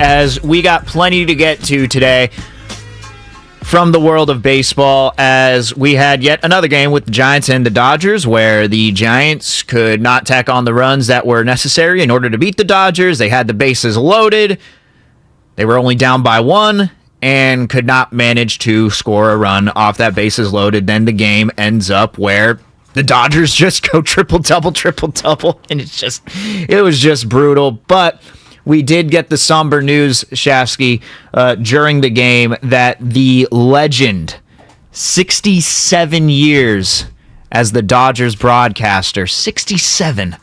as we got plenty to get to today from the world of baseball, as we had yet another game with the Giants and the Dodgers where the Giants could not tack on the runs that were necessary in order to beat the Dodgers. They had the bases loaded. They were only down by one and could not manage to score a run off that bases loaded. Then the game ends up where the Dodgers just go triple-double, and it was just brutal. But we did get the somber news, Shafsky, during the game that the legend, 67 years as the Dodgers broadcaster, 67,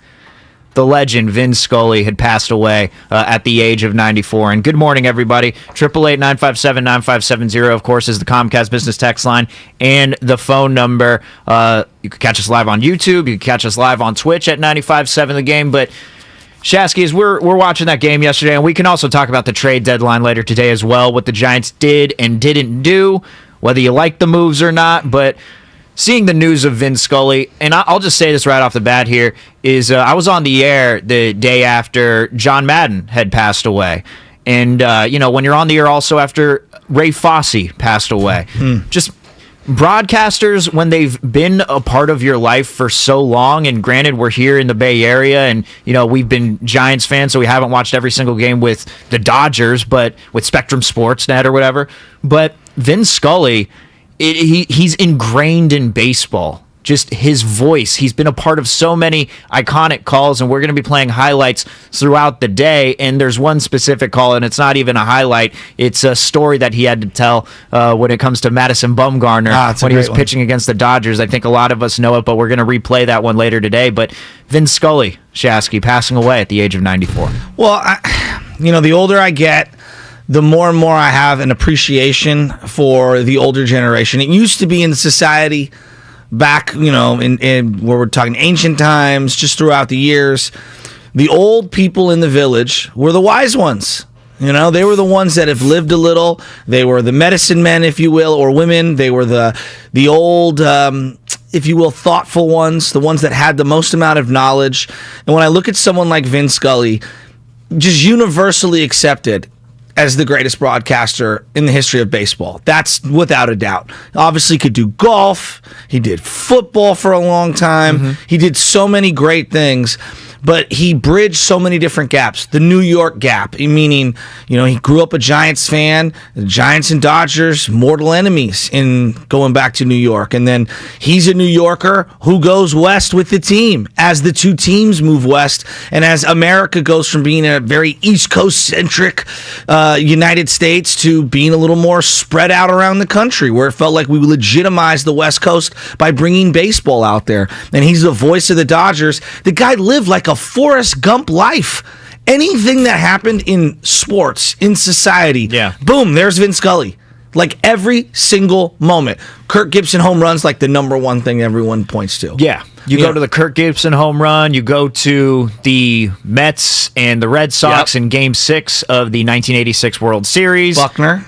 the legend, Vin Scully, had passed away at the age of 94. And good morning, everybody. 888-957-9570, of course, is the Comcast business text line and the phone number. You can catch us live on YouTube. You can catch us live on Twitch at 95.7 The Game. But Shasky, as we're watching that game yesterday, and we can also talk about the trade deadline later today as well, what the Giants did and didn't do, whether you like the moves or not. But seeing the news of Vin Scully, and I'll just say this right off the bat here, is I was on the air the day after John Madden had passed away. And, when you're on the air also after Ray Fosse passed away, just broadcasters, when they've been a part of your life for so long, and granted, we're here in the Bay Area, and, we've been Giants fans, so we haven't watched every single game with the Dodgers, but with Spectrum Sportsnet or whatever. But Vin Scully, he's ingrained in baseball. Just his voice. He's been a part of so many iconic calls, and we're going to be playing highlights throughout the day. And there's one specific call, and it's not even a highlight. It's a story that he had to tell when it comes to Madison Bumgarner when he was pitching against the Dodgers. I think a lot of us know it, but we're going to replay that one later today. But Vin Scully, Shasky, passing away at the age of 94. Well, the older I get, the more and more I have an appreciation for the older generation. It used to be in society back, in where we're talking ancient times, just throughout the years, the old people in the village were the wise ones. They were the ones that have lived a little. They were the medicine men, if you will, or women. They were the old, if you will, thoughtful ones, the ones that had the most amount of knowledge. And when I look at someone like Vin Scully, just universally accepted as the greatest broadcaster in the history of baseball. That's without a doubt. Obviously could do golf. He did football for a long time. He did so many great things, but he bridged so many different gaps. The New York gap, meaning, he grew up a Giants fan. The Giants and Dodgers, mortal enemies in going back to New York. And then he's a New Yorker who goes west with the team as the two teams move west. And as America goes from being a very East Coast-centric United States to being a little more spread out around the country, where it felt like we legitimized the West Coast by bringing baseball out there. And he's the voice of the Dodgers. The guy lived like a Forrest Gump life. Anything that happened in sports, in society, boom, there's Vin Scully. Like every single moment. Kirk Gibson home runs, like the number one thing everyone points to. Yeah. You go to the Kirk Gibson home run. You go to the Mets and the Red Sox in Game 6 of the 1986 World Series. Buckner.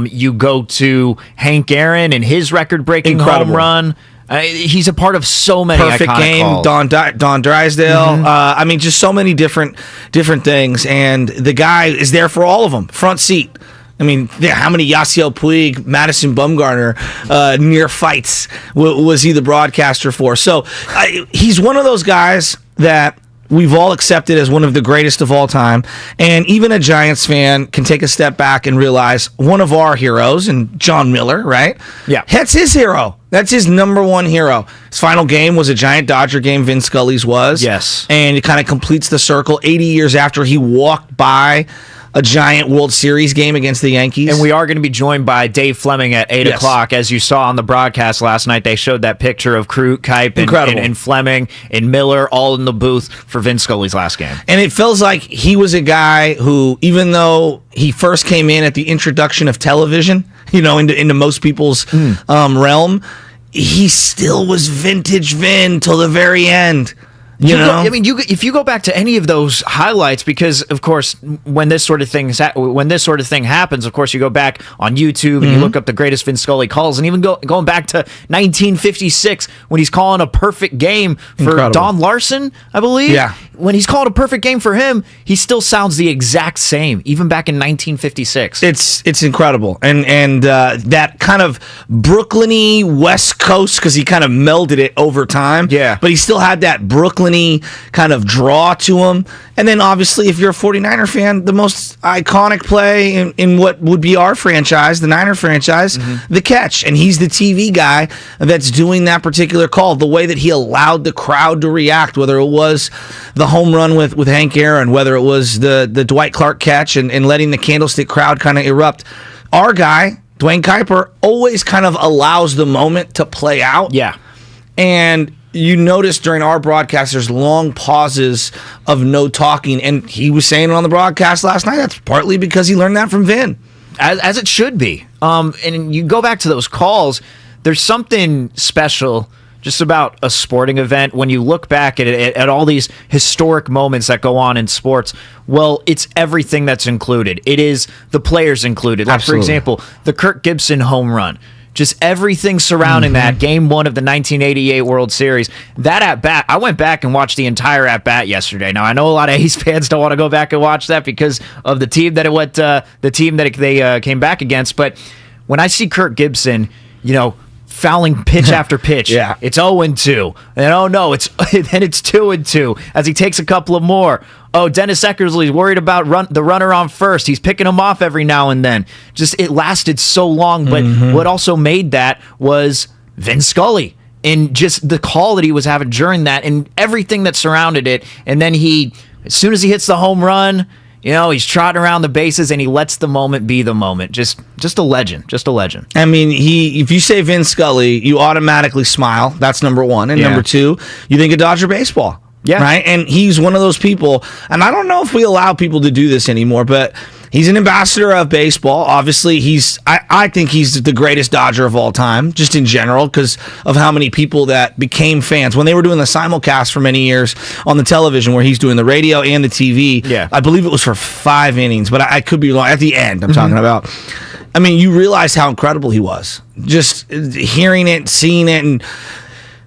You go to Hank Aaron and his record-breaking home run. He's a part of so many perfect iconic game calls. Don Drysdale. Just so many different things, and the guy is there for all of them, front seat. How many Yasiel Puig, Madison Bumgarner near fights was he the broadcaster for? So he's one of those guys that we've all accepted as one of the greatest of all time. And even a Giants fan can take a step back and realize one of our heroes, and John Miller, right? Yeah. That's his hero. That's his number one hero. His final game was a Giant-Dodger game, Vin Scully's was. Yes. And it kind of completes the circle 80 years after he walked by a Giant World Series game against the Yankees. And we are going to be joined by Dave Fleming at 8 o'clock. As you saw on the broadcast last night, they showed that picture of Kipe and Fleming and Miller all in the booth for Vin Scully's last game. And it feels like he was a guy who, even though he first came in at the introduction of television, into most people's realm, he still was vintage Vin till the very end. If you go back to any of those highlights, because of course, when this sort of thing happens, of course, you go back on YouTube and you look up the greatest Vin Scully calls, and even going back to 1956 when he's calling a perfect game for Don Larson, I believe. Yeah, when he's called a perfect game for him, he still sounds the exact same, even back in 1956. It's incredible, and that kind of Brooklyn-y West Coast, because he kind of melded it over time. Yeah. But he still had that Brooklyn-y kind of draw to him. And then obviously, if you're a 49er fan, the most iconic play in what would be our franchise, the Niner franchise, the catch. And he's the TV guy that's doing that particular call. The way that he allowed the crowd to react, whether it was the home run with Hank Aaron, whether it was the Dwight Clark catch and letting the Candlestick crowd kind of erupt. Our guy, Dwayne Kuiper, always kind of allows the moment to play out. Yeah. And you notice during our broadcast, there's long pauses of no talking. And he was saying it on the broadcast last night. That's partly because he learned that from Vin. As it should be. And you go back to those calls, there's something special just about a sporting event when you look back at all these historic moments that go on in sports. Well, it's everything that's included. It is the players included. Like, Absolutely. for example, the Kirk Gibson home run. Just everything surrounding that, Game 1 of the 1988 World Series. That at-bat, I went back and watched the entire at-bat yesterday. Now, I know a lot of A's fans don't want to go back and watch that because of the team that they came back against. But when I see Kirk Gibson, fouling pitch after pitch, Yeah. it's 0-2. And oh no, then it's 2-2 as he takes a couple of more. Oh, Dennis Eckersley's worried about the runner on first. He's picking him off every now and then. Just it lasted so long, but what also made that was Vin Scully and just the call that he was having during that and everything that surrounded it. And then as soon as he hits the home run, he's trotting around the bases and he lets the moment be the moment. Just a legend. Just a legend. I mean, if you say Vin Scully, you automatically smile. That's number one. And number two, you think of Dodger baseball. Yeah. Right? And he's one of those people, and I don't know if we allow people to do this anymore, but he's an ambassador of baseball. Obviously, I think he's the greatest Dodger of all time, just in general, because of how many people that became fans. When they were doing the simulcast for many years on the television, where he's doing the radio and the TV, I believe it was for 5 innings, but I could be wrong. At the end, I'm talking about. I mean, you realize how incredible he was. Just hearing it, seeing it, and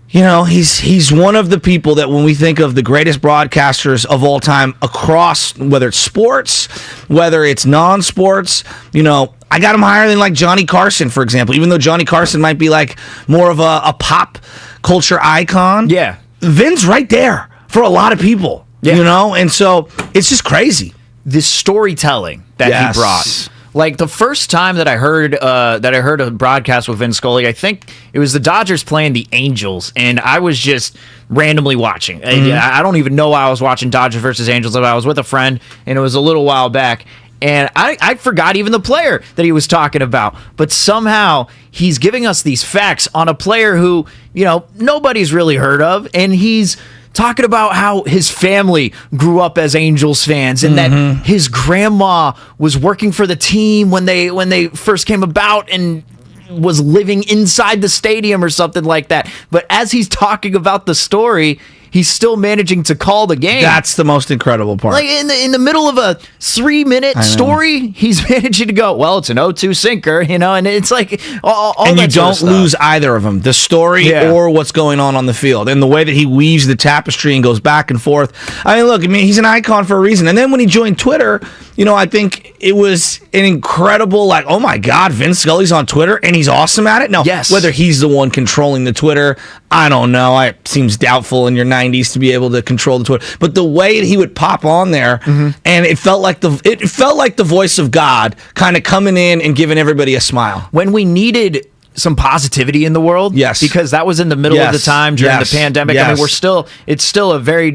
he's one of the people that when we think of the greatest broadcasters of all time across, whether it's sports, whether it's non-sports, I got him higher than like Johnny Carson, for example, even though Johnny Carson might be like more of a pop culture icon. Yeah. Vin's right there for a lot of people, and so it's just crazy. The storytelling that he brought. Like the first time that I heard a broadcast with Vin Scully, I think it was the Dodgers playing the Angels, and I was just randomly watching. I don't even know why I was watching Dodgers versus Angels. I was with a friend, and it was a little while back, and I forgot even the player that he was talking about. But somehow he's giving us these facts on a player who nobody's really heard of, and he's talking about how his family grew up as Angels fans and that his grandma was working for the team when they first came about and was living inside the stadium or something like that. But as he's talking about the story, he's still managing to call the game. That's the most incredible part. Like in the middle of a 3-minute story, he's managing to go, well, it's an 0-2 sinker, and it's like all and that you don't sort of lose either of them, the story or what's going on the field, and the way that he weaves the tapestry and goes back and forth. He's an icon for a reason. And then when he joined Twitter, I think it was an incredible, like, oh my God, Vin Scully's on Twitter and he's awesome at it. Now, whether he's the one controlling the Twitter, I don't know. It seems doubtful in your 90s to be able to control the Twitter. But the way that he would pop on there, and it felt like the voice of God kind of coming in and giving everybody a smile. When we needed some positivity in the world, because that was in the middle of the time during the pandemic. I mean,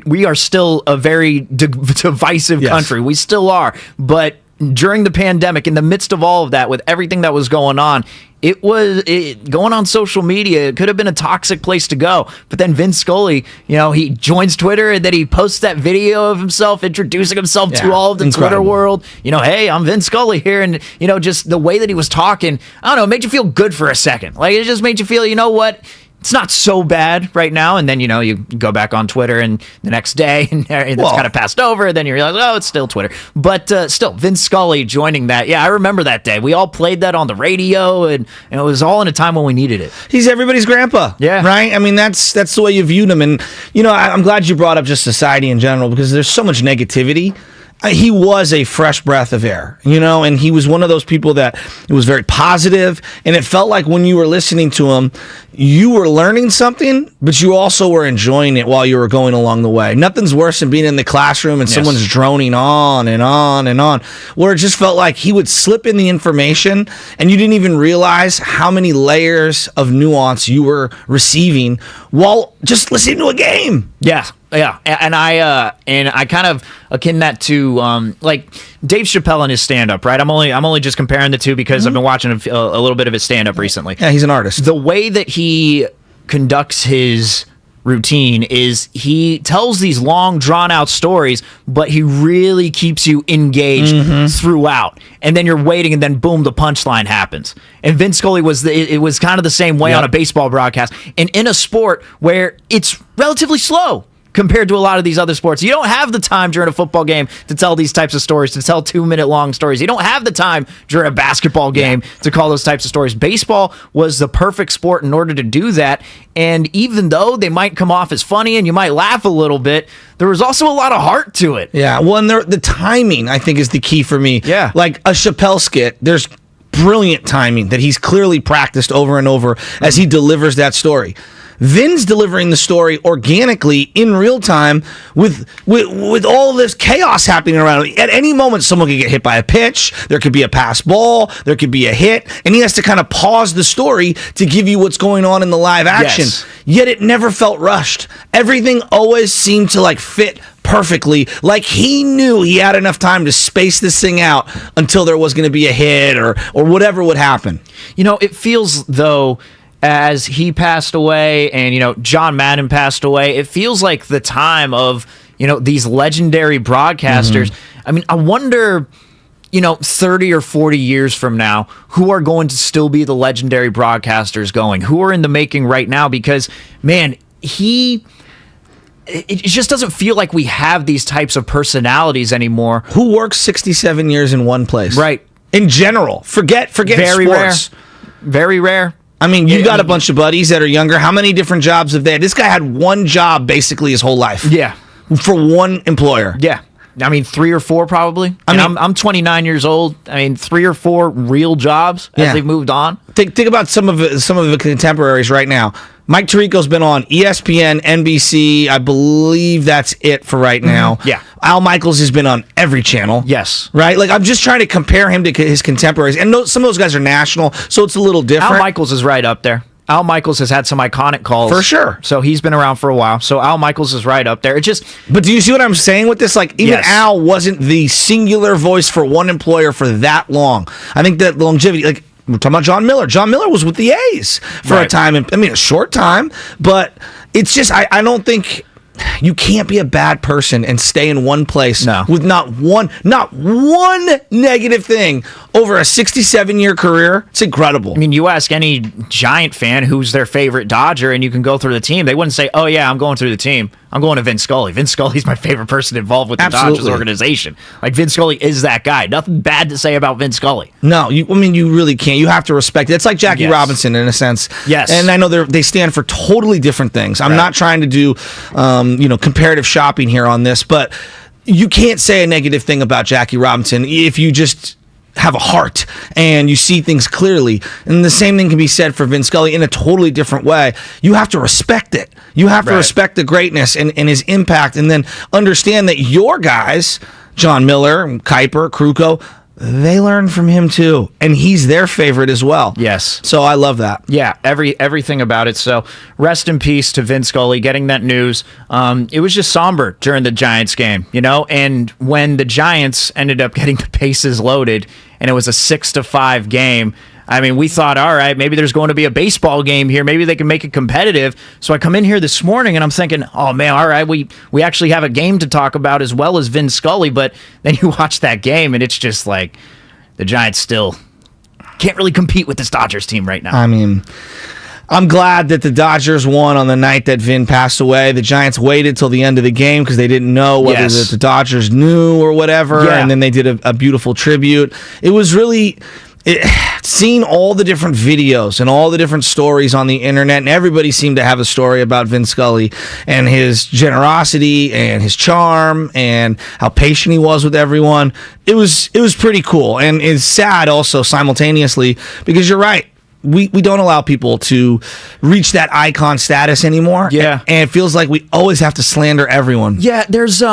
we are still a very divisive country. We still are, but during the pandemic, in the midst of all of that, with everything that was going on, going on social media, it could have been a toxic place to go. But then Vin Scully, he joins Twitter and then he posts that video of himself introducing himself to all of the Twitter world. Hey, I'm Vin Scully here. And, just the way that he was talking, I don't know, it made you feel good for a second. Like, it just made you feel, you know what? it's not so bad right now. And then, you go back on Twitter and the next day and it's kind of passed over. And then you realize, oh, it's still Twitter. But still, Vin Scully joining that. Yeah, I remember that day. We all played that on the radio and it was all in a time when we needed it. He's everybody's grandpa. Yeah. Right? I mean, that's the way you viewed him. And, I'm glad you brought up just society in general because there's so much negativity. He was a fresh breath of air, and he was one of those people that it was very positive, and it felt like when you were listening to him, you were learning something, but you also were enjoying it while you were going along the way. Nothing's worse than being in the classroom and someone's droning on and on and on, where it just felt like he would slip in the information, and you didn't even realize how many layers of nuance you were receiving while just listening to a game. Yeah. Yeah, and I kind of akin that to like Dave Chappelle and his stand-up, right? I'm only just comparing the two because I've been watching a little bit of his stand-up recently. Yeah, he's an artist. The way that he conducts his routine is he tells these long, drawn-out stories, but he really keeps you engaged throughout. And then you're waiting, and then boom, the punchline happens. And Vin Scully it was kind of the same way on a baseball broadcast, and in a sport where it's relatively slow compared to a lot of these other sports. You don't have the time during a football game to tell these types of stories, to tell 2-minute long stories. You don't have the time during a basketball game to call those types of stories. Baseball was the perfect sport in order to do that. And even though they might come off as funny and you might laugh a little bit, there was also a lot of heart to it. Yeah, well, and the timing, I think, is the key for me. Yeah. Like a Chappelle skit, there's brilliant timing that he's clearly practiced over and over as he delivers that story. Vin's delivering the story organically in real time with all this chaos happening around him. At any moment, someone could get hit by a pitch. There could be a pass ball. There could be a hit. And he has to kind of pause the story to give you what's going on in the live action. Yes. Yet it never felt rushed. Everything always seemed to fit perfectly. Like he knew he had enough time to space this thing out until there was going to be a hit or whatever would happen. It feels, though, as he passed away and, John Madden passed away, it feels like the time of, these legendary broadcasters. I mean, I wonder, 30 or 40 years from now, who are going to still be the legendary broadcasters going? Who are in the making right now? Because, man, it just doesn't feel like we have these types of personalities anymore. Who works 67 years in one place? Right. In general. Forget Very sports. rare. Very rare. I mean, you got a bunch of buddies that are younger. How many different jobs have they had? This guy had one job basically his whole life. Yeah. For one employer. Yeah. I mean, 3 or 4 probably. I'm 29 years old. I mean, 3 or 4 real jobs as they've moved on. Think about some of the contemporaries right now. Mike Tirico's been on ESPN, NBC. I believe that's it for right now. Yeah. Al Michaels has been on every channel. Yes. Right? Like, I'm just trying to compare him to his contemporaries. And some of those guys are national, so it's a little different. Al Michaels is right up there. Al Michaels has had some iconic calls. For sure. So he's been around for a while. So Al Michaels is right up there. But do you see what I'm saying with this? Like, even Al wasn't the singular voice for one employer for that long. I think that longevity, like, we're talking about John Miller. John Miller was with the A's for a time. A short time. But it's just, I don't think you can't be a bad person and stay in one place with not one negative thing over a 67-year career. It's incredible. I mean, you ask any Giant fan who's their favorite Dodger, and you can go through the team. They wouldn't say, oh, yeah, I'm going through the team. I'm going to Vin Scully. Vin Scully's my favorite person involved with the Dodgers organization. Like, Vin Scully is that guy. Nothing bad to say about Vin Scully. No, you really can't. You have to respect it. It's like Jackie Robinson in a sense. Yes. And I know they stand for totally different things. I'm not trying to do, comparative shopping here on this, but you can't say a negative thing about Jackie Robinson if you just have a heart and you see things clearly. And the same thing can be said for Vin Scully in a totally different way. You have to respect it. You have to respect the greatness and his impact, and then understand that your guys, John Miller, Kuiper, Kruko, they learn from him too, and he's their favorite as well. Yes. So I love that. Yeah, everything about it. So rest in peace to Vin Scully getting that news. It was just somber during the Giants game, and when the Giants ended up getting the bases loaded and it was a 6-5 game, I mean, we thought, all right, maybe there's going to be a baseball game here. Maybe they can make it competitive. So I come in here this morning and I'm thinking, oh, man, all right, we actually have a game to talk about as well as Vin Scully. But then you watch that game and it's just like the Giants still can't really compete with this Dodgers team right now. I mean, I'm glad that the Dodgers won on the night that Vin passed away. The Giants waited till the end of the game because they didn't know whether the Dodgers knew or whatever, and then they did a beautiful tribute. It was really... seeing all the different videos and all the different stories on the internet, and everybody seemed to have a story about Vin Scully and his generosity and his charm and how patient he was with everyone. It was pretty cool, and it's sad also simultaneously because you're right. We don't allow people to reach that icon status anymore. Yeah, and it feels like we always have to slander everyone. Yeah, there's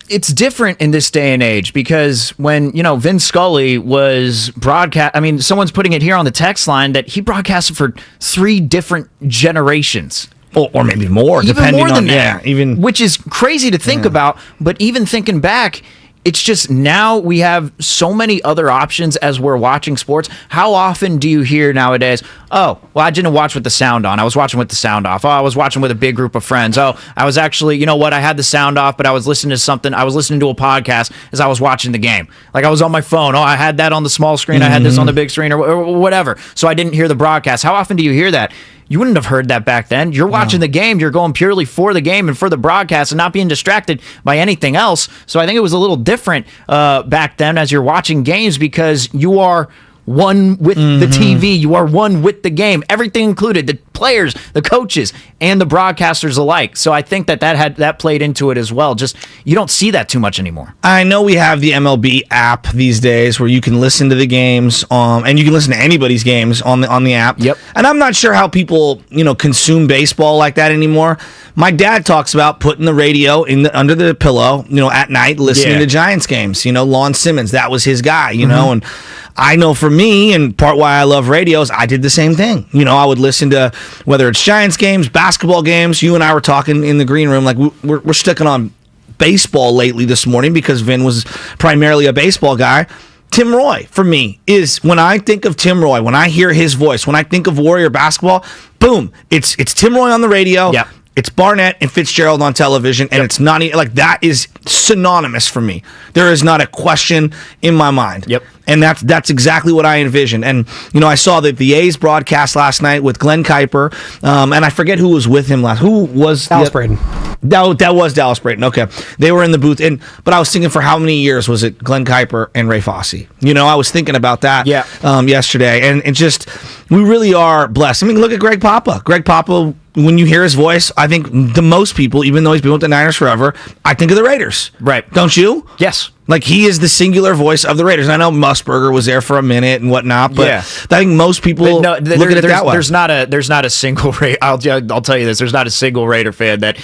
it's different in this day and age because when, Vin Scully was broadcast, I mean, someone's putting it here on the text line that he broadcasted for 3 different generations. Or maybe more, even depending more than on that, which is crazy to think about. But even thinking back, it's just now we have so many other options as we're watching sports. How often do you hear nowadays, oh, well, I didn't watch with the sound on. I was watching with the sound off. Oh, I was watching with a big group of friends. Oh, I was actually, you know what? I had the sound off, but I was listening to something. I was listening to a podcast as I was watching the game. Like I was on my phone. Oh, I had that on the small screen. I had this on the big screen or whatever. So I didn't hear the broadcast. How often do you hear that? You wouldn't have heard that back then. You're watching the game. You're going purely for the game and for the broadcast and not being distracted by anything else. So I think it was a little different back then as you're watching games because you are one with the TV. You are one with the game. Everything included, the players, the coaches, and the broadcasters alike. So I think that played into it as well. Just you don't see that too much anymore. I know we have the MLB app these days where you can listen to the games, and you can listen to anybody's games on the app. Yep. And I'm not sure how people consume baseball like that anymore. My dad talks about putting the radio under the pillow, at night, listening to Giants games. Lon Simmons, that was his guy. And I know for me, and part why I love radios, I did the same thing. I would listen to whether it's Giants games, basketball games. You and I were talking in the green room, like we're sticking on baseball lately this morning because Vin was primarily a baseball guy. Tim Roy, for me, is when I think of Tim Roy, when I hear his voice, when I think of Warrior basketball, boom, it's Tim Roy on the radio. Yeah. It's Barnett and Fitzgerald on television, and it's not like that is synonymous for me. There is not a question in my mind. Yep. And that's exactly what I envisioned. And, I saw that the A's broadcast last night with Glenn Kuiper, and I forget who was with him last. Who was Dallas Braden. That was Dallas Braden. Okay. They were in the booth. But I was thinking for how many years was it Glenn Kuiper and Ray Fosse? I was thinking about that yesterday. And it just, we really are blessed. I mean, look at Greg Papa. Greg Papa, when you hear his voice, I think the most people, even though he's been with the Niners forever, I think of the Raiders. Right. Don't you? Yes. Like he is the singular voice of the Raiders. And I know Musburger was there for a minute and whatnot, but I think most people look at it that way. There's not a single Raider. I'll tell you this. There's not a single Raider fan that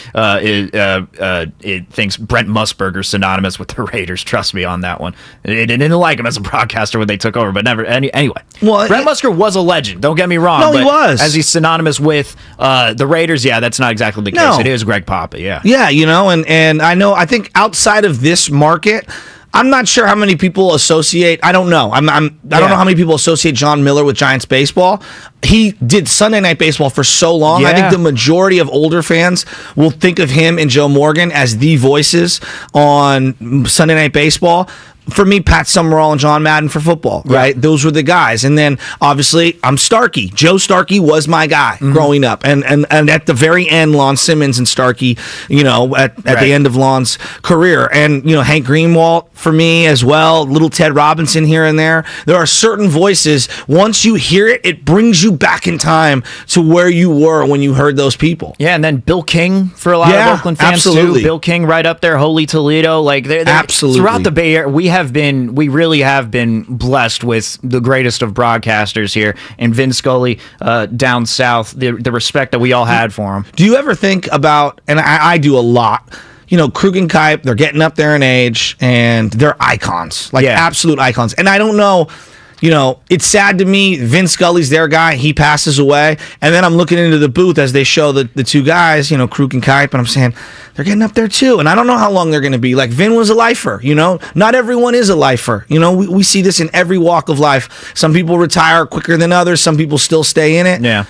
thinks Brent Musburger's synonymous with the Raiders. Trust me on that one. They didn't like him as a broadcaster when they took over, but never anyway. Well, Brent Musburger was a legend. Don't get me wrong. No, but he was. As he's synonymous with the Raiders. Yeah, that's not exactly the case. No. It is Greg Papa. Yeah. Yeah, and I think outside of this market, I'm not sure how many people associate. I don't know. I don't know how many people associate John Miller with Giants baseball. He did Sunday Night Baseball for so long. Yeah. I think the majority of older fans will think of him and Joe Morgan as the voices on Sunday Night Baseball. For me, Pat Summerall and John Madden for football, right? Yeah. Those were the guys. And then, obviously, I'm Starkey. Joe Starkey was my guy growing up. And at the very end, Lon Simmons and Starkey, at the end of Lon's career. And, Hank Greenwald for me as well, little Ted Robinson here and there. There are certain voices, once you hear it, it brings you back in time to where you were when you heard those people. Yeah, and then Bill King for a lot of Oakland fans, absolutely. too. Bill King right up there, Holy Toledo. Like they're absolutely. Throughout the Bay Area, we really have been blessed with the greatest of broadcasters here, and Vin Scully down south, the respect that we all had for him. Do you ever think about, and I do a lot, Krug and Kuip, they're getting up there in age, and they're icons, absolute icons. And I don't know, it's sad to me, Vin Scully's their guy, he passes away, and then I'm looking into the booth as they show the two guys, Krug and Kuip, and I'm saying, they're getting up there too, and I don't know how long they're going to be. Like, Vin was a lifer, not everyone is a lifer. We see this in every walk of life. Some people retire quicker than others, some people still stay in it. Yeah.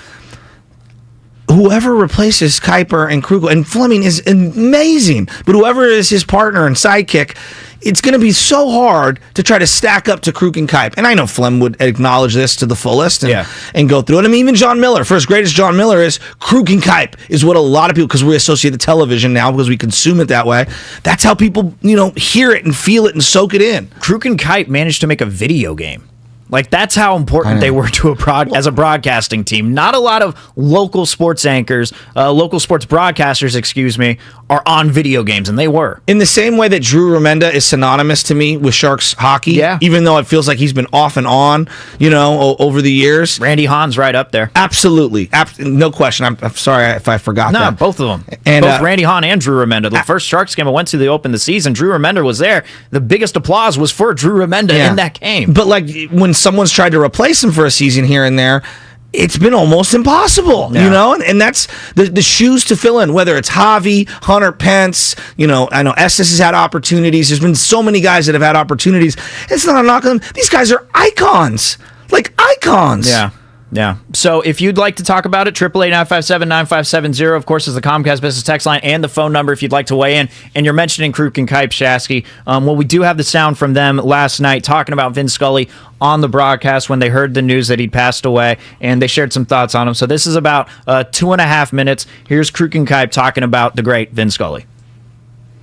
whoever replaces Kuiper and Krugel, and Fleming is amazing, but whoever is his partner and sidekick, it's going to be so hard to try to stack up to Krug and Kuip. And I know Flem would acknowledge this to the fullest and go through it. I mean, even John Miller, for as great as John Miller is, Krug and Kuip is what a lot of people, because we associate the television now because we consume it that way, that's how people, hear it and feel it and soak it in. Krug and Kuip managed to make a video game. Like, that's how important they were to as a broadcasting team. Not a lot of local sports anchors, local sports broadcasters, are on video games, and they were. In the same way that Drew Remenda is synonymous to me with Sharks hockey, even though it feels like he's been off and on, over the years. Randy Hahn's right up there. Absolutely. No question. I'm sorry if I forgot that. No, both of them. And both Randy Hahn and Drew Remenda. The first Sharks game I went to, they opened the season, Drew Remenda was there. The biggest applause was for Drew Remenda in that game. But, when someone's tried to replace him for a season here and there, it's been almost impossible, and that's the shoes to fill in, whether it's Javi, Hunter Pence, I know Estes has had opportunities. There's been so many guys that have had opportunities. It's not a knock on them. These guys are icons, like icons. Yeah. So if you'd like to talk about it, 888-957-9570, of course, is the Comcast Business text line and the phone number if you'd like to weigh in. And you're mentioning Krug and Kuip, Shasky. Well, we do have the sound from them last night talking about Vin Scully on the broadcast when they heard the news that he'd passed away, and they shared some thoughts on him. So this is about 2.5 minutes. Here's Krug and Kuip talking about the great Vin Scully.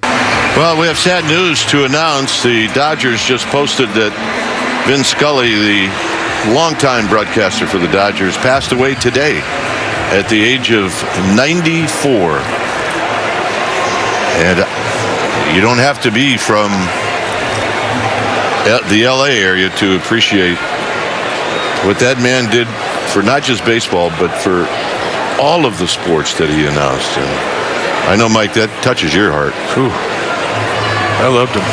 Well, we have sad news to announce. The Dodgers just posted that Vin Scully, the longtime broadcaster for the Dodgers, passed away today at the age of 94. And you don't have to be from the LA area to appreciate what that man did for not just baseball, but for all of the sports that he announced. And I know, Mike, that touches your heart. Whew. I loved him.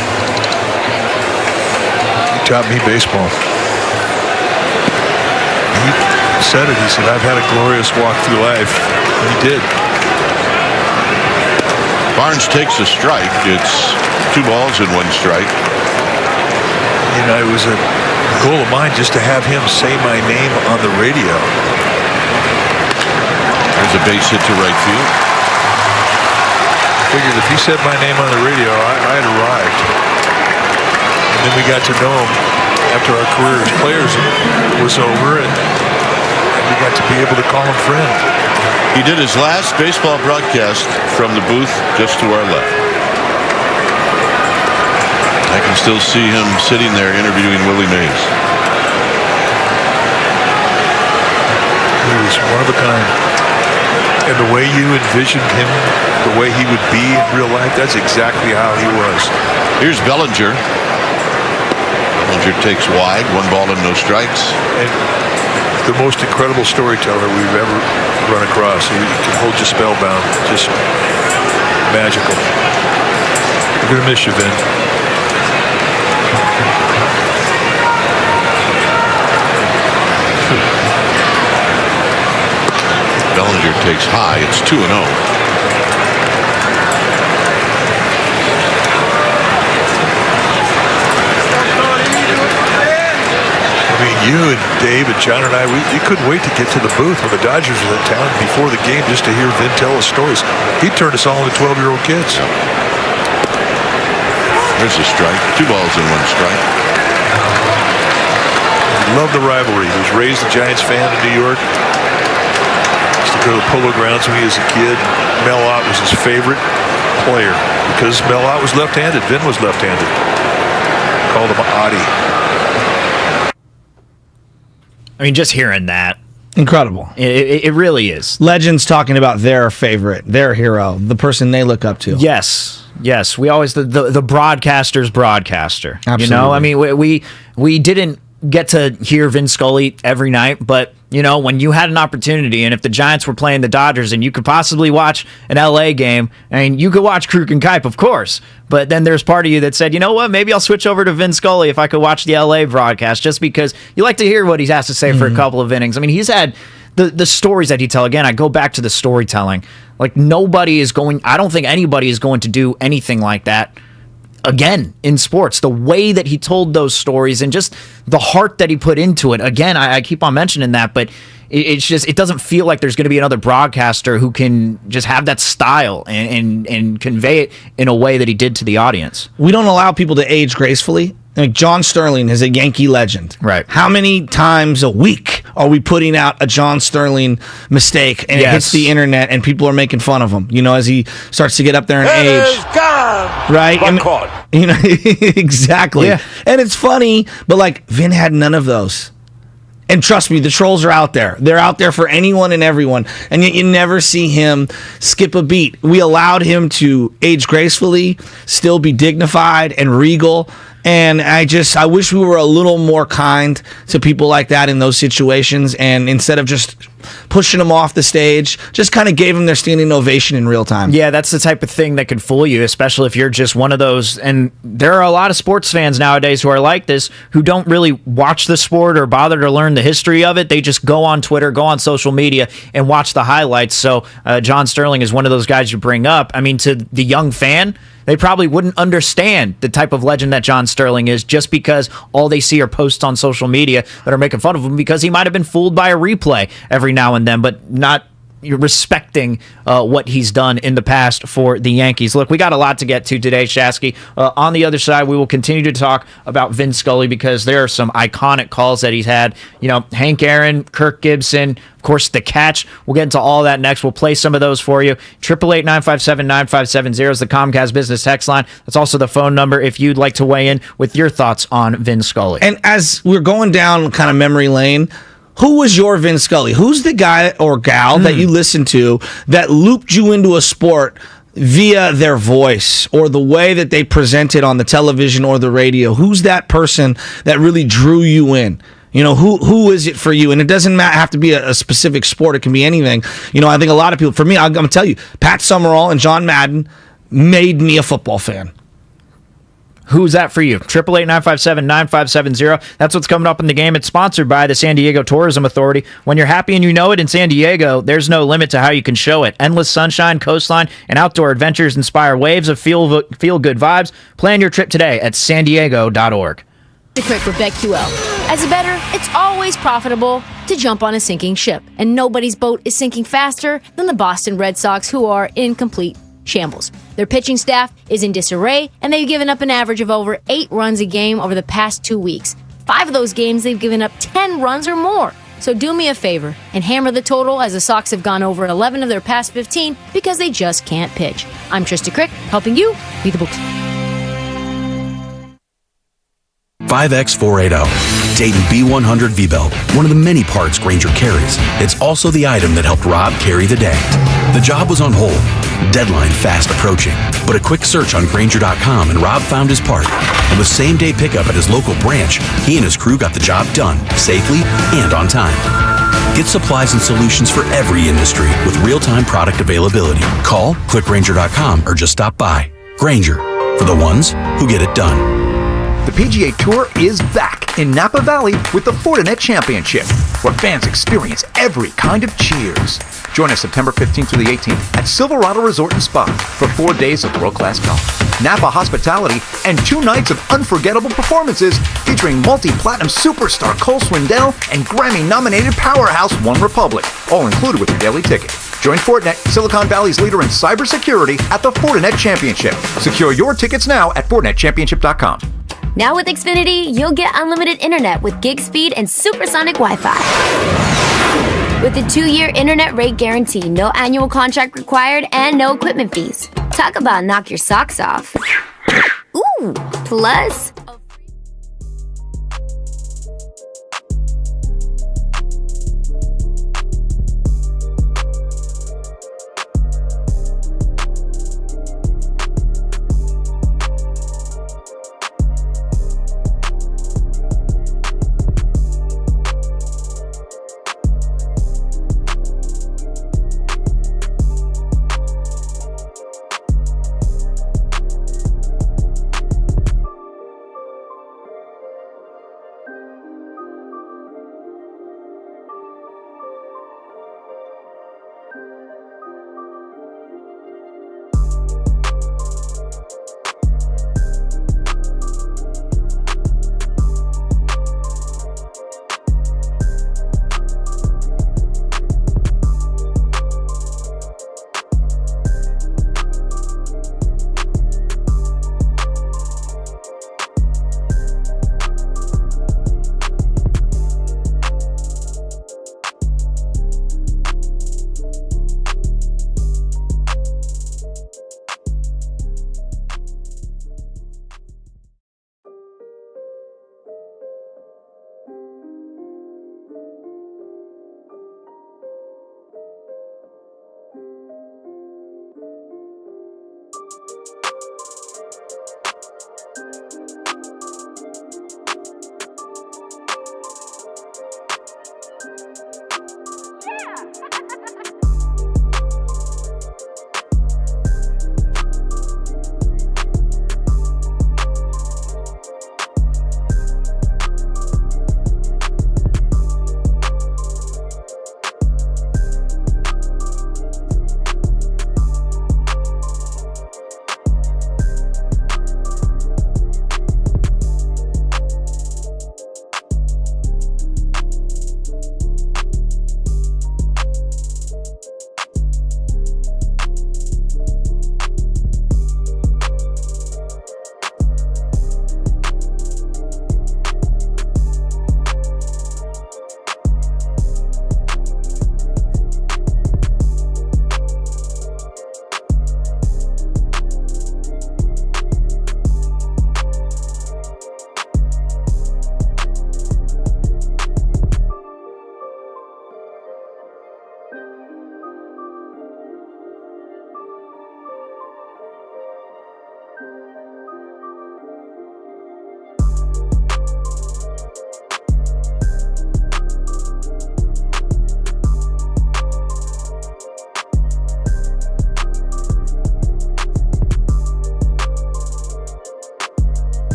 He taught me baseball. He said it. He said, I've had a glorious walk through life. And he did. Barnes takes a strike. It's 2 balls and 1 strike. It was a goal of mine just to have him say my name on the radio. There's a base hit to right field. Figured if he said my name on the radio, I had arrived. And then we got to know him after our career as players was over, and we got to be able to call him friend. He did his last baseball broadcast from the booth just to our left. I can still see him sitting there interviewing Willie Mays. He was one of a kind. And the way you envisioned him, the way he would be in real life, that's exactly how he was. Here's Bellinger. Bellinger takes wide, 1 ball and no strikes. And the most incredible storyteller we've ever run across. He can hold you spellbound. Just magical. We're going to miss you, Vin. Bellinger takes high. It's 2-0. You and Dave and John and I, we couldn't wait to get to the booth when the Dodgers were in town before the game just to hear Vin tell us stories. He turned us all into 12-year-old kids. There's a strike. 2 balls and 1 strike. He loved the rivalry. He was raised a Giants fan in New York. Used to go to the Polo Grounds when he was a kid. Mel Ott was his favorite player because Mel Ott was left-handed. Vin was left-handed. Called him Ottie. I mean, just hearing that. Incredible. It really is. Legends talking about their favorite, their hero, the person they look up to. Yes. We always, the broadcaster's broadcaster. Absolutely. I mean, we didn't get to hear Vin Scully every night, but, when you had an opportunity, and if the Giants were playing the Dodgers and you could possibly watch an LA game, I mean, you could watch Krug and Kuip, of course, but then there's part of you that said, you know what, maybe I'll switch over to Vin Scully if I could watch the LA broadcast, just because you like to hear what he has to say for a couple of innings. I mean, he's had the stories that he tell. Again, I go back to the storytelling. Like, I don't think anybody is going to do anything like that again in sports. The way that he told those stories and just the heart that he put into it. Again, I keep on mentioning that, but it's just, it doesn't feel like there's going to be another broadcaster who can just have that style and convey it in a way that he did to the audience. We don't allow people to age gracefully. Like John Sterling is a Yankee legend. Right. How many times a week are we putting out a John Sterling mistake and it hits the internet and people are making fun of him, as he starts to get up there in age. Right? Exactly. Yeah. And it's funny, but like Vin had none of those. And trust me, the trolls are out there. They're out there for anyone and everyone. And yet you never see him skip a beat. We allowed him to age gracefully, still be dignified and regal. And I wish we were a little more kind to people like that in those situations. And instead of just pushing them off the stage, just kind of gave them their standing ovation in real time. Yeah, that's the type of thing that could fool you, especially if you're just one of those. And there are a lot of sports fans nowadays who are like this, who don't really watch the sport or bother to learn the history of it. They just go on Twitter, go on social media, and watch the highlights. So John Sterling is one of those guys you bring up. I mean, to the young fan, they probably wouldn't understand the type of legend that John Sterling is just because all they see are posts on social media that are making fun of him because he might have been fooled by a replay every now and then, but not respecting what he's done in the past for the Yankees. Look, we got a lot to get to today, Shasky. On the other side, we will continue to talk about Vin Scully because there are some iconic calls that he's had. Hank Aaron, Kirk Gibson, of course, the catch. We'll get into all that next. We'll play some of those for you. 888-957-9570 is the Comcast Business Text line. That's also the phone number if you'd like to weigh in with your thoughts on Vin Scully. And as we're going down kind of memory lane, who was your Vin Scully? Who's the guy or gal that you listened to that looped you into a sport via their voice or the way that they presented on the television or the radio? Who's that person that really drew you in? Who is it for you? And it doesn't have to be a specific sport. It can be anything. I think a lot of people, for me, I'm going to tell you, Pat Summerall and John Madden made me a football fan. Who's that for you? 888-957-9570. That's what's coming up in the game. It's sponsored by the San Diego Tourism Authority. When you're happy and you know it in San Diego, there's no limit to how you can show it. Endless sunshine, coastline, and outdoor adventures inspire waves of feel-good vibes. Plan your trip today at sandiego.org. Quick with BetQL. As a bettor, it's always profitable to jump on a sinking ship, and nobody's boat is sinking faster than the Boston Red Sox, who are in complete shambles. Their pitching staff is in disarray, and they've given up an average of over 8 runs a game over the past 2 weeks. 5 of those games, they've given up 10 runs or more. So do me a favor and hammer the total, as the Sox have gone over 11 of their past 15 because they just can't pitch. I'm Trista Crick, helping you beat the books. 5X480. Dayton B100 V-Belt, one of the many parts Grainger carries. It's also the item that helped Rob carry the day. The job was on hold, deadline fast approaching, but a quick search on Grainger.com and Rob found his part. And with same-day pickup at his local branch, he and his crew got the job done, safely and on time. Get supplies and solutions for every industry with real-time product availability. Call, click Grainger.com, or just stop by. Grainger, for the ones who get it done. The PGA Tour is back in Napa Valley with the Fortinet Championship, where fans experience every kind of cheers. Join us September 15th through the 18th at Silverado Resort and Spa for 4 days of world-class golf, Napa hospitality, and 2 nights of unforgettable performances featuring multi-platinum superstar Cole Swindell and Grammy-nominated powerhouse One Republic, all included with your daily ticket. Join Fortinet, Silicon Valley's leader in cybersecurity, at the Fortinet Championship. Secure your tickets now at FortinetChampionship.com. Now with Xfinity, you'll get unlimited internet with gig speed and supersonic Wi-Fi. With a 2-year internet rate guarantee, no annual contract required, and no equipment fees. Talk about knock your socks off. Ooh, plus...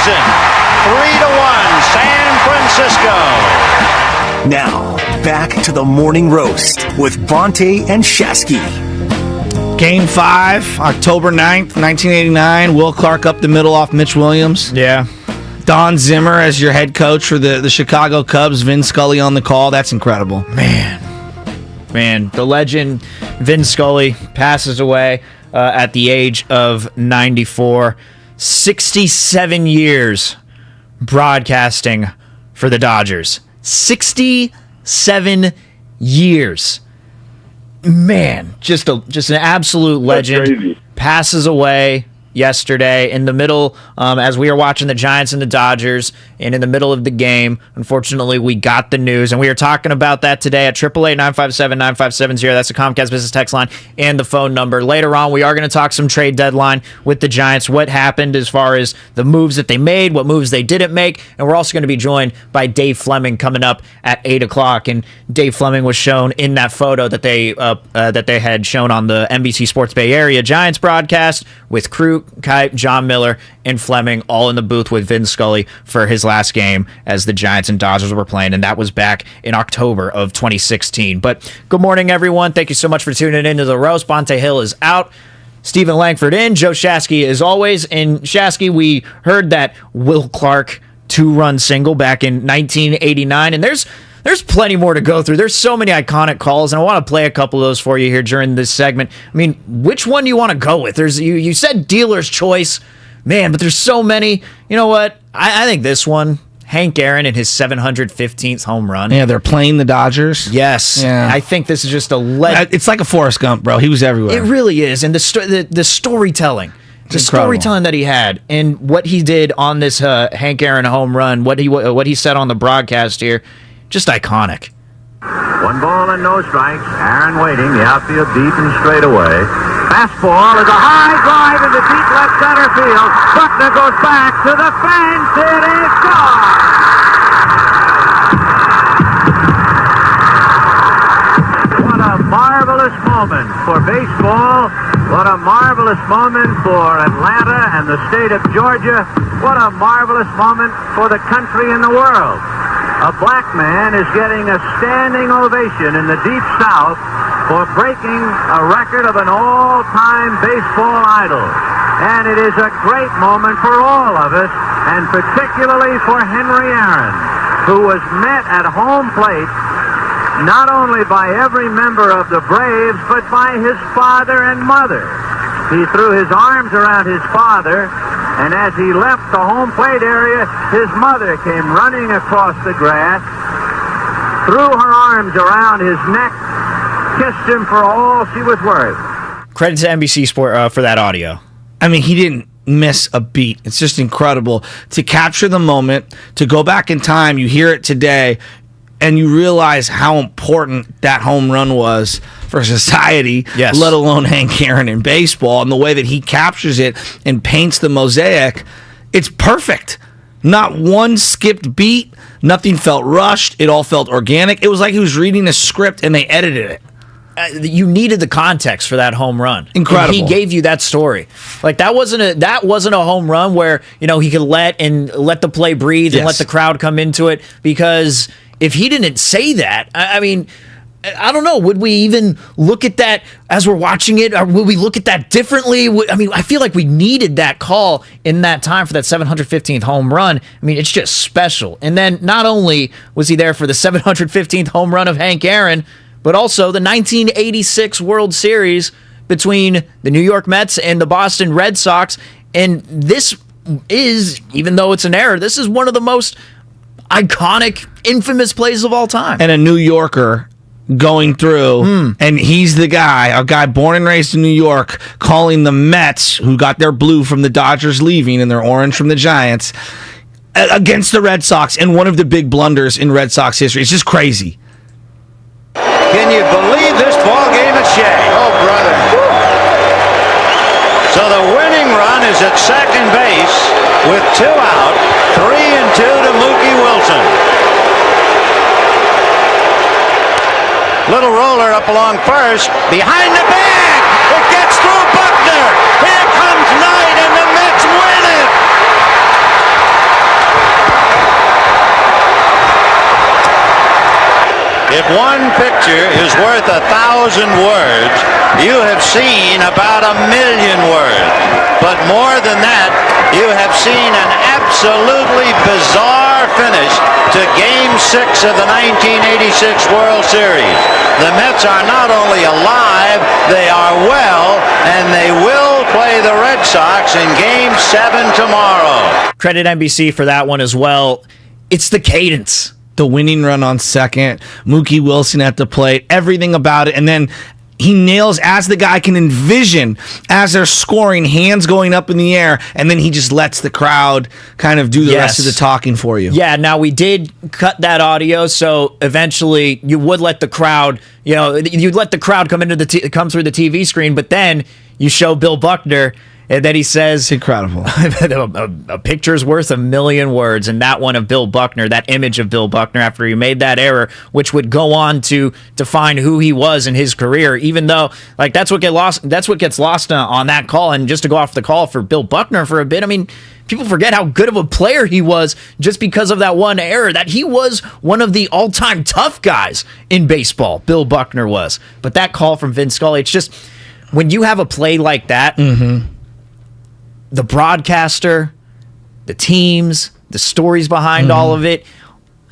Preseason. 3-1, San Francisco. Now, back to the morning roast with Bronte and Shasky. Game 5, October 9th, 1989. Will Clark up the middle off Mitch Williams. Yeah. Don Zimmer as your head coach for the Chicago Cubs. Vin Scully on the call. That's incredible. Man, the legend Vin Scully passes away at the age of 94. 67 yees broadcasting for the Dodgers. 67 years. Man, just an absolute legend. Passes away yesterday in the middle, as we were watching the Giants and the Dodgers, and in the middle of the game, unfortunately, we got the news, and we are talking about that today at 888-957-9570. That's the Comcast Business Text line and the phone number. Later on, we are going to talk some trade deadline with the Giants, what happened as far as the moves that they made, what moves they didn't make, and we're also going to be joined by Dave Fleming coming up at 8 o'clock, and Dave Fleming was shown in that photo that they had shown on the NBC Sports Bay Area Giants broadcast with Crew, Kite, John Miller, and Fleming all in the booth with Vin Scully for his last game as the Giants and Dodgers were playing, and that was back in October of 2016. But good morning, everyone. Thank you so much for tuning into the roast. Bonte Hill is out. Stephen Langford in. Joe Shasky as always. And Shasky, we heard that Will Clark 2-run single back in 1989, and there's plenty more to go through. There's so many iconic calls, and I want to play a couple of those for you here during this segment. I mean, which one do you want to go with? You said dealer's choice, man, but there's so many. You know what? I think this one, Hank Aaron and his 715th home run. Yeah, they're playing the Dodgers. Yes. Yeah. I think this is just a It's like a Forrest Gump, bro. He was everywhere. It really is. And the storytelling. The storytelling that he had and what he did on this Hank Aaron home run, what he said on the broadcast here, just iconic. 1 ball and no strikes. Aaron waiting. The outfield deep and straight away. Fastball is a high drive into deep left center field. Buckner goes back to the fence. It is gone. What a marvelous moment for baseball. What a marvelous moment for Atlanta and the state of Georgia. What a marvelous moment for the country and the world. A black man is getting a standing ovation in the Deep South for breaking a record of an all-time baseball idol. And it is a great moment for all of us, and particularly for Henry Aaron, who was met at home plate not only by every member of the Braves, but by his father and mother. He threw his arms around his father, and as he left the home plate area, his mother came running across the grass, threw her arms around his neck, kissed him for all she was worth. Credit to NBC Sport for that audio. I mean, he didn't miss a beat. It's just incredible to capture the moment, to go back in time. You hear it today, and you realize how important that home run was for society, yes, let alone Hank Aaron in baseball, and the way that he captures it and paints the mosaic. It's perfect. Not one skipped beat. Nothing felt rushed. It all felt organic. It was like he was reading a script and they edited it. You needed the context for that home run. Incredible. And he gave you that story. Like that wasn't a home run where, he could let the play breathe and let the crowd come into it, because if he didn't say that, I mean, I don't know. Would we even look at that as we're watching it? Or would we look at that differently? I mean, I feel like we needed that call in that time for that 715th home run. I mean, it's just special. And then not only was he there for the 715th home run of Hank Aaron, but also the 1986 World Series between the New York Mets and the Boston Red Sox. And this is, even though it's an error, this is one of the most iconic, infamous plays of all time. And a New Yorker going through, and he's the guy, a guy born and raised in New York, calling the Mets, who got their blue from the Dodgers leaving and their orange from the Giants, against the Red Sox, and one of the big blunders in Red Sox history. It's just crazy. Can you believe this ball game at Shea? Oh, brother. So the winning run is at second base with 2 out, 3-2 to Mookie Wilson. Little roller up along first, behind the bag. It gets through Buckner. Here comes Knight, and the Mets win it. If one picture is worth 1,000 words, you have seen about 1,000,000 words. But more than that, you have seen an absolutely bizarre finish to Game 6 of the 1986 World Series. The Mets are not only alive, they are well, and they will play the Red Sox in Game 7 tomorrow. Credit NBC for that one as well. It's the cadence. The winning run on second, Mookie Wilson at the plate, everything about it. And then he nails, as the guy can envision, as they're scoring, hands going up in the air, and then he just lets the crowd kind of do the rest of the talking for you. Yeah, now we did cut that audio, so eventually you would let the crowd, you'd let the crowd come come through the TV screen, but then you show Bill Buckner, and then he says, it's incredible. a picture's worth 1,000,000 words. And that one of Bill Buckner, that image of Bill Buckner after he made that error, which would go on to define who he was in his career, even though that's what gets lost on that call. And just to go off the call for Bill Buckner for a bit, I mean, people forget how good of a player he was just because of that one error, that he was one of the all-time tough guys in baseball, Bill Buckner was. But that call from Vin Scully, it's just, when you have a play like that, the broadcaster, the teams, the stories behind all of it,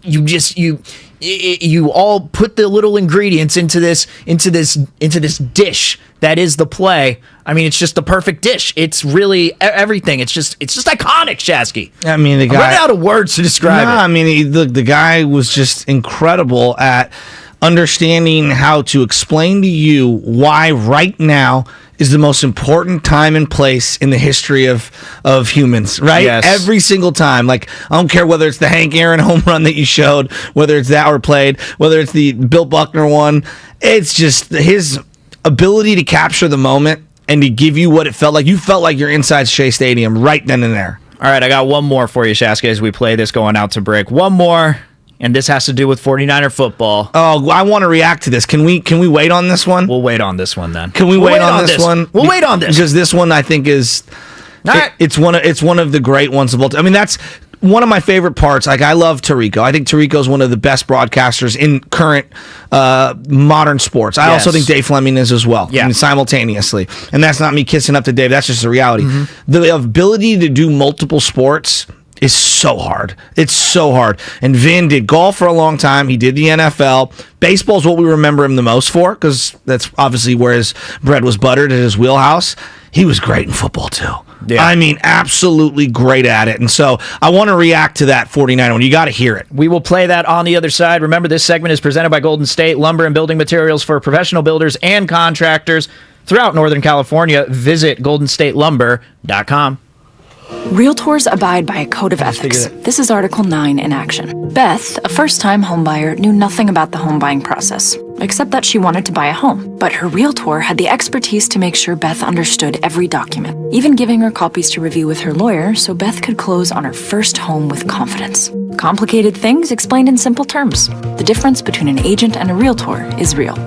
you all put the little ingredients into this dish that is the play. I mean, it's just the perfect dish. It's really everything. It's just iconic, Shasky. I mean, the guy, I'm running out of words to describe it. I mean, the guy was just incredible at understanding how to explain to you why right now is the most important time and place in the history of humans, right? Yes. Every single time. Like, I don't care whether it's the Hank Aaron home run that you showed, whether it's that or played, whether it's the Bill Buckner one. It's just his ability to capture the moment and to give you what it felt like. You felt like you're inside Shea Stadium right then and there. All right, I got one more for you, Shasky, as we play this going out to break. One more. And this has to do with 49er football. Oh, I want to react to this. Can we wait on this one? We'll wait on this one then. Can we wait on this one? We'll wait on this. Because this one I think is it's one of the great ones of all time. I mean, that's one of my favorite parts. Like, I love Tirico. I think Tirico's one of the best broadcasters in current modern sports. I also think Dave Fleming is as well. Yeah. I mean, simultaneously. And that's not me kissing up to Dave. That's just the reality. The ability to do multiple sports is so hard. It's so hard. And Vin did golf for a long time. He did the NFL. Baseball is what we remember him the most for, because that's obviously where his bread was buttered, at his wheelhouse. He was great in football too. Yeah. I mean, absolutely great at it. And so I want to react to that 49 one. You got to hear it. We will play that on the other side. Remember, this segment is presented by Golden State Lumber and Building Materials for professional builders and contractors throughout Northern California. Visit goldenstatelumber.com. Realtors abide by a code of ethics. This is Article 9 in action. Beth, a first-time homebuyer, knew nothing about the home buying process, except that she wanted to buy a home. But her realtor had the expertise to make sure Beth understood every document, even giving her copies to review with her lawyer so Beth could close on her first home with confidence. Complicated things explained in simple terms. The difference between an agent and a realtor is real.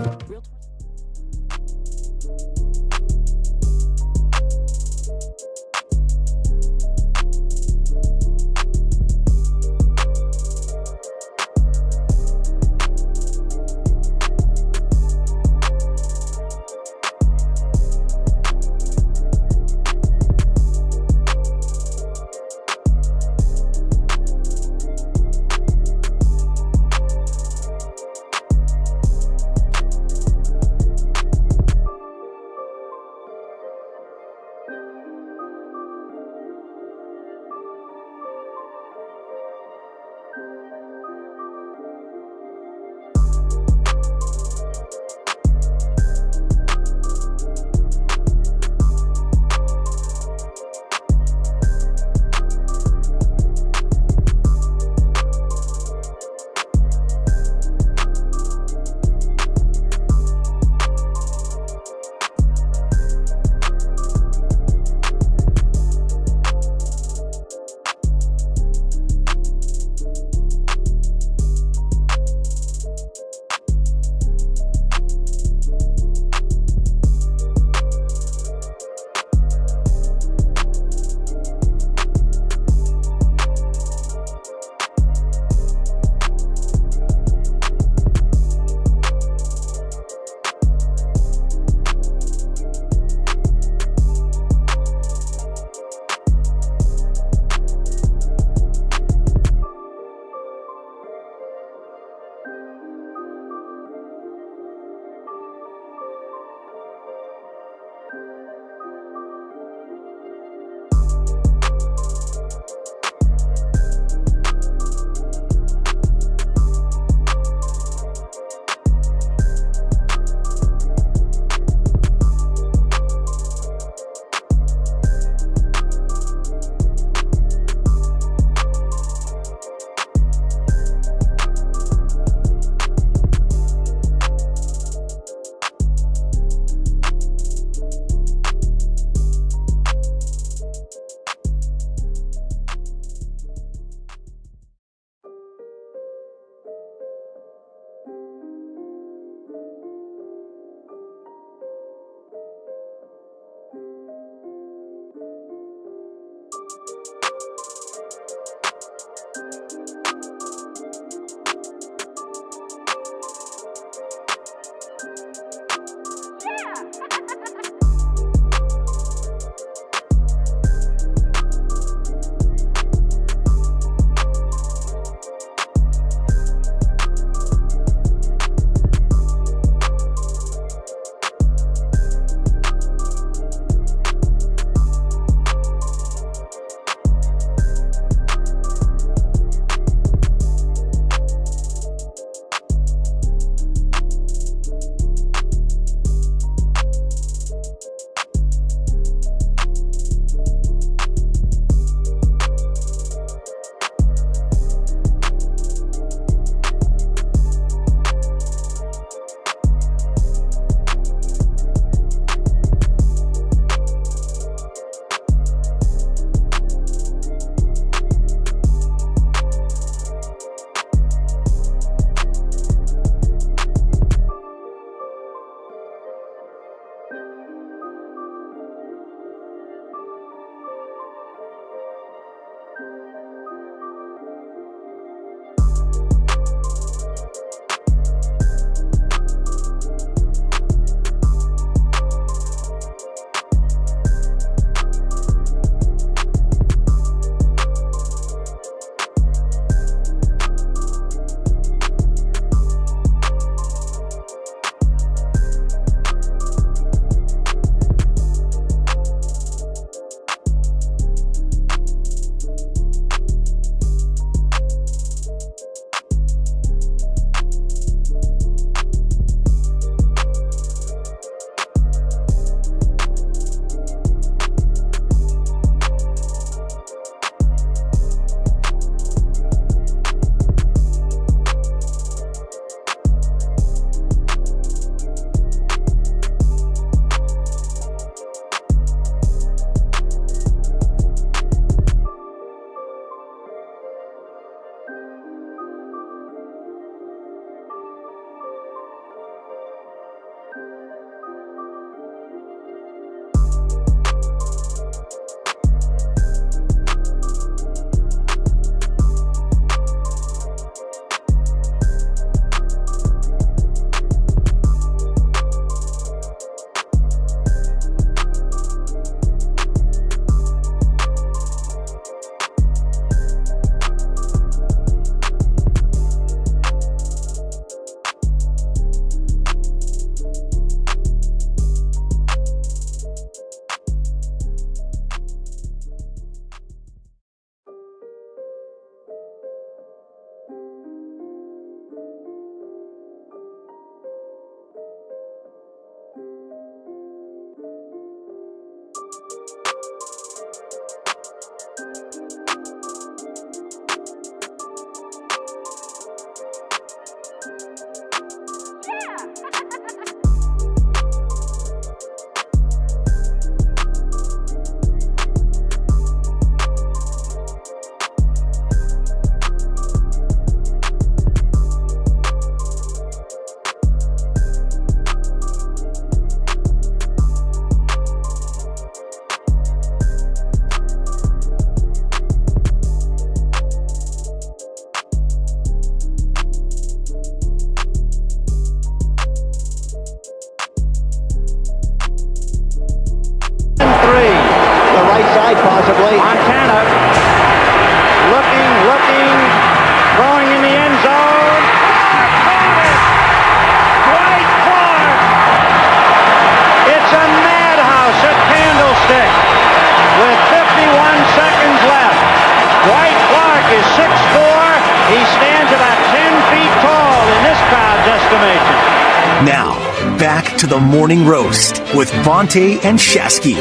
Now, back to the morning roast with Vontae and Shasky.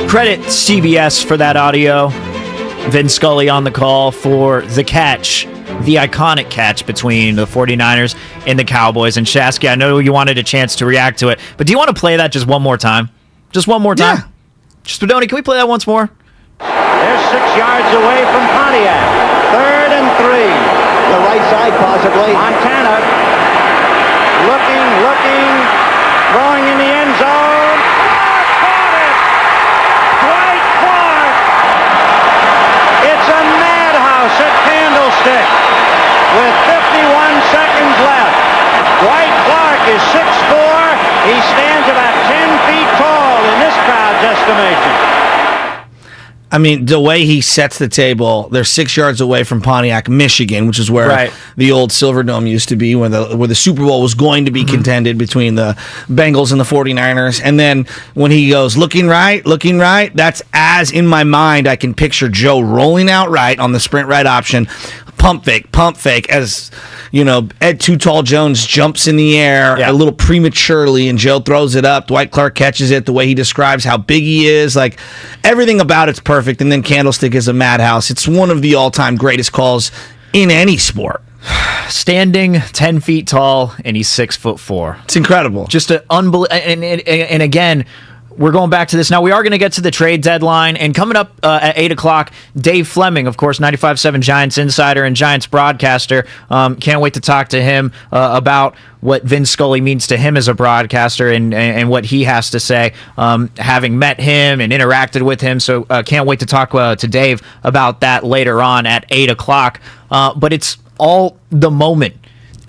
Credit CBS for that audio. Vin Scully on the call for the catch, the iconic catch between the 49ers and the Cowboys. And Shasky, I know you wanted a chance to react to it, but do you want to play that just one more time? Just one more time? Yeah. Spadoni, can we play that once more? They're 6 yards away from Pontiac. 3rd and 3. The right side, possibly. Montana looking, throwing in the end zone. Caught it! Dwight Clark! It's a madhouse at Candlestick with 51 seconds left. Dwight Clark is 6'4". He stands about 10 feet tall in this crowd's estimation. I mean, the way he sets the table, they're 6 yards away from Pontiac, Michigan, which is where the old Silverdome used to be, where the Super Bowl was going to be contended between the Bengals and the 49ers. And then when he goes, looking right, that's as in my mind, I can picture Joe rolling out right on the sprint right option, pump fake, as, you know, Ed Too Tall Jones jumps in the air a little prematurely, and Joe throws it up. Dwight Clark catches it, the way he describes how big he is. Like, everything about it's perfect. And then Candlestick is a madhouse. It's one of the all-time greatest calls in any sport. Standing 10 feet tall, and he's 6'4". It's incredible. Just an unbelievable. And again, we're going back to this. Now, we are going to get to the trade deadline. And coming up at 8 o'clock, Dave Fleming, of course, 95.7 Giants insider and Giants broadcaster. Can't wait to talk to him about what Vin Scully means to him as a broadcaster and what he has to say, having met him and interacted with him. So can't wait to talk to Dave about that later on at 8 o'clock. But it's all the moment.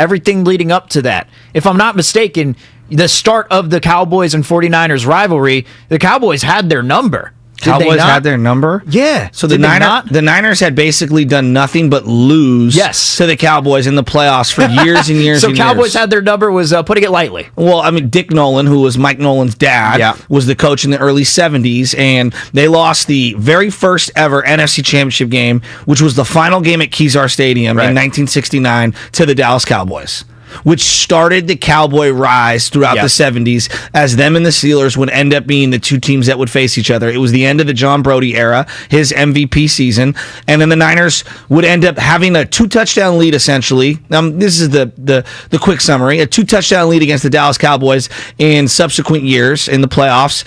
Everything leading up to that. If I'm not mistaken, the start of the Cowboys and 49ers rivalry, the Cowboys had their number. Cowboys had their number? Yeah. So the Niners had basically done nothing but lose to the Cowboys in the playoffs for years and years so and Cowboys had their number, was putting it lightly. Well, I mean, Dick Nolan, who was Mike Nolan's dad, was the coach in the early 70s, and they lost the very first ever NFC Championship game, which was the final game at Kezar Stadium in 1969, to the Dallas Cowboys, which started the Cowboy rise throughout the 70s, as them and the Steelers would end up being the two teams that would face each other. It was the end of the John Brody era, his MVP season, and then the Niners would end up having a 2-touchdown lead, essentially. This is the quick summary. A 2-touchdown lead against the Dallas Cowboys in subsequent years in the playoffs.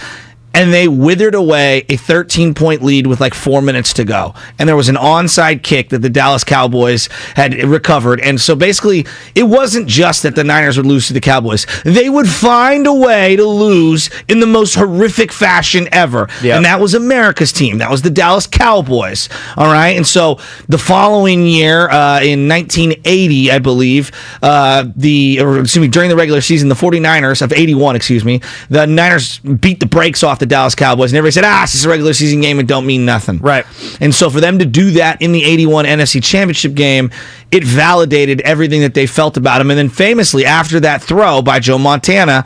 And they withered away a 13-point lead with like 4 minutes to go. And there was an onside kick that the Dallas Cowboys had recovered. And so basically, it wasn't just that the Niners would lose to the Cowboys. They would find a way to lose in the most horrific fashion ever. Yep. And that was America's team. That was the Dallas Cowboys. All right? And so the following year, in 1980, I believe, during the regular season, the 49ers of 81, the Niners beat the brakes off the Dallas Cowboys, and everybody said, this is a regular season game, it don't mean nothing. Right. And so for them to do that in the 81 NFC Championship game, it validated everything that they felt about him. And then famously, after that throw by Joe Montana,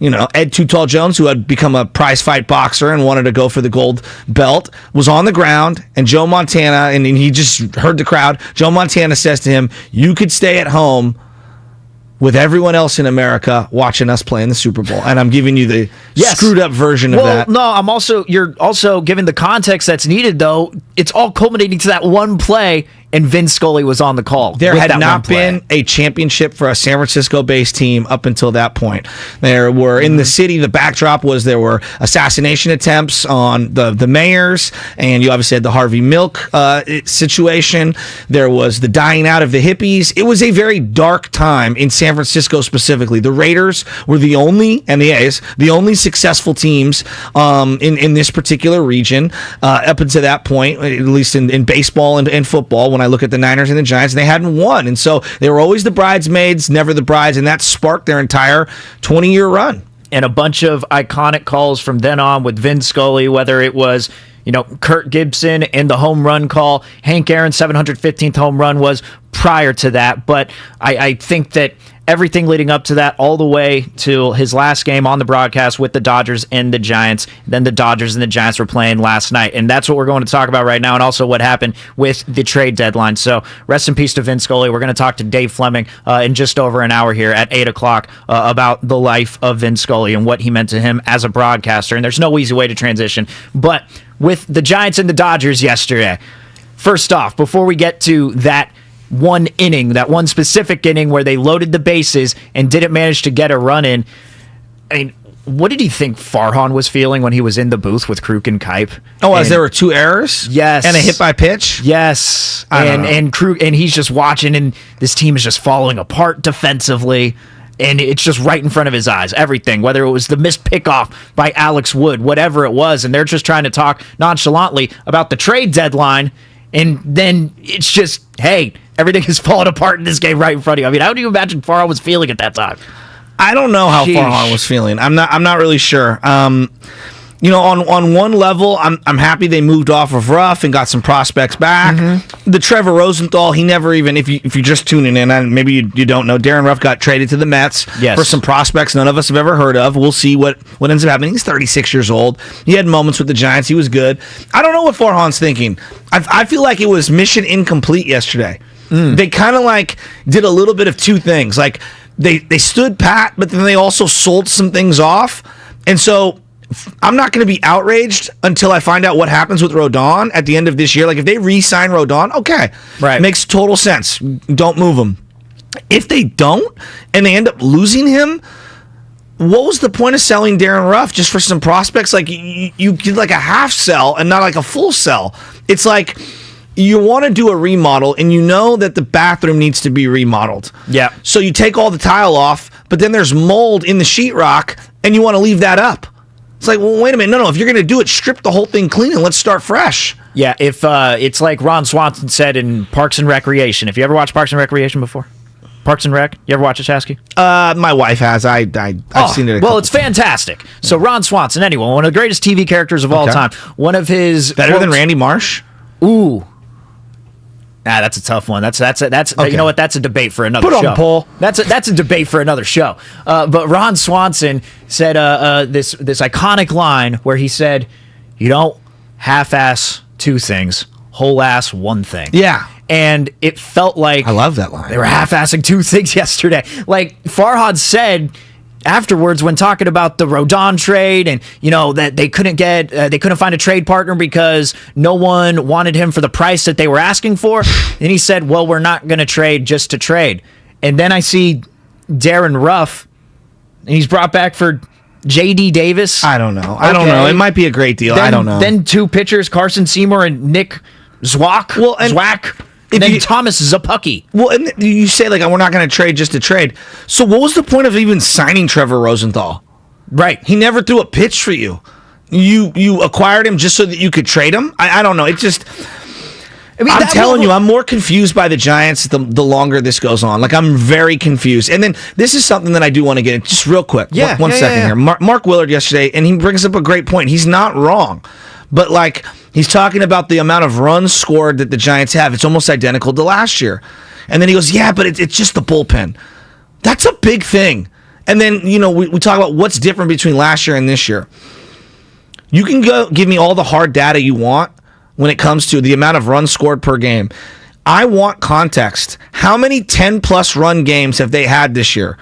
you know, Ed Too Tall Jones, who had become a prize fight boxer and wanted to go for the gold belt, was on the ground, and Joe Montana, and he just heard the crowd, Joe Montana says to him, you could stay at home with everyone else in America watching us play in the Super Bowl. And I'm giving you the screwed up version of that. No, you're also giving the context that's needed, though. It's all culminating to that one play, and Vin Scully was on the call. There had not been a championship for a San Francisco-based team up until that point. There were, in the city, the backdrop was there were assassination attempts on the mayors, and you obviously had the Harvey Milk situation. There was the dying out of the hippies. It was a very dark time in San Francisco specifically. The Raiders were the only, and the A's, the only successful teams in this particular region up until that point, at least in baseball and football. When I look at the Niners and the Giants, they hadn't won. And so they were always the bridesmaids, never the brides, and that sparked their entire 20-year run. And a bunch of iconic calls from then on with Vin Scully, whether it was, you know, Kurt Gibson and the home run call. Hank Aaron's 715th home run was prior to that. But I think that everything leading up to that, all the way to his last game on the broadcast with the Dodgers and the Giants. Then the Dodgers and the Giants were playing last night, and that's what we're going to talk about right now, and also what happened with the trade deadline. So rest in peace to Vin Scully. We're going to talk to Dave Fleming in just over an hour here at 8 o'clock about the life of Vin Scully and what he meant to him as a broadcaster. And there's no easy way to transition, but with the Giants and the Dodgers yesterday, first off, before we get to that one inning, that one specific inning where they loaded the bases and didn't manage to get a run in, I mean, what did he think Farhan was feeling when he was in the booth with Kruk and Kipe? Oh, as there were 2 errors? Yes. And a hit by pitch? Yes. And Kruk, and he's just watching, and this team is just falling apart defensively. And it's just right in front of his eyes, everything, whether it was the missed pickoff by Alex Wood, whatever it was. And they're just trying to talk nonchalantly about the trade deadline. And then it's just, hey, everything is falling apart in this game right in front of you. I mean, how do you imagine Farhan was feeling at that time? I don't know how Farhan was feeling. I'm not really sure. On one level, I'm happy they moved off of Ruff and got some prospects back. Mm-hmm. The Trevor Rosenthal, he never even, if you're just tuning in, and maybe you don't know, Darren Ruff got traded to the Mets for some prospects none of us have ever heard of. We'll see what ends up happening. He's 36 years old. He had moments with the Giants. He was good. I don't know what Farhan's thinking. I feel like it was mission incomplete yesterday. They kind of did a little bit of 2 things. They stood pat, but then they also sold some things off. And so I'm not going to be outraged until I find out what happens with Rodon at the end of this year. If they re-sign Rodon, okay. Right. Makes total sense. Don't move him. If they don't, and they end up losing him, what was the point of selling Darren Ruff just for some prospects? You did a half sell and not a full sell. It's you want to do a remodel, and you know that the bathroom needs to be remodeled. Yeah. So you take all the tile off, but then there's mold in the sheetrock, and you want to leave that up. It's well, wait a minute. No. If you're going to do it, strip the whole thing clean and let's start fresh. Yeah, if it's like Ron Swanson said in Parks and Recreation. Have you ever watched Parks and Recreation before? Parks and Rec? You ever watch it, Chasky? My wife has. I've seen it. Well, it's fantastic. So Ron Swanson, anyway, one of the greatest TV characters of all time. One of his better than Randy Marsh. Ooh. That's a tough one. That's okay. You know what? That's a debate for another show. Put on poll. That's a debate for another show. But Ron Swanson said this iconic line where he said, "You don't half-ass 2 things, whole-ass 1 thing." Yeah. And it felt like I love that line. They were half-assing 2 things yesterday. Farhad said afterwards when talking about the Rodon trade and that they couldn't find a trade partner because no one wanted him for the price that they were asking for, and he said, well, we're not going to trade just to trade. And then I see Darren Ruff, and he's brought back for J.D. Davis. I don't know. It might be a great deal. I don't know. Then 2 pitchers, Carson Seymour and Nick Zwack. Zwack. And then Thomas Zapucki. Well, and you say we're not going to trade just to trade. So what was the point of even signing Trevor Rosenthal? Right. He never threw a pitch for you. You acquired him just so that you could trade him? I don't know. It just... I'm telling you, I'm more confused by the Giants the longer this goes on. I'm very confused. And then this is something that I do want to get into just real quick. One second here. Mark Willard yesterday, and he brings up a great point. He's not wrong. But he's talking about the amount of runs scored that the Giants have. It's almost identical to last year. And then he goes, yeah, but it's just the bullpen. That's a big thing. And then, we talk about what's different between last year and this year. You can go give me all the hard data you want when it comes to the amount of runs scored per game. I want context. How many 10-plus run games have they had this year?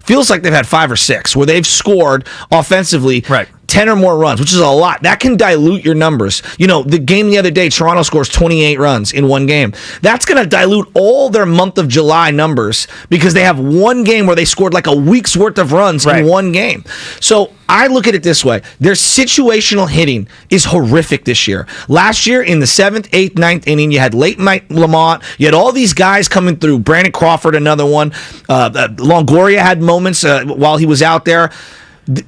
Feels like they've had 5 or 6 where they've scored offensively 10 or more runs, which is a lot. That can dilute your numbers. The game the other day, Toronto scores 28 runs in 1 game. That's going to dilute all their month of July numbers because they have 1 game where they scored a week's worth of runs in 1 game. So I look at it this way. Their situational hitting is horrific this year. Last year, in the 7th, 8th, 9th inning, you had late Mike Lamont. You had all these guys coming through. Brandon Crawford, another one. Longoria had moments while he was out there.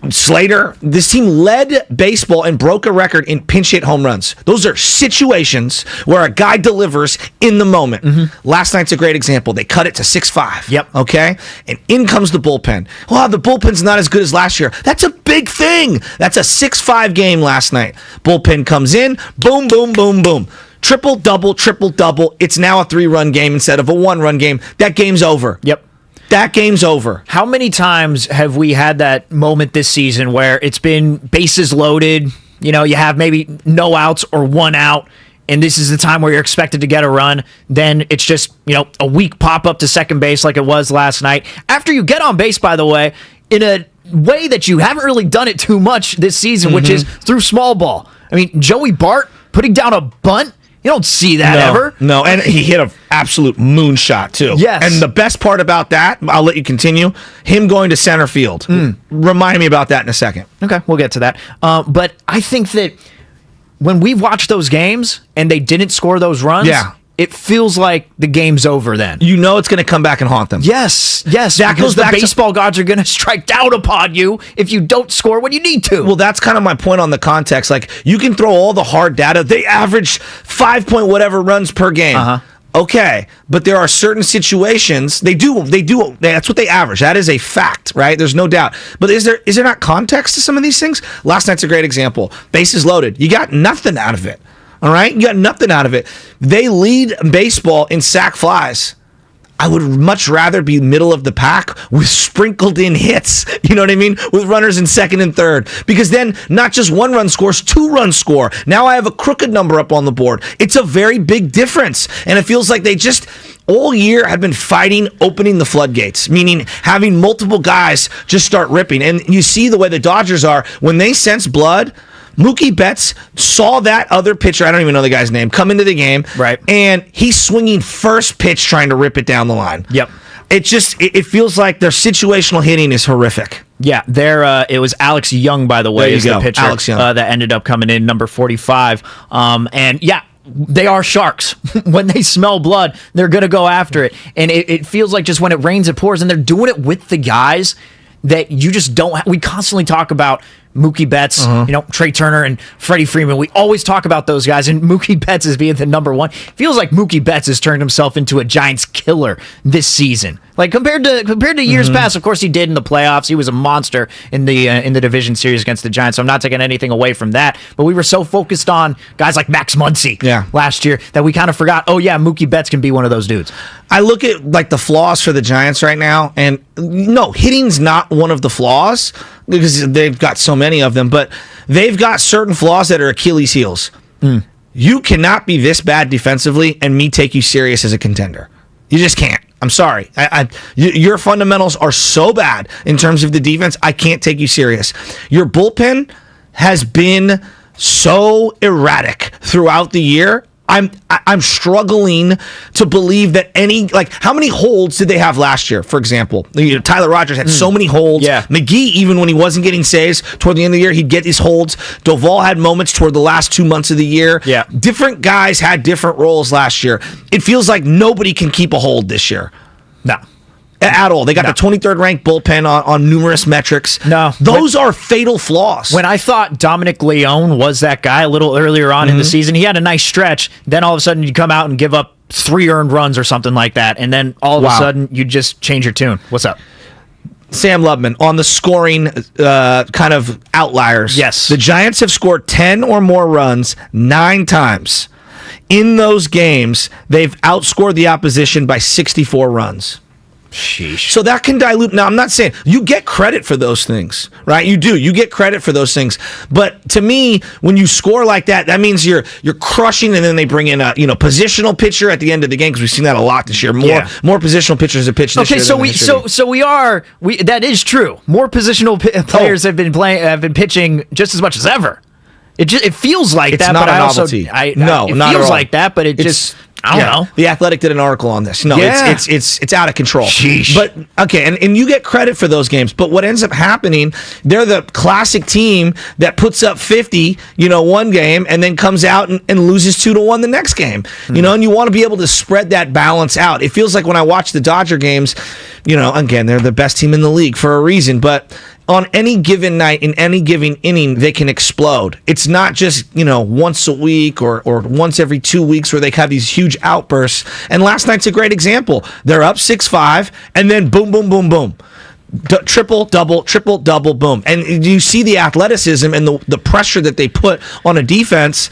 Slater, this team led baseball and broke a record in pinch hit home runs. Those are situations where a guy delivers in the moment. Mm-hmm. Last night's a great example. They cut it to 6-5. Yep. Okay? And in comes the bullpen. Well, the bullpen's not as good as last year. That's a big thing. That's a 6-5 game last night. Bullpen comes in, boom, boom, boom, boom. Triple-double, triple-double. It's now a 3-run game instead of a 1-run game. That game's over. Yep. that game's over. How many times have we had that moment this season where it's been bases loaded, you have maybe no outs or one out, and this is the time where you're expected to get a run, then it's just, a weak pop-up to second base like it was last night. After you get on base, by the way, in a way that you haven't really done it too much this season, which is through small ball. I mean, Joey Bart putting down a bunt, you don't see that ever. No, and he hit an absolute moonshot, too. Yes. And the best part about that, I'll let you continue, him going to center field. Remind me about that in a second. Okay, we'll get to that. But I think that when we watched those games and they didn't score those runs, it feels like the game's over then. You know it's going to come back and haunt them. Yes. That because goes back the baseball gods are going to strike down upon you if you don't score when you need to. Well, that's kind of my point on the context. Like, you can throw all the hard data. They average 5 point whatever runs per game. Okay, but there are certain situations they do. That's what they average. That is a fact, right? There's no doubt. But is there not context to some of these things? Last night's a great example. Bases loaded. You got nothing out of it. All right, you got nothing out of it. They lead baseball in sac flies. I would much rather be middle of the pack with sprinkled in hits, you know what I mean, with runners in second and third. Because then not just 1 run scores, 2 runs score. Now I have a crooked number up on the board. It's a very big difference. And it feels like they just all year have been fighting opening the floodgates, meaning having multiple guys just start ripping. And you see the way the Dodgers are when they sense blood. Mookie Betts saw that other pitcher, I don't even know the guy's name, come into the game. Right. And he's swinging first pitch trying to rip it down the line. Yep. It feels like their situational hitting is horrific. Yeah, it was Alex Young, by the way, is the pitcher Alex Young. that ended up coming in, number 45. And yeah, they are sharks. When they smell blood, they're going to go after it. And it feels like just when it rains, it pours, and they're doing it with the guys that you just don't. We constantly talk about Mookie Betts, Trey Turner and Freddie Freeman. We always talk about those guys, and Mookie Betts is being the number one. Feels like Mookie Betts has turned himself into a Giants killer this season. Like compared to years past, of course he did in the playoffs. He was a monster in the division series against the Giants. So I'm not taking anything away from that. But we were so focused on guys like Max Muncy last year that we kind of forgot. Oh yeah, Mookie Betts can be one of those dudes. I look at like the flaws for the Giants right now, and no, hitting's not one of the flaws because they've got so many of them. But they've got certain flaws that are Achilles' heels. You cannot be this bad defensively and me take you serious as a contender. You just can't. I'm sorry. Your fundamentals are so bad in terms of the defense, I can't take you serious. Your bullpen has been so erratic throughout the year. I'm struggling to believe that how many holds did they have last year, for example? Tyler Rogers had so many holds. Yeah. McGee, even when he wasn't getting saves toward the end of the year, he'd get these holds. Doval had moments toward the last 2 months of the year. Yeah. Different guys had different roles last year. It feels like nobody can keep a hold this year. No. At all. They got the 23rd ranked bullpen on numerous metrics. No. Those are fatal flaws. When I thought Dominic Leone was that guy a little earlier on in the season, he had a nice stretch. Then all of a sudden you come out and give up 3 earned runs or something like that. And then all of a sudden you just change your tune. What's up? Sam Lubman, on the scoring kind of outliers. Yes. The Giants have scored 10 or more runs 9 times. In those games, they've outscored the opposition by 64 runs. Sheesh. So that can dilute. Now, I'm not saying you get credit for those things, right? You do. You get credit for those things. But to me, when you score like that, that means you're crushing, and then they bring in a positional pitcher at the end of the game, because we've seen that a lot this year. More positional pitchers have pitched this year. Okay, that is true. More positional players have been pitching just as much as ever. It feels like it's that, not but a novelty. It not feels at all. like that, but I don't know. The Athletic did an article on this. No, it's out of control. Sheesh. But okay, and you get credit for those games. But what ends up happening, they're the classic team that puts up 50, one game, and then comes out and loses 2-1 the next game. And you want to be able to spread that balance out. It feels like when I watch the Dodger games, again, they're the best team in the league for a reason, but on any given night, in any given inning, they can explode. It's not just, once a week or once every 2 weeks where they have these huge outbursts. And last night's a great example. They're up 6-5, and then boom, boom, boom, boom. Triple, double, boom. And you see the athleticism and the pressure that they put on a defense.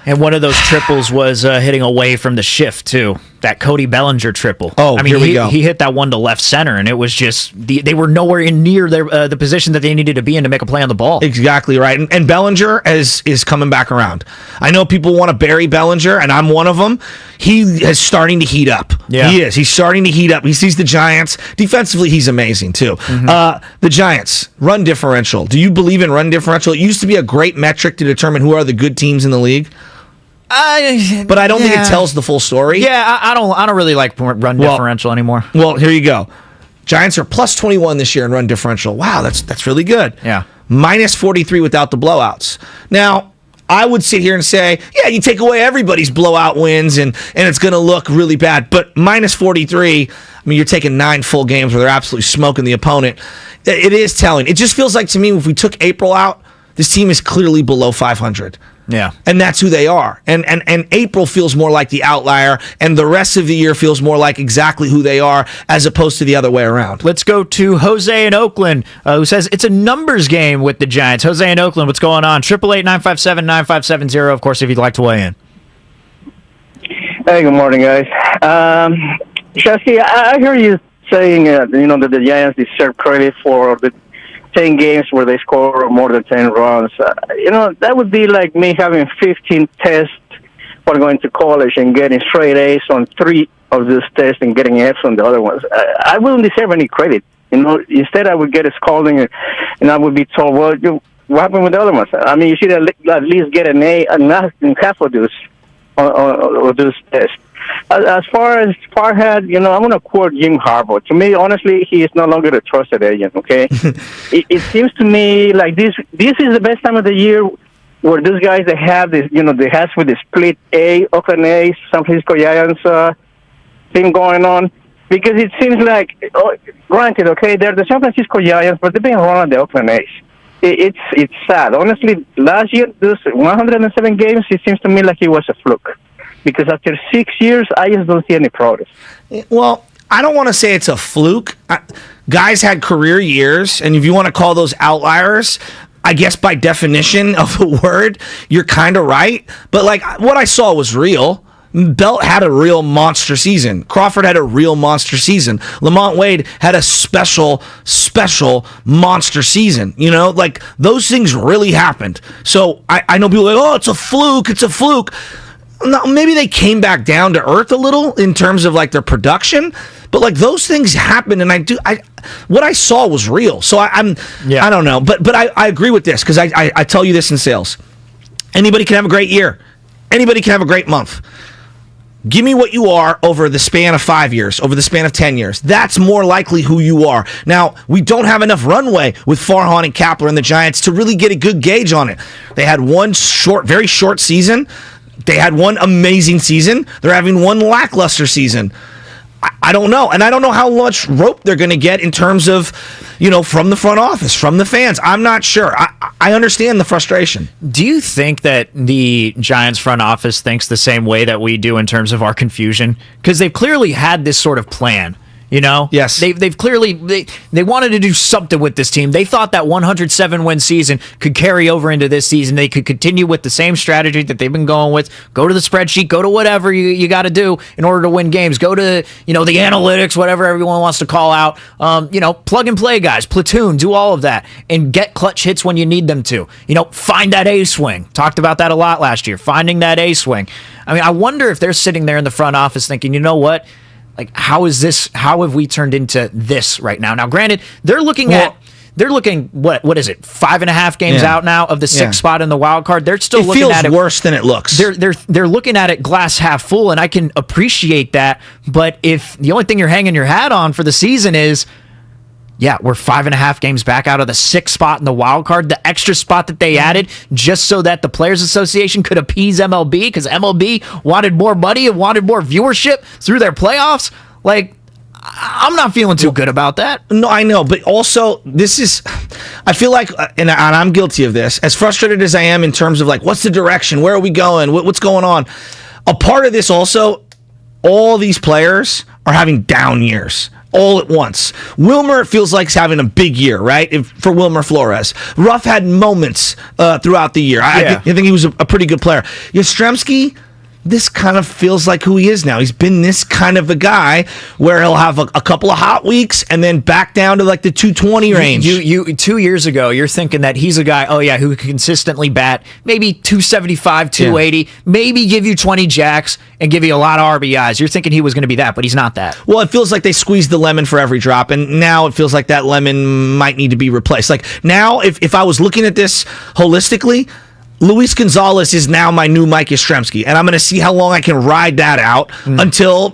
And one of those triples was hitting away from the shift, too. that Cody Bellinger triple. Oh, I mean, here we go. He hit that one to left center, and it was just they were nowhere in near the position that they needed to be in to make a play on the ball. Exactly right. And Bellinger is coming back around. I know people want to bury Bellinger, and I'm one of them. He is starting to heat up. Yeah. He is. He's starting to heat up. He sees the Giants. Defensively, he's amazing, too. The Giants, run differential. Do you believe in run differential? It used to be a great metric to determine who are the good teams in the league. But I don't think it tells the full story. Yeah, I don't really like run differential anymore. Well, here you go. Giants are plus 21 this year in run differential. Wow, that's really good. Yeah. Minus 43 without the blowouts. Now, I would sit here and say, yeah, you take away everybody's blowout wins and it's going to look really bad. But minus 43, I mean, you're taking 9 full games where they're absolutely smoking the opponent. It is telling. It just feels like to me, if we took April out, this team is clearly below 500. Yeah. And that's who they are. And April feels more like the outlier, and the rest of the year feels more like exactly who they are, as opposed to the other way around. Let's go to Jose in Oakland, who says it's a numbers game with the Giants. Jose in Oakland, what's going on? 888-957-9570, of course, if you'd like to weigh in. Hey, good morning, guys. Shasky, I hear you saying, that the Giants deserve credit for the 10 games where they score more than 10 runs. That would be like me having 15 tests for going to college and getting straight A's on 3 of those tests and getting F's on the other ones. I wouldn't deserve any credit. Instead I would get a scolding and I would be told, well, what happened with the other ones? I mean, you should at least get an A and not in half of those on those tests. As far as Farhad, I'm going to quote Jim Harbaugh. To me, honestly, he is no longer a trusted agent, okay? it seems to me like this is the best time of the year where these guys, they have this, they have with the split A, Oakland A's, San Francisco Giants thing going on. Because it seems like, granted, okay, they're the San Francisco Giants, but they're being run on the Oakland A's. It's sad. Honestly, last year, those 107 games, it seems to me like it was a fluke. Because after 6 years, I just don't see any progress. Well, I don't want to say it's a fluke. Guys had career years, and if you want to call those outliers, I guess by definition of a word, you're kind of right. But like what I saw was real. Belt had a real monster season. Crawford had a real monster season. Lamont Wade had a special monster season. Like those things really happened. So I know people are like, oh, it's a fluke. No, maybe they came back down to earth a little in terms of like their production, but like those things happened, and what I saw was real. So I don't know, but I agree with this because I tell you this in sales: anybody can have a great year, anybody can have a great month. Give me what you are over the span of 5 years, over the span of 10 years. That's more likely who you are. Now, we don't have enough runway with Farhan and Kapler and the Giants to really get a good gauge on it. They had one very short season. They had one amazing season. They're having one lackluster season. I don't know. And I don't know how much rope they're going to get in terms of, from the front office, from the fans. I'm not sure. I understand the frustration. Do you think that the Giants front office thinks the same way that we do in terms of our confusion? Because they've clearly had this sort of plan. Yes. They've clearly they wanted to do something with this team. They thought that 107 win season could carry over into this season. They could continue with the same strategy that they've been going with. Go to the spreadsheet, go to whatever you got to do in order to win games. Go to the analytics, whatever everyone wants to call out. Plug and play guys, platoon, do all of that and get clutch hits when you need them to. Find that A swing. Talked about that a lot last year. Finding that A swing. I mean, I wonder if they're sitting there in the front office thinking, you know what? Like, how have we turned into this right now? Now, granted, they're looking what is it, 5.5 games out now of the 6th spot in the wild card. They're still looking at it. It feels worse than it looks. They're looking at it glass half full, and I can appreciate that. But if the only thing you're hanging your hat on for the season is, we're 5.5 games back out of the 6th spot in the wild card, the extra spot that they added just so that the Players Association could appease MLB because MLB wanted more money and wanted more viewership through their playoffs. Like, I'm not feeling too good about that. No, I know, but also I feel like, and I'm guilty of this, as frustrated as I am in terms of like, what's the direction? Where are we going? What's going on? A part of this also, all these players are having down years. All at once. Wilmer feels like he's having a big year, right? For Wilmer Flores. Ruff had moments throughout the year. I think he was a pretty good player. Yastrzemski, this kind of feels like who he is now. He's been this kind of a guy where he'll have a couple of hot weeks and then back down to like the 220 range. You 2 years ago, you're thinking that he's a guy, who can consistently bat maybe 275, 280, maybe give you 20 jacks and give you a lot of RBIs. You're thinking he was going to be that, but he's not that. Well, it feels like they squeezed the lemon for every drop, and now it feels like that lemon might need to be replaced. Like now, if I was looking at this holistically, Luis Gonzalez is now my new Mike Yastrzemski, and I'm going to see how long I can ride that out until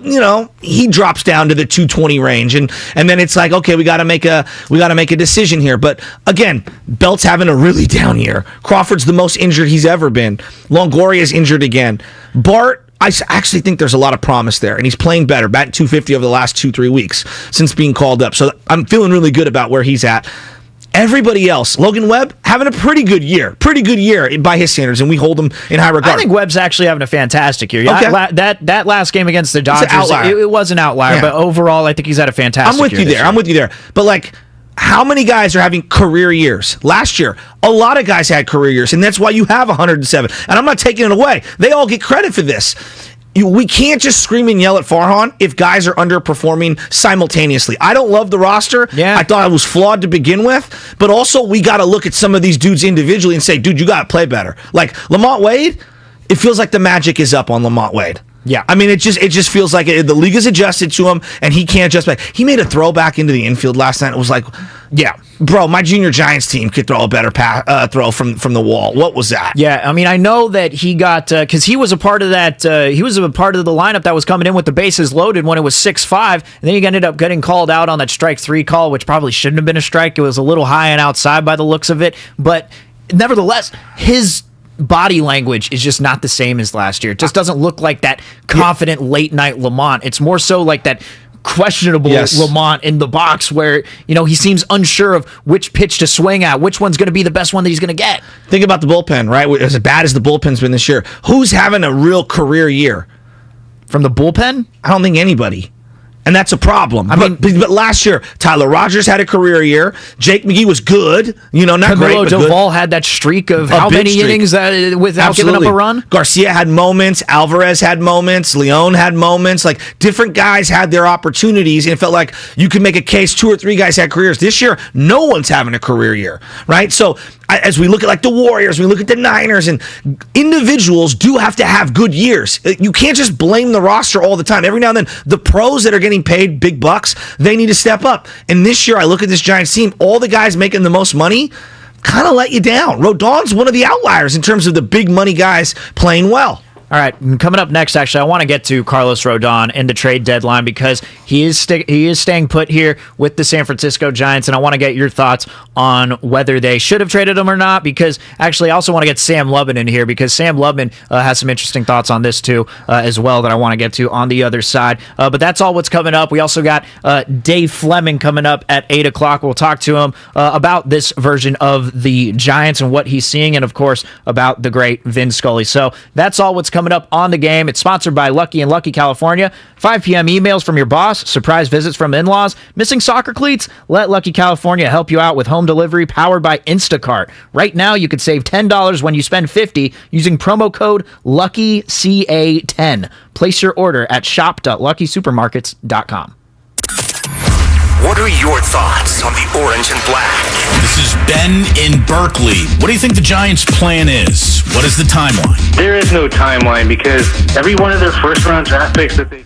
he drops down to the 220 range, and then it's like, okay, we got to make a decision here. But again, Belt's having a really down year. Crawford's the most injured he's ever been. Longoria's injured again. Bart, I actually think there's a lot of promise there, and he's playing better, batting 250 over the last 2-3 weeks since being called up. So I'm feeling really good about where he's at. Everybody else, Logan Webb, having a pretty good year by his standards, and we hold him in high regard. I think Webb's actually having a fantastic year. Okay. That last game against the Dodgers, it was an outlier, but overall, I think he's had a fantastic year. I'm with you there. But like, how many guys are having career years? Last year, a lot of guys had career years, and that's why you have 107. And I'm not taking it away. They all get credit for this. We can't just scream and yell at Farhan if guys are underperforming simultaneously. I don't love the roster. Yeah. I thought it was flawed to begin with, but also we got to look at some of these dudes individually and say, dude, you got to play better. Like Lamont Wade, it feels like the magic is up on Lamont Wade. Yeah. I mean, it just feels like the league is adjusted to him, and he can't adjust back. He made a throw back into the infield last night. It was like, yeah, bro, my junior Giants team could throw a better throw from the wall. What was that? Yeah, I mean, I know that he got, because he was a part of that, he was a part of the lineup that was coming in with the bases loaded when it was 6-5, and then he ended up getting called out on that strike 3 call, which probably shouldn't have been a strike. It was a little high and outside by the looks of it, but nevertheless, his body language is just not the same as last year. It just doesn't look like that confident late night Lamont. It's more so like that questionable Lamont in the box where, he seems unsure of which pitch to swing at, which one's going to be the best one that he's going to get. Think about the bullpen, right? As bad as the bullpen's been this year, who's having a real career year? From the bullpen? I don't think anybody. And that's a problem. But last year, Tyler Rogers had a career year. Jake McGee was good. Not Camilo great, but Doval good. had that streak of how many innings without giving up a run? Garcia had moments. Alvarez had moments. Leon had moments. Like, different guys had their opportunities, and it felt like you could make a case 2 or 3 guys had careers. This year, no one's having a career year, right? So as we look at like the Warriors, we look at the Niners, and individuals do have to have good years. You can't just blame the roster all the time. Every now and then, the pros that are getting paid big bucks, they need to step up. And this year, I look at this Giants team, all the guys making the most money kind of let you down. Rodon's one of the outliers in terms of the big money guys playing well. All right, coming up next, actually, I want to get to Carlos Rodon and the trade deadline because he is staying put here with the San Francisco Giants, and I want to get your thoughts on whether they should have traded him or not, because actually I also want to get Sam Lubman in here because Sam Lubman has some interesting thoughts on this too as well that I want to get to on the other side. But that's all what's coming up. We also got Dave Fleming coming up at 8 o'clock. We'll talk to him about this version of the Giants and what he's seeing, and of course about the great Vin Scully. So that's all what's coming up on the game. It's sponsored by Lucky and Lucky California. 5 p.m. emails from your boss, surprise visits from in-laws, missing soccer cleats? Let Lucky California help you out with home delivery powered by Instacart. Right now, you could save $10 when you spend $50 using promo code LUCKYCA10. Place your order at shop.luckysupermarkets.com. What are your thoughts on the orange and black? This is Ben in Berkeley. What do you think the Giants' plan is? What is the timeline? There is no timeline because every one of their first-round draft picks that they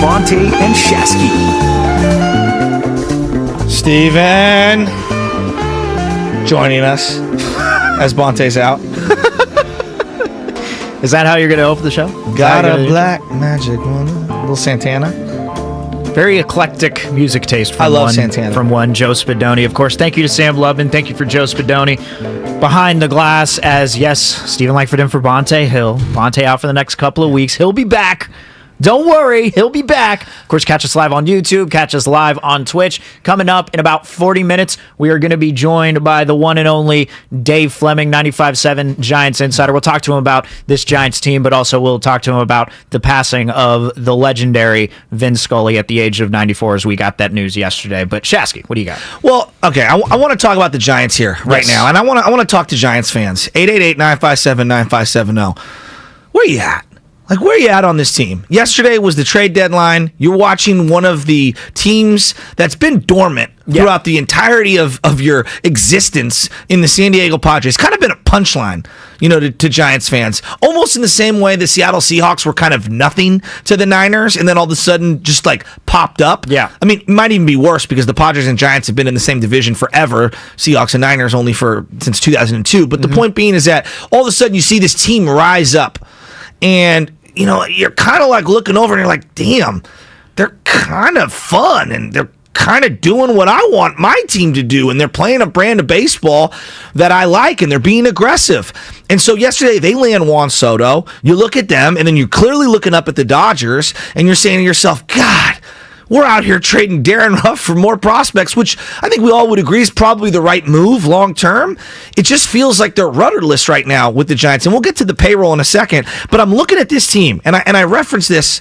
Bonte and Shasky. Steven joining us as Bonte's out. Is that how you're going to open the show? Got a black magic woman. Little Santana. Very eclectic music taste from I love Santana. From one Joe Spadoni. Of course, thank you to Sam Lubman. Thank you for Joe Spadoni. Behind the glass as, yes, Stephen Langford in for Bonte Hill. Bonte out for the next couple of weeks. He'll be back. Don't worry, he'll be back. Of course, catch us live on YouTube, catch us live on Twitch. Coming up in about 40 minutes, we are going to be joined by the one and only Dave Fleming, 95.7 Giants Insider. We'll talk to him about this Giants team, but also we'll talk to him about the passing of the legendary Vin Scully at the age of 94, as we got that news yesterday. But Shasky, what do you got? Well, okay, I want to talk about the Giants here right now, and I want to talk to Giants fans. 888-957-9570. Where you at? Like, where are you at on this team? Yesterday was the trade deadline. You're watching one of the teams that's been dormant throughout the entirety of your existence in the San Diego Padres. Kind of been a punchline, to Giants fans. Almost in the same way the Seattle Seahawks were kind of nothing to the Niners, and then all of a sudden just, popped up. Yeah. I mean, it might even be worse because the Padres and Giants have been in the same division forever. Seahawks and Niners only since 2002. But the point being is that all of a sudden you see this team rise up. And, you're kind of looking over and you're like, damn, they're kind of fun and they're kind of doing what I want my team to do. And they're playing a brand of baseball that I like and they're being aggressive. And so yesterday they land Juan Soto. You look at them and then you're clearly looking up at the Dodgers and you're saying to yourself, God, we're out here trading Darren Ruff for more prospects, which I think we all would agree is probably the right move long term. It just feels like they're rudderless right now with the Giants, and we'll get to the payroll in a second. But I'm looking at this team, and I reference this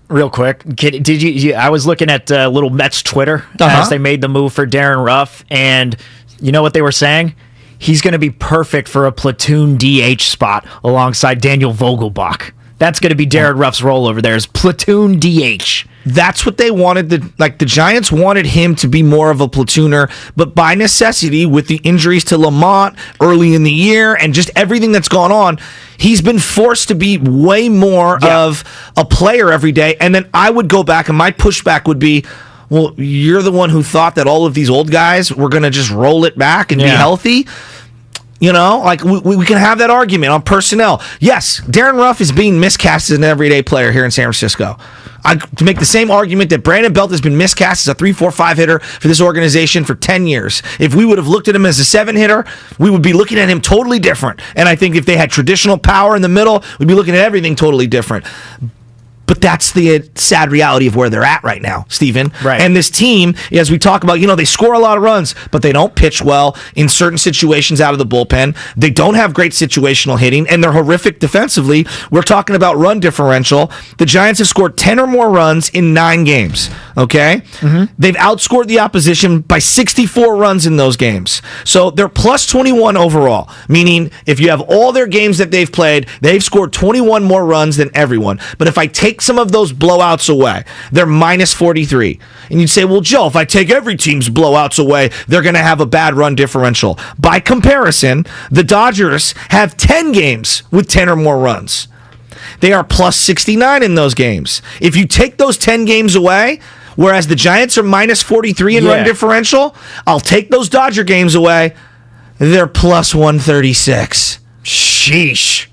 real quick. Did you? I was looking at little Mets Twitter as they made the move for Darren Ruff, and you know what they were saying? He's going to be perfect for a platoon DH spot alongside Daniel Vogelbach. That's going to be Darren Ruff's role over there, is platoon DH. That's what they wanted. The Giants wanted him to be more of a platooner, but by necessity, with the injuries to Lamont early in the year and just everything that's gone on, he's been forced to be way more of a player every day. And then I would go back, and my pushback would be, well, you're the one who thought that all of these old guys were going to just roll it back and be healthy. You know, like we can have that argument on personnel. Yes, Darren Ruff is being miscast as an everyday player here in San Francisco. To make the same argument that Brandon Belt has been miscast as a 3-4-5 hitter for this organization for 10 years. If we would have looked at him as a 7 hitter, we would be looking at him totally different. And I think if they had traditional power in the middle, we'd be looking at everything totally different. But that's the sad reality of where they're at right now, Steven. Right. And this team, as we talk about, they score a lot of runs, but they don't pitch well in certain situations out of the bullpen. They don't have great situational hitting, and they're horrific defensively. We're talking about run differential. The Giants have scored 10 or more runs in 9 games, okay? Mm-hmm. They've outscored the opposition by 64 runs in those games. So they're plus 21 overall, meaning if you have all their games that they've played, they've scored 21 more runs than everyone. But if I take some of those blowouts away, they're minus 43. And you'd say, well, Joe, if I take every team's blowouts away, they're going to have a bad run differential. By comparison, the Dodgers have 10 games with 10 or more runs. They are plus 69 in those games. If you take those 10 games away, whereas the Giants are minus 43 in run differential, I'll take those Dodger games away. They're plus 136. Sheesh.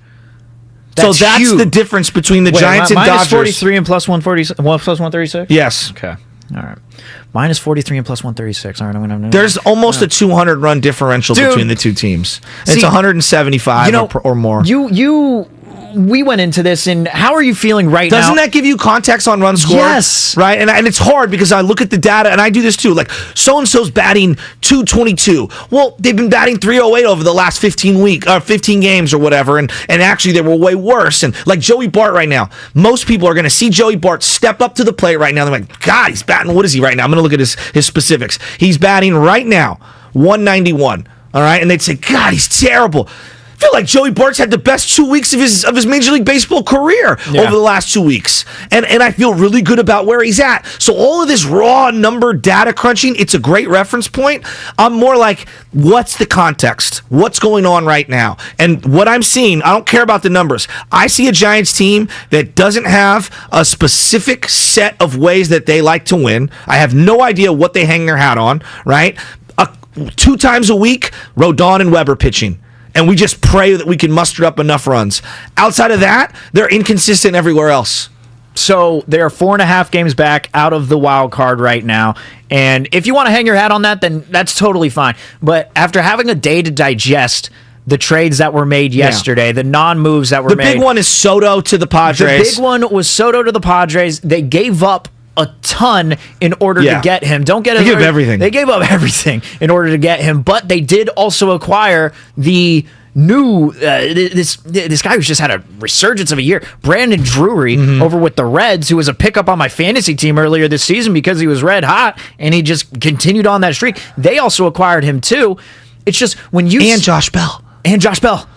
So that's huge. the difference between the Giants and Dodgers. Minus 43 and plus 136? Yes. Okay. All right. Minus 43 and plus 136. All right. I'm gonna There's almost a 200-run differential between the two teams. It's 175 or more. We went into this, and how are you feeling right now? Doesn't that give you context on runs scored? Yes. Right? And it's hard because I look at the data, and I do this too. Like, so-and-so's batting 222. Well, they've been batting 308 over the last 15 games or whatever, and actually they were way worse. And like Joey Bart right now, most people are going to see Joey Bart step up to the plate right now. They're like, God, he's batting, what is he right now? I'm going to look at his specifics. He's batting right now 191. All right? And they'd say, God, he's terrible. I feel like Joey Bart's had the best 2 weeks of his Major League Baseball career over the last 2 weeks. And I feel really good about where he's at. So all of this raw number data crunching, it's a great reference point. I'm more like, what's the context? What's going on right now? And what I'm seeing, I don't care about the numbers. I see a Giants team that doesn't have a specific set of ways that they like to win. I have no idea what they hang their hat on, right? 2 times a week, Rodon and Weber pitching. And we just pray that we can muster up enough runs. Outside of that, they're inconsistent everywhere else. So they are 4.5 games back out of the wild card right now. And if you want to hang your hat on that, then that's totally fine. But after having a day to digest the trades that were made yesterday, the non-moves that were made. The big one is Soto to the Padres. The big one was Soto to the Padres. They gave up a ton in order to get him. They gave up everything. They gave up everything in order to get him, but they did also acquire the new this guy who's just had a resurgence of a year, Brandon Drury, over with the Reds, who was a pickup on my fantasy team earlier this season because he was red hot and he just continued on that streak. They also acquired him too. It's just when you and Josh Bell.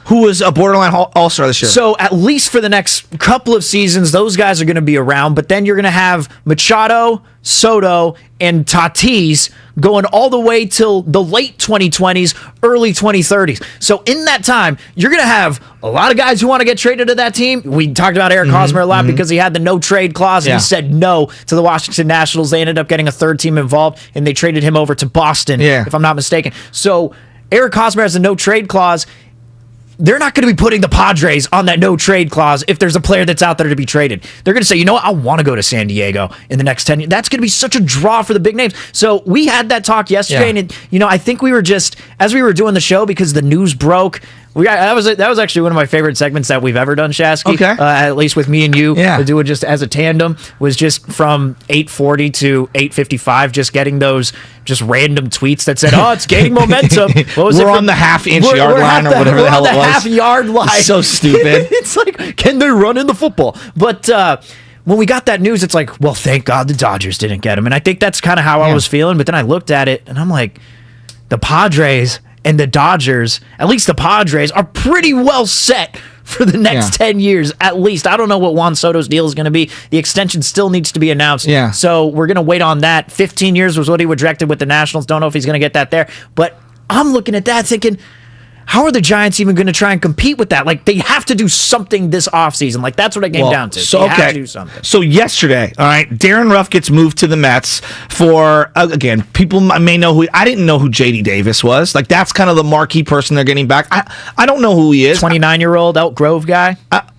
Who was a borderline all-star this year. So at least for the next couple of seasons, those guys are going to be around, but then you're going to have Machado, Soto, and Tatis going all the way till the late 2020s, early 2030s. So in that time, you're going to have a lot of guys who want to get traded to that team. We talked about Eric Hosmer a lot because he had the no-trade clause, and he said no to the Washington Nationals. They ended up getting a third team involved, and they traded him over to Boston, if I'm not mistaken. So Eric Hosmer has a no-trade clause. They're not going to be putting the Padres on that no-trade clause if there's a player that's out there to be traded. They're going to say, you know what, I want to go to San Diego in the next 10 years. That's going to be such a draw for the big names. So we had that talk yesterday, and I think we were just, as we were doing the show, because the news broke, That was actually one of my favorite segments that we've ever done, Shasky. Okay. At least with me and you. Yeah. To do it just as a tandem was just from 8:40 to 8:55, just getting those just random tweets that said, "Oh, it's gaining momentum." We're on the half-inch yard line or whatever the hell it was. Half-yard line. So stupid. It's like, can they run in the football? But when we got that news, it's like, well, thank God the Dodgers didn't get him. And I think that's kind of how I was feeling. But then I looked at it, and I'm like, the Padres and the Dodgers, at least the Padres, are pretty well set for the next 10 years, at least. I don't know what Juan Soto's deal is going to be. The extension still needs to be announced. Yeah. So we're going to wait on that. 15 years was what he was rejected with the Nationals. Don't know if he's going to get that there. But I'm looking at that thinking, how are the Giants even going to try and compete with that? Like, they have to do something this offseason. Like, that's what it came down to. So, they have to do something. So yesterday, all right, Darren Ruff gets moved to the Mets for, again, people may know who, I didn't know who J.D. Davis was. Like, that's kind of the marquee person they're getting back. I don't know who he is. 29-year-old Elk Grove guy.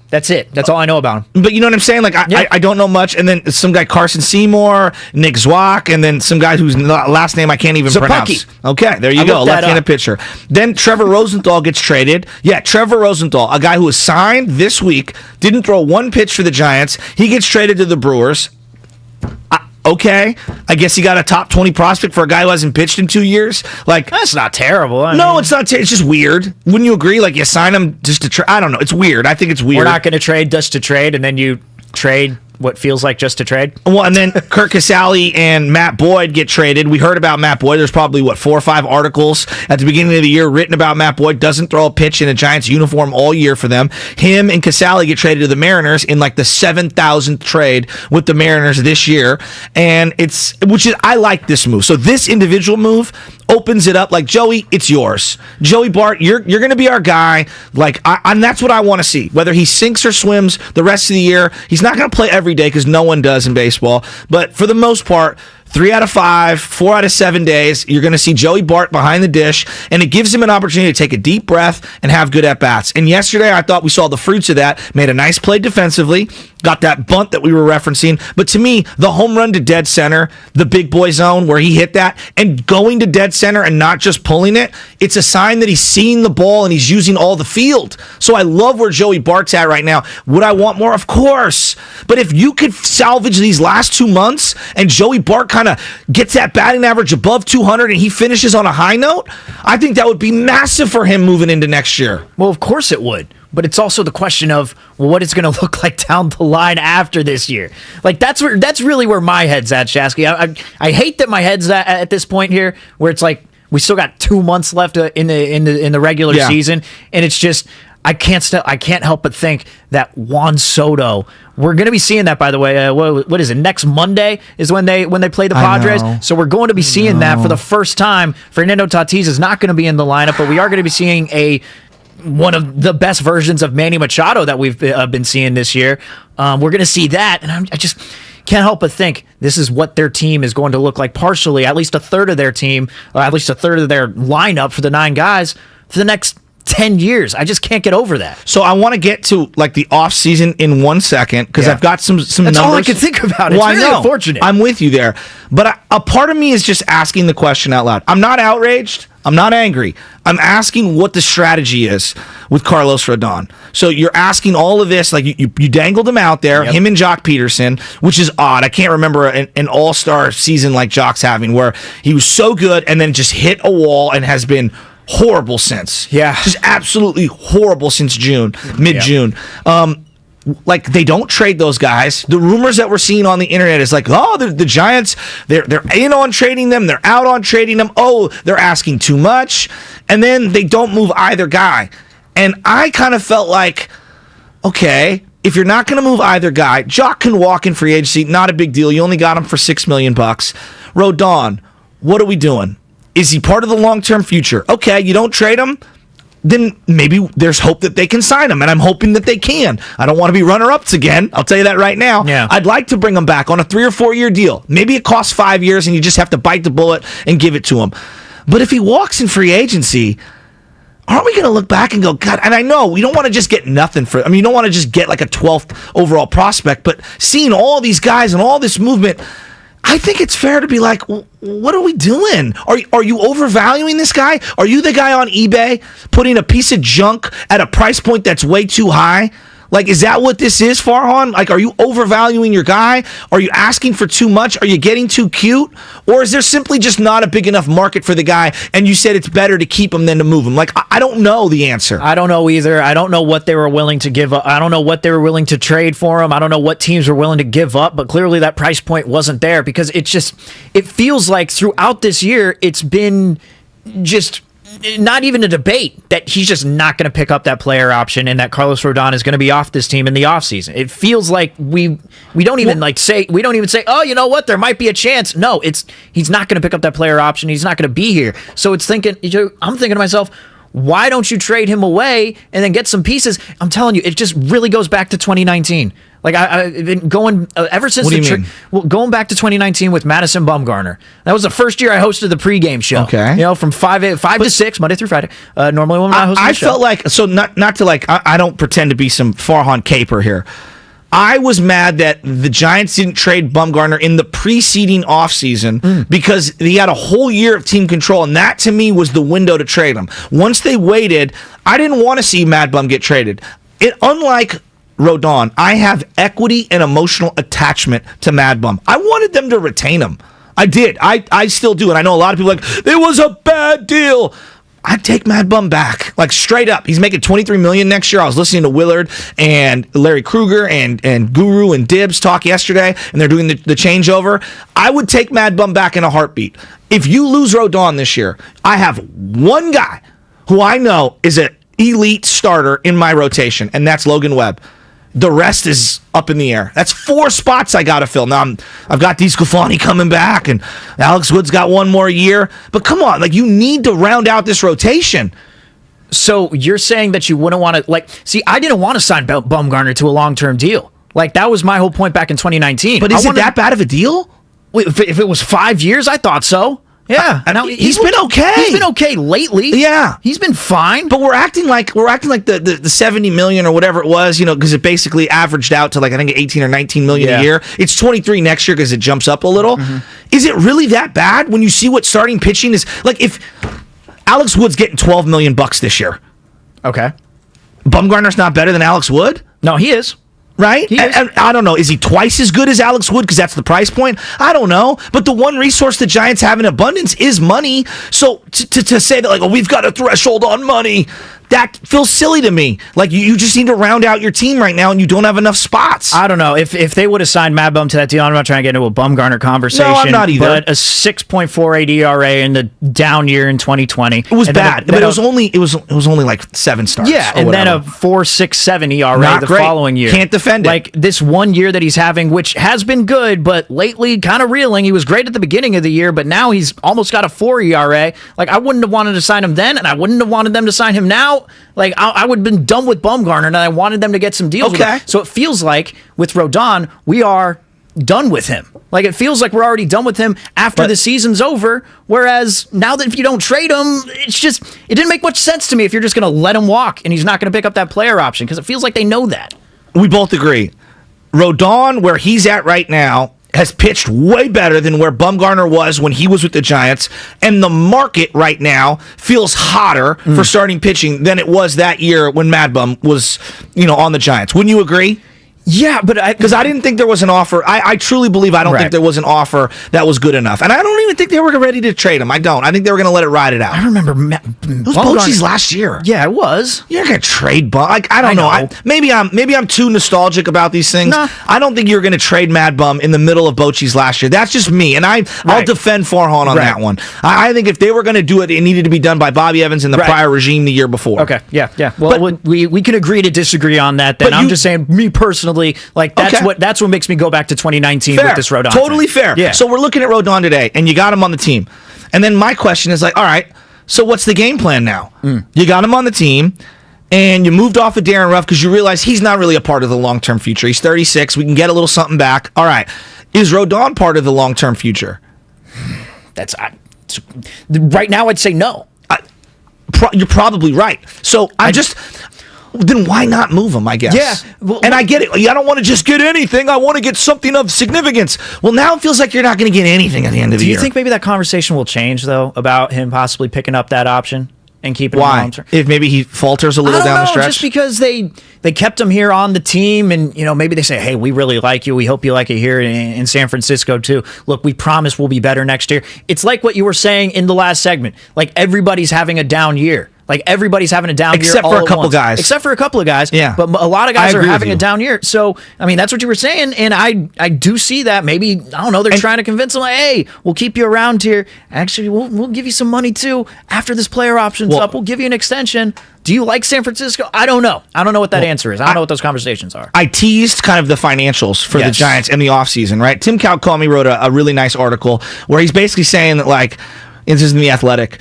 That's it. That's all I know about him. But you know what I'm saying? Like, I don't know much. And then some guy, Carson Seymour, Nick Zwack, and then some guy whose last name I can't even pronounce. Okay, there you go. Left-handed pitcher. Then Trevor Rosenthal gets traded. Yeah, Trevor Rosenthal, a guy who was signed this week, didn't throw one pitch for the Giants. He gets traded to the Brewers. Okay, I guess he got a top 20 prospect for a guy who hasn't pitched in 2 years. Like, that's not terrible. It's not. It's just weird. Wouldn't you agree? Like, you sign him just to trade. I don't know. It's weird. I think it's weird. We're not going to trade just to trade, and then you trade what feels like just to trade. Well, and then Kurt Casale and Matt Boyd get traded. We heard about Matt Boyd. There's probably, 4 or 5 articles at the beginning of the year written about Matt Boyd. Doesn't throw a pitch in a Giants uniform all year for them. Him and Casale get traded to the Mariners in like the 7,000th trade with the Mariners this year. And I like this move. So this individual move opens it up. Like, Joey, it's yours. Joey Bart, you're going to be our guy. Like, and that's what I want to see. Whether he sinks or swims the rest of the year, he's not going to play every day because no one does in baseball. But for the most part, 3 out of 5, 4 out of 7 days, you're going to see Joey Bart behind the dish, and it gives him an opportunity to take a deep breath and have good at-bats. And yesterday, I thought we saw the fruits of that. Made a nice play defensively, got that bunt that we were referencing. But to me, the home run to dead center, the big boy zone where he hit that, and going to dead center and not just pulling it, it's a sign that he's seeing the ball and he's using all the field. So I love where Joey Bart's at right now. Would I want more? Of course. But if you could salvage these last 2 months and Joey Bart kind of gets that batting average above 200 and he finishes on a high note, I think that would be massive for him moving into next year. Well, of course it would. But it's also the question of, well, what it's going to look like down the line after this year. Like, that's really where my head's at, Shasky. I hate that my head's at this point here, where it's like we still got 2 months left in the regular season, and it's just I can't help but think that Juan Soto. We're going to be seeing that, by the way. What is it? Next Monday is when they play the Padres. So we're going to be seeing that for the first time. Fernando Tatis is not going to be in the lineup, but we are going to be seeing one of the best versions of Manny Machado that we've been seeing this year. We're going to see that, and I just can't help but think this is what their team is going to look like partially, at least a third of their team, or at least a third of their lineup for the 9 guys for the next 10 years. I just can't get over that. So I want to get to like the off season in 1 second because I've got some That's numbers. all I can think about. It's really unfortunate. I'm with you there. But a part of me is just asking the question out loud. I'm not outraged. I'm not angry. I'm asking what the strategy is with Carlos Rodon. So you're asking all of this, like you dangled him out there, him and Jock Peterson, which is odd. I can't remember an all-star season like Jock's having where he was so good and then just hit a wall and has been horrible since. Yeah. Just absolutely horrible since mid-June. Like, they don't trade those guys. The rumors that we're seeing on the internet is like, oh, the Giants, they're in on trading them, they're out on trading them. Oh, they're asking too much. And then they don't move either guy. And I kind of felt like, okay, if you're not going to move either guy, Jock can walk in free agency, not a big deal. You only got him for $6 million. Rodon, what are we doing? Is he part of the long-term future? Okay, you don't trade him, then maybe there's hope that they can sign him, and I'm hoping that they can. I don't want to be runner-ups again. I'll tell you that right now. Yeah. I'd like to bring him back on a 3 or 4 year deal. Maybe it costs 5 years, and you just have to bite the bullet and give it to him. But if he walks in free agency, aren't we going to look back and go, God, and I know we don't want to just get nothing for, you don't want to just get like a 12th overall prospect, but seeing all these guys and all this movement, I think it's fair to be like, what are we doing? Are you overvaluing this guy? Are you the guy on eBay putting a piece of junk at a price point that's way too high? Like, is that what this is, Farhan? Like, are you overvaluing your guy? Are you asking for too much? Are you getting too cute? Or is there simply just not a big enough market for the guy, and you said it's better to keep him than to move him? Like, I don't know the answer. I don't know either. I don't know what they were willing to give up. I don't know what they were willing to trade for him. I don't know what teams were willing to give up, but clearly that price point wasn't there because it feels like throughout this year, it's been just not even a debate that he's just not going to pick up that player option and that Carlos Rodon is going to be off this team in the offseason. It feels like we don't even say, oh, you know what, there might be a chance. No, he's not going to pick up that player option. He's not going to be here. So I'm thinking to myself, why don't you trade him away and then get some pieces? I'm telling you, it just really goes back to 2019. Like I've been going ever since going back to 2019 with Madison Bumgarner. That was the first year I hosted the pregame show. Okay, from 5 to 6 Monday through Friday. Normally when I host the show. I felt like not to like I don't pretend to be some Farhan caper here. I was mad that the Giants didn't trade Bumgarner in the preceding offseason because he had a whole year of team control, and that to me was the window to trade him. Once they waited, I didn't want to see Mad Bum get traded. Unlike Rodon, I have equity and emotional attachment to Mad Bum. I wanted them to retain him. I did. I still do. And I know a lot of people are like, it was a bad deal. I'd take Mad Bum back, like straight up. He's making $23 million next year. I was listening to Willard and Larry Krueger and Guru and Dibs talk yesterday, and they're doing the changeover. I would take Mad Bum back in a heartbeat. If you lose Rodon this year, I have one guy who I know is an elite starter in my rotation, and that's Logan Webb. The rest is up in the air. That's 4 spots I got to fill. Now, I've got DeSclafani coming back, and Alex Wood's got one more year. But come on, like you need to round out this rotation. So you're saying that you wouldn't want to, I didn't want to sign Bumgarner to a long-term deal. Like, that was my whole point back in 2019. But is it that bad of a deal? Wait, if it was 5 years, I thought so. Yeah, now he's been okay. He's been okay lately. Yeah, he's been fine. But we're acting like the 70 million or whatever it was, because it basically averaged out to like I think 18 or 19 million a year. It's 23 next year because it jumps up a little. Is it really that bad when you see what starting pitching is like? If Alex Wood's getting $12 million this year, okay, Bumgarner's not better than Alex Wood. No, he is. Right? And I don't know. Is he twice as good as Alex Wood because that's the price point? I don't know. But the one resource the Giants have in abundance is money. So to say that, like, oh, we've got a threshold on money, that feels silly to me. Like, you just need to round out your team right now, and you don't have enough spots. I don't know. If they would have signed Mad Bum to that deal, I'm not trying to get into a Bumgarner conversation. No, I'm not either. But a 6.48 ERA in the down year in 2020. It was bad. But it was only like 7 starts. Yeah, and then a 4.67 ERA not the great. Following year. Can't defend it. Like, this 1 year that he's having, which has been good, but lately kind of reeling. He was great at the beginning of the year, but now he's almost got a 4 ERA. Like, I wouldn't have wanted to sign him then, and I wouldn't have wanted them to sign him now. Like, I would have been done with Bumgarner, and I wanted them to get some deals with him. So it feels like, with Rodon, we are done with him. Like, it feels like we're already done with him after the season's over, whereas now that if you don't trade him, it didn't make much sense to me if you're just going to let him walk, and he's not going to pick up that player option, because it feels like they know that. We both agree. Rodon, where he's at right now, has pitched way better than where Bumgarner was when he was with the Giants, and the market right now feels hotter for starting pitching than it was that year when Mad Bum was, on the Giants. Wouldn't you agree? Yeah, but because I didn't think there was an offer. I truly believe I don't think there was an offer that was good enough, and I don't even think they were ready to trade him. I don't. I think they were going to let it ride it out. I remember it was Bochy's last year. Yeah, it was. You're going to trade Bum. Like, I don't know. Maybe I'm too nostalgic about these things. Nah. I don't think you're going to trade Mad Bum in the middle of Bochy's last year. That's just me, and I'll defend Farhan on that one. I think if they were going to do it, it needed to be done by Bobby Evans and the prior regime the year before. Okay, yeah. Well, but, we can agree to disagree on that. Then I'm just saying, me personally, like that's what makes me go back to 2019 with this Rodon. Totally fair. Yeah. So we're looking at Rodon today, and you got him on the team. And then my question is like, all right, so what's the game plan now? You got him on the team, and you moved off of Darren Ruff because you realize he's not really a part of the long-term future. He's 36. We can get a little something back. All right. Is Rodon part of the long-term future? Right now I'd say no. You're probably right. So then why not move him, I guess? Yeah. Well, and I get it. I don't want to just get anything. I want to get something of significance. Well, now it feels like you're not going to get anything at the end of the year. Do you think maybe that conversation will change, though, about him possibly picking up that option and keeping him long term? If maybe he falters a little down the stretch? Just because they kept him here on the team, and maybe they say, hey, we really like you. We hope you like it here in San Francisco, too. Look, we promise we'll be better next year. It's like what you were saying in the last segment. Like, everybody's having a down year. Like, everybody's having a down year Except for a couple guys. Except for a couple of guys. Yeah. But a lot of guys are having a down year. So, I mean, that's what you were saying. And I do see that. Maybe, I don't know, they're trying to convince him, like, hey, we'll keep you around here. Actually, we'll give you some money, too. After this player option's up, we'll give you an extension. Do you like San Francisco? I don't know. I don't know what that answer is. I don't know what those conversations are. I teased kind of the financials for the Giants in the offseason, right? Tim Cowcomey wrote a really nice article where he's basically saying that, like, this is in The Athletic,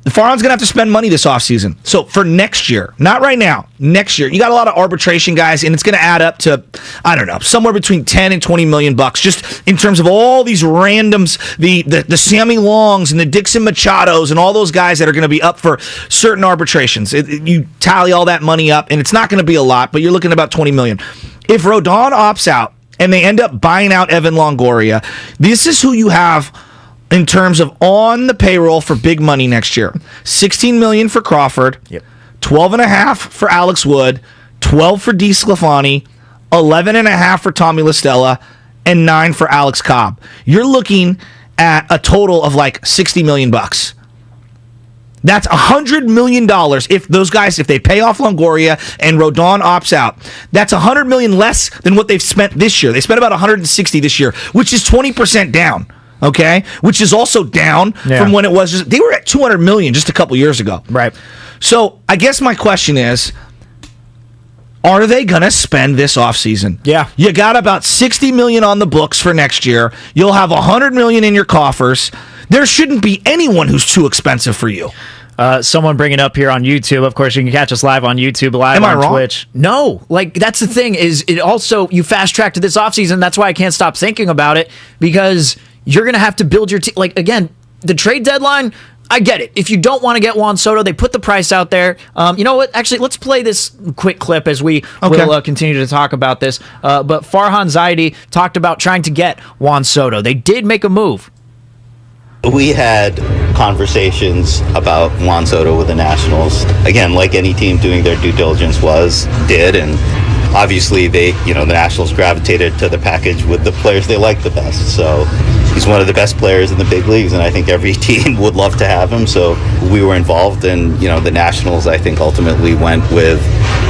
Farhan's going to have to spend money this offseason. So for next year, not right now, next year, you got a lot of arbitration guys, and it's going to add up to, I don't know, somewhere between 10 and 20 million bucks, just in terms of all these randoms, the Sammy Longs and the Dixon Machados and all those guys that are going to be up for certain arbitrations. You tally all that money up, and it's not going to be a lot, but you're looking at about 20 million. If Rodon opts out and they end up buying out Evan Longoria, this is who you have in terms of on the payroll for big money next year. $16 million for Crawford, $12.5 for Alex Wood, $12 for DeSclafani, $11.5 for Tommy LaStella, and $9 for Alex Cobb. You're looking at a total of like $60 million bucks. That's $100 million if those guys, if they pay off Longoria and Rodon opts out. That's $100 million less than what they've spent this year. They spent about $160 this year, which is 20% down. Okay, which is also down from when it was. They were at $200 million just a couple years ago. Right. So I guess my question is, are they going to spend this offseason? Yeah. You got about $60 million on the books for next year. You'll have $100 million in your coffers. There shouldn't be anyone who's too expensive for you. Someone bring it up here on YouTube. Of course, you can catch us live on YouTube, live on Twitch. No, like that's the thing is it also, you fast track to this offseason. That's why I can't stop thinking about it, because you're going to have to build your team. Like, again, the trade deadline, I get it. If you don't want to get Juan Soto, they put the price out there. You know what? Actually, let's play this quick clip as we will continue to talk about this. But Farhan Zaidi talked about trying to get Juan Soto. They did make a move. We had conversations about Juan Soto with the Nationals. Again, like any team doing their due diligence did, and obviously the Nationals gravitated to the package with the players they like the best. So he's one of the best players in the big leagues, and I think every team would love to have him. So we were involved, and the Nationals, I think, ultimately went with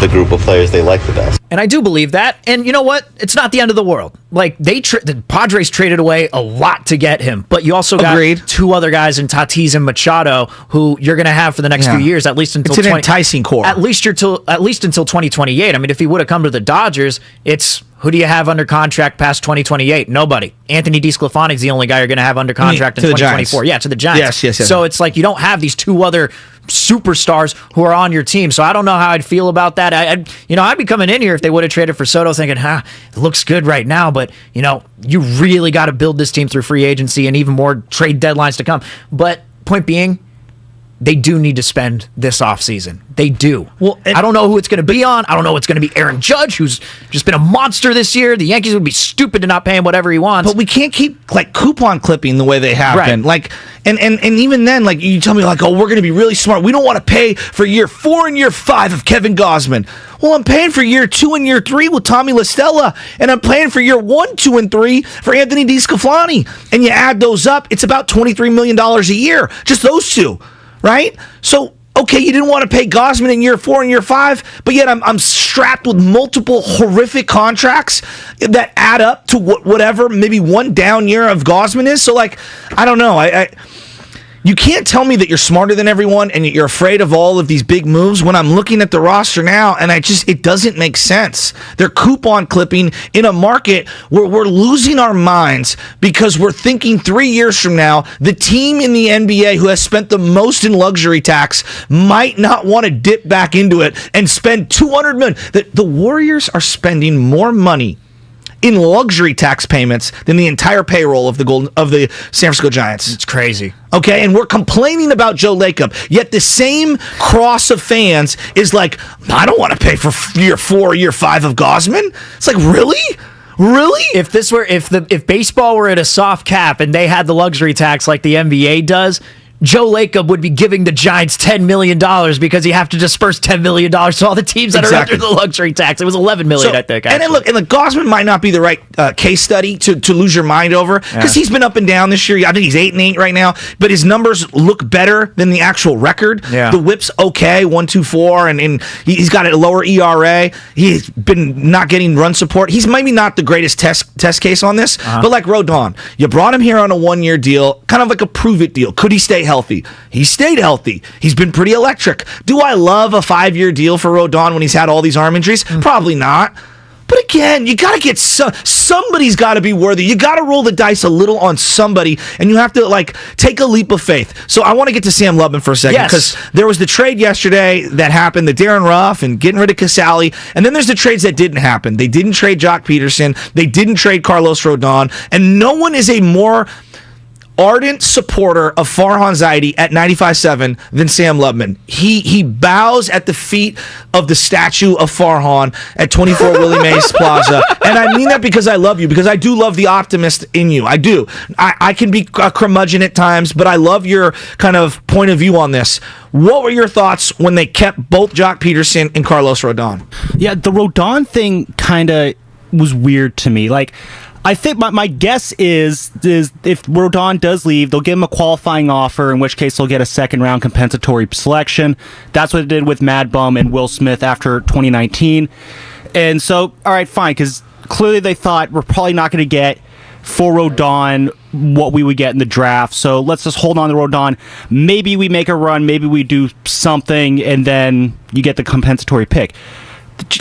the group of players they like the best. And I do believe that. And you know what? It's not the end of the world. Like, the Padres traded away a lot to get him, but you also got two other guys in Tatis and Machado who you're going to have for the next few years, at least until it's an enticing core. At least until 2028. I mean, if he would have come to the Dodgers, it's who do you have under contract past 2028? Nobody. Anthony DeSclafani is the only guy you're going to have under contract in 2024. Yeah, to the Giants. Yes. So it's like you don't have these two other superstars who are on your team. So I don't know how I'd feel about that. I'd be coming in here if they would have traded for Soto thinking, it looks good right now, but you really got to build this team through free agency and even more trade deadlines to come. But point being, they do need to spend this offseason. They do. Well, I don't know who it's going to be on. I don't know if it's going to be Aaron Judge, who's just been a monster this year. The Yankees would be stupid to not pay him whatever he wants. But we can't keep like coupon clipping the way they have been. Like, and even then, like you tell me, like, oh, we're going to be really smart. We don't want to pay for year 4 and year 5 of Kevin Gausman. Well, I'm paying for year 2 and year 3 with Tommy LaStella, and I'm paying for year 1, 2, and 3 for Anthony DeSclafani. And you add those up, it's about $23 million a year. Just those two. Right? So, okay, you didn't want to pay Gausman in year 4 and year 5, but yet I'm strapped with multiple horrific contracts that add up to whatever maybe one down year of Gausman is. So, like, I don't know. You can't tell me that you're smarter than everyone and you're afraid of all of these big moves when I'm looking at the roster now, and it doesn't make sense. They're coupon clipping in a market where we're losing our minds because we're thinking 3 years from now, the team in the NBA who has spent the most in luxury tax might not want to dip back into it and spend $200 million. The Warriors are spending more money in luxury tax payments than the entire payroll of the San Francisco Giants. It's crazy. Okay, and we're complaining about Joe Lacob, yet the same cross of fans is like, I don't want to pay for year 4 or year 5 of Gausman. It's like, really? Really? If baseball were at a soft cap and they had the luxury tax like the NBA does, Joe Lacob would be giving the Giants $10 million because you have to disperse $10 million to all the teams that are under the luxury tax. It was $11 million, I think. And then look, Gausman might not be the right case study to lose your mind over because he's been up and down this year. I think he's 8-8 right now, but his numbers look better than the actual record. Yeah. The WHIP's okay, 1.24, and he's got a lower ERA. He's been not getting run support. He's maybe not the greatest test case on this, but like Rodon, you brought him here on a 1-year deal, kind of like a prove it deal. Could he stay healthy? He stayed healthy. He's been pretty electric. Do I love a 5-year deal for Rodon when he's had all these arm injuries? Probably not. But again, you got to get somebody's got to be worthy. You got to roll the dice a little on somebody, and you have to take a leap of faith. So I want to get to Sam Lubman for a second because there was the trade yesterday that happened, the Darren Ruff and getting rid of Casale, and then there's the trades that didn't happen. They didn't trade Jock Peterson. They didn't trade Carlos Rodon, and no one is a more ardent supporter of Farhan Zaidi at 95.7 than Sam Lubman. He bows at the feet of the statue of Farhan at 24 Willie Mays Plaza. And I mean that because I love you, because I do love the optimist in you. I do. I can be a curmudgeon at times, but I love your kind of point of view on this. What were your thoughts when they kept both Jock Peterson and Carlos Rodon? Yeah, the Rodon thing kind of was weird to me. I think my guess is if Rodon does leave, they'll give him a qualifying offer, in which case they'll get a second-round compensatory selection. That's what it did with Mad Bum and Will Smith after 2019. And so, all right, fine, because clearly they thought we're probably not going to get for Rodon what we would get in the draft, so let's just hold on to Rodon. Maybe we make a run, maybe we do something, and then you get the compensatory pick.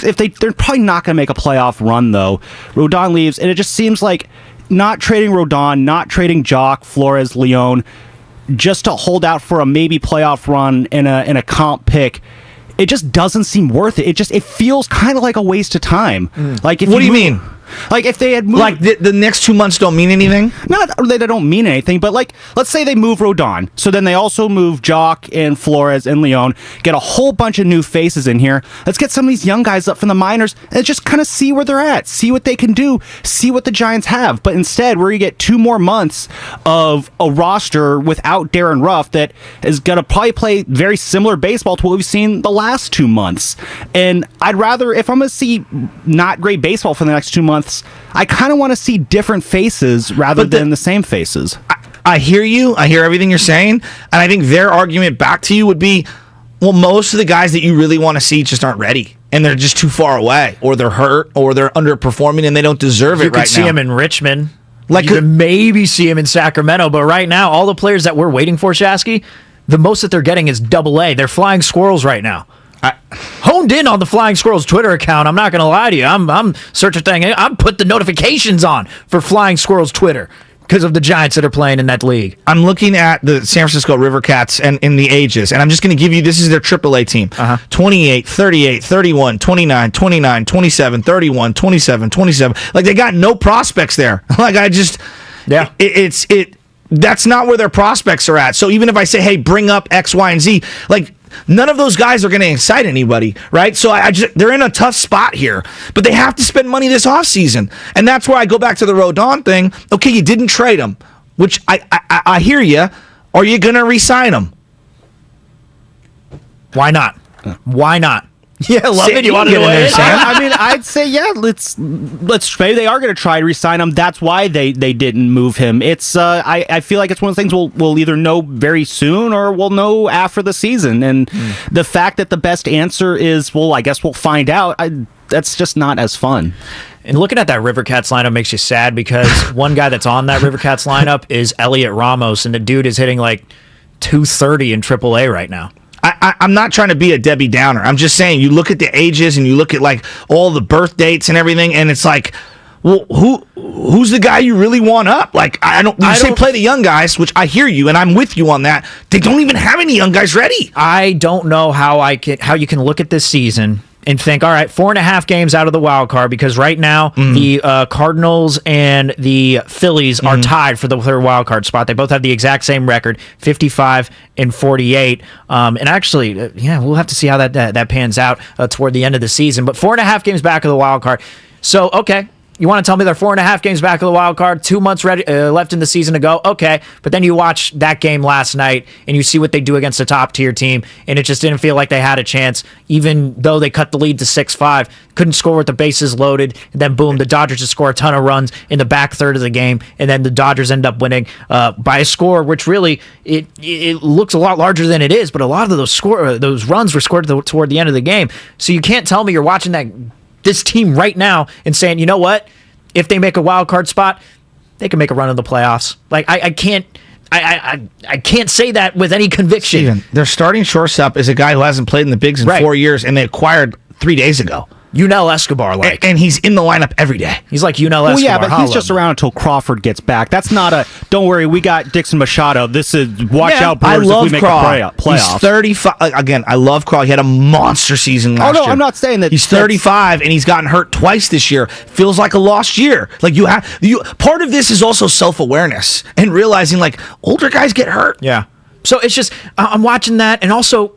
If they're probably not going to make a playoff run, though. Rodon leaves, and it just seems like not trading Rodon, not trading Jock, Flores, Leon, just to hold out for a maybe playoff run in a comp pick. It just doesn't seem worth it. It feels kind of like a waste of time. What do you mean? If they had moved... the next 2 months don't mean anything? Not they don't mean anything, but let's say they move Rodon. So then they also move Jock and Flores and Leon, get a whole bunch of new faces in here. Let's get some of these young guys up from the minors and just kind of see where they're at, see what they can do, see what the Giants have. But instead, we're going to get 2 more months of a roster without Darren Ruff that is going to probably play very similar baseball to what we've seen the last 2 months. And I'd rather, if I'm going to see not great baseball for the next 2 months, I kind of want to see different faces rather than the same faces. I hear you. I hear everything you're saying. And I think their argument back to you would be, well, most of the guys that you really want to see just aren't ready. And they're just too far away. Or they're hurt. Or they're underperforming and they don't deserve it right now. You could see them in Richmond. You could maybe see him in Sacramento. But right now, all the players that we're waiting for, Shasky, the most that they're getting is AA. They're flying squirrels right now. Honed in on the Flying Squirrels Twitter account. I'm not going to lie to you. I'm searching thing. I'm put the notifications on for Flying Squirrels Twitter because of the Giants that are playing in that league. I'm looking at the San Francisco River Cats and in the ages, and I'm just going to give you, this is their AAA team. 28, 38, 31, 29, 29, 27, 31, 27, 27. They got no prospects there. That's not where their prospects are at. So even if I say, hey, bring up X, Y, and Z, none of those guys are going to excite anybody, right? So they're in a tough spot here, but they have to spend money this offseason. And that's where I go back to the Rodon thing. Okay, you didn't trade him, which I hear you. Are you going to re-sign him? Why not? Why not? Yeah, love it. You want to get in there, Sam? I mean, I'd say let's maybe they are going to try to re-sign him. That's why they didn't move him. It's I feel like it's one of the things we'll either know very soon or we'll know after the season. And the fact that the best answer is, well, I guess we'll find out. That's just not as fun. And looking at that River Cats lineup makes you sad because one guy that's on that River Cats lineup is Elliot Ramos, and the dude is hitting .230 in AAA right now. I'm not trying to be a Debbie Downer. I'm just saying, you look at the ages and you look at all the birth dates and everything, and it's well, who's the guy you really want up? I don't play the young guys, which I hear you and I'm with you on that. They don't even have any young guys ready. I don't know how you can look at this season and think, all right, 4.5 games out of the wild card, because right now the Cardinals and the Phillies are tied for the third wild card spot. They both have the exact same record, 55 and 48. And actually, we'll have to see how that pans out toward the end of the season. But 4.5 games back of the wild card. So, okay. You want to tell me they're 4.5 games back of the wild card, 2 months left in the season to go? Okay, but then you watch that game last night and you see what they do against a top-tier team, and it just didn't feel like they had a chance, even though they cut the lead to 6-5. Couldn't score with the bases loaded, and then boom, the Dodgers just score a ton of runs in the back third of the game, and then the Dodgers end up winning by a score which really, it looks a lot larger than it is, but a lot of those runs were scored toward the end of the game. So you can't tell me you're watching this team right now and saying, you know what? If they make a wild card spot, they can make a run in the playoffs. Like I can't say that with any conviction. Steven, their starting shortstop is a guy who hasn't played in the bigs in 4 years, and they acquired 3 days ago. Yunel Escobar, and he's in the lineup every day. He's like Yunel Escobar. Well, yeah, but he's just around until Crawford gets back. That's not a, don't worry, we got Dixon Machado. This is, watch out, Brewers, if we make the playoffs. He's 35. Again, I love Craw. He had a monster season last year. I'm not saying that. He's 35, and he's gotten hurt twice this year. Feels like a lost year. Like part of this is also self-awareness and realizing, like, older guys get hurt. Yeah. So it's just, I'm watching that, and also,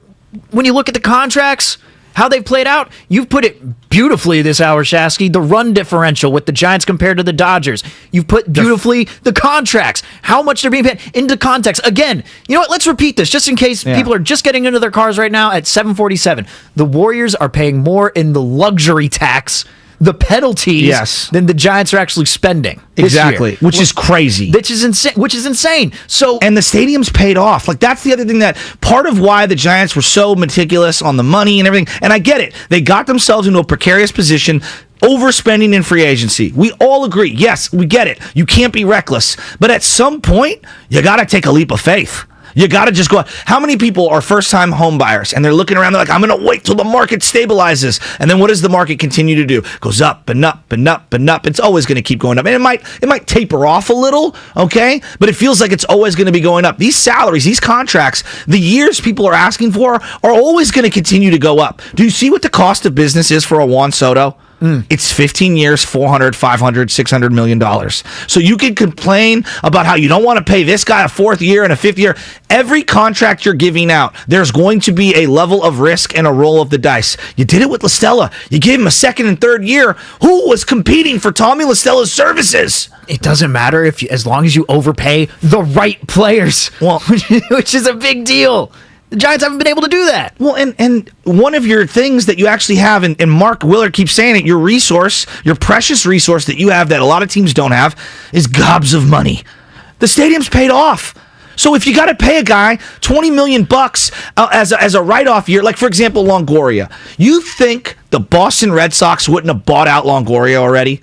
when you look at the contracts, how they played out, you've put it beautifully this hour, Shasky. The run differential with the Giants compared to the Dodgers. You've put beautifully the contracts, how much they're being paid into context. Again, you know what? Let's repeat this just in case people are just getting into their cars right now at 7:47. The Warriors are paying more in the luxury tax, the penalties, than the Giants are actually spending. Exactly, which is crazy. Which is insane. So, and the stadium's paid off. Like, that's the other thing, that part of why the Giants were so meticulous on the money and everything. And I get it. They got themselves into a precarious position, overspending in free agency. We all agree. Yes, we get it. You can't be reckless. But at some point, you got to take a leap of faith. You got to just go. How many people are first-time home buyers and they're looking around, they're like, I'm going to wait till the market stabilizes. And then what does the market continue to do? Goes up and up and up and up. It's always going to keep going up. And it might taper off a little, okay? But it feels like it's always going to be going up. These salaries, these contracts, the years people are asking for are always going to continue to go up. Do you see what the cost of business is for a Juan Soto? It's 15 years, $400, $500, $600 million. So you can complain about how you don't want to pay this guy a 4th year and a 5th year. Every contract you're giving out, there's going to be a level of risk and a roll of the dice. You did it with La Stella. You gave him a 2nd and 3rd year. Who was competing for Tommy La Stella's services? It doesn't matter as long as you overpay the right players, which is a big deal. The Giants haven't been able to do that. Well, and one of your things that you actually have, and Mark Willard keeps saying it, your resource, your precious resource that you have that a lot of teams don't have, is gobs of money. The stadium's paid off. So if you got to pay a guy $20 million as a write-off year, like, for example, Longoria, you think the Boston Red Sox wouldn't have bought out Longoria already?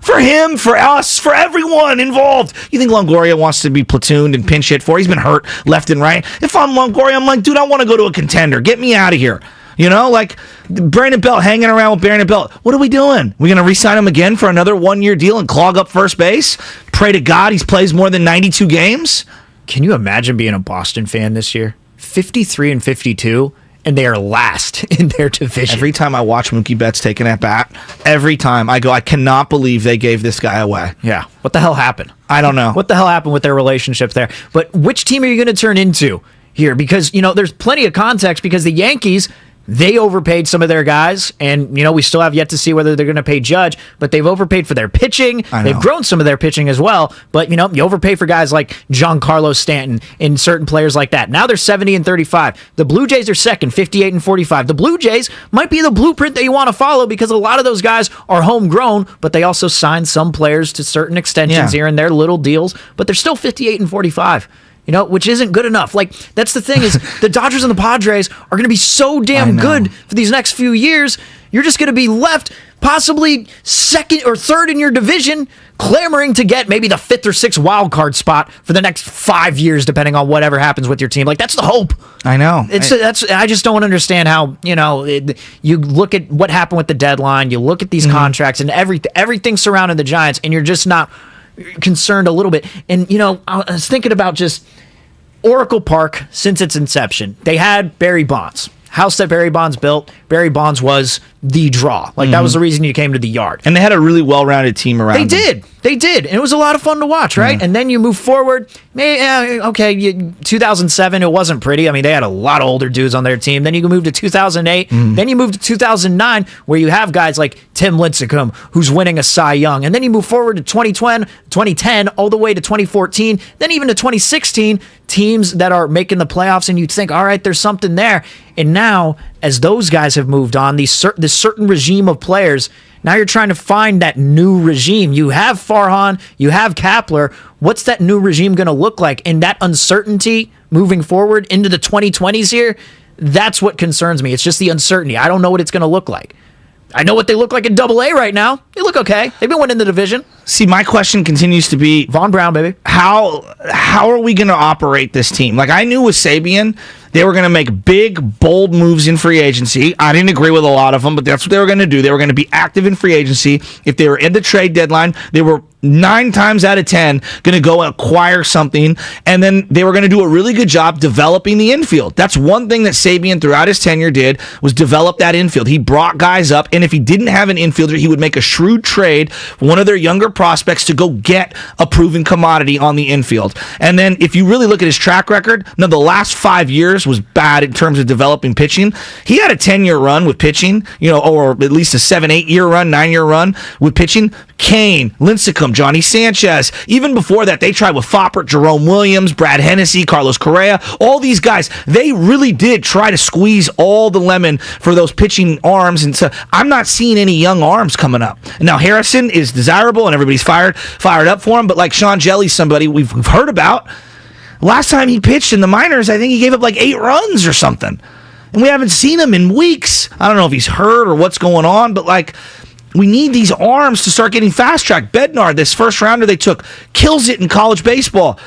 For him, for us, for everyone involved. You think Longoria wants to be platooned and pinch hit for? He's been hurt left and right. If I'm Longoria, I'm like, dude, I want to go to a contender. Get me out of here. You know, like Brandon Belt, hanging around with Brandon Belt. What are we doing? We're going to re-sign him again for another 1-year deal and clog up first base? Pray to God he plays more than 92 games? Can you imagine being a Boston fan this year? 53 and 52. And they are last in their division. Every time I watch Mookie Betts taking at bat, every time I go, I cannot believe they gave this guy away. Yeah. What the hell happened? I don't know. What the hell happened with their relationship there? But which team are you going to turn into here? Because, there's plenty of context, because the Yankees, they overpaid some of their guys, and, we still have yet to see whether they're going to pay Judge, but they've overpaid for their pitching. They've grown some of their pitching as well, but, you overpay for guys like Giancarlo Stanton and certain players like that. Now they're 70 and 35. The Blue Jays are second, 58 and 45. The Blue Jays might be the blueprint that you want to follow, because a lot of those guys are homegrown, but they also signed some players to certain extensions here and there, little deals, but they're still 58 and 45. Which isn't good enough. Like, that's the thing, is the Dodgers and the Padres are going to be so damn good for these next few years. You're just going to be left possibly 2nd or 3rd in your division, clamoring to get maybe the 5th or 6th wild card spot for the next 5 years, depending on whatever happens with your team. Like, that's the hope. I know. I just don't understand how, you look at what happened with the deadline, you look at these contracts and everything surrounding the Giants, and you're just not concerned a little bit. And I was thinking about just Oracle Park since its inception. They had Barry Bonds. house that Barry Bonds built, Barry Bonds was the draw. Like, that was the reason you came to the Yard. And they had a really well-rounded team around them. They did. And it was a lot of fun to watch, right? And then you move forward. 2007, it wasn't pretty. I mean, they had a lot of older dudes on their team. Then you can move to 2008. Then you move to 2009, where you have guys like Tim Lincecum, who's winning a Cy Young. And then you move forward to 2010, all the way to 2014, then even to 2016, teams that are making the playoffs, and you'd think, all right, there's something there. And now, as those guys have moved on, this certain regime of players, now you're trying to find that new regime. You have Farhan, you have Kapler. What's that new regime going to look like? And that uncertainty moving forward into the 2020s here, that's what concerns me. It's just the uncertainty. I don't know what it's going to look like. I know what they look like in Double-A right now. They look okay. They've been winning the division. See, my question continues to be, Von Brown, baby. How are we going to operate this team? Like, I knew with Sabian, they were going to make big, bold moves in free agency. I didn't agree with a lot of them, but that's what they were going to do. They were going to be active in free agency. If they were in the trade deadline, they were 9 times out of 10 going to go acquire something, and then they were going to do a really good job developing the infield. That's one thing that Sabian throughout his tenure did, was develop that infield. He brought guys up, and if he didn't have an infielder, he would make a shrewd trade for one of their younger prospects to go get a proven commodity on the infield. And then if you really look at his track record, now the last 5 years was bad in terms of developing pitching. He had a 10-year run with pitching, or at least a 7-8-year run, 9-year run with pitching. Kane, Lincecum, Johnny Sanchez. Even before that, they tried with Foppert, Jerome Williams, Brad Hennessy, Carlos Correa. All these guys, they really did try to squeeze all the lemon for those pitching arms. And so I'm not seeing any young arms coming up. Now, Harrison is desirable, and everybody's fired up for him. But like Sean Jelly's somebody we've heard about. Last time he pitched in the minors, I think he gave up like 8 runs or something. And we haven't seen him in weeks. I don't know if he's hurt or what's going on, but like, we need these arms to start getting fast-tracked. Bednar, this first rounder they took, kills it in college baseball.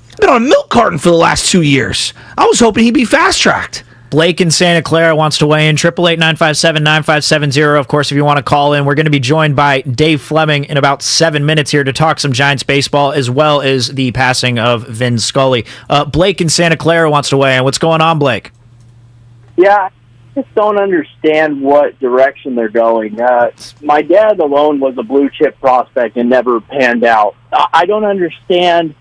He's been on a milk carton for the last 2 years. I was hoping he'd be fast-tracked. Blake in Santa Clara wants to weigh in. 888-957-9570. Of course, if you want to call in, we're going to be joined by Dave Fleming in about 7 minutes here to talk some Giants baseball, as well as the passing of Vin Scully. Blake in Santa Clara wants to weigh in. What's going on, Blake? Yeah, I just don't understand what direction they're going. My dad alone was a blue-chip prospect and never panned out. I don't understand.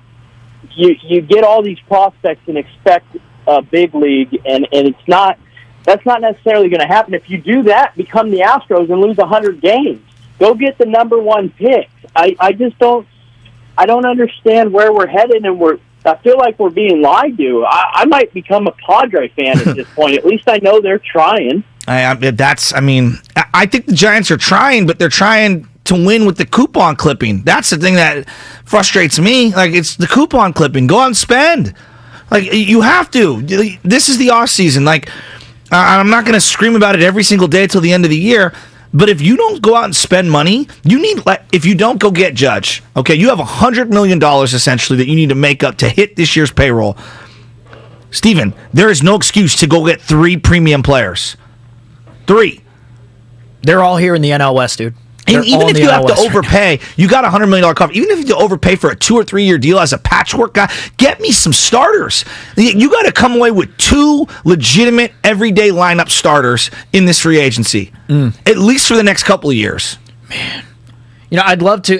You get all these prospects and expect a big league, and that's not necessarily going to happen. If you do that, become the Astros and lose 100 games. Go get the number 1 pick. I don't understand where we're headed, and I feel like we're being lied to. I might become a Padre fan at this point. At least I know they're trying. I think the Giants are trying, but they're trying to win with the coupon clipping. That's the thing that frustrates me. Like, it's the coupon clipping. Go out and spend. Like, you have to. This is the off season. Like, I'm not going to scream about it every single day till the end of the year. But if you don't go out and spend money, if you don't go get Judge, okay, you have $100 million essentially that you need to make up to hit this year's payroll. Steven, there is no excuse to go get 3 premium players. 3. They're all here in the NL West, dude. And even if you have to overpay, you got a $100 million cover. Even if you overpay for a 2 or 3 year deal as a patchwork guy, get me some starters. You got to come away with 2 legitimate everyday lineup starters in this free agency, at least for the next couple of years. Man, I'd love to.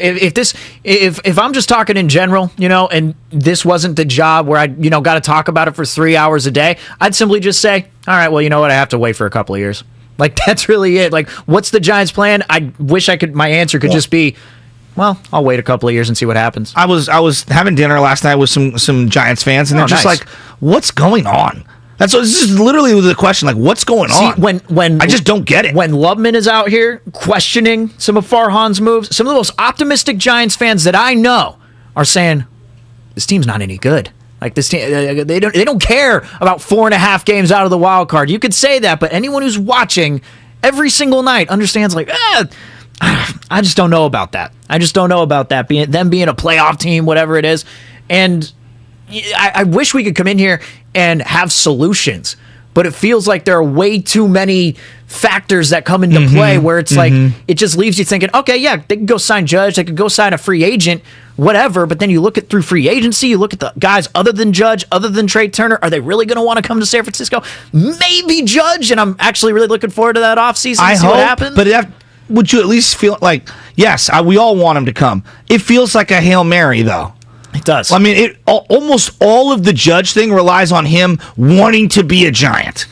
If I'm just talking in general, and this wasn't the job where I, got to talk about it for 3 hours a day, I'd simply just say, all right, well, you know what? I have to wait for a couple of years. Like, that's really it. Like, what's the Giants' plan? I wish my answer could just be, well, I'll wait a couple of years and see what happens. I was having dinner last night with some Giants fans, and they're just like, what's going on? This is literally the question, like, what's going on? When I just don't get it. When Lubman is out here questioning some of Farhan's moves, some of the most optimistic Giants fans that I know are saying, this team's not any good. Like, this team, they don't care about 4.5 games out of the wild card. You could say that, but anyone who's watching every single night understands, like, I just don't know about that. I just don't know about that. Them being a playoff team, whatever it is. And I wish we could come in here and have solutions. but it feels like there are way too many factors that come into play where it's like, it just leaves you thinking, okay, yeah, they could go sign Judge, they could go sign a free agent, whatever, but then you look at through free agency, you look at the guys other than Judge, other than Trey Turner, are they really going to want to come to San Francisco? Maybe Judge, and I'm actually really looking forward to that offseason and see what happens. But would you at least feel like, yes, we all want him to come. It feels like a Hail Mary, though. It does. I mean, almost all of the Judge thing relies on him wanting to be a Giant,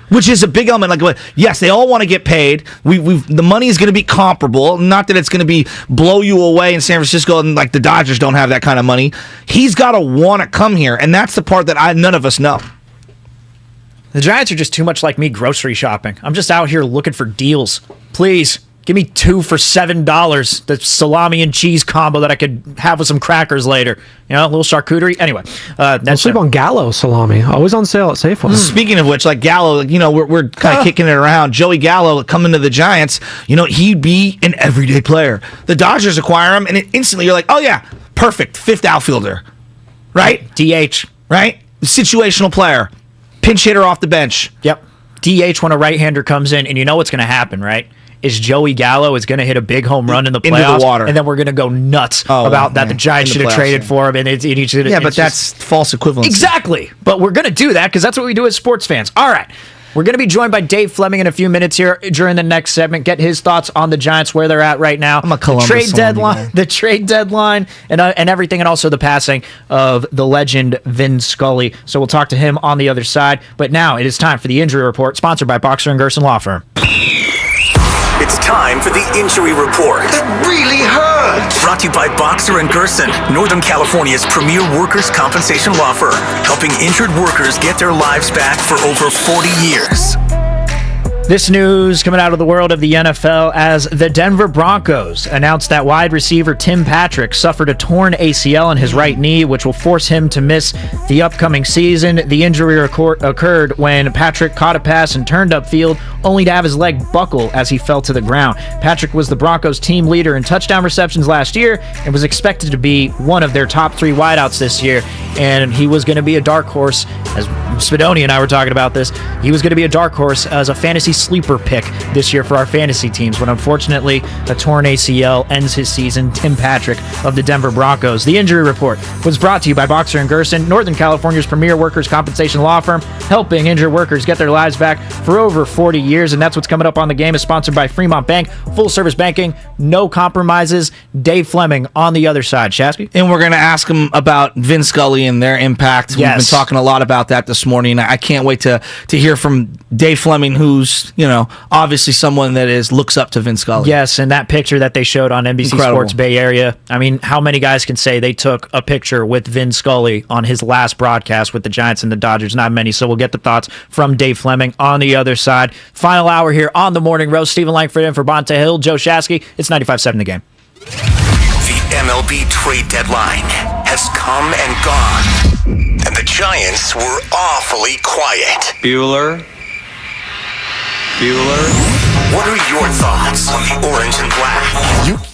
which is a big element. Like, yes, they all want to get paid. The money is going to be comparable. Not that it's going to be blow you away in San Francisco, and like the Dodgers don't have that kind of money. He's got to want to come here, and that's the part that none of us know. The Giants are just too much like me grocery shopping. I'm just out here looking for deals. Please. Give me 2 for $7. The salami and cheese combo that I could have with some crackers later. You know, a little charcuterie. Anyway, don't sleep on Gallo salami. Always on sale at Safeway. Speaking of which, like Gallo, you know, we're kind of kicking it around. Joey Gallo coming to the Giants, you know, he'd be an everyday player. The Dodgers acquire him, and instantly you're like, oh yeah, perfect, 5th outfielder, right? DH, right? Situational player, pinch hitter off the bench. Yep. DH when a right-hander comes in, and you know what's going to happen, right? Is Joey Gallo is going to hit a big home run in the playoffs, into the water, and then we're going to go nuts about that. The Giants should have traded for him, and that's false equivalence. Exactly, but we're going to do that because that's what we do as sports fans. All right, we're going to be joined by Dave Fleming in a few minutes here during the next segment. Get his thoughts on the Giants, where they're at right now, the trade deadline, and everything, and also the passing of the legend Vin Scully. So we'll talk to him on the other side. But now it is time for the injury report, sponsored by Boxer and Gerson Law Firm. It's time for the Injury Report. That really hurts. Brought to you by Boxer and Gerson, Northern California's premier workers' compensation law firm, helping injured workers get their lives back for over 40 years. This news coming out of the world of the NFL as the Denver Broncos announced that wide receiver Tim Patrick suffered a torn ACL in his right knee, which will force him to miss the upcoming season. The injury occurred when Patrick caught a pass and turned upfield, only to have his leg buckle as he fell to the ground. Patrick was the Broncos' team leader in touchdown receptions last year and was expected to be one of their top 3 wideouts this year, and he was going to be a dark horse, as Spadoni and I were talking about this, he was going to be a dark horse as a fantasy sleeper pick this year for our fantasy teams, when unfortunately a torn ACL ends his season. Tim Patrick of the Denver Broncos. The injury report was brought to you by Boxer and Gerson, Northern California's premier workers' compensation law firm, helping injured workers get their lives back for over 40 years. And that's what's coming up on the game. Is sponsored by Fremont Bank, full service banking, no compromises. Dave Fleming on the other side. Shasky? And we're going to ask him about Vin Scully and their impact. Yes. We've been talking a lot about that this morning. I can't wait to hear from Dave Fleming, who's, you know, obviously someone that looks up to Vin Scully. Yes, and that picture that they showed on NBC Incredible. Sports Bay Area, I mean, how many guys can say they took a picture with Vin Scully on his last broadcast with the Giants and the Dodgers? Not many, so we'll get the thoughts from Dave Fleming on the other side. Final hour here on the Morning Roast. Stephen Langford in for Bonta Hill, Joe Shasky. It's 95.7 The Game. The MLB trade deadline has come and gone, and the Giants were awfully quiet. Bueller. What are your thoughts on the orange and black?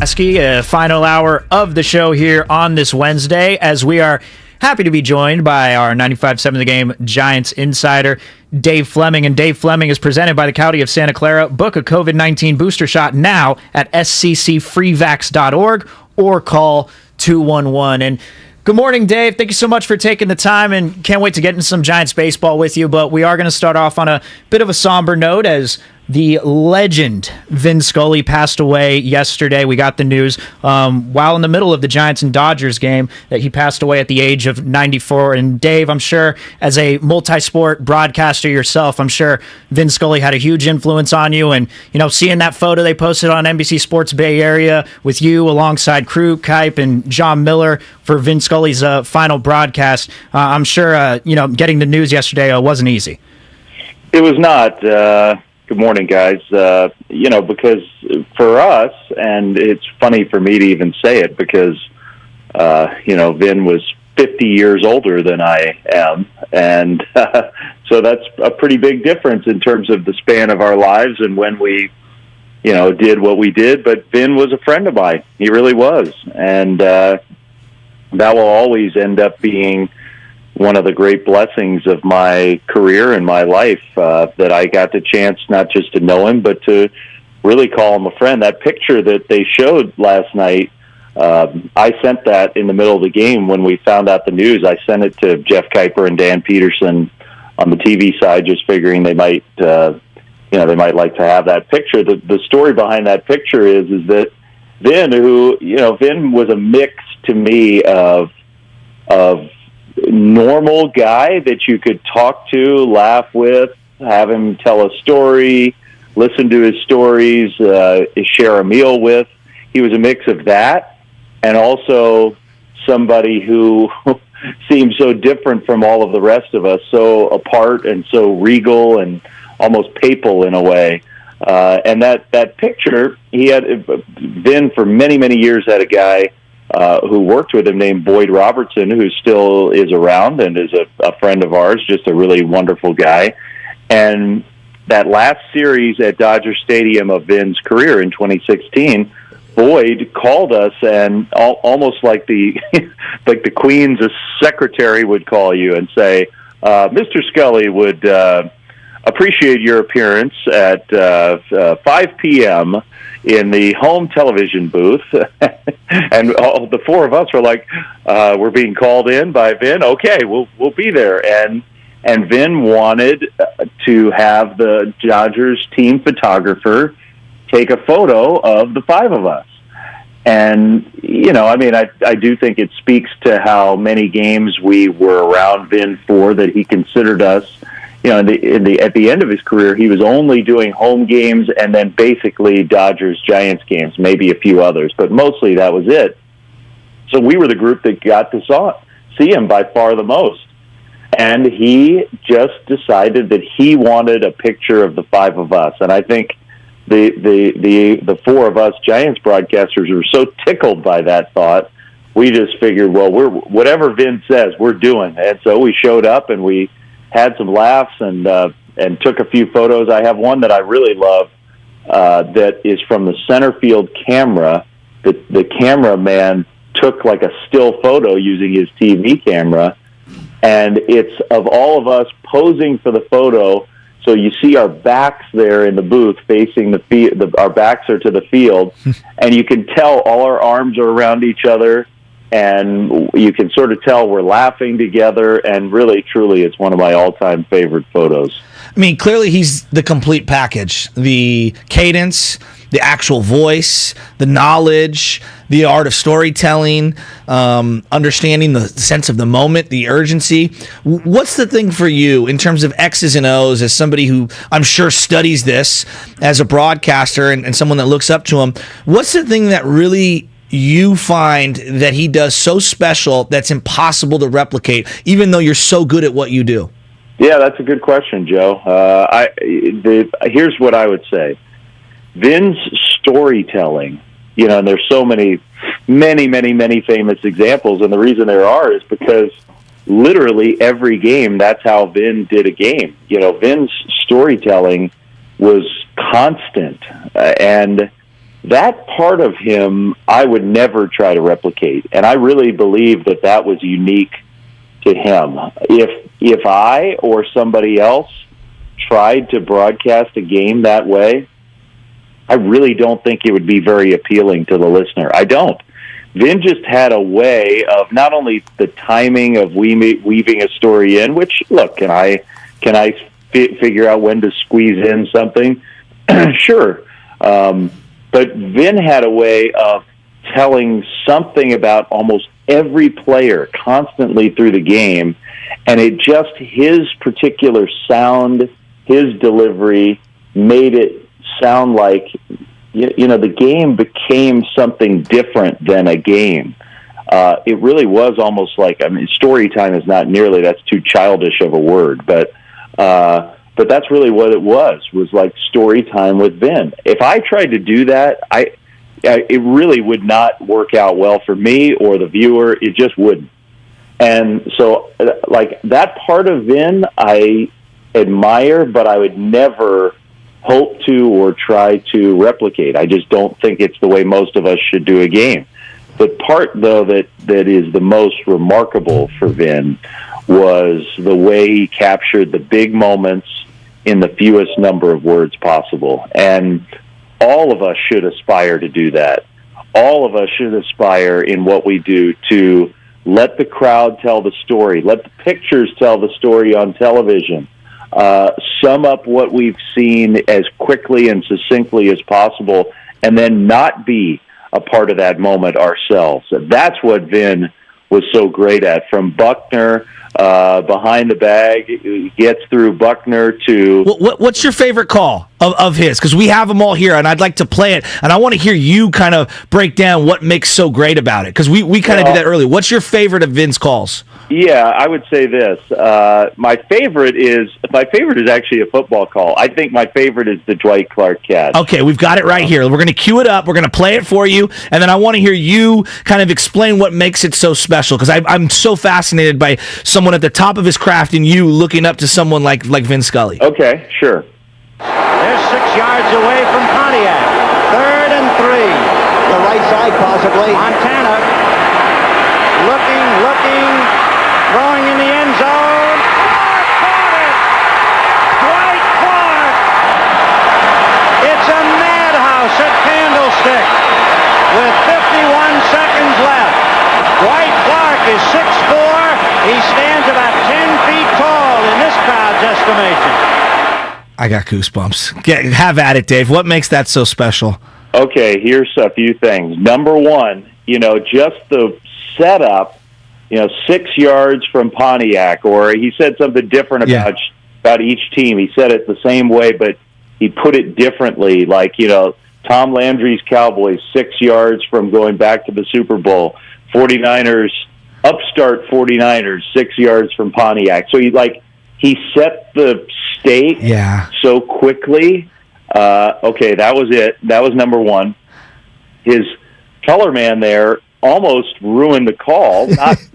Final hour of the show here on this Wednesday, as we are happy to be joined by our 95.7 The Game Giants insider, Dave Fleming. And Dave Fleming is presented by the County of Santa Clara. Book a COVID-19 booster shot now at sccfreevax.org or call 211. And good morning, Dave. Thank you so much for taking the time, and can't wait to get into some Giants baseball with you. But we are going to start off on a bit of a somber note, as the legend Vin Scully passed away yesterday. We got the news while in the middle of the Giants and Dodgers game that he passed away at the age of 94. And Dave, I'm sure as a multi-sport broadcaster yourself, I'm sure Vin Scully had a huge influence on you. And, you know, seeing that photo they posted on NBC Sports Bay Area with you alongside Crew, Kipe, and John Miller for Vin Scully's final broadcast, I'm sure, getting the news yesterday wasn't easy. It was not. Good morning, guys. Because for us, and it's funny for me to even say it because, Vin was 50 years older than I am. And so that's a pretty big difference in terms of the span of our lives and when we, did what we did. But Vin was a friend of mine. He really was. And that will always end up being one of the great blessings of my career and my life, that I got the chance not just to know him, but to really call him a friend. That picture that they showed last night, I sent that in the middle of the game when we found out the news. I sent it to Jeff Kuiper and Dan Peterson on the TV side, just figuring they might like to have that picture. The story behind that picture is that Vin was a mix to me of normal guy that you could talk to, laugh with, have him tell a story, listen to his stories, share a meal with. He was a mix of that and also somebody who seemed so different from all of the rest of us, so apart and so regal and almost papal in a way. And that picture, he had Vin for many, many years had a guy who worked with him named Boyd Robertson, who still is around and is a friend of ours, just a really wonderful guy. And that last series at Dodger Stadium of Vin's career in 2016, Boyd called us, and almost like the like the Queen's secretary would call you and say, Mr. Scully would appreciate your appearance at 5 p.m., in the home television booth. And all the four of us were like, we're being called in by Vin. Okay, we'll be there. And Vin wanted to have the Dodgers team photographer take a photo of the five of us. And, I do think it speaks to how many games we were around Vin for, that he considered us. At the end of his career, he was only doing home games and then basically Dodgers-Giants games, maybe a few others, but mostly that was it. So we were the group that got to see him by far the most. And he just decided that he wanted a picture of the five of us. And I think the four of us Giants broadcasters were so tickled by that thought, we just figured, well, whatever Vin says, we're doing. And so we showed up and we had some laughs and took a few photos. I have one that I really love that is from the center field camera. The cameraman took like a still photo using his TV camera, and it's of all of us posing for the photo. So you see our backs there in the booth facing the field. Our backs are to the field, and you can tell all our arms are around each other. And you can sort of tell we're laughing together, and really, truly, it's one of my all-time favorite photos. I mean, clearly he's the complete package. The cadence, the actual voice, the knowledge, the art of storytelling, understanding the sense of the moment, the urgency. What's the thing for you in terms of X's and O's as somebody who I'm sure studies this as a broadcaster and someone that looks up to him? What's the thing that really you find that he does so special that's impossible to replicate, even though you're so good at what you do? Yeah, that's a good question, Joe. Here's what I would say. Vin's storytelling, and there's so many famous examples, and the reason there are is because literally every game, that's how Vin did a game. Vin's storytelling was constant, and that part of him I would never try to replicate. And I really believe that that was unique to him. If I or somebody else tried to broadcast a game that way, I really don't think it would be very appealing to the listener. I don't. Vin just had a way of not only the timing of weaving a story in, which, look, can I figure out when to squeeze in something? Sure. But Vin had a way of telling something about almost every player constantly through the game, and his particular sound, his delivery made it sound like, the game became something different than a game. It really was almost like, story time is not nearly, that's too childish of a word, but that's really what it was like story time with Vin. If I tried to do that, it really would not work out well for me or the viewer. It just wouldn't. And so, like, that part of Vin I admire, but I would never hope to or try to replicate. I just don't think it's the way most of us should do a game. The part, though, that is the most remarkable for Vin was the way he captured the big moments in the fewest number of words possible. And all of us should aspire to do that. All of us should aspire in what we do to let the crowd tell the story, let the pictures tell the story on television, sum up what we've seen as quickly and succinctly as possible, and then not be a part of that moment ourselves. That's what Vin was so great at. From Buckner, behind the bag, gets through Buckner to... What's your favorite call of his? Because we have them all here, and I'd like to play it, and I want to hear you kind of break down what makes so great about it, because we kind of did that earlier. What's your favorite of Vin's calls? Yeah, I would say this. My favorite is actually a football call. I think my favorite is the Dwight Clark catch. Okay, we've got it right here. We're going to cue it up. We're going to play it for you, and then I want to hear you kind of explain what makes it so special, because I'm so fascinated by someone at the top of his craft and you looking up to someone like Vin Scully. Okay, sure. They're 6 yards away from Pontiac. 3rd and 3. The right side, possibly. Montana looking, throwing in the end zone. Caught it! Dwight Clark! It's a madhouse at Candlestick with 51 seconds left. Dwight Clark is 6'4". He stands about 10 feet tall in this crowd's estimation. I got goosebumps. Have at it, Dave. What makes that so special? Okay, here's a few things. Number one, just the setup, 6 yards from Pontiac, or he said something different about each team. He said it the same way, but he put it differently. Like, Tom Landry's Cowboys, 6 yards from going back to the Super Bowl. 49ers, upstart 49ers, 6 yards from Pontiac. So he set the stake so quickly. Okay, that was it. That was number one. His color man there almost ruined the call,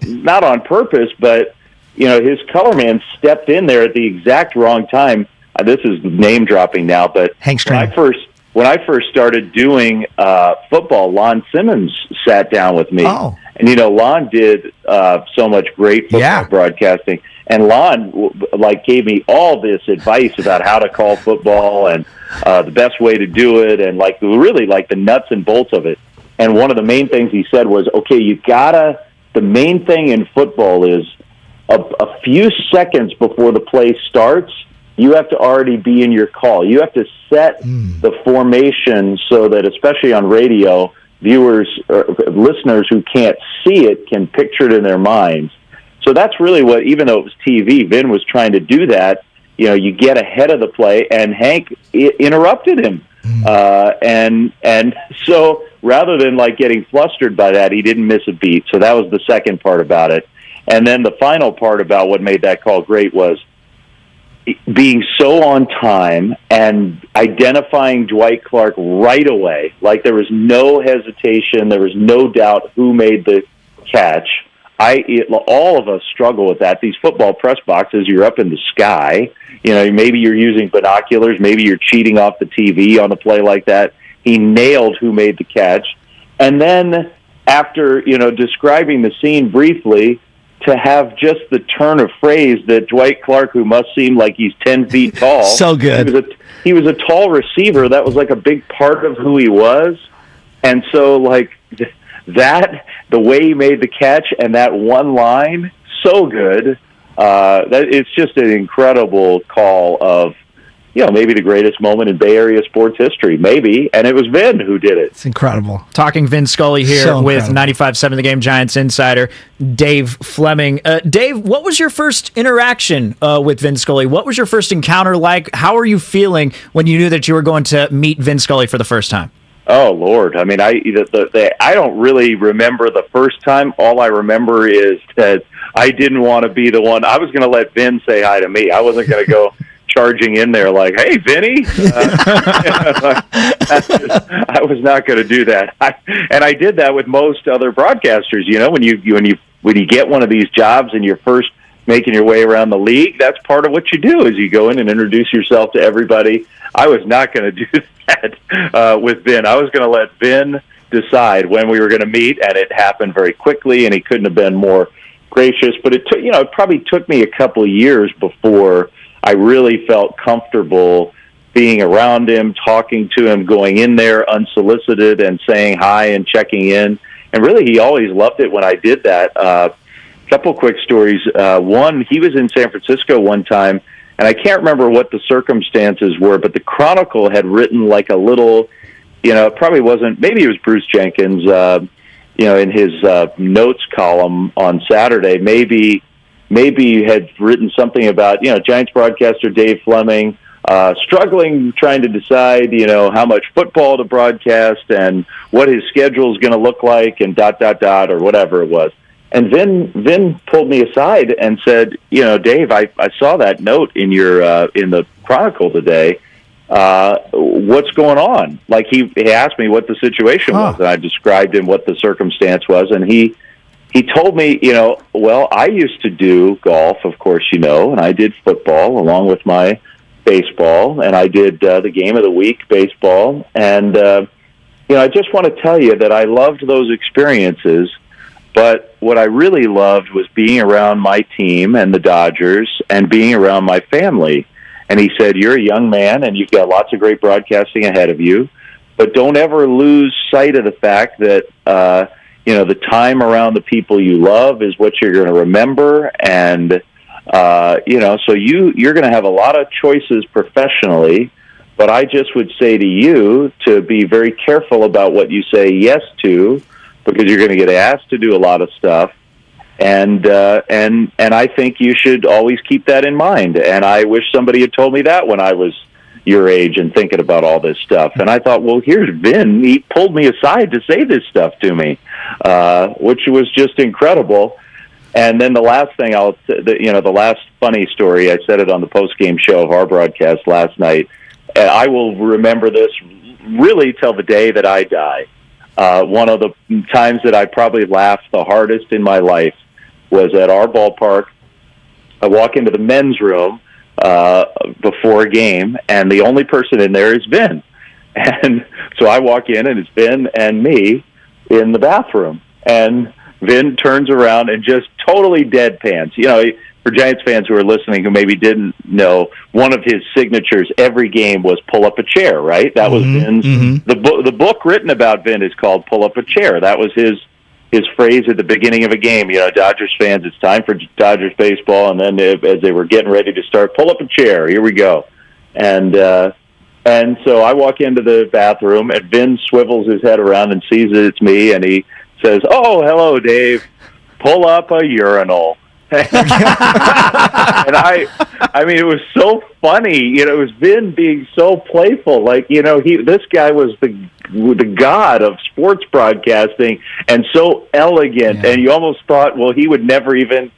not on purpose, but his color man stepped in there at the exact wrong time. This is name dropping now, but when I first started doing football, Lon Simmons sat down with me. Oh. And Lon did so much great football broadcasting, and Lon gave me all this advice about how to call football and the best way to do it, and really the nuts and bolts of it. And one of the main things he said was, okay, the main thing in football is a few seconds before the play starts, you have to already be in your call. You have to set the formation so that, especially on radio, viewers or listeners who can't see it can picture it in their minds. So that's really what, even though it was TV, Vin was trying to do that. You get ahead of the play, and Hank interrupted him. And so rather than getting flustered by that, he didn't miss a beat. So that was the second part about it. And then the final part about what made that call great was being so on time and identifying Dwight Clark right away. There was no hesitation. There was no doubt who made the catch. All of us struggle with that. These football press boxes, you're up in the sky. Maybe you're using binoculars. Maybe you're cheating off the TV on a play like that. he nailed who made the catch. And then after, describing the scene briefly, to have just the turn of phrase that Dwight Clark, who must seem like he's 10 feet tall. So good. He was a tall receiver. That was like a big part of who he was. And so, like, the way he made the catch and that one line, so good. It's just an incredible call of, maybe the greatest moment in Bay Area sports history, maybe, and it was Vin who did it. It's incredible. Talking Vin Scully here So with incredible. 95.7 The Game Giants insider Dave Fleming. Dave, what was your first interaction with Vin Scully? What was your first encounter like? How are you feeling when you knew that you were going to meet Vin Scully for the first time? Oh, Lord. I mean, I don't really remember the first time. All I remember is that I didn't want to be the one. I was going to let Vin say hi to me. I wasn't going to go charging in there like, "Hey, Vinny." I was not going to do that. And I did that with most other broadcasters. When you get one of these jobs and you're first making your way around the league, that's part of what you do is you go in and introduce yourself to everybody. I was not going to do that with Vin. I was going to let Vin decide when we were going to meet, and it happened very quickly, and he couldn't have been more gracious. But it probably took me a couple of years before I really felt comfortable being around him, talking to him, going in there unsolicited and saying hi and checking in. And really, he always loved it when I did that. Couple quick stories. One, he was in San Francisco one time, and I can't remember what the circumstances were, but the Chronicle had written like a little, it probably wasn't, maybe it was Bruce Jenkins, in his notes column on Saturday, maybe had written something about, Giants broadcaster Dave Fleming struggling trying to decide, how much football to broadcast and what his schedule is going to look like and ... or whatever it was. And Vin pulled me aside and said, "Dave, I saw that note in your in the Chronicle today. What's going on?" Like he asked me what the situation was, and I described him what the circumstance was, and he told me, well, I used to do golf, of course, and I did football along with my baseball, and I did the game of the week baseball, and I just want to tell you that I loved those experiences. But what I really loved was being around my team and the Dodgers and being around my family. And he said, "You're a young man and you've got lots of great broadcasting ahead of you, but don't ever lose sight of the fact that, the time around the people you love is what you're going to remember. And, so you're going to have a lot of choices professionally, but I just would say to you to be very careful about what you say yes to, because you're going to get asked to do a lot of stuff, and I think you should always keep that in mind. And I wish somebody had told me that when I was your age and thinking about all this stuff. And I thought, well, here's Vin. He pulled me aside to say this stuff to me, which was just incredible. And then the last thing the last funny story, I said it on the post-game show of our broadcast last night. I will remember this really till the day that I die. One of the times that I probably laughed the hardest in my life was at our ballpark. I walk into the men's room before a game, and the only person in there is Vin. And so I walk in, and it's Vin and me in the bathroom. And Vin turns around and just totally deadpans. For Giants fans who are listening who maybe didn't know, one of his signatures every game was pull up a chair, right? That was Vin's. The book written about Vin is called Pull Up a Chair. That was his phrase at the beginning of a game. Dodgers fans, it's time for Dodgers baseball. And then as they were getting ready to start, pull up a chair. Here we go. And so I walk into the bathroom, and Vin swivels his head around and sees that it's me, and he says, "Oh, hello, Dave. Pull up a urinal." And I mean, it was so funny. It was Vin being so playful. Like, this guy was the god of sports broadcasting and so elegant. Yeah. And you almost thought, well, he would never even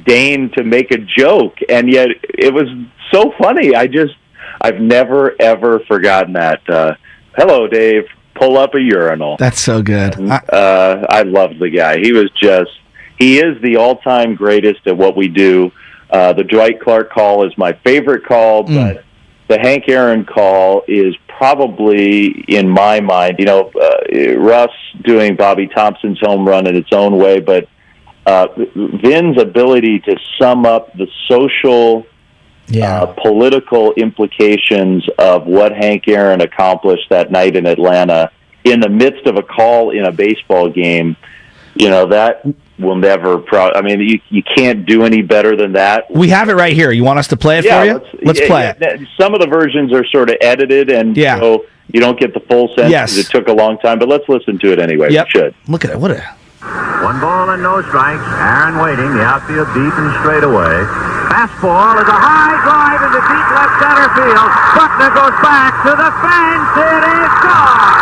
deign to make a joke. And yet it was so funny. I've never, ever forgotten that. Hello, Dave. Pull up a urinal. That's so good. And, I loved the guy. He is the all-time greatest at what we do. The Dwight Clark call is my favorite call, but the Hank Aaron call is probably, in my mind, Russ doing Bobby Thompson's home run in its own way, but Vin's ability to sum up the social, political implications of what Hank Aaron accomplished that night in Atlanta in the midst of a call in a baseball game, that will never. You can't do any better than that. We have it right here. You want us to play it for you? Let's play it. Some of the versions are sort of edited, and so you don't get the full sense. Yes. It took a long time, but let's listen to it anyway. Yep. We should. Look at it. What a... 1 ball and no strikes. Aaron waiting. The outfield deep and straight away. Fastball is a high drive into deep left center field. Buckner goes back to the fence. It is gone.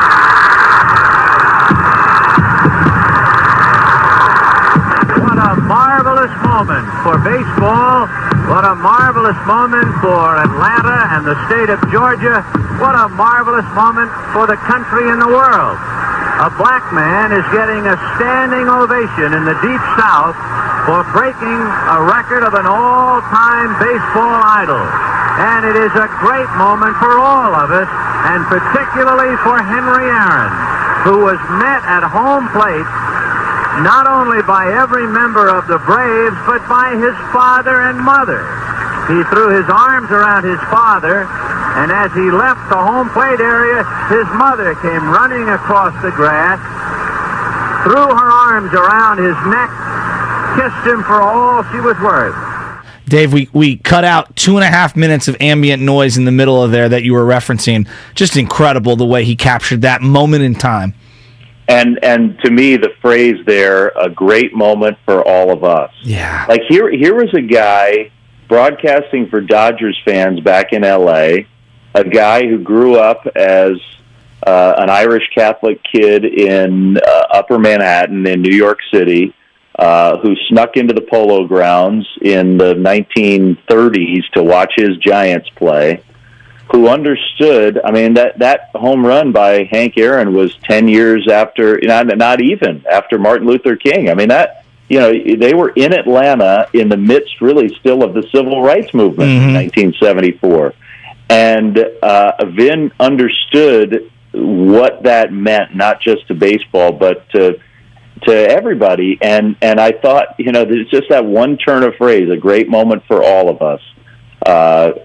What a marvelous moment for baseball. What a marvelous moment for Atlanta and the state of Georgia. What a marvelous moment for the country and the world. A black man is getting a standing ovation in the Deep South for breaking a record of an all-time baseball idol. And it is a great moment for all of us, and particularly for Henry Aaron, who was met at home plate not only by every member of the Braves, but by his father and mother. He threw his arms around his father, and as he left the home plate area, his mother came running across the grass, threw her arms around his neck, kissed him for all she was worth. Dave, we cut out 2.5 minutes of ambient noise in the middle of there that you were referencing. Just incredible the way he captured that moment in time. And to me, the phrase there, a great moment for all of us. Yeah. Like here was a guy broadcasting for Dodgers fans back in L.A., a guy who grew up as an Irish Catholic kid in Upper Manhattan in New York City, who snuck into the Polo Grounds in the 1930s to watch his Giants play, who understood, that home run by Hank Aaron was 10 years after, not even after Martin Luther King. They were in Atlanta in the midst, really, still of the civil rights movement in 1974. And Vin understood what that meant, not just to baseball, but to everybody. And I thought, there's just that one turn of phrase, a great moment for all of us.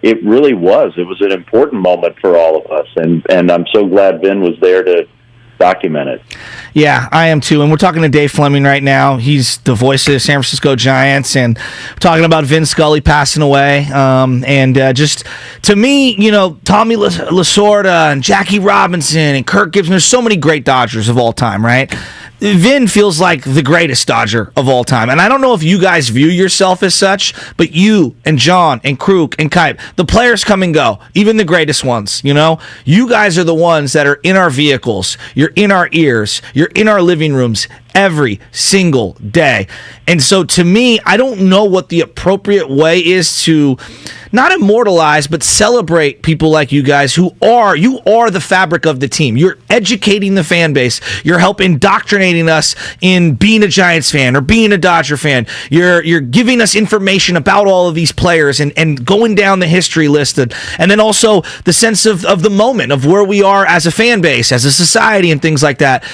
It really was. It was an important moment for all of us. And I'm so glad Vin was there to document it. Yeah, I am too. And we're talking to Dave Fleming right now. He's the voice of the San Francisco Giants, and we're talking about Vin Scully passing away. Just to me, Tommy Lasorda and Jackie Robinson and Kirk Gibson, there's so many great Dodgers of all time, right? Vin feels like the greatest Dodger of all time. And I don't know if you guys view yourself as such, but you and John and Kruk and Kipe, the players come and go, even the greatest ones, You guys are the ones that are in our vehicles. You're in our ears. You're in our living rooms every single day. And so to me, I don't know what the appropriate way is to not immortalize, but celebrate people like you guys you are the fabric of the team. You're educating the fan base. You're helping indoctrinating us in being a Giants fan or being a Dodger fan. You're giving us information about all of these players and going down the history list. And then also the sense of the moment of where we are as a fan base, as a society and things like that.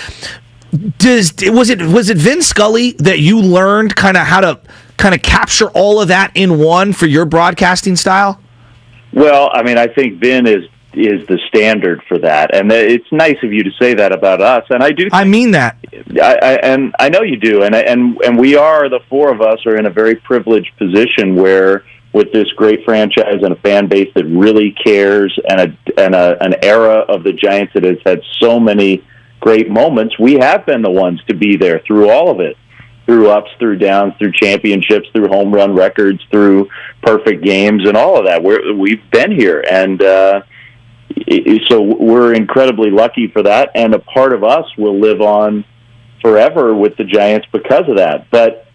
Was it Vin Scully that you learned kind of how to capture all of that in one for your broadcasting style? Well, I think Vin is the standard for that, and it's nice of you to say that about us. And I do. I mean that. I know you do, and we are, the four of us are in a very privileged position where, with this great franchise and a fan base that really cares, and an era of the Giants that has had so many great moments, we have been the ones to be there through all of it, through ups, through downs, through championships, through home run records, through perfect games, and all of that. We've been here, and so we're incredibly lucky for that, and a part of us will live on forever with the Giants because of that. But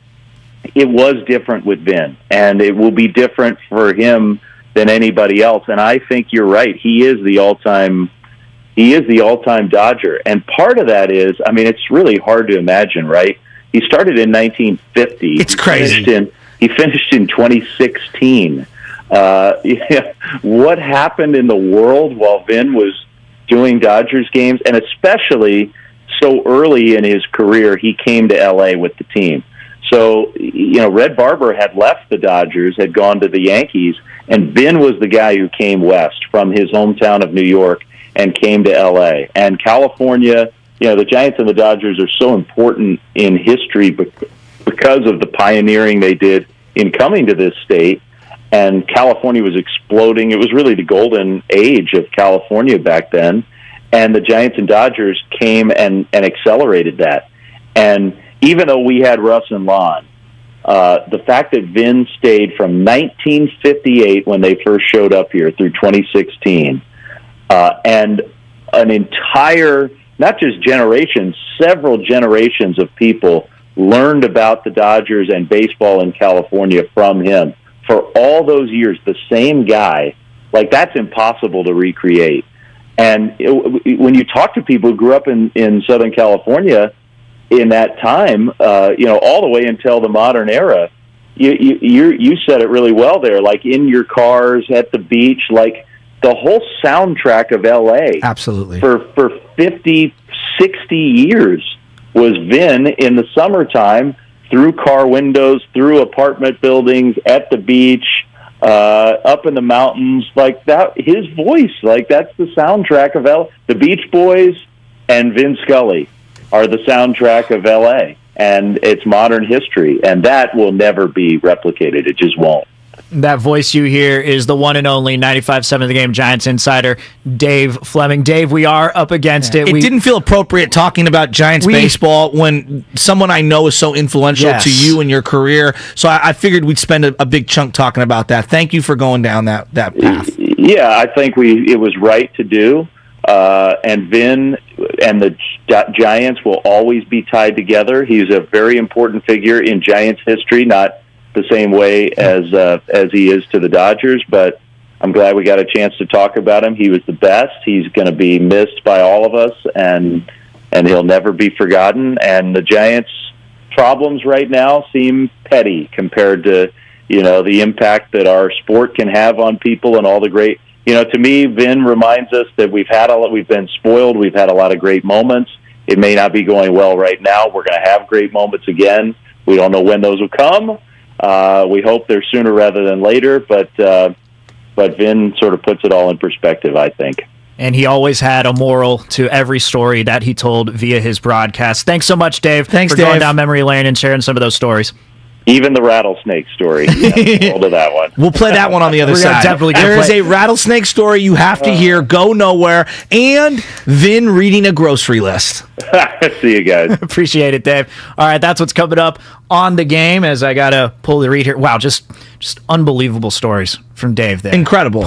it was different with Vin, and it will be different for him than anybody else. And I think you're right. He is the all-time Dodger. And part of that is, it's really hard to imagine, right? He started in 1950. It's crazy. He finished in 2016. What happened in the world while Vin was doing Dodgers games, and especially so early in his career, he came to L.A. with the team. So, Red Barber had left the Dodgers, had gone to the Yankees, and Vin was the guy who came west from his hometown of New York and came to L.A. And California, the Giants and the Dodgers are so important in history because of the pioneering they did in coming to this state. And California was exploding. It was really the golden age of California back then. And the Giants and Dodgers came and accelerated that. And even though we had Russ and Lon, the fact that Vin stayed from 1958 when they first showed up here through 2016, and an entire, not just generations, several generations of people learned about the Dodgers and baseball in California from him for all those years, the same guy, that's impossible to recreate. And when you talk to people who grew up in Southern California in that time, all the way until the modern era, you said it really well there, in your cars, at the beach, the whole soundtrack of L.A. Absolutely. For 50, 60 years was Vin in the summertime, through car windows, through apartment buildings, at the beach, up in the mountains, that. His voice, that's the soundtrack of the Beach Boys and Vin Scully are the soundtrack of L.A. and its modern history, and that will never be replicated. It just won't. That voice you hear is the one and only 95.7 The Game Giants insider, Dave Fleming. Dave, we are up against it. It didn't feel appropriate talking about Giants baseball when someone I know is so influential to you and your career. So I figured we'd spend a big chunk talking about that. Thank you for going down that path. Yeah, I think it was right to do. And Vin and the Giants will always be tied together. He's a very important figure in Giants history, not the same way as he is to the Dodgers, but I'm glad we got a chance to talk about him. He was the best. He's going to be missed by all of us, and he'll never be forgotten. And the Giants' problems right now seem petty compared to the impact that our sport can have on people and all the great. To me, Vin reminds us that we've been spoiled. We've had a lot of great moments. It may not be going well right now. We're going to have great moments again. We don't know when those will come. We hope they're sooner rather than later, but Vin sort of puts it all in perspective, I think. And he always had a moral to every story that he told via his broadcast. Thanks so much, Dave, for going down memory lane and sharing some of those stories. Even the rattlesnake story. Hold to that one. We'll play that one on the other side. There is a rattlesnake story you have to hear. Go nowhere. And Vin reading a grocery list. See you guys. Appreciate it, Dave. All right, that's what's coming up on the game as I got to pull the read here. Wow, just unbelievable stories from Dave there. Incredible.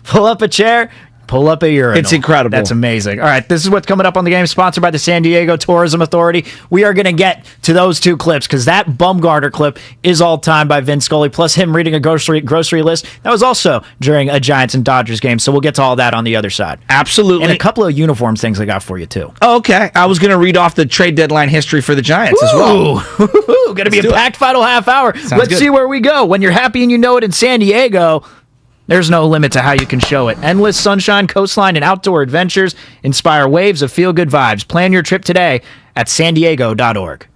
Pull up a chair. Pull up a urinal. It's incredible. That's amazing. All right, this is what's coming up on the game, sponsored by the San Diego Tourism Authority. We are going to get to those two clips because that Bumgarner clip is all time by Vin Scully, plus him reading a grocery list. That was also during a Giants and Dodgers game, so we'll get to all that on the other side. Absolutely. And a couple of uniform things I got for you, too. Oh, okay. I was going to read off the trade deadline history for the Giants as well. Going to be a packed final half hour. Let's see where we go. When you're happy and you know it in San Diego, there's no limit to how you can show it. Endless sunshine, coastline, and outdoor adventures inspire waves of feel-good vibes. Plan your trip today at sandiego.org.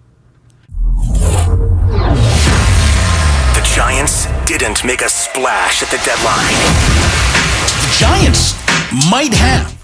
The Giants didn't make a splash at the deadline. The Giants might have.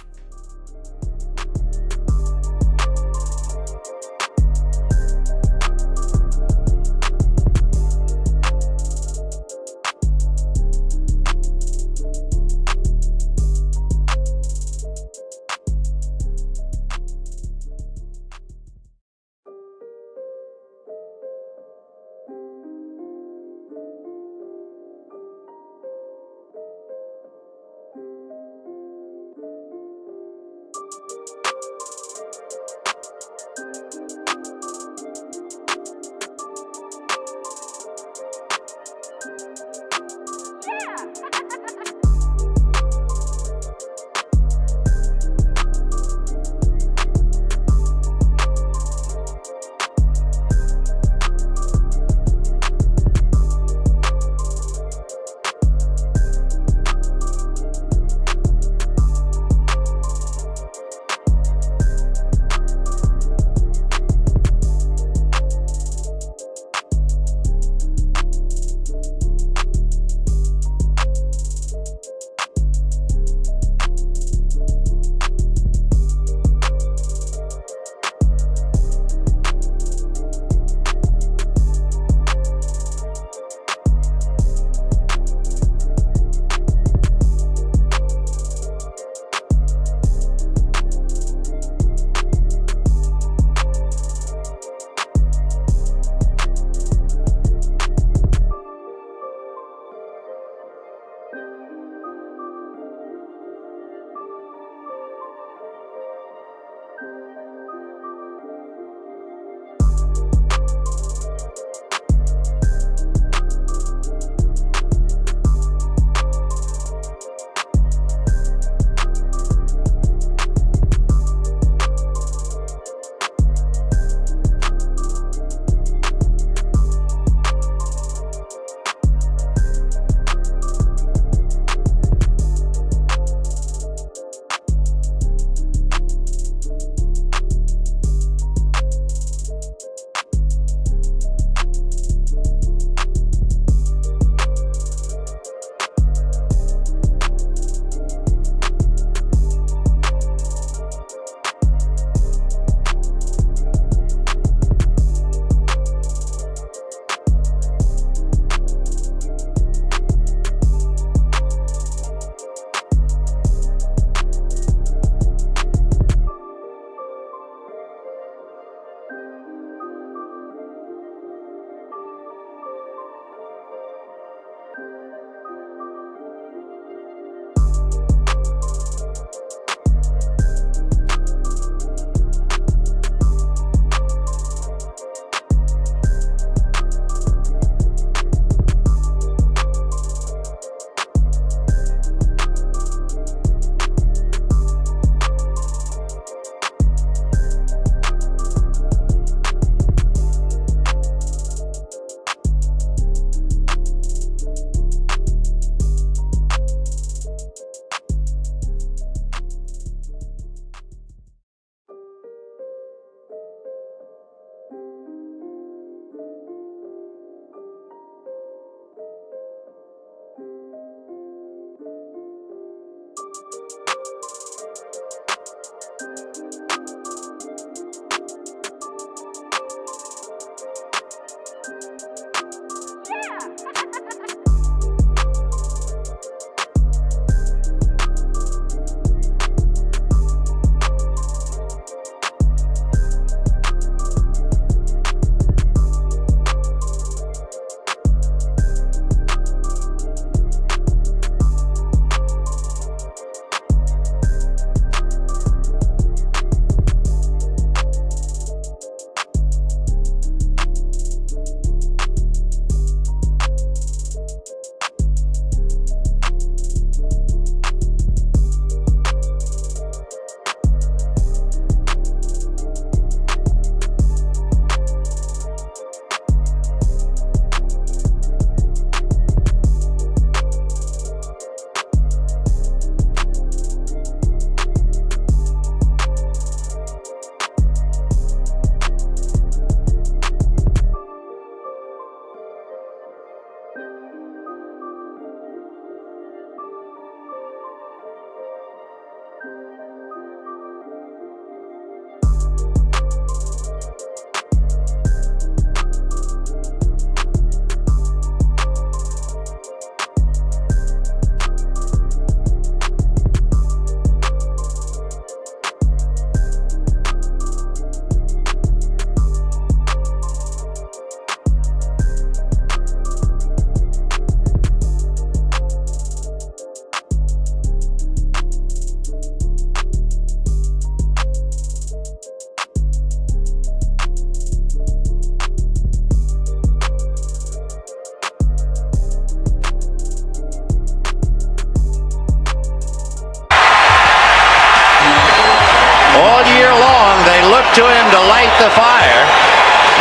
the fire,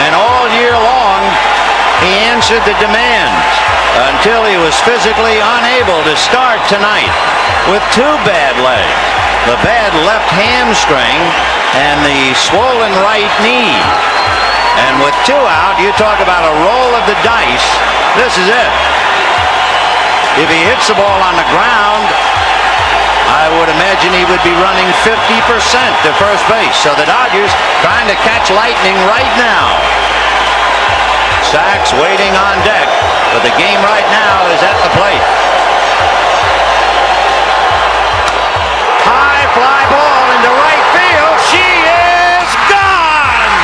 and all year long he answered the demands until he was physically unable to start tonight with two bad legs, the bad left hamstring and the swollen right knee. And with two out, you talk about a roll of the dice. This is it. If he hits the ball on the ground, I would imagine he would be running 50% to first base. So the Dodgers trying to catch lightning right now. Sachs waiting on deck, but the game right now is at the plate. High fly ball into right field. She is gone!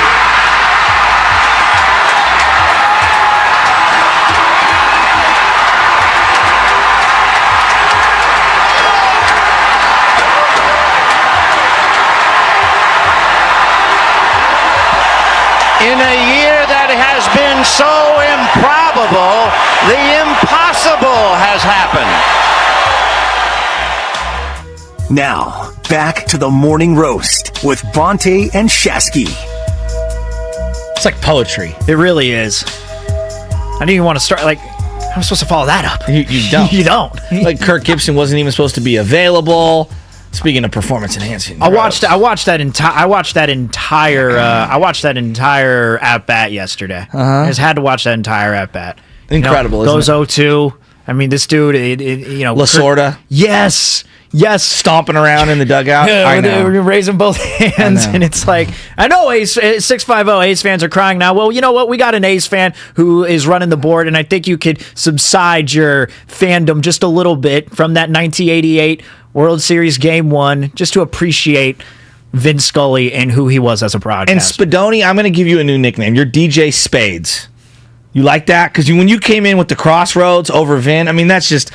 In a year that has been so improbable, the impossible has happened. Now, back to the morning roast with Bonte and Shasky. It's like poetry. It really is. I didn't even want to start, like, how am I supposed to follow that up? You don't. You don't. Like Kirk Gibson wasn't even supposed to be available. Speaking of performance enhancing, I watched that entire at bat yesterday. I just had to watch that entire at bat. Incredible, goes isn't it? 0-2. I mean, this dude, Lasorda. Yes, stomping around in the dugout. I know. We're raising both hands, and it's like, I know 650 A's fans are crying now. Well, you know what? We got an A's fan who is running the board, and I think you could subside your fandom just a little bit from that 1988 World Series Game 1 just to appreciate Vin Scully and who he was as a broadcaster. And Spadoni, I'm going to give you a new nickname. You're DJ Spades. You like that? Because when you came in with the Crossroads over Vin, I mean, that's just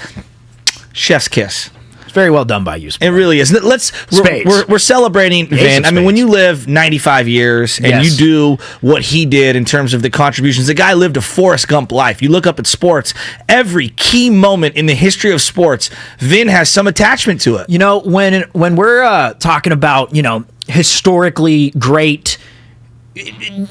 chef's kiss. It's very well done by you. It really is. We're celebrating Vin. I mean, when you live 95 years and you do what he did in terms of the contributions, the guy lived a Forrest Gump life. You look up at sports, every key moment in the history of sports, Vin has some attachment to it. You know, when we're talking about, historically great,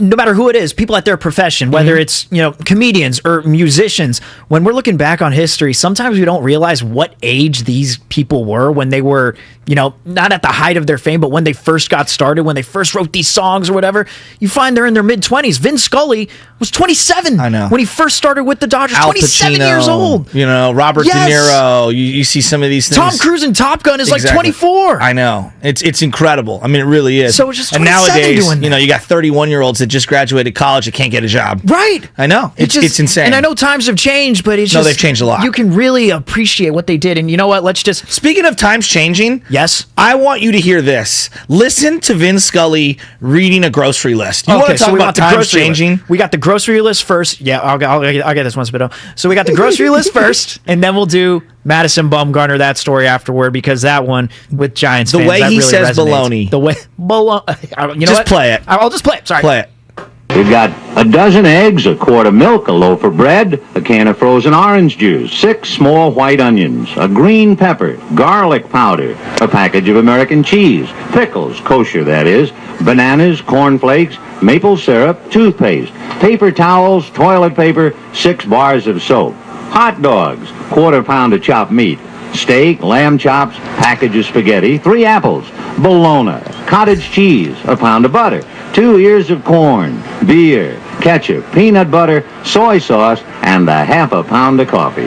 no matter who it is, people at their profession, whether it's, comedians or musicians, when we're looking back on history, sometimes we don't realize what age these people were when they were, not at the height of their fame, but when they first got started, when they first wrote these songs or whatever. You find they're in their mid-20s. Vin Scully was 27 when he first started with the Dodgers. Al 27 Pacino, years old. Robert De Niro. You see some of these things. Tom Cruise in Top Gun is like 24. I know. It's incredible. I mean, it really is. So it's just 27 and nowadays, doing that. You got 31-year-olds that just graduated college that can't get a job. Right. I know. It's insane. And I know times have changed, but it's just... No, they've changed a lot. You can really appreciate what they did. And you know what? Let's just... Speaking of times changing... Yes? I want you to hear this. Listen to Vin Scully reading a grocery list. You want to talk about times changing? We got the grocery list first. Yeah, I'll get this one, Spito. So we got the grocery list first, and then we'll do Madison Bumgarner, that story afterward, because that one with Giants fans, the way he really says resonates. baloney. The way... You know just what? play it. I'll just play it. Sorry. Play it. We've got a dozen eggs, a quart of milk, a loaf of bread, a can of frozen orange juice, 6 small white onions, a green pepper, garlic powder, a package of American cheese, pickles, kosher that is, bananas, cornflakes, maple syrup, toothpaste, paper towels, toilet paper, 6 bars of soap, hot dogs, quarter pound of chopped meat, steak, lamb chops, package of spaghetti, 3 apples, bologna, cottage cheese, a pound of butter, 2 ears of corn, beer, ketchup, peanut butter, soy sauce, and a half a pound of coffee.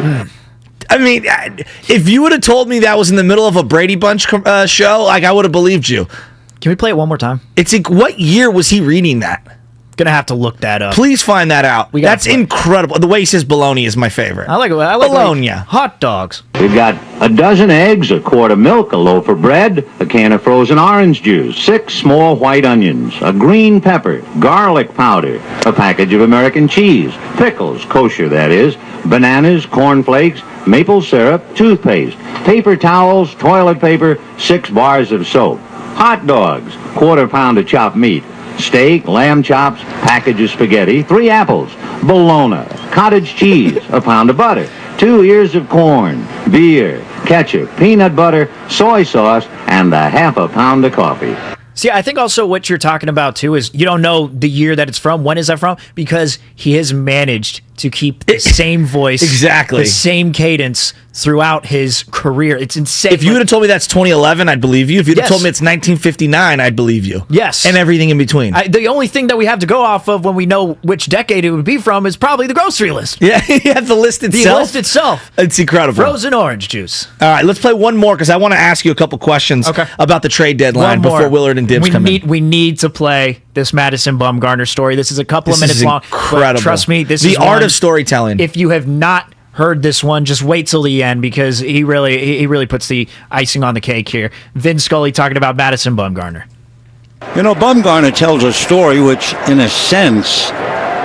I mean, if you would have told me that was in the middle of a Brady Bunch show, I would have believed you. Can we play it one more time? What year was he reading that? Gonna have to look that up. Please find that out. That's incredible. The way he says bologna is my favorite. I like bologna. Hot dogs. We've got a dozen eggs, a quart of milk, a loaf of bread, a can of frozen orange juice, 6 small white onions, a green pepper, garlic powder, a package of American cheese, pickles, kosher that is, bananas, cornflakes, maple syrup, toothpaste, paper towels, toilet paper, 6 bars of soap, hot dogs, quarter pound of chopped meat, steak, lamb chops, package of spaghetti, 3 apples, bologna, cottage cheese, a pound of butter, 2 ears of corn, beer, ketchup, peanut butter, soy sauce, and a half a pound of coffee. See, I think also what you're talking about, too, is you don't know the year that it's from. When is that from? Because he has managed to keep the same voice. Exactly. The same cadence throughout his career. It's insane. If you would have told me that's 2011, I'd believe you. If you'd have told me it's 1959, I'd believe you. Yes. And everything in between. The only thing that we have to go off of when we know which decade it would be from is probably the grocery list. Yeah, you have the list itself. The list itself. It's incredible. Frozen orange juice. All right, let's play one more because I want to ask you a couple questions about the trade deadline before Willard and Dibs come in. We need to play this Madison Bumgarner story. This is a couple of minutes long. Incredible. Trust me, this is the art of storytelling. If you have not heard this one, just wait till the end because he really puts the icing on the cake here. Vin Scully talking about Madison Bumgarner. You know, Bumgarner tells a story which, in a sense,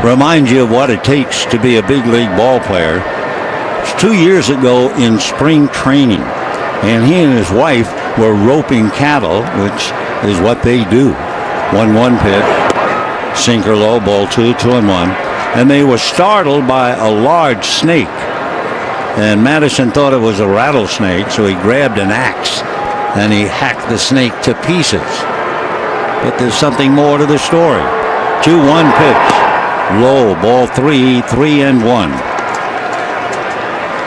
reminds you of what it takes to be a big league ball player. It's 2 years ago in spring training, and he and his wife were roping cattle, which is what they do. 1-1 pitch, sinker low, ball 2-1, and they were startled by a large snake. And Madison thought it was a rattlesnake, so he grabbed an axe and he hacked the snake to pieces. But there's something more to the story. 2-1 pitch, low, ball 3-1.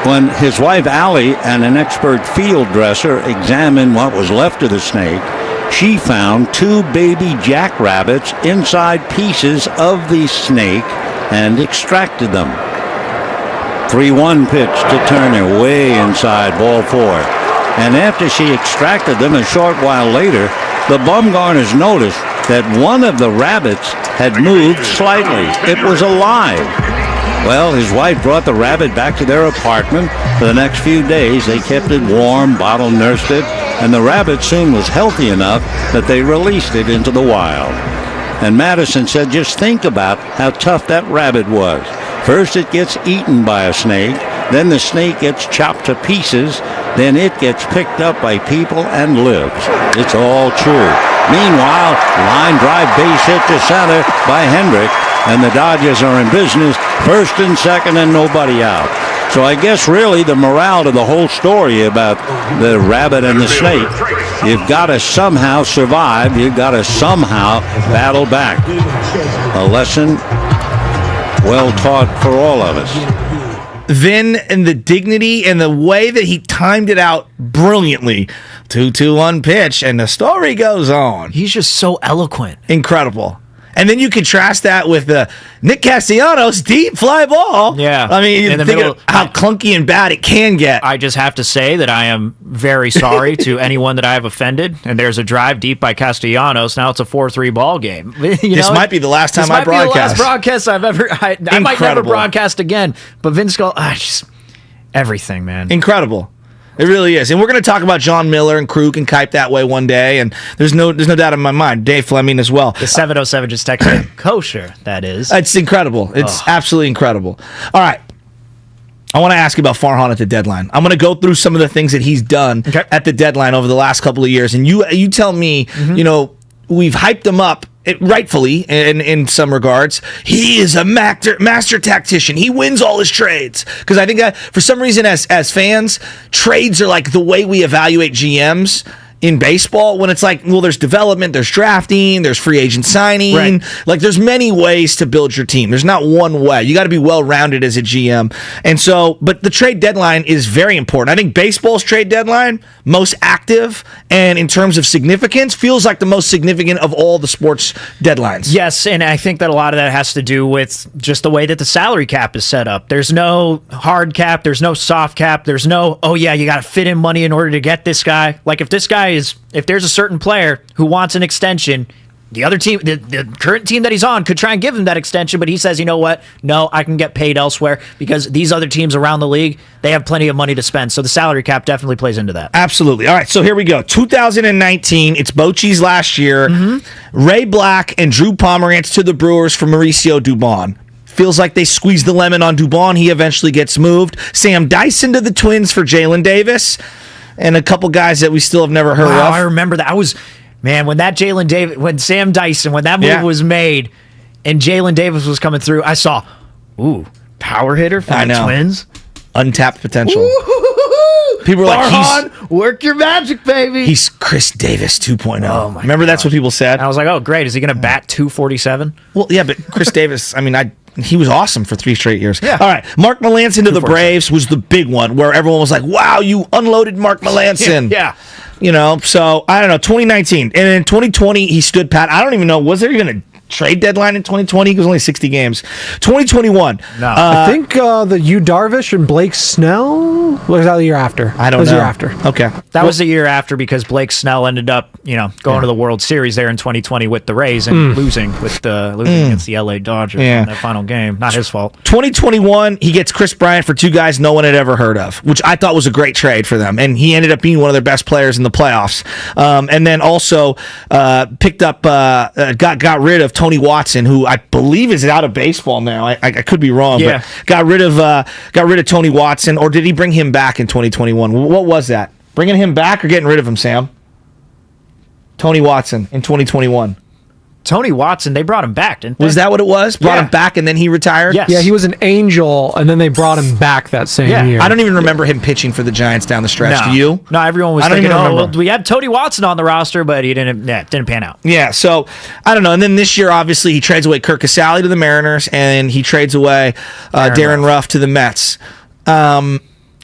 When his wife Allie and an expert field dresser examined what was left of the snake, she found 2 baby jackrabbits inside pieces of the snake and extracted them. 3-1 pitch to Turner, way inside, ball 4. And after she extracted them, a short while later, the Bumgarners noticed that one of the rabbits had moved slightly. It was alive. Well, his wife brought the rabbit back to their apartment. For the next few days, they kept it warm, bottle nursed it, and the rabbit soon was healthy enough that they released it into the wild. And Madison said, just think about how tough that rabbit was. First it gets eaten by a snake, then the snake gets chopped to pieces, then it gets picked up by people and lives. It's all true. Meanwhile, line drive base hit to center by Hendrick, and the Dodgers are in business, first and second and nobody out. So I guess really the morale of the whole story about the rabbit and the snake, you've got to somehow survive, you've got to somehow battle back. A lesson well taught for all of us. Vin and the dignity and the way that he timed it out brilliantly. 2-1 pitch, and the story goes on. He's just so eloquent. Incredible. And then you contrast that with the Nick Castellanos deep fly ball. Yeah. I mean, you think of how clunky and bad it can get. I just have to say that I am very sorry to anyone that I have offended. And there's a drive deep by Castellanos. Now it's a 4-3 ball game. This might be the last time I broadcast. This might be the last broadcast I've ever. I might never broadcast again. But Vin Scully, just everything, man. Incredible. It really is. And we're going to talk about John Miller and Krug and Kipe that way one day. And there's no doubt in my mind. Dave Fleming as well. The 707 just texted kosher, that is. It's incredible. It's absolutely incredible. All right. I want to ask you about Farhan at the deadline. I'm going to go through some of the things that he's done at the deadline over the last couple of years. And you tell me, we've hyped him up. Rightfully, in some regards, he is a master tactician. He wins all his trades. Because I think that for some reason, as fans, trades are like the way we evaluate GMs in baseball. When it's like, well, there's development, there's drafting, there's free agent signing. Right. Like, there's many ways to build your team. There's not one way. You got to be well-rounded as a GM. And so, but the trade deadline is very important. I think baseball's trade deadline, most active, and in terms of significance, feels like the most significant of all the sports deadlines. Yes, and I think that a lot of that has to do with just the way that the salary cap is set up. There's no hard cap. There's no soft cap. There's no, you got to fit in money in order to get this guy. Like, if there's a certain player who wants an extension, the other team, the current team that he's on, could try and give him that extension, but he says, you know what? No, I can get paid elsewhere because these other teams around the league, they have plenty of money to spend. So the salary cap definitely plays into that. Absolutely. All right, so here we go. 2019, it's Bochy's last year. Mm-hmm. Ray Black and Drew Pomerantz to the Brewers for Mauricio Dubon. Feels like they squeezed the lemon on Dubon. He eventually gets moved. Sam Dyson to the Twins for Jalen Davis. And a couple guys that we still have never heard of. I remember that. When Sam Dyson, when that move was made and Jalen Davis was coming through, I saw, power hitter for the Twins. Untapped potential. People were like, work your magic, baby. he's Chris Davis 2.0. Oh, my Remember, that's what people said? And I was like, oh, great. Is he going to bat 247? Well, yeah, but Chris Davis, he was awesome for 3 straight years. Yeah. All right, Mark Melancon to the Braves was the big one where everyone was like, wow, you unloaded Mark Melancon. Yeah. So I don't know, 2019. And in 2020, he stood pat. I don't even know, was there even a trade deadline in 2020? It was only 60 games. 2021. No. I think the Yu Darvish and Blake Snell was that the year after. I don't know. The year after. Okay. That was the year after because Blake Snell ended up, going to the World Series there in 2020 with the Rays and losing against the LA Dodgers in that final game. Not his fault. 2021, he gets Chris Bryant for 2 guys no one had ever heard of, which I thought was a great trade for them. And he ended up being one of their best players in the playoffs. And then also picked up, got rid of Tony Watson, who I believe is out of baseball now. I could be wrong, but got rid of Tony Watson, or did he bring him back in 2021? What was that? Bringing him back or getting rid of him, Sam? Tony Watson in 2021. Tony Watson, they brought him back, didn't they? Was that what it was? Brought him back and then he retired? Yes. Yeah, he was an Angel, and then they brought him back that same year. I don't even remember him pitching for the Giants down the stretch. No. Do you? No, everyone was I don't thinking, even well, remember. we had Tony Watson on the roster, but he didn't pan out. Yeah, so I don't know. And then this year, obviously, he trades away Kirk Casale to the Mariners, and he trades away Darren Ruff to the Mets.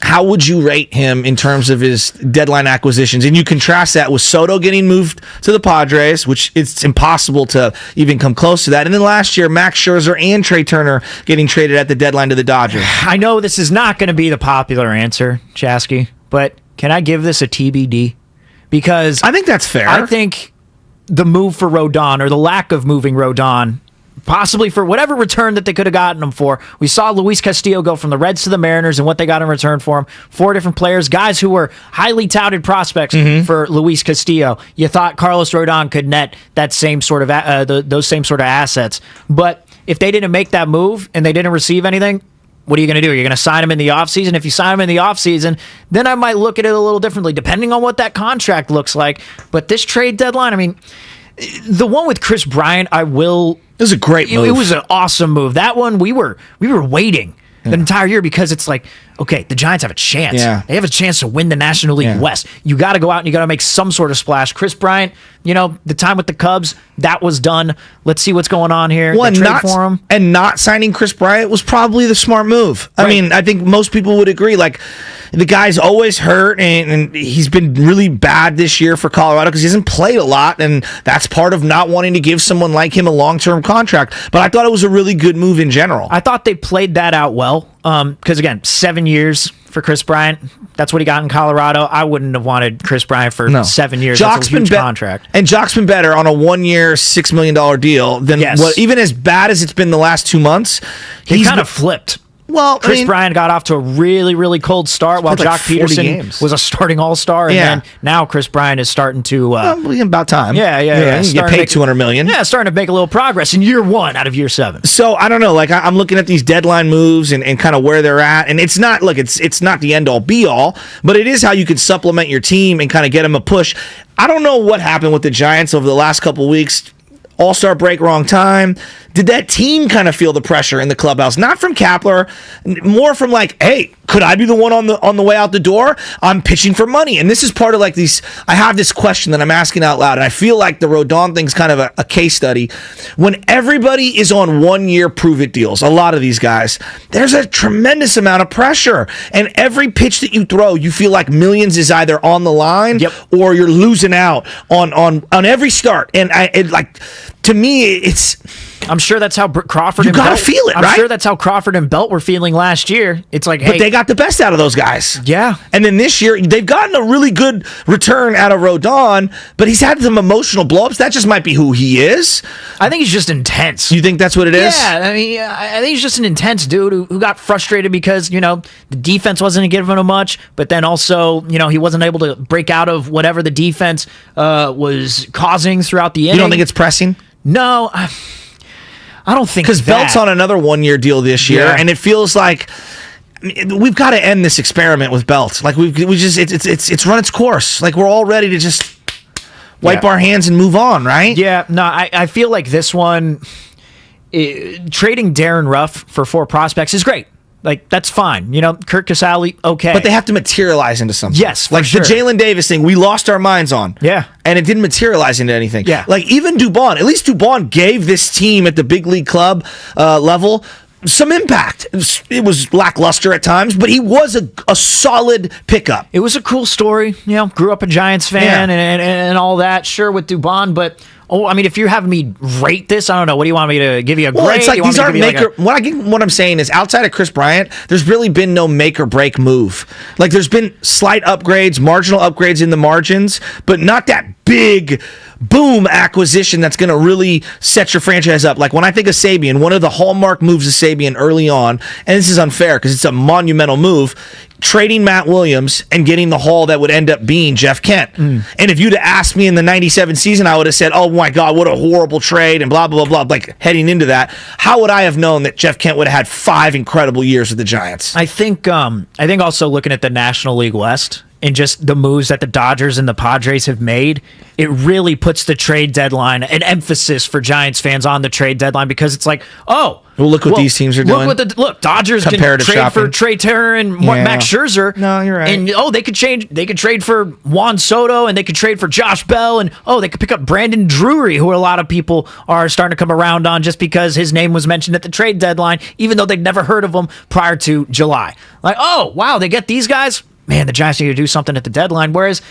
How would you rate him in terms of his deadline acquisitions? And you contrast that with Soto getting moved to the Padres, which it's impossible to even come close to that. And then last year, Max Scherzer and Trey Turner getting traded at the deadline to the Dodgers. I know this is not going to be the popular answer, Chasky, but can I give this a TBD? Because I think that's fair. I think the move for Rodon, or the lack of moving Rodon, possibly for whatever return that they could have gotten him for. We saw Luis Castillo go from the Reds to the Mariners and what they got in return for him. 4 different players, guys who were highly touted prospects for Luis Castillo. You thought Carlos Rodon could net that same sort of those same sort of assets. But if they didn't make that move and they didn't receive anything, what are you going to do? You're going to sign him in the offseason? If you sign him in the offseason, then I might look at it a little differently, depending on what that contract looks like. But this trade deadline, the one with Chris Bryant, it was a great move. It was an awesome move. That one, we were waiting the entire year because it's like, okay, the Giants have a chance. Yeah. They have a chance to win the National League West. You got to go out and you got to make some sort of splash. Chris Bryant, the time with the Cubs, that was done. Let's see what's going on here. They trade for him. And not signing Chris Bryant was probably the smart move. Right. I think most people would agree. Like, the guy's always hurt, and he's been really bad this year for Colorado because he hasn't played a lot, and that's part of not wanting to give someone like him a long-term contract. But I thought it was a really good move in general. I thought they played that out well because, again, 7 years for Chris Bryant. That's what he got in Colorado. I wouldn't have wanted Chris Bryant for 7 years. That's a huge contract. And Jock's been better on a 1-year, $6 million deal than what, even as bad as it's been the last 2 months. He kind of flipped. Well, Chris Bryant got off to a really, really cold start while Jock Peterson was a starting all-star. And then now Chris Bryant is starting to... about time. Yeah. You get paid $200 million. Yeah, starting to make a little progress in year 1 out of year 7. So, I don't know. Like, I'm looking at these deadline moves and kind of where they're at. And it's not, it's not the end-all, be-all, but it is how you can supplement your team and kind of get them a push. I don't know what happened with the Giants over the last couple weeks. All-star break, wrong time. Did that team kind of feel the pressure in the clubhouse? Not from Kapler, more from like, hey, could I be the one on the way out the door? I'm pitching for money. And this is part of like these, I have this question that I'm asking out loud, and I feel like the Rodon thing's kind of a case study. When everybody is on 1-year prove-it deals, a lot of these guys, there's a tremendous amount of pressure. And every pitch that you throw, you feel like millions is either on the line or you're losing out on every start. And to me, I'm sure that's how Crawford. You and gotta Belt, feel it, I'm right? sure that's how Crawford and Belt were feeling last year. It's like, hey, but they got the best out of those guys. Yeah. And then this year, they've gotten a really good return out of Rodon, but he's had some emotional blowups. That just might be who he is. I think he's just intense. You think that's what it is? Yeah, I think he's just an intense dude who got frustrated because, the defense wasn't giving him much, but then also, he wasn't able to break out of whatever the defense was causing throughout the inning. You don't think it's pressing? No, I don't think because Belt's on another 1-year deal this year, and it feels like we've got to end this experiment with Belt. Like we just it's run its course. Like we're all ready to just wipe our hands and move on, right? Yeah. No, I feel like this one trading Darren Ruff for 4 prospects is great. Like, that's fine. Kirk Casale, okay. But they have to materialize into something. Yes, for like sure. the Jalen Davis thing, we lost our minds on. Yeah. And it didn't materialize into anything. Yeah. Like, even Dubon, at least Dubon gave this team at the big league club level some impact. It was lackluster at times, but he was a solid pickup. It was a cool story. Grew up a Giants fan and all that. Sure, with Dubon, but if you're having me rate this, I don't know. What do you want me to give you a grade? Well, it's like these aren't make what I'm saying is, outside of Chris Bryant, there's really been no make or break move. Like, there's been slight upgrades, marginal upgrades in the margins, but not that big boom acquisition that's going to really set your franchise up. Like, when I think of Sabian, one of the hallmark moves of Sabian early on, and this is unfair because it's a monumental move, trading Matt Williams and getting the haul that would end up being Jeff Kent. And if you'd have asked me in the 97 season, I would have said, oh my God, what a horrible trade and blah, blah, blah, blah. Like, heading into that, how would I have known that Jeff Kent would have had 5 incredible years with the Giants? I think also looking at the National League West and just the moves that the Dodgers and the Padres have made, it really puts the trade deadline, an emphasis for Giants fans on the trade deadline, because it's like, look what these teams are doing. Look, Dodgers can trade for Trey Turner and Max Scherzer. No, you're right. And they could trade for Juan Soto, and they could trade for Josh Bell, and they could pick up Brandon Drury, who a lot of people are starting to come around on just because his name was mentioned at the trade deadline, even though they'd never heard of him prior to July. Like, oh wow, they get these guys. Man, the Giants need to do something at the deadline. Whereas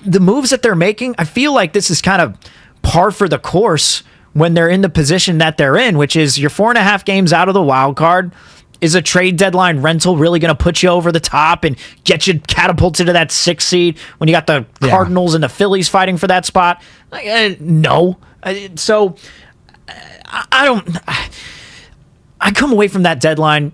the moves that they're making, I feel like this is kind of par for the course when they're in the position that they're in, which is you're 4.5 games out of the wild card. Is a trade deadline rental really going to put you over the top and get you catapulted to that 6th seed when you got the Cardinals and the Phillies fighting for that spot? No. So I come away from that deadline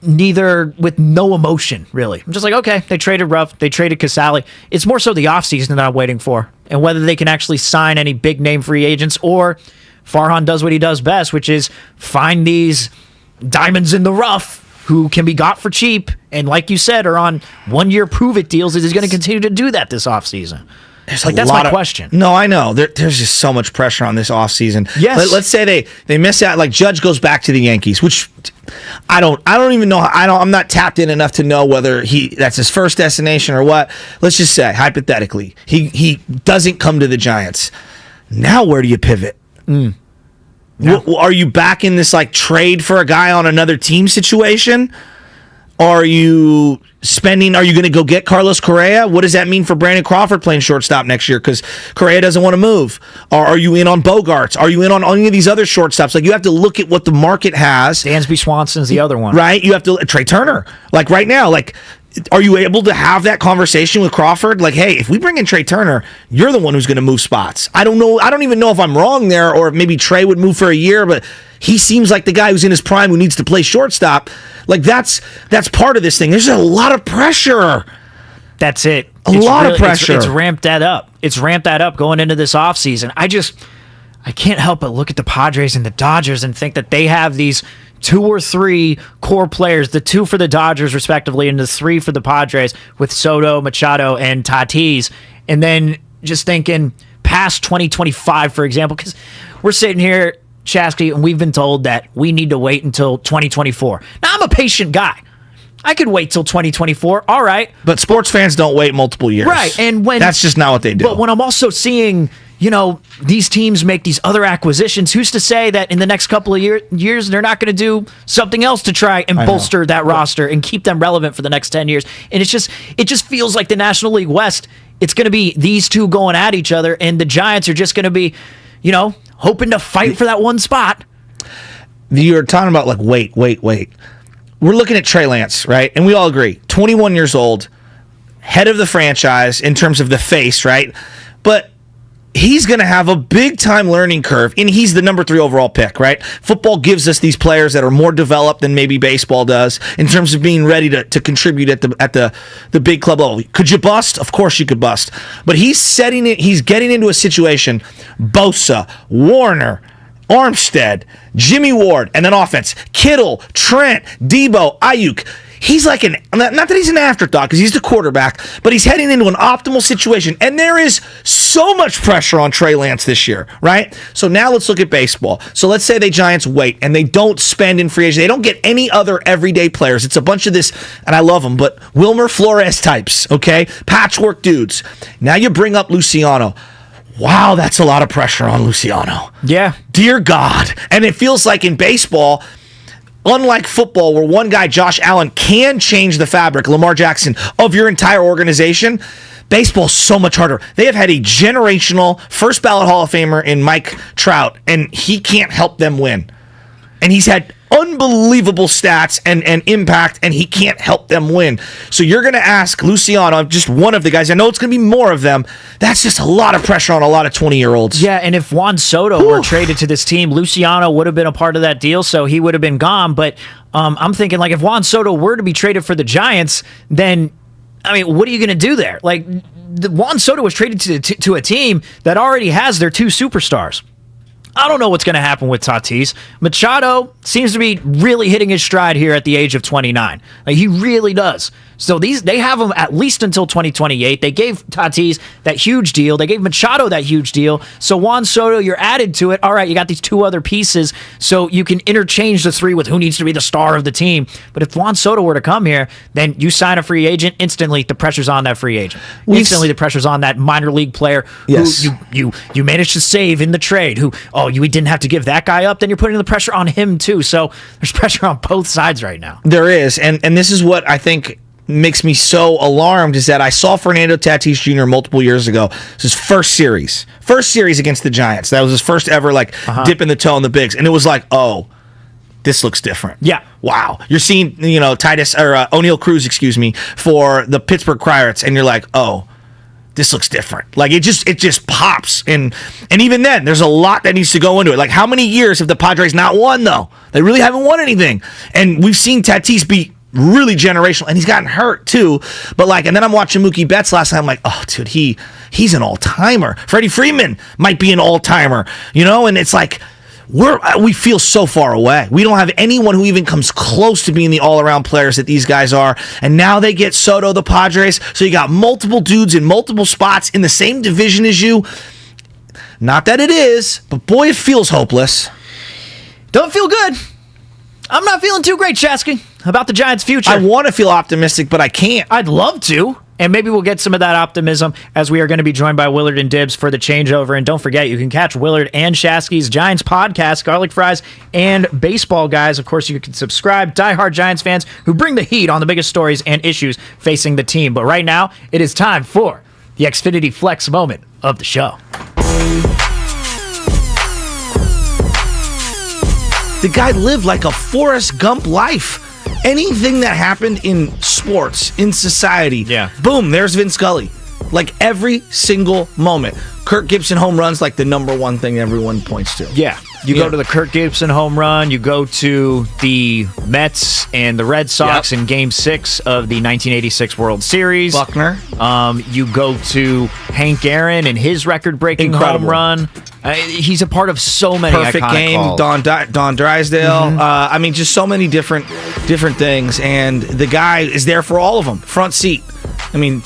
with no emotion, really. I'm just like, okay, they traded Ruff, they traded Casale. It's more so the offseason that I'm waiting for, and whether they can actually sign any big name free agents, or Farhan does what he does best, which is find these diamonds in the rough who can be got for cheap, and like you said, are on 1-year prove-it deals. Is going to continue to do that this offseason? That's my question. No, I know. There's just so much pressure on this offseason. Yes. Let's say they miss out. Like, Judge goes back to the Yankees, which I don't even know. I'm not tapped in enough to know whether that's his first destination or what. Let's just say, hypothetically, he doesn't come to the Giants. Now, where do you pivot? Are you back in this like trade for a guy on another team situation? Are you going to go get Carlos Correa? What does that mean for Brandon Crawford playing shortstop next year? Because Correa doesn't want to move. Or are you in on Bogarts? Are you in on any of these other shortstops? Like, you have to look at what the market has. Dansby Swanson's the other one. Right? You have to, Trey Turner. Like, right now, like, are you able to have that conversation with Crawford? Like, hey, if we bring in Trey Turner, you're the one who's going to move spots. I don't know. I don't even know if I'm wrong there, or if maybe Trey would move for a year, but he seems like the guy who's in his prime who needs to play shortstop. Like, that's part of this thing. There's a lot of pressure. That's it. A lot of pressure. It's ramped that up. It's ramped that up going into this offseason. I can't help but look at the Padres and the Dodgers and think that they have these 2 or 3 core players, the 2 for the Dodgers respectively and the 3 for the Padres with Soto, Machado, and Tatis. And then just thinking past 2025, for example, because we're sitting here, Shasky, and we've been told that we need to wait until 2024. Now, I'm a patient guy. I could wait till 2024. All right. But sports fans don't wait multiple years. Right. And that's just not what they do. But when I'm also seeing, these teams make these other acquisitions, who's to say that in the next couple of years they're not going to do something else to try and bolster that roster and keep them relevant for the next 10 years? And it just feels like the National League West, it's going to be these two going at each other, and the Giants are just going to be, hoping to fight for that one spot. You're talking about like, wait. We're looking at Trey Lance, right? And we all agree, 21 years old, head of the franchise in terms of the face, right? But he's going to have a big time learning curve, and he's the number 3 overall pick, right? Football gives us these players that are more developed than maybe baseball does in terms of being ready to contribute at the big club level. Could you bust? Of course you could bust. But he's getting into a situation, Bosa, Warner, Armstead, Jimmy Ward, and then offense, Kittle, Trent, Debo, Ayuk. he's like not that he's an afterthought because he's the quarterback, but he's heading into an optimal situation. And there is so much pressure on Trey Lance this year, right? So now let's look at baseball. So let's say the Giants wait and they don't spend in free agency. They don't get any other everyday players. It's a bunch of this, and I love them, but Wilmer Flores types, okay? Patchwork dudes. Now you bring up Luciano. Wow, that's a lot of pressure on Luciano. Yeah. Dear God. And it feels like in baseball, unlike football, where one guy, Josh Allen, can change the fabric, Lamar Jackson, of your entire organization, baseball's so much harder. They have had a generational first ballot Hall of Famer in Mike Trout, and he can't help them win. And he's had unbelievable stats and impact, and he can't help them win. So you're going to ask Luciano, just one of the guys, I know it's going to be more of them, that's just a lot of pressure on a lot of 20-year-olds. Yeah, and if Juan Soto were traded to this team, Luciano would have been a part of that deal, so he would have been gone. But I'm thinking, like, if Juan Soto were to be traded for the Giants, then, I mean, what are you going to do there? Like, Juan Soto was traded to a team that already has their two superstars. I don't know what's going to happen with Tatis. Machado seems to be really hitting his stride here at the age of 29. Like, he really does. So they have him at least until 2028. They gave Tatis that huge deal. They gave Machado that huge deal. So Juan Soto, you're added to it. All right, you got these two other pieces, so you can interchange the three with who needs to be the star of the team. But if Juan Soto were to come here, then you sign a free agent, instantly the pressure's on that free agent. Instantly the pressure's on that minor league player who you managed to save in the trade, we didn't have to give that guy up, then you're putting the pressure on him too. So there's pressure on both sides right now. There is, and this is what I think makes me so alarmed, is that I saw Fernando Tatis Jr. multiple years ago. It's his first series against the Giants. That was his first ever dipping the toe in the bigs, and it was like, oh, this looks different. Yeah. Wow. You're seeing, O'Neal Cruz, for the Pittsburgh Pirates, and you're like, oh, this looks different. Like, it just pops. And even then, there's a lot that needs to go into it. Like, how many years have the Padres not won, though? They really haven't won anything. And we've seen Tatis be really generational, and he's gotten hurt too. But and then I'm watching Mookie Betts last night. I'm like, oh, dude, he's an all-timer. Freddie Freeman might be an all-timer, and it's like, we feel so far away. We don't have anyone who even comes close to being the all-around players that these guys are. And now they get Soto, the Padres. So you got multiple dudes in multiple spots in the same division as you. Not that it is, but boy, it feels hopeless. Don't feel good. I'm not feeling too great, Shasky, about the Giants' future. I want to feel optimistic, but I can't. I'd love to. And maybe we'll get some of that optimism as we are going to be joined by Willard and Dibs for the changeover. And don't forget, you can catch Willard and Shasky's Giants podcast, Garlic Fries and Baseball Guys. Of course, you can subscribe. Diehard Giants fans who bring the heat on the biggest stories and issues facing the team. But right now, it is time for the Xfinity Flex moment of the show. The guy lived like a Forrest Gump life. Anything that happened in sports, in society, boom, there's Vin Scully. Like, every single moment. Kirk Gibson home runs, like the number one thing everyone points to. Yeah. You go to the Kirk Gibson home run. You go to the Mets and the Red Sox in Game 6 of the 1986 World Series. Buckner. You go to Hank Aaron and his record-breaking home run. He's a part of so many perfect iconic game. calls. Don Drysdale. Just so many different things, and the guy is there for all of them. Front seat. How many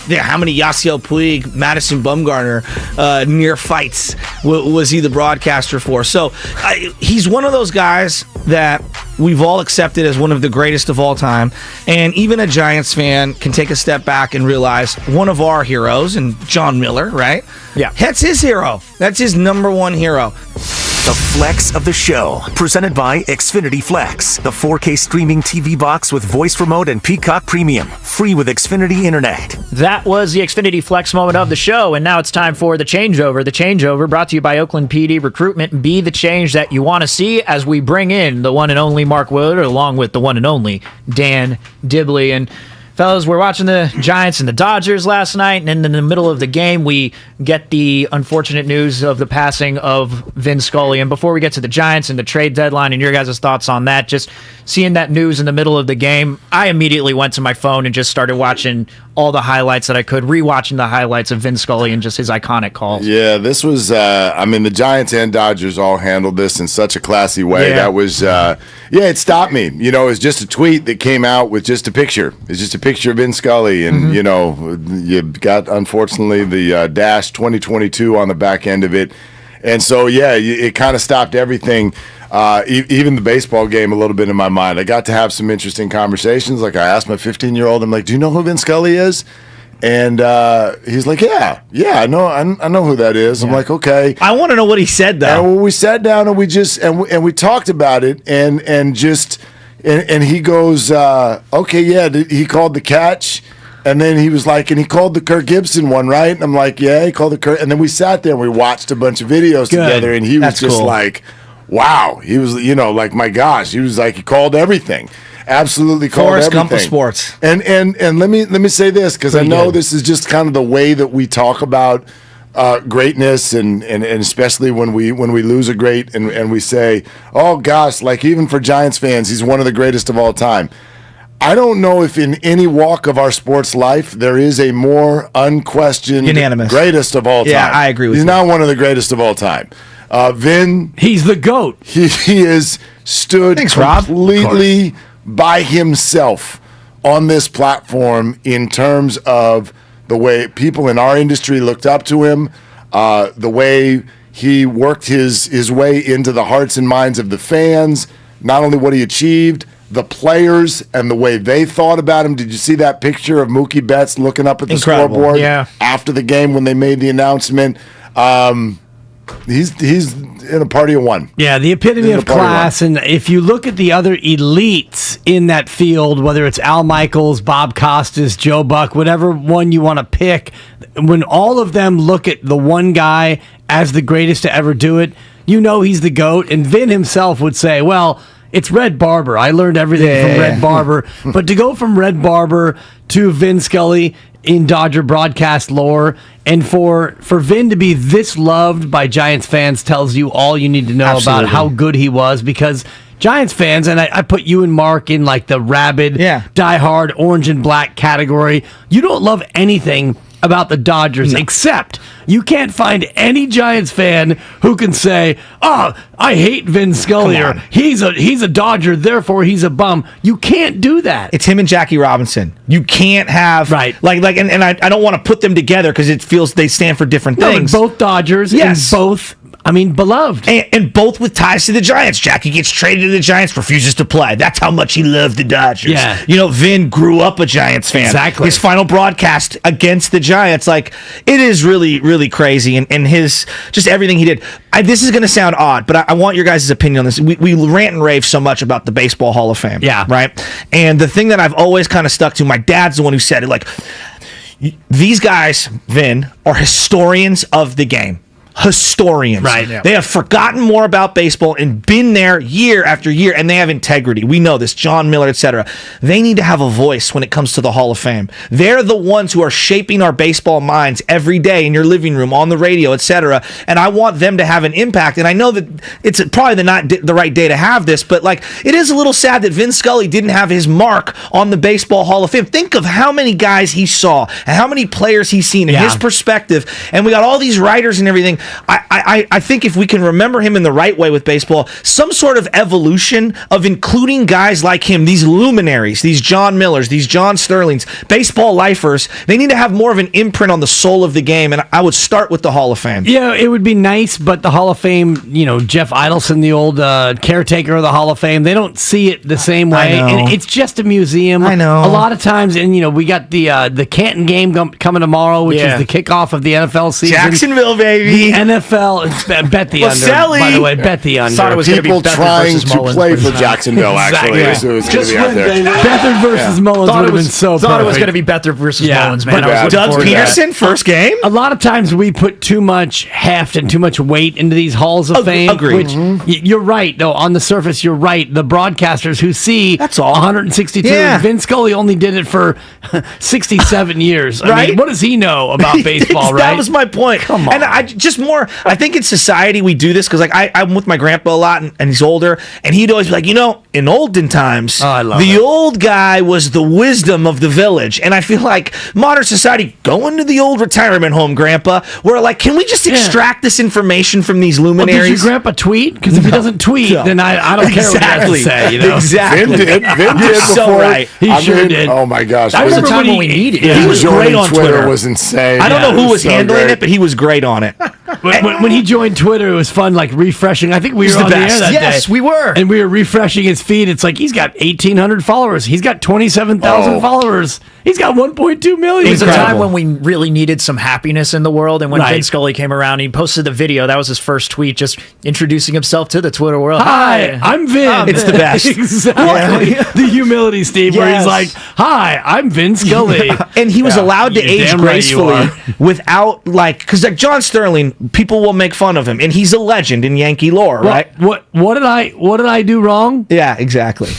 Yasiel Puig, Madison Bumgarner near fights was he the broadcaster for? So he's one of those guys that we've all accepted as one of the greatest of all time. And even a Giants fan can take a step back and realize one of our heroes, and John Miller, right? Yeah. That's his hero. That's his number one hero. The Flex of the Show, presented by Xfinity Flex, the 4K streaming TV box with voice remote and Peacock Premium, free with Xfinity Internet. That was the Xfinity Flex moment of the show, and now it's time for the changeover. The changeover brought to you by Oakland PD Recruitment. Be the change that you want to see as we bring in the one and only Mark Willard, along with the one and only Dan Dibley. And fellas, we're watching the Giants and the Dodgers last night, and in the middle of the game, we get the unfortunate news of the passing of Vin Scully. And before we get to the Giants and the trade deadline and your guys' thoughts on that, just seeing that news in the middle of the game, I immediately went to my phone and just started watching all the highlights that I could, rewatching the highlights of Vin Scully and just his iconic calls. Yeah, this was, the Giants and Dodgers all handled this in such a classy way. Yeah. That was, it stopped me. You know, it was just a tweet that came out with just a picture. It's just a picture of Vin Scully. And, you know, you got, unfortunately, the dash 2022 on the back end of it. And so, yeah, it kind of stopped everything. Even the baseball game a little bit in my mind. I got to have some interesting conversations. Like I asked my 15-year-old, I'm like, do you know who Vin Scully is? And he's like, yeah, I know who that is. I'm like, okay. I want to know what he said though. And we sat down and we just and we talked about it and he goes, okay, yeah, he called the catch. And then he was like, and he called the Kirk Gibson one, right? And I'm like, yeah, he called the Kirk. And then we sat there and we watched a bunch of videos together. And he was That's just cool. like, wow. He was, like, my gosh. He was like, he called everything. Absolutely called Forrest everything. Gump of sports. And let me say this, because I know this is just kind of the way that we talk about greatness, and especially when we lose a great and we say, oh gosh, like even for Giants fans, he's one of the greatest of all time. I don't know if in any walk of our sports life there is a more unquestioned Unanimous. greatest of all time. Yeah, I agree with He's you. not one of the greatest of all time. Vin, he's the GOAT. He has stood completely by himself on this platform in terms of the way people in our industry looked up to him, the way he worked his way into the hearts and minds of the fans, not only what he achieved, the players and the way they thought about him. Did you see that picture of Mookie Betts looking up at the Incredible. scoreboard after the game when they made the announcement? He's in a party of one. Yeah, the epitome of class. And if you look at the other elites in that field, whether it's Al Michaels, Bob Costas, Joe Buck, whatever one you want to pick, when all of them look at the one guy as the greatest to ever do it, you know he's the GOAT. And Vin himself would say, well, it's Red Barber. I learned everything from Red Barber. But to go from Red Barber to Vin Scully in Dodger broadcast lore, and for Vin to be this loved by Giants fans tells you all you need to know about how good he was, because Giants fans, and I put you and Mark in like the rabid, diehard, orange and black category, you don't love anything about the Dodgers, except you can't find any Giants fan who can say, oh, I hate Vin Scully, or he's a Dodger, therefore he's a bum. You can't do that. It's him and Jackie Robinson. You can't have and I don't want to put them together because it feels they stand for different things. But both Dodgers and both, beloved. And both with ties to the Giants. Jackie gets traded to the Giants, refuses to play. That's how much he loved the Dodgers. Yeah. You know, Vin grew up a Giants fan. Exactly. His final broadcast against the Giants, like, it is really, really crazy. And his, just everything he did. This is going to sound odd, but I want your guys' opinion on this. We rant and rave so much about the Baseball Hall of Fame. Yeah. Right? And the thing that I've always kind of stuck to, my dad's the one who said it, like, these guys, Vin, are historians of the game. Historians. Right. Yeah. They have forgotten more about baseball and been there year after year, and they have integrity. We know this. John Miller, etc. They need to have a voice when it comes to the Hall of Fame. They're the ones who are shaping our baseball minds every day in your living room, on the radio, etc. And I want them to have an impact. And I know that it's probably not the right day to have this, but like, it is a little sad that Vin Scully didn't have his mark on the Baseball Hall of Fame. Think of how many guys he saw and how many players he's seen in his perspective. And we got all these writers and everything. I think if we can remember him in the right way with baseball, some sort of evolution of including guys like him, these luminaries, these John Millers, these John Sterlings, baseball lifers, they need to have more of an imprint on the soul of the game, and I would start with the Hall of Fame. Yeah, it would be nice, but the Hall of Fame, Jeff Idelson, the old caretaker of the Hall of Fame, they don't see it the same way, and it's just a museum. I know. A lot of times, and we got the Canton game coming tomorrow, which is the kickoff of the NFL season. Jacksonville, baby. The NFL, bet the under. By the way, bet the under. Thought it was people trying to play for Jacksonville, actually. Exactly. So it was going to be out there. Beathard versus Mullins would have been so Thought it was perfect. going to be Beathard versus Mullins, man. I was Doug Peterson, first game? A lot of times we put too much heft and too much weight into these halls of fame. Agreed. Which you're right, though. On the surface, you're right. The broadcasters who see that's all 162. Yeah. Vin Scully only did it for 67 years. I Right? mean, what does he know about baseball, right? That was my point. Come on. And I think in society we do this because like I'm with my grandpa a lot and he's older and he'd always be like, in olden times, the old guy was the wisdom of the village. And I feel like modern society, go into the old retirement home, grandpa, where like, can we just extract this information from these luminaries? Well, did your grandpa tweet? Because if he doesn't tweet, then I don't care what he has to say. Exactly. Vin did before. So right. He sure did. Oh my gosh. I remember time when we needed He was great on Twitter. Was insane. I don't know who was so handling great. it, but he was great on it. When he joined Twitter, it was fun, like refreshing. I think we were on the air that day. Yes, we were. And we were refreshing his feed. It's like he's got 1,800 followers. He's got 27,000 followers. He's got 1.2 million. It was a time when we really needed some happiness in the world, and when Right. Vin Scully came around, he posted the video. That was his first tweet, just introducing himself to the Twitter world. Hi, I'm Vin. It's the best. Exactly. The humility, Steve, where he's Yes. like, hi, I'm Vin Scully. And he was allowed to You're age damn right you gracefully are. without like, because like John Sterling, people will make fun of him, and he's a legend in Yankee lore, right? What did I do wrong? Yeah, exactly.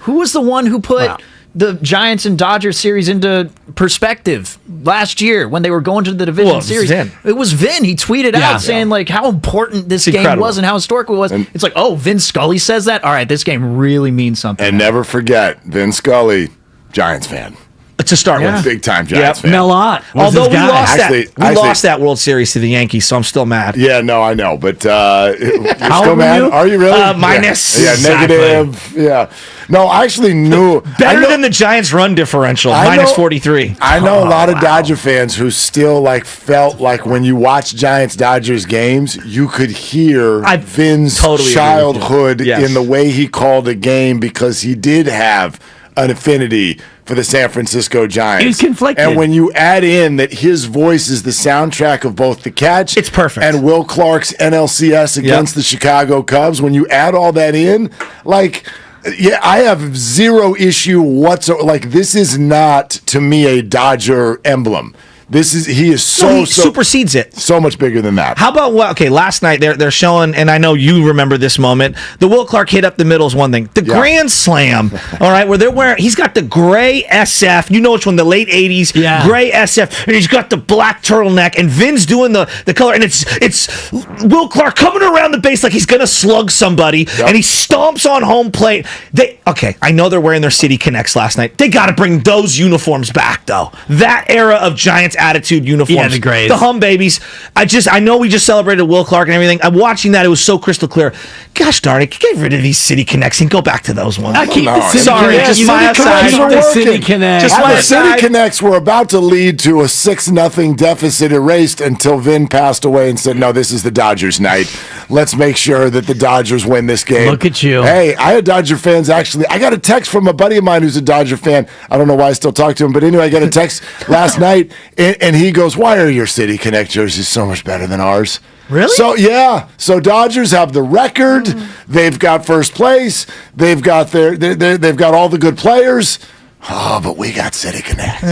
Who was the one who put the Giants and Dodgers series into perspective last year when they were going to the division Well, it was series? Vin. It was Vin. He tweeted Yeah. out saying like how important this It's game incredible. was and how historic it was. It's like, oh, Vin Scully says that? All right, this game really means something. And never forget, Vin Scully, Giants fan. To start with. Big time Giants fan. Melot. Although we Actually, lost that World Series to the Yankees, so I'm still mad. Yeah, no, I know, but you're How still old mad? were you? Are you really? Minus. Yeah, Exactly. negative. Yeah. No, I actually knew. Better than the Giants' run differential, I minus know- 43. I know a lot of Dodger fans who still like felt like when you watch Giants Dodgers games, you could hear Vin's totally agree with you. childhood Yes. in the way he called a game because he did have an affinity for the San Francisco Giants. He was conflicted. And when you add in that his voice is the soundtrack of both the catch, It's perfect. and Will Clark's NLCS against the Chicago Cubs, when you add all that in, like, yeah, I have zero issue whatsoever. Like, this is not to me a Dodger emblem. He is He supersedes it. so much bigger than that. How about okay, last night they're showing, and I know you remember this moment, the Will Clark hit up the middle is one thing. The Grand Slam, all right, where they're wearing, he's got the gray SF, you know which one, the late 80s, gray SF, and he's got the black turtleneck, and Vin's doing the color, and it's Will Clark coming around the base like he's going to slug somebody, and he stomps on home plate. Okay, I know they're wearing their City Connects last night. They got to bring those uniforms back, though. That era of Giants attitude uniforms. Yeah, the grays. The hum babies. I know we just celebrated Will Clark and everything. I'm watching that. It was so crystal clear. Gosh darn it. Get rid of these City Connects and go back to those ones. I keep the City Sorry, Connects. just You know my the Connects aside. are the City Connects. Just my The City aside. Connects were about to lead to a 6-0 deficit erased until Vin passed away and said, no, this is the Dodgers night. Let's make sure that the Dodgers win this game. Look at you. Hey, I had Dodger fans actually. I got a text from a buddy of mine who's a Dodger fan. I don't know why I still talk to him, but anyway, I got a text last night, and he goes, why are your City Connect jerseys so much better than ours? Really? So, yeah. So Dodgers have the record. They've got first place. They've got they've got all the good players. Oh, but we got City Connect.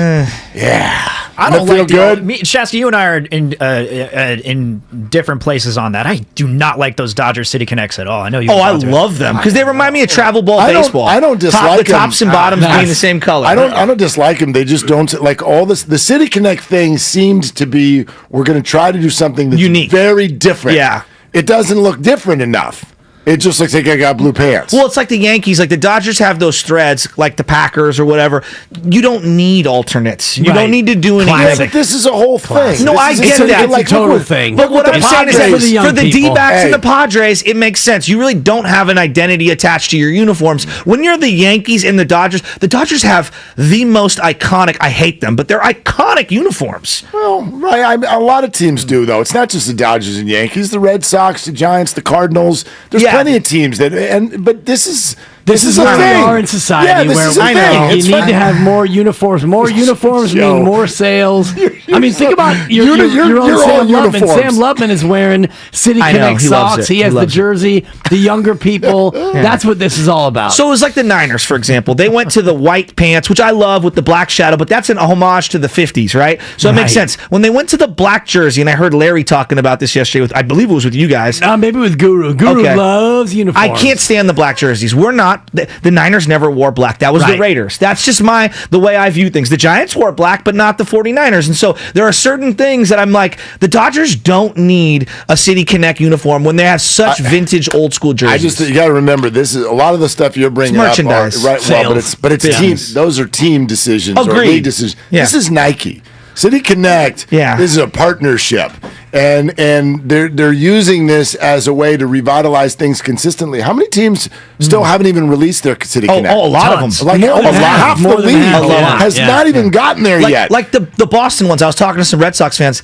Yeah. I Doesn't don't it like feel good. Shasky, you and I are in different places on that. I do not like those Dodger City Connects at all. I know you. Oh, I love them because they remind me of travel ball baseball. I don't dislike the tops them. and bottoms Nice. being the same color. I don't dislike them. They just don't like all this. The City Connect thing seemed to be we're going to try to do something that's unique, very different. Yeah, it doesn't look different enough. It just looks like I got blue pants. Well, it's like the Yankees. Like the Dodgers have those threads, like the Packers or whatever. You don't need alternates. You don't need to do anything. Yeah, but this is a whole thing. No, I get that. It's a total thing. But what I'm saying is that for the D-backs and the Hey. Padres, it makes sense. You really don't have an identity attached to your uniforms. When you're the Yankees and the Dodgers have the most iconic, I hate them, but they're iconic uniforms. Well, right. A lot of teams do, though. It's not just the Dodgers and Yankees. The Red Sox, the Giants, the Cardinals. There's plenty of teams that. But this is a where thing. we are in society Yeah, this where is a thing. you It's need fine. to have more uniforms. More uniforms Joe. mean more sales. I mean, think about your own you're Sam all Lutman. uniforms. Sam Lutman is wearing City I know, Connect he loves socks. it. He He has the loves it. jersey. The younger people. That's what this is all about. So it was like the Niners, for example. They went to the white pants, which I love, with the black shadow, but that's an homage to the 50s, right? So it makes Right. sense. When they went to the black jersey, and I heard Larry talking about this yesterday, I believe it was with you guys. Maybe with Guru. Guru loves uniforms. I can't stand the black jerseys. We're not. The Niners never wore black. That was the Right. Raiders. That's just the way I view things. The Giants wore black, but not the 49ers. And so There are certain things that I'm like, the Dodgers don't need a City Connect uniform when they have such vintage old school jerseys. You got to remember, this is a lot of the stuff you're bringing It's merchandise. up. Right, well, but it's team. Those are team decisions or league decisions. Yeah. This is Nike. City Connect. Yeah. This is a partnership. And they're using this as a way to revitalize things consistently. How many teams still haven't even released their City Connect? Oh, a lot of them. Like half the league has not even gotten there yet. Like the Boston ones. I was talking to some Red Sox fans.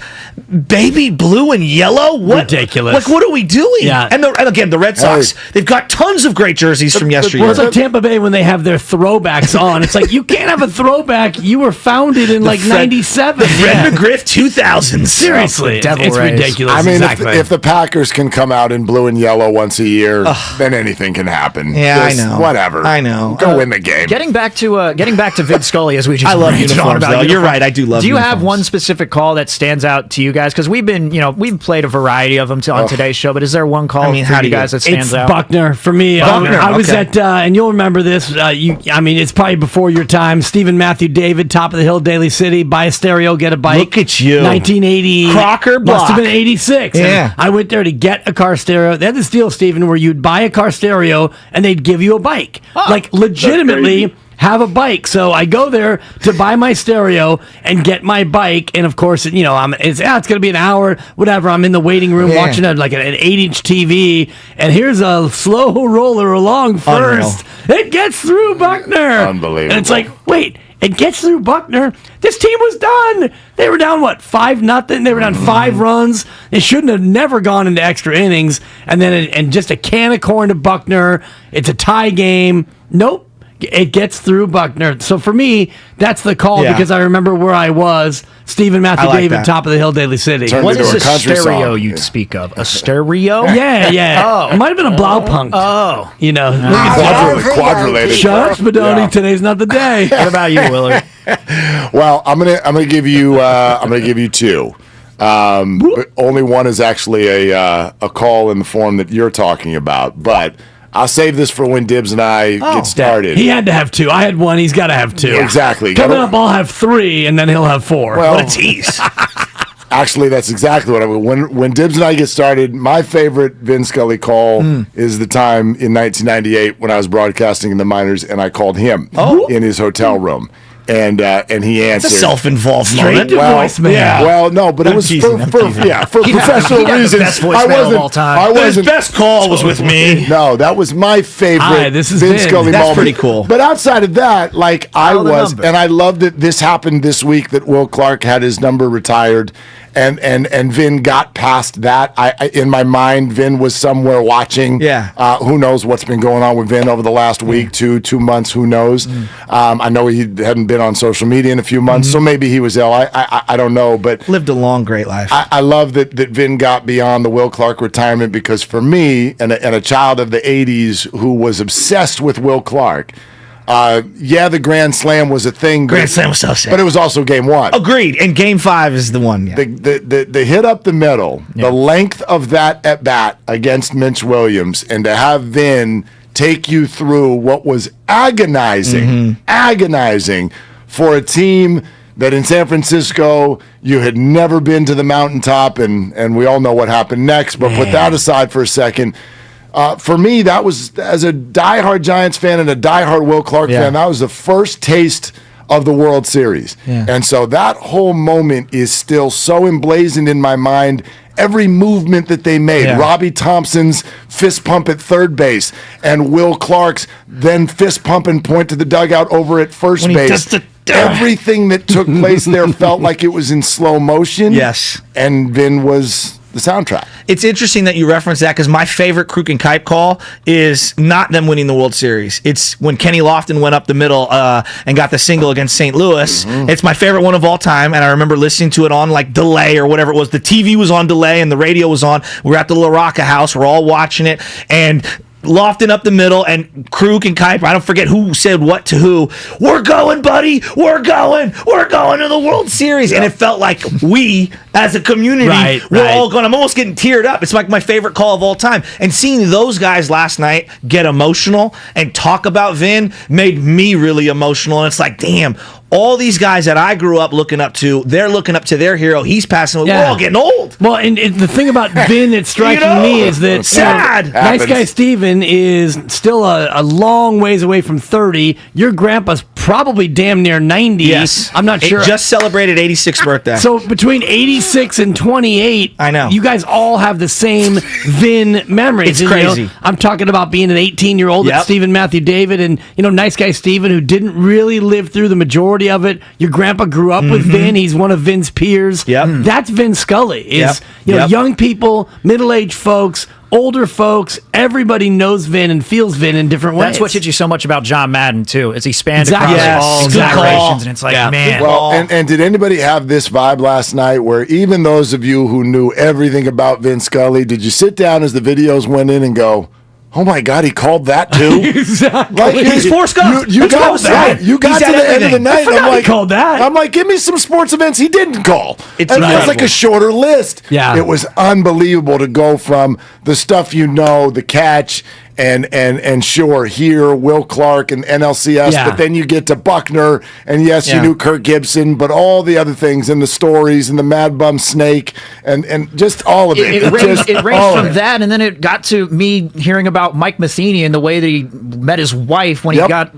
Baby blue and yellow? What? Ridiculous. Like, what are we doing? Yeah. And again, the Red Sox, they've got tons of great jerseys from yesteryear. Well, it's like Tampa Bay when they have their throwbacks on. It's like, you can't have a throwback. You were founded in like 97. Fred McGriff 2000s. Seriously. It's ridiculous. I mean, if the Packers can come out in blue and yellow once a year, then anything can happen. Yeah, I know. Whatever. I know. Go win the game. Getting back to Vin Scully, as we just I love ranted uniforms, on about though. You're uniforms. right. I do love Do you uniforms. have one specific call that stands out to you guys? Because we've played a variety of them on today's show, but is there one call for you guys that stands it's out? Buckner for me. Buckner, I was at, and you'll remember this. It's probably before your time. Stephen Matthew David, top of the hill, Daly City. Buy a stereo, get a bike. Look at you. 1980. Crocker block. Must have been 86. Yeah. And I went there to get a car stereo. They had this deal, Stephen, where you'd buy a car stereo and they'd give you a bike. Like, legitimately have a bike. So I go there to buy my stereo and get my bike, and of course, it's going to be an hour, whatever. I'm in the waiting room watching an 8-inch TV, and here's a slow roller along first. Unreal. It gets through Buckner. Unbelievable. And it's like, wait, it gets through Buckner. This team was done. They were down 5-0. They were down 5 runs. They shouldn't have never gone into extra innings, and then and just a can of corn to Buckner. It's a tie game. Nope. It gets through Buckner. So for me, that's the call because I remember where I was. Stephen Matthew David, top of the hill, Daly City. What is a stereo you speak of? A stereo? Yeah. Oh. It might have been a Blaupunkt. Oh. Quadrilated. Shut up, Spadoni. Today's not the day. What about you, Willard? Well, I'm gonna give you two. But only one is actually a call in the form that you're talking about. But I'll save this for when Dibs and I get started. He had to have 2. I had 1. He's got to have 2. Yeah. Exactly. Coming up, I'll have 3, and then he'll have 4. Well, what a tease. Actually, that's exactly what I mean. When Dibs and I get started, my favorite Vin Scully call is the time in 1998 when I was broadcasting in the minors, and I called him in his hotel room. And he answered. It's a self-involved moment. Voicemail. Yeah. Well, no, but it was for professional reasons. His best call was with me. No, that was my favorite this is Vin Scully That's moment. pretty cool. But outside of that, and I love that this happened this week, that Will Clark had his number retired. And Vin got past that. I in my mind, Vin was somewhere watching. Yeah. Who knows what's been going on with Vin over the last week, 2 months? Who knows? I know he hadn't been on social media in a few months, so maybe he was ill. I don't know, but lived a long, great life. I love that Vin got beyond the Will Clark retirement, because for me, and a child of the '80s who was obsessed with Will Clark. The Grand Slam was a thing. Grand Slam was so sick. But it was also Game 1. Agreed. And Game 5 is the one. Yeah. The hit up the middle, the length of that at bat against Mitch Williams, and to have Vin take you through what was agonizing for a team that in San Francisco you had never been to the mountaintop, and we all know what happened next. But put that aside for a second. For me, that was, as a diehard Giants fan and a diehard Will Clark fan, that was the first taste of the World Series. Yeah. And so that whole moment is still so emblazoned in my mind. Every movement that they made, Robbie Thompson's fist pump at third base, and Will Clark's then fist pump and point to the dugout over at first base. Everything that took place there felt like it was in slow motion. Yes. And Vin was the soundtrack. It's interesting that you reference that, because my favorite Kruk and Kipe call is not them winning the World Series. It's when Kenny Lofton went up the middle and got the single against St. Louis. It's my favorite one of all time, and I remember listening to it on delay or whatever it was. The TV was on delay and the radio was on. We were at the La Rocca house. We're all watching it, and Lofton up the middle, and Kruk and Kipe, I don't forget who said what to who. We're going, buddy. We're going to the World Series. And it felt like we, as a community, we're all going. I'm almost getting teared up. It's like my favorite call of all time. And seeing those guys last night get emotional and talk about Vin made me really emotional. And it's like, damn, all these guys that I grew up looking up to, they're looking up to their hero. He's passing away. We're all getting old. Well, and the thing about Vin that's striking me is that sad. Nice Guy Steven is still a long ways away from 30. Your grandpa's probably damn near 90. Yes. I'm not sure. Just celebrated 86th birthday. So between 86 and 28, I know. You guys all have the same Vin memories. It's crazy. I'm talking about being an 18-year-old at Stephen Matthew David, and Nice Guy Steven, who didn't really live through the majority of it. Your grandpa grew up with Vin. He's one of Vin's peers. Yep. That's Vin Scully. Young people, middle-aged folks, older folks, everybody knows Vin and feels Vin in different ways. That's what hits you so much about John Madden, too. Is he spanned Exactly. across all Exactly. generations, and it's like, man. Well, and did anybody have this vibe last night where even those of you who knew everything about Vin Scully, did you sit down as the videos went in and go, oh my God, he called that too? Exactly. Like, He's Forrest Gump. You got that. You got He's to at the end of the everything. night. I forgot he called that. I'm like, give me some sports events he didn't call. It's and it was incredible. like a shorter list. Yeah. It was unbelievable to go from the stuff the catch, and sure, here, Will Clark and NLCS, but then you get to Buckner, and yes, you knew Kirk Gibson, but all the other things and the stories and the Mad Bum Snake and just all of it. It ranged from that, and then it got to me hearing about Mike Matheny and the way that he met his wife when he got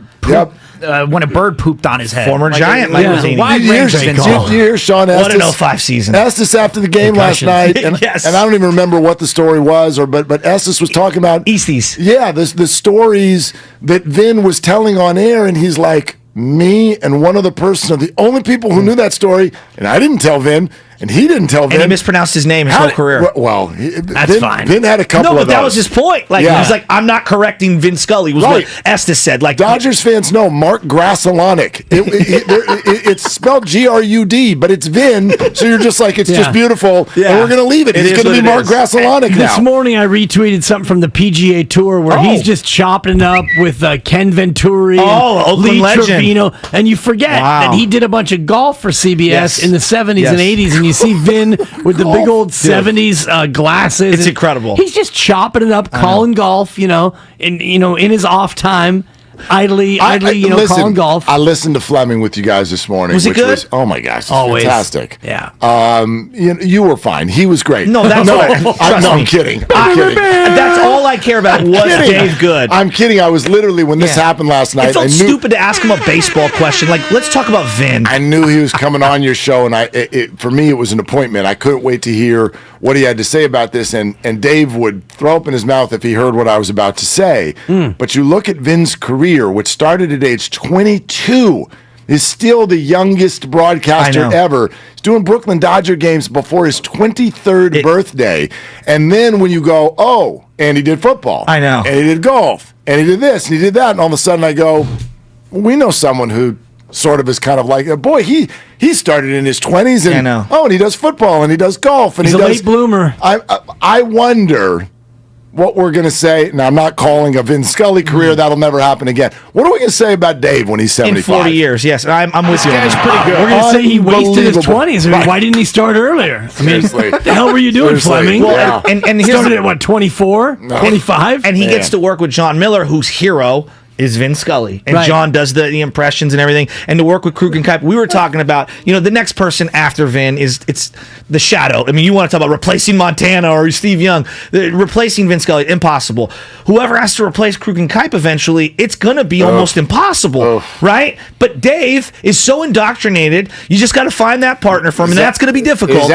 when a bird pooped on his head. Former Giant Mike Matheny. Did you hear Sean Estes? What an 05 season. Estes after the game last night, and I don't even remember what the story was, but Estes was talking about Easties. Yeah, the stories that Vin was telling on air, and he's like, me and one other person are the only people who knew that story, and I didn't tell Vin, and he didn't tell Vin. And he mispronounced his name his whole career. Well, that's fine. Vin had a couple of those. No, but that was his point. Like he's like, I'm not correcting Vin Scully. Was what Estes said. Like Dodgers fans know Mark Grasolonic. It's spelled Grud, but it's Vin. So you're just like, it's just beautiful, and we're gonna leave it. It's gonna be Mark Grasolonic now. This morning I retweeted something from the PGA Tour where he's just chopping it up with Ken Venturi and Oakland Lee legend. Trevino, and you forget that he did a bunch of golf for CBS in the 70s and 80s, and you see Vin with the big old 70s glasses. It's incredible. He's just chopping it up, calling golf, in his off time. Idly, listen, calling golf. I listened to Fleming with you guys this morning. Was it good? Oh my gosh, it's Always. fantastic. Yeah. You were fine. He was great. No, that's I'm kidding. I'm kidding. That's all I care about was Dave Good. I'm kidding. I was literally when this happened last night. It felt stupid to ask him a baseball question. Like, let's talk about Vin. I knew he was coming on your show, and for me, it was an appointment. I couldn't wait to hear what he had to say about this, and Dave would throw open his mouth if he heard what I was about to say. But you look at Vin's career, which started at age 22, is still the youngest broadcaster ever. He's doing Brooklyn Dodger games before his 23rd birthday. And then when you go, and he did football. I know. And he did golf. And he did this, and he did that. And all of a sudden I go, we know someone who sort of is kind of like, boy, he started in his 20s. And, I know. And he does football, and he does golf. And He's he a does, late bloomer. I wonder what we're going to say. Now, I'm not calling a Vin Scully career. That'll never happen again. What are we going to say about Dave when he's 75? In 40 years, yes. I'm with you. This guy's pretty good. We're going to say he wasted his Unbelievable. 20s. Right. Why didn't he start earlier? Seriously. What the hell were you doing, Seriously. Fleming? Well, and He here's started at, 24? 25? And he gets to work with John Miller, whose hero is Vin Scully. And John does the impressions and everything. And to work with Krug and Kuip, we were talking about, the next person after Vin it's the shadow. I mean, you want to talk about replacing Montana or Steve Young. Replacing Vin Scully, impossible. Whoever has to replace Krug and Kuip eventually, it's going to be almost impossible, right? But Dave is so indoctrinated, you just got to find that partner for him, and that's going to be difficult.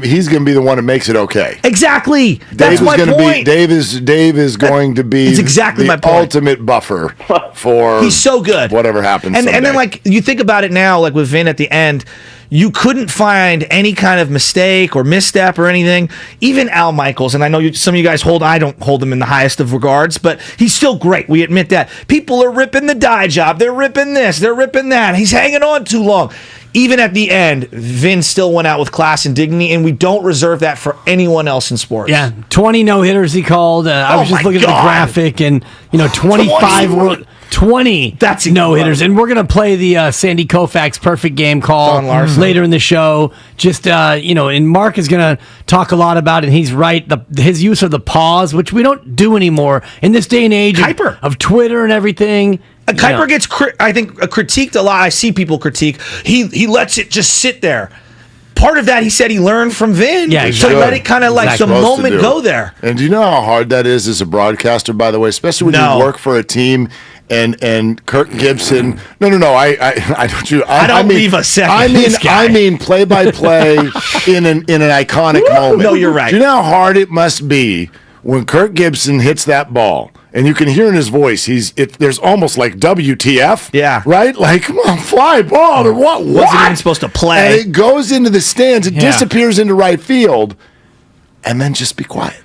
He's going to be the one that makes it okay. Exactly. That's my point. Dave is going to be it's exactly the my point. ultimate buffer for he's so good. Whatever happens. And then like you think about it now, like with Vin at the end, you couldn't find any kind of mistake or misstep or anything. Even Al Michaels, and I know some of you guys I don't hold him in the highest of regards, but he's still great. We admit that. People are ripping the dye job. They're ripping this. They're ripping that. He's hanging on too long. Even at the end, Vin still went out with class and dignity, and we don't reserve that for anyone else in sports. Yeah, 20 no-hitters he called. I was just looking at the graphic, and 25 20 that's no-hitters. And we're going to play the Sandy Koufax perfect game call later in the show. Just, and Mark is going to talk a lot about it, and he's right, his use of the pause, which we don't do anymore in this day and age of Twitter and everything. Kuiper gets, I think, critiqued a lot. I see people critique. He lets it just sit there. Part of that, he said he learned from Vin. Yeah, exactly. So let it kind of like the moment go there. And do you know how hard that is as a broadcaster, by the way, especially when you work for a team and Kirk Gibson. No. I don't leave a second. I mean play by play in an iconic moment. No, you're right. Do you know how hard it must be when Kirk Gibson hits that ball? And you can hear in his voice, there's almost like WTF. Yeah. Right? Like, come on, fly ball. Or what? Wasn't even supposed to play. And it goes into the stands. It disappears into right field. And then just be quiet.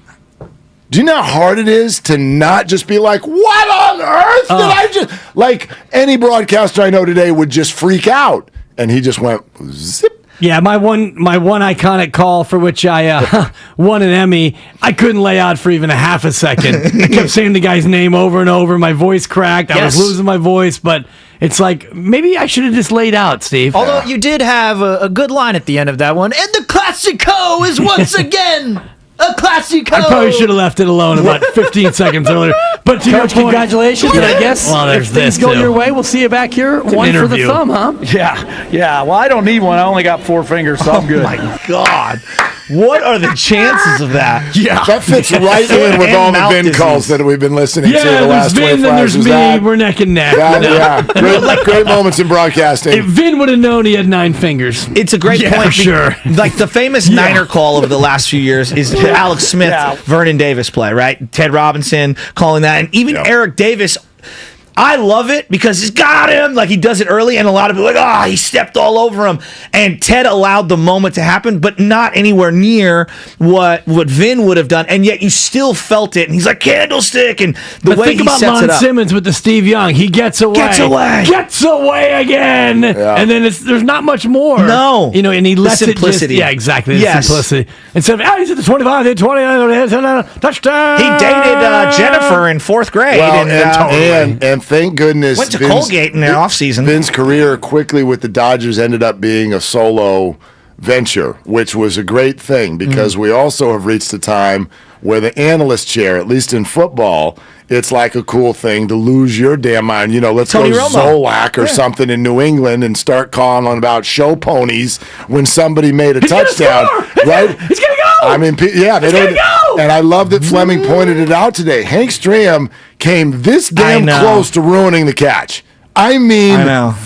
Do you know how hard it is to not just be like, what on earth did I just... Like, any broadcaster I know today would just freak out. And he just went, zip. Yeah, my one iconic call for which I won an Emmy, I couldn't lay out for even a half a second. I kept saying the guy's name over and over. My voice cracked. I was losing my voice, but it's like, maybe I should have just laid out, Steve. Although you did have a good line at the end of that one. And the Classico is once again a Classico. I probably should have left it alone about 15 seconds earlier. But to your point, congratulations, I guess. Well, if things go your way, we'll see you back here. One for the thumb, huh? Yeah. Well, I don't need one. I only got 4 fingers, so I'm good. Oh, my God. What are the chances of that? Yeah. That fits right in with all the Vin calls that we've been listening to the last 24 hours. There's me. We're neck and neck. Yeah. Great moments in broadcasting. If Vin would have known he had 9 fingers. It's a great point. Sure. Like the famous Niner call over the last few years is Alex Smith, Vernon Davis play, right? Ted Robinson calling that. And even Eric Davis, I love it because he's got him. Like, he does it early, and a lot of people are like, he stepped all over him. And Ted allowed the moment to happen, but not anywhere near what Vin would have done. And yet you still felt it. And he's like, candlestick. And the way think he about sets Lon it up. Simmons with the Steve Young. He gets away again. Yeah. And then there's not much more. No. And he lets simplicity. it just, exactly. The simplicity. Instead of, he's at the 25, the 20, touchdown. He dated Jennifer in 4th grade. Well, and thank goodness went to Colgate in their offseason. Vin's career quickly with the Dodgers ended up being a solo venture, which was a great thing because we also have reached a time where the analyst chair, at least in football, it's like a cool thing to lose your damn mind. Let's Tony go Romo. Zolak or something in New England and start calling about show ponies when somebody made a touchdown. Right? He's going to go. I mean, they don't. Go. And I love that Fleming pointed it out today. Hank Stram came this damn close to ruining the catch. I mean,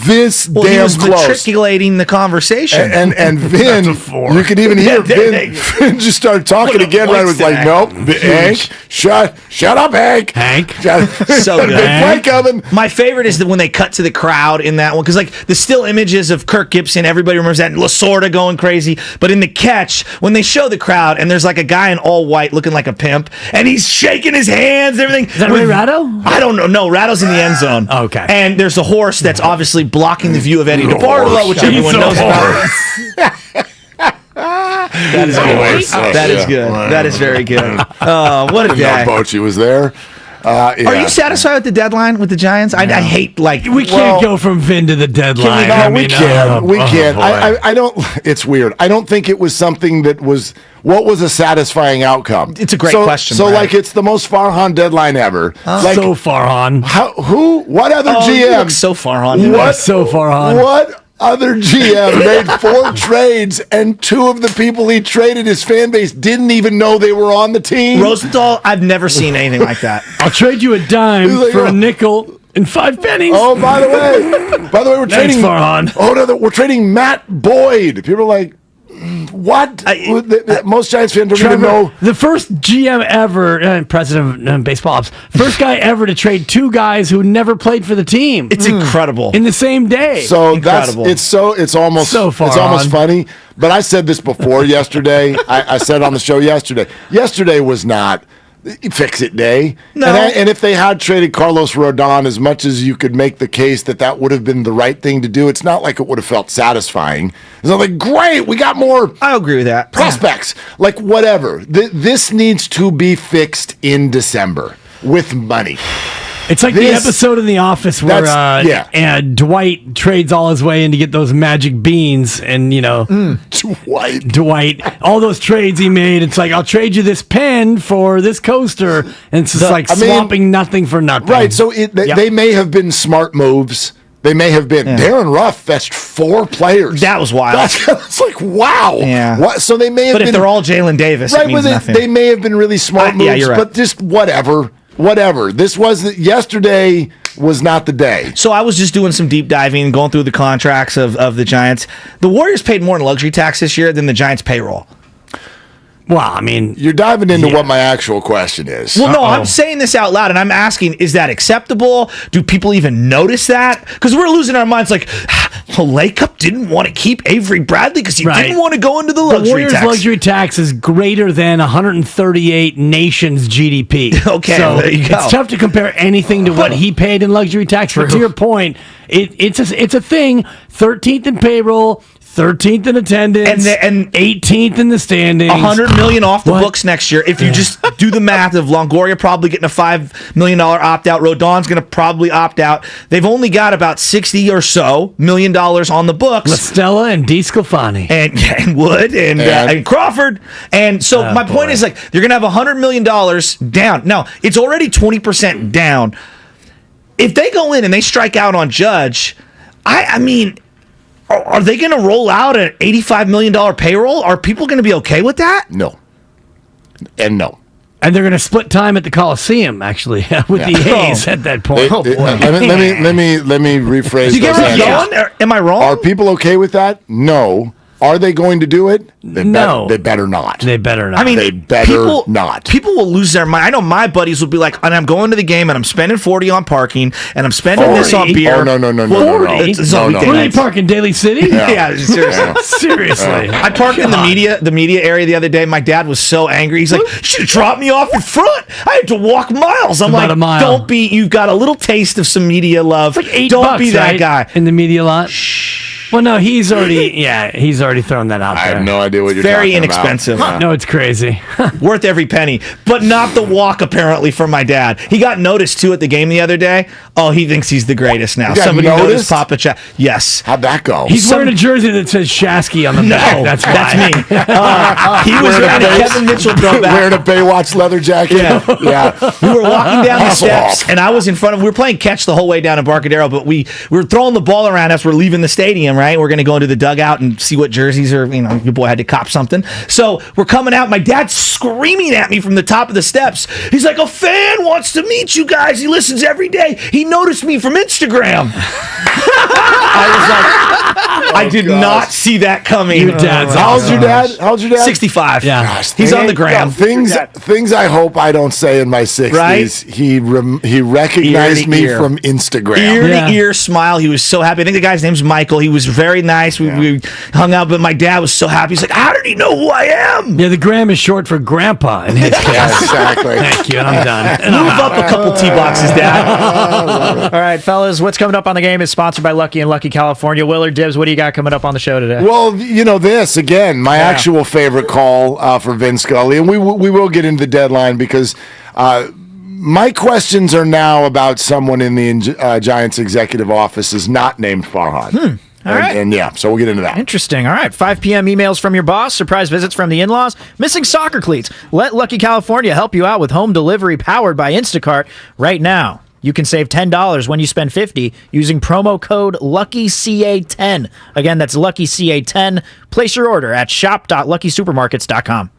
this damn he was close. Matriculating the conversation. And Vin, you could even hear Vin just started talking again. Right, it was like, nope, Hank, shut up, Hank. So good. Big play coming. My favorite is when they cut to the crowd in that one, because like the still images of Kirk Gibson, everybody remembers that, and Lasorda going crazy. But in the catch, when they show the crowd, and there's like a guy in all white looking like a pimp, and he's shaking his hands and everything. Is that Ray Ratto? I don't know. No, Ratto's in the end zone. Okay. And there's a horse that's obviously blocking the view of Eddie DeBartolo, which everyone knows about. That is good. That is good. That is very good. What a day. Bochy was there. Are you satisfied with the deadline with the Giants? I hate we can't go from Vin to the deadline. We can't. I don't. It's weird. I don't think it was something that was. What was a satisfying outcome? It's a great question. So, like, it's the most Farhan deadline ever. So Farhan. What other GM? You so Farhan. What? So Farhan. What other GM made 4 trades and 2 of the people he traded, his fan base didn't even know they were on the team? Rosenthal, I've never seen anything like that. I'll trade you a dime for a nickel and 5 pennies. Oh, by the way, we're trading Farhan. Oh no, we're trading Matt Boyd. People are like, what? Most Giants fans don't even know. The first GM ever, president of baseball ops, first guy ever to trade 2 guys who never played for the team. It's incredible. In the same day. So incredible. It's almost funny. But I said this before yesterday. I said on the show yesterday. Yesterday was not fix-it day. No. And if they had traded Carlos Rodon, as much as you could make the case that would have been the right thing to do, it's not like it would have felt satisfying. It's not like, great, we got more I agree with that. prospects. Like, whatever. This needs to be fixed in December with money. It's like the episode in The Office where and Dwight trades all his way in to get those magic beans, and Dwight, all those trades he made. It's like, I'll trade you this pen for this coaster, and it's just swapping nothing for nothing. Right. So they may have been smart moves. They may have been. Darren Ruff fetched 4 players. That was wild. That's like, wow. Yeah. What? So they may have But been. if they're all Jalen Davis, it means nothing. They may have been really smart moves, you're right. but just whatever. This was yesterday was not the day. So I was just doing some deep diving, going through the contracts of the Giants. The Warriors paid more in luxury tax this year than the Giants' payroll. Well, I mean, you're diving into what my actual question is. Well, no, I'm saying this out loud, and I'm asking, is that acceptable? Do people even notice that? Because we're losing our minds like, the Lake-Up didn't want to keep Avery Bradley because he didn't want to go into the luxury Warriors' tax. luxury tax is greater than 138 nations' GDP. Okay, so there you go. It's tough to compare anything to what he paid in luxury tax. But to your point, it's a thing. 13th in payroll, 13th in attendance, and 18th in the standings. $100 million off the books next year. If you just do the math of Longoria probably getting a $5 million opt-out, Rodon's going to probably opt out. They've only got about $60 or so million on the books. LaStella and DeSclafani. And Wood and Crawford. And so my point is, like, you're going to have $100 million down. Now, it's already 20% down. If they go in and they strike out on Judge, I mean, are they going to roll out an $85 million payroll? Are people going to be okay with that? No. And no. And they're going to split time at the Coliseum, actually, with the A's at that point. Let me rephrase. Did you get where I'm going? Am I wrong? Are people okay with that? No. Are they going to do it? No. They better not. They better not. I mean, they better not. People will lose their mind. I know my buddies will be like, and I'm going to the game and I'm spending $40 on parking and I'm spending this on beer. Oh, no. It's on weekday Where do you nights. park in Daly City? Yeah, seriously. Seriously. I parked in the media area the other day. My dad was so angry. He's like, you should have dropped me off in front. I had to walk miles. I'm About like, a mile. don't be. You've got a little taste of some media love. It's like $8, don't be that right? guy In the media lot? Well, no, he's already thrown that out there. I have no idea what you're Very talking inexpensive. about. No, it's crazy. Worth every penny, but not the walk, apparently, for my dad. He got noticed, too, at the game the other day. Oh, he thinks he's the greatest now. You got Somebody noticed noticed? Papa Chat. Yes. How'd that go? He's wearing a jersey that says Shasky on the back. No, That's me. He was wearing a Kevin Mitchell throwback. Wearing a Baywatch leather jacket. Yeah. We were walking down the steps, and I was in front of. We were playing catch the whole way down in Barcadero, but we were throwing the ball around as we're leaving the stadium. Right, we're going to go into the dugout and see what jerseys are. You know, your boy had to cop something. So we're coming out. My dad's screaming at me from the top of the steps. He's like, "A fan wants to meet you guys. He listens every day. He noticed me from Instagram." I was like, I did not see that coming. Your dad's How's your dad? How's your dad? 65. Yeah. Gosh, He's on the gram. Things I hope I don't say in my 60s. Right? He recognized me ear. from Instagram. Ear to ear smile. He was so happy. I think the guy's name's Michael. He was very nice. We hung out, but my dad was so happy. He's like, "How did he know who I am?" Yeah, the gram is short for grandpa in his case. Exactly. Thank you, and I'm done. Move up a couple tee boxes, Dad. All right, fellas, what's coming up on the game is sponsored by Lucky and Lucky California. Willard Dibs, what do you got coming up on the show today? Well, you know this again. My actual favorite call for Vin Scully, and we will get into the deadline because my questions are now about someone in the Giants executive office is not named Farhad. All right. And yeah, so we'll get into that. Interesting. All right. 5 p.m. emails from your boss, surprise visits from the in-laws, missing soccer cleats. Let Lucky California help you out with home delivery powered by Instacart right now. You can save $10 when you spend $50 using promo code LUCKYCA10. Again, that's LUCKYCA10. Place your order at shop.luckysupermarkets.com.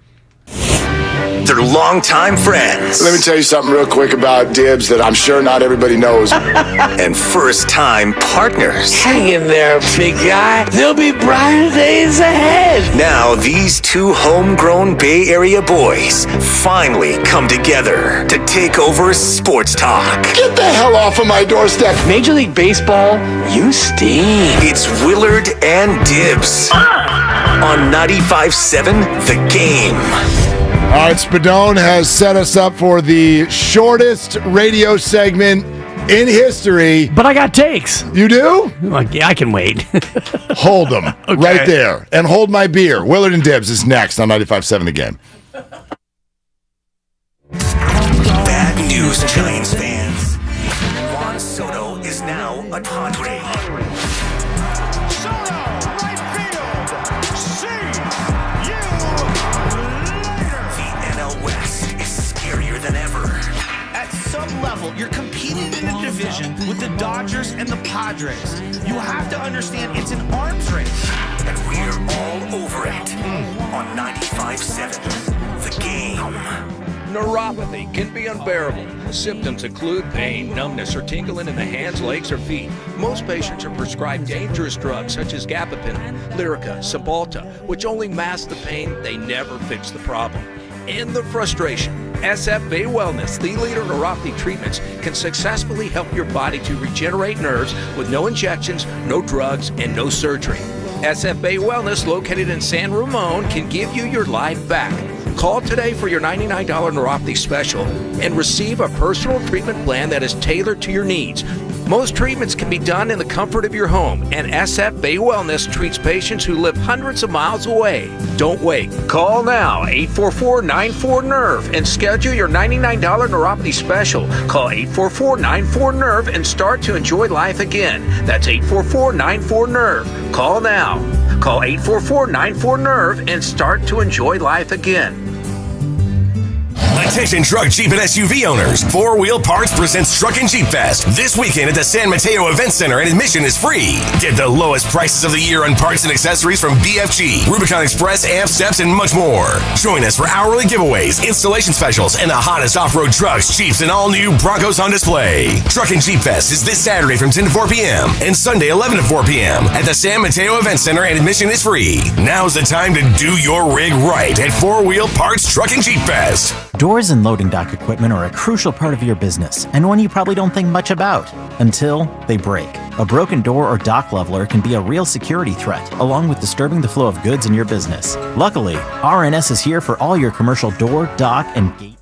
They're longtime friends. Let me tell you something real quick about Dibs that I'm sure not everybody knows. And first-time partners. Hang in there, big guy. There'll be brighter days ahead. Now, these two homegrown Bay Area boys finally come together to take over sports talk. Get the hell off of my doorstep. Major League Baseball, you stink. It's Willard and Dibs on 95.7 The Game. All right, Spadone has set us up for the shortest radio segment in history. But I got takes. You do? Yeah, I can wait. Hold them right there. And hold my beer. Willard and Dibs is next on 95.7 The Game. Bad news, Giants fans. a Padre. Soto, right field. See you later. The NL West is scarier than ever. At some level, you're competing in a division with the Dodgers and the Padres. You have to understand it's an arms race. And we're all over it on 95.7 The Game. Neuropathy can be unbearable. Symptoms include pain, numbness, or tingling in the hands, legs, or feet. Most patients are prescribed dangerous drugs such as gabapentin, Lyrica, Cymbalta, which only mask the pain, they never fix the problem. And the frustration. SFA Wellness, the leader in neuropathy treatments, can successfully help your body to regenerate nerves with no injections, no drugs, and no surgery. SFA Wellness, located in San Ramon, can give you your life back. Call today for your $99 neuropathy special and receive a personal treatment plan that is tailored to your needs. Most treatments can be done in the comfort of your home, and SFA Wellness treats patients who live hundreds of miles away. Don't wait. Call now, 844-94-NERVE, and schedule your $99 neuropathy special. Call 844-94-NERVE and start to enjoy life again. That's 844-94-NERVE. Call now. Call 844-94-NERVE and start to enjoy life again. Attention truck, Jeep, and SUV owners. 4 Wheel Parts presents Truck and Jeep Fest this weekend at the San Mateo Event Center, and admission is free. Get the lowest prices of the year on parts and accessories from BFG, Rubicon Express, AMP Steps, and much more. Join us for hourly giveaways, installation specials, and the hottest off-road trucks, Jeeps, and all-new Broncos on display. Truck and Jeep Fest is this Saturday from 10 to 4 p.m. and Sunday 11 to 4 p.m. at the San Mateo Event Center, and admission is free. Now's the time to do your rig right at 4 Wheel Parts Truck and Jeep Fest. Doors and loading dock equipment are a crucial part of your business, and one you probably don't think much about until they break. A broken door or dock leveler can be a real security threat, along with disturbing the flow of goods in your business. Luckily, RNS is here for all your commercial door, dock, and gate.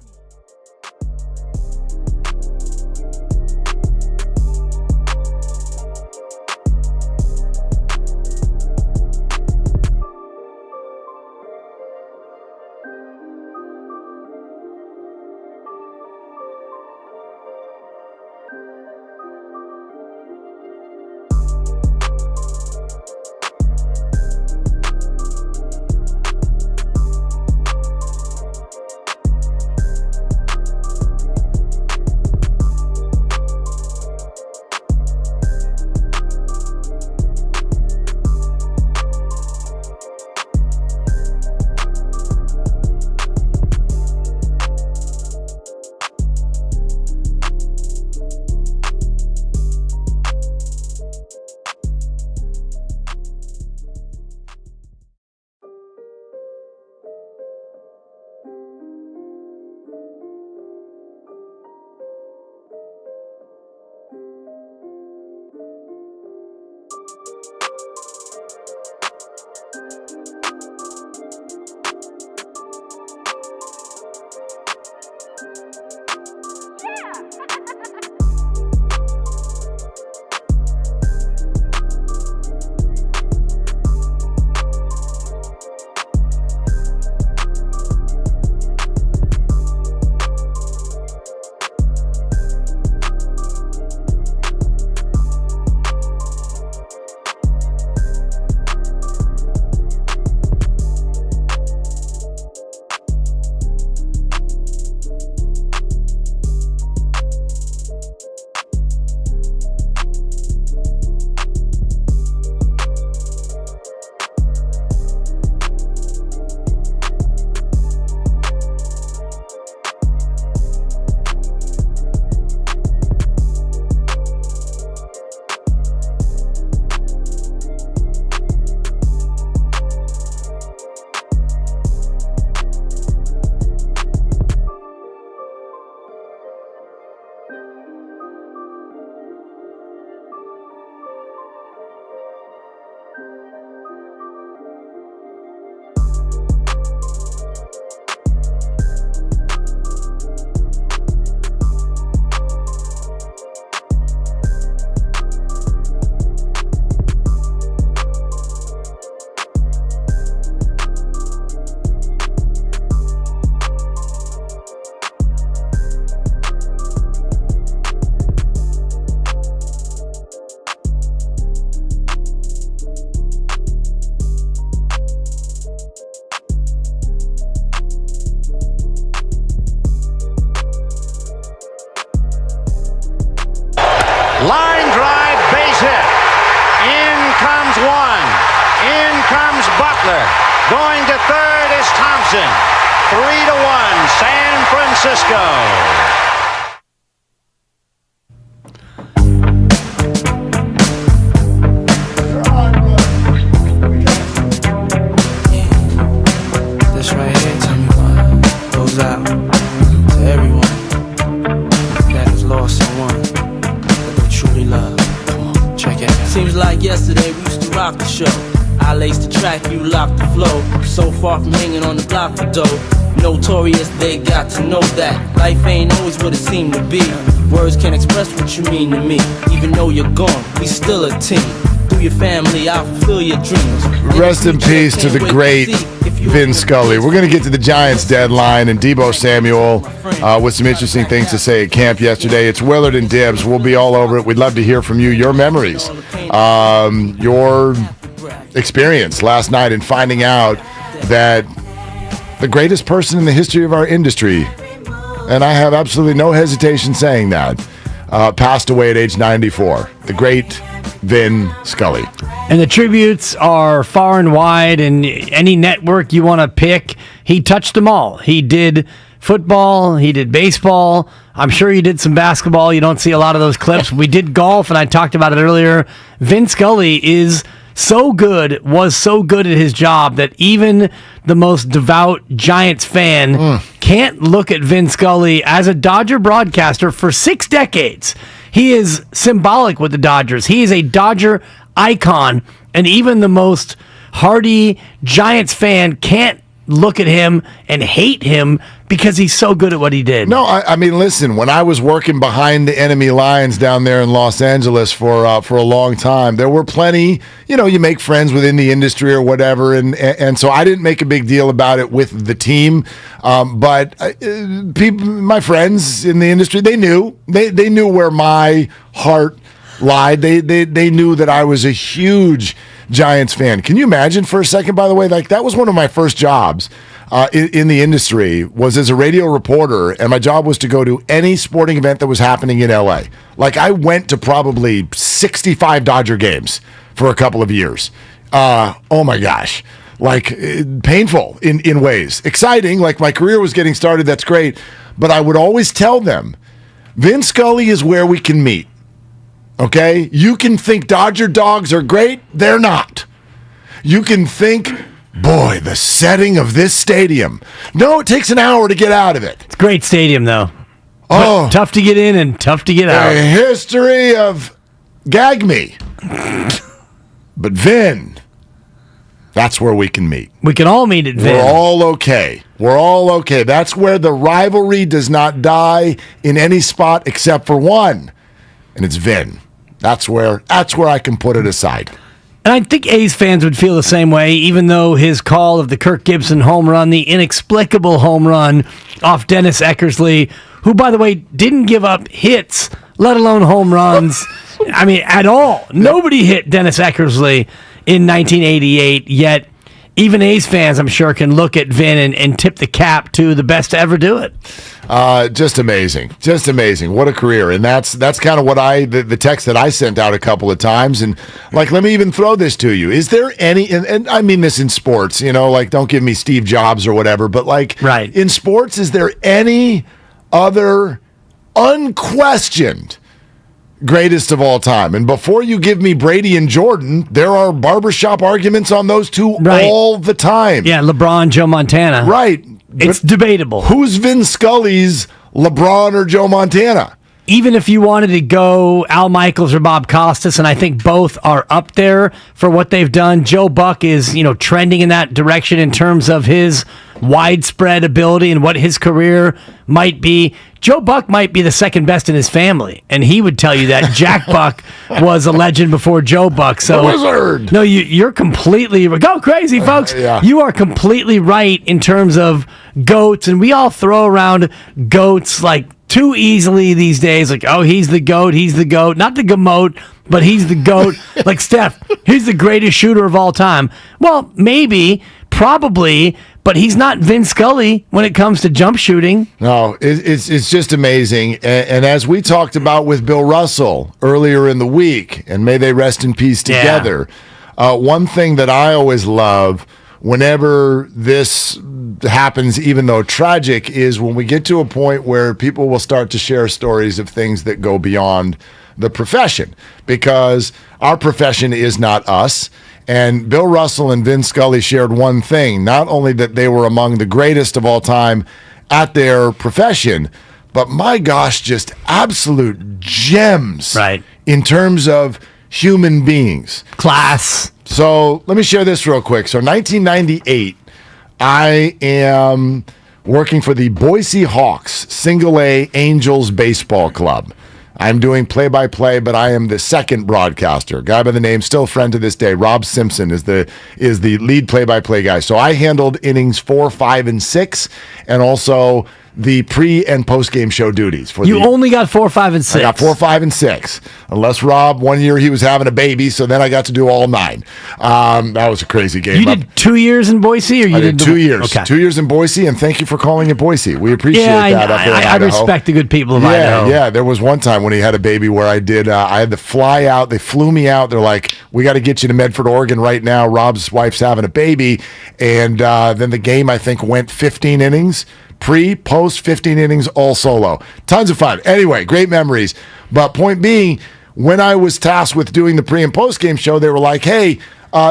Going to third is Thompson. 3-1, San Francisco. This right here, tell me what goes out to everyone that has lost someone that they truly love. Come on, check it out. Seems like yesterday we used to rock the show. I laced the track, you locked the flow. So far from hanging on the block for dough. Notorious, they got to know that life ain't always what it seemed to be. Words can't express what you mean to me. Even though you're gone, we still a team. Through your family, I'll fulfill your dreams. Rest in peace to the great Vin Scully. We're going to get to the Giants deadline and Deebo Samuel with some interesting things to say at camp yesterday. It's Willard and Dibs. We'll be all over it. We'd love to hear from you, your memories, your experience last night in finding out that the greatest person in the history of our industry, and I have absolutely no hesitation saying that, passed away at age 94. The great Vin Scully. And the tributes are far and wide, and any network you want to pick, he touched them all. He did football, he did baseball. I'm sure he did some basketball. You don't see a lot of those clips. We did golf, and I talked about it earlier. Vin Scully was so good at his job that even the most devout Giants fan can't look at Vin Scully as a Dodger broadcaster for 6 decades. He is symbolic with the Dodgers. He is a Dodger icon, and even the most hardy Giants fan can't look at him and hate him because he's so good at what he did. No, I mean, listen, when I was working behind the enemy lines down there in Los Angeles for a long time, there were plenty, you make friends within the industry or whatever, and so I didn't make a big deal about it with the team, but people, my friends in the industry, they knew where my heart lied. They knew that I was a huge Giants fan. Can you imagine for a second, by the way, like that was one of my first jobs in the industry, was as a radio reporter, and my job was to go to any sporting event that was happening in LA. Like I went to probably 65 Dodger games for a couple of years. Oh my gosh. Like painful in ways. Exciting, like my career was getting started, that's great. But I would always tell them, Vin Scully is where we can meet. Okay? You can think Dodger dogs are great. They're not. You can think, boy, the setting of this stadium. No, it takes an hour to get out of it. It's a great stadium, though. Oh. But tough to get in and tough to get out. A history of gag me. But Vin, that's where we can meet. We can all meet at Vin. We're all okay. We're all okay. That's where the rivalry does not die in any spot except for one, and it's Vin. That's where I can put it aside. And I think A's fans would feel the same way, even though his call of the Kirk Gibson home run, the inexplicable home run off Dennis Eckersley, who, by the way, didn't give up hits, let alone home runs, I mean, at all. Nobody hit Dennis Eckersley in 1988, yet even A's fans, I'm sure, can look at Vin and tip the cap to the best to ever do it. Just amazing. Just amazing. What a career. And that's kind of what the text that I sent out a couple of times. And like, let me even throw this to you. Is there any, and I mean this in sports, like don't give me Steve Jobs or whatever, but like in sports, is there any other unquestioned greatest of all time? And before you give me Brady and Jordan, there are barbershop arguments on those two all the time. Yeah, LeBron, Joe Montana. Right. It's debatable. Who's Vin Scully's LeBron or Joe Montana? Even if you wanted to go Al Michaels or Bob Costas, and I think both are up there for what they've done. Joe Buck is, trending in that direction in terms of his widespread ability and what his career might be. Joe Buck might be the second best in his family, and he would tell you that. Jack Buck was a legend before Joe Buck. So, the wizard. No, you're completely go crazy, folks. Yeah. You are completely right in terms of GOATs, and we all throw around GOATs like too easily these days. Like, oh, he's the GOAT, not the GMOAT, but he's the GOAT. Like Steph, he's the greatest shooter of all time. Well, maybe, probably, but he's not Vin Scully when it comes to jump shooting. No, it's just amazing. And as we talked about with Bill Russell earlier in the week, and may they rest in peace together, one thing that I always love whenever this happens, even though tragic, is when we get to a point where people will start to share stories of things that go beyond the profession, because our profession is not us. And Bill Russell and Vin Scully shared one thing, not only that they were among the greatest of all time at their profession, but my gosh, just absolute gems in terms of human beings. Class. So let me share this real quick. So 1998, I am working for the Boise Hawks Single-A Angels Baseball Club. I'm doing play-by-play, but I am the second broadcaster. A guy by the name, still a friend to this day, Rob Simpson is the lead play-by-play guy. So I handled innings 4, 5, and 6, and also the pre and post game show duties. You only got 4, 5, and 6. I got 4, 5, and 6. Unless Rob, one year he was having a baby, so then I got to do all 9. That was a crazy game. You did 2 years in Boise, or you did 2 years? Okay. 2 years in Boise, and thank you for calling it Boise. We appreciate that. I respect the good people of Idaho. Yeah, there was one time when he had a baby where I had to fly out. They flew me out. They're like, we got to get you to Medford, Oregon right now. Rob's wife's having a baby. And then the game, I think, went 15 innings. Pre, post, 15 innings, all solo. Tons of fun. Anyway, great memories. But point being, when I was tasked with doing the pre and post game show, they were like, hey,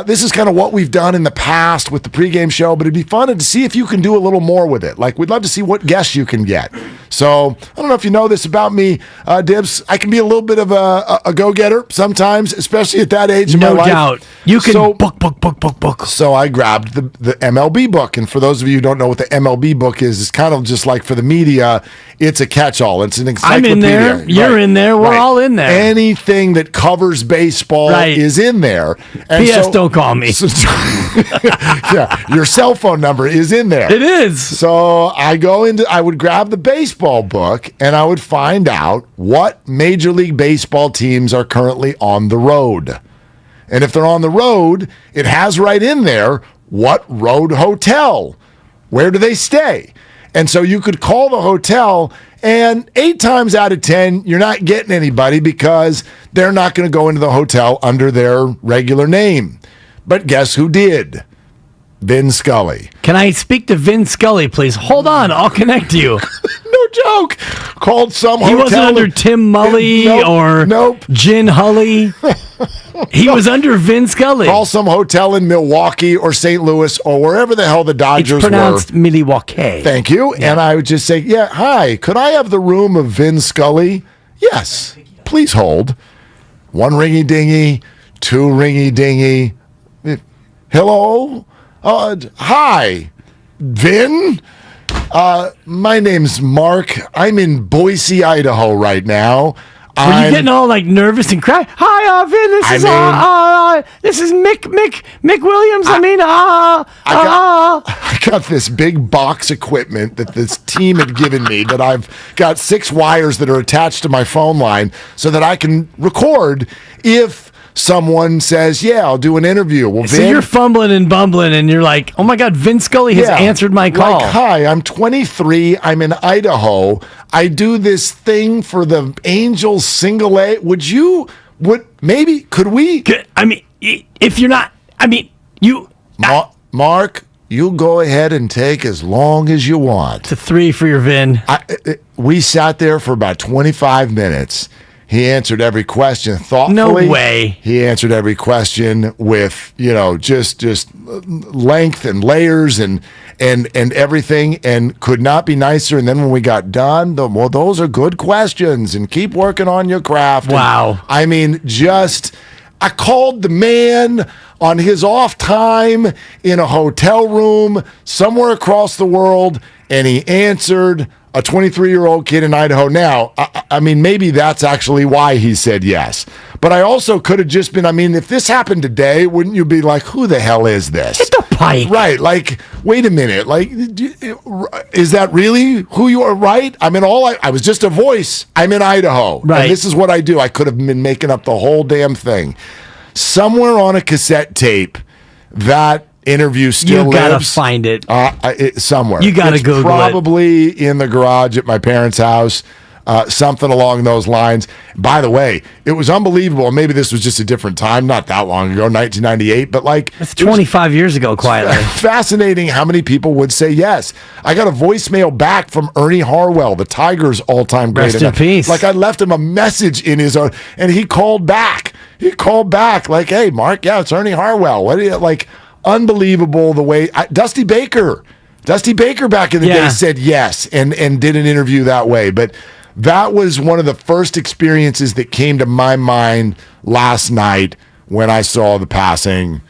this is kind of what we've done in the past with the pregame show, but it'd be fun to see if you can do a little more with it. Like, we'd love to see what guests you can get. So I don't know if you know this about me, Dibs. I can be a little bit of a go-getter sometimes, especially at that age in my life. No doubt. You can book. So I grabbed the MLB book. And for those of you who don't know what the MLB book is, it's kind of just like for the media, it's a catch-all. It's an encyclopedia. I'm in there. You're in there. We're all in there. Anything that covers baseball is in there. And P.S. Don't call me. Yeah, your cell phone number is in there. It is. So I would grab the baseball book and I would find out what Major League Baseball teams are currently on the road. And if they're on the road, it has right in there what road hotel. Where do they stay? And so you could call the hotel, and 8 times out of 10, you're not getting anybody because they're not going to go into the hotel under their regular name. But guess who did? Vin Scully. Can I speak to Vin Scully, please? Hold on, I'll connect you. No joke. Called some hotel. He wasn't under Tim Mully or Gin Hully. He was under Vin Scully. Call some hotel in Milwaukee or St. Louis or wherever the hell the Dodgers It's pronounced Milwaukee. Thank you. Yeah. And I would just say, yeah, hi, could I have the room of Vin Scully? Yes. Please hold. 1 ringy-dingy, 2 ringy-dingy. Hello? Hi, Vin? My name's Mark. I'm in Boise, Idaho right now. Were you getting all like nervous and cry? Hi, Vin. This is Mick Williams. I got this big box equipment that this team had given me that I've got 6 wires that are attached to my phone line so that I can record if someone says, yeah, I'll do an interview. Well, so Vin, you're fumbling and bumbling and you're like, oh my God, Vin Scully has answered my call. Like, hi, I'm 23. I'm in Idaho. I do this thing for the Angels Single-A. Could we? I mean, if you're not, Mark, you go ahead and take as long as you want. It's a 3 for your Vin. We sat there for about 25 minutes. He answered every question thoughtfully. No way. He answered every question with, just length and layers and everything, and could not be nicer. And then when we got done, those are good questions, and keep working on your craft. Wow. And, I called the man on his off time in a hotel room somewhere across the world, and he answered. A 23-year-old kid in Idaho. Now, maybe that's actually why he said yes. But I also could have just been, if this happened today, wouldn't you be like, who the hell is this? Get the pike. Right. Like, wait a minute. Like, is that really who you are? Right. I was just a voice. I'm in Idaho. Right. And this is what I do. I could have been making up the whole damn thing. Somewhere on a cassette tape, that interview still you gotta lives. Find it somewhere. You gotta Google probably in the garage at my parents' house. something along those lines. By the way, it was unbelievable. Maybe this was just a different time, not that long ago, 1998, but like it's 25 years ago, quietly. Fascinating how many people would say yes. I got a voicemail back from Ernie Harwell, the Tigers' all-time great. Rest in peace. Like I left him a message in his own, and he called back. He called back like, "Hey, Mark, yeah, it's Ernie Harwell. What do you like?" Unbelievable the way Dusty Baker back in the day said yes and did an interview that way. But that was one of the first experiences that came to my mind last night when I saw the passing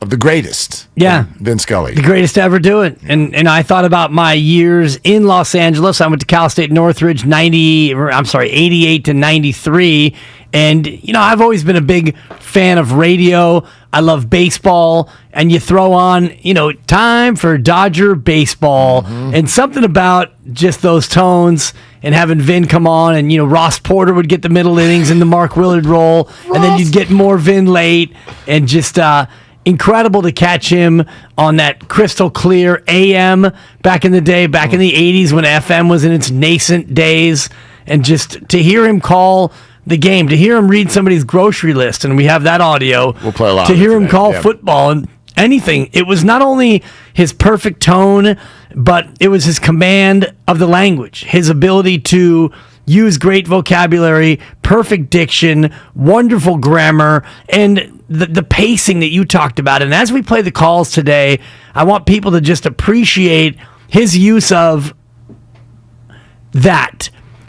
of the greatest. Yeah. Vin Scully. The greatest to ever do it. And I thought about my years in Los Angeles. I went to Cal State Northridge 88 to 93. And, you know, I've always been a big fan of radio. I love baseball. And you throw on, you know, time for Dodger baseball. And something about just those tones and having Vin come on. And, you know, Ross Porter would get the middle innings in the Mark Willard role. And then you'd get more Vin late. And just incredible to catch him on that crystal clear AM back in the day, back in the 80s when FM was in its nascent days. And just to hear him call the game, to hear him read somebody's grocery list, and we have that audio. We'll play a lot to of hear it him today. call football and anything. It was not only his perfect tone, but it was his command of the language, his ability to use great vocabulary, perfect diction, wonderful grammar, and the pacing that you talked about. And as we play the calls today, I want people to just appreciate his use of that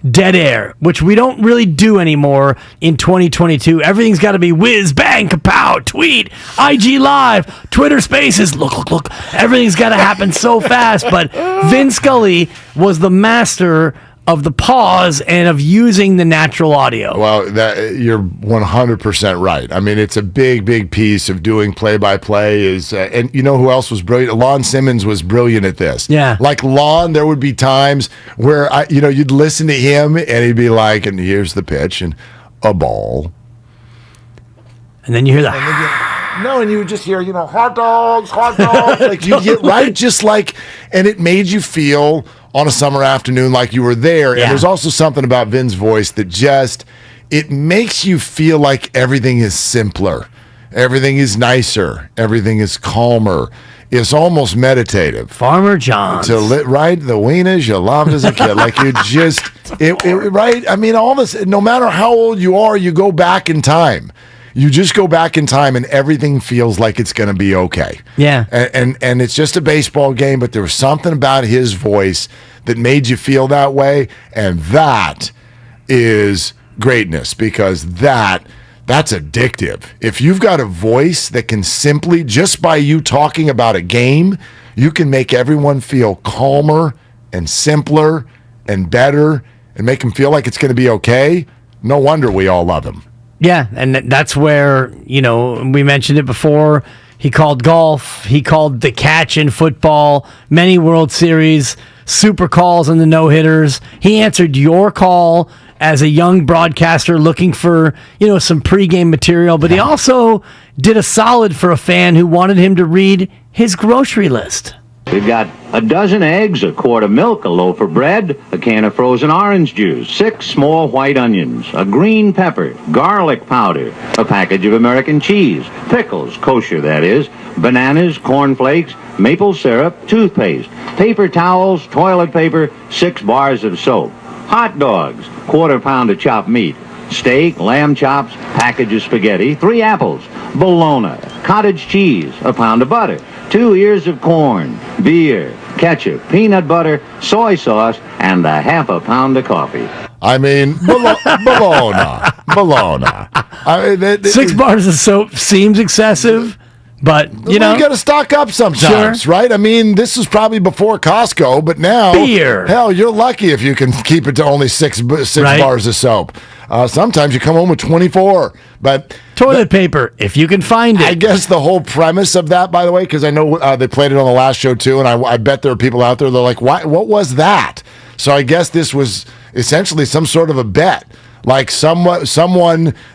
dead air, which we don't really do anymore in 2022. Everything's got to be whiz, bang, kapow, tweet, IG Live, Twitter Spaces, look. Everything's got to happen so fast. But Vin Scully was the master of the pause and of using the natural audio. Well, you're 100% right. I mean, it's a big piece of doing play-by-play. And you know who else was brilliant? Lon Simmons was brilliant at this. Yeah. Like Lon, there would be times where, you'd listen to him and he'd be like, and here's the pitch, and a ball. And then you hear No, and you would just hear, hot dogs. Like you get right, just like, and it made you feel on a summer afternoon like you were there. Yeah. And there's also something about Vin's voice that it makes you feel like everything is simpler. Everything is nicer. Everything is calmer. It's almost meditative. Farmer John's. Right? The wieners you loved as a kid. Like you just, right? I mean, all this, no matter how old you are, you go back in time. You just go back in time and everything feels like it's going to be okay. Yeah. And it's just a baseball game, but there was something about his voice that made you feel that way. And that is greatness, because that's addictive. If you've got a voice that can simply, just by you talking about a game, you can make everyone feel calmer and simpler and better and make them feel like it's going to be okay, no wonder we all love him. Yeah, and that's where, we mentioned it before. He called golf. He called the catch in football, many World Series, super calls on the no-hitters. He answered your call as a young broadcaster looking for, some pregame material, but he also did a solid for a fan who wanted him to read his grocery list. We've got a dozen eggs, a quart of milk, a loaf of bread, a can of frozen orange juice, 6 small white onions, a green pepper, garlic powder, a package of American cheese, pickles, kosher that is, bananas, cornflakes, maple syrup, toothpaste, paper towels, toilet paper, 6 bars of soap, hot dogs, quarter pound of chopped meat, steak, lamb chops, package of spaghetti, 3 apples, bologna, cottage cheese, a pound of butter, 2 ears of corn, beer, ketchup, peanut butter, soy sauce, and a half a pound of coffee. I mean, bologna. 6 bars of soap seems excessive, but, you got to stock up sometimes, sure. Right? I mean, this is probably before Costco, but now, beer. Hell, you're lucky if you can keep it to only 6 right? bars of soap. Sometimes you come home with 24, but toilet paper, if you can find it. I guess the whole premise of that, by the way, because I know they played it on the last show too, and I bet there are people out there, they're like, what was that? So I guess this was essentially some sort of a bet. Like someone,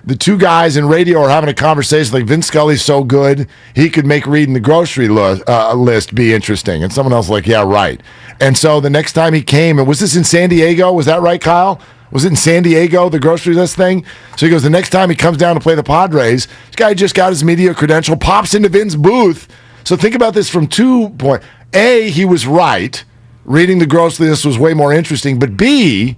the 2 guys in radio are having a conversation like, Vin Scully's so good, he could make reading the grocery list be interesting. And someone else like, yeah, right. And so the next time he came, and was this in San Diego? Was that right, Kyle? Was it in San Diego, the grocery list thing? So he goes, the next time he comes down to play the Padres, this guy just got his media credential, pops into Vin's booth. So think about this from 2 points. A, he was right. Reading the grocery list was way more interesting. But B,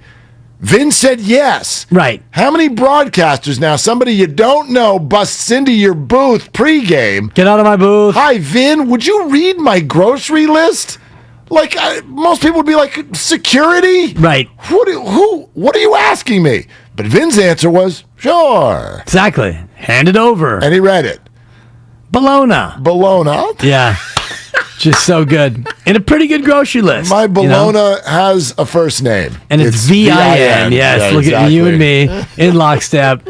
Vin said yes. Right. How many broadcasters now, somebody you don't know busts into your booth pregame? Get out of my booth. Hi, Vin, would you read my grocery list? Like, most people would be like, security? Right. What are you asking me? But Vin's answer was, sure. Exactly. Hand it over. And he read it. Bologna. Yeah. Just so good. And a pretty good grocery list. My bologna has a first name. And it's V-I-N. Yes, yeah, look exactly. at you and me in lockstep.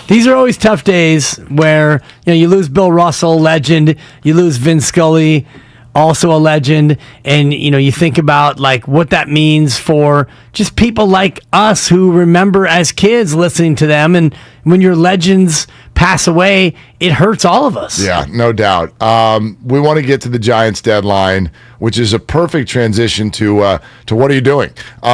These are always tough days where you lose Bill Russell, legend. You lose Vin Scully, also a legend. And you think about like what that means for just people like us who remember as kids listening to them. And when your legends pass away, it hurts all of us. Yeah, no doubt. We want to get to the Giants deadline, which is a perfect transition to what are you doing?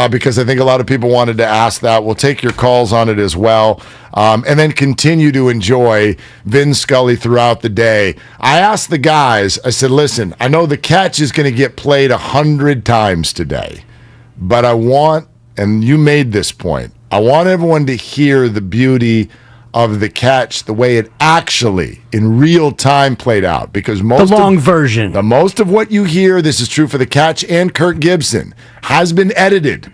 Because I think a lot of people wanted to ask that. We'll take your calls on it as well, and then continue to enjoy Vin Scully throughout the day. I asked the guys, I said, listen, I know the catch is going to get played 100 times today, but I want, and you made this point, I want everyone to hear the beauty of the catch, the way it actually in real time played out, because most the long version, the most of what you hear, this is true for the catch and Kirk Gibson, has been edited.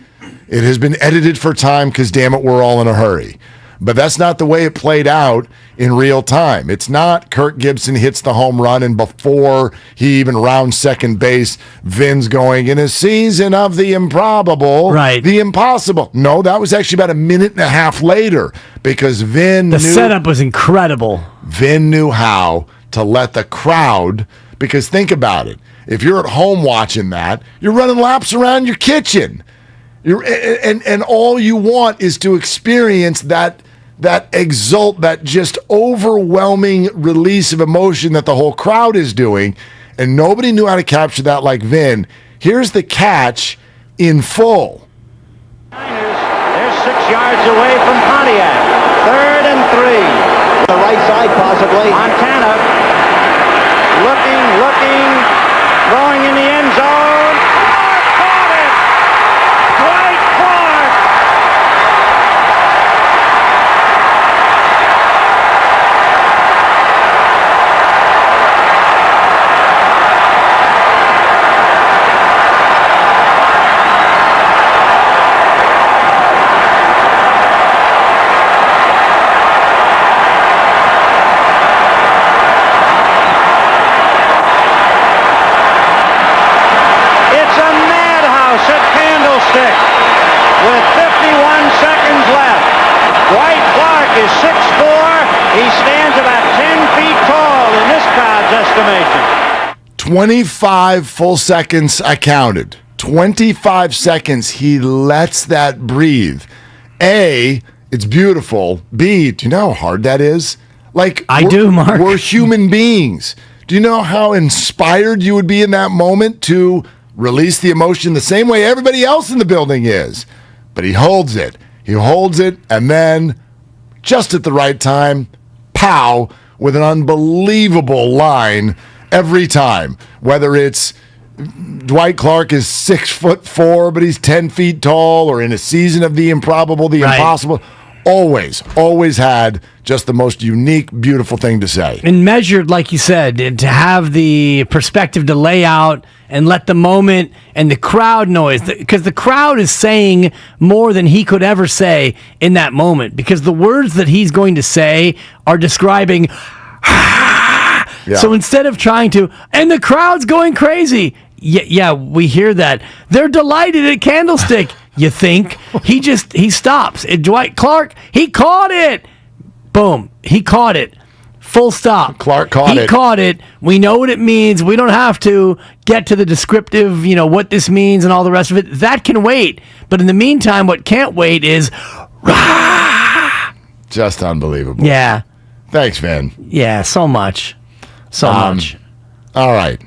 It has been edited for time because damn it, we're all in a hurry. But that's not the way it played out in real time. It's not Kirk Gibson hits the home run and before he even rounds second base, Vin's going, in a season of the improbable, right? The impossible. No, that was actually about a minute and a half later because Vin The setup was incredible. Vin knew how to let the crowd, because think about it. If you're at home watching that, you're running laps around your kitchen. And all you want is to experience that just overwhelming release of emotion that the whole crowd is doing, and nobody knew how to capture that like Vin. Here's the catch in full. They're 6 yards away from Pontiac. 3rd and 3. The right side, possibly. Montana looking, throwing in the end zone. Caught it! Dwight Clark! With 51 seconds left. Dwight Clark is 6'4". He stands about 10 feet tall in this crowd's estimation. 25 full seconds, I counted. 25 seconds, he lets that breathe. A, it's beautiful. B, do you know how hard that is? Like, I do, Mark. We're human beings. Do you know how inspired you would be in that moment to release the emotion the same way everybody else in the building is? But he holds it. He holds it, and then, just at the right time, pow, with an unbelievable line every time. Whether it's Dwight Clark is 6'4", but he's 10 feet tall, or in a season of the improbable, the impossible. Always had just the most unique, beautiful thing to say. And measured, like you said, to have the perspective to lay out and let the moment and the crowd noise, because the crowd is saying more than he could ever say in that moment, because the words that he's going to say are describing. Yeah. So instead of trying to, and the crowd's going crazy. Yeah, we hear that. They're delighted at Candlestick. You think he stops. Dwight Clark, he caught it. Boom, he caught it. Full stop. Clark caught it. He caught it. We know what it means. We don't have to get to the descriptive, what this means and all the rest of it. That can wait. But in the meantime, what can't wait is rah! Just unbelievable. Yeah. Thanks, Vin. Yeah, so much. So much. All right.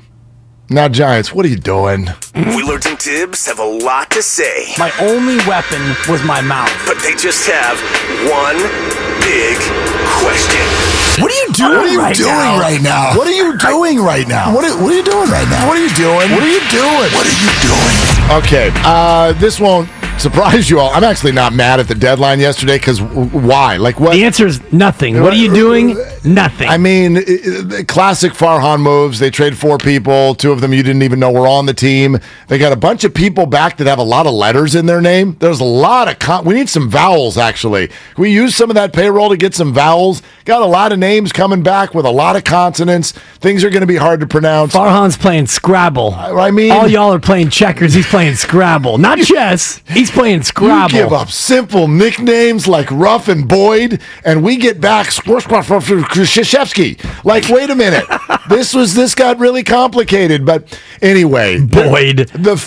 Now, Giants, what are you doing? Willard and Dibs have a lot to say. My only weapon was my mouth. But they just have one big question. What are you doing right now? What are you doing right now? What are you doing right now? What are you doing? What are you doing? What are you doing? Okay, this won't surprise you all. I'm actually not mad at the deadline yesterday because why? Like what? The answer is nothing. What are you doing? Nothing. I mean, classic Farhan moves. They trade 4 people. 2 of them you didn't even know were on the team. They got a bunch of people back that have a lot of letters in their name. There's a lot of we need some vowels, actually. Can we use some of that payroll to get some vowels? Got a lot of names coming back with a lot of consonants. Things are going to be hard to pronounce. Farhan's playing Scrabble. I mean, all y'all are playing checkers. He's playing Scrabble. Not chess. He's playing Scrabble. You give up simple nicknames like Ruff and Boyd, and we get back Krzyzewski. Like, wait a minute. This got really complicated. But anyway, Boyd. The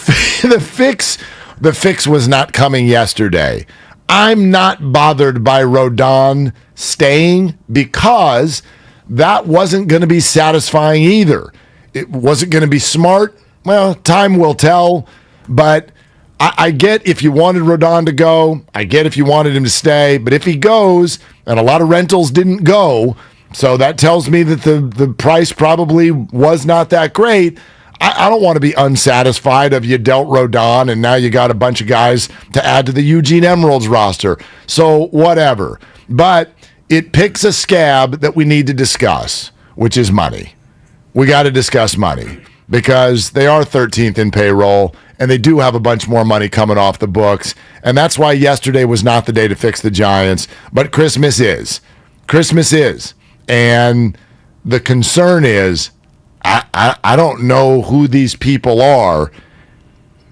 fix was not coming yesterday. I'm not bothered by Rodon staying because that wasn't going to be satisfying either. It wasn't going to be smart. Well, time will tell, but I get if you wanted Rodon to go. I get if you wanted him to stay. But if he goes, and a lot of rentals didn't go, so that tells me that the price probably was not that great. I don't want to be unsatisfied of you dealt Rodon, and now you got a bunch of guys to add to the Eugene Emeralds roster. So whatever. But it picks a scab that we need to discuss, which is money. We got to discuss money because they are 13th in payroll, and they do have a bunch more money coming off the books. And that's why yesterday was not the day to fix the Giants. But Christmas is. Christmas is. And the concern is, I don't know who these people are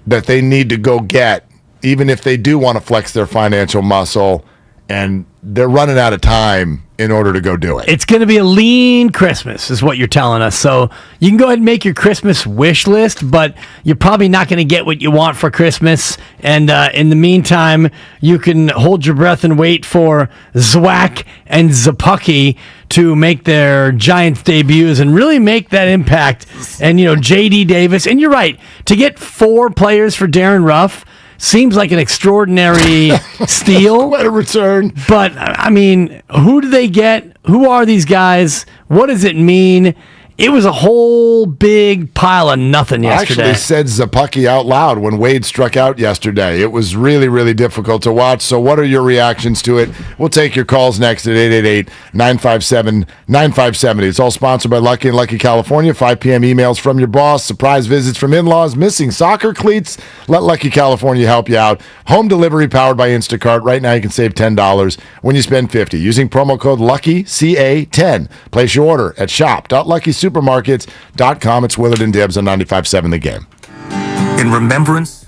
that they need to go get, even if they do want to flex their financial muscle, and they're running out of time in order to go do it. It's going to be a lean Christmas is what you're telling us. So you can go ahead and make your Christmas wish list, but you're probably not going to get what you want for Christmas. And in the meantime, you can hold your breath and wait for Zwack and Zapucki to make their Giants debuts and really make that impact. And, J.D. Davis. And you're right. To get 4 players for Darren Ruff seems like an extraordinary steal. What a return. But, I mean, who do they get? Who are these guys? What does it mean? It was a whole big pile of nothing yesterday. I actually said Zapucki out loud when Wade struck out yesterday. It was really, really difficult to watch. So what are your reactions to it? We'll take your calls next at 888-957-9570. It's all sponsored by Lucky and Lucky California. 5 p.m. emails from your boss, surprise visits from in-laws, missing soccer cleats. Let Lucky California help you out. Home delivery powered by Instacart. Right now you can save $10 when you spend $50 using promo code LUCKYCA10. Place your order at shop.luckysupermarkets.com. It's Willard and Dibs on 95.7 The Game. In remembrance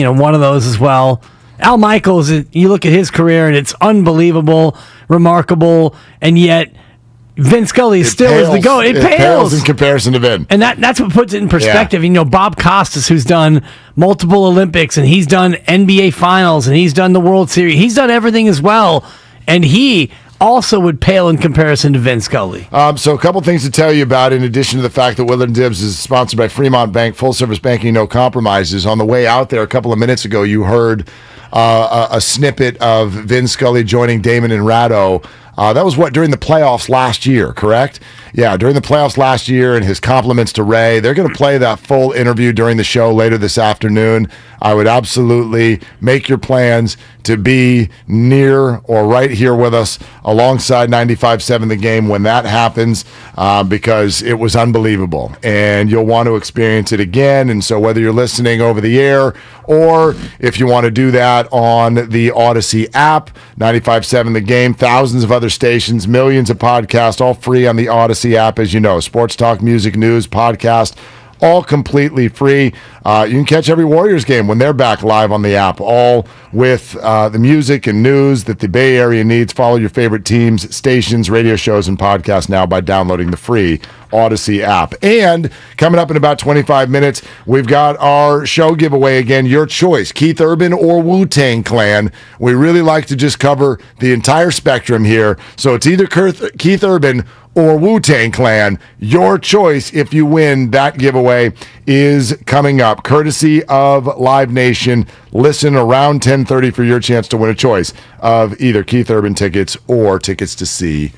one of those as well. Al Michaels, you look at his career and it's unbelievable, remarkable, and yet Vin Scully still is the GOAT. It pales in comparison to Vin. And that's what puts it in perspective. Yeah. Bob Costas, who's done multiple Olympics, and he's done NBA Finals, and he's done the World Series. He's done everything as well, and he also would pale in comparison to Vin Scully. So a couple things to tell you about, in addition to the fact that Willard Dibs is sponsored by Fremont Bank, full-service banking, no compromises. On the way out there a couple of minutes ago, you heard a snippet of Vin Scully joining Damon and Ratto. That was during the playoffs last year, correct? Yeah, during the playoffs last year, and his compliments to Ray. They're going to play that full interview during the show later this afternoon. I would absolutely make your plans to be near or right here with us alongside 95.7 The Game when that happens, because it was unbelievable, and you'll want to experience it again. And so whether you're listening over the air or if you want to do that on the Odyssey app, 95.7 The Game, thousands of other stations, millions of podcasts, all free on the Odyssey app, as you know. Sports talk, music, news, podcast, all completely free. You can catch every Warriors game when they're back live on the app, all with the music and news that the Bay Area needs. Follow your favorite teams, stations, radio shows, and podcasts now by downloading the free Odyssey app. And coming up in about 25 minutes, we've got our show giveaway again. Your choice, Keith Urban or Wu-Tang Clan. We really like to just cover the entire spectrum here. So it's either Keith Urban or Wu-Tang Clan. Your choice, if you win, that giveaway is coming up, courtesy of Live Nation. Listen around 10:30 for your chance to win a choice of either Keith Urban tickets or tickets to see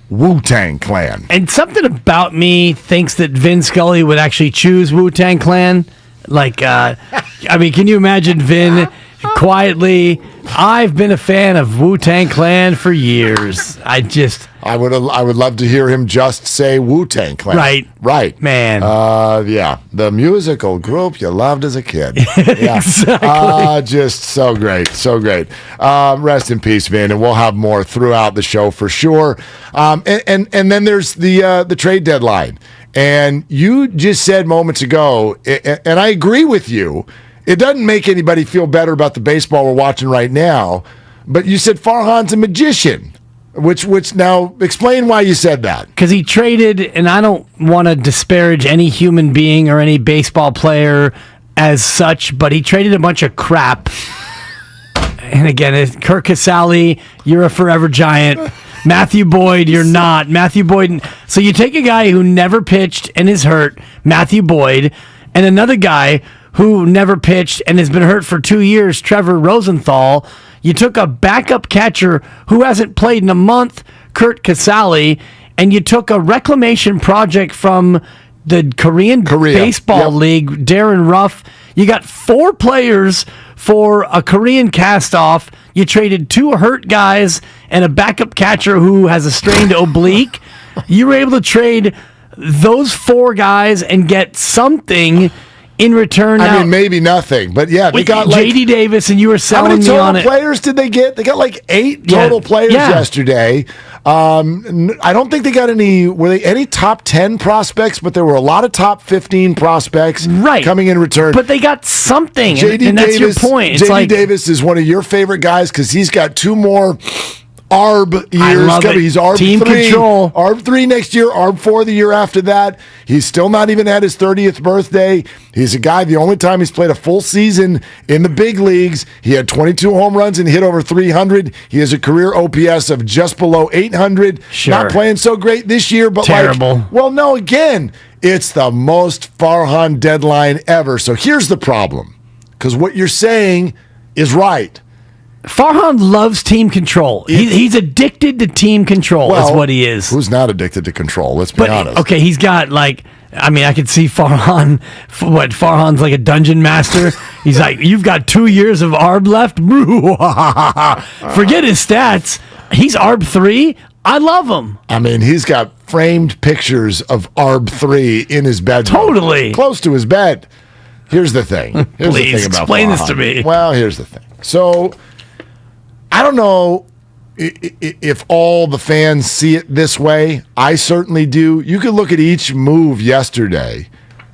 Wu-Tang Clan. And something about me thinks that Vin Scully would actually choose Wu-Tang Clan. Can you imagine Vin quietly? I've been a fan of Wu-Tang Clan for years. I would love to hear him just say Wu-Tang Clan. Right. Man. Yeah. The musical group you loved as a kid. Yeah. Exactly. Just so great. So great. Rest in peace, Vin, and we'll have more throughout the show for sure. And then there's the trade deadline. And you just said moments ago, and I agree with you, it doesn't make anybody feel better about the baseball we're watching right now, but you said Farhan's a magician, which now explain why you said that. Because he traded, and I don't want to disparage any human being or any baseball player as such, but he traded a bunch of crap. And again, Kurt Casale, you're a forever giant. Matthew Boyd, you're not. Matthew Boyd. So you take a guy who never pitched and is hurt, Matthew Boyd, and another guy who never pitched and has been hurt for 2 years, Trevor Rosenthal. You took a backup catcher who hasn't played in a month, Kurt Casale, and you took a reclamation project from the Korea Baseball League, Darren Ruff. You got 4 players for a Korean cast-off. You traded 2 hurt guys and a backup catcher who has a strained oblique. You were able to trade those 4 guys and get something in return. I mean, maybe nothing, but yeah, they got J.D. Davis, and you were selling me on it. How many total players did they get? They got 8 total players yesterday. I don't think they got any top 10 prospects, but there were a lot of top 15 prospects coming in return. But they got something, and that's your point. J.D. Davis is one of your favorite guys because he's got 2 more ARB years coming. He's ARB Team 3. Control. ARB 3 next year, ARB 4 the year after that. He's still not even had his 30th birthday. He's a guy, the only time he's played a full season in the big leagues, he had 22 home runs and hit over 300. He has a career OPS of just below 800. Sure. Not playing so great this year, but terrible. Again, it's the most Farhan deadline ever. So here's the problem, because what you're saying is right. Farhan loves team control. He's addicted to team control. Is what he is. Who's not addicted to control? Let's be honest. Okay, he's got I could see Farhan. Farhan's like a dungeon master. He's like, you've got 2 years of ARB left. Forget his stats. He's ARB 3. I love him. I mean, he's got framed pictures of ARB 3 in his bedroom. Totally. Close to his bed. Here's the thing. Please explain this to me. Well, here's the thing. So, I don't know if all the fans see it this way. I certainly do. You could look at each move yesterday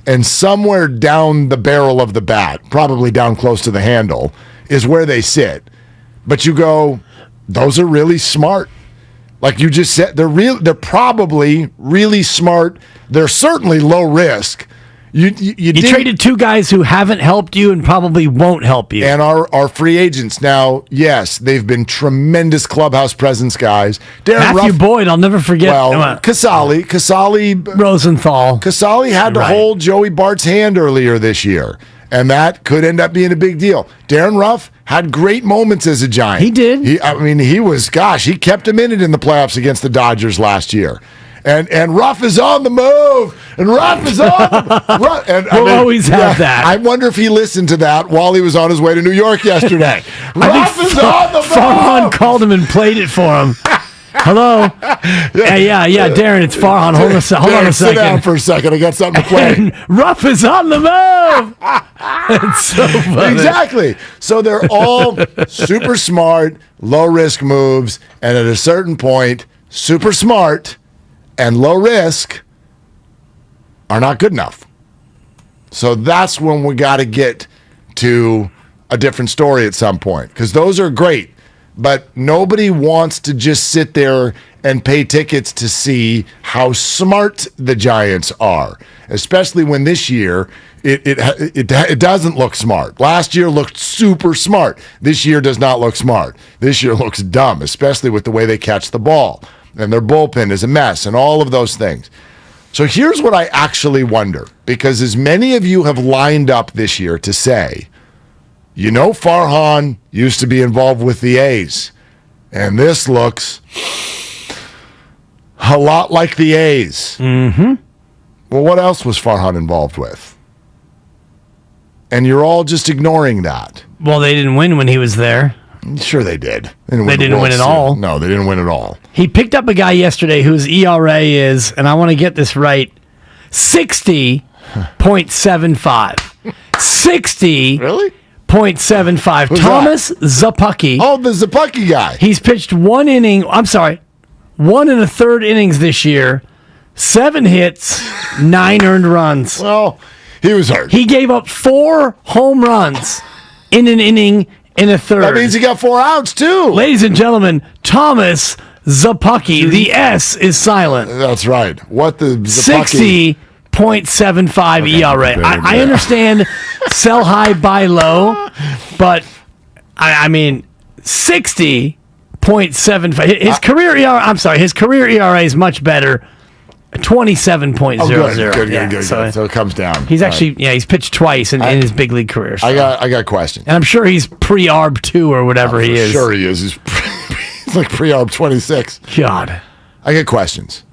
and somewhere down the barrel of the bat, probably down close to the handle, is where they sit. But you go, those are really smart. Like you just said, they're probably really smart. They're certainly low risk. You traded two guys who haven't helped you and probably won't help you. And our free agents now, yes, they've been tremendous clubhouse presence guys. Matthew Boyd, I'll never forget. Well, Casali, Rosenthal. Casali had to hold Joey Bart's hand earlier this year, and that could end up being a big deal. Darren Ruff had great moments as a Giant. He did. He kept him in it in the playoffs against the Dodgers last year. And Ruff is on the move, and Ruff is on the We'll always have that. I wonder if he listened to that while he was on his way to New York yesterday. Ruff is on the move. Farhan called him and played it for him. Hello? Yeah, Darren, it's Farhan. Hold on a second. Sit down for a second. I got something to play. And Ruff is on the move. It's so funny. Exactly. So they're all super smart, low-risk moves, and at a certain point, super smart and low risk are not good enough. So that's when we got to get to a different story at some point, because those are great, but nobody wants to just sit there and pay tickets to see how smart the Giants are, especially when this year it doesn't look smart. Last year looked super smart. This year does not look smart. This year looks dumb, especially with the way they catch the ball. And their bullpen is a mess and all of those things. So here's what I actually wonder, because as many of you have lined up this year to say, Farhan used to be involved with the A's, and this looks a lot like the A's. Mm-hmm. Well, what else was Farhan involved with? And you're all just ignoring that. Well, they didn't win when he was there. Sure they did. They didn't win at all. No, they didn't win at all. He picked up a guy yesterday whose ERA is, and I want to get this right, 60.75. 60. Really? 0.75. Thomas Zapucki. Oh, the Zapucki guy. He's pitched 1 1.5 innings this year, 7 hits, 9 earned runs. Well, he was hurt. He gave up 4 home runs in an inning in a third. That means he got 4 outs, too. Ladies and gentlemen, Thomas Zapucki. The S is silent. That's right. What the Zapucki? 60.75 ERA. I understand sell high, buy low, but I mean 60.75. His career ERA is much better. 27.00. Oh, good. So it comes down. He's actually, he's pitched twice in his big league career. So. I got questions. And I'm sure he's pre-ARB 2 or whatever he is. Sure he is. He's like pre-ARB 26. God. I get questions.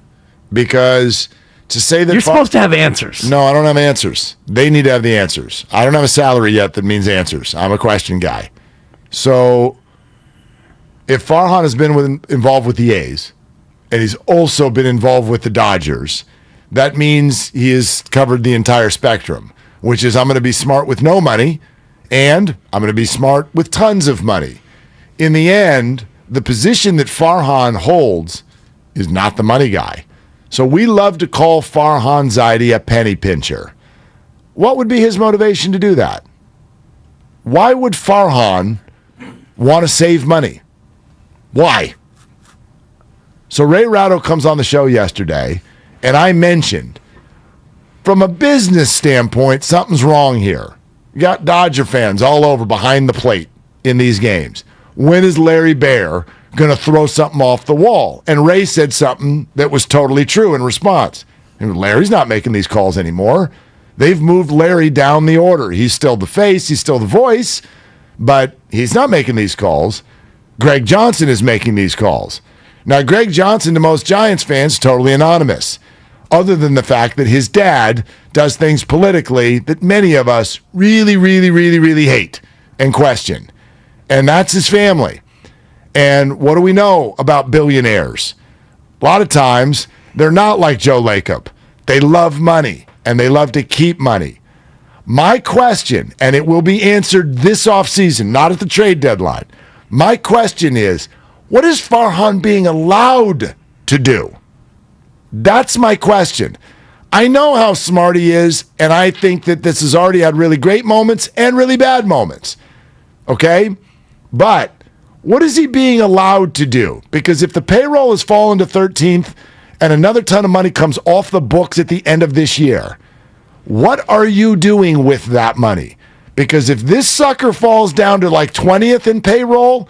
Because to say that... You're supposed to have answers. No, I don't have answers. They need to have the answers. I don't have a salary yet that means answers. I'm a question guy. So if Farhan has been involved with the A's, and he's also been involved with the Dodgers, that means he has covered the entire spectrum, which is I'm going to be smart with no money, and I'm going to be smart with tons of money. In the end, the position that Farhan holds is not the money guy. So we love to call Farhan Zaidi a penny pincher. What would be his motivation to do that? Why would Farhan want to save money? Why? So Ray Ratto comes on the show yesterday, and I mentioned, from a business standpoint, something's wrong here. You got Dodger fans all over behind the plate in these games. When is Larry Baer going to throw something off the wall? And Ray said something that was totally true in response. Larry's not making these calls anymore. They've moved Larry down the order. He's still the face, he's still the voice, but he's not making these calls. Greg Johnson is making these calls. Now, Greg Johnson, to most Giants fans, totally anonymous, other than the fact that his dad does things politically that many of us really, really, really, really hate and question. And that's his family. And what do we know about billionaires? A lot of times, they're not like Joe Lacob. They love money, and they love to keep money. My question, and it will be answered this offseason, not at the trade deadline, my question is, what is Farhan being allowed to do? That's my question. I know how smart he is, and I think that this has already had really great moments and really bad moments. Okay? But what is he being allowed to do? Because if the payroll has fallen to 13th and another ton of money comes off the books at the end of this year, what are you doing with that money? Because if this sucker falls down to like 20th in payroll,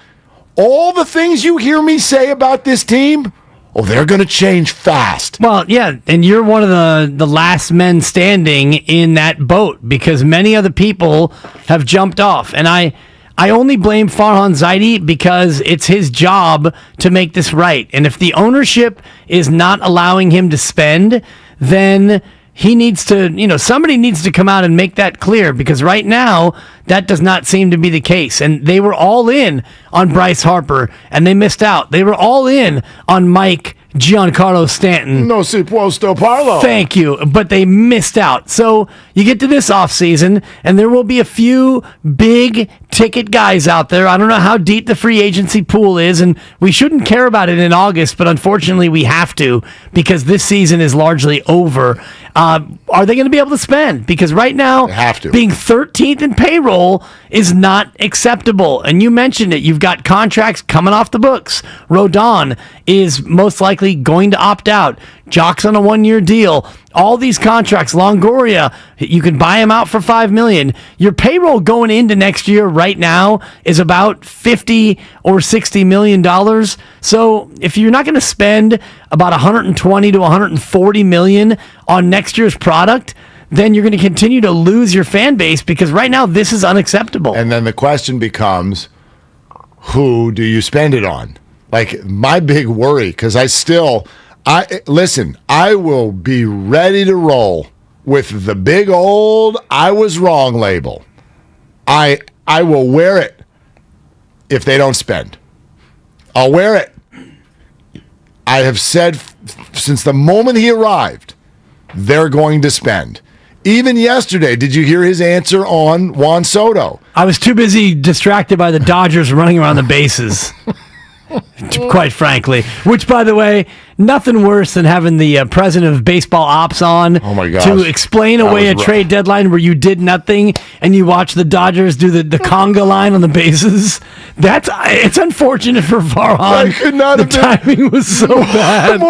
all the things you hear me say about this team, they're going to change fast. Well, yeah, and you're one of the last men standing in that boat because many other people have jumped off. And I only blame Farhan Zaidi because it's his job to make this right. And if the ownership is not allowing him to spend, then he needs to, somebody needs to come out and make that clear because right now that does not seem to be the case. And they were all in on Bryce Harper and they missed out. They were all in on Mike Giancarlo Stanton. No si puesto parlo. Thank you. But they missed out. So you get to this offseason, and there will be a few big ticket guys out there. I don't know how deep the free agency pool is, and we shouldn't care about it in August, but unfortunately we have to because this season is largely over. Are they going to be able to spend? Because right now, being 13th in payroll is not acceptable. And you mentioned it. You've got contracts coming off the books. Rodon is most likely going to opt out. Jock's on a 1-year deal. All these contracts, Longoria, you can buy him out for $5 million. Your payroll going into next year right now is about $50 or $60 million. So if you're not going to spend about $120 to $140 million on next year's product, then you're going to continue to lose your fan base because right now this is unacceptable. And then the question becomes, who do you spend it on? Like, my big worry, because I will be ready to roll with the big old I was wrong label. I will wear it if they don't spend. I'll wear it. I have said since the moment he arrived, they're going to spend. Even yesterday, did you hear his answer on Juan Soto? I was too busy distracted by the Dodgers running around the bases. Quite frankly, which, by the way, nothing worse than having the president of baseball ops on to explain away a trade deadline where you did nothing and you watch the Dodgers do the conga line on the bases. It's unfortunate for Farhan. I could not have timing was so bad.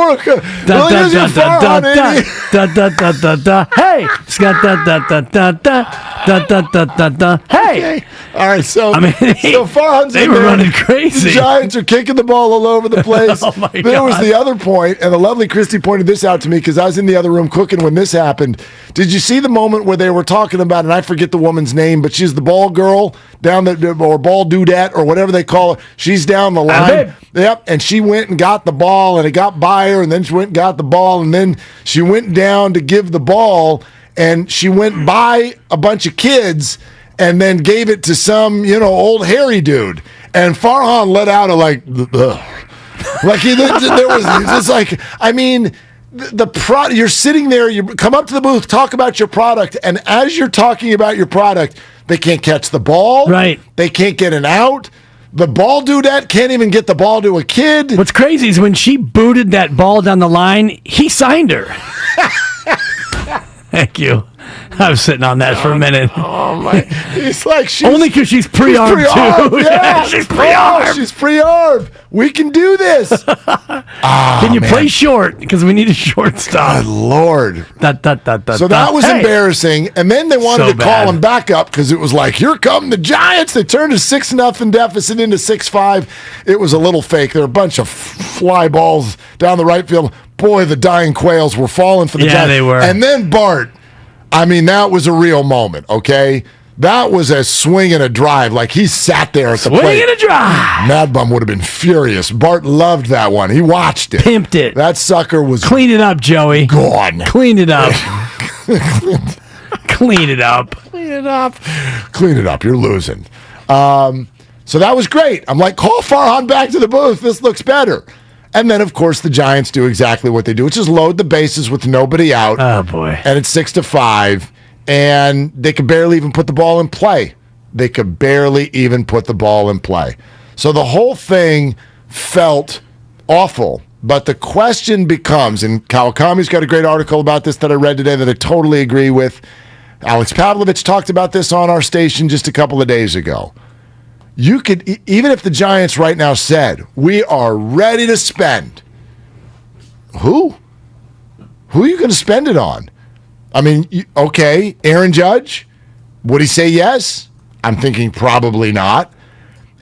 Hey, hey. All right, so Farhan's they were running crazy. The Giants are kicking the ball all over the place. There was the other point, and the lovely Christy pointed this out to me because I was in the other room cooking when this happened. Did you see the moment where they were talking about, and I forget the woman's name, but she's the ball girl down or ball dudette or whatever they call her. She's down the line. Yep, and she went and got the ball, and it got by her, and then she went and got the ball, and then she went down to give the ball, and she went by a bunch of kids and then gave it to some, old hairy dude. And Farhan let out a like, ugh. Like there was just like, I mean, you're sitting there, you come up to the booth, talk about your product, and as you're talking about your product, they can't catch the ball. Right. They can't get an out. The ball dudette can't even get the ball to a kid. What's crazy is when she booted that ball down the line, he signed her. Thank you. I was sitting on that for a minute. Oh my! It's like only because she's pre-armed too. Yeah, she's pre-armed. Oh, she's pre-armed. We can do this. Can you play short? Because we need a shortstop. Good Lord. So that was embarrassing. And then they wanted to call him back up because it was like, here come the Giants. They turned a 6-0 deficit into 6-5. It was a little fake. There were a bunch of fly balls down the right field. Boy, the dying quails were falling for the Giants. Yeah, they were. And then Bart. I mean, that was a real moment, okay? That was a swing and a drive. Like, he sat there at the plate. Swing and a drive. Mad Bum would have been furious. Bart loved that one. He watched it. Pimped it. That sucker was Clean it up, Joey. gone. Clean it up. Clean it up. Clean it up. Clean it up. You're losing. So that was great. I'm like, call Farhan back to the booth. This looks better. And then, of course, the Giants do exactly what they do, which is load the bases with nobody out. Oh, boy. And it's 6-5, and they could barely even put the ball in play. So the whole thing felt awful. But the question becomes, and Kawakami's got a great article about this that I read today that I totally agree with. Alex Pavlovich talked about this on our station just a couple of days ago. You could, even if the Giants right now said, we are ready to spend, who? Who are you going to spend it on? I mean, okay, Aaron Judge, would he say yes? I'm thinking probably not.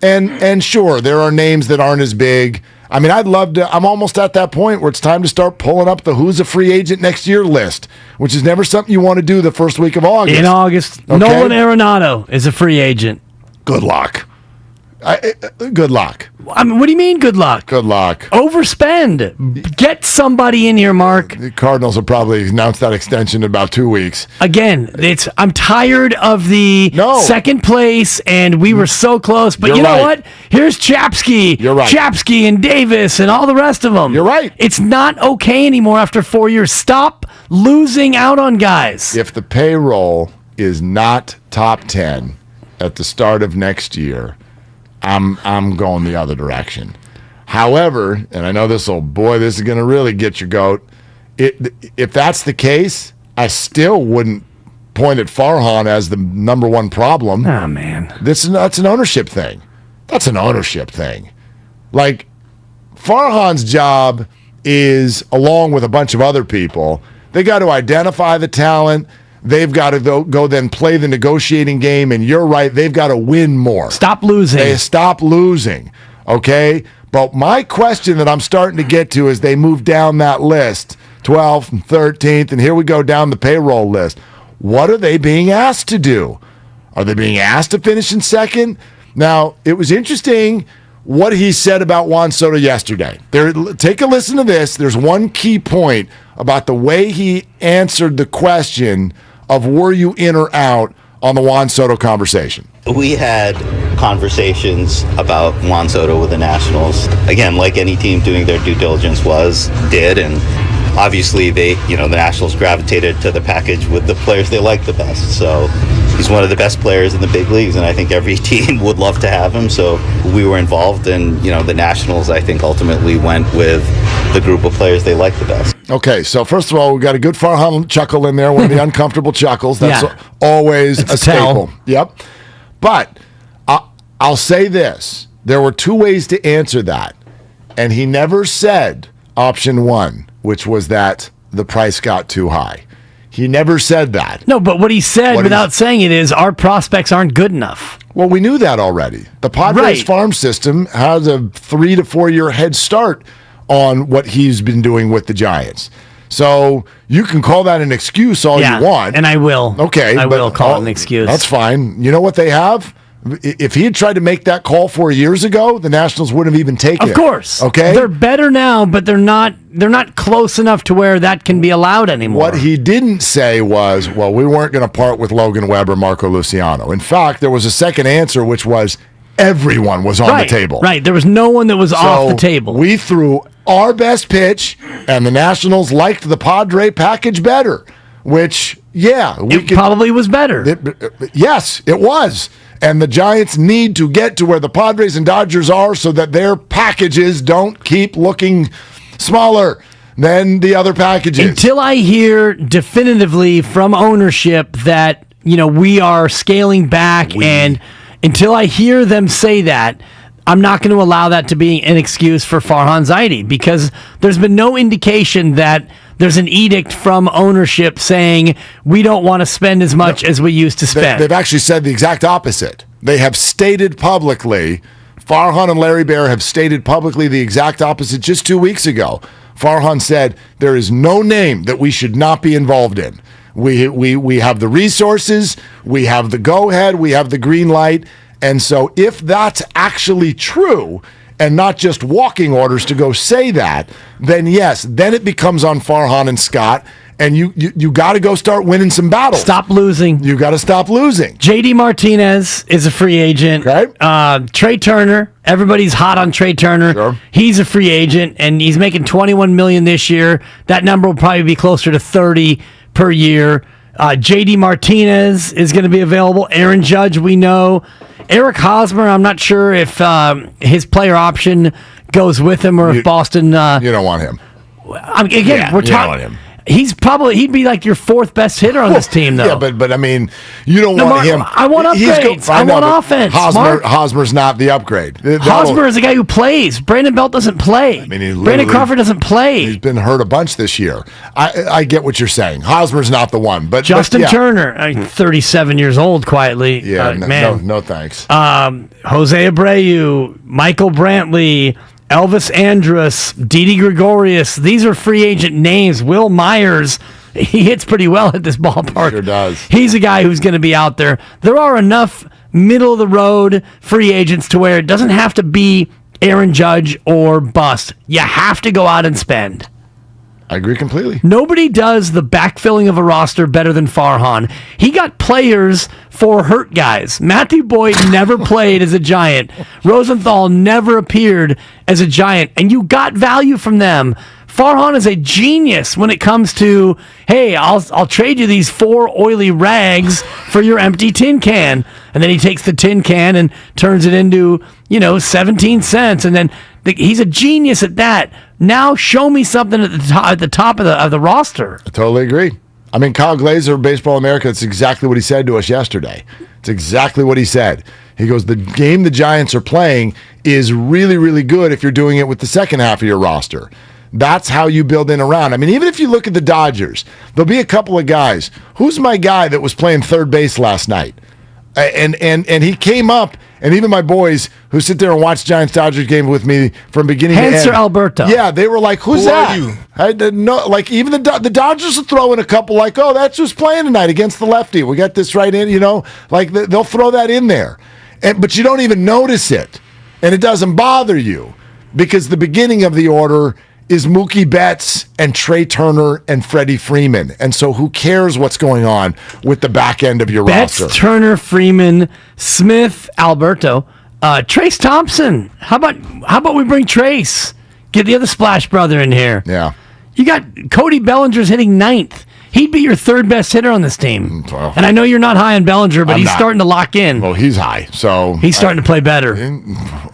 And sure, there are names that aren't as big. I mean, I'd love to. I'm almost at that point where it's time to start pulling up the who's a free agent next year list, which is never something you want to do the first week of August. In August, okay? Nolan Arenado is a free agent. Good luck. Good luck. I mean, what do you mean, good luck? Good luck. Overspend. Get somebody in here, Mark. The Cardinals will probably announce that extension in about 2 weeks. Again, I'm tired of the second place, and we were so close. But you know what? Here's Chapsky. You're right. Chapsky and Davis and all the rest of them. You're right. It's not okay anymore after 4 years. Stop losing out on guys. If the payroll is not top 10 at the start of next year, I'm going the other direction. However, and I know this is going to really get your goat. If that's the case, I still wouldn't point at Farhan as the number one problem. Oh, man. That's an ownership thing. That's an ownership thing. Like, Farhan's job is, along with a bunch of other people, they got to identify the talent. They've got to go then play the negotiating game, and you're right, they've got to win more. Stop losing. They stop losing, okay? But my question that I'm starting to get to as they move down that list, 12th and 13th, and here we go down the payroll list, what are they being asked to do? Are they being asked to finish in second? Now, it was interesting what he said about Juan Soto yesterday. Take a listen to this. There's one key point about the way he answered the question of were you in or out on the Juan Soto conversation. We had conversations about Juan Soto with the Nationals. Again, like any team doing their due diligence did, and obviously the Nationals gravitated to the package with the players they like the best. So he's one of the best players in the big leagues, and I think every team would love to have him. So we were involved, and the Nationals, I think, ultimately went with the group of players they like the best. Okay, so first of all, we got a good Farhan chuckle in there, one of the uncomfortable chuckles. That's always a staple. Yep. But I'll say this. There were two ways to answer that, and he never said option one, which was that the price got too high. He never said that. No, but what he said without saying it is our prospects aren't good enough. Well, we knew that already. The Padres farm system has a 3 to 4 year head start on what he's been doing with the Giants. So you can call that an excuse all you want. And I will. Okay. I will call it an excuse. That's fine. You know what they have? If he had tried to make that call 4 years ago, the Nationals wouldn't have even taken it. Of course. Okay. They're better now, but they're not close enough to where that can be allowed anymore. What he didn't say was, well, we weren't going to part with Logan Webb or Marco Luciano. In fact, there was a second answer, which was everyone was on the table. Right. There was no one that was off the table. We threw our best pitch, and the Nationals liked the Padre package better, which, probably was better. Yes, it was. And the Giants need to get to where the Padres and Dodgers are so that their packages don't keep looking smaller than the other packages. Until I hear definitively from ownership that, we are scaling back, and until I hear them say that, I'm not going to allow that to be an excuse for Farhan Zaidi, because there's been no indication that there's an edict from ownership saying we don't want to spend as much as we used to spend. They've actually said the exact opposite. They have stated publicly, Farhan and Larry Baer have stated publicly the exact opposite just 2 weeks ago. Farhan said there is no name that we should not be involved in. We have the resources, we have the go-ahead, we have the green light. And so if that's actually true, and not just walking orders to go say that, then yes, then it becomes on Farhan and Scott, and you got to go start winning some battles. Stop losing. You got to stop losing. JD Martinez is a free agent. Okay. Trey Turner, everybody's hot on Trey Turner. Sure. He's a free agent, and he's making $21 million this year. That number will probably be closer to $30 per year. JD Martinez is going to be available. Aaron Judge, we know. Eric Hosmer, I'm not sure if his player option goes with him or if Boston. You don't want him. I mean, again, we're you don't want him. He'd be like your fourth best hitter on this team, though. Yeah, but I mean, you don't want him. I want upgrades. I want offense. Hosmer's not the upgrade. Hosmer is a guy who plays. Brandon Belt doesn't play. Brandon Crawford doesn't play. He's been hurt a bunch this year. I get what you're saying. Hosmer's not the one. But Justin yeah. Turner, 37 years old, quietly. Yeah, man. No thanks. Jose Abreu, Michael Brantley, Elvis Andrus, Didi Gregorius. These are free agent names. Will Myers, he hits pretty well at this ballpark. Sure does. He's a guy who's going to be out there. There are enough middle-of-the-road free agents to where it doesn't have to be Aaron Judge or bust. You have to go out and spend. I agree completely. Nobody does the backfilling of a roster better than Farhan. He got players for hurt guys. Matthew Boyd never played as a Giant. Rosenthal never appeared as a Giant, and you got value from them. Farhan is a genius when it comes to, hey, I'll trade you these 4 oily rags for your empty tin can. And then he takes the tin can and turns it into, 17 cents. And then he's a genius at that. Now show me something at the top of the roster. I totally agree. I mean, Kyle Glazer, Baseball America, that's exactly what he said to us yesterday. It's exactly what he said. He goes, the game the Giants are playing is really, really good if you're doing it with the second half of your roster. That's how you build in around. I mean, even if you look at the Dodgers, there'll be a couple of guys. Who's my guy that was playing third base last night? And he came up, and even my boys who sit there and watch Giants-Dodgers game with me from beginning to end. Hanser Alberto. Yeah, they were like, who's that? Who are you? I didn't know. Like, even the Dodgers will throw in a couple like, oh, that's who's playing tonight against the lefty. We got this right in, Like, they'll throw that in there. But you don't even notice it. And it doesn't bother you because the beginning of the order is Mookie Betts and Trey Turner and Freddie Freeman. And so who cares what's going on with the back end of your roster? Betts, Turner, Freeman, Smith, Alberto, Trace Thompson. How about we bring Trace? Get the other Splash brother in here. Yeah. You got Cody Bellinger's hitting 9th. He'd be your third best hitter on this team. Well, and I know you're not high on Bellinger, but he's starting to lock in. Well, he's high, so he's starting to play better.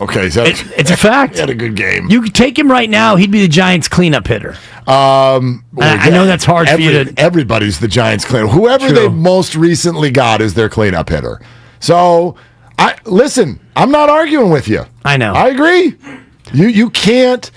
Okay, so it's a fact. He had a good game. You could take him right now; he'd be the Giants' cleanup hitter. I know that's hard for you to. Everybody's the Giants' cleanup. Whoever they most recently got is their cleanup hitter. So, listen. I'm not arguing with you. I know. I agree. You can't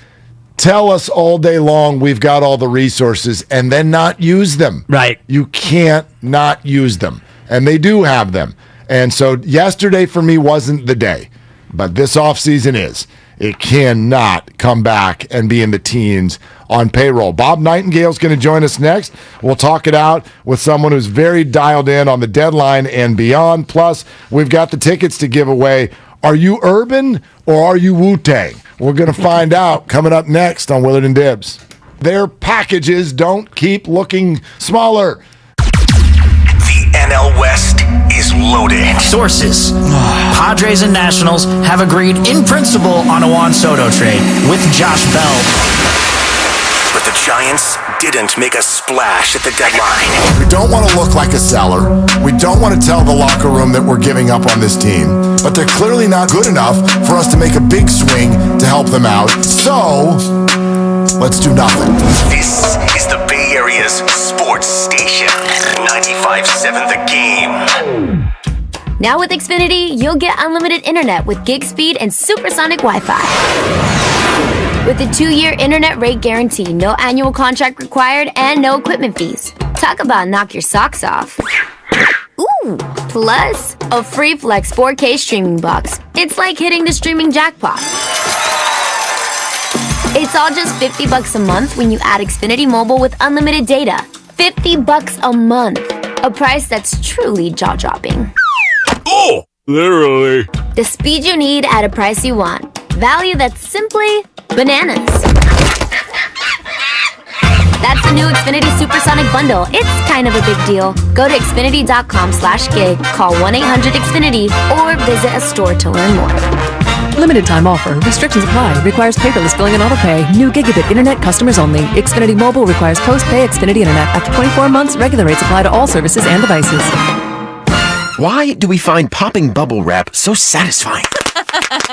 tell us all day long we've got all the resources and then not use them. Right. You can't not use them. And they do have them. And so yesterday for me wasn't the day. But this offseason is. It cannot come back and be in the teens on payroll. Bob Nightingale's going to join us next. We'll talk it out with someone who's very dialed in on the deadline and beyond. Plus, we've got the tickets to give away. Are you Urban or are you Wu-Tang? We're going to find out coming up next on Willard and Dibs. Their packages don't keep looking smaller. The NL West is loaded. Sources. Padres and Nationals have agreed in principle on a Juan Soto trade with Josh Bell. But the Giants didn't make a splash at the deadline. We don't want to look like a seller. We don't want to tell the locker room that we're giving up on this team. But they're clearly not good enough for us to make a big swing to help them out. So, let's do nothing. This is the Bay Area's sports station. 95.7 The Game. Now with Xfinity, you'll get unlimited internet with gig speed and supersonic Wi-Fi. With a 2-year internet rate guarantee, no annual contract required, and no equipment fees. Talk about knock your socks off. Ooh, plus a free Flex 4K streaming box. It's like hitting the streaming jackpot. It's all just $50 a month when you add Xfinity Mobile with unlimited data. $50 a month. A price that's truly jaw-dropping. Oh, literally. The speed you need at a price you want. Value that's simply bananas. That's the new Xfinity Supersonic Bundle. It's kind of a big deal. Go to Xfinity.com/gig, call 1-800-XFINITY, or visit a store to learn more. Limited time offer. Restrictions apply. Requires paperless billing and autopay. New gigabit internet customers only. Xfinity Mobile requires post-pay Xfinity Internet. After 24 months, regular rates apply to all services and devices. Why do we find popping bubble wrap so satisfying?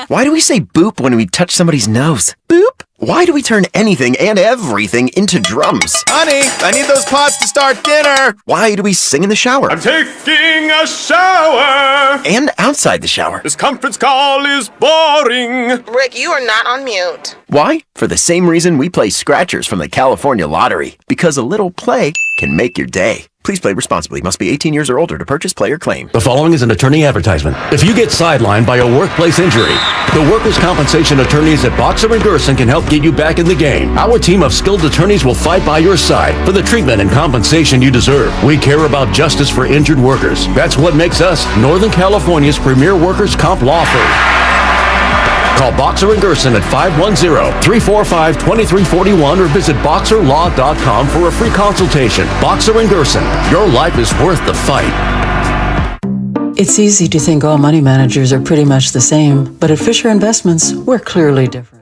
Why do we say boop when we touch somebody's nose? Boop? Why do we turn anything and everything into drums? Honey, I need those pots to start dinner. Why do we sing in the shower? I'm taking a shower. And outside the shower. This conference call is boring. Rick, you are not on mute. Why? For the same reason we play scratchers from the California Lottery. Because a little play can make your day. Please play responsibly. Must be 18 years or older to purchase, play, or claim. The following is an attorney advertisement. If you get sidelined by a workplace injury, the workers' compensation attorneys at Boxer & Gerson can help get you back in the game. Our team of skilled attorneys will fight by your side for the treatment and compensation you deserve. We care about justice for injured workers. That's what makes us Northern California's premier workers' comp law firm. Call Boxer & Gerson at 510-345-2341 or visit boxerlaw.com for a free consultation. Boxer & Gerson, your life is worth the fight. It's easy to think all money managers are pretty much the same, but at Fisher Investments, we're clearly different.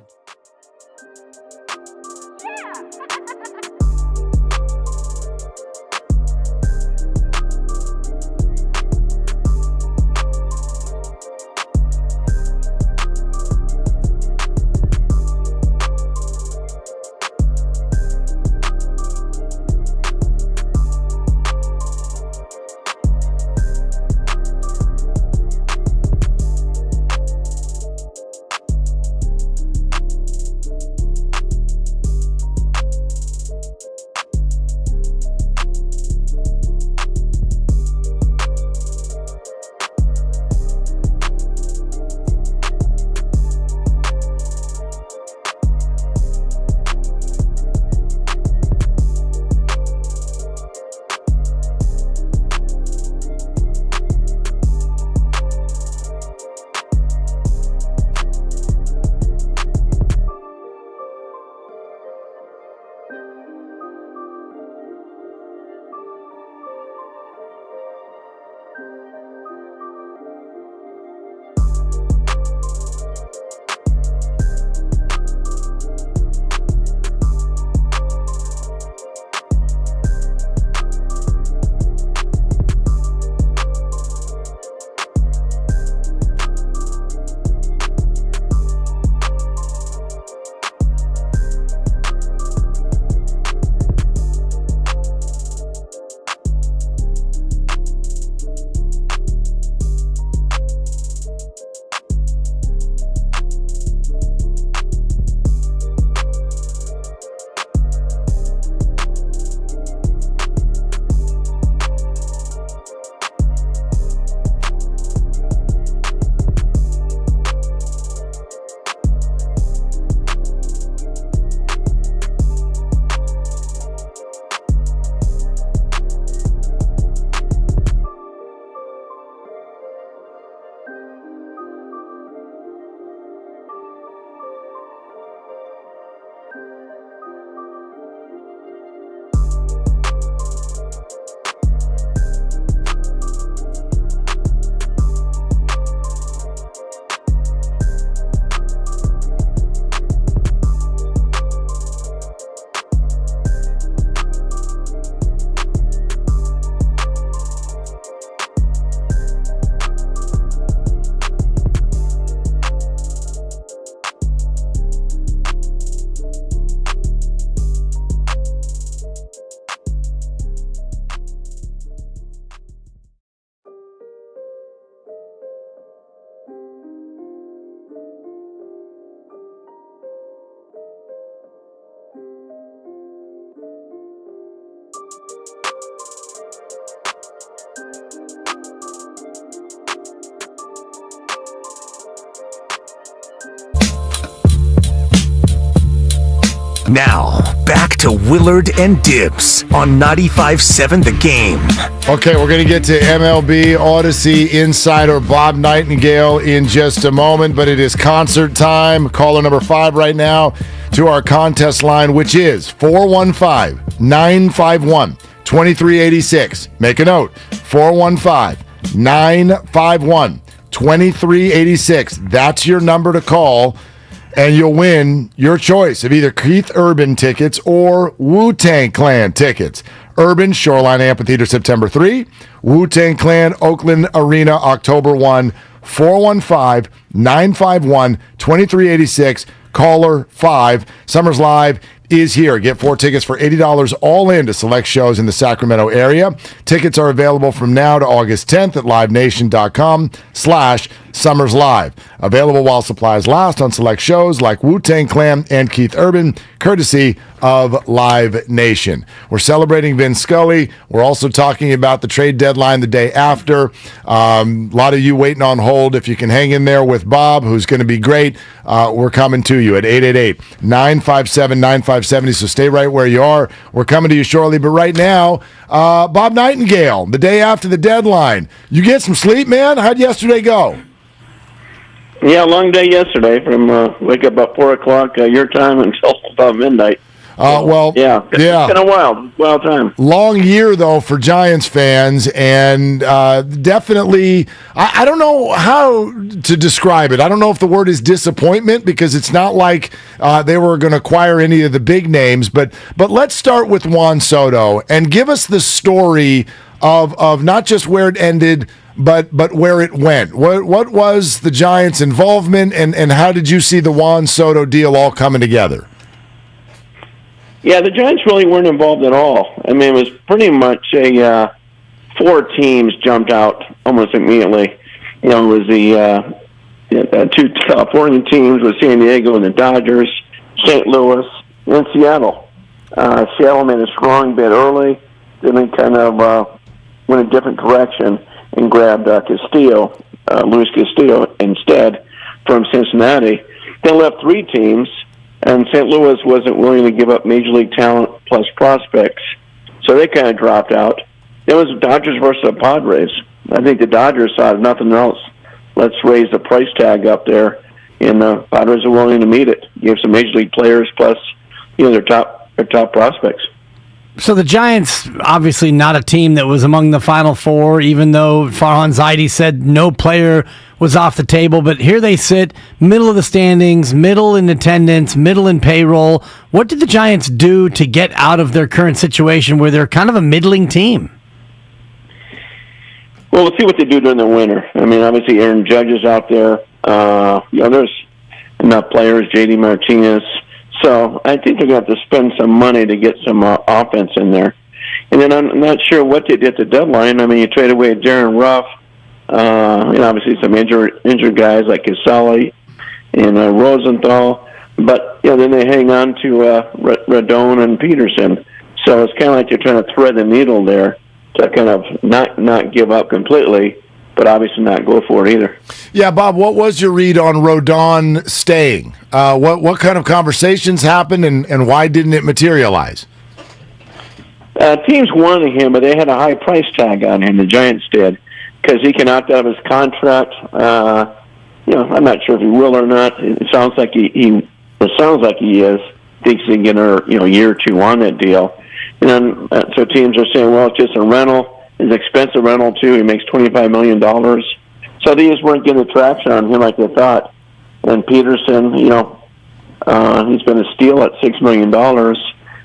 Now, back to Willard and Dibs on 95.7 The Game. Okay, we're going to get to MLB Odyssey insider Bob Nightingale in just a moment, but it is concert time. Caller number 5 right now to our contest line, which is 415-951-2386. Make a note, 415-951-2386. 2386. That's your number to call, and you'll win your choice of either Keith Urban tickets or Wu-Tang Clan tickets. Urban, Shoreline Amphitheater, September 3. Wu-Tang Clan, Oakland Arena, October 1. 415-951-2386. Caller 5. Summers Live is here. Get 4 tickets for $80 all in to select shows in the Sacramento area. Tickets are available from now to August 10th at livenation.com/SummersLive. Available while supplies last on select shows like Wu-Tang Clan and Keith Urban, courtesy of Live Nation. We're celebrating Vin Scully. We're also talking about the trade deadline the day after. A lot of you waiting on hold. If you can hang in there with Bob, who's going to be great, we're coming to you at 888-957-9570. So stay right where you are. We're coming to you shortly. But right now, Bob Nightingale, the day after the deadline. You get some sleep, man? How'd yesterday go? Yeah, long day yesterday from wake up about 4 o'clock your time until about midnight. Yeah. It's been a wild time. Long year, though, for Giants fans, and definitely, I don't know how to describe it. I don't know if the word is disappointment, because it's not like they were going to acquire any of the big names, but let's start with Juan Soto, and give us the story of not just where it ended, but where it went. What was the Giants' involvement, and how did you see the Juan Soto deal all coming together? Yeah, the Giants really weren't involved at all. I mean, it was pretty much 4 teams jumped out almost immediately. You know, it was the 2 California teams with San Diego and the Dodgers, St. Louis, and Seattle. Seattle made a strong bid early, then they kind of went a different direction and grabbed Luis Castillo instead from Cincinnati. They left 3 teams, and St. Louis wasn't willing to give up major league talent plus prospects, so they kind of dropped out. It was Dodgers versus the Padres. I think the Dodgers saw nothing else. Let's raise the price tag up there, and the Padres are willing to meet it. Give some major league players plus, their top prospects. So the Giants, obviously not a team that was among the Final Four, even though Farhan Zaidi said no player was off the table. But here they sit, middle of the standings, middle in attendance, middle in payroll. What did the Giants do to get out of their current situation where they're kind of a middling team? Well, we'll see what they do during the winter. I mean, obviously Aaron Judge is out there. There's enough players, J.D. Martinez. So I think they're going to have to spend some money to get some offense in there. And then I'm not sure what they did at the deadline. I mean, you trade away Darren Ruff, obviously some injured guys like Casale and Rosenthal. But, then they hang on to Rodon and Peterson. So it's kind of like they're trying to thread the needle there to kind of not give up completely, but obviously not go for it either. Yeah, Bob, what was your read on Rodon staying? What kind of conversations happened, and why didn't it materialize? Teams wanted him, but they had a high price tag on him, the Giants did, because he can opt out of his contract. I'm not sure if he will or not. It sounds like he is. Thinks he can get a year or 2 on that deal. And then, so teams are saying, well, it's just a rental. It's an expensive rental, too. He makes $25 million. So they just weren't getting the traction on him like they thought. And Peterson, he's been a steal at $6 million.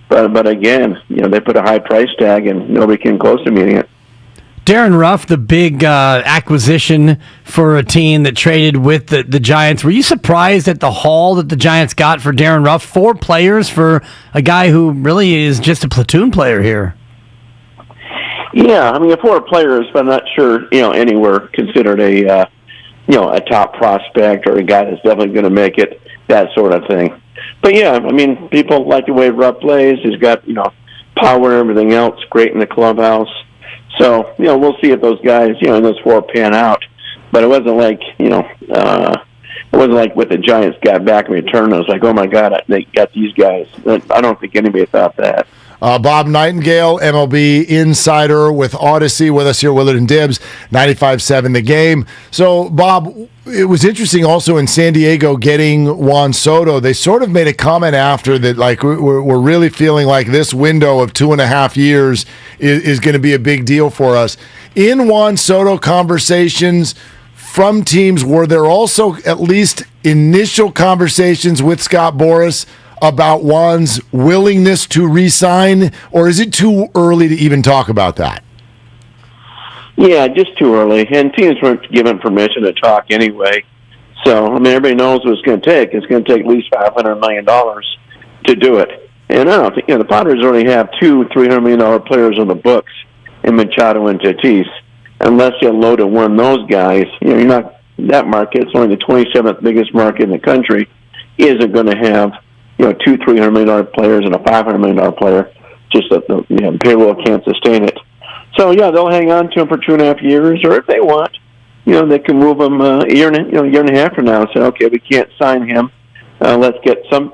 But again, they put a high price tag, and nobody came close to meeting it. Darren Ruff, the big acquisition for a team that traded with the Giants. Were you surprised at the haul that the Giants got for Darren Ruff? 4 players for a guy who really is just a platoon player here. Yeah, I mean, 4 players, but I'm not sure, anywhere considered a top prospect or a guy that's definitely going to make it, that sort of thing. But yeah, I mean, people like the way Rupp plays. He's got, power and everything else, great in the clubhouse. So, we'll see if those guys, those 4 pan out. But it wasn't like, what the Giants got back in return. I was like, oh my God, they got these guys. I don't think anybody thought that. Bob Nightingale, MLB insider with Odyssey, with us here, Willard and Dibs, 95.7 The Game. So, Bob, it was interesting also in San Diego getting Juan Soto. They sort of made a comment after that, like, we're really feeling like this window of 2.5 years is going to be a big deal for us. In Juan Soto conversations, from teams, were there also at least initial conversations with Scott Boras about Juan's willingness to re-sign, or is it too early to even talk about that? Yeah, just too early. And teams weren't given permission to talk anyway. So, I mean, everybody knows what it's going to take. It's going to take at least $500 million to do it. And I don't think, the Padres already have two $300 million players on the books in Machado and Tatis. Unless you load and one of those guys, you're not, that market, it's only the 27th biggest market in the country, isn't going to have, two $300 million players and a $500 million player. Just that the payroll can't sustain it. So, yeah, they'll hang on to him for 2.5 years, or if they want, they can move him a year and a half from now and say, okay, we can't sign him. Let's get some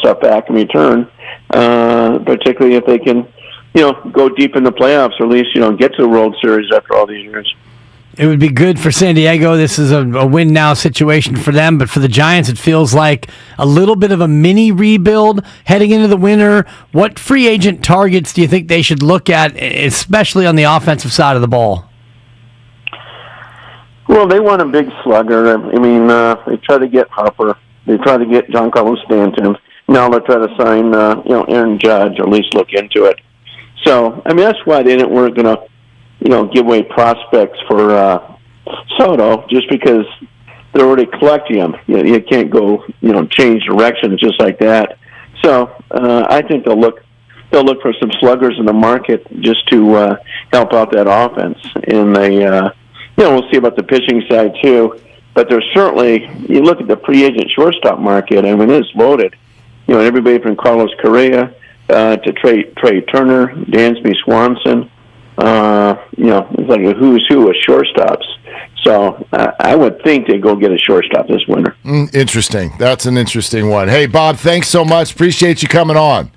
stuff back in return, particularly if they can, go deep in the playoffs, or at least, get to the World Series after all these years. It would be good for San Diego. This is a win-now situation for them, but for the Giants, it feels like a little bit of a mini rebuild heading into the winter. What free agent targets do you think they should look at, especially on the offensive side of the ball? Well, they want a big slugger. I mean, they try to get Harper. They try to get Giancarlo Stanton. Now they'll try to sign, Aaron Judge, or at least look into it. So, I mean, that's why they weren't going to, give away prospects for Soto, just because they're already collecting them. You can't go, change directions just like that. So, I think they'll look for some sluggers in the market just to help out that offense. And they, we'll see about the pitching side too. But there's certainly, you look at the free agent shortstop market, I mean, it's loaded. Everybody from Carlos Correa to Trey Turner, Dansby Swanson. It's like a who's who of shortstops. So I would think they'd go get a shortstop this winter. Interesting. That's an interesting one. Hey, Bob, thanks so much. Appreciate you coming on.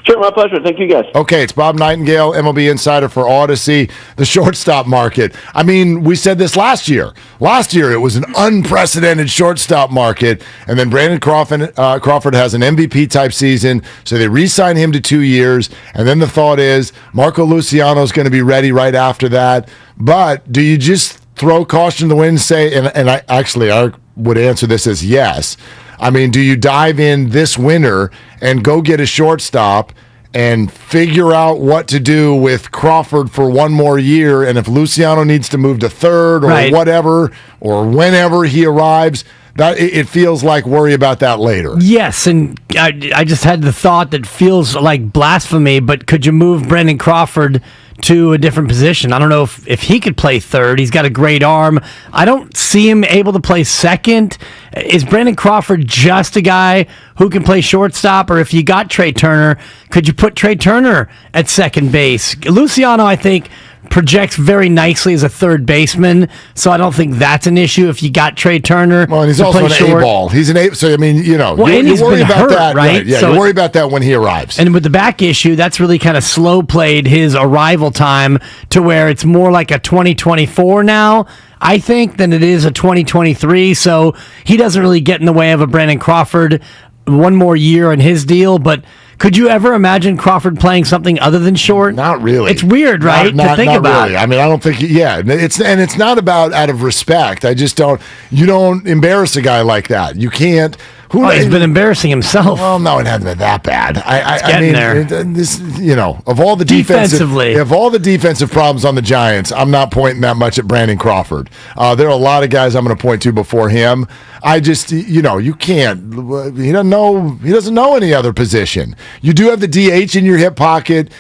Sure, my pleasure. Thank you, guys. Okay, it's Bob Nightingale, MLB Insider for Odyssey. The shortstop market. I mean, we said this last year. Last year, it was an unprecedented shortstop market, and then Brandon Crawford has an MVP-type season, so they re-sign him to 2 years, and then the thought is Marco Luciano is going to be ready right after that. But do you just throw caution to the wind and say, and I would answer this as yes, I mean, do you dive in this winter and go get a shortstop and figure out what to do with Crawford for one more year? And if Luciano needs to move to third or whatever, or whenever he arrives, that it feels like worry about that later. Yes, and I just had the thought that feels like blasphemy, but could you move Brandon Crawford to a different position? I don't know if he could play third. He's got a great arm. I don't see him able to play second. Is Brandon Crawford just a guy who can play shortstop? Or if you got Trey Turner, could you put Trey Turner at second base? Luciano, I think, projects very nicely as a third baseman, so I don't think that's an issue if you got Trey Turner. Well, and he's also an A-ball. He's an A, so I mean, you worry about that, right? Yeah, so you worry about that when he arrives. And with the back issue, that's really kind of slow played his arrival time to where it's more like a 2024 now, I think, than it is a 2023. So he doesn't really get in the way of a Brandon Crawford one more year in his deal, but could you ever imagine Crawford playing something other than short? Not really. It's weird, right? To think about. Really. I mean, I don't think. Yeah, it's not about out of respect. I just don't. You don't embarrass a guy like that. You can't. He's been embarrassing himself. Well, no, it hasn't been that bad. I mean, there. This, of all the defensively, of all the defensive problems on the Giants, I'm not pointing that much at Brandon Crawford. There are a lot of guys I'm going to point to before him. I just, you can't. He doesn't know. He doesn't know any other position. You do have the DH in your hip pocket.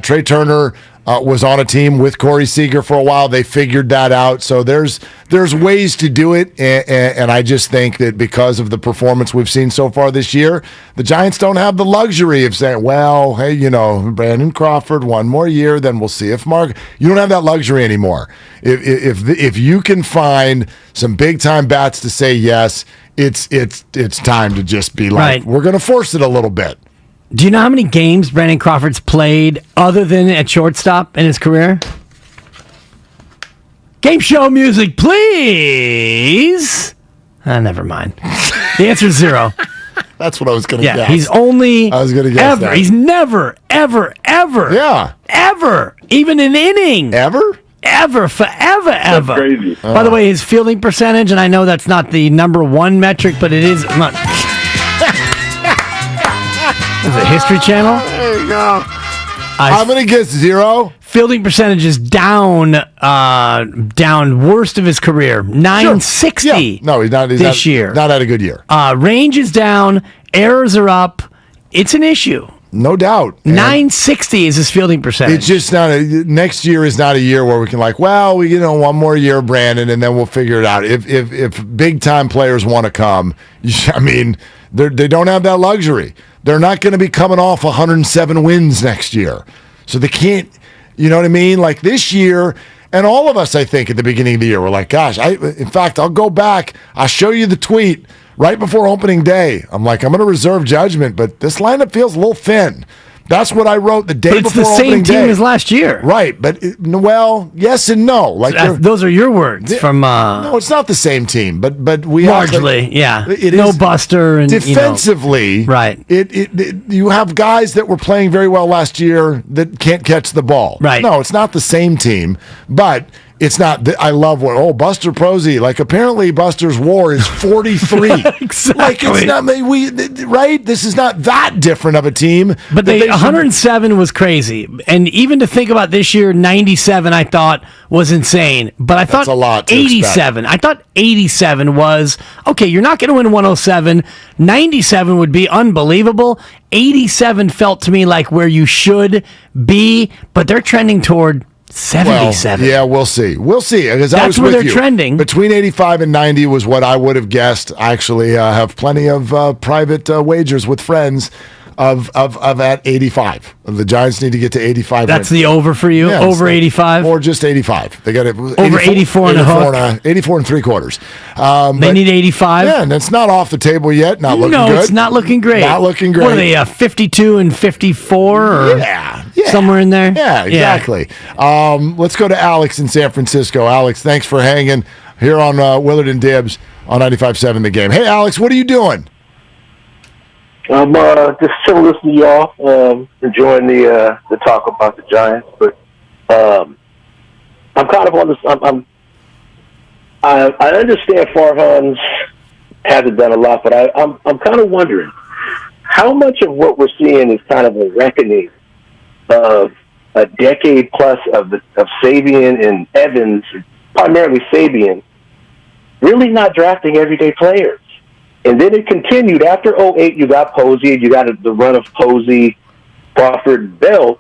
Trey Turner was on a team with Corey Seager for a while. They figured that out. So there's ways to do it, and I just think that because of the performance we've seen so far this year, the Giants don't have the luxury of saying, well, hey, Brandon Crawford, one more year, then we'll see if Mark. You don't have that luxury anymore. If you can find some big time bats to say yes, it's time to just be like, we're going to force it a little bit. Do you know how many games Brandon Crawford's played other than at shortstop in his career? Game show music, please. Never mind. The answer is 0. That's what I was going to guess. He's only I was going to guess ever. That. He's never, ever, yeah, ever, even an inning. Ever? forever. That's crazy. By the way, his fielding percentage, and I know that's not the number one metric, but it is. Is it History Channel? There you go. I'm going to guess 0. Fielding percentage is down worst of his career. 960. Sure. Yeah. No, he's this year. Not had a good year. Range is down. Errors are up. It's an issue. No doubt. 960 is his fielding percentage. It's just not next year is not a year where we can one more year, Brandon, and then we'll figure it out. If big time players want to come, they don't have that luxury. They're not going to be coming off 107 wins next year, so they can't. You know what I mean? Like this year, and all of us, I think, at the beginning of the year, we're like, gosh. In fact, I'll go back. I'll show you the tweet. Right before opening day, I'm like, I'm going to reserve judgment, but this lineup feels a little thin. That's what I wrote the day before opening day. But it's the same team as last year. Right, but, yes and no. Those are your words from... No, it's not the same team, but we... Largely, It no Buster and... Defensively, right. You have guys that were playing very well last year that can't catch the ball. Right. No, it's not the same team, but... It's not. I love Buster Posey. Like apparently, Buster's WAR is 43. Exactly. Like it's not right. This is not that different of a team. But 107 was crazy, and even to think about this year, 97 I thought was insane. But I thought a lot 87. I thought 87 was okay. You're not going to win 107. 97 would be unbelievable. 87 felt to me like where you should be, but they're trending toward 77. Well, yeah, we'll see. Because that's where they're trending. Between 85 and 90 was what I would have guessed. I actually have plenty of private wagers with friends of at 85. The Giants need to get to 85. That's the over for you? Yeah, over 85? Or just 85. They got it. Over 84 and a hook? 84 and 3/4. They need 85? Yeah, and it's not off the table yet. Not looking good. No, it's not looking great. Not looking great. What are they, 52 and 54? Or yeah. Somewhere in there? Yeah, exactly. Yeah. Let's go to Alex in San Francisco. Alex, thanks for hanging here on Willard and Dibs on 95.7 The Game. Hey, Alex, what are you doing? I'm just chilling listening to y'all, enjoying the talk about the Giants, but I'm kind of on this. I understand Farhan's hasn't done a lot, but I'm kind of wondering how much of what we're seeing is kind of a reckoning of a decade plus of Sabian and Evans, primarily Sabian, really not drafting everyday players. And then it continued. After 2008, you got Posey, you got the run of Posey, Crawford, Bell.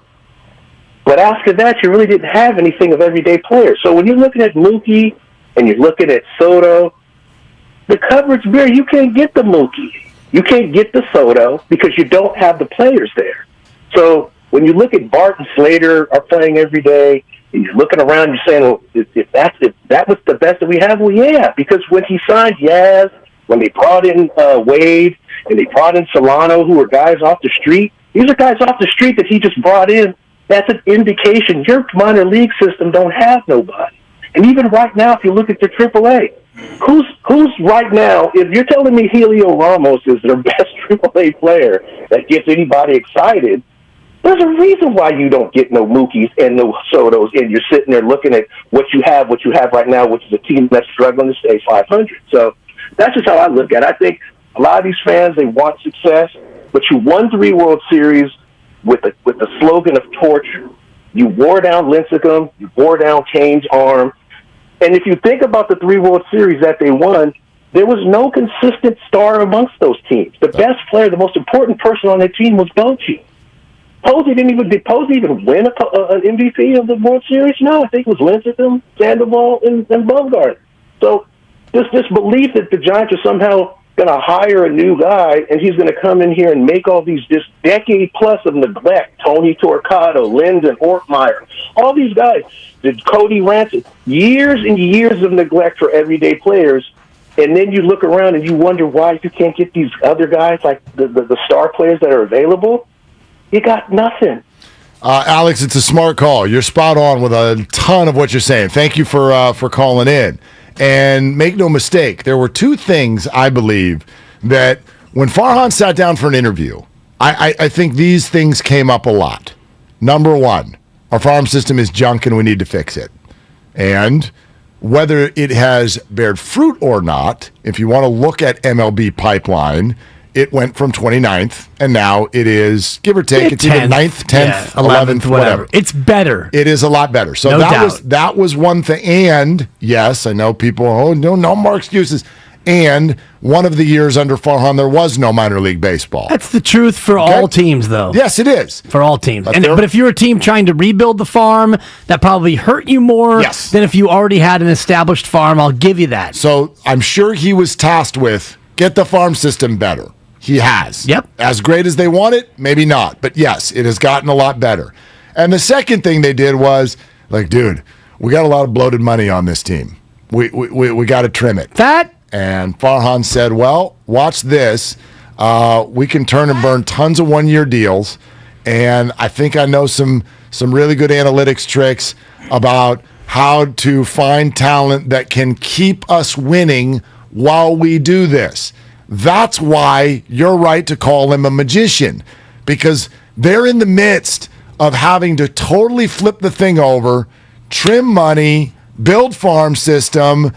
But after that, you really didn't have anything of everyday players. So when you're looking at Mookie and you're looking at Soto, the coverage there, you can't get the Mookie. You can't get the Soto because you don't have the players there. So when you look at Bart and Slater are playing every day, and you're looking around, you're saying, well, if that was the best that we have, well, yeah, because when he signed Yaz, when they brought in Wade and they brought in Solano, who were guys off the street, these are guys off the street that he just brought in. That's an indication your minor league system don't have nobody. And even right now, if you look at your AAA, who's right now, if you're telling me Helio Ramos is their best AAA player that gets anybody excited, there's a reason why you don't get no Mookies and no Sotos, and you're sitting there looking at what you have right now, which is a team that's struggling to stay 500. So that's just how I look at it. I think a lot of these fans, they want success, but you won 3 World Series with the slogan of torture. You wore down Lincecum, you wore down Kane's arm, and if you think about the 3 World Series that they won, there was no consistent star amongst those teams. The best player, the most important person on that team was Bochy. Did Posey even win an MVP of the World Series? No, I think it was Lincecum, Sandoval, and Bumgarner. So this belief that the Giants are somehow going to hire a new guy and he's going to come in here and make all this decade plus of neglect, Tony Torquato, Linden, Ortmeyer, all these guys, Cody Ransom, years and years of neglect for everyday players. And then you look around and you wonder why you can't get these other guys, like the star players that are available. You got nothing. Alex, it's a smart call. You're spot on with a ton of what you're saying. Thank you for calling in. And make no mistake, there were 2 things, I believe, that when Farhan sat down for an interview, I think these things came up a lot. Number 1, our farm system is junk and we need to fix it. And whether it has bared fruit or not, if you want to look at MLB pipeline, it went from 29th, and now it is, give or take, it's either 9th, 10th, 11th, whatever. It's better. It is a lot better. So that was one thing. And, yes, I know people, no more excuses. And one of the years under Farhan, there was no minor league baseball. That's the truth for all teams, though. Yes, it is. For all teams. But if you're a team trying to rebuild the farm, that probably hurt you more than if you already had an established farm. I'll give you that. So I'm sure he was tasked with, get the farm system better. He has. Yep. As great as they want it, maybe not. But yes, it has gotten a lot better. And the second thing they did was, like, dude, we got a lot of bloated money on this team. We got to trim it. And Farhan said, well, watch this. We can turn and burn tons of one-year deals. And I think I know some really good analytics tricks about how to find talent that can keep us winning while we do this. That's why you're right to call him a magician, because they're in the midst of having to totally flip the thing over, trim money, build farm system,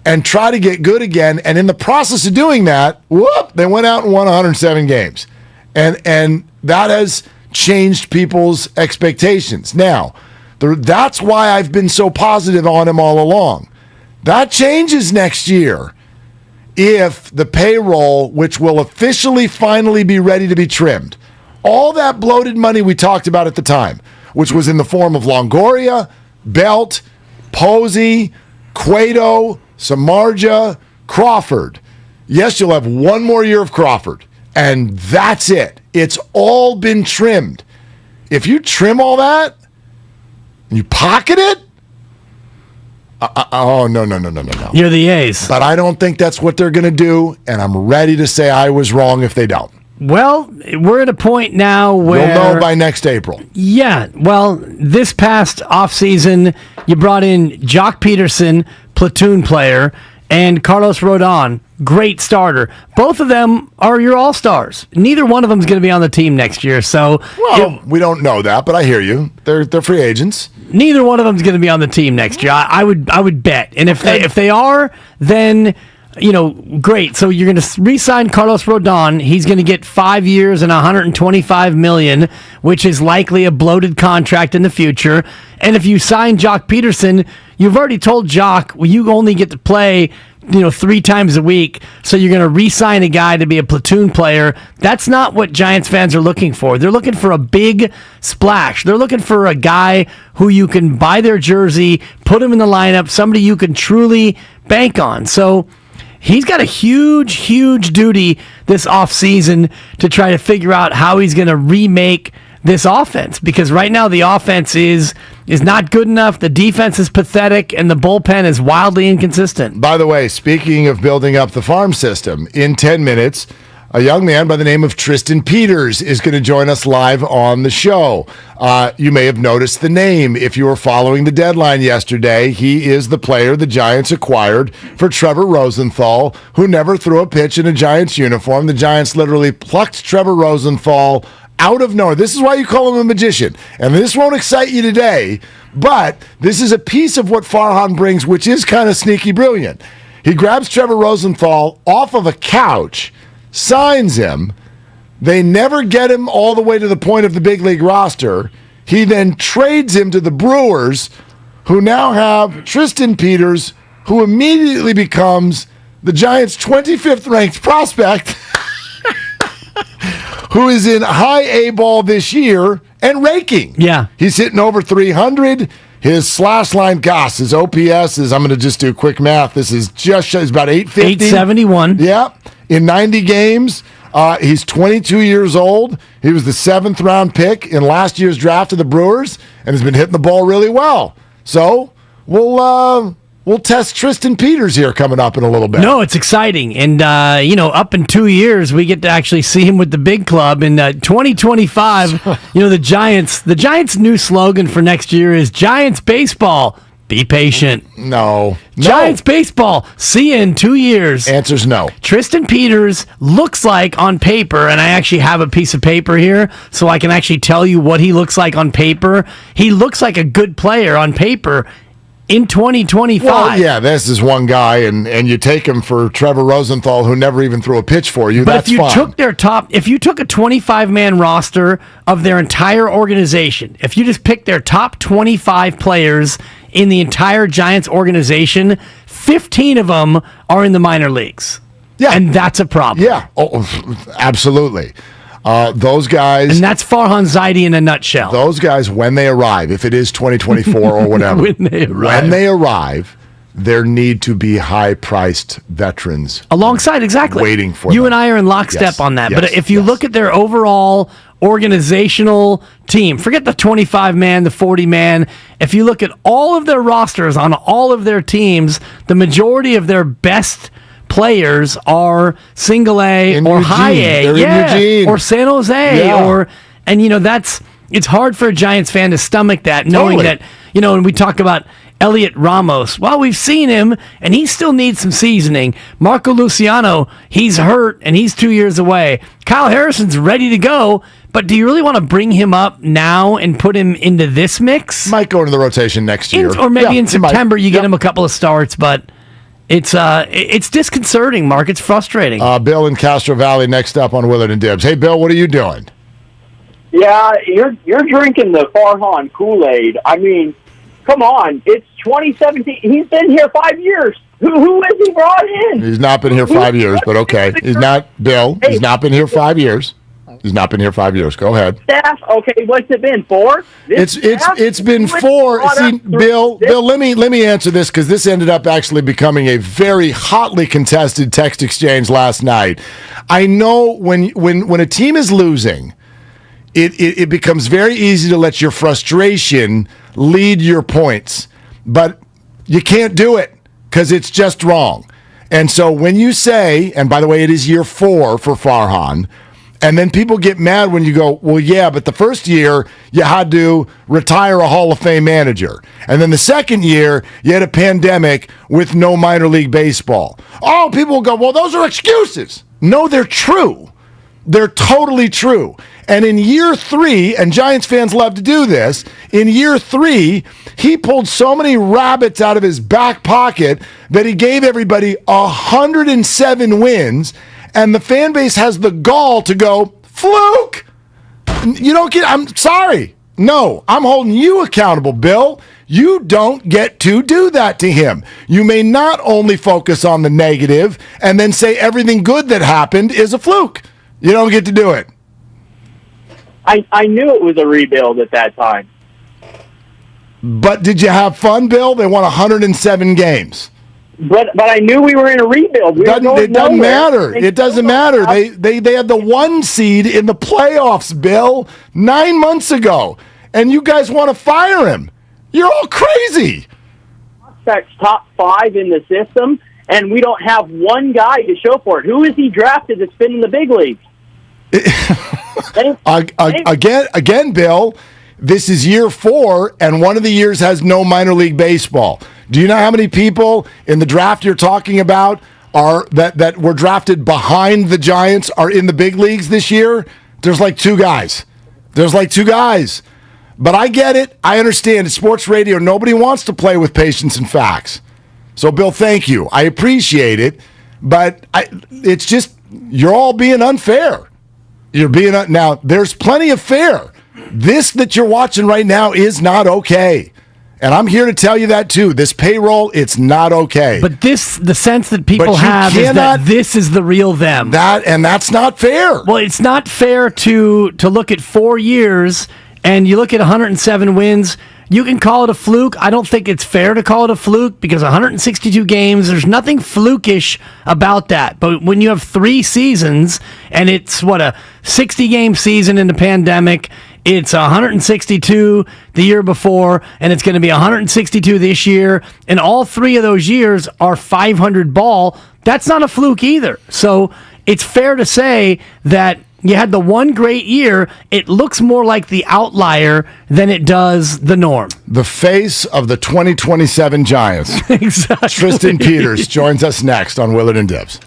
and try to get good again. And in the process of doing that, they went out and won 107 games. And that has changed people's expectations. Now, that's why I've been so positive on him all along. That changes next year if the payroll, which will officially finally be ready to be trimmed, all that bloated money we talked about at the time, which was in the form of Longoria, Belt, Posey, Cueto, Samardzija, Crawford. Yes, you'll have one more year of Crawford, and that's it. It's all been trimmed. If you trim all that and you pocket it, no. You're the ace. But I don't think that's what they're going to do, and I'm ready to say I was wrong if they don't. Well, we're at a point now where... You'll know by next April. Yeah, well, this past offseason, you brought in Jock Peterson, platoon player, and Carlos Rodon, great starter. Both of them are your all-stars. Neither one of them is going to be on the team next year, so... Well, we don't know that, but I hear you. They're free agents. Neither one of them is going to be on the team next year. I would bet. And if they are, then... great. So you're going to re-sign Carlos Rodon. He's going to get 5 years and $125 million, which is likely a bloated contract in the future. And if you sign Jock Peterson, you've already told Jock, well, you only get to play 3 times a week, so you're going to re-sign a guy to be a platoon player. That's not what Giants fans are looking for. They're looking for a big splash. They're looking for a guy who you can buy their jersey, put him in the lineup, somebody you can truly bank on. So he's got a huge, huge duty this offseason to try to figure out how he's going to remake this offense, because right now the offense is not good enough, the defense is pathetic, and the bullpen is wildly inconsistent. By the way, speaking of building up the farm system, in 10 minutes, a young man by the name of Tristan Peters is going to join us live on the show. You may have noticed the name if you were following the deadline yesterday. He is the player the Giants acquired for Trevor Rosenthal, who never threw a pitch in a Giants uniform. The Giants literally plucked Trevor Rosenthal out of nowhere. This is why you call him a magician. And this won't excite you today, but this is a piece of what Farhan brings, which is kind of sneaky brilliant. He grabs Trevor Rosenthal off of a couch, signs him. They never get him all the way to the point of the big league roster. He then trades him to the Brewers, who now have Tristan Peters, who immediately becomes the Giants' 25th ranked prospect, who is in high A ball this year and raking. Yeah. He's hitting over 300. His slash line, gosh, his OPS is, I'm going to just do quick math. This is just about 850. 871. Yeah. In 90 games. He's 22 years old. He was the 7th round pick in last year's draft of the Brewers and has been hitting the ball really well. So we'll test Tristan Peters here coming up in a little bit. No, it's exciting. And, up in 2 years, we get to actually see him with the big club. In 2025, the Giants' new slogan for next year is Giants Baseball. Be patient. No. Giants Baseball. See you in 2 years. Answer's no. Tristan Peters looks like on paper, and I actually have a piece of paper here, so I can actually tell you what he looks like on paper. He looks like a good player on paper. in 2025. Well, yeah, this is one guy, and you take him for Trevor Rosenthal, who never even threw a pitch for you. But that's if you fine. if you took a 25-man roster of their entire organization, if you just picked their top 25 players in the entire Giants organization, 15 of them are in the minor leagues. Yeah. And that's a problem. Yeah, absolutely. Those guys... And that's Farhan Zaidi in a nutshell. Those guys, when they arrive, if it is 2024 or whatever, when they arrive, there need to be high-priced veterans alongside, exactly, waiting for you them. and I are in lockstep Yes, on that. yes, But if you look at their overall organizational team, forget the 25-man, the 40-man. If you look at all of their rosters on all of their teams, the majority of their best players are single A or high A, Eugene. or San Jose, it's hard for a Giants fan to stomach that, knowing that, and we talk about Elliot Ramos. Well, we've seen him, and he still needs some seasoning. Marco Luciano, he's hurt, and he's 2 years away. Kyle Harrison's ready to go, but do you really want to bring him up now and put him into this mix? Might go into the rotation next year. Or maybe in September you get him a couple of starts, but... It's disconcerting, Mark. It's frustrating. Bill in Castro Valley next up on Willard and Dibs. Hey, Bill, what are you doing? Yeah, you're drinking the Farhan Kool-Aid. I mean, come on. It's 2017. He's been here 5 years. Who has he brought in? He's not been here 5 years, but okay. He's not, Bill. He's not been here 5 years. He's not been here 5 years. Go ahead. Staff, okay, what's it been, 4? It's been 4. See, Bill, let me answer this, because this ended up actually becoming a very hotly contested text exchange last night. I know when a team is losing, it becomes very easy to let your frustration lead your points, but you can't do it because it's just wrong. And so when you say, and by the way, it is year 4 for Farhan. And then people get mad when you go, well, yeah, but the first year you had to retire a Hall of Fame manager. And then the second year you had a pandemic with no minor league baseball. Oh, people will go, well, those are excuses. No, they're true. They're totally true. And in year 3, and Giants fans love to do this, in year 3, he pulled so many rabbits out of his back pocket that he gave everybody 107 wins. And the fan base has the gall to go, fluke! You don't get, I'm sorry. No, I'm holding you accountable, Bill. You don't get to do that to him. You may not only focus on the negative and then say everything good that happened is a fluke. You don't get to do it. I knew it was a rebuild at that time. But did you have fun, Bill? They won 107 games. But I knew we were in a rebuild. It doesn't matter. It doesn't matter. They had the 1 seed in the playoffs, Bill, 9 months ago, and you guys want to fire him. You're all crazy. Prospects top 5 in the system, and we don't have one guy to show for it. Who is he drafted that's been in the big leagues? Again, Bill, this is year 4, and one of the years has no minor league baseball. Do you know how many people in the draft you're talking about are that were drafted behind the Giants are in the big leagues this year? There's like 2 guys. But I get it. I understand. It's sports radio. Nobody wants to play with patience and facts. So, Bill, thank you. I appreciate it. But it's just, you're all being unfair. Now, there's plenty of fair. This that you're watching right now is not okay. And I'm here to tell you that, too. This payroll, it's not okay. But the sense that people have is that this is the real them. And that's not fair. Well, it's not fair to look at 4 years, and you look at 107 wins. You can call it a fluke. I don't think it's fair to call it a fluke because 162 games, there's nothing flukish about that. But when you have 3 seasons, and it's, a 60-game season in the pandemic, it's 162 the year before, and it's going to be 162 this year, and all 3 of those years are 500 ball. That's not a fluke either. So it's fair to say that you had the one great year. It looks more like the outlier than it does the norm. The face of the 2027 Giants. Exactly. Tristan Peters joins us next on Willard and Dibs.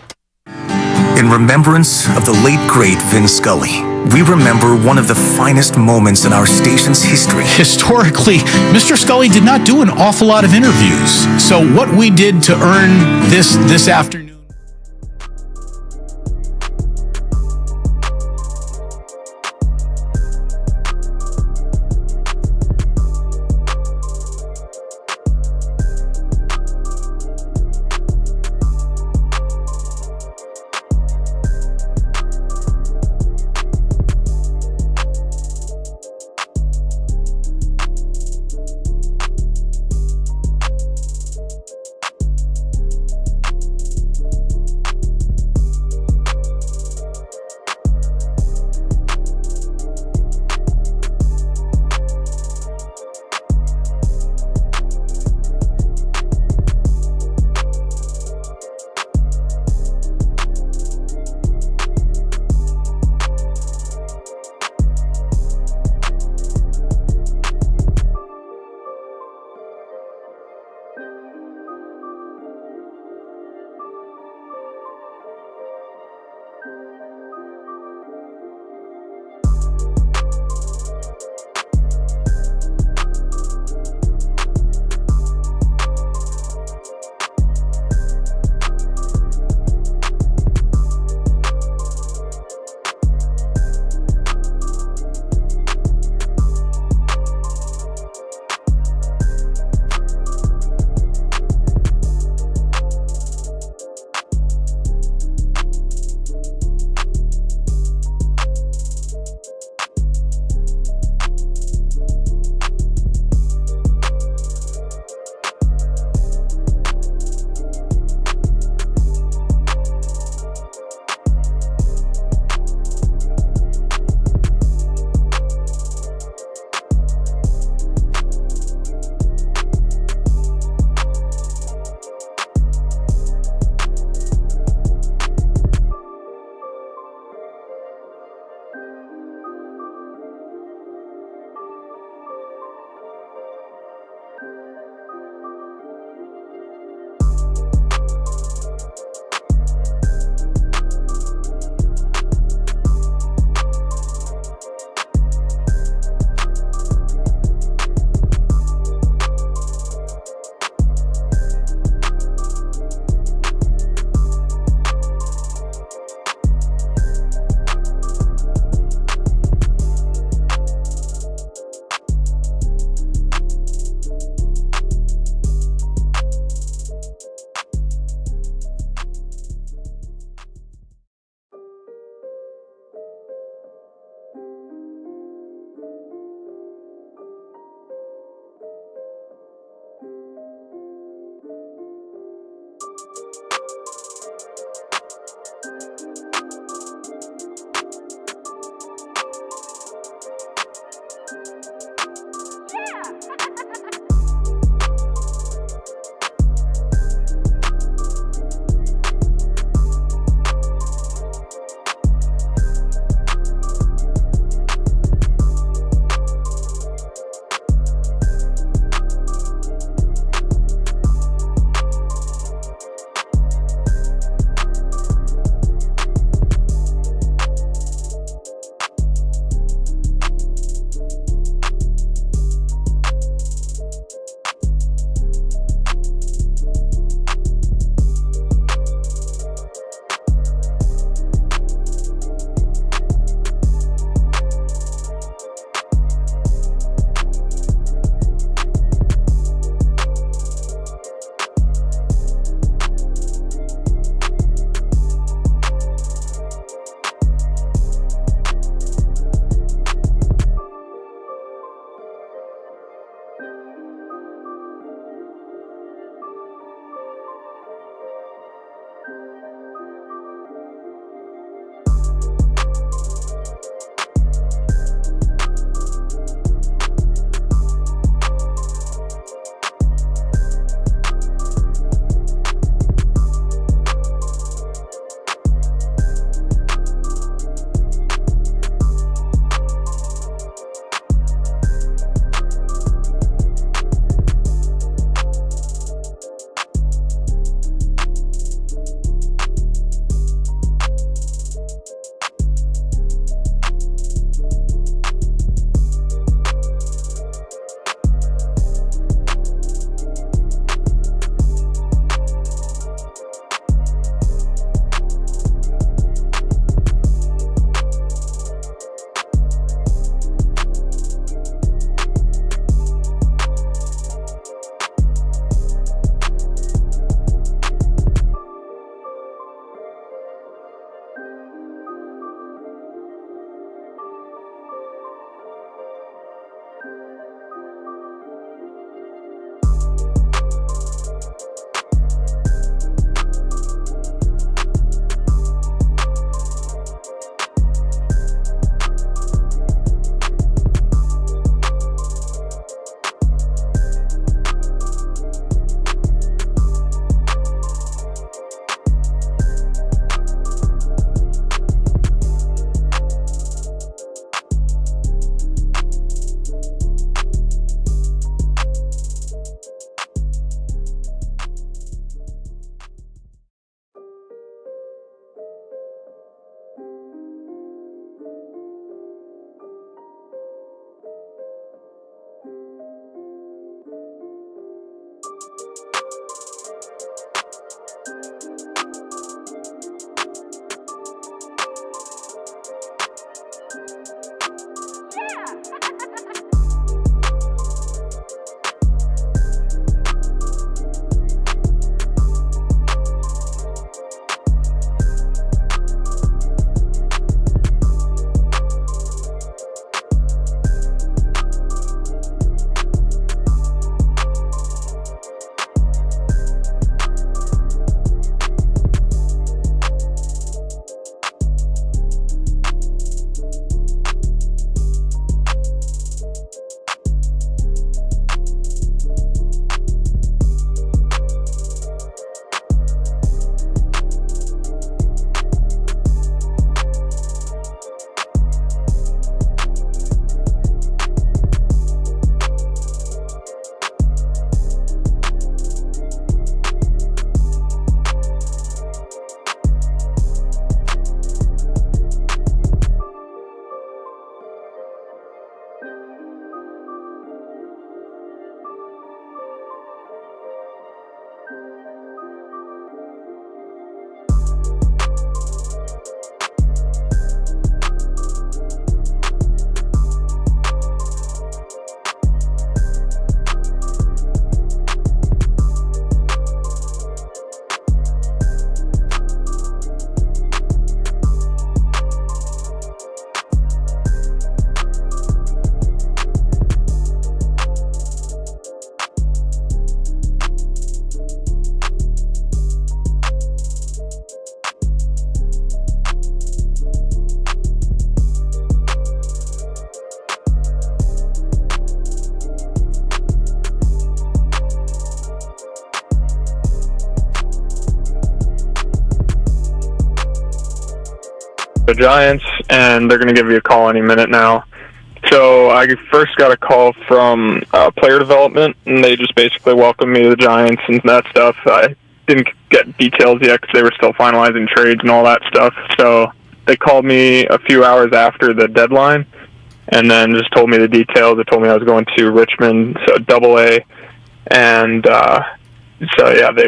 In remembrance of the late, great Vin Scully, we remember one of the finest moments in our station's history. Historically, Mr. Scully did not do an awful lot of interviews. So what we did to earn this afternoon. the Giants, and they're going to give you a call any minute now. So I first got a call from player development, and they just basically welcomed me to the Giants and that stuff. I didn't get details yet because they were still finalizing trades and all that stuff. So they called me a few hours after the deadline and then just told me the details. They told me I was going to Richmond, so AA. And so, yeah, they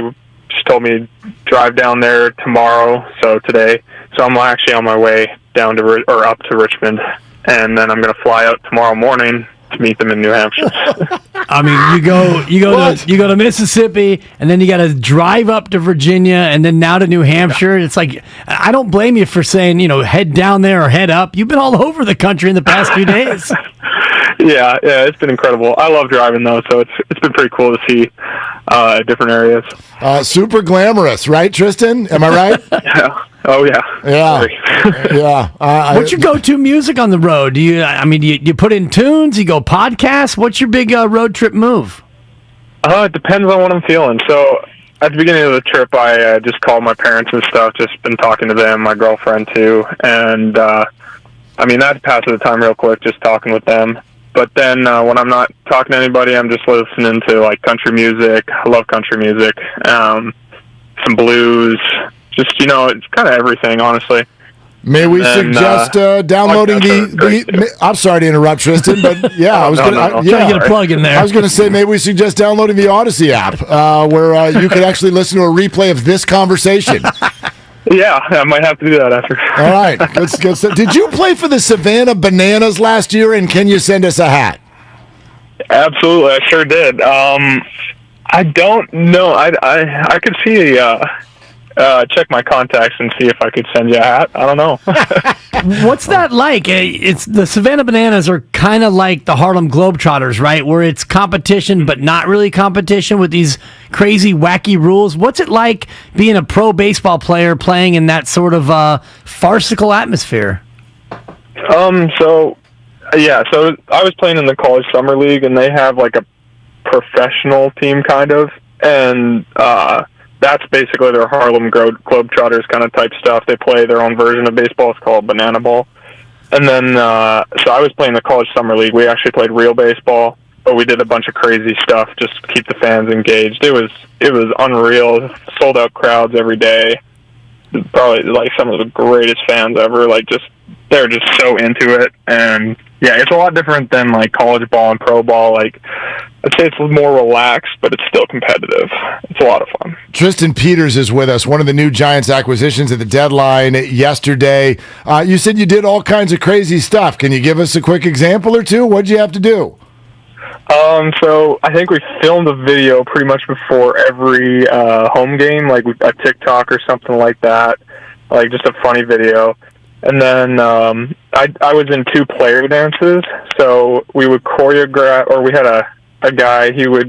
just told me to drive down there tomorrow, so today. So I'm actually on my way down to up to Richmond. And then I'm going to fly out tomorrow morning to meet them in New Hampshire. I mean, you go to Mississippi, and then you got to drive up to Virginia, and then now to New Hampshire. It's like, I don't blame you for saying, head down there or head up. You've been all over the country in the past few days. Yeah, it's been incredible. I love driving though, so it's been pretty cool to see different areas. Super glamorous, right, Tristan? Am I right? Yeah. Oh yeah. Yeah. What's your go-to music on the road? Do you put in tunes? You go podcasts? What's your big road trip move? It depends on what I'm feeling. So at the beginning of the trip, I just called my parents and stuff. Just been talking to them, my girlfriend too, and that passes the time real quick, just talking with them. But then when I'm not talking to anybody, I'm just listening to like country music. I love country music, some blues. Just, it's kind of everything, honestly. May we suggest downloading I'm sorry to interrupt, Tristan, but yeah, I was going to get a plug in there. I was going to say, maybe we suggest downloading the Odyssey app, where you could actually listen to a replay of this conversation. Yeah, I might have to do that after. All right. Good. Did you play for the Savannah Bananas last year, and can you send us a hat? Absolutely, I sure did. I don't know. I could see check my contacts and see if I could send you a hat. I don't know. What's that like? It's the Savannah Bananas are kind of like the Harlem Globetrotters, right? Where it's competition, but not really competition with these crazy, wacky rules. What's it like being a pro baseball player playing in that sort of farcical atmosphere? So I was playing in the college summer league, and they have like a professional team kind of, and that's basically their Harlem Globetrotters kind of type stuff. They play their own version of baseball. It's called Banana Ball. And then, so I was playing the college summer league. We actually played real baseball, but we did a bunch of crazy stuff just to keep the fans engaged. It was unreal. Sold out crowds every day. Probably like some of the greatest fans ever. They're just so into it. And yeah, it's a lot different than like college ball and pro ball. Like, I'd say it's more relaxed, but it's still competitive. It's a lot of fun. Tristan Peters is with us, one of the new Giants acquisitions at the deadline yesterday. You said you did all kinds of crazy stuff. Can you give us a quick example or two? What did you have to do? So I think we filmed a video pretty much before every home game, like a TikTok or something like that, like just a funny video. And then I was in 2 player dances, so we would choreograph, or we had a guy, he was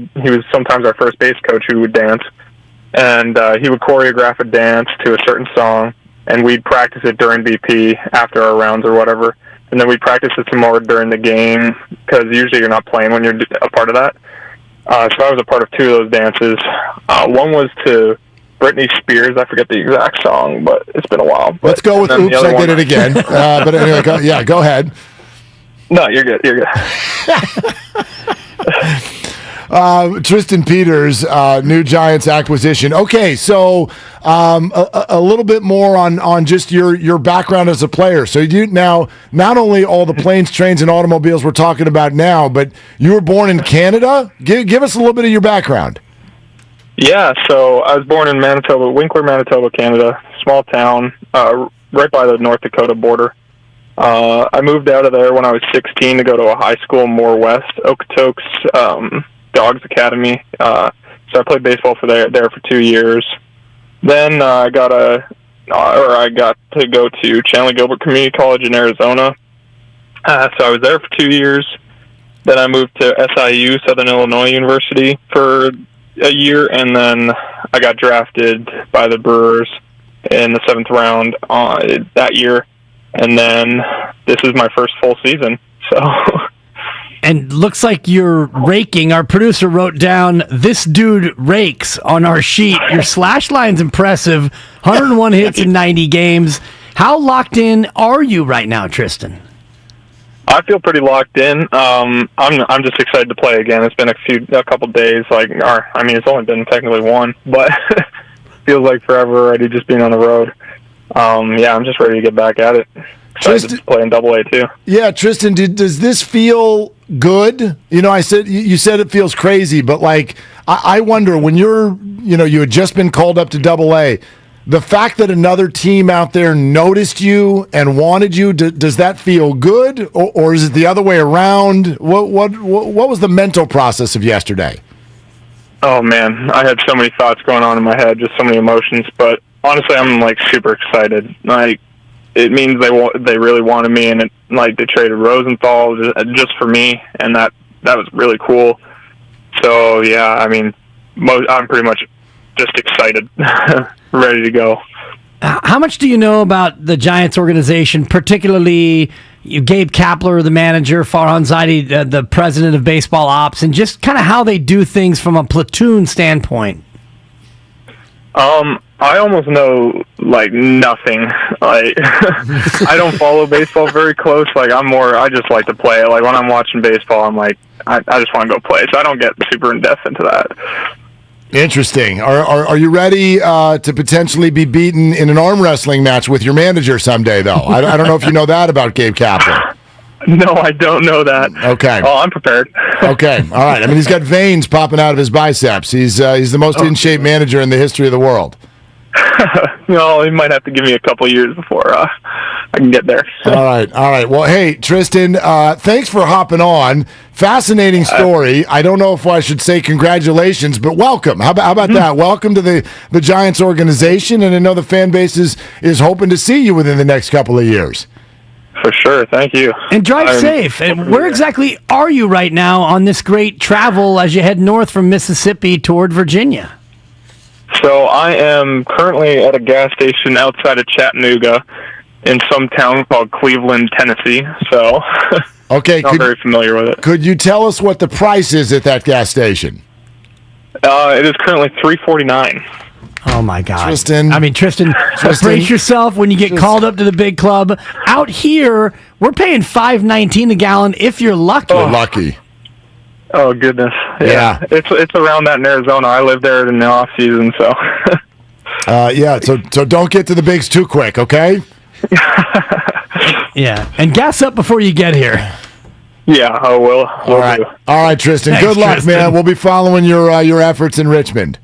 sometimes our first base coach who would dance, and he would choreograph a dance to a certain song, and we'd practice it during BP after our rounds or whatever, and then we'd practice it some more during the game, because usually you're not playing when you're a part of that. So I was a part of 2 of those dances. One was to Britney Spears. I forget the exact song, but it's been a while. Let's go with Oops, I Did It Again. But anyway, go ahead. No, you're good. You're good. Tristan Peters, new Giants acquisition. Okay, so a little bit more on just your background as a player. So you now, not only all the planes, trains, and automobiles we're talking about now, but you were born in Canada? Give us a little bit of your background. Yeah, so I was born in Manitoba, Winkler, Manitoba, Canada, small town, right by the North Dakota border. I moved out of there when I was 16 to go to a high school more west, Okotoks Dogs Academy. So I played baseball there for 2 years. Then I got to go to Chandler Gilbert Community College in Arizona. So I was there for 2 years. Then I moved to SIU, Southern Illinois University, for a year, and then I got drafted by the Brewers in the 7th round that year, and then this is my first full season. So, and looks like you're raking. Our producer wrote down, "This dude rakes" on our sheet. Your slash line's impressive. 101 hits in 90 games. How locked in are you right now, Tristan? I feel pretty locked in. I'm just excited to play again. It's been a couple days, it's only been technically one, but feels like forever already just being on the road. I'm just ready to get back at it. Excited to play in AA too. Yeah, Tristan, does this feel good? You said it feels crazy, but I wonder when you had just been called up to AA. The fact that another team out there noticed you and wanted you, does that feel good, or is it the other way around? What was the mental process of yesterday? Oh man, I had so many thoughts going on in my head, just so many emotions. But honestly, I'm super excited. It means they really wanted me, and they traded Rosenthal just for me, and that was really cool. So yeah, I'm pretty much just excited. Ready to go. How much do you know about the Giants organization, particularly Gabe Kapler, the manager, Farhan Zaidi, the president of baseball ops, and just kind of how they do things from a platoon standpoint? I almost know nothing. I don't follow baseball very close. I just like to play it. When I'm watching baseball, I'm I just want to go play. So I don't get super in depth into that. Interesting. Are you ready to potentially be beaten in an arm wrestling match with your manager someday, though? I don't know if you know that about Gabe Kapler. No, I don't know that. Okay. Oh, I'm prepared. Okay. All right. He's got veins popping out of his biceps. He's the most in-shape manager in the history of the world. No, he might have to give me a couple years before I can get there. All right. Well, hey, Tristan, thanks for hopping on. Fascinating story. I don't know if I should say congratulations, but welcome. How about that? Welcome to the Giants organization, and I know the fan base is hoping to see you within the next couple of years. For sure. Thank you. And drive safe. And where exactly are you right now on this great travel as you head north from Mississippi toward Virginia? So I am currently at a gas station outside of Chattanooga in some town called Cleveland, Tennessee. So okay, I'm very familiar with it. Could you tell us what the price is at that gas station? It is currently $3.49. Oh my God, Tristan! Brace yourself when you get called up to the big club. Out here, we're paying $5.19 a gallon if you're lucky. You're lucky. Oh goodness, yeah. It's around that in Arizona. I live there in the off season, so. So don't get to the bigs too quick, okay? Yeah, and gas up before you get here. Yeah, I will. All right, Tristan. Thanks, good luck, Tristan. man. We'll be following your efforts in Richmond.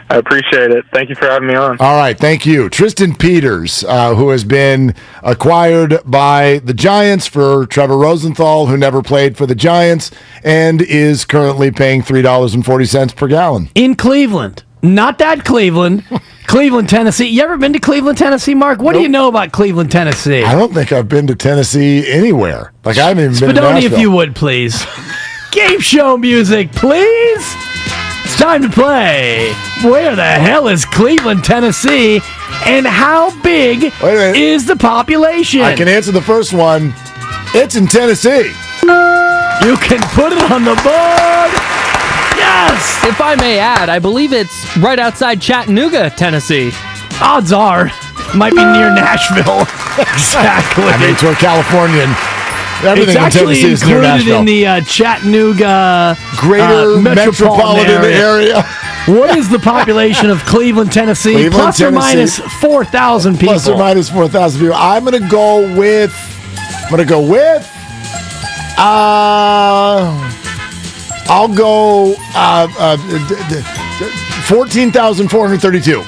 I appreciate it. Thank you for having me on. All right, thank you. Tristan Peters, who has been acquired by the Giants for Trevor Rosenthal, who never played for the Giants, and is currently paying $3.40 per gallon. In Cleveland. Not that Cleveland. Cleveland, Tennessee. You ever been to Cleveland, Tennessee, Mark? What do you know about Cleveland, Tennessee? I don't think I've been to Tennessee anywhere. I haven't even been to Spadoni, Nashville. if you would, please. Game show music, please. It's time to play. Where the hell is Cleveland, Tennessee? And how big is the population? I can answer the first one. It's in Tennessee. You can put it on the board. Yes! If I may add, I believe it's right outside Chattanooga, Tennessee. Odds are, it might be near Nashville. Exactly. To a Californian, everything it's in Tennessee is near Nashville. in the Chattanooga greater metropolitan area. What is the population of Cleveland, Tennessee? Plus or minus 4,000 people. Plus or minus 4,000 people. I'm going to go with. I'll go 14,432.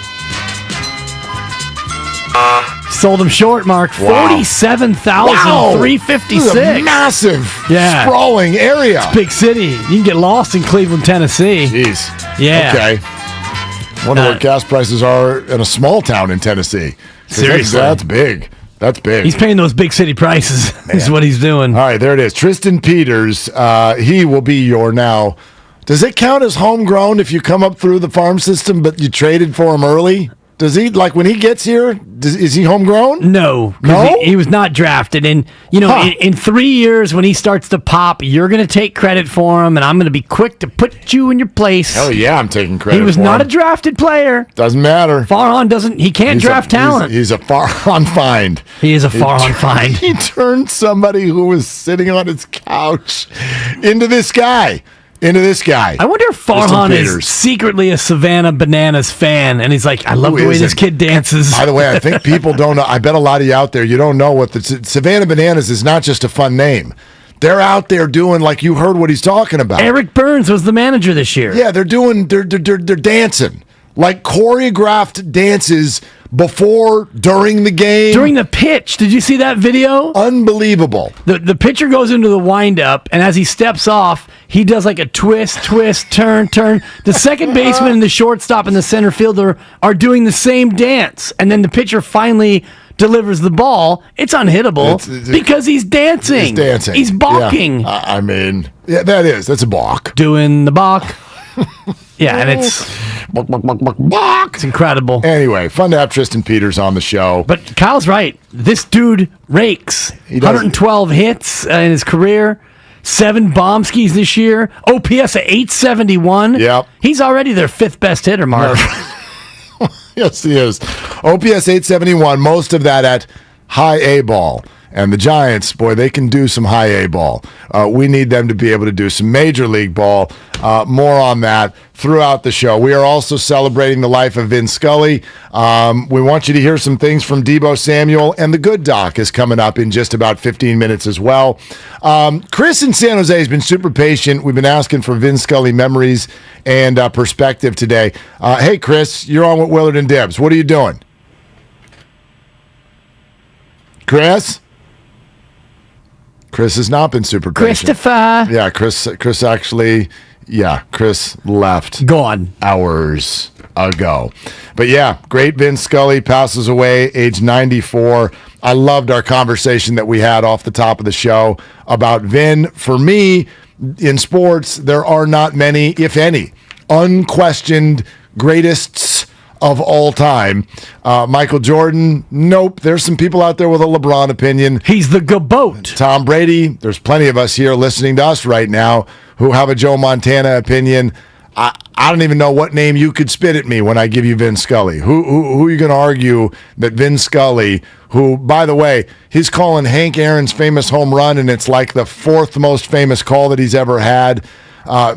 Sold them short, Mark. Wow. 47,356. This is a massive, sprawling area. It's a big city. You can get lost in Cleveland, Tennessee. Jeez. Yeah. Okay. Wonder what gas prices are in a small town in Tennessee. Seriously. That's big. That's big. He's paying those big city prices. Is what he's doing. All right, there it is. Tristan Peters. He will be your now. Does it count as homegrown if you come up through the farm system, but you traded for him early? Does he, like, when he gets here, is he homegrown? No. No? He was not drafted. And, in 3 years, when he starts to pop, you're going to take credit for him, and I'm going to be quick to put you in your place. Hell yeah, I'm taking credit for him. He was not a drafted player. Doesn't matter. Farhan he can't draft talent. He's a Farhan find. He is a Farhan find. He turned somebody who was sitting on his couch into this guy. I wonder if Farhan is secretly a Savannah Bananas fan, and he's like, I love the way this kid dances. By the way, I think people don't know. I bet a lot of you out there, you don't know what the Savannah Bananas is. Not just a fun name. They're out there doing, like, you heard what he's talking about. Eric Burns was the manager this year. Yeah, they're dancing. Like choreographed dances before, during the game. During the pitch. Did you see that video? Unbelievable. The pitcher goes into the windup, and as he steps off, he does like a twist, turn. The second baseman and the shortstop and the center fielder are doing the same dance. And then the pitcher finally delivers the ball. It's unhittable because he's dancing. He's dancing. He's balking. Yeah. That's a balk. Doing the balk. Yeah, and it's incredible. Anyway, fun to have Tristan Peters on the show. But Kyle's right. This dude rakes. 112 hits in his career, 7 bomb skis this year, OPS at 871. Yep. He's already their 5th best hitter, Mark. Yes, he is. OPS 871, most of that at high A ball. And the Giants, boy, they can do some high A ball. We need them to be able to do some major league ball. More on that throughout the show. We are also celebrating the life of Vin Scully. We want you to hear some things from Deebo Samuel, and the Good Doc is coming up in just about 15 minutes as well. Chris in San Jose has been super patient. We've been asking for Vin Scully memories and perspective today. Hey, Chris, you're on with Willard and Dibs. What are you doing? Chris has not been super patient. Christopher. Yeah, Chris actually, Chris left. Gone. Hours ago. But yeah, great Vin Scully passes away, age 94. I loved our conversation that we had off the top of the show about Vin. For me, in sports, there are not many, if any, unquestioned greatests of all time. Michael Jordan, nope. There's some people out there with a LeBron opinion. He's the GOAT. Tom Brady, there's plenty of us here listening to us right now who have a Joe Montana opinion. I don't even know what name you could spit at me when I give you Vin Scully. Who are you going to argue that Vin Scully, who, by the way, he's calling Hank Aaron's famous home run, and it's like the 4th most famous call that he's ever had.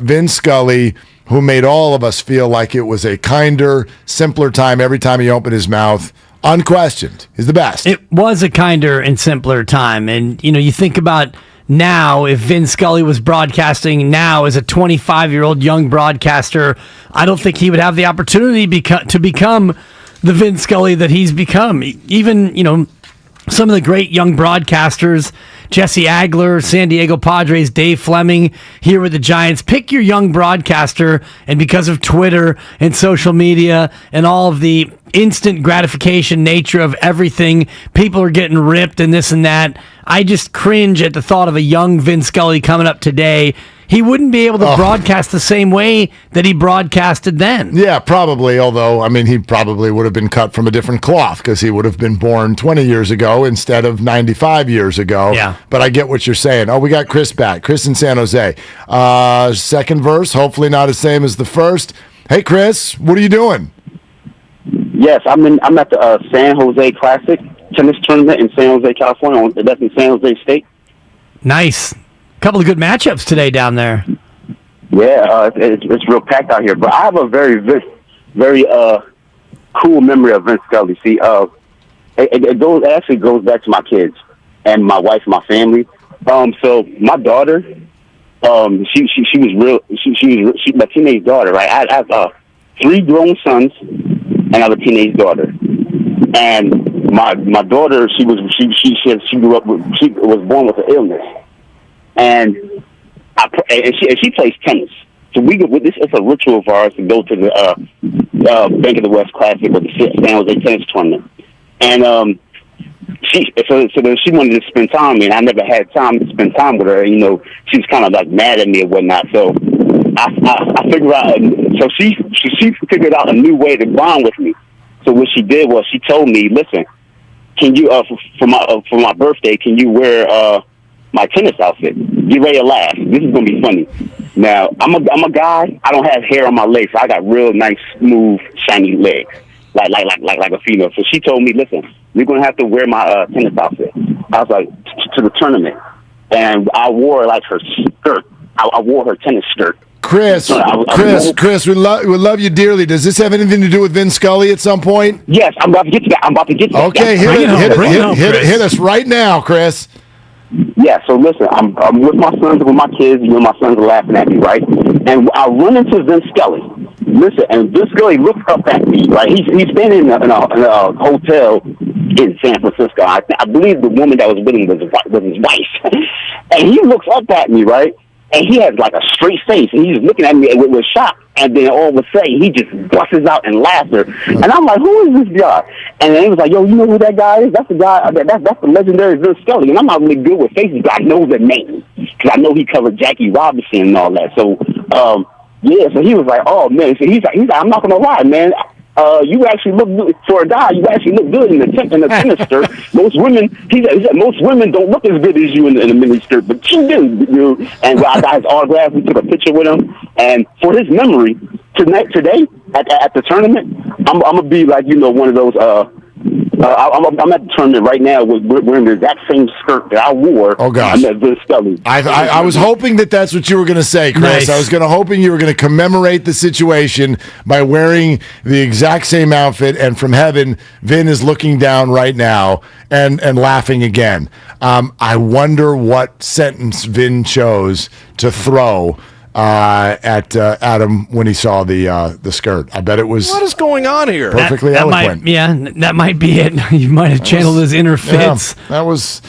Vin Scully, who made all of us feel like it was a kinder, simpler time every time he opened his mouth. Unquestioned. He's the best. It was a kinder and simpler time. And, you think about now, if Vin Scully was broadcasting now as a 25-year-old young broadcaster, I don't think he would have the opportunity to become the Vin Scully that he's become. Even, some of the great young broadcasters, Jesse Agler, San Diego Padres, Dave Fleming, here with the Giants. Pick your young broadcaster, and because of Twitter and social media and all of the instant gratification nature of everything, people are getting ripped and this and that. I just cringe at the thought of a young Vin Scully coming up today. He wouldn't be able to broadcast the same way that he broadcasted then. Yeah, probably, although, he probably would have been cut from a different cloth because he would have been born 20 years ago instead of 95 years ago. Yeah. But I get what you're saying. Oh, we got Chris back. Chris in San Jose. Second verse, hopefully not the same as the first. Hey, Chris, what are you doing? Yes, I'm at the San Jose Classic tennis tournament in San Jose, California. That's in San Jose State. Nice. Couple of good matchups today down there. Yeah, it's real packed out here. But I have a very cool memory of Vin Scully. See, it actually goes back to my kids and my wife and my family. So my daughter, she was my teenage daughter, right? I have 3 grown sons and I have a teenage daughter. And my daughter, she grew up she was born with an illness. And she plays tennis. So it's a ritual of ours to go to the Bank of the West Classic or the San Jose Tennis Tournament. And she wanted to spend time with me, and I never had time to spend time with her. She was kind of like mad at me or whatnot. So I figured out. So she figured out a new way to bond with me. So what she did was she told me, listen, can you for my birthday, can you wear my tennis outfit? Get ready to laugh. This is gonna be funny. Now I'm a guy. I don't have hair on my legs. So I got real nice, smooth, shiny legs, like a female. So she told me, listen, you're gonna have to wear my tennis outfit. I was like, to the tournament, and I wore like her skirt. I wore her tennis skirt. Chris, we love you dearly. Does this have anything to do with Vin Scully at some point? Yes, I'm about to get to that. Okay, hit us right now, Chris. Yeah, so listen, I'm with my sons, with my kids, and my sons are laughing at me, right? And I run into Vin Scully. Listen, and Vin Scully looks up at me, right? He's standing in a hotel in San Francisco. I believe the woman that was with him was his wife. And he looks up at me, right? And he has like a straight face, and he's looking at me with shock. And then all of a sudden, he just busts out in laughter. And I'm like, who is this guy? And then he was like, yo, you know who that guy is? That's the guy, that's the legendary Vin Scully. And I'm not really good with faces, but I know the name. Because I know he covered Jackie Robinson and all that. So, yeah, so he was like, oh, man. So he's like, I'm not going to lie, man. You actually look good for a guy. You actually look good in the tennis skirt. Most women, he said, most women don't look as good as you in a mini skirt, but you do. And I got his autograph. We took a picture with him, and for his memory, today at the tournament, I'm gonna be like one of those. I'm at the tournament right now. Wearing the exact same skirt that I wore. Oh gosh, I'm at Vin Scully. I was hoping that's what you were going to say, Chris. Nice. I was hoping you were going to commemorate the situation by wearing the exact same outfit. And from heaven, Vin is looking down right now and laughing again. I wonder what sentence Vin chose to throw at Adam when he saw the skirt. I bet it was. What is going on here? Perfectly eloquent. That might be it. You might have channeled his inner fits. Yeah, that was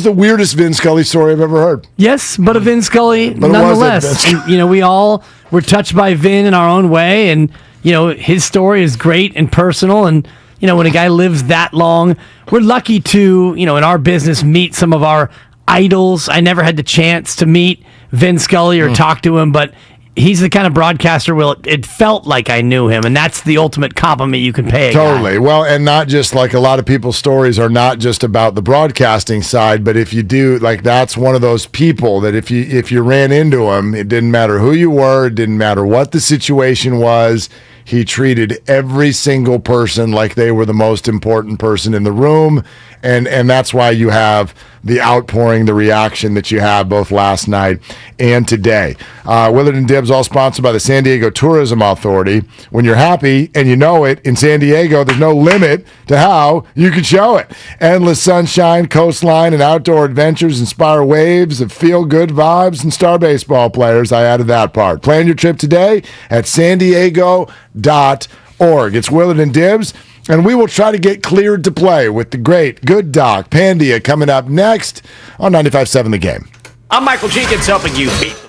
the weirdest Vin Scully story I've ever heard. Yes, but a Vin Scully nonetheless. And, we all were touched by Vin in our own way, and his story is great and personal. And when a guy lives that long, we're lucky to in our business meet some of our idols. I never had the chance to meet Vin Scully or talk to him, but he's the kind of broadcaster it felt like I knew him, and that's the ultimate compliment you can pay a totally guy. Well, and not just like a lot of people's stories are not just about the broadcasting side, but if you do, like, that's one of those people that if you ran into him, it didn't matter who you were, it didn't matter what the situation was, he treated every single person like they were the most important person in the room, and that's why you have the outpouring, the reaction that you have both last night and today. Willard and Dibs, all sponsored by the San Diego Tourism Authority. When you're happy and you know it, in San Diego, there's no limit to how you can show it. Endless sunshine, coastline, and outdoor adventures inspire waves of feel-good vibes and star baseball players. I added that part. Plan your trip today at sandiego.org. It's Willard and Dibs. And we will try to get cleared to play with the great, good Doc Pandia coming up next on 95.7 The Game. I'm Michael Jenkins helping you beat the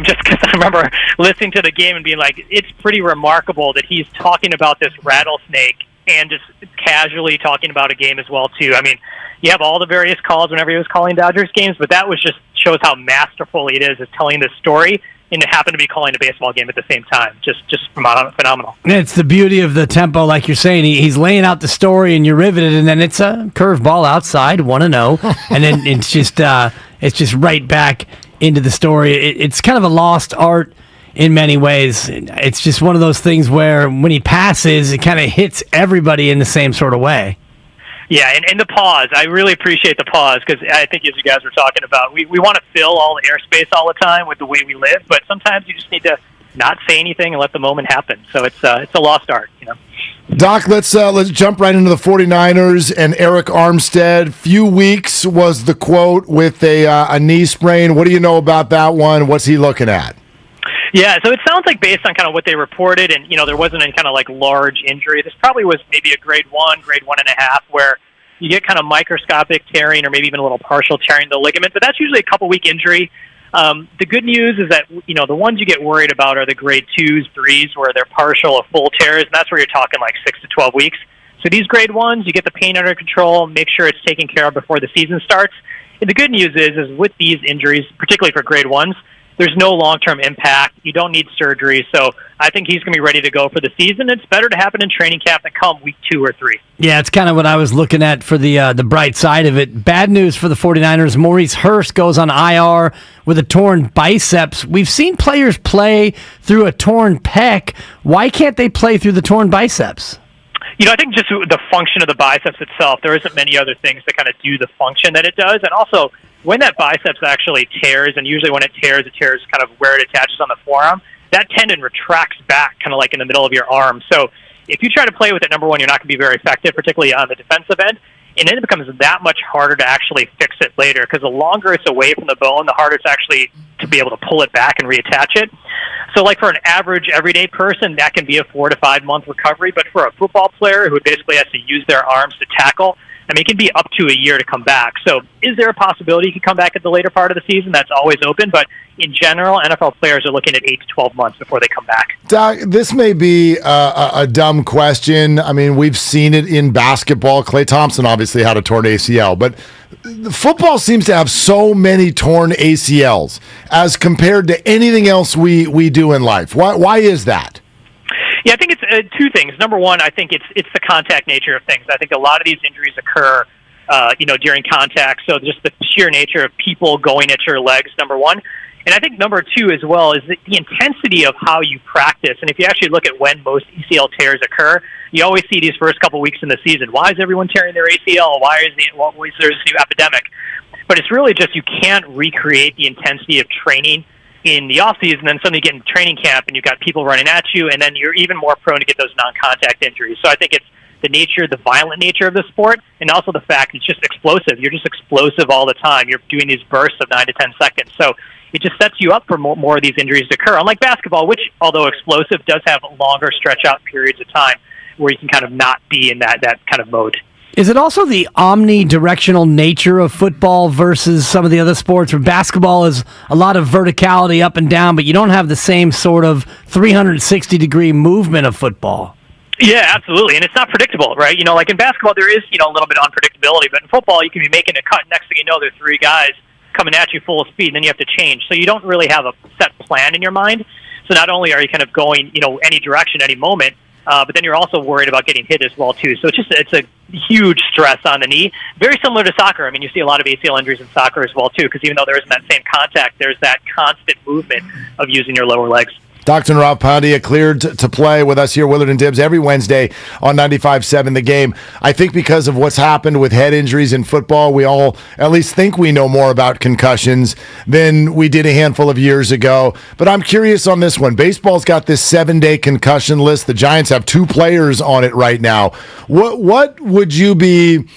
just because I remember listening to the game and being like, it's pretty remarkable that he's talking about this rattlesnake and just casually talking about a game as well, too. I mean, you have all the various calls whenever he was calling Dodgers games, but that was just shows how masterful it is at telling this story, and to happen to be calling a baseball game at the same time. Just phenomenal. It's the beauty of the tempo, like you're saying. He's laying out the story, and you're riveted, and then it's a curveball outside, 1-0, and then it's just right back into the story. It's kind of a lost art in many ways. It's just one of those things where when he passes, it kind of hits everybody in the same sort of way. Yeah, and the pause. I really appreciate the pause because I think, as you guys were talking about, we want to fill all the airspace all the time with the way we live, but sometimes you just need to not say anything and let the moment happen. So it's a lost art, you know. Doc, let's jump right into the 49ers and Eric Armstead. Few weeks was the quote with a knee sprain. What do you know about that one? What's he looking at? Yeah, so it sounds like based on kind of what they reported, and, you know, there wasn't any kind of like large injury. This probably was maybe a grade 1.5, where you get kind of microscopic tearing or maybe even a little partial tearing of the ligament, but that's usually a couple-week injury. The good news is that, you know, the ones you get worried about are the grade 2s, 3s, where they're partial or full tears, and that's where you're talking like 6 to 12 weeks. So these grade 1s, you get the pain under control, make sure it's taken care of before the season starts. And the good news is with these injuries, particularly for grade 1s, there's no long-term impact. You don't need surgery. So I think he's going to be ready to go for the season. It's better to happen in training camp than come week 2 or 3. Yeah, it's kind of what I was looking at for the bright side of it. Bad news for the 49ers. Maurice Hurst goes on IR with a torn biceps. We've seen players play through a torn pec. Why can't they play through the torn biceps? You know, I think just the function of the biceps itself, there isn't many other things that kind of do the function that it does. And also, when that biceps actually tears, and usually when it tears kind of where it attaches on the forearm, that tendon retracts back kind of like in the middle of your arm. So if you try to play with it, number one, you're not going to be very effective, particularly on the defensive end. And then it becomes that much harder to actually fix it later, because the longer it's away from the bone, the harder it's actually to be able to pull it back and reattach it. So like for an average everyday person, that can be a 4 to 5 month recovery. But for a football player who basically has to use their arms to tackle, I mean, it can be up to a year to come back. So is there a possibility he could come back at the later part of the season? That's always open. But in general, NFL players are looking at 8 to 12 months before they come back. Doc, this may be a dumb question. I mean, we've seen it in basketball. Klay Thompson obviously had a torn ACL, but football seems to have so many torn ACLs as compared to anything else we do in life. Why is that? Yeah, I think it's two things. Number one, I think it's the contact nature of things. I think a lot of these injuries occur, during contact. So just the sheer nature of people going at your legs, number one. And I think number two as well is the intensity of how you practice. And if you actually look at when most ACL tears occur, you always see these first couple weeks in the season. Why is everyone tearing their ACL? Why is there this new epidemic? But it's really just you can't recreate the intensity of training in the offseason, and then suddenly you get in training camp and you've got people running at you, and then you're even more prone to get those non-contact injuries. So I think it's the violent nature of the sport, and also the fact it's just explosive. You're just explosive all the time. You're doing these bursts of 9 to 10 seconds. So it just sets you up for more of these injuries to occur. Unlike basketball, which, although explosive, does have longer stretch-out periods of time where you can kind of not be in that kind of mode. Is it also the omnidirectional nature of football versus some of the other sports where basketball is a lot of verticality up and down, but you don't have the same sort of 360-degree movement of football? Yeah, absolutely. And it's not predictable, right? You know, like in basketball, there is, a little bit of unpredictability, but in football, you can be making a cut. Next thing you know, there's 3 guys coming at you full speed, and then you have to change. So you don't really have a set plan in your mind. So not only are you kind of going, any direction, any moment, but then you're also worried about getting hit as well, too. So it's a huge stress on the knee. Very similar to soccer. I mean, you see a lot of ACL injuries in soccer as well, too, because even though there isn't that same contact, there's that constant movement of using your lower legs. Dr. Rob Pondia cleared to play with us here, Willard and Dibs, every Wednesday on 95.7 The Game. I think because of what's happened with head injuries in football, we all at least think we know more about concussions than we did a handful of years ago. But I'm curious on this one. Baseball's got this 7-day concussion list. The Giants have 2 players on it right now. What would you be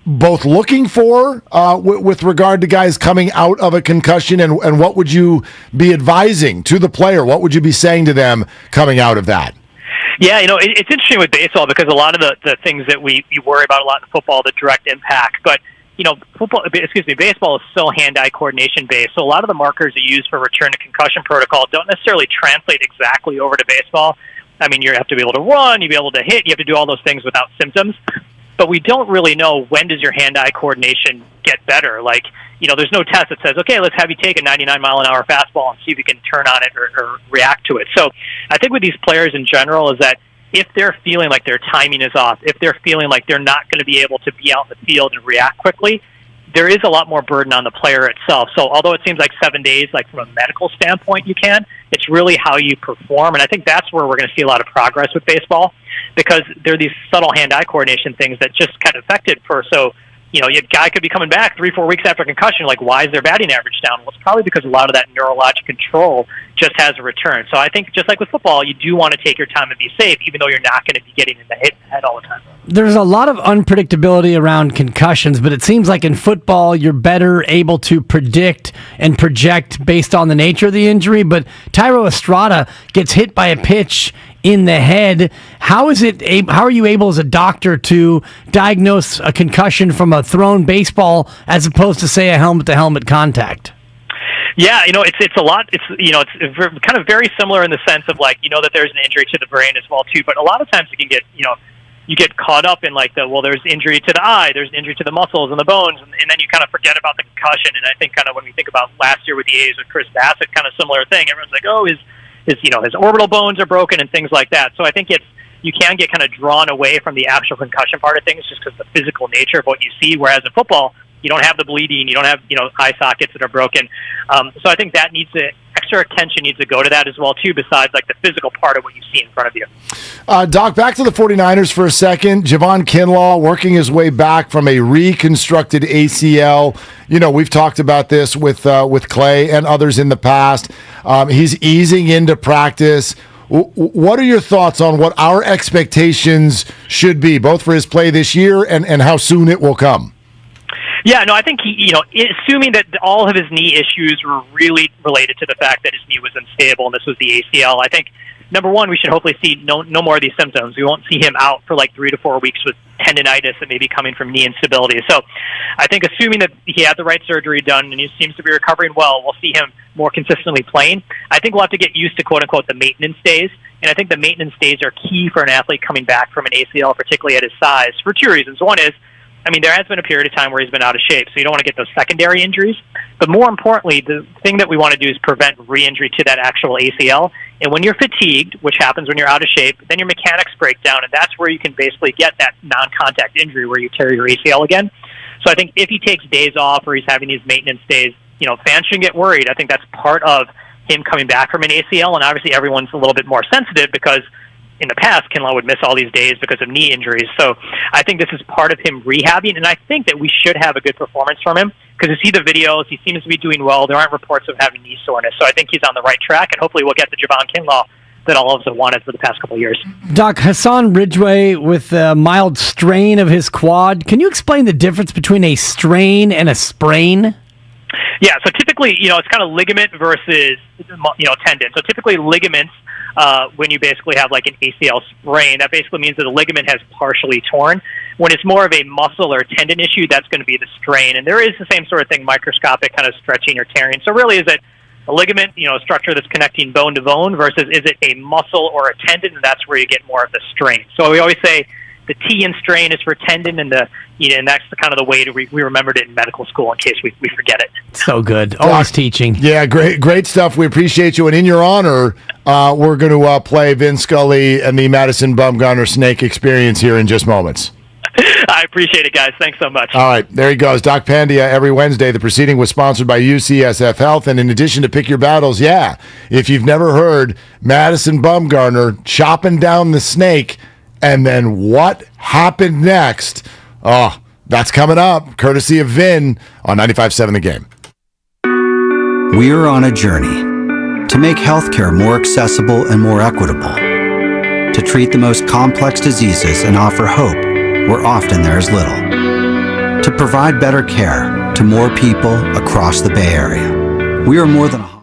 both looking for with regard to guys coming out of a concussion, and what would you be advising to the player? What would you be saying to them coming out of that? Yeah, it's interesting with baseball because a lot of the things that we worry about a lot in football, the direct impact. But baseball is so hand-eye coordination based. So a lot of the markers you use for return to concussion protocol don't necessarily translate exactly over to baseball. I mean, you have to be able to run, you be able to hit, you have to do all those things without symptoms. But we don't really know when does your hand-eye coordination get better. Like, there's no test that says, okay, let's have you take a 99-mile-an-hour fastball and see if you can turn on it or react to it. So I think with these players in general is that if they're feeling like their timing is off, if they're feeling like they're not going to be able to be out in the field and react quickly, there is a lot more burden on the player itself. So although it seems like 7 days, like from a medical standpoint, you can, it's really how you perform. And I think that's where we're going to see a lot of progress with baseball, because there are these subtle hand-eye coordination things that just kind of affect it for, so, a guy could be coming back 3-4 weeks after concussion, like, why is their batting average down? Well, it's probably because a lot of that neurologic control just has a return. So I think just like with football, you do want to take your time and be safe, even though you're not going to be getting in the head all the time. There's a lot of unpredictability around concussions, but it seems like in football, you're better able to predict and project based on the nature of the injury. But Thairo Estrada gets hit by a pitch in the head. How are you able as a doctor to diagnose a concussion from a thrown baseball as opposed to, say, a helmet-to-helmet contact? Yeah, it's a lot. It's kind of very similar in the sense of, like, that there's an injury to the brain as well too. But a lot of times you can get you get caught up in like there's injury to the eye, there's an injury to the muscles and the bones, and then you kind of forget about the concussion. And I think kind of when we think about last year with the A's with Chris Bassett, kind of similar thing. Everyone's like, oh, his orbital bones are broken and things like that. So I think you can get kind of drawn away from the actual concussion part of things just because of the physical nature of what you see. Whereas in football, you don't have the bleeding, you don't have eye sockets that are broken. So I think that extra attention needs to go to that as well too, besides like the physical part of what you see in front of you. Doc, back to the 49ers for a second. Javon Kinlaw working his way back from a reconstructed ACL. We've talked about this with Clay and others in the past. He's easing into practice. What are your thoughts on what our expectations should be, both for his play this year and how soon it will come? Yeah, no, I think assuming that all of his knee issues were really related to the fact that his knee was unstable and this was the ACL, I think, number one, we should hopefully see no more of these symptoms. We won't see him out for like 3 to 4 weeks with tendinitis that may be coming from knee instability. So I think assuming that he had the right surgery done and he seems to be recovering well, we'll see him more consistently playing. I think we'll have to get used to, quote-unquote, the maintenance days. And I think the maintenance days are key for an athlete coming back from an ACL, particularly at his size, for two reasons. One is, there has been a period of time where he's been out of shape, so you don't want to get those secondary injuries. But more importantly, the thing that we want to do is prevent re-injury to that actual ACL. And when you're fatigued, which happens when you're out of shape, then your mechanics break down, and that's where you can basically get that non-contact injury where you tear your ACL again. So I think if he takes days off or he's having these maintenance days, fans shouldn't get worried. I think that's part of him coming back from an ACL, and obviously everyone's a little bit more sensitive because in the past, Kinlaw would miss all these days because of knee injuries. So I think this is part of him rehabbing, and I think that we should have a good performance from him because you see the videos, he seems to be doing well. There aren't reports of having knee soreness. So I think he's on the right track, and hopefully we'll get the Javon Kinlaw that all of us have wanted for the past couple of years. Doc, Hassan Ridgway with a mild strain of his quad. Can you explain the difference between a strain and a sprain? Yeah, so typically, it's kind of ligament versus, tendon. So typically ligaments, when you basically have like an ACL sprain, that basically means that the ligament has partially torn. When it's more of a muscle or tendon issue, that's going to be the strain. And there is the same sort of thing, microscopic kind of stretching or tearing. So really, is it a ligament, a structure that's connecting bone to bone, versus is it a muscle or a tendon? And that's where you get more of the strain. So we always say the T in strain is for tendon, and and that's kind of the way we remembered it in medical school in case we forget it. So good. Always teaching. Yeah, great stuff. We appreciate you. And in your honor, we're going to play Vin Scully and the Madison Bumgarner Snake Experience here in just moments. I appreciate it, guys. Thanks so much. All right, there he goes. Doc Pandia every Wednesday. The proceeding was sponsored by UCSF Health. And in addition to Pick Your Battles, if you've never heard Madison Bumgarner chopping down the snake, and then what happened next? Oh, that's coming up, courtesy of Vin on 95.7 The Game. We're on a journey to make healthcare more accessible and more equitable, to treat the most complex diseases and offer hope where often there is little, to provide better care to more people across the Bay Area. We are more than a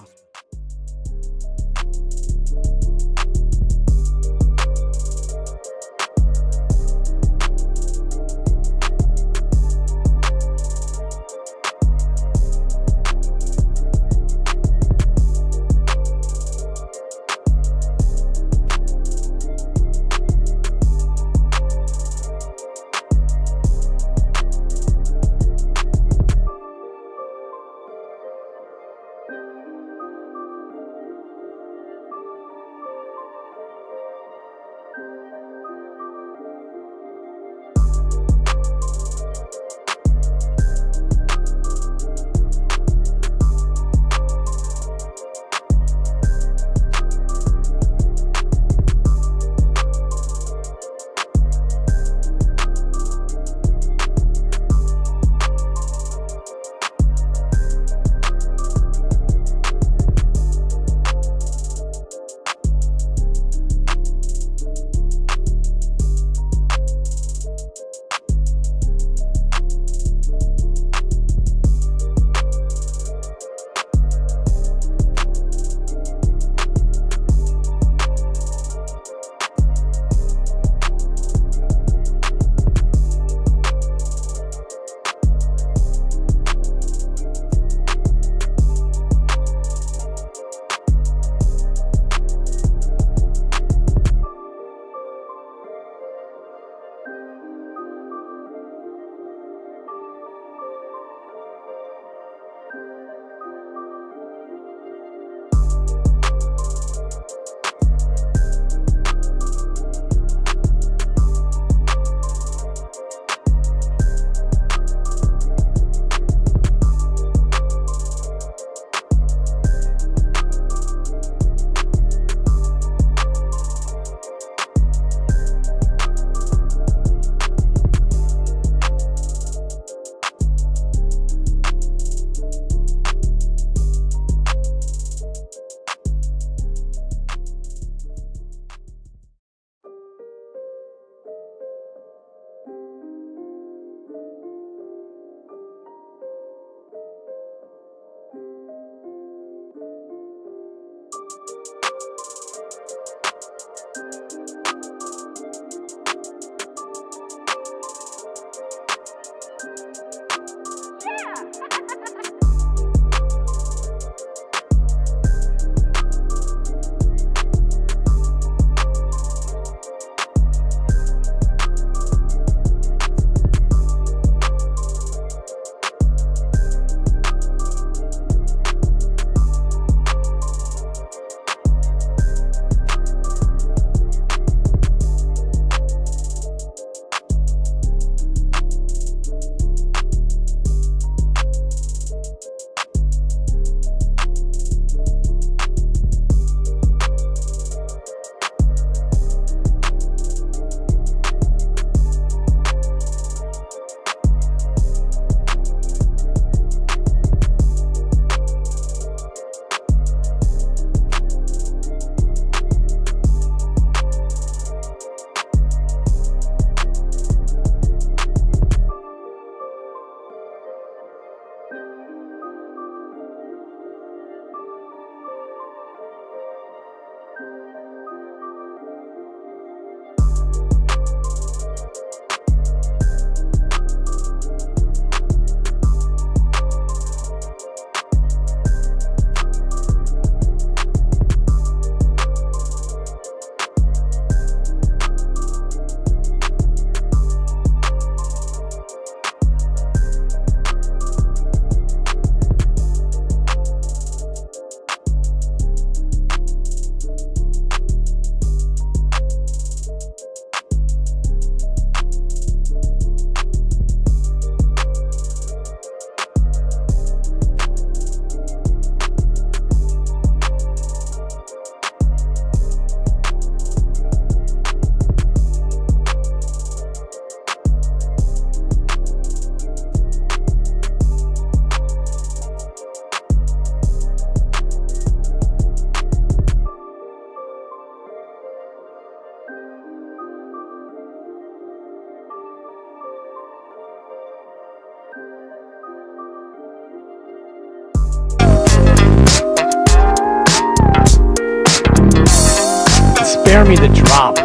me the drop.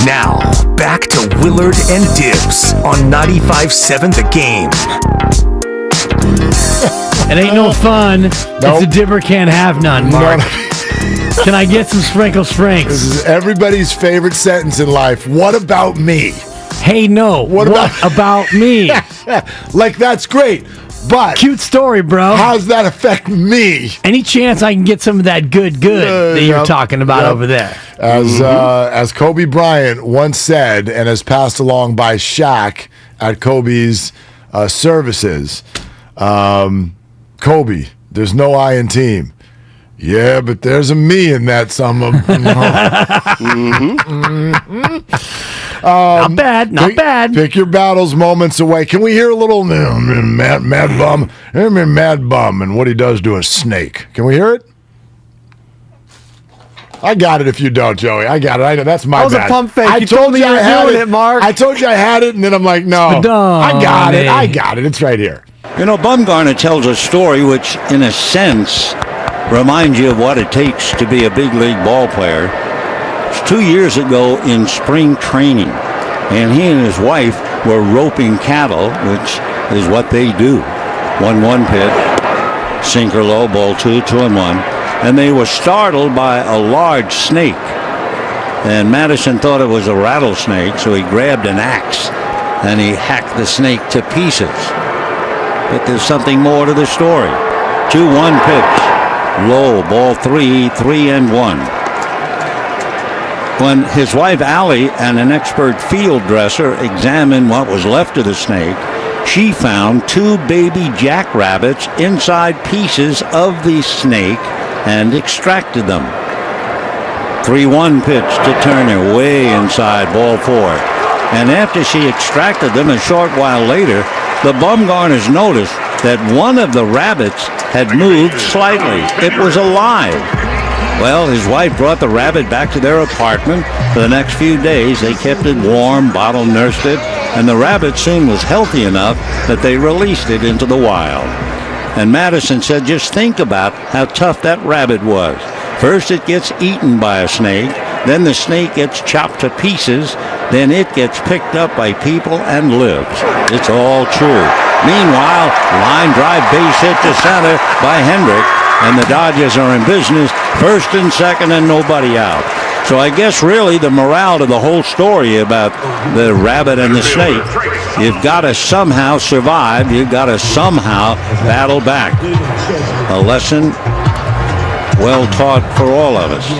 Now, back to Willard and Dibs on 95.7 The Game. It ain't no fun if the dibber can't have none, Mark. Can I get some sprinkle shrinks? This is everybody's favorite sentence in life. What about me? Hey, no. What about me? Like, that's great. But cute story, bro. How does that affect me? Any chance I can get some of that good that you're talking about over there? As Kobe Bryant once said, and as passed along by Shaq at Kobe's services, Kobe, there's no I in team. Yeah, but there's a me in that sum of. Not bad. Pick your battles moments away. Can we hear a little Mad Bum? Mad Bum and what he does to a snake. Can we hear it? I got it if you don't, Joey. I got it. I know that's my bad. That was a pump fake. I told you I had it, Mark. I told you I had it, and then I'm like, no. I got it. I got it. It's right here. You know, Bumgarner tells a story which, in a sense, reminds you of what it takes to be a big league ball player. It's 2 years ago in spring training, and he and his wife were roping cattle, which is what they do. 1-1 pitch, sinker low, ball 2-2-1, and they were startled by a large snake. And Madison thought it was a rattlesnake, so he grabbed an axe and he hacked the snake to pieces. But there's something more to the story. 2-1 pitch. Low, ball 3-1. When his wife Allie and an expert field dresser examined what was left of the snake, she found 2 baby jackrabbits inside pieces of the snake and extracted them. 3-1 pitch to Turner, way inside, ball 4. And after she extracted them, a short while later, the Bumgarners noticed that one of the rabbits had moved slightly. It was alive. Well, his wife brought the rabbit back to their apartment. For the next few days, they kept it warm, bottle nursed it, and the rabbit soon was healthy enough that they released it into the wild. And Madison said, just think about how tough that rabbit was. First it gets eaten by a snake, then the snake gets chopped to pieces, then it gets picked up by people and lives. It's all true. Meanwhile, line drive base hit to center by Hendrick, and the Dodgers are in business, first and second and nobody out. So I guess really the morale to the whole story about the rabbit and the snake, you've got to somehow survive, you've got to somehow battle back. A lesson well taught for all of us.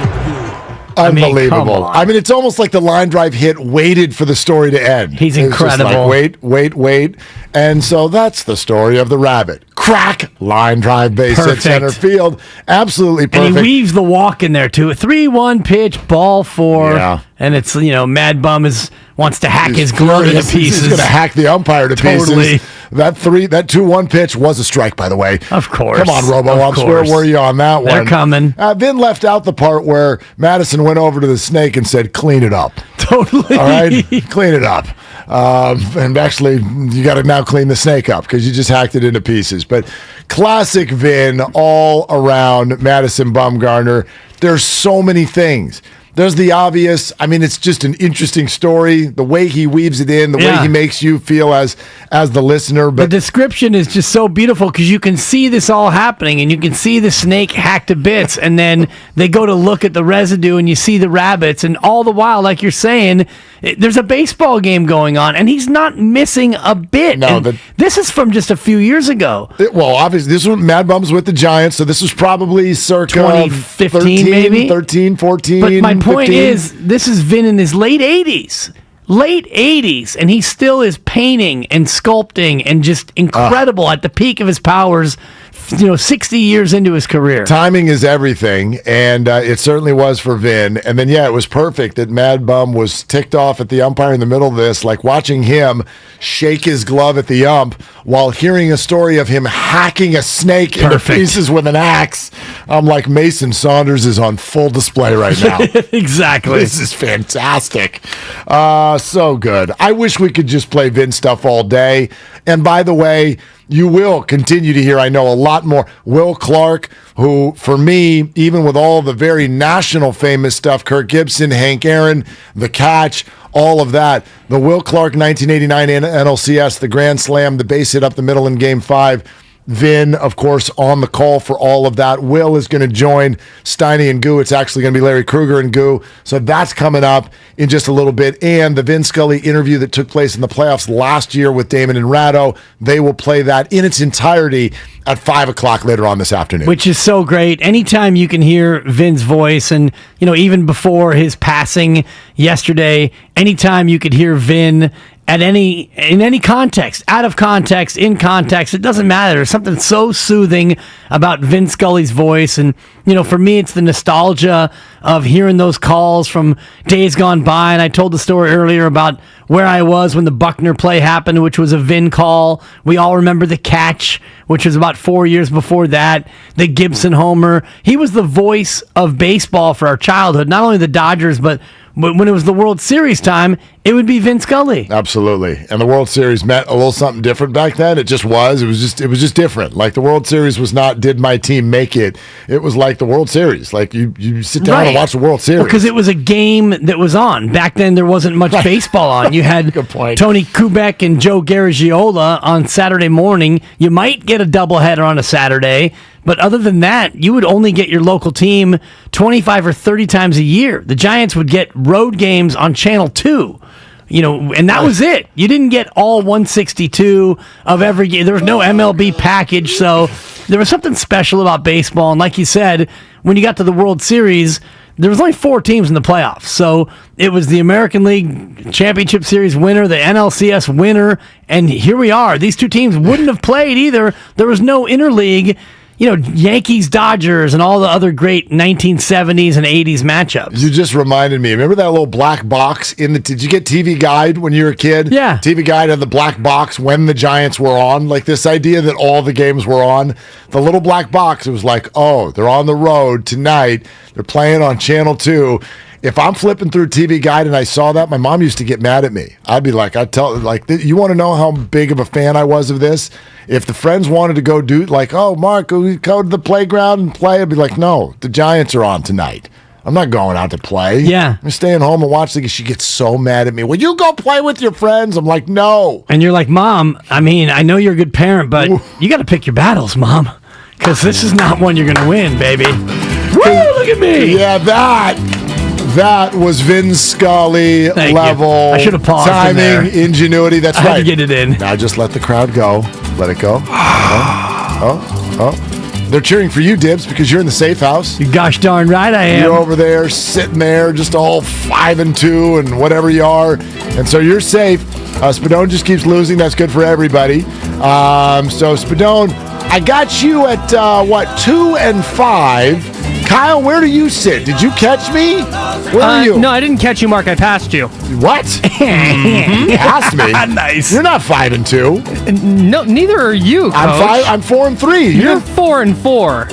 Unbelievable. I mean, it's almost like the line drive hit waited for the story to end. He's incredible. Like, wait. And so that's the story of the rabbit. Crack, line drive base at center field. Absolutely perfect. And he weaves the walk in there, too. A 3-1 pitch, ball 4. Yeah. And it's, Mad Bum wants to hack his glove to pieces. He's going to hack the umpire to pieces. That 2-1 pitch was a strike, by the way. Of course. Come on, Robo-Umps. Where were you on that one? They're coming. Vin left out the part where Madison went over to the snake and said, clean it up. Totally. All right? Clean it up. And actually, you got to now clean the snake up because you just hacked it into pieces. But classic Vin all around Madison Bumgarner. There's so many things. There's the obvious. I mean, it's just an interesting story. The way he weaves it in, the way he makes you feel as the listener. But the description is just so beautiful because you can see this all happening, and you can see the snake hacked to bits, and then they go to look at the residue, and you see the rabbits, and all the while, like you're saying, there's a baseball game going on, and he's not missing a bit. No, this is from just a few years ago. Well, obviously, this was Mad Bum's with the Giants, so this was probably circa 2015, maybe 13, 14. But my point 15. is, this is Vin in his late 80s. And he still is painting and sculpting and just incredible at the peak of his powers, 60 years into his career. Timing is everything, and it certainly was for Vin. And then, it was perfect that Mad Bum was ticked off at the umpire in the middle of this, like watching him shake his glove at the ump while hearing a story of him hacking a snake into pieces with an axe. I'm like, Mason Saunders is on full display right now. Exactly. This is fantastic. So good. I wish we could just play Vin stuff all day. And by the way, you will continue to hear, I know, a lot more. Will Clark, who, for me, even with all the very national famous stuff, Kirk Gibson, Hank Aaron, The Catch, all of that. The Will Clark 1989 NLCS, the Grand Slam, the base hit up the middle in Game 5. Vin, of course, on the call for all of that. Will is going to join Steiny and Goo. It's actually going to be Larry Krueger and Goo. So that's coming up in just a little bit. And the Vin Scully interview that took place in the playoffs last year with Damon and Ratto, they will play that in its entirety at 5 o'clock later on this afternoon. Which is so great. Anytime you can hear Vin's voice, and, you know, even before his passing yesterday, anytime you could hear Vin in any context, out of context, in context, it doesn't matter. There's something so soothing about Vin Scully's voice. And, you know, for me, it's the nostalgia of hearing those calls from days gone by. And I told the story earlier about where I was when the Buckner play happened, which was a Vin call. We all remember The Catch, which was about 4 years before that, the Gibson homer. He was the voice of baseball for our childhood, not only the Dodgers, but when it was the World Series time, it would be Vin Scully. Absolutely. And the World Series meant a little something different back then. It just was. It was just different. Like, the World Series was not, did my team make it? It was like the World Series. Like, you sit down and watch the World Series. Because it was a game that was on. Back then, there wasn't much baseball on. You had Tony Kubek and Joe Garagiola on Saturday morning. You might get a doubleheader on a Saturday. But other than that, you would only get your local team 25 or 30 times a year. The Giants would get road games on Channel 2. You know, and that was it. You didn't get all 162 of every game. There was no MLB package, so there was something special about baseball. And like you said, when you got to the World Series, there was only 4 teams in the playoffs. So it was the American League Championship Series winner, the NLCS winner, and here we are. These two teams wouldn't have played either. There was no interleague. You know, Yankees, Dodgers, and all the other great 1970s and 80s matchups. You just reminded me. Remember that little black box in the? Did you get TV Guide when you were a kid? Yeah. TV Guide had the black box when the Giants were on. Like, this idea that all the games were on. The little black box, it was like, oh, they're on the road tonight. They're playing on Channel 2. If I'm flipping through TV Guide and I saw that, my mom used to get mad at me. I'd be like, you want to know how big of a fan I was of this? If the friends wanted to go do, like, oh, Mark, we go to the playground and play, I'd be like, no, the Giants are on tonight. I'm not going out to play. Yeah. I'm staying home and watching. She gets so mad at me. Will you go play with your friends? I'm like, no. And you're like, Mom, I mean, I know you're a good parent, but you got to pick your battles, Mom. Because this is not one you're going to win, baby. Woo, look at me. Yeah, that was Vin Scully level. I should have paused. Timing, ingenuity. That's I right. had to get it in. Now just let the crowd go. Let it go. Oh. They're cheering for you, Dibs, because you're in the safe house. You gosh darn right I am. You're over there, sitting there, just all 5-2 and whatever you are. And so you're safe. Spadone just keeps losing. That's good for everybody. So, Spadone, I got you at, 2-5. Kyle, where do you sit? Did you catch me? Where are you? No, I didn't catch you, Mark. I passed you. What? You passed me? Nice. You're not 5-2. No, neither are you, Coach. I'm 4-3. You're 4-4.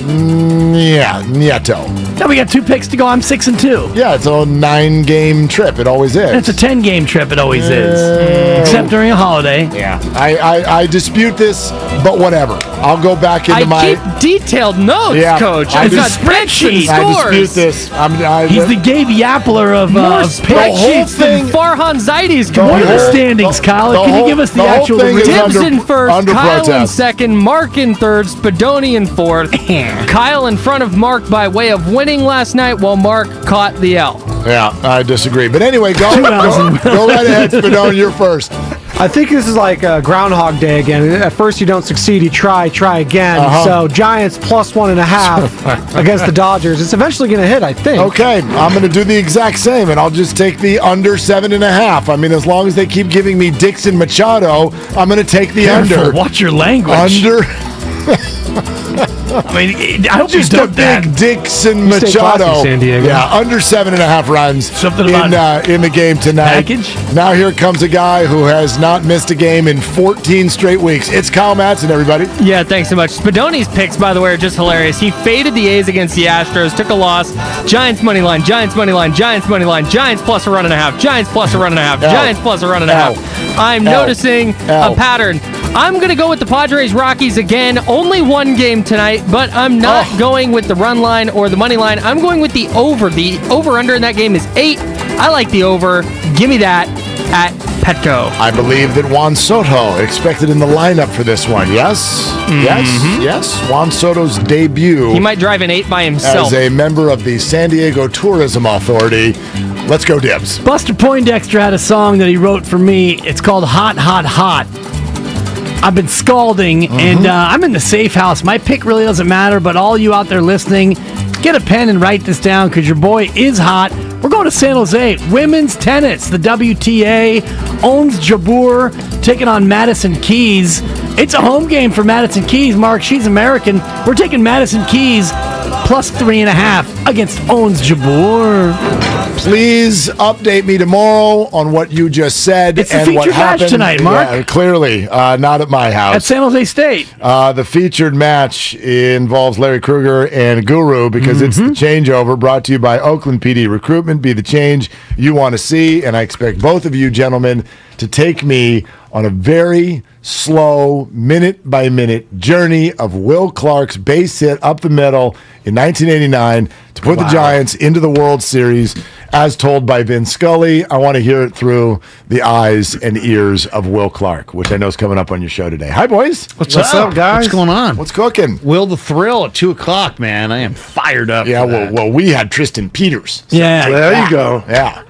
Yeah, nieto. Now we got 2 picks to go. I'm 6-2. Yeah, it's a 9-game trip. It always is. It's a 10-game trip. It always is. Except during a holiday. Yeah. I dispute this, but whatever. I'll go back into I keep detailed notes, Coach. I've got spreadsheets. I dispute this. He's the Gabe Yapler of spreadsheets than Farhan Zaidi's What are computer. the standings, Kyle? Can you give us the actual Dibs in first, under Kyle in protest. second, Mark in third, Spadoni in fourth. Kyle in front of Mark by way of winning last night while Mark caught the L. Yeah, I disagree. But anyway, go right ahead, Spadone. You're first. I think this is like Groundhog Day again. At first you don't succeed, you try again. So Giants plus 1.5 against the Dodgers. It's eventually going to hit, I think. Okay, I'm going to do the exact same, and I'll just take the under 7.5. I mean, as long as they keep giving me Dixon Machado, I'm going to take the under. Watch your language. I mean, I hope you Just a don't big Dixon Stay classy, Machado. San Diego. Yeah, under 7.5 runs Something about in the game tonight. package? Now here comes a guy who has not missed a game in 14 straight weeks. It's Kyle Madsen, everybody. Yeah, thanks so much. Spadoni's picks, by the way, are just hilarious. He faded the A's against the Astros, took a loss. Giants money line, Giants money line, Giants money line, Giants plus a run and a half, Giants plus a run and a half, Giants plus a run and a half. I'm noticing a pattern. I'm going to go with the Padres Rockies again. Only one game tonight, but I'm not going with the run line or the money line. I'm going with the over. The over-under in that game is 8. I like the over. Give me that at Petco. I believe that Juan Soto expected in the lineup for this one. Yes? Yes. Juan Soto's debut. He might drive an 8 by himself. As a member of the San Diego Tourism Authority. Let's go, Dibs. Buster Poindexter had a song that he wrote for me. It's called Hot, Hot, Hot. I've been scalding, and I'm in the safe house. My pick really doesn't matter, but all you out there listening, get a pen and write this down because your boy is hot. We're going to San Jose. Women's tennis. The WTA owns Jabeur, taking on Madison Keys. It's a home game for Madison Keys, Mark. She's American. We're taking Madison Keys plus 3.5 against Owns Jabeur. Please update me tomorrow on what you just said. It's the and what featured match happened tonight, Mark. Yeah, clearly, not at my house. At San Jose State. The featured match involves Larry Krueger and Guru because it's the changeover brought to you by Oakland PD Recruitment. Be the change you want to see. And I expect both of you gentlemen to take me on a very slow, minute-by-minute journey of Will Clark's base hit up the middle in 1989 to put the Giants into the World Series, as told by Vin Scully. I want to hear it through the eyes and ears of Will Clark, which I know is coming up on your show today. Hi, boys. What's up, guys? What's going on? What's cooking? Will the Thrill at 2 o'clock, man. I am fired up. Yeah, well, we had Tristan Peters. Yeah. There you go. Yeah.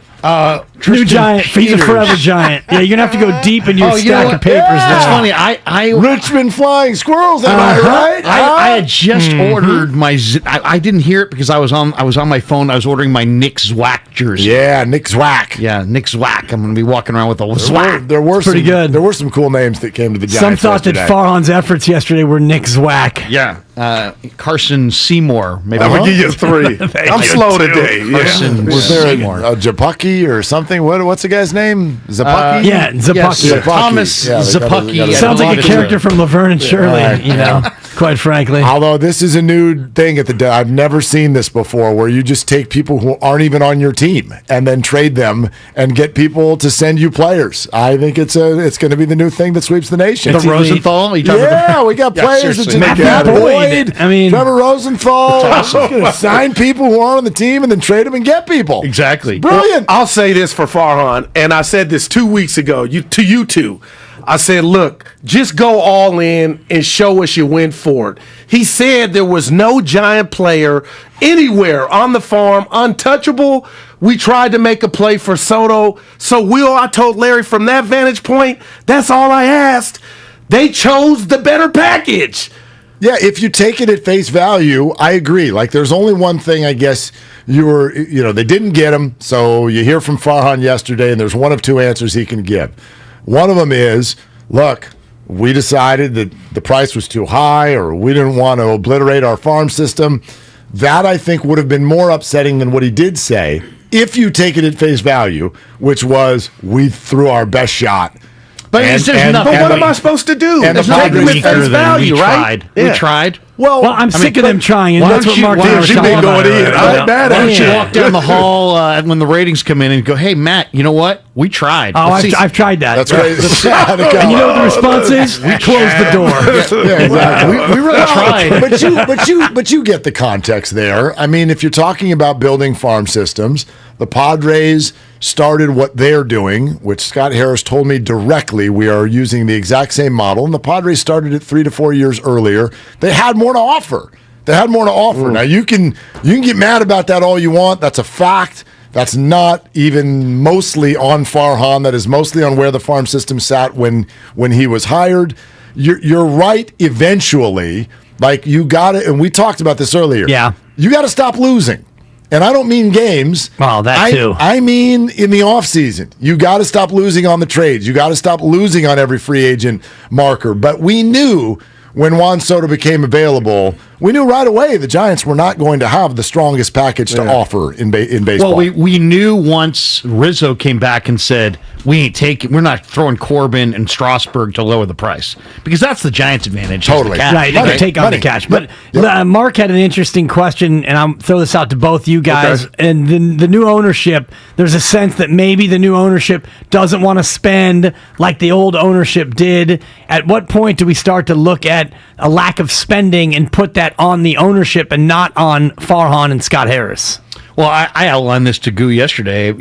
New Giant. He's a forever Giant. Yeah, you're going to have to go deep in your stack of papers That's there. funny. I Richmond Flying Squirrels, am I right? I had just ordered my. I didn't hear it because I was on my phone. I was ordering my Nick Zwack jersey. Yeah, Nick Zwack. Yeah, Nick Zwack. I'm going to be walking around with a Zwack. There were pretty good. There were some cool names that came to the Giants. Some thought yesterday. that Farhan's efforts yesterday were Nick Zwack. Yeah, Carson Seymour. Maybe I'm gonna give you 3. I'm slow today. Carson Was there Seymour. a Japucky or something? What's the guy's name? Zapucky? Yeah, Zapucky. Yes, Thomas Yeah, they gotta- Zapucky. Sounds like a character from Laverne and Shirley, Right. you know, quite frankly. Although this is a new thing at the I've never seen this before, where you just take people who aren't even on your team and then trade them and get people to send you players. I think it's going to be the new thing that sweeps the nation. The Rosenthal? We got players that seriously. Matt Boyd. I mean, Trevor Rosenthal. Going to sign people who aren't on the team and then trade them and get people. Exactly. Brilliant. I'll say this for Farhan, and I said this 2 weeks ago to you two. I said, look, just go all in and show us you went for it. He said there was no Giant player anywhere on the farm, untouchable. We tried to make a play for Soto. So, Will, I told Larry from that vantage point, that's all I asked. They chose the better package. Yeah, if you take it at face value, I agree. Like, there's only one thing, I guess, they didn't get him. So you hear from Farhan yesterday, and there's one of 2 answers he can give. One of them is, look, we decided that the price was too high, or we didn't want to obliterate our farm system. That, I think, would have been more upsetting than what he did say, if you take it at face value, which was, we threw our best shot. But what am I supposed to do? And Take them at face value, right? We tried. Well, I'm sick of them trying, and that's what Mark and I were talking about. Why don't you walk down the hall when the ratings come in and go, hey, Matt, you know what? We tried. Oh, I've tried that. That's right. And you know what the response is? We closed the door. Yeah, exactly. We really tried. But you get the context there. I mean, if you're talking about building farm systems, the Padres started what they're doing, which Scott Harris told me directly. We are using the exact same model, and the Padres started it 3 to 4 years earlier. They had more to offer. Now you can get mad about that all you want. That's a fact. That's not even mostly on Farhan. That is mostly on where the farm system sat when he was hired. You're right. Eventually, like, you got it, and we talked about this earlier. Yeah, you got to stop losing. And I don't mean games. Well, that too. I mean in the offseason. You got to stop losing on the trades. You got to stop losing on every free agent marker. But we knew when Juan Soto became available, we knew right away the Giants were not going to have the strongest package to offer in baseball. Well, we knew once Rizzo came back and said, we're not throwing Corbin and Strasburg to lower the price, because that's the Giants' advantage. Totally. Right, they can take on the cash. But Mark had an interesting question, and I'll throw this out to both you guys. Okay. And the new ownership, there's a sense that maybe the new ownership doesn't want to spend like the old ownership did. At what point do we start to look at a lack of spending and put that on the ownership and not on Farhan and Scott Harris? Well, I outlined this to Goo yesterday.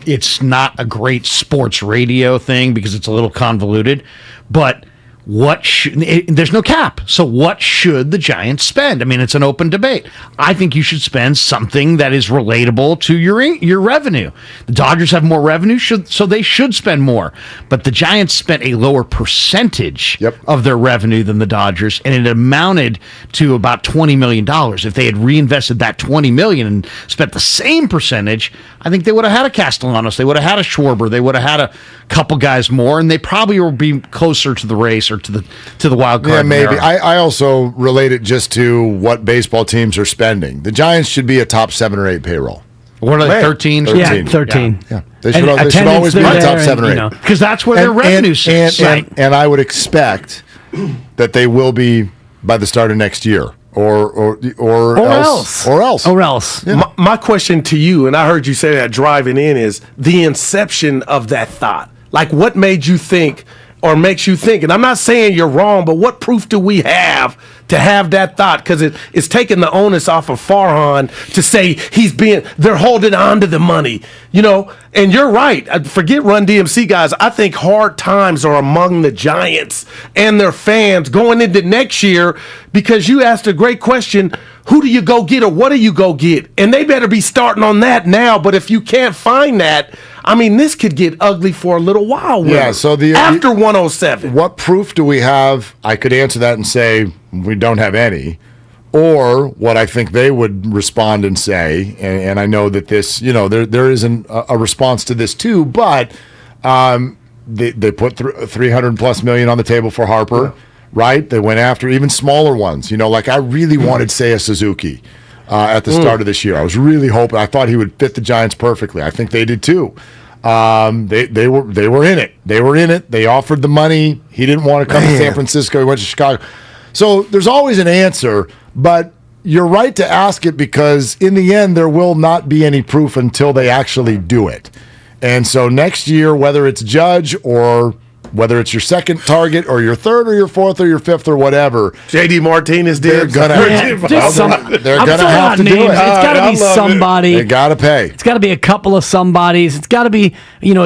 It's not a great sports radio thing because it's a little convoluted, but there's no cap. So what should the Giants spend? I mean, it's an open debate. I think you should spend something that is relatable to your revenue. The Dodgers have more revenue, so they should spend more. But the Giants spent a lower percentage of their revenue than the Dodgers, and it amounted to about $20 million. If they had reinvested that $20 million and spent the same percentage, I think they would have had a Castellanos, they would have had a Schwarber, they would have had a couple guys more, and they probably will be closer to the race or to the wild card. Yeah, maybe. I also relate it just to what baseball teams are spending. The Giants should be a top 7 or 8 payroll. What are they, 13? Yeah, 13. Yeah. They should always be in the top 7 or 8. Because that's where their revenue sits. And I would expect that they will be by the start of next year. Or else. Yeah. My question to you, and I heard you say that driving in, is the inception of that thought. Like, what made you think or makes you think? And I'm not saying you're wrong, but what proof do we have to have that thought? Because it's taking the onus off of Farhan to say they're holding on to the money, and you're right. Forget Run DMC guys. I think hard times are among the Giants and their fans going into next year, because you asked a great question. Who do you go get, or what do you go get? And they better be starting on that now. But if you can't find that, I mean, this could get ugly for a little while. Yeah, so after 107. What proof do we have? I could answer that and say we don't have any. Or what I think they would respond and say, and I know that this, there isn't a response to this too, but they put $300+ million on the table for Harper. Yeah. Right? They went after even smaller ones. Like I really wanted Seiya Suzuki at the start of this year. I was really hoping. I thought he would fit the Giants perfectly. I think they did too. They were in it. They were in it. They offered the money. He didn't want to come to San Francisco. He went to Chicago. So there's always an answer, but you're right to ask it, because in the end there will not be any proof until they actually do it. And so next year, whether it's Judge or whether it's your second target or your third or your fourth or your fifth or whatever, JD Martinez did. They're gonna have to do it. It's got to be somebody. They got to pay. It's got to be a couple of somebodies. It's got to be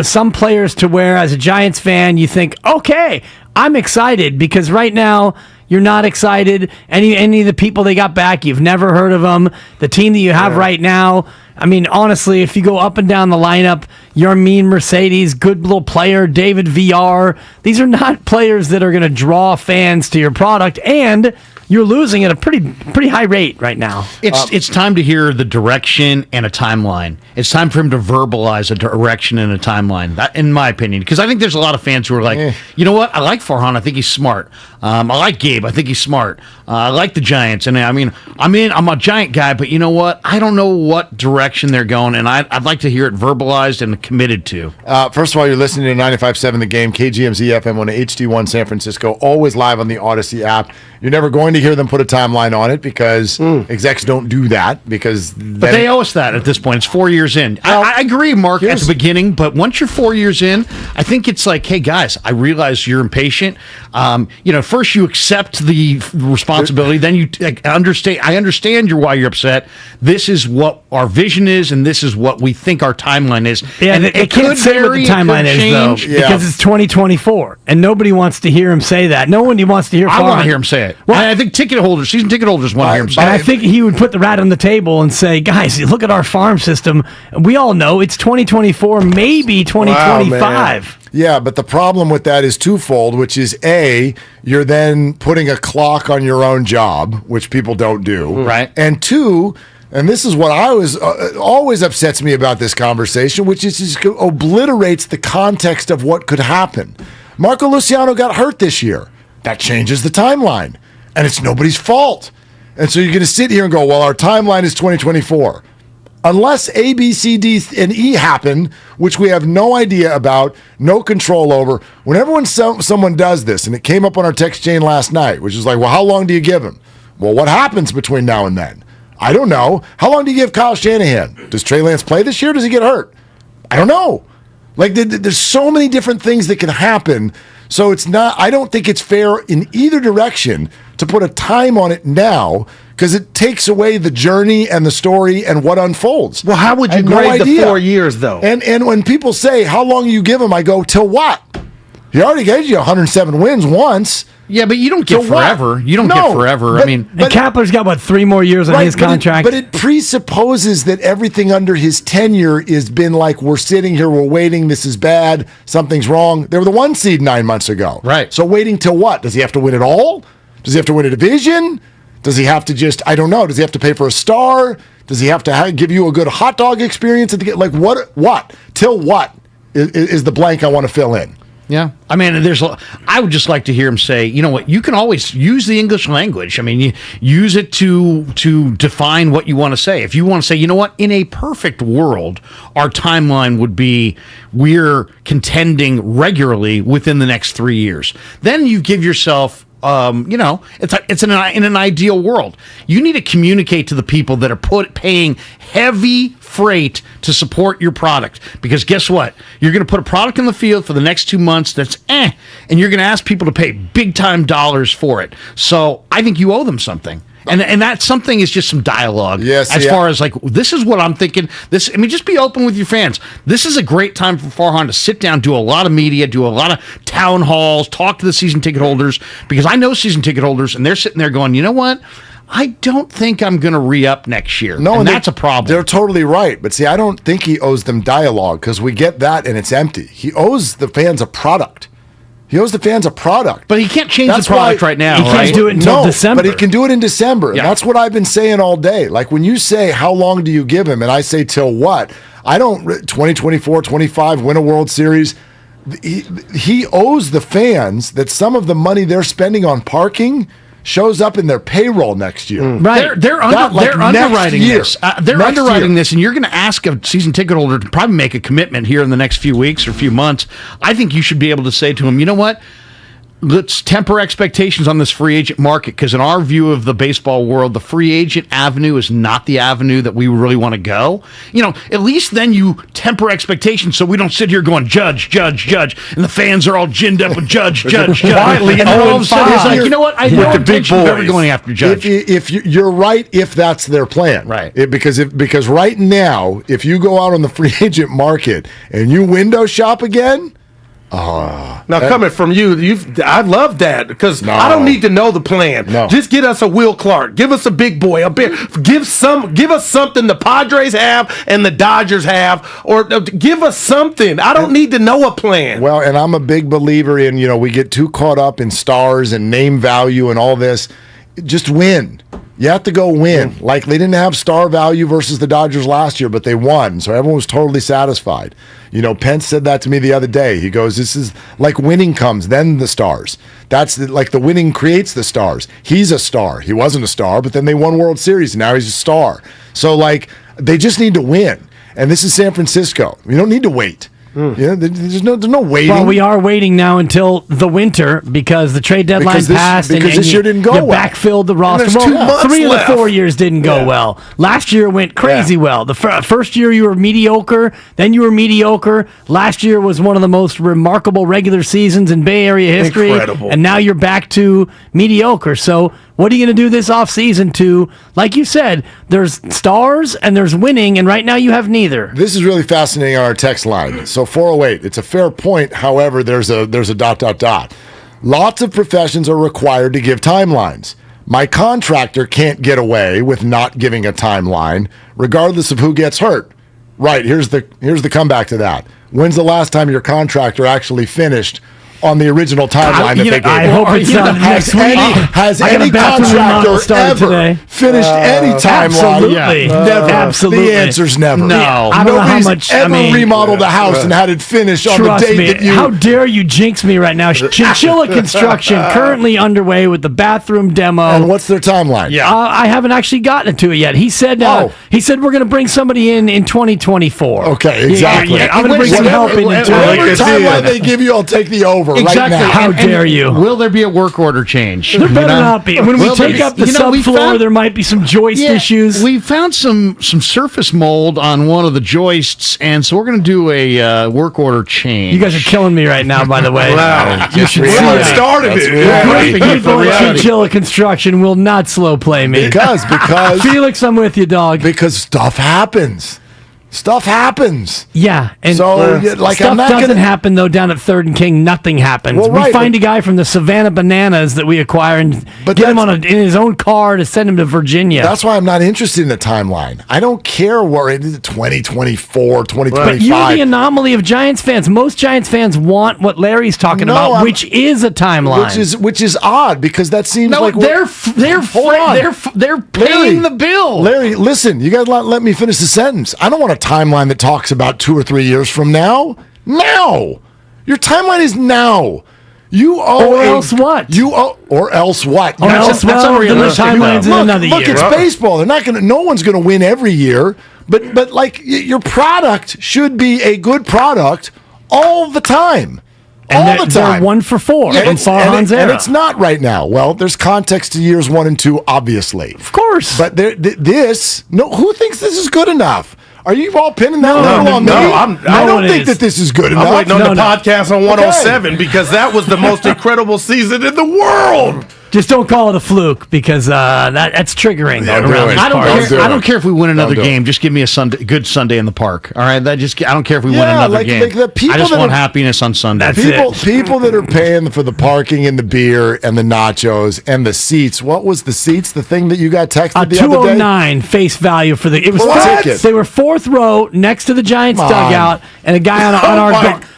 some players to where, as a Giants fan, you think, okay, I'm excited, because right now you're not excited. Any of the people they got back, you've never heard of them. The team that you have right now, I mean, honestly, if you go up and down the lineup, Yermin Mercedes, good little player, David VR, these are not players that are going to draw fans to your product, and you're losing at a pretty high rate right now. It's time to hear the direction and a timeline. It's time for him to verbalize a direction and a timeline, that, in my opinion, because I think there's a lot of fans who are like, you know what, I like Farhan, I think he's smart. I like Gabe, I think he's smart. I like the Giants, and I mean, I'm a Giant guy, but you know what, I don't know what direction they're going, and I'd like to hear it verbalized and committed to. First of all, you're listening to 95.7 The Game, KGMZ FM on HD1 San Francisco, always live on the Odyssey app. You're never going to hear them put a timeline on it, because execs don't do that, but they owe us that at this point. It's 4 years in. I agree, Mark, at the beginning, but once you're 4 years in, I think it's like, hey guys, I realize you're impatient. First you accept the responsibility, then you understand. I understand why you're upset. This is what our vision is, and this is what we think our timeline is. Yeah, and it can't say what the timeline is, though, because it's 2024, and nobody wants to hear him say that. No one wants to hear. I want to hear him say it. Well, I think season ticket holders want to hear him say it. And I think he would put the rat on the table and say, guys, look at our farm system. We all know it's 2024, maybe 2025. Wow, yeah, but the problem with that is twofold, which is A, you're then putting a clock on your own job, which people don't do. Right. And two, and this is what I was always upsets me about this conversation, which is just obliterates the context of what could happen. Marco Luciano got hurt this year. That changes the timeline. And it's nobody's fault. And so you're going to sit here and go, well, our timeline is 2024. Unless A, B, C, D, and E happen, which we have no idea about, no control over. Whenever someone does this, and it came up on our text chain last night, which is like, well, how long do you give him? Well, what happens between now and then? I don't know. How long do you give Kyle Shanahan? Does Trey Lance play this year? Does he get hurt? I don't know. Like, there's so many different things that can happen. So it's not, I don't think it's fair in either direction to put a time on it now, because it takes away the journey and the story and what unfolds. Well, how would you grade the 4 years, though? And when people say, how long you give him, I go, till what? He already gave you 107 wins once. Yeah, but you don't get forever. What? You don't get forever. But, I mean, and Kapler's got, 3 more years on his contract? But it presupposes that everything under his tenure has been like, we're sitting here, we're waiting, this is bad, something's wrong. They were the 1 seed 9 months ago. Right. So waiting till what? Does he have to win it all? Does he have to win a division? Does he have to just, I don't know, does he have to pay for a star? Does he have to give you a good hot dog experience at the like what? Till what is the blank I want to fill in? Yeah, I mean, I would just like to hear him say, you know what, you can always use the English language. I mean, you use it to define what you want to say. If you want to say, you know what, in a perfect world, our timeline would be we're contending regularly within the next 3 years. Then you give yourself, it's in an ideal world. You need to communicate to the people that are paying heavy freight to support your product, because guess what? You're going to put a product in the field for the next 2 months that's and you're going to ask people to pay big time dollars for it. So I think you owe them something. And that something is just some dialogue. Yes, as far as like, this is what I'm thinking. Just be open with your fans. This is a great time for Farhan to sit down, do a lot of media, do a lot of town halls, talk to the season ticket holders, because I know season ticket holders, and they're sitting there going, you know what? I don't think I'm going to re-up next year. No, and that's a problem. They're totally right. But see, I don't think he owes them dialogue, because we get that and it's empty. He owes the fans a product. He owes the fans a product. But he can't change the product right now, He can't do it until December. But he can do it in December. Yeah. And that's what I've been saying all day. Like, when you say, how long do you give him? And I say, till what? I don't, 2024, 25, win a World Series. He owes the fans that some of the money they're spending on parking shows up in their payroll next year. Right. They're underwriting this. They're Next underwriting year. this, and you're going to ask a season ticket holder to probably make a commitment here in the next few weeks or few months. I think you should be able to say to him, you know what? Let's temper expectations on this free agent market, because in our view of the baseball world, the free agent avenue is not the avenue that we really want to go. You know, at least then you temper expectations so we don't sit here going, judge, and the fans are all ginned up with judge. Quietly, and then all of a sudden it's like, you know what? I with know the big intention of ever boys. going after Judge. If you're right, if that's their plan, right? Because right now, if you go out on the free agent market and you window shop again. Now, coming from you, I love that, because I don't need to know the plan. No. Just get us a Will Clark. Give us a big boy. Give us something the Padres have and the Dodgers have, or give us something. I don't need to know a plan. Well, and I'm a big believer in, we get too caught up in stars and name value and all this. Just win. You have to go win. Like, they didn't have star value versus the Dodgers last year, but they won, so everyone was totally satisfied. Pence said that to me the other day. He goes, this is like winning comes, then the stars. That's like the winning creates the stars. He's a star. He wasn't a star, but then they won World Series, and now he's a star. So, like, they just need to win. And this is San Francisco. You don't need to wait. There's no waiting. Well, we are waiting now until the winter, because the trade deadline passed. Because this year didn't go you well. backfilled the roster. there's 2 months 3 of the left. 4 years didn't go well. Last year went crazy well. The first year you were mediocre, then you were mediocre. Last year was one of the most remarkable regular seasons in Bay Area history. Incredible. And now you're back to mediocre. So what are you going to do this offseason to, like you said, there's stars and there's winning, and right now you have neither. This is really fascinating on our text line. So 408, it's a fair point. However, there's a ... Lots of professions are required to give timelines. My contractor can't get away with not giving a timeline, regardless of who gets hurt. Right, here's the comeback to that. When's the last time your contractor actually finished on the original timeline that they gave. I hope it's not next week. Has any contractor ever finished any timeline? Absolutely. Never. Absolutely. The answer's never. No. I don't know how much. Ever remodeled a house and had it finished on the Trust date me. that you. How dare you jinx me right now? Chinchilla construction currently underway with the bathroom demo. And what's their timeline? Yeah, I haven't actually gotten to it yet. He said. He said we're going to bring somebody in 2024. Okay, exactly. Yeah, I'm going to bring some help in. Whatever timeline they give you, I'll take the over right now. How dare you? Will there be a work order change? There better not be. When we take up the subfloor, there might be some joist issues. We found some surface mold on one of the joists, and so we're going to do a work order change. You guys are killing me right now, by the way. Wow. You should started it. People at Chinchilla Construction will not slow play me. Because Felix, I'm with you, dog. Because stuff happens. Stuff happens. Yeah, and so stuff I'm not doesn't gonna happen though. Down at 3rd and King, nothing happens. Well, we find a guy from the Savannah Bananas that we acquire and get him in his own car to send him to Virginia. That's why I'm not interested in the timeline. I don't care where it is. 2024, 2025. But you're the anomaly of Giants fans. Most Giants fans want what Larry's talking about, which is a timeline. Which is odd because that seems like they're paying the bill. Larry, listen, you got to let me finish the sentence. I don't want a timeline that talks about 2 or 3 years from now. Now, your timeline is now. You owe. Or else what? You owe. Or else what? Or else that's unrealistic. Timelines in another year. Look, it's baseball. They're not going to. No one's going to win every year. But like your product should be a good product all the time. All the time. They're 1 for 4 in Farhan's era. And it's not right now. Well, there's context to years 1 and 2, obviously. Of course. But who thinks this is good enough? Are you all pinning that level on me? I don't think that this is good enough. I'm waiting on the podcast on 107 because that was the most incredible season in the world. Just don't call it a fluke because that's triggering. I don't care if we win another game. Just give me a good Sunday in the park. All right, I don't care if we win another game. The people I just want happiness on Sunday. People that are paying for the parking and the beer and the nachos and the seats. What was the seats? The thing that you got texted the other day? $209 face value for the. It was tickets. They were 4th row next to the Giants dugout, and a guy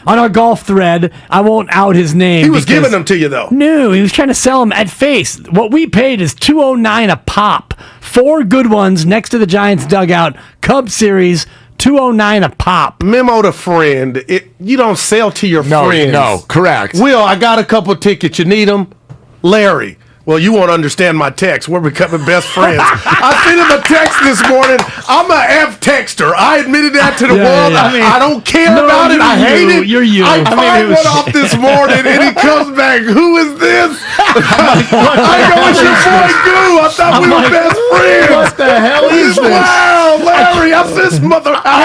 on our golf thread. I won't out his name. He was giving them to you though. No, he was trying to sell them at face. What we paid is $209 a pop. 4 good ones next to the Giants dugout. Cub Series, $209 a pop. Memo to friend. You don't sell to your friends. No, correct. Will, I got a couple tickets. You need them? Larry. Well, you won't understand my text. We're becoming best friends. I sent him a text this morning. I'm a F texter. I admitted that to the world. Yeah. I don't care about it. I hate it. You're you. I find one off this morning, and he comes back. Who is this? I go, it's your boy Goo. I thought we were best friends. What the hell is this? Wow, Larry. I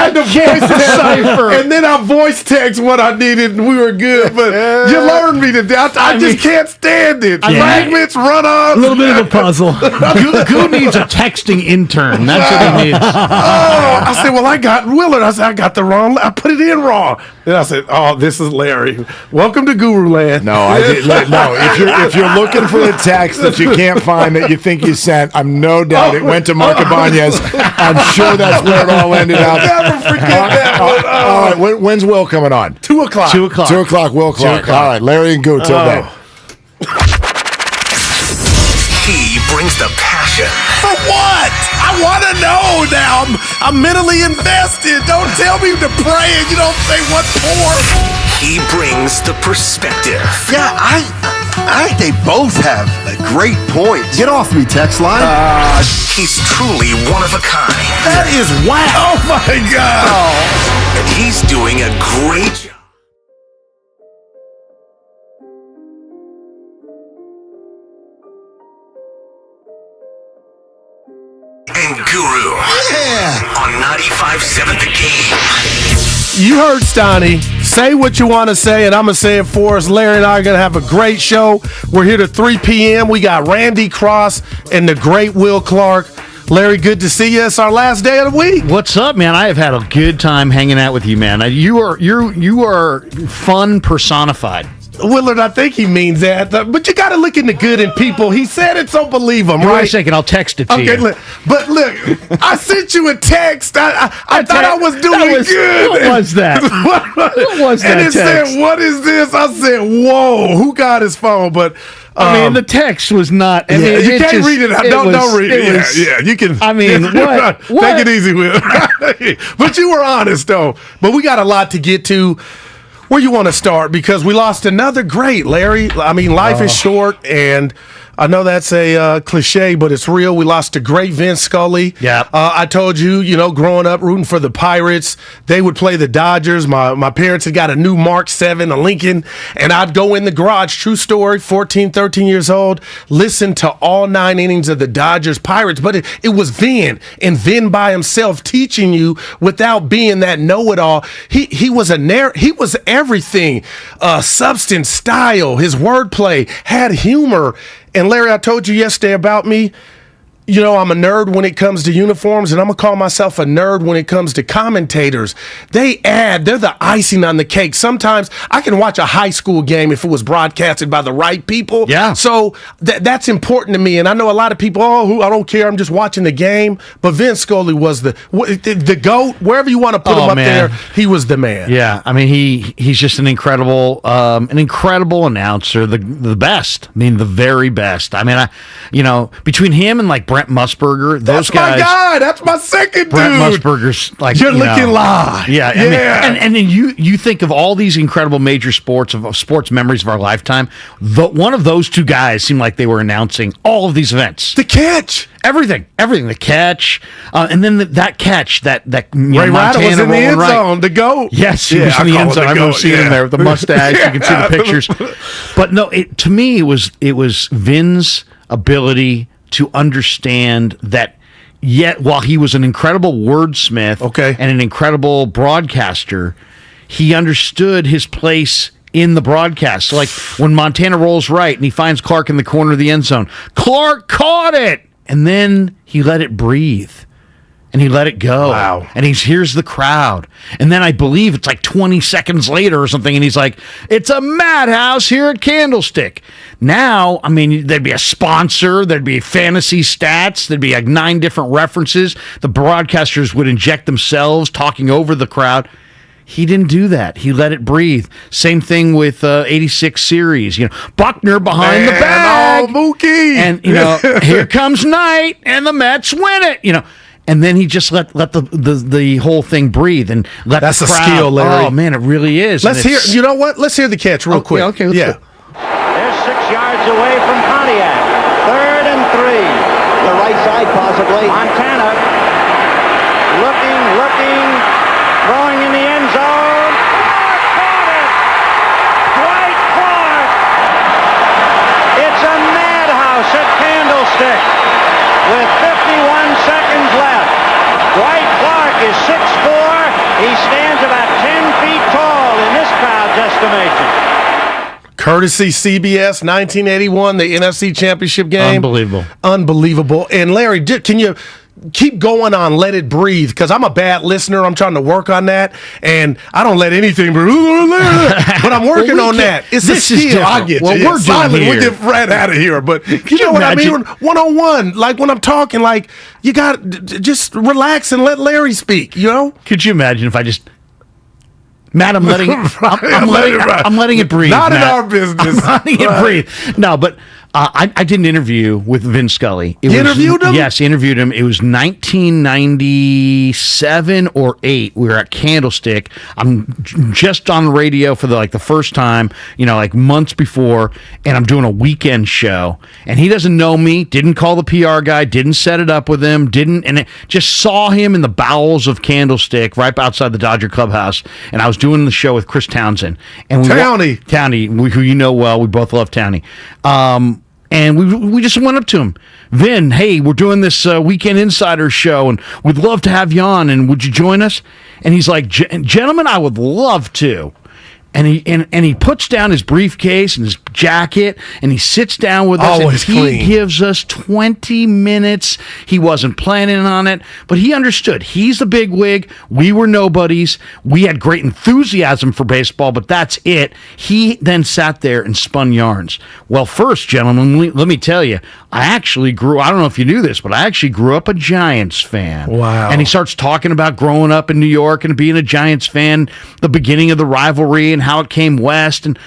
had to voice text, and then I voice text what I needed, and we were good. But you learned me to death. I just can't stand it. Fragments, run-ups. A little bit of a puzzle. Goo needs a texting intern. That's what he needs. I said, well, I got Willard. I said, I got the wrong. I put it in wrong. Then I said, oh, this is Larry. Welcome to Guru Land. No, I did. No, if you're looking for the text that you can't find that you think you sent, I'm no doubt it went to Mark Ibanez. I'm sure that's where it all ended up. Never forget that one. All right, when's Will coming on? 2 o'clock. 2 o'clock. 2 o'clock. Will Clark. All right, Larry and Goo. Till then. He brings the passion. For what? I want to know now. I'm mentally invested. Don't tell me to pray and you don't say what for. He brings the perspective. Yeah, I think they both have a great point. Get off me, text line. He's truly one of a kind. That is wow. Oh my God. Oh. And he's doing a great job. And Guru on 95.7 The Game. You heard Steiny. Say what you want to say, and I'm going to say it for us. Larry and I are going to have a great show. We're here to 3 p.m. We got Randy Cross and the great Will Clark. Larry, good to see you. It's our last day of the week. What's up, man? I have had a good time hanging out with you, man. You are fun personified. Willard, I think he means that, but you got to look in the good in people. He said it, so believe him, right? Wait a second, I'll text it to you. Okay, but look, I sent you a text. I thought I was doing good. What was that? What was that And it text? said, "What is this?" I said, "Whoa, who got his phone?" But I mean, the text was not. I mean, you can't read it. Don't read it. Yeah, you can. I mean, what? Take it easy, Will. But you were honest, though. But we got a lot to get to. Where you want to start? Because we lost another great, Larry. I mean, life is short, and I know that's a cliche, but it's real. We lost a great Vin Scully. Yeah. I told you, growing up rooting for the Pirates, they would play the Dodgers. My parents had got a new Mark 7, a Lincoln, and I'd go in the garage, true story, 14, 13 years old, listen to all 9 innings of the Dodgers Pirates. But it was Vin, and Vin by himself teaching you without being that know-it-all. He was he was everything, substance, style, his wordplay, had humor. And Larry, I told you yesterday about me. I'm a nerd when it comes to uniforms, and I'm going to call myself a nerd when it comes to commentators. They're the icing on the cake. Sometimes I can watch a high school game if it was broadcasted by the right people. Yeah. So that's important to me. And I know a lot of people, I don't care, I'm just watching the game. But Vin Scully was the GOAT. Wherever you want to put him up there, he was the man. Yeah, I mean, he's just an incredible announcer, the best. I mean, the very best. I mean, between him and like Brent Musburger, those guys. That's my guy. That's my second Brent dude. Musburger's like You're looking live. Yeah, I mean, and then you think of all these incredible major sports memories of our lifetime. One of those two guys seemed like they were announcing all of these events. The catch. Everything, the catch, and then that catch, that Ray Ratto was in the end zone, the GOAT. Yes, he was in the end zone. I remember seeing him there with the mustache. You can see the pictures. But no, to me, it was Vin's ability to understand that. Yet, while he was an incredible wordsmith and an incredible broadcaster, he understood his place in the broadcast. So like when Montana rolls right and he finds Clark in the corner of the end zone, Clark caught it! And then he let it breathe. And he let it go. Wow. And here's the crowd. And then I believe it's like 20 seconds later or something, and he's like, it's a madhouse here at Candlestick. Now, I mean, there'd be a sponsor, there'd be fantasy stats, there'd be like 9 different references. The broadcasters would inject themselves talking over the crowd. He didn't do that. He let it breathe. Same thing with 86 series. Buckner behind the bag. Oh, Mookie. And, here comes night, and the Mets win it. And then he just let the whole thing breathe and let That's the a crowd. skill, Larry. Oh, man, it really is. Let's hear. You know what? Let's hear the catch real quick. Okay, let's go. They're 6 yards away from Pontiac. 3rd and 3. The right side, possibly. Montana looking, throwing in the end zone. Caught it! Dwight Clark! It's a madhouse at Candlestick with 51 seconds left. Dwight Clark is 6'4". He stands about 10 feet tall in this crowd's estimation. Courtesy CBS, 1981, the NFC Championship game. Unbelievable. And Larry, can you keep going on Let It Breathe? Because I'm a bad listener. I'm trying to work on that. And I don't let anything breathe. But I'm working on that. It's a skill. I get you. We're silent. doing We'll get Fred out of here. But you know what I mean? One-on-one. Like when I'm talking, like you got to just relax and let Larry speak, Could you imagine if I just... Matt, I'm letting it breathe. Not Matt. in our business. I'm letting it breathe. No, but I did an interview with Vin Scully. You interviewed him? Yes, interviewed him. It was 1997 or 8. We were at Candlestick. I'm just on the radio for the first time, like months before, and I'm doing a weekend show. And he doesn't know me, didn't call the PR guy, didn't set it up with him, just saw him in the bowels of Candlestick right outside the Dodger clubhouse. And I was doing the show with Chris Townsend. And Townie, who you know well. We both love Townie. And we just went up to him. Vin, hey, we're doing this Weekend Insider show, and we'd love to have you on, and would you join us? And he's like, gentlemen, I would love to. And he puts down his briefcase and his jacket, and he sits down with us. Always and he clean. gives us 20 minutes. He wasn't planning on it, but he understood. He's the big wig. We were nobodies. We had great enthusiasm for baseball, but that's it. He then sat there and spun yarns. Well, first, gentlemen, let me tell you, I don't know if you knew this, but I actually grew up a Giants fan. Wow. And he starts talking about growing up in New York and being a Giants fan, the beginning of the rivalry and how it came west. And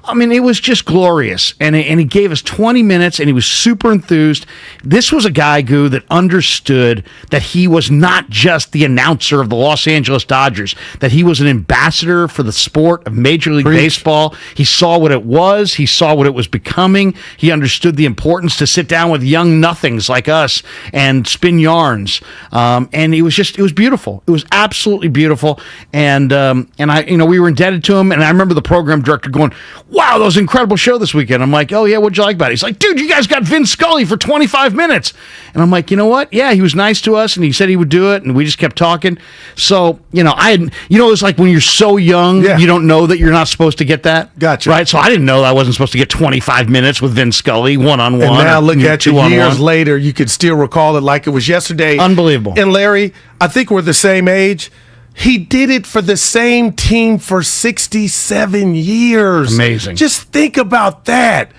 I mean, it was just glorious. And he gave us 20 minutes, and he was super enthused. This was a guy, Goo, that understood that he was not just the announcer of the Los Angeles Dodgers, that he was an ambassador for the sport of Major League Baseball. He saw what it was. He saw what it was becoming. He understood the importance to sit down with young nothings like us and spin yarns. And it was beautiful. It was absolutely beautiful. And we were indebted to him. And I remember the program director going, "Wow, that was an incredible show this weekend." I'm like, "Oh, yeah, what'd you like about it?" He's like, "Dude, you guys got Vin Scully for 25 minutes. And I'm like, "You know what? Yeah, he was nice to us, and he said he would do it, and we just kept talking." So, it's like when you're so young, you don't know that you're not supposed to get that. Gotcha. Right? So I didn't know that I wasn't supposed to get 25 minutes with Vin Scully, one-on-one. And now look at you years 2-on-1. later, you could still recall it like it was yesterday. Unbelievable. And Larry, I think we're the same age. He did it for the same team for 67 years. Amazing. Just think about that.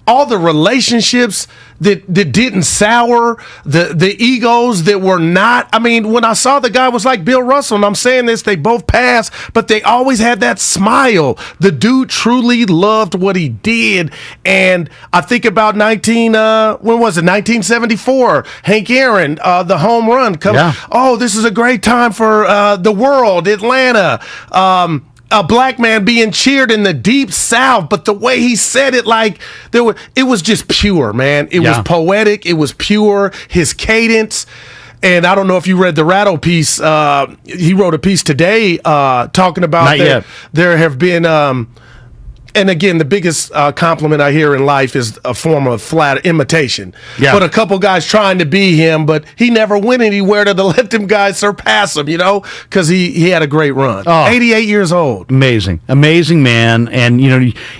All the relationships that didn't sour, the egos that were not. I mean, when I saw the guy was like Bill Russell, and I'm saying this, they both passed, but they always had that smile. The dude truly loved what he did. And I think about 1974, Hank Aaron, the home run. Oh, this is a great time for the world, Atlanta. A black man being cheered in the deep South, but the way he said it, it was just pure, man. It was poetic. It was pure. His cadence. And I don't know if you read the Ratto piece. He wrote a piece today talking about there have been. And again, the biggest compliment I hear in life is a form of flat imitation. Yeah. But a couple guys trying to be him, but he never went anywhere to let them guys surpass him, because he had a great run. 88 years old. Amazing man. And,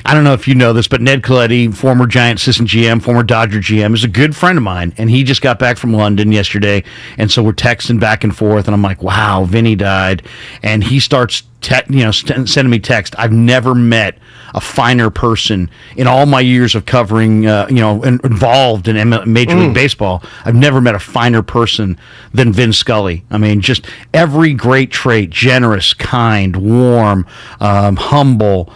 I don't know if you know this, but Ned Colletti, former Giant assistant GM, former Dodger GM, is a good friend of mine. And he just got back from London yesterday. And so we're texting back and forth. And I'm like, wow, Vinny died. And he starts sending me text. I've never met a finer person in all my years of covering, involved in Major League Baseball. I've never met a finer person than Vin Scully. I mean, just every great trait: generous, kind, warm, humble.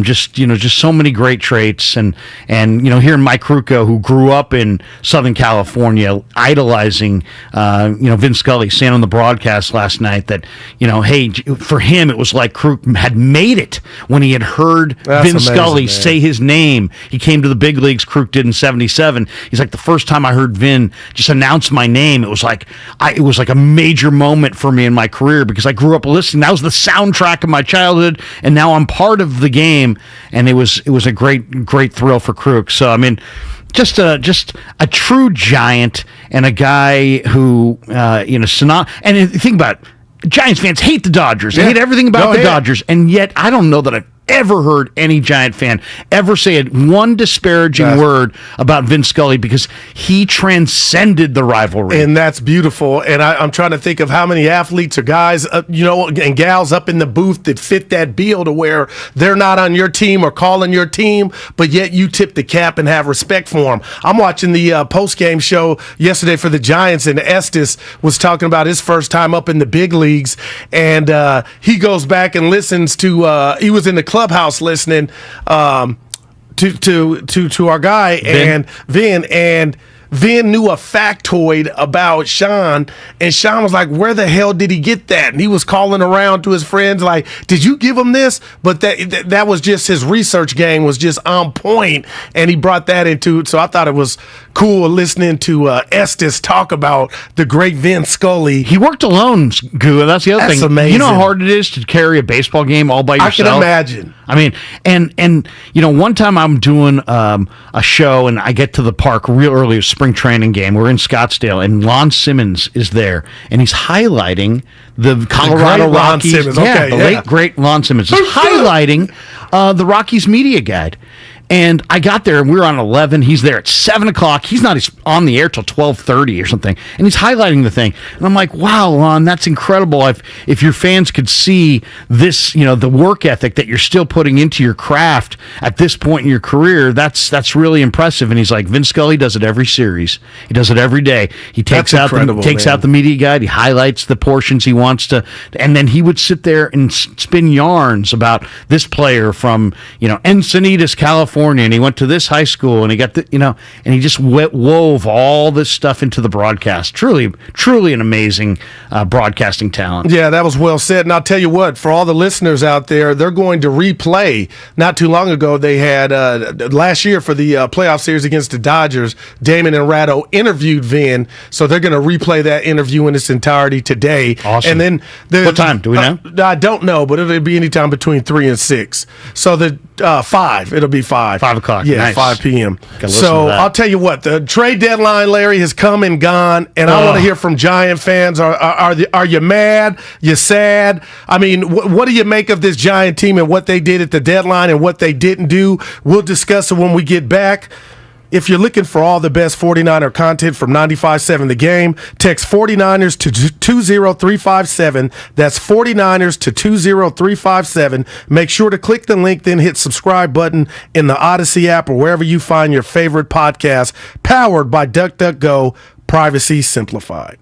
Just so many great traits, and hearing Mike Krukow, who grew up in Southern California, idolizing Vin Scully, saying on the broadcast last night that hey, for him it was like Kruk had made it when he had heard Vin Scully say his name. He came to the big leagues. Kruk did in '77. He's like, the first time I heard Vin just announce my name, it was like a major moment for me in my career, because I grew up listening. That was the soundtrack of my childhood, and now I'm part of the game. And it was a great thrill for Kruk. So I mean, just a true Giant, and a guy who and think about it, Giants fans hate the Dodgers. They hate everything about the Dodgers, and yet I don't know that I've ever heard any Giant fan ever say one disparaging word about Vin Scully, because he transcended the rivalry. And that's beautiful. And I'm trying to think of how many athletes or guys, and gals up in the booth that fit that bill to where they're not on your team or calling your team, but yet you tip the cap and have respect for them. I'm watching the post-game show yesterday for the Giants, and Estes was talking about his first time up in the big leagues, and he goes back and listens to, he was in the clubhouse listening to our guy Vin, and Vin knew a factoid about Sean, and Sean was like, where the hell did he get that? And he was calling around to his friends like, did you give him this? But that was just his research game was just on point, and he brought that into it. So I thought it was cool listening to Estes talk about the great Vin Scully. He worked alone, Goo. That's the other thing. Amazing. You know how hard it is to carry a baseball game all by yourself? I can imagine. I mean, and one time I'm doing a show and I get to the park real early, a spring training game. We're in Scottsdale and Lon Simmons is there and he's highlighting the Colorado Rockies. Simmons. The late great Lon Simmons is highlighting the Rockies media guide. And I got there, and we were on 11. He's there at 7 o'clock. He's not on the air till 12:30 or something. And he's highlighting the thing. And I'm like, wow, Lon, that's incredible. If your fans could see this, the work ethic that you're still putting into your craft at this point in your career, that's really impressive. And he's like, Vin Scully does it every series. He does it every day. He takes out the media guide. He highlights the portions he wants to. And then he would sit there and spin yarns about this player from, Encinitas, California. And he went to this high school, and he got and he just wove all this stuff into the broadcast. Truly an amazing broadcasting talent. Yeah, that was well said. And I'll tell you what, for all the listeners out there, they're going to replay. Not too long ago, they had last year for the playoff series against the Dodgers, Damon and Ratto interviewed Vin, so they're going to replay that interview in its entirety today. Awesome. And then what time do we know? I don't know, but it'll be anytime between 3 and 6. So the 5, it'll be 5. 5 o'clock. Yeah, nice. 5 p.m. So I'll tell you what, the trade deadline, Larry, has come and gone, and I want to hear from Giant fans. Are you mad? You sad? I mean, what do you make of this Giant team and what they did at the deadline and what they didn't do? We'll discuss it when we get back. If you're looking for all the best 49er content from 95.7 The Game, text 49ers to 20357. That's 49ers to 20357. Make sure to click the link, then hit subscribe button in the Odyssey app or wherever you find your favorite podcast. Powered by DuckDuckGo, privacy simplified.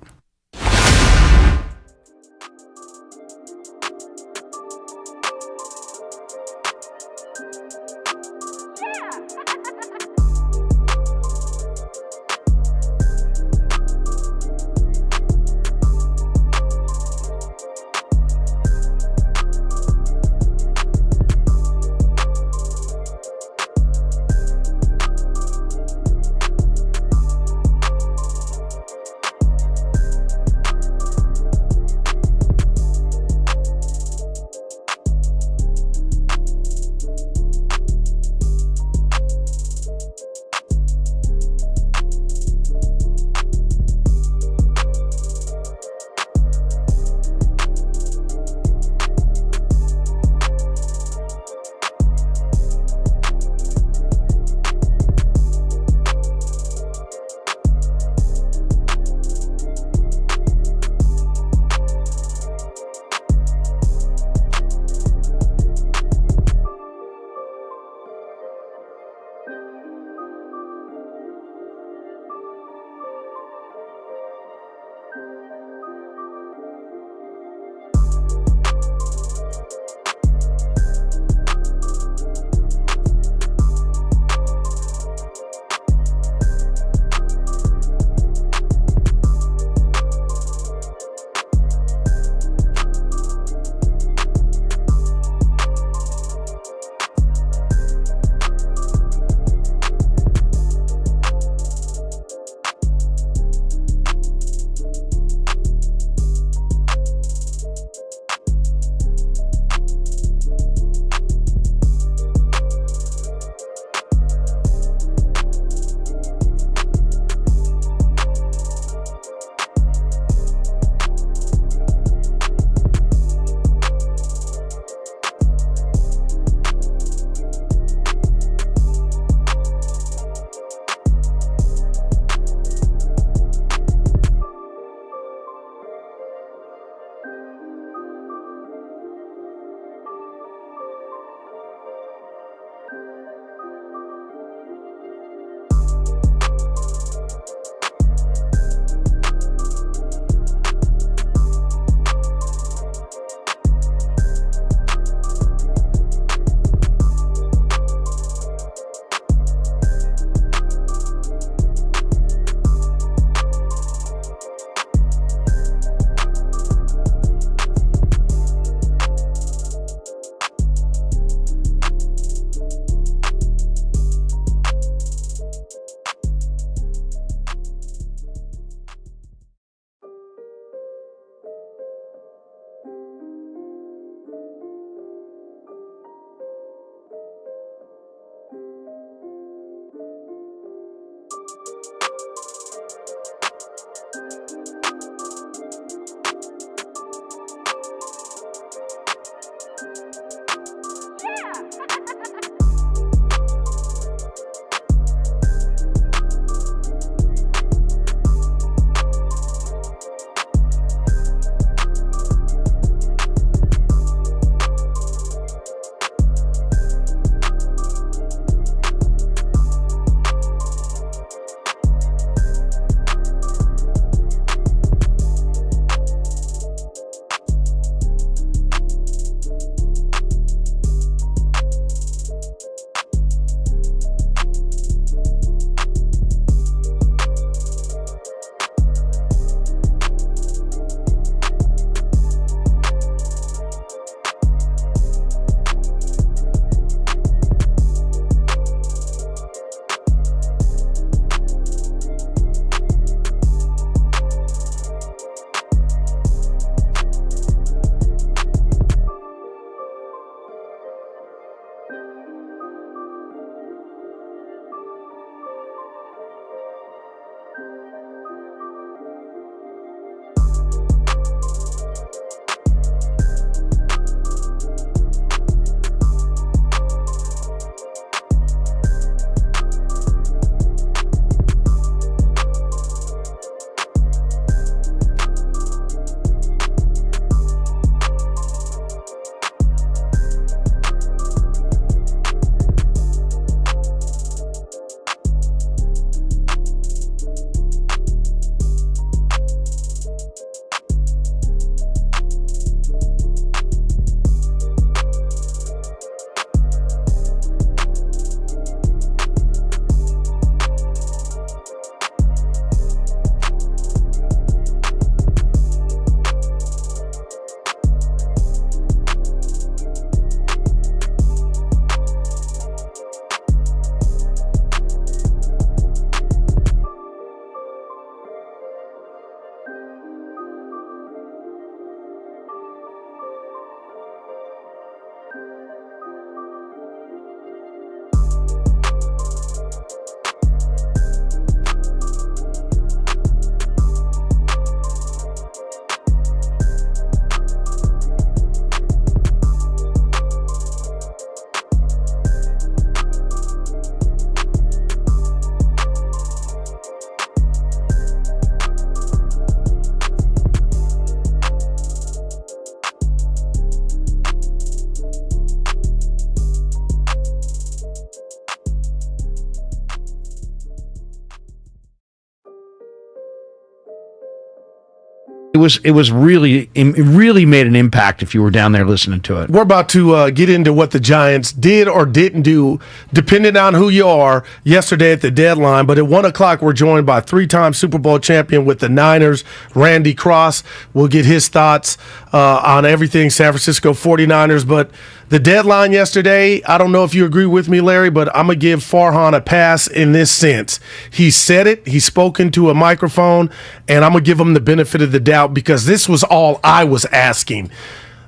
It really made an impact if you were down there listening to it. We're about to get into what the Giants did or didn't do, depending on who you are, yesterday at the deadline. But at 1 o'clock, we're joined by three-time Super Bowl champion with the Niners, Randy Cross. We'll get his thoughts on everything San Francisco 49ers. But the deadline yesterday, I don't know if you agree with me, Larry, but I'm going to give Farhan a pass in this sense. He said it, he spoke into a microphone, and I'm going to give him the benefit of the doubt because this was all I was asking.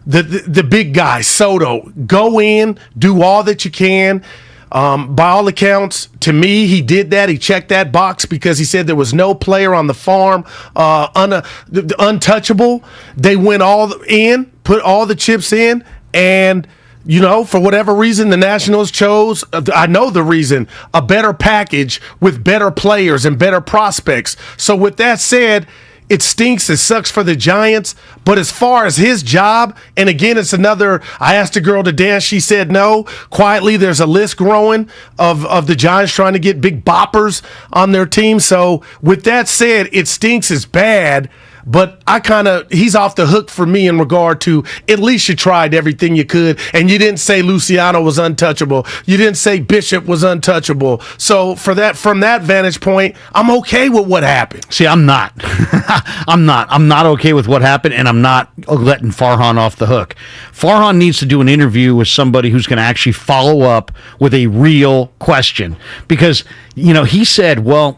The big guy, Soto, go in, do all that you can. By all accounts, to me, he did that. He checked that box because he said there was no player on the farm untouchable. They went all in, put all the chips in, and for whatever reason, the Nationals chose, I know the reason, a better package with better players and better prospects. So with that said, it stinks. It sucks for the Giants. But as far as his job, and again, it's another, I asked a girl to dance. She said no. Quietly, there's a list growing of the Giants trying to get big boppers on their team. So with that said, it stinks. It's bad. But he's off the hook for me in regard to at least you tried everything you could, and you didn't say Luciano was untouchable. You didn't say Bishop was untouchable. So from that vantage point, I'm okay with what happened. See, I'm not. I'm not okay with what happened, and I'm not letting Farhan off the hook. Farhan needs to do an interview with somebody who's going to actually follow up with a real question. Because, he said, well,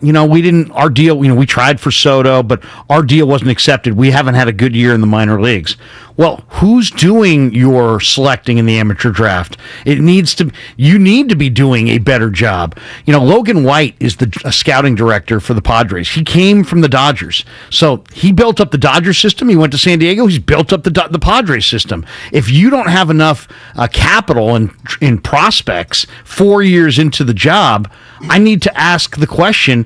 our deal, we tried for Soto, but our deal wasn't accepted. We haven't had a good year in the minor leagues. Well, who's doing your selecting in the amateur draft? You need to be doing a better job. Logan White is the scouting director for the Padres. He came from the Dodgers. So he built up the Dodgers system. He went to San Diego. He's built up the Padres system. If you don't have enough capital in prospects 4 years into the job, I need to ask the question,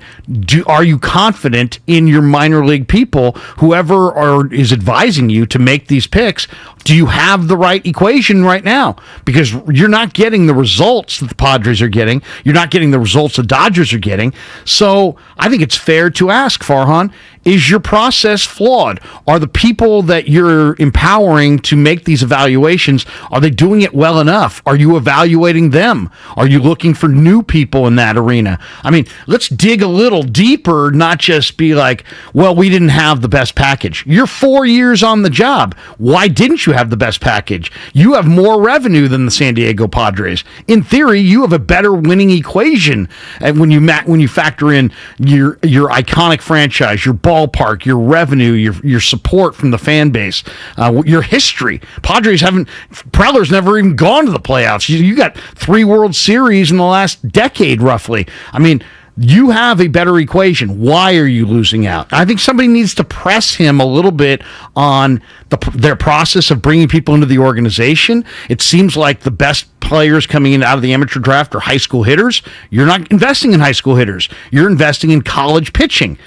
are you confident in your minor league people, whoever is advising you to make these picks? Do you have the right equation right now? Because you're not getting the results that the Padres are getting. You're not getting the results the Dodgers are getting. So I think it's fair to ask, Farhan, is your process flawed? Are the people that you're empowering to make these evaluations, are they doing it well enough? Are you evaluating them? Are you looking for new people in that arena? I mean, let's dig a little deeper, not just be like, well, we didn't have the best package. You're 4 years on the job. Why didn't you have the best package? You have more revenue than the San Diego Padres. In theory, you have a better winning equation. And when you factor in your iconic franchise, your ballpark, your revenue, your support from the fan base, your history. Preller's never even gone to the playoffs. You got 3 World Series in the last decade, roughly. I mean, you have a better equation. Why are you losing out? I think somebody needs to press him a little bit on their process of bringing people into the organization. It seems like the best players coming in out of the amateur draft are high school hitters. You're not investing in high school hitters. You're investing in college pitching.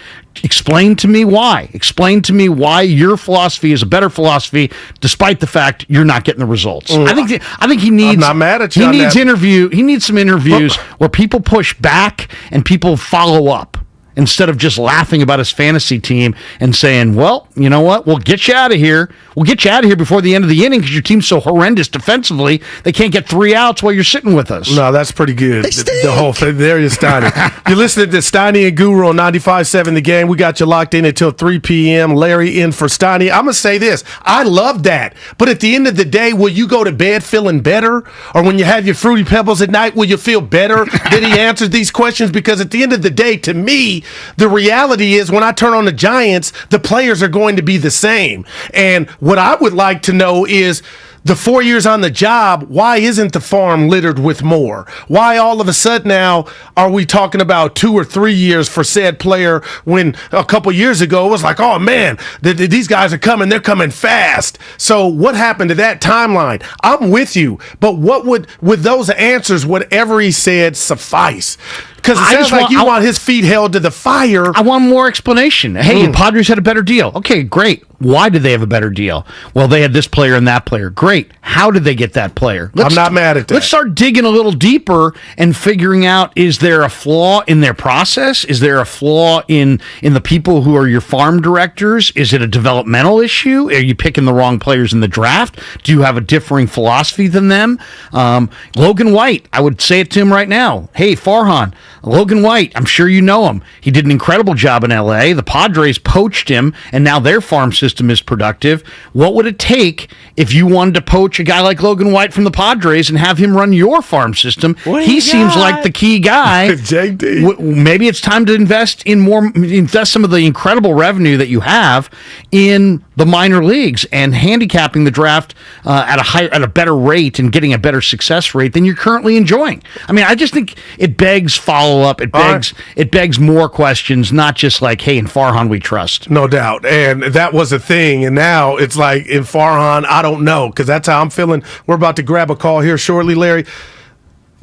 Explain to me why. Explain to me why your philosophy is a better philosophy, despite the fact you're not getting the results. I think he needs. I'm not mad at you. He needs some interviews where people push back and people follow up, instead of just laughing about his fantasy team and saying, well, you know what? We'll get you out of here. We'll get you out of here before the end of the inning because your team's so horrendous defensively, they can't get 3 outs while you're sitting with us. No, that's pretty good. The whole thing. There you Steiny. You're listening to Steiny and Guru on 95.7 The Game. We got you locked in until 3 p.m. Larry in for Steiny. I'm going to say this. I love that. But at the end of the day, will you go to bed feeling better? Or when you have your Fruity Pebbles at night, will you feel better that he answered these questions? Because at the end of the day, to me, the reality is when I turn on the Giants, the players are going to be the same. And what I would like to know is the 4 years on the job, why isn't the farm littered with more? Why all of a sudden now are we talking about 2 or 3 years for said player when a couple years ago it was like, oh man, these guys are coming, they're coming fast. So what happened to that timeline? I'm with you, but what would those answers, whatever he said, suffice? Because it sounds like you want his feet held to the fire. I want more explanation. Hey, the Padres had a better deal. Okay, great. Why did they have a better deal? Well, they had this player and that player. Great. How did they get that player? I'm not mad at that. Let's start digging a little deeper and figuring out, is there a flaw in their process? Is there a flaw in the people who are your farm directors? Is it a developmental issue? Are you picking the wrong players in the draft? Do you have a differing philosophy than them? Logan White, I would say it to him right now. Hey, Farhan, Logan White, I'm sure you know him. He did an incredible job in L.A. The Padres poached him, and now their farm system is productive. What would it take if you wanted to poach a guy like Logan White from the Padres and have him run your farm system? He seems like the key guy. JD. Maybe it's time to invest some of the incredible revenue that you have in the minor leagues and handicapping the draft at a better rate and getting a better success rate than you're currently enjoying. I mean, I just think it begs follow-up. It begs more questions, not just like, hey, in Farhan we trust. No doubt. And that was a thing. And now it's like in Farhan, I don't know, because that's how I'm feeling. We're about to grab a call here shortly, Larry.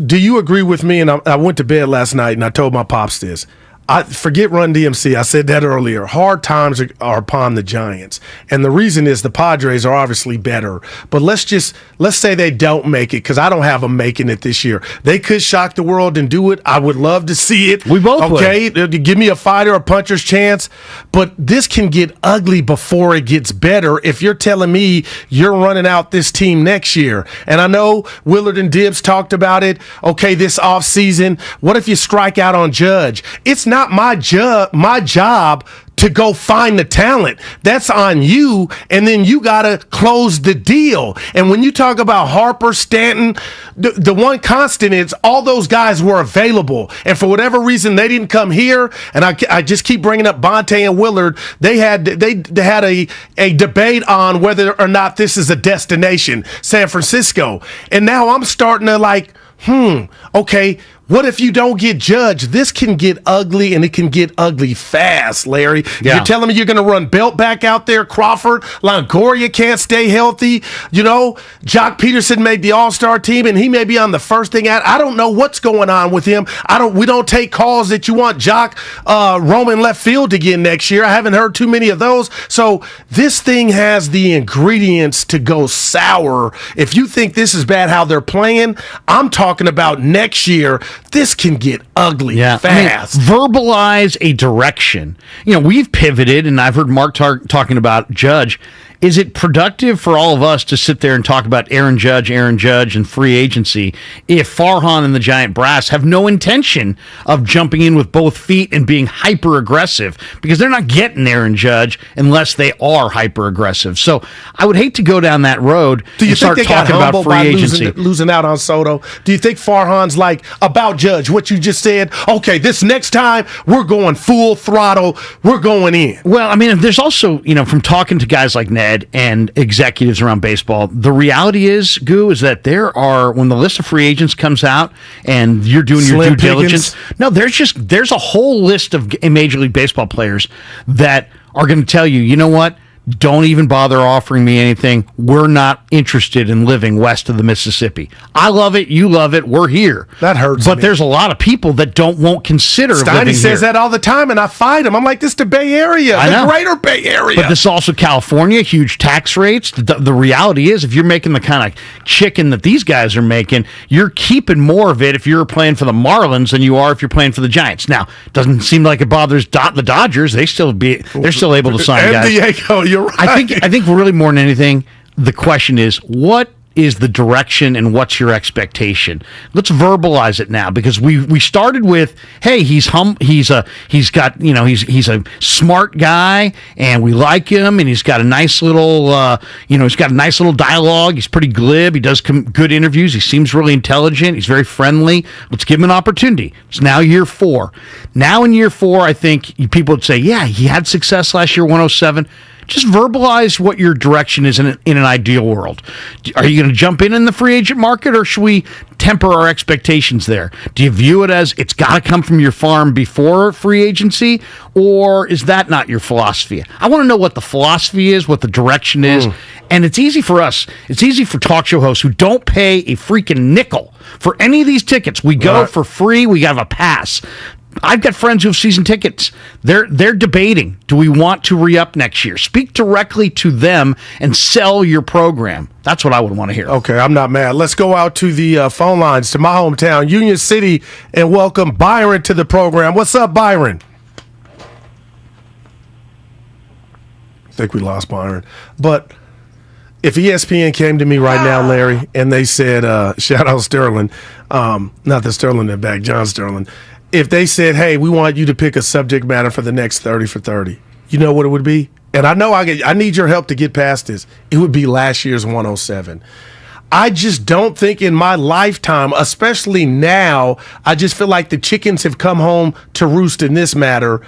Do you agree with me? And I went to bed last night and I told my pops this. I forget Run DMC. I said that earlier. Hard times are upon the Giants. And the reason is the Padres are obviously better. But let's say they don't make it, because I don't have them making it this year. They could shock the world and do it. I would love to see it. We both would. Give me a fighter, a puncher's chance. But this can get ugly before it gets better if you're telling me you're running out this team next year. And I know Willard and Dibs talked about it. Okay, this offseason, what if you strike out on Judge? It's not my job to go find the talent. That's on you, and then you got to close the deal. And when you talk about Harper, Stanton, the one constant is all those guys were available, and for whatever reason they didn't come here. And I just keep bringing up Bonte and Willard. They had a debate on whether or not this is a destination, San Francisco. And now I'm starting to okay, what if you don't get Judge? This can get ugly, and it can get ugly fast, Larry. Yeah. You're telling me you're going to run Belt back out there, Crawford, Longoria can't stay healthy. Jock Peterson made the All-Star team, and he may be on the first thing out. I don't know what's going on with him. We don't take calls that you want Jock roaming left field again next year. I haven't heard too many of those. So this thing has the ingredients to go sour. If you think this is bad how they're playing, I'm talking about next year. This can get ugly fast. Verbalize a direction. We've pivoted, and I've heard Mark talking about Judge. Is it productive for all of us to sit there and talk about Aaron Judge, and free agency if Farhan and the Giant Brass have no intention of jumping in with both feet and being hyper-aggressive? Because they're not getting Aaron Judge unless they are hyper-aggressive. So I would hate to go down that road. Do you and think start they got talking humbled about free by agency. losing out on Soto? Do you think Farhan's like, about Judge, what you just said, okay, this next time we're going full throttle, we're going in? Well, I mean, there's also, from talking to guys like Ned and executives around baseball, the reality is, Goo, is that when the list of free agents comes out and you're doing your due diligence, there's a whole list of Major League Baseball players that are going to tell you, you know what? Don't even bother offering me anything. We're not interested in living west of the Mississippi. I love it. You love it. We're here. That hurts But me. there's a lot of people that won't consider living here. Steiny says that all the time, and I fight him. I'm like, this is the Bay Area, the greater Bay Area. But this is also California, huge tax rates. The reality is, if you're making the kind of chicken that these guys are making, you're keeping more of it if you're playing for the Marlins than you are if you're playing for the Giants. Now, it doesn't seem like it bothers the Dodgers. They're still able to sign guys. Diego, you're right. I think really more than anything, the question is, what is the direction and what's your expectation? Let's verbalize it now, because we started with, hey, he's a smart guy and we like him, and he's got a nice little dialogue. He's pretty glib. He does good interviews. He seems really intelligent. He's very friendly. Let's give him an opportunity. It's now year 4. Now in year 4, I think people would say, yeah, he had success last year, 107. Just verbalize what your direction is in an ideal world. Are you going to jump in the free agent market, or should we temper our expectations there? Do you view it as it's got to come from your farm before free agency, or is that not your philosophy? I want to know what the philosophy is, what the direction is, and it's easy for us. It's easy for talk show hosts who don't pay a freaking nickel for any of these tickets. We go for free. We have a pass. I've got friends who have season tickets. They're debating, do we want to re-up next year? Speak directly to them and sell your program. That's what I would want to hear. Okay, I'm not mad. Let's go out to the phone lines to my hometown, Union City, and welcome Byron to the program. What's up, Byron? I think we lost Byron. But if ESPN came to me right now, Larry, and they said, shout out Sterling, not the Sterling that back, John Sterling, if they said, hey, we want you to pick a subject matter for the next 30 for 30, you know what it would be? And I know I need your help to get past this. It would be last year's 107. I just don't think in my lifetime, especially now, I just feel like the chickens have come home to roost in this matter.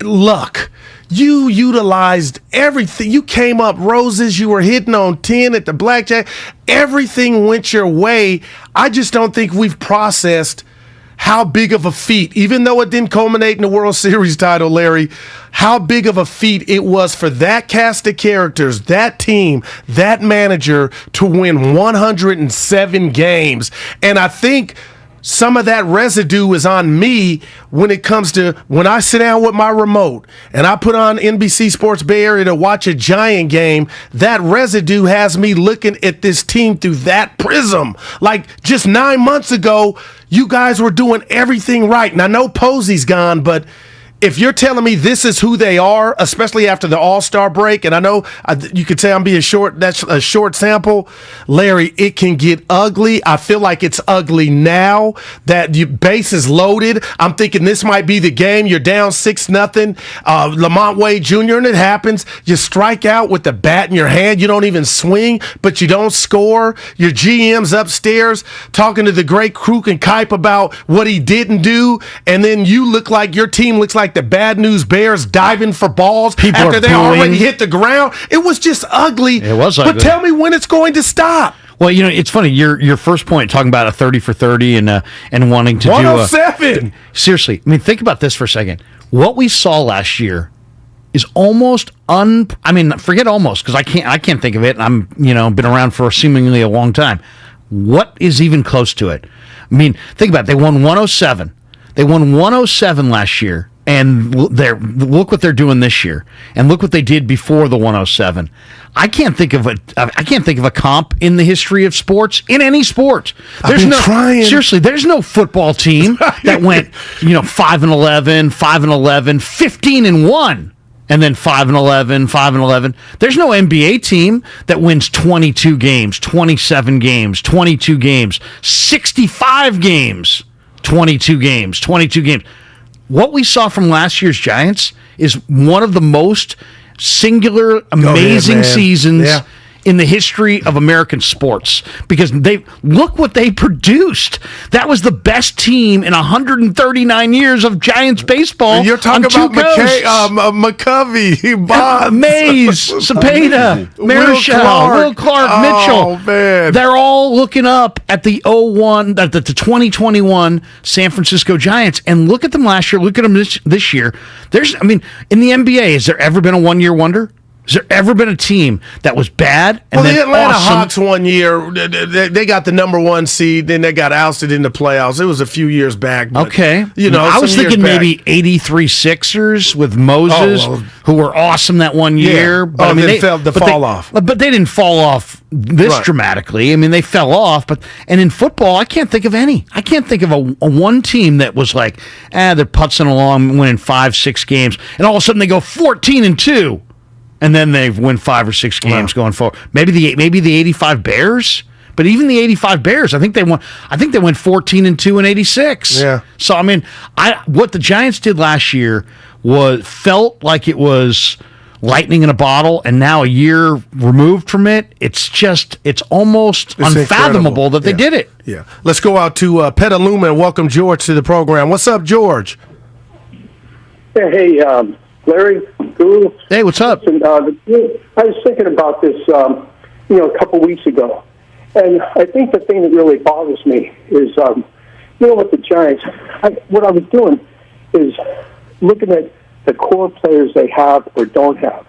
Luck. You utilized everything. You came up roses. You were hitting on 10 at the blackjack. Everything went your way. I just don't think we've processed how big of a feat, even though it didn't culminate in the World Series title, Larry, how big of a feat it was for that cast of characters, that team, that manager to win 107 games. And I think some of that residue is on me when it comes to when I sit down with my remote and I put on NBC Sports Bay Area to watch a Giant game. That residue has me looking at this team through that prism. Like just 9 months ago, you guys were doing everything right. And I know Posey's gone, but if you're telling me this is who they are, especially after the All-Star break, and I know you could say I'm being short, that's a short sample, Larry, it can get ugly. I feel like it's ugly now that your base is loaded. I'm thinking this might be the game. You're down 6-0. Lamont Wade Jr., and it happens. You strike out with the bat in your hand. You don't even swing, but you don't score. Your GM's upstairs talking to the great Kruk and Kipe about what he didn't do, and then you look like your team looks like the Bad News Bears diving for balls after they already hit the ground. It was just ugly. It was ugly. But tell me when it's going to stop. Well, you know, it's funny. Your first point, talking about a 30 for 30 and wanting to 107. Seriously, I mean, think about this for a second. What we saw last year is almost forget almost, because I can't think of it. I'm been around for seemingly a long time. What is even close to it? I mean, think about it. They won 107. They won 107 last year. And look what they're doing this year, and look what they did before the 107. I can't think of a comp in the history of sports, in any sport. Seriously, there's no football team that went 5-11, 5-11, 15-1. And then 5-11, 5-11. There's no NBA team that wins 22 games, 27 games, 22 games, 65 games, 22 games, 22 games. What we saw from last year's Giants is one of the most singular, amazing seasons in the history of American sports, because look what they produced. That was the best team in 139 years of Giants baseball. You're talking about McCovey, Bonds, Mays, Cepeda, Marichal, Will Clark, Mitchell. Man. They're all looking up at the 2021 San Francisco Giants, and look at them last year. Look at them this year. In the NBA, has there ever been a one-year wonder? Has there ever been a team that was bad and then the Atlanta awesome? Hawks one year, they got the number 1 seed, then they got ousted in the playoffs. It was a few years back. But, okay. I was thinking maybe 83 Sixers with Moses, who were awesome that one year. Yeah. But they fell off. But they didn't fall off this dramatically. I mean, they fell off. And in football, I can't think of any. I can't think of a one team that was like, they're putzing along, winning 5-6 games, and all of a sudden they go 14-2. And then they win 5 or 6 games going forward. Maybe the 85 Bears, but even the 85 Bears, I think they went 14-2 in 86. Yeah. So what the Giants did last year felt like it was lightning in a bottle, and now a year removed from it, it's almost unfathomable that they did it. Yeah. Let's go out to Petaluma and welcome George to the program. What's up, George? Hey, Larry, Guru. Hey, what's up? Listen, I was thinking about this, a couple weeks ago, and I think the thing that really bothers me is, with the Giants, what I was doing is looking at the core players they have or don't have,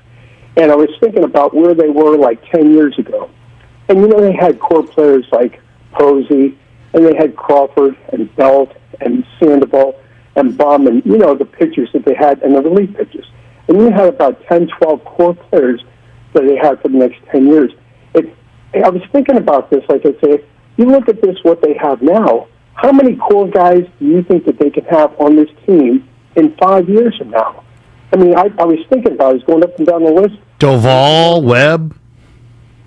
and I was thinking about where they were like 10 years ago, and they had core players like Posey, and they had Crawford and Belt and Sandoval and Bum, and the pitchers that they had and the relief pitchers. And you had about 10, 12 core players that they had for the next 10 years. I was thinking about this, like I say, you look at this, what they have now, how many core guys do you think that they can have on this team in 5 years from now? I mean, I was thinking about it, I was going up and down the list. Doval, Webb,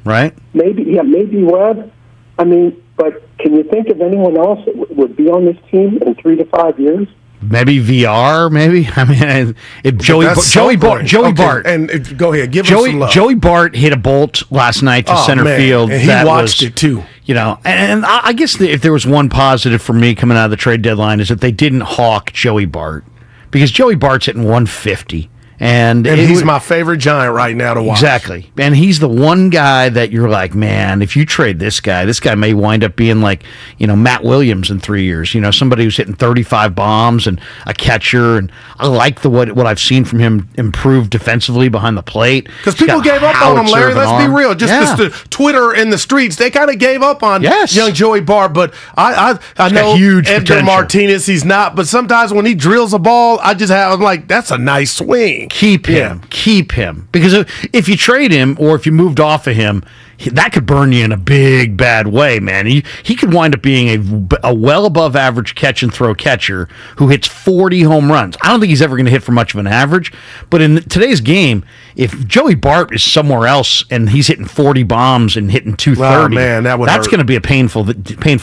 right? Maybe Webb. I mean, but can you think of anyone else that would be on this team in 3 to 5 years? Maybe VR, maybe. I mean, if Joey Bart. And go ahead, give him some love. Joey Bart hit a bolt last night to center field. And he watched it too. And I guess if there was one positive for me coming out of the trade deadline is that they didn't hawk Joey Bart, because Joey Bart's hitting 150. And he's my favorite Giant right now to watch. Exactly. And he's the one guy that you're like, man, if you trade this guy may wind up being like, Matt Williams in 3 years. Somebody who's hitting 35 bombs and a catcher. And I like what I've seen from him improve defensively behind the plate. Because people gave up on him, Larry. Let's be real. Just the Twitter and the streets, they kind of gave up on young Joey Bart. But I know huge Edgar potential. Martinez, he's not. But sometimes when he drills a ball, I'm like, that's a nice swing. Keep him. Because if you trade him or if you moved off of him, that could burn you in a big, bad way, man. He could wind up being a well above average catch and throw catcher who hits 40 home runs. I don't think he's ever going to hit for much of an average, but in today's game, if Joey Bart is somewhere else and he's hitting 40 bombs and hitting 230, that's going to be a painful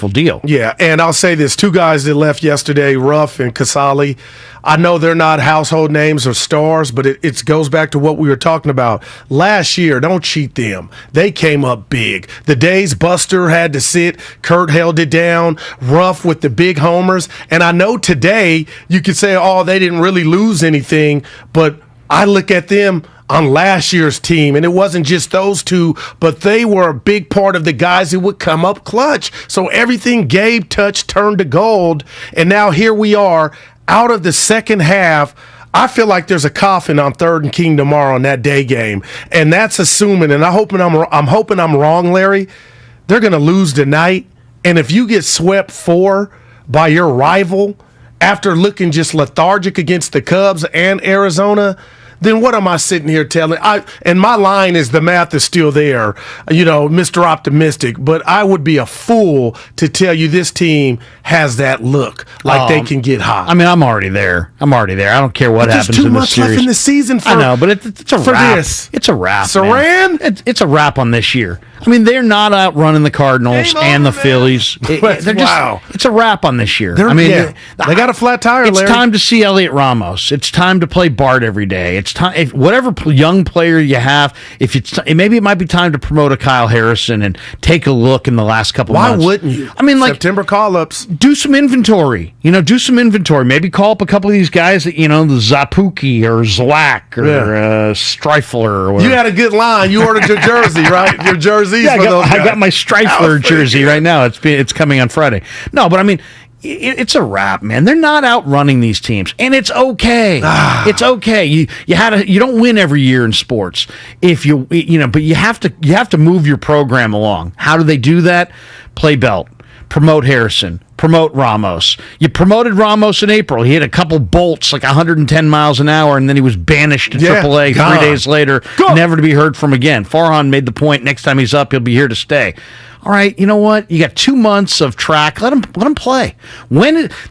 deal. Yeah, and I'll say this, two guys that left yesterday, Ruff and Casali, I know they're not household names or stars, but it goes back to what we were talking about. Last year, don't cheat them. They came up big. The days Buster had to sit, Kurt held it down, Ruff with the big homers. And I know today you could say, they didn't really lose anything, but I look at them on last year's team, and it wasn't just those two, but they were a big part of the guys who would come up clutch. So everything Gabe touched turned to gold, and now here we are out of the second half. I feel like there's a coffin on 3rd and King tomorrow in that day game, and that's assuming. And I'm hoping I'm wrong, Larry. They're going to lose tonight, and if you get swept 4 by your rival after looking just lethargic against the Cubs and Arizona, then what am I sitting here telling? And my line is the math is still there, Mr. Optimistic, but I would be a fool to tell you this team has that look like they can get hot. I mean, I'm already there. I don't care what happens in this series. There's 2 months left in the season I know, but it's a wrap. It's a wrap. Saran? It's a wrap on this year. I mean, they're not outrunning the Cardinals and the Phillies. It's a wrap on this year. They got a flat tire, It's Larry. time to see Elliot Ramos. It's time to play Bart every day. It's time, whatever young player you have, maybe it might be time to promote a Kyle Harrison and take a look in the last couple months. Why wouldn't you? I mean, like September call-ups. Do some inventory. Do some inventory. Maybe call up a couple of these guys that, the Zapuki or Zlak or Streifler or whatever. You had a good line. You ordered your jersey, right? Your jerseys yeah, for those guys. I got my Streifler jersey right now. It's coming on Friday. No, but I mean, it's a wrap, man. They're not outrunning these teams, and it's okay. It's okay. You don't win every year in sports but you have to move your program along. How do they do that? Play Belt, promote Harrison, promote Ramos. You promoted Ramos in April. He hit a couple bolts like 110 miles an hour, and then he was banished to AAA 3 days later, never to be heard from again. Farhan made the point, next time he's up, he'll be here to stay. All right, you know what? You got 2 months of track. Let him play.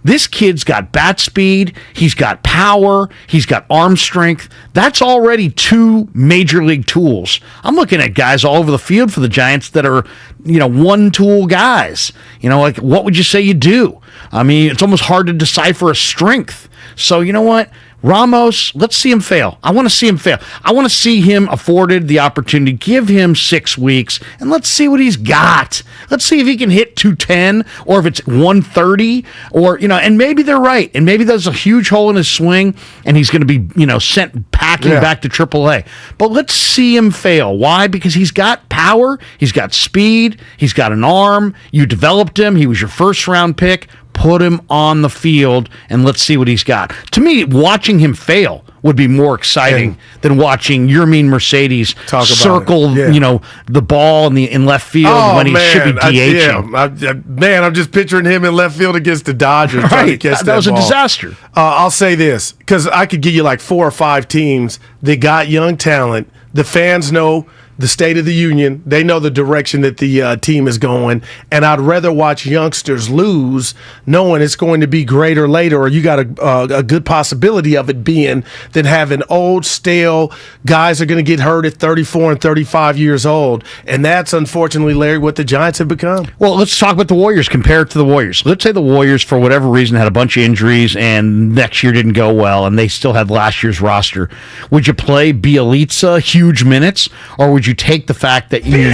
This kid's got bat speed, he's got power, he's got arm strength. That's already 2 major league tools. I'm looking at guys all over the field for the Giants that are, one tool guys. Like what would you say you do? I mean, it's almost hard to decipher a strength. So you know what? Ramos, let's see him fail. I want to see him fail. I want to see him afforded the opportunity. Give him 6 weeks, and let's see what he's got. Let's see if he can hit 210, or if it's 130, or, and maybe they're right, and maybe there's a huge hole in his swing, and he's going to be, sent packing hacking back to AAA. But let's see him fail. Why? Because he's got power, he's got speed, he's got an arm. You developed him. He was your first-round pick. Put him on the field, and let's see what he's got. To me, watching him fail would be more exciting than watching Yermin Mercedes circle, the ball in left field when he should be DHing. I'm just picturing him in left field against the Dodgers trying to catch that was ball. a disaster. I'll say this, because I could give you like 4 or 5 teams that got young talent. The fans know the state of the union. They know the direction that the team is going, and I'd rather watch youngsters lose knowing it's going to be greater later, or you got a good possibility of it being, than having old, stale guys are going to get hurt at 34 and 35 years old. And that's unfortunately, Larry, what the Giants have become. Well, let's talk about the Warriors compared to the Warriors. Let's say the Warriors, for whatever reason, had a bunch of injuries and next year didn't go well, and they still had last year's roster. Would you play Bielitsa huge minutes, or would you take the fact that you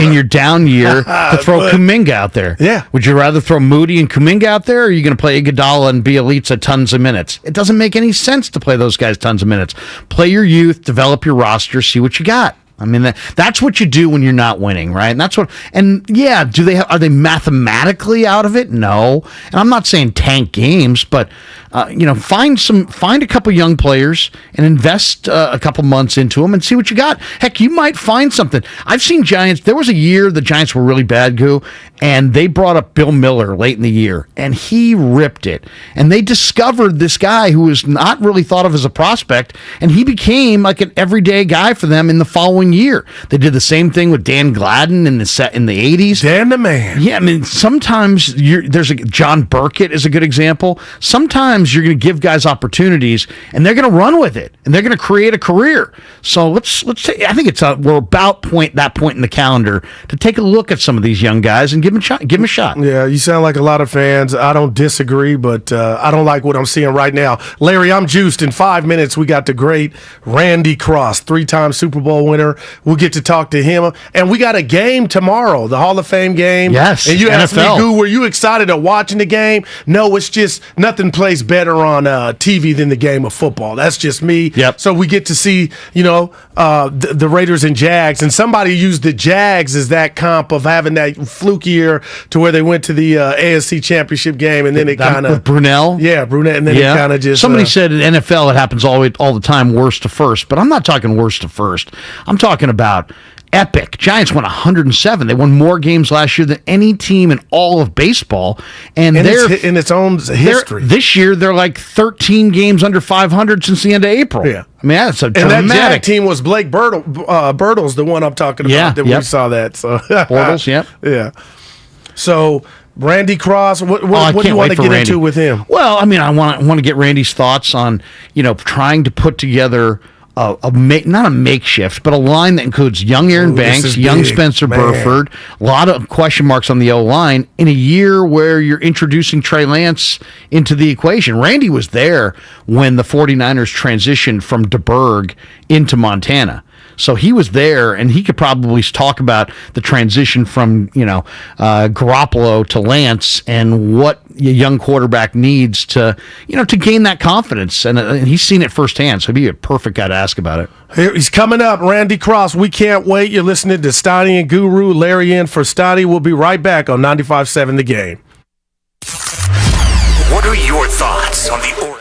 in your down year to throw Kuminga out there? Yeah. Would you rather throw Moody and Kuminga out there, or are you going to play Iguodala and Bielitsa tons of minutes? It doesn't make any sense to play those guys tons of minutes. Play your youth, develop your roster, see what you got. I mean, that's what you do when you're not winning, right? And are they mathematically out of it? No. And I'm not saying tank games, but find a couple young players and invest a couple months into them and see what you got. Heck, you might find something. I've seen Giants. There was a year the Giants were really bad, Goo, and they brought up Bill Miller late in the year, and he ripped it. And they discovered this guy who was not really thought of as a prospect, and he became like an everyday guy for them in the following year. They did the same thing with Dan Gladden in the 80s. Dan the man. Yeah, I mean, sometimes John Burkett is a good example. Sometimes you're going to give guys opportunities, and they're going to run with it, and they're going to create a career. So let's say, I think we're about that point in the calendar to take a look at some of these young guys and give them a shot. Yeah, you sound like a lot of fans. I don't disagree, but I don't like what I'm seeing right now. Larry, I'm juiced. In 5 minutes, we got the great Randy Cross, 3-time Super Bowl winner. We'll get to talk to him. And we got a game tomorrow, the Hall of Fame game. Yes, and you asked me, NFL. Goo, were you excited at watching the game? No, it's just nothing plays better on TV than the game of football. That's just me. Yep. So we get to see, the Raiders and Jags. And somebody used the Jags as that comp of having that fluke year to where they went to the AFC Championship game, and then it kind of with Brunell. Yeah, Brunell, and then it kind of just somebody said in NFL it happens all the time, worst to first. But I'm not talking worst to first. I'm talking about epic. Giants won 107. They won more games last year than any team in all of baseball, and they're in its own history. This year they're like 13 games under 500 since the end of April. Yeah. I mean, that's a dramatic. And that Jag dramatic team was Blake Bertles, the one I'm talking about. We saw that. So Bortles, yep. Yeah. So Randy Cross, what do you want to get into with him? Well, I mean, I want to get Randy's thoughts on trying to put together not a makeshift, but a line that includes young Aaron Banks, young Spencer Burford, a lot of question marks on the O-line in a year where you're introducing Trey Lance into the equation. Randy was there when the 49ers transitioned from DeBerg into Montana. So he was there, and he could probably talk about the transition from Garoppolo to Lance and what a young quarterback needs to gain that confidence. And he's seen it firsthand, so he'd be a perfect guy to ask about it. Here he's coming up, Randy Cross. We can't wait. You're listening to Steiny and Guru. Larry in for Steiny. We'll be right back on 95.7 The Game. What are your thoughts on the Orange?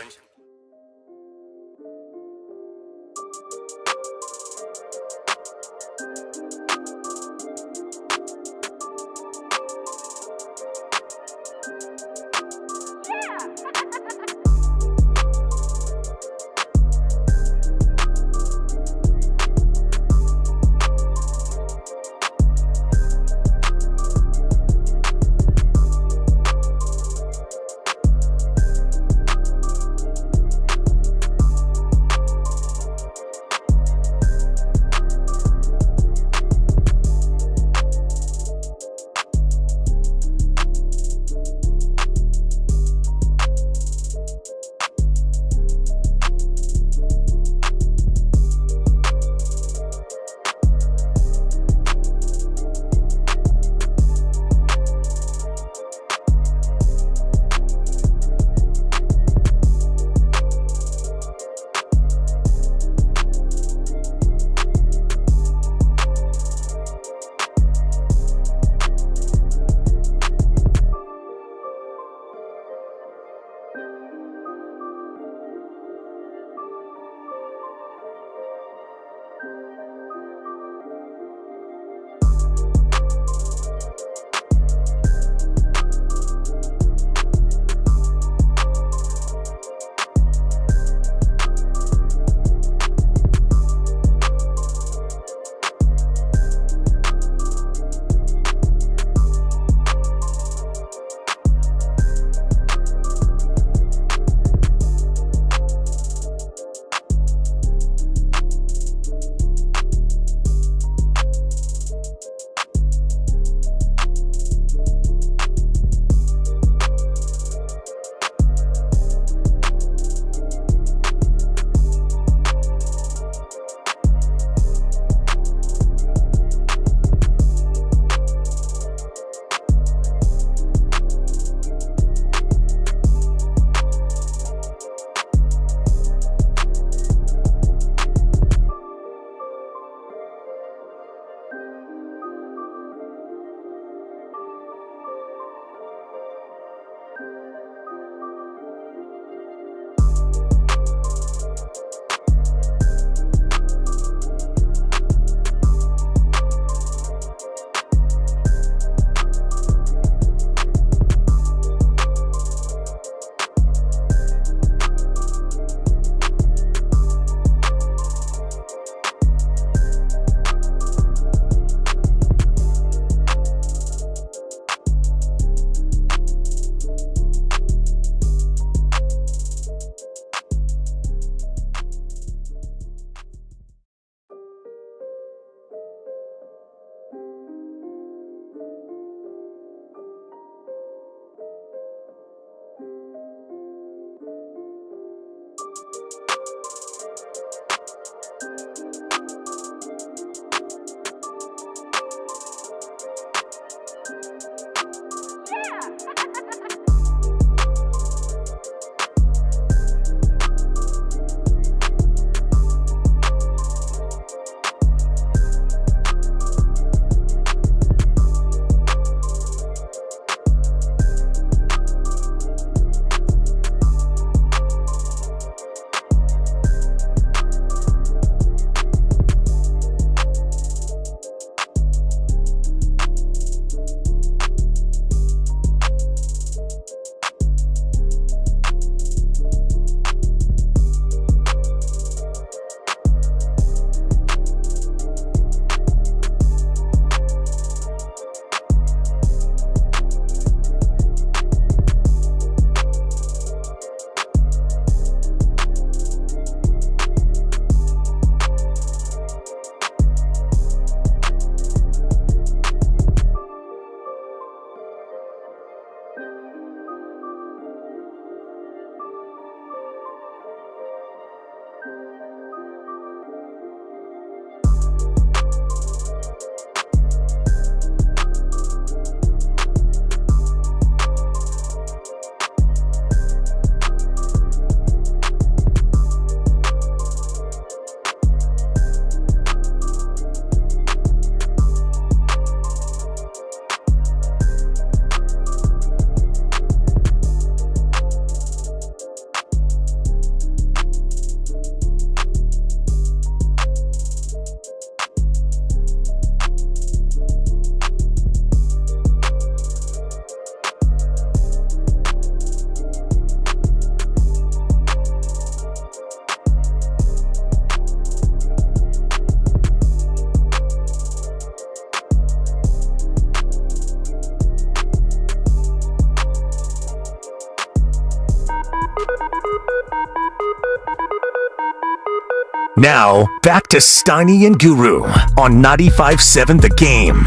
Now, back to Steiny and Guru on 95.7 The Game.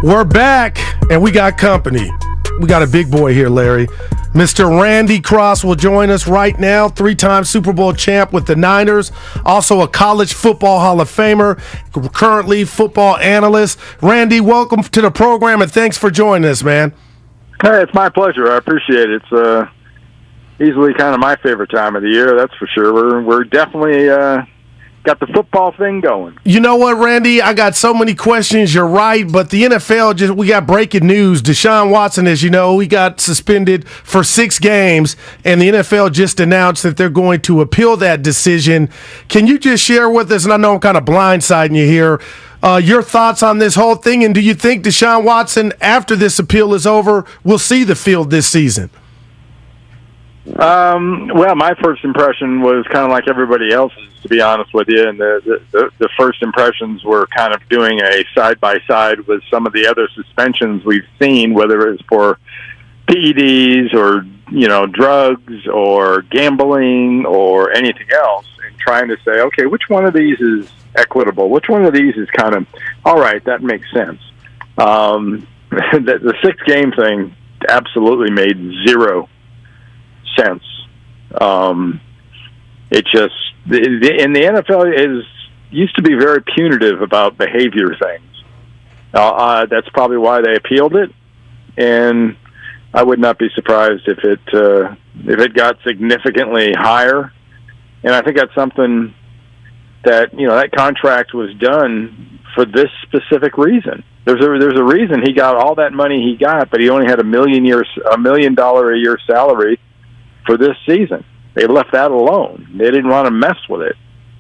We're back, and we got company. We got a big boy here, Larry. Mr. Randy Cross will join us right now, 3-time Super Bowl champ with the Niners, also a college football Hall of Famer, currently football analyst. Randy, welcome to the program, and thanks for joining us, man. Hey, it's my pleasure. I appreciate it. It's easily kind of my favorite time of the year, that's for sure. We're definitely got the football thing going. You know what, Randy? I got so many questions. You're right, but the NFL we got breaking news. Deshaun Watson, as you know, he got suspended for 6 games, and the NFL just announced that they're going to appeal that decision. Can you just share with us, and I know I'm kind of blindsiding you here, your thoughts on this whole thing, and do you think Deshaun Watson, after this appeal is over, will see the field this season? Well, my first impression was kind of like everybody else's, to be honest with you, and the first impressions were kind of doing a side-by-side with some of the other suspensions we've seen, whether it's for PEDs or, drugs or gambling or anything else, and trying to say, okay, which one of these is equitable? Which one of these is kind of, all right, that makes sense. The 6-game thing absolutely made zero sense. It just in the NFL used to be very punitive about behavior things. That's probably why they appealed it, and I would not be surprised if it got significantly higher. And I think that's something that that contract was done for this specific reason. There's a reason he got all that money he got, but he only had $1 million a year salary for this season. They left that alone. They didn't want to mess with it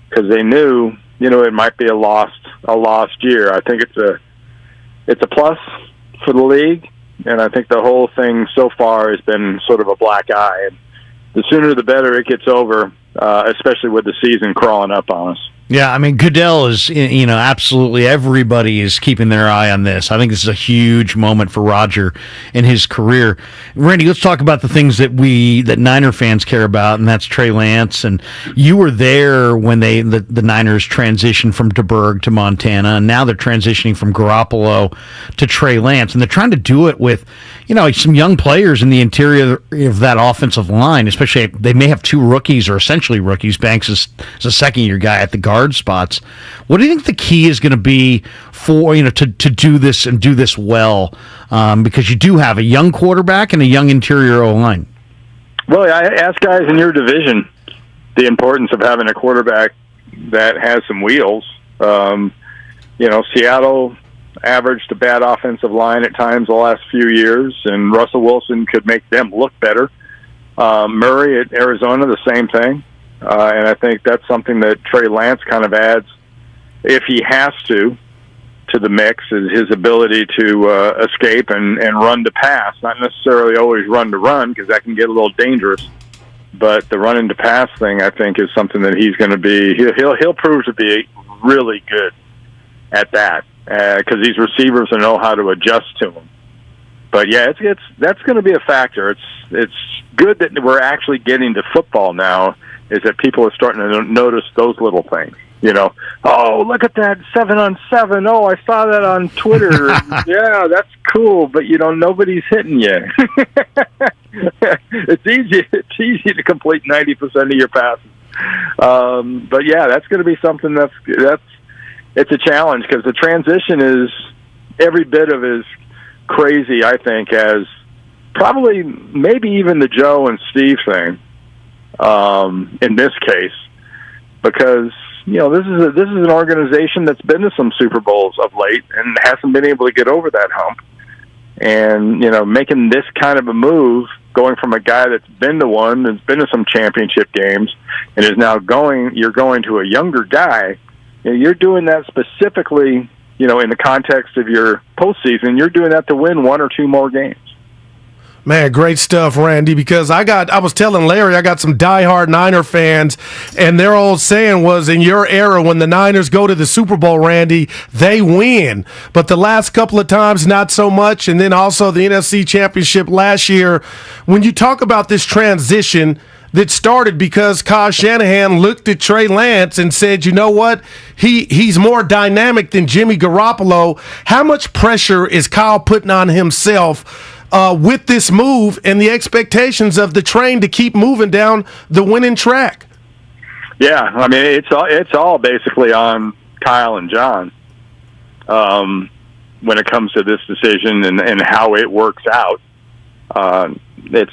because they knew, it might be a lost year. I think it's a plus for the league, and I think the whole thing so far has been sort of a black eye. And the sooner the better it gets over, especially with the season crawling up on us. Yeah, I mean, Goodell is, absolutely everybody is keeping their eye on this. I think this is a huge moment for Roger in his career. Randy, let's talk about the things that Niner fans care about, and that's Trey Lance. And you were there when the Niners transitioned from DeBerg to Montana, and now they're transitioning from Garoppolo to Trey Lance. And they're trying to do it with, some young players in the interior of that offensive line, especially they may have 2 rookies or essentially rookies. Banks is a second-year guy at the guard spots. What do you think the key is going to be for to do this and do this well? Because you do have a young quarterback and a young interior O-line. Well, I ask guys in your division the importance of having a quarterback that has some wheels. Seattle averaged a bad offensive line at times the last few years, and Russell Wilson could make them look better. Murray at Arizona, the same thing. And I think that's something that Trey Lance kind of adds, if he has to the mix, is his ability to escape and run to pass. Not necessarily always run to run, because that can get a little dangerous. But the run into pass thing, I think, is something that he's going to be. He'll prove to be really good at that, because these receivers will know how to adjust to him. But yeah, that's going to be a factor. It's good that we're actually getting to football now. Is that people are starting to notice those little things. Oh, look at that 7-on-7. Oh, I saw that on Twitter. Yeah, that's cool, but nobody's hitting you. It's easy to complete 90% of your passes. But yeah, that's going to be something it's a challenge, because the transition is every bit of as crazy, I think, as probably maybe even the Joe and Steve thing. In this case, because this is an organization that's been to some Super Bowls of late and hasn't been able to get over that hump, and making this kind of a move, going from a guy that's been to one, that's been to some championship games, and is now you're going to a younger guy. You're doing that specifically, in the context of your postseason. You're doing that to win 1 or 2 more games. Man, great stuff, Randy, because I was telling Larry, I got some diehard Niner fans, and their old saying was, in your era, when the Niners go to the Super Bowl, Randy, they win. But the last couple of times, not so much, and then also the NFC Championship last year. When you talk about this transition, that started because Kyle Shanahan looked at Trey Lance and said, you know what? He's more dynamic than Jimmy Garoppolo. How much pressure is Kyle putting on himself with this move and the expectations of the train to keep moving down the winning track? Yeah, I mean, it's all basically on Kyle and John when it comes to this decision and how it works out. It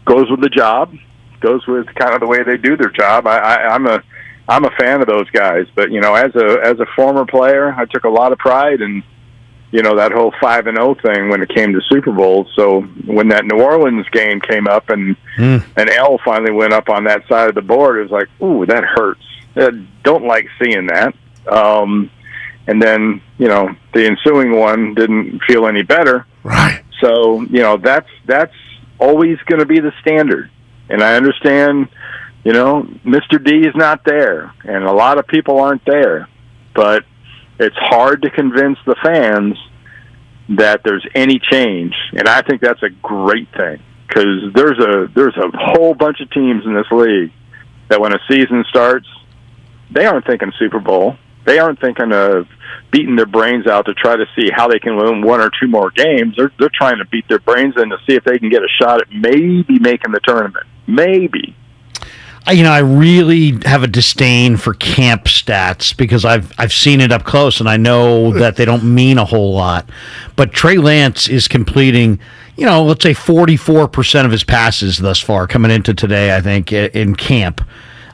goes with the job, goes with kind of the way they do their job. I'm a fan of those guys, but as a former player, I took a lot of pride in that whole 5-0 thing when it came to Super Bowls. So when that New Orleans game came up and an L finally went up on that side of the board, it was like, ooh, that hurts. I don't like seeing that. And then the ensuing one didn't feel any better. Right. So that's always going to be the standard. And I understand, Mr. D is not there, and a lot of people aren't there. But it's hard to convince the fans that there's any change, and I think that's a great thing because there's a whole bunch of teams in this league that when a season starts, they aren't thinking Super Bowl. They aren't thinking of beating their brains out to try to see how they can win one or two more games. They're trying to beat their brains in to see if they can get a shot at maybe making the tournament. Maybe. I really have a disdain for camp stats because I've seen it up close and I know that they don't mean a whole lot. But Trey Lance is completing, let's say 44% of his passes thus far coming into today, I think, in camp.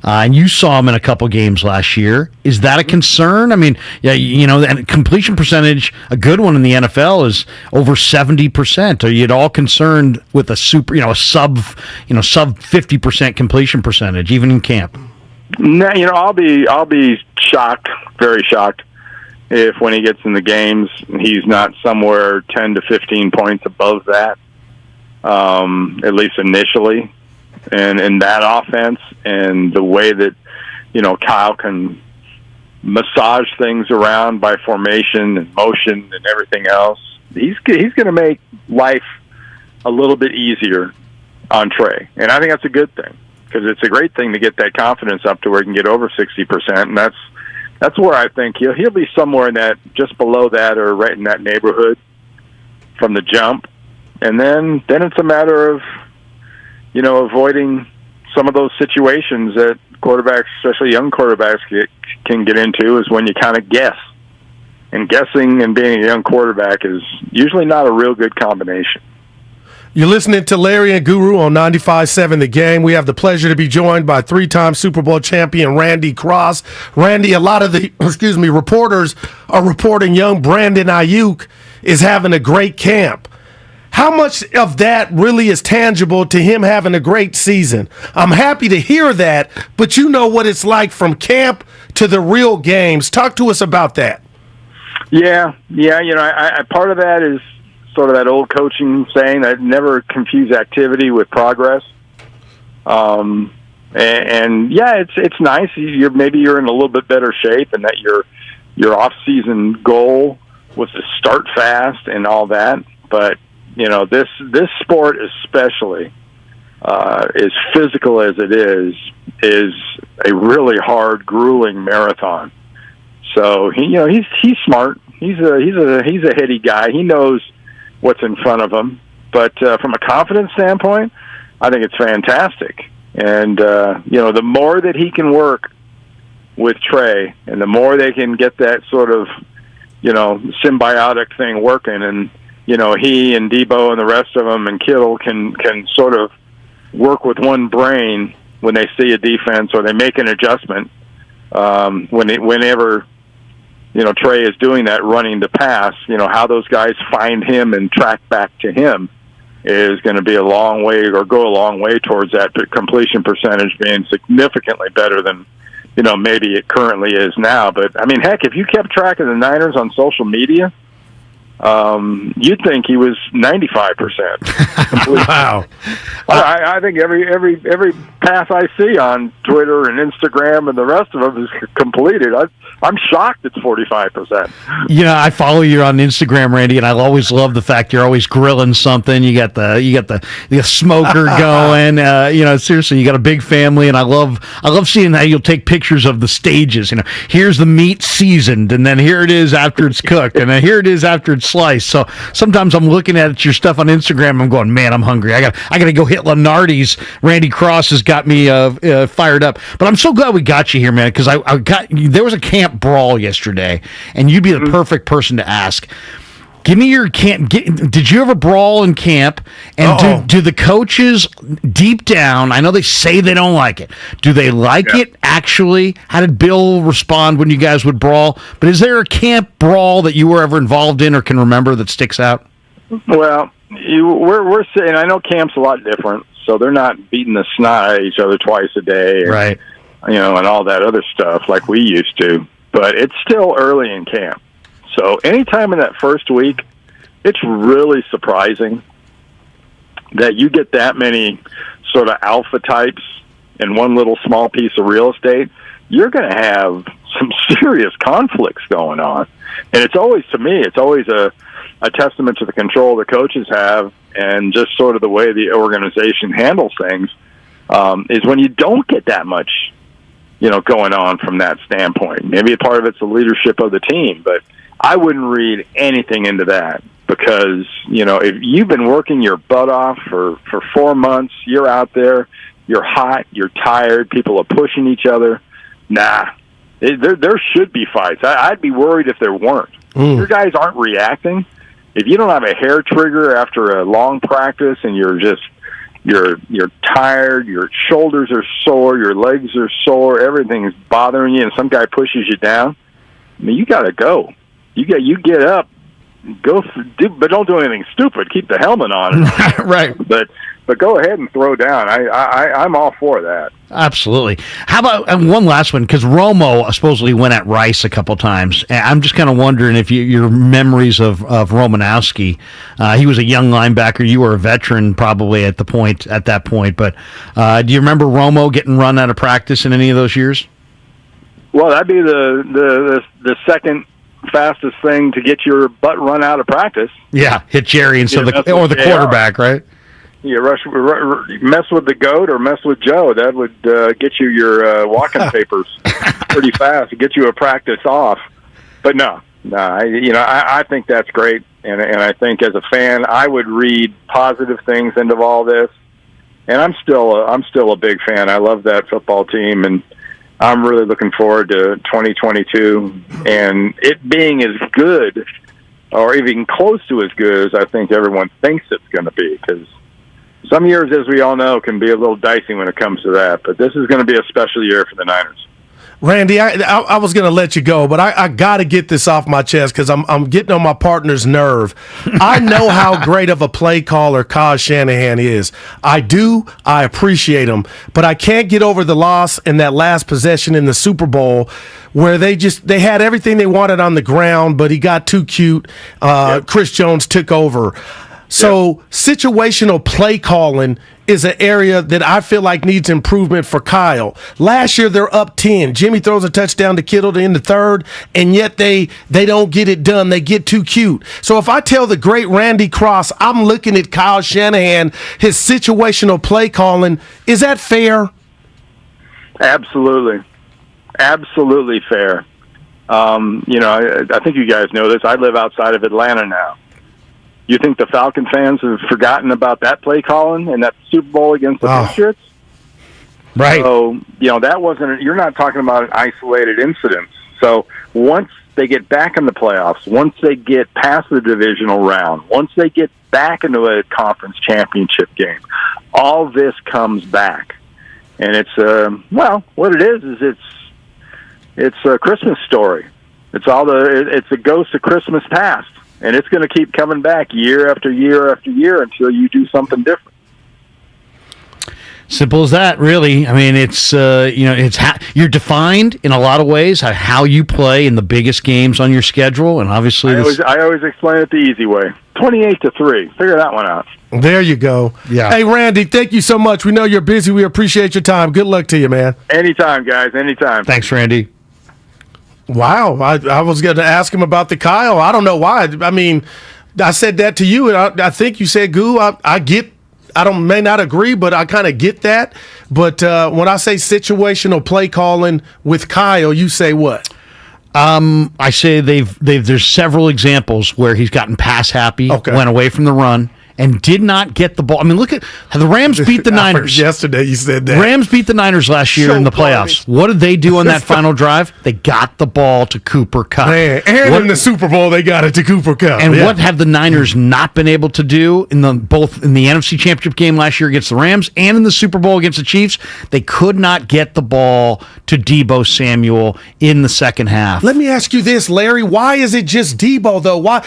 And you saw him in a couple games last year. Is that a concern? I mean, yeah, and completion percentage, a good one in the NFL is over 70%. Are you at all concerned with a sub 50% completion percentage, even in camp? No, I'll be shocked, very shocked, if when he gets in the games, he's not somewhere 10 to 15 points above that, at least initially. And in that offense and the way that, Kyle can massage things around by formation and motion and everything else, he's going to make life a little bit easier on Trey. And I think that's a good thing because it's a great thing to get that confidence up to where he can get over 60%. And that's where I think he'll be somewhere in that, just below that or right in that neighborhood from the jump. And then it's a matter of, avoiding some of those situations that quarterbacks, especially young quarterbacks, can get into is when you kind of guess. And guessing and being a young quarterback is usually not a real good combination. You're listening to Larry and Guru on 95.7 The Game. We have the pleasure to be joined by three-time Super Bowl champion Randy Cross. Randy, a lot of the reporters are reporting young Brandon Ayuk is having a great camp. How much of that really is tangible to him having a great season? I'm happy to hear that, but you know what it's like from camp to the real games. Talk to us about that. Yeah. I part of that is sort of that old coaching saying that never confuse activity with progress. And yeah, it's nice. Maybe you're in a little bit better shape, and that your off-season goal was to start fast and all that, but this sport especially, as physical as it is a really hard, grueling marathon. So he's smart. He's a heady guy. He knows what's in front of him. But from a confidence standpoint, I think it's fantastic. And the more that he can work with Trey, and the more they can get that sort of symbiotic thing working, and he and Debo and the rest of them and Kittle can sort of work with one brain when they see a defense or they make an adjustment. Whenever Trey is doing that, running the pass, how those guys find him and track back to him is going to be go a long way towards that completion percentage being significantly better than maybe it currently is now. But I mean, heck, if you kept track of the Niners on social media, you'd think he was 95%. Wow. I think every pass I see on Twitter and Instagram and the rest of them is completed. I'm shocked it's 45%. You know, I follow you on Instagram, Randy, and I always love the fact you're always grilling something. You got the smoker going. You know, seriously, you got a big family, and I love seeing how you'll take pictures of the stages. You know, here's the meat seasoned, and then here it is after it's cooked, and then here it is after it's sliced. So sometimes I'm looking at your stuff on Instagram, I'm going, man, I'm hungry. I got to go hit Lenardi's. Randy Cross has got me fired up. But I'm so glad we got you here, man, because there was a camp brawl yesterday, and you'd be the perfect person to ask. Give me your camp. Did you ever brawl in camp? And do the coaches deep down, I know they say they don't like it. Do they like it actually? How did Bill respond when you guys would brawl? But is there a camp brawl that you were ever involved in or can remember that sticks out? Well, we're saying, I know camp's a lot different, so they're not beating the snot out of each other twice a day. Right. You know, and all that other stuff like we used to. But it's still early in camp. So anytime in that first week, it's really surprising that you get that many sort of alpha types in one little small piece of real estate. You're going to have some serious conflicts going on. And it's always, to me, it's always a testament to the control the coaches have and just sort of the way the organization handles things, is when you don't get that much, you know, going on from that standpoint. Maybe a part of it's the leadership of the team, but I wouldn't read anything into that because, you know, if you've been working your butt off for 4 months, you're out there, you're hot, you're tired, people are pushing each other. Nah, there should be fights. I'd be worried if there weren't. Your guys aren't reacting. If you don't have a hair trigger after a long practice and you're tired, your shoulders are sore, your legs are sore, everything's bothering you, and some guy pushes you down, I mean, you got to go. You get up, go, but don't do anything stupid. Keep the helmet on. Right. But go ahead and throw down. I'm all for that. Absolutely. How about one last one? Because Romo supposedly went at Rice a couple times. And I'm just kind of wondering if your memories of Romanowski. He was a young linebacker. You were a veteran probably at that point. But do you remember Romo getting run out of practice in any of those years? Well, that'd be the second fastest thing to get your butt run out of practice. Yeah, hit Jerry instead of the quarterback, right? You mess with the GOAT or mess with Joe. That would get you your walking papers pretty fast. Get you a practice off. But no, I think that's great, and I think as a fan, I would read positive things into all this. And I'm still a big fan. I love that football team, and I'm really looking forward to 2022 and it being as good or even close to as good as I think everyone thinks it's going to be, because some years, as we all know, can be a little dicey when it comes to that. But this is going to be a special year for the Niners. Randy, I was going to let you go, but I got to get this off my chest because I'm getting on my partner's nerve. I know how great of a play caller Kyle Shanahan is. I do. I appreciate him. But I can't get over the loss in that last possession in the Super Bowl where they had everything they wanted on the ground, but he got too cute. Chris Jones took over. So situational play calling is an area that I feel like needs improvement for Kyle. Last year, they're up 10. Jimmy throws a touchdown to Kittle in the third, and yet they don't get it done. They get too cute. So if I tell the great Randy Cross, I'm looking at Kyle Shanahan, his situational play calling, is that fair? Absolutely. Absolutely fair. I think you guys know this. I live outside of Atlanta now. You think the Falcon fans have forgotten about that play calling and that Super Bowl against the Patriots? Right. So, that wasn't, you're not talking about an isolated incident. So once they get back in the playoffs, once they get past the divisional round, once they get back into a conference championship game, all this comes back. And it's, what it is it's a Christmas story. It's a ghost of Christmas past. And it's going to keep coming back year after year after year until you do something different. Simple as that, really. I mean, it's you're defined in a lot of ways how you play in the biggest games on your schedule, and obviously I always explain it the easy way: 28-3. Figure that one out. There you go. Yeah. Hey, Randy, thank you so much. We know you're busy. We appreciate your time. Good luck to you, man. Anytime, guys. Anytime. Thanks, Randy. Wow. I was going to ask him about the Kyle. I don't know why. I mean, I said that to you, and I think you said, Goo, may not agree, but I kind of get that. But when I say situational play calling with Kyle, you say what? I say there's several examples where he's gotten pass happy, went away from the run, and did not get the ball. I mean, look at how the Rams beat the Niners. Yesterday you said that. Rams beat the Niners last year in the playoffs. What did they do on that final drive? They got the ball to Cooper Kupp. Man, and in the Super Bowl, they got it to Cooper Kupp. And what have the Niners not been able to do both in the NFC Championship game last year against the Rams and in the Super Bowl against the Chiefs? They could not get the ball to Deebo Samuel in the second half. Let me ask you this, Larry. Why is it just Deebo, though? Why?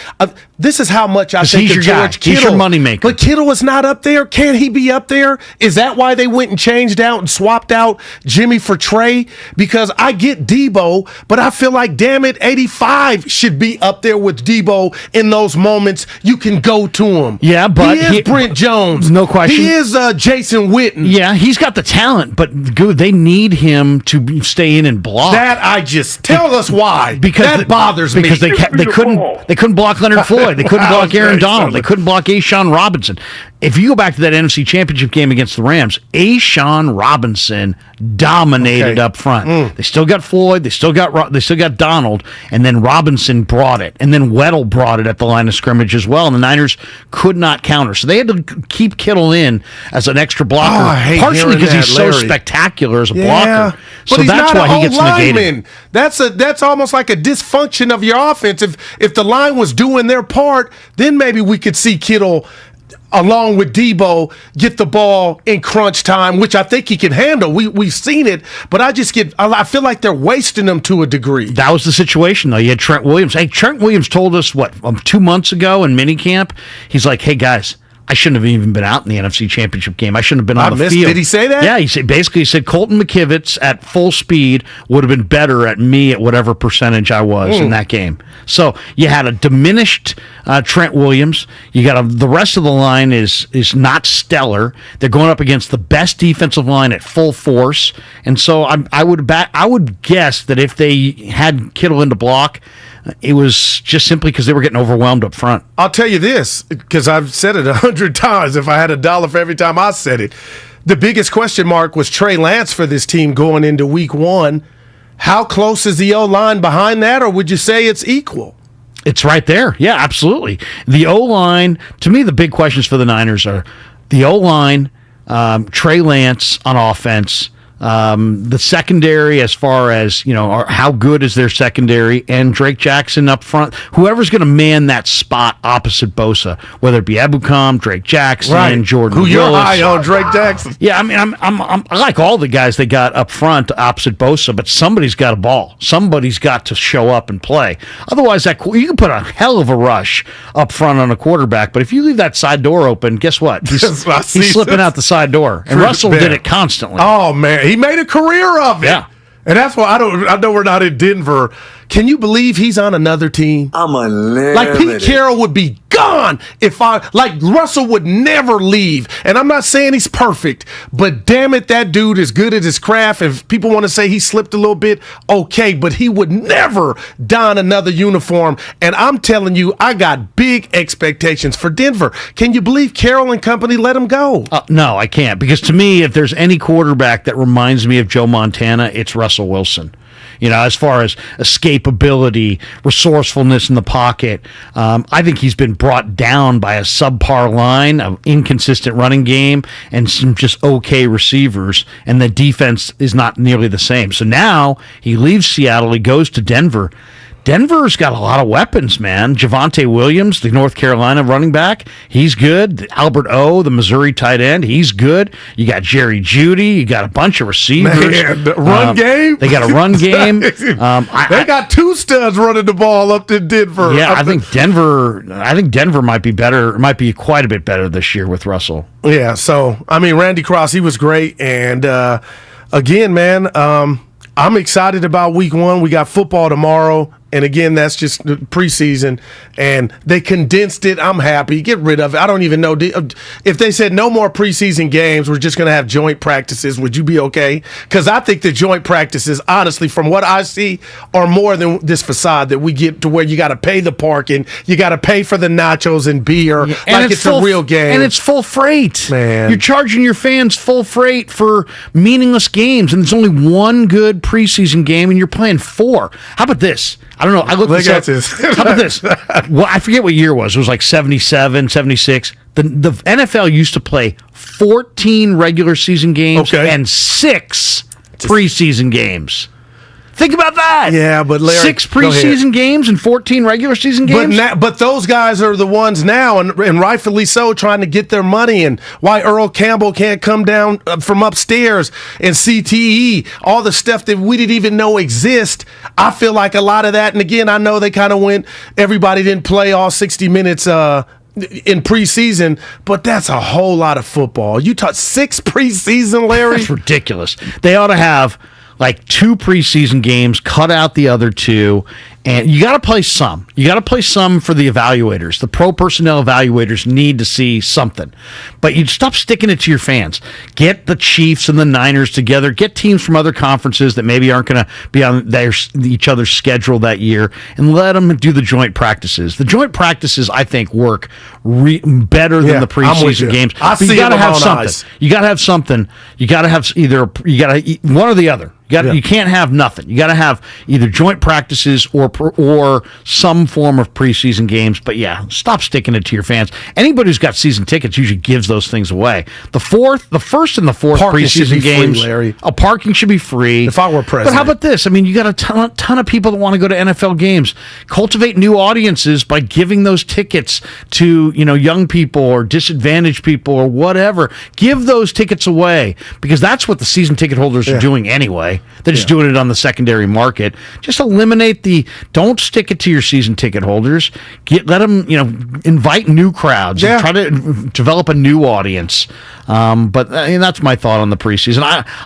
This is how much I think he's of your George guy. Kittle. He's your moneymaker. But Kittle is not up there. Can he be up there? Is that why they went and changed out and swapped out Jimmy for Trey? Because I get Deebo, but I feel like, damn it, 85 should be up there with Deebo in those moments. You can go to him. Yeah, but he is Brent Jones. No question. He is Jason Witten. Yeah, he's got the talent, but good, they need him to stay in and block. That tell us why. Because that bothers me. Because they couldn't block Leonard Floyd. They couldn't block Aaron Donald. They couldn't block A'Shawn Robinson. If you go back to that NFC Championship game against the Rams, A'Shawn Robinson dominated up front. They still got Floyd. They still got Donald, and then Robinson brought it, and then Weddle brought it at the line of scrimmage as well. And the Niners could not counter, so they had to keep Kittle in as an extra blocker, partially because he's so spectacular as a blocker. So but that's why he gets negated. That's almost like a dysfunction of your offense. If the line was doing their part, then maybe we could see Kittle, along with Deebo, get the ball in crunch time, which I think he can handle. We've seen it, but I feel like they're wasting them to a degree. That was the situation, though. You had Trent Williams. Hey, Trent Williams told us, 2 months ago in minicamp, he's like, hey, guys, I shouldn't have even been out in the NFC Championship game. I shouldn't have been on the field. Did he say that? Yeah, he said Colton McKivitz at full speed would have been better at me at whatever percentage I was in that game. So you had a diminished Trent Williams. You got the rest of the line is not stellar. They're going up against the best defensive line at full force, and so I would guess that if they had Kittle into block, it was just simply because they were getting overwhelmed up front. I'll tell you this, because I've said it 100 times. If I had $1 for every time I said it, the biggest question mark was Trey Lance for this team going into week 1. How close is the O-line behind that, or would you say it's equal? It's right there. Yeah, absolutely. The O-line, to me, the big questions for the Niners are the O-line, Trey Lance on offense, the secondary, as far as how good is their secondary, and Drake Jackson up front. Whoever's going to man that spot opposite Bosa, whether it be Ebukam, Drake Jackson, Jordan Willis. You're high on Drake Jackson. Yeah, I mean, I like all the guys they got up front opposite Bosa, but somebody's got a ball. Somebody's got to show up and play. Otherwise, you can put a hell of a rush up front on a quarterback, but if you leave that side door open, guess what? He's slipping out the side door, and Russell did it constantly. Oh man. He made a career of it. Yeah. And that's why I know we're not in Denver. Can you believe he's on another team? I'm unlimited. Like Pete Carroll would be gone like Russell would never leave. And I'm not saying he's perfect, but damn it, that dude is good at his craft. If people want to say he slipped a little bit, okay, but he would never don another uniform. And I'm telling you, I got big expectations for Denver. Can you believe Carroll and company let him go? No, I can't. Because to me, if there's any quarterback that reminds me of Joe Montana, it's Russell Wilson. As far as escapability, resourcefulness in the pocket, I think he's been brought down by a subpar line, an inconsistent running game, and some just okay receivers, and the defense is not nearly the same. So now he leaves Seattle, he goes to Denver. Denver's got a lot of weapons, man. Javonte Williams, the North Carolina running back, he's good. Albert O, the Missouri tight end, he's good. You got Jerry Jeudy. You got a bunch of receivers. Man, the run game. They got a run game. They got two studs running the ball up to Denver. Yeah, I think Denver might be better. Might be quite a bit better this year with Russell. Yeah. So I mean, Randy Cross, he was great, and again, man, I'm excited about week 1. We got football tomorrow. And again, that's just preseason, and they condensed it. I'm happy. Get rid of it. I don't even know if they said no more preseason games. We're just going to have joint practices. Would you be okay? Because I think the joint practices, honestly, from what I see, are more than this facade that we get to where you got to pay the parking, you got to pay for the nachos and beer, like it's a real game, and it's full freight. Man, you're charging your fans full freight for meaningless games, and there's only one good preseason game, and you're playing 4. How about this? I don't know. I looked this up. How about this? Well, I forget what year it was. It was like 77, 76. The NFL used to play 14 regular season games and 6 preseason games. Think about that. Yeah, but Larry, 6 preseason games and 14 regular season games. But those guys are the ones now, and rightfully so, trying to get their money. And why Earl Campbell can't come down from upstairs and CTE, all the stuff that we didn't even know exist. I feel like a lot of that. And again, I know they kind of went. Everybody didn't play all 60 minutes. In preseason, but that's a whole lot of football. You taught 6 preseason, Larry? That's ridiculous. They ought to have like 2 preseason games, cut out the other 2, and you got to play some. You got to play some for the evaluators. The pro personnel evaluators need to see something. But you stop sticking it to your fans. Get the Chiefs and the Niners together. Get teams from other conferences that maybe aren't going to be on each other's schedule that year, and let them do the joint practices. The joint practices, I think, work better than the preseason games. I see you got to have something. You got to have something. You got to have one or the other. You can't have nothing. You got to have either joint practices or some form of preseason games. But yeah, stop sticking it to your fans. Anybody who's got season tickets usually gives those things away. The first and the fourth parking preseason games, free, Larry. Parking should be free. If I were president. But how about this? I mean, you got a ton of people that want to go to NFL games. Cultivate new audiences by giving those tickets to young people or disadvantaged people or whatever. Give those tickets away, because that's what the season ticket holders are doing anyway. They're just doing it on the secondary market. Just eliminate don't stick it to your season ticket holders. Let them, invite new crowds. And try to develop a new audience. But that's my thought on the preseason.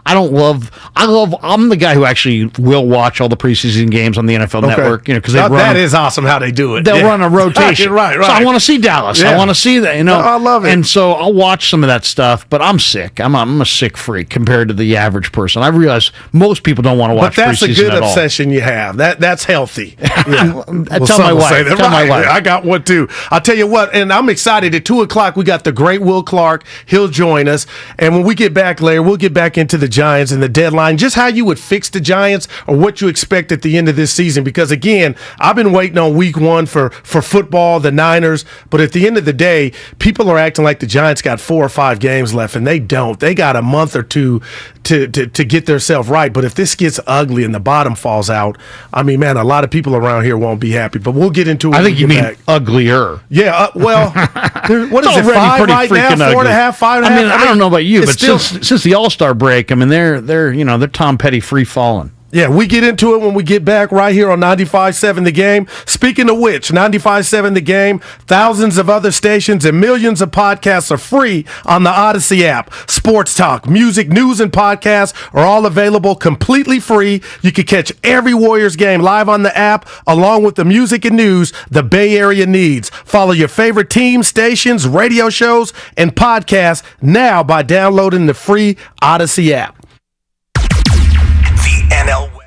I'm the guy who actually will watch all the preseason games on the NFL Network. Because that is awesome how they do it. They'll run a rotation. right. So I want to see Dallas. I want to see that. I love it. And so I'll watch some of that stuff. But I'm sick. I'm a sick freak compared to the average person. I realize most people don't want to watch. But that's preseason a good at all. obsession you have. That's healthy. Yeah. Tell my wife. Tell my wife. I got one too. I'll tell you what, and I'm excited. At 2:00, we got the great Will Clark. He'll join us. And when we get back, Larry, we'll get back into the Giants and the deadline, just how you would fix the Giants or what you expect at the end of this season. Because again, I've been waiting on week 1 for football, the Niners. But at the end of the day, people are acting like the Giants got 4 or 5 games left, and they don't. They got a month or 2 to get themselves right. But if this gets ugly and the bottom falls out, I mean, man, a lot of people around here won't be happy. But we'll get into it. I think you mean uglier. Yeah, well, what is it, 5 right now? 4.5, 5.5? I mean, I don't know about you, but since the All-Star break, I mean, they're Tom Petty free falling. Yeah, we get into it when we get back right here on 95.7 The Game. Speaking of which, 95.7 The Game, thousands of other stations and millions of podcasts are free on the Odyssey app. Sports talk, music, news, and podcasts are all available completely free. You can catch every Warriors game live on the app, along with the music and news the Bay Area needs. Follow your favorite team, stations, radio shows, and podcasts now by downloading the free Odyssey app. NL West.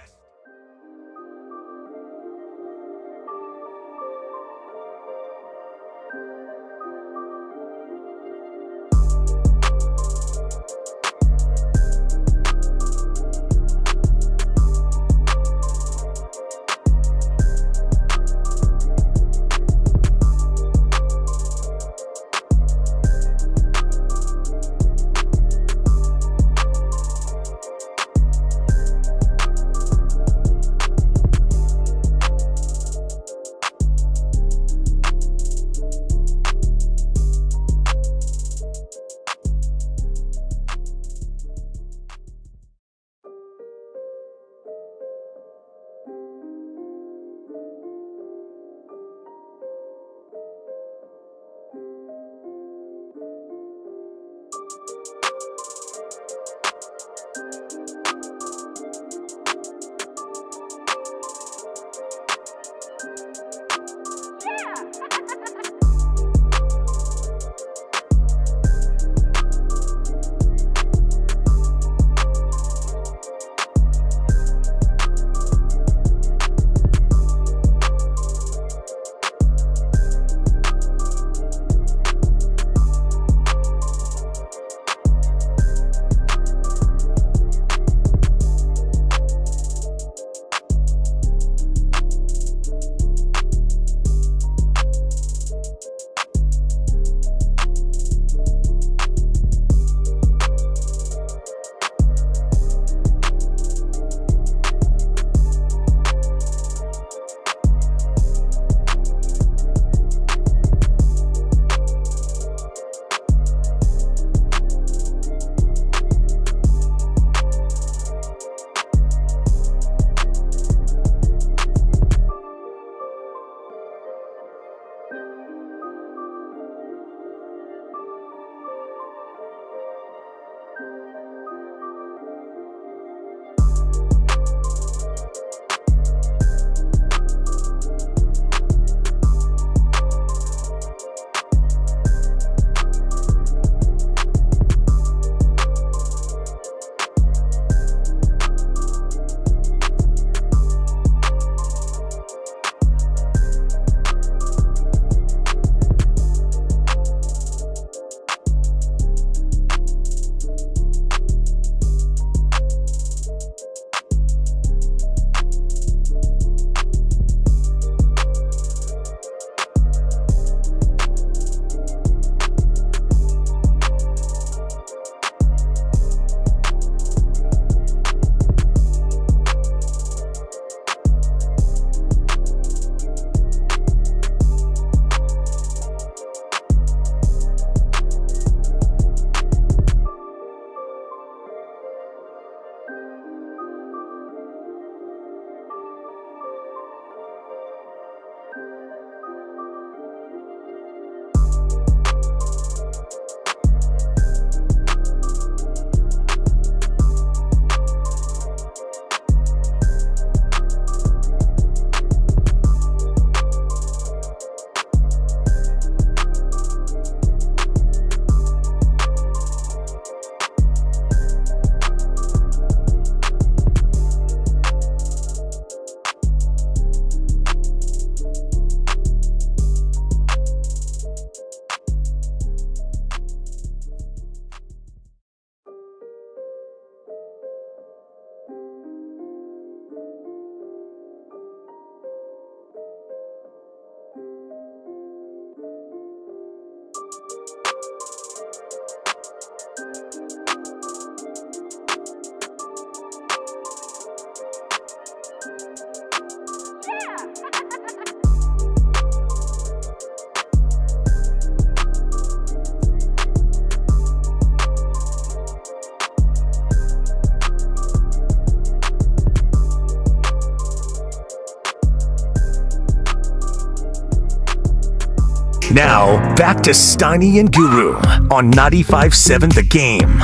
Now, back to Steiny and Guru on 95.7 The Game.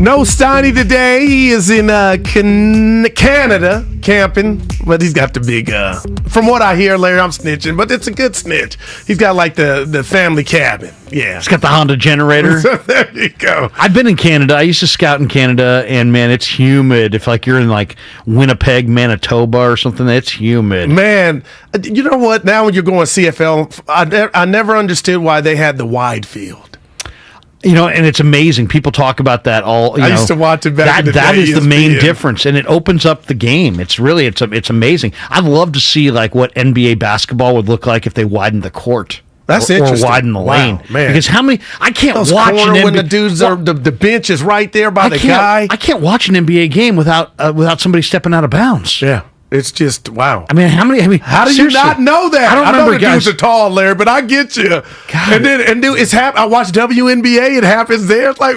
No Steiny today. He is in Canada camping, but he's got the big, from what I hear, Larry, I'm snitching, but it's a good snitch. He's got like the family cabin. Yeah. It's got the Honda generator. So there you go. I've been in Canada. I used to scout in Canada, and man, it's humid. If like you're in like Winnipeg, Manitoba or something, it's humid. Man, you know what? Now when you're going CFL, I never understood why they had the wide field. You know, and it's amazing. People talk about that all. I used to watch it back in the That day, is the main ESPN. difference, and it opens up the game. It's really, it's amazing. I'd love to see like what NBA basketball would look like if they widened the court. That's or interesting. Widen the lane, man. Because how many? I can't Those watch an corner when NBA the dudes are the bench is right there by the guy. I can't watch an NBA game without somebody stepping out of bounds. Yeah. It's just, wow. I mean, how many? How do you not know that? I don't know remember, the guys. dudes are tall, Larry, but I get you. God. And dude, it's I watch WNBA. It happens there. It's like,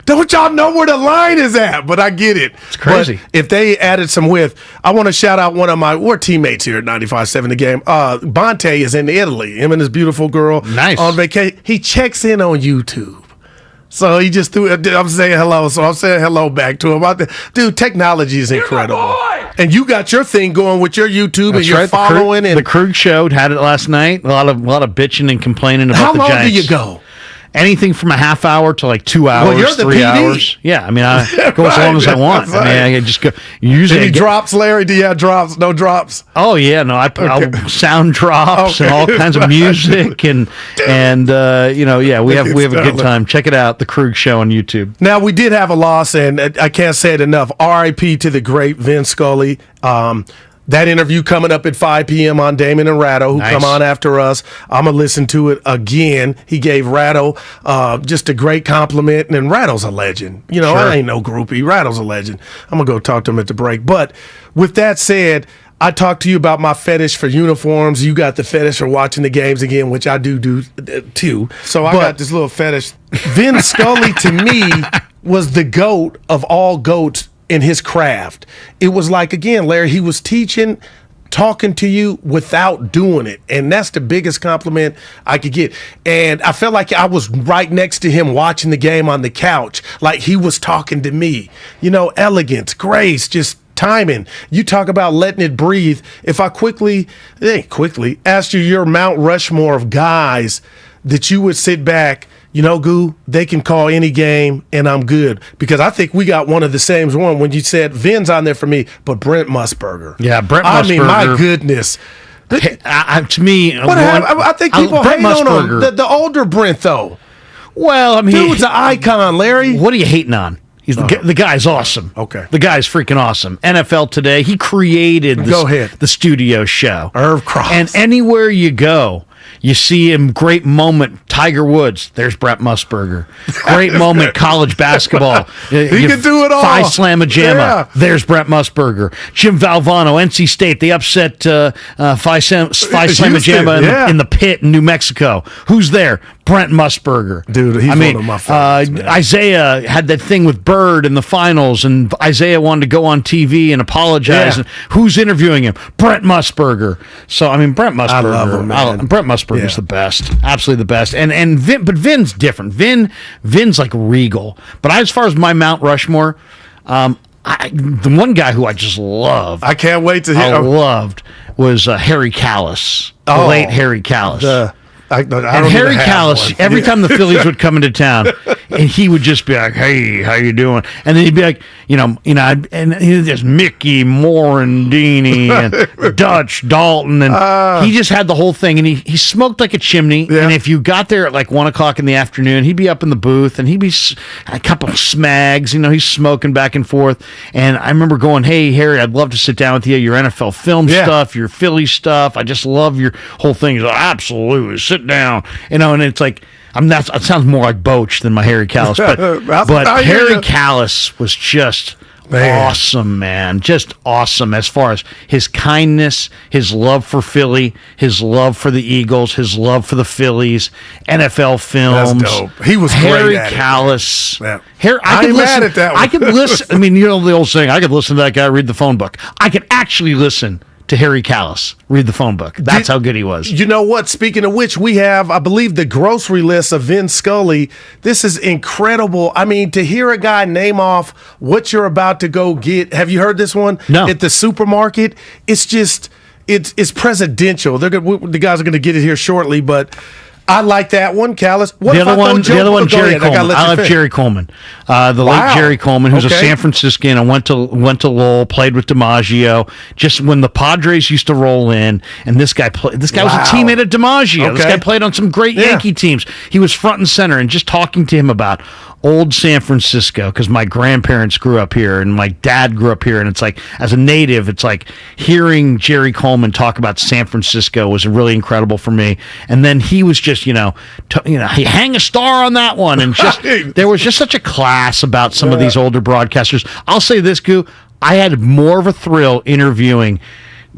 don't y'all know where the line is at? But I get it. It's crazy. But if they added some width, I want to shout out we're teammates here at 95.7 The Game. Bonte is in Italy. Him and his beautiful girl. Nice. On vacation. He checks in on YouTube. So he just threw. I'm saying hello. So I'm saying hello back to him. Dude, technology is incredible. And you got your thing going with your YouTube and you're following. The Krug Show had it last night. A lot of bitching and complaining about How the long Giants. do you go? Anything from a half hour to like 2 hours, Well, you're the 3 PD. hours. Yeah, I mean, I go as long as I want. Right. I mean, I just go. Usually, Any drops, Larry? Do you have drops? No drops? Oh yeah, no, I'll sound drops and all kinds of music and you know, yeah, we have a good time. Check it out, the Krug Show on YouTube. Now, we did have a loss, and I can't say it enough. R.I.P. to the great Vin Scully. That interview coming up at 5 p.m. on Damon and Ratto, who come on after us. I'm going to listen to it again. He gave Ratto just a great compliment, and Ratto's a legend. You know, Sure. I ain't no groupie. Ratto's a legend. I'm going to go talk to him at the break. But with that said, I talked to you about my fetish for uniforms. You got the fetish for watching the games again, which I do too. So I got this little fetish. Vin Scully, to me, was the GOAT of all GOATs in his craft. It was like, again, Larry, he was teaching, talking to you without doing it. And that's the biggest compliment I could get. And I felt like I was right next to him watching the game on the couch, like he was talking to me. You know, elegance, grace, just timing. You talk about letting it breathe. If I quickly asked you your Mount Rushmore of guys that you would sit back, you know, Goo, they can call any game and I'm good. Because I think we got one of the same one when you said Vin's on there for me, but Brent Musburger. Yeah, Brent Musburger. I mean, my goodness. To me, I think people Brent hate on Musburger. him. The older Brent, though. Well, I mean, dude's an icon, Larry. What are you hating on? He's the guy's awesome. Okay. The guy's freaking awesome. NFL Today, he created the studio show. Irv Cross. And anywhere you go, you see him, great moment, Tiger Woods. There's Brett Musburger. Great moment, college basketball. He can do it all. Phi Slamma Jamma. Yeah. There's Brett Musburger. Jim Valvano, NC State. They upset Phi Slamma Jamma in the pit in New Mexico. Who's there? Brent Musburger. Dude, he's one of my favorites, man. Isaiah had that thing with Bird in the finals, and Isaiah wanted to go on TV and apologize. Yeah. And who's interviewing him? Brent Musburger. So, I mean, Brent Musburger. I love him, man. Brent Musburger's the best. Absolutely the best. And but Vin's different. Vin's like regal. But as far as my Mount Rushmore, the one guy who I just loved. I can't wait to hear. I loved was Harry Kalas. The late Harry Kalas. I don't Harry even have Kalas, one. every time the Phillies would come into town, and he would just be like, "Hey, how you doing?" And then he'd be like, and there's Mickey Morandini and Dutch Dalton, and he just had the whole thing. And he smoked like a chimney. Yeah. And if you got there at like 1:00 in the afternoon, he'd be up in the booth, and he'd be a couple of smags. He's smoking back and forth. And I remember going, "Hey, Harry, I'd love to sit down with you. Your NFL film stuff, your Philly stuff. I just love your whole thing." He's like, "Absolutely, sit down." And it's like, that sounds more like Boach than my Harry Kalas, but Harry Kalas was just awesome, man. Just awesome as far as his kindness, his love for Philly, his love for the Eagles, his love for the Phillies, NFL films. That's dope. He was Harry great at Kalas. Yeah. I ain't mad at that one. I could listen. I mean, the old saying, I could listen to that guy read the phone book. I could actually listen to Harry Callis. Read the phone book. That's how good he was. You know what? Speaking of which, we have, I believe, the grocery list of Vin Scully. This is incredible. I mean, to hear a guy name off what you're about to go get. Have you heard this one? No. At the supermarket. It's just, it's presidential. The guys are going to get it here shortly, but I like that one, Callis. What The if other I throw one, Joe- the other one, Go Jerry ahead. Coleman. I love Jerry Coleman, the late Jerry Coleman, who's a San Franciscan. I went to Lowell, played with DiMaggio. Just when the Padres used to roll in, and this guy was a teammate of DiMaggio. This guy played on some great Yankee teams. He was front and center, and just talking to him about old San Francisco, because my grandparents grew up here and my dad grew up here, and it's like, as a native, it's like hearing Jerry Coleman talk about San Francisco was really incredible for me. And then he was just, he hang a star on that one, and just there was just such a class about some of these older broadcasters. I'll say this, Goo, I had more of a thrill interviewing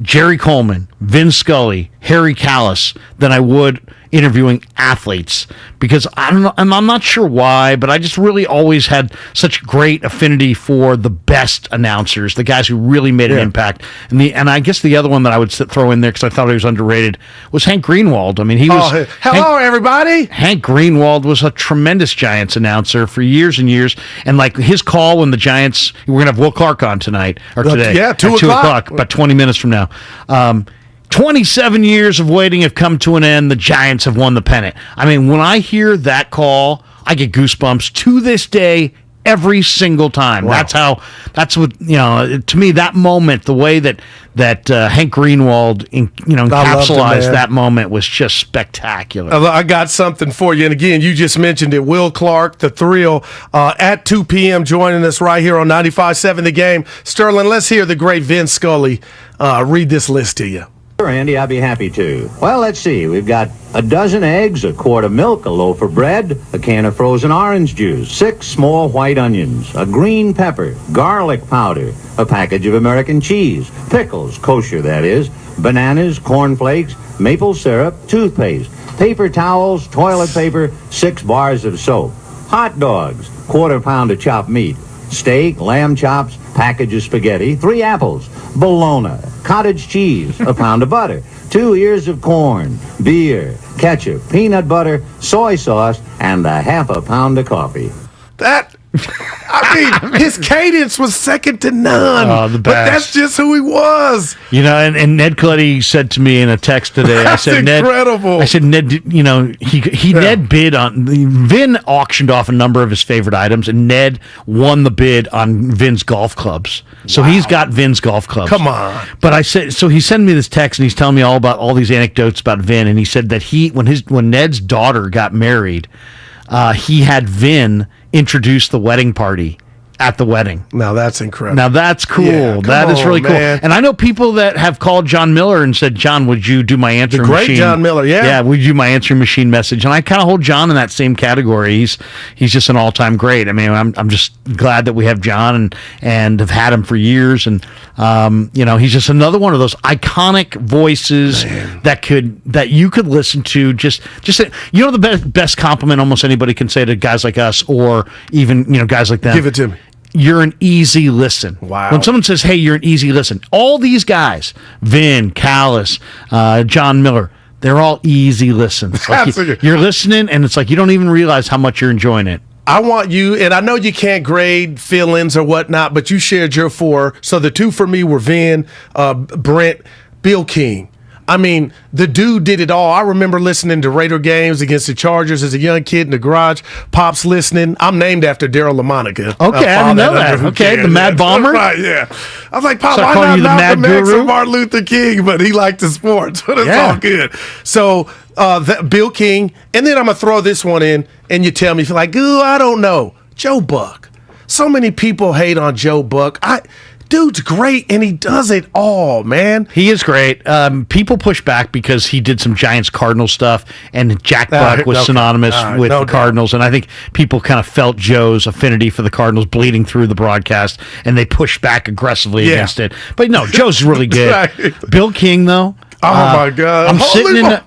Jerry Coleman, Vin Scully, Harry Callis than I would interviewing athletes, because I'm not sure why, but I just really always had such great affinity for the best announcers, the guys who really made an impact. And I guess the other one that I would throw in there, because I thought he was underrated, was Hank Greenwald. I mean, he was. Hello, everybody. Hank Greenwald was a tremendous Giants announcer for years and years, and like his call when the Giants, we're gonna have Will Clark on tonight or today, Yeah, 2 o'clock, about 20 minutes from now. 27 years of waiting have come to an end. The Giants have won the pennant. I mean, when I hear that call, I get goosebumps to this day, every single time. Wow. That's what, to me, that moment, the way that Hank Greenwald, encapsulated that moment was just spectacular. I got something for you. And again, you just mentioned it. Will Clark, the thrill, at 2 p.m. joining us right here on 95.7 The Game. Sterling, let's hear the great Vin Scully read this list to you. Sure, Andy, I'd be happy to. Well, let's see. We've got a dozen eggs, a quart of milk, a loaf of bread, a can of frozen orange juice, 6 small white onions, a green pepper, garlic powder, a package of American cheese, pickles, kosher that is, bananas, cornflakes, maple syrup, toothpaste, paper towels, toilet paper, 6 bars of soap, hot dogs, quarter pound of chopped meat, steak, lamb chops, package of spaghetti, 3 apples, bologna, cottage cheese, a pound of butter, 2 ears of corn, beer, ketchup, peanut butter, soy sauce, and a half a pound of coffee. His cadence was second to none. Oh, the best. But that's just who he was. And Ned Clutty said to me in a text today, That's incredible. I said, Ned, Ned bid on, Vin auctioned off a number of his favorite items, and Ned won the bid on Vin's golf clubs. So he's got Vin's golf clubs. Come on. But I said, so he sent me this text, and he's telling me all about all these anecdotes about Vin, and he said that when Ned's daughter got married, he had Vin introduce the wedding party at the wedding. Now that's incredible. Now that's cool. Yeah, that is really man. cool. And I know people that have called John Miller and said, John, would you do my answering machine? Great John Miller, yeah. Yeah, would you do my answering machine message? And I kind of hold John in that same category. He's just an all-time great. I mean, I'm just glad that we have John and have had him for years. And, he's just another one of those iconic voices that you could listen to. Just the best compliment almost anybody can say to guys like us, or even, guys like them. Give it to me. You're an easy listen. Wow. When someone says, hey, you're an easy listen, all these guys, Vin, Callis, John Miller, they're all easy listens. Like you're listening, and it's like you don't even realize how much you're enjoying it. I want you, and I know you can't grade fill-ins or whatnot, but you shared your 4. So the 2 for me were Vin, Brent, Bill King. I mean, the dude did it all. I remember listening to Raider games against the Chargers as a young kid in the garage. Pops listening. I'm named after Daryl LaMonica. Okay, I didn't know that. Okay, the Mad Bomber? Right, yeah. I was like, Pop, So I why call not you the Mad Malcolm X Guru? or Martin Luther King? But he liked the sports. But it's all good. So Bill King, and then I'm going to throw this one in, and you tell me, if you're like, ooh, I don't know. Joe Buck. So many people hate on Joe Buck. Dude's great, and he does it all, man. He is great. People push back because he did some Giants-Cardinals stuff, and Jack Buck was synonymous with the Cardinals, and I think people kind of felt Joe's affinity for the Cardinals bleeding through the broadcast, and they pushed back aggressively against it. But no, Joe's really good. Right. Bill King, though. Oh, my God.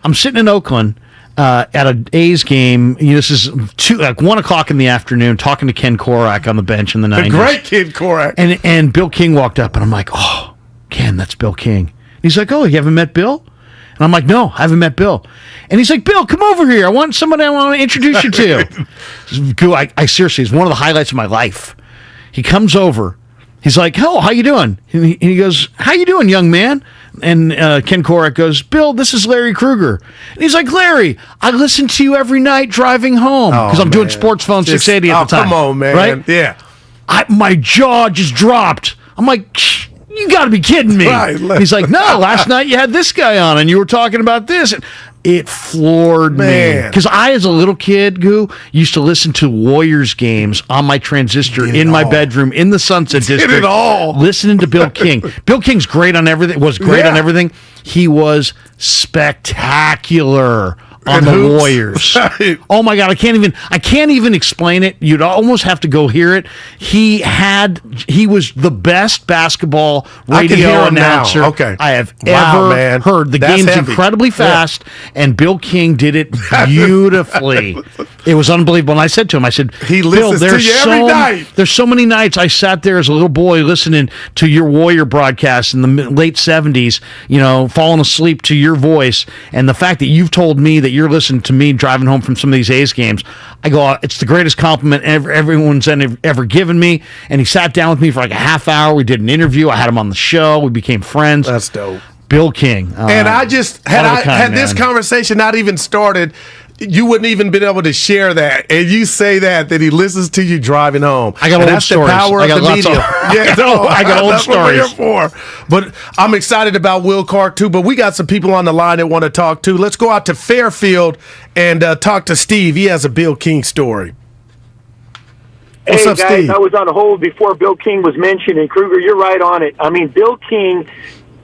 I'm sitting in Oakland at an A's game. This is 1 o'clock in the afternoon, talking to Ken Korak on the bench in the 90s. The great Ken Korak. And Bill King walked up, and I'm like, oh, Ken, that's Bill King. He's like, oh, you haven't met Bill? And I'm like, no, I haven't met Bill. And he's like, Bill, come over here. I want somebody I want to introduce you to. I seriously, it's one of the highlights of my life. He comes over. He's like, oh, how you doing? And he goes, how you doing, young man? And Ken Korak goes, Bill, this is Larry Krueger. And he's like, Larry, I listen to you every night driving home. Because I'm doing Sports Phone 680 at the time. Come on, man. Right? Yeah. My jaw just dropped. I'm like, you got to be kidding me. Right. He's like, no, last night you had this guy on and you were talking about this. It floored me. Because I, as a little kid, used to listen to Warriors games on my transistor in my bedroom in the Sunset District. Listening to Bill King. Bill King's great on everything. Was great on everything. He was spectacular on the hoops. Warriors. Oh my God, I can't even explain it. You'd almost have to go hear it. He was the best basketball radio announcer I have ever heard. The game's incredibly fast, and Bill King did it beautifully. It was unbelievable. And I said to him, he listens to you every night. There's so many nights I sat there as a little boy listening to your Warrior broadcast in the late 70s, falling asleep to your voice, and the fact that you've told me that you're listening to me driving home from some of these A's games, I go, it's the greatest compliment everyone's ever given me. And he sat down with me for like a half hour. We did an interview. I had him on the show. We became friends. That's dope. Bill King. And I just had this conversation not even started, you wouldn't even been able to share that, and you say that he listens to you driving home. I got old stories. That's the power of the media. I got old stories. That's what we're here for. But I'm excited about Will Clark too. But we got some people on the line that want to talk too. Let's go out to Fairfield and talk to Steve. He has a Bill King story. What's up, guys, Steve? I was on hold before Bill King was mentioned, and Kruger, you're right on it. I mean, Bill King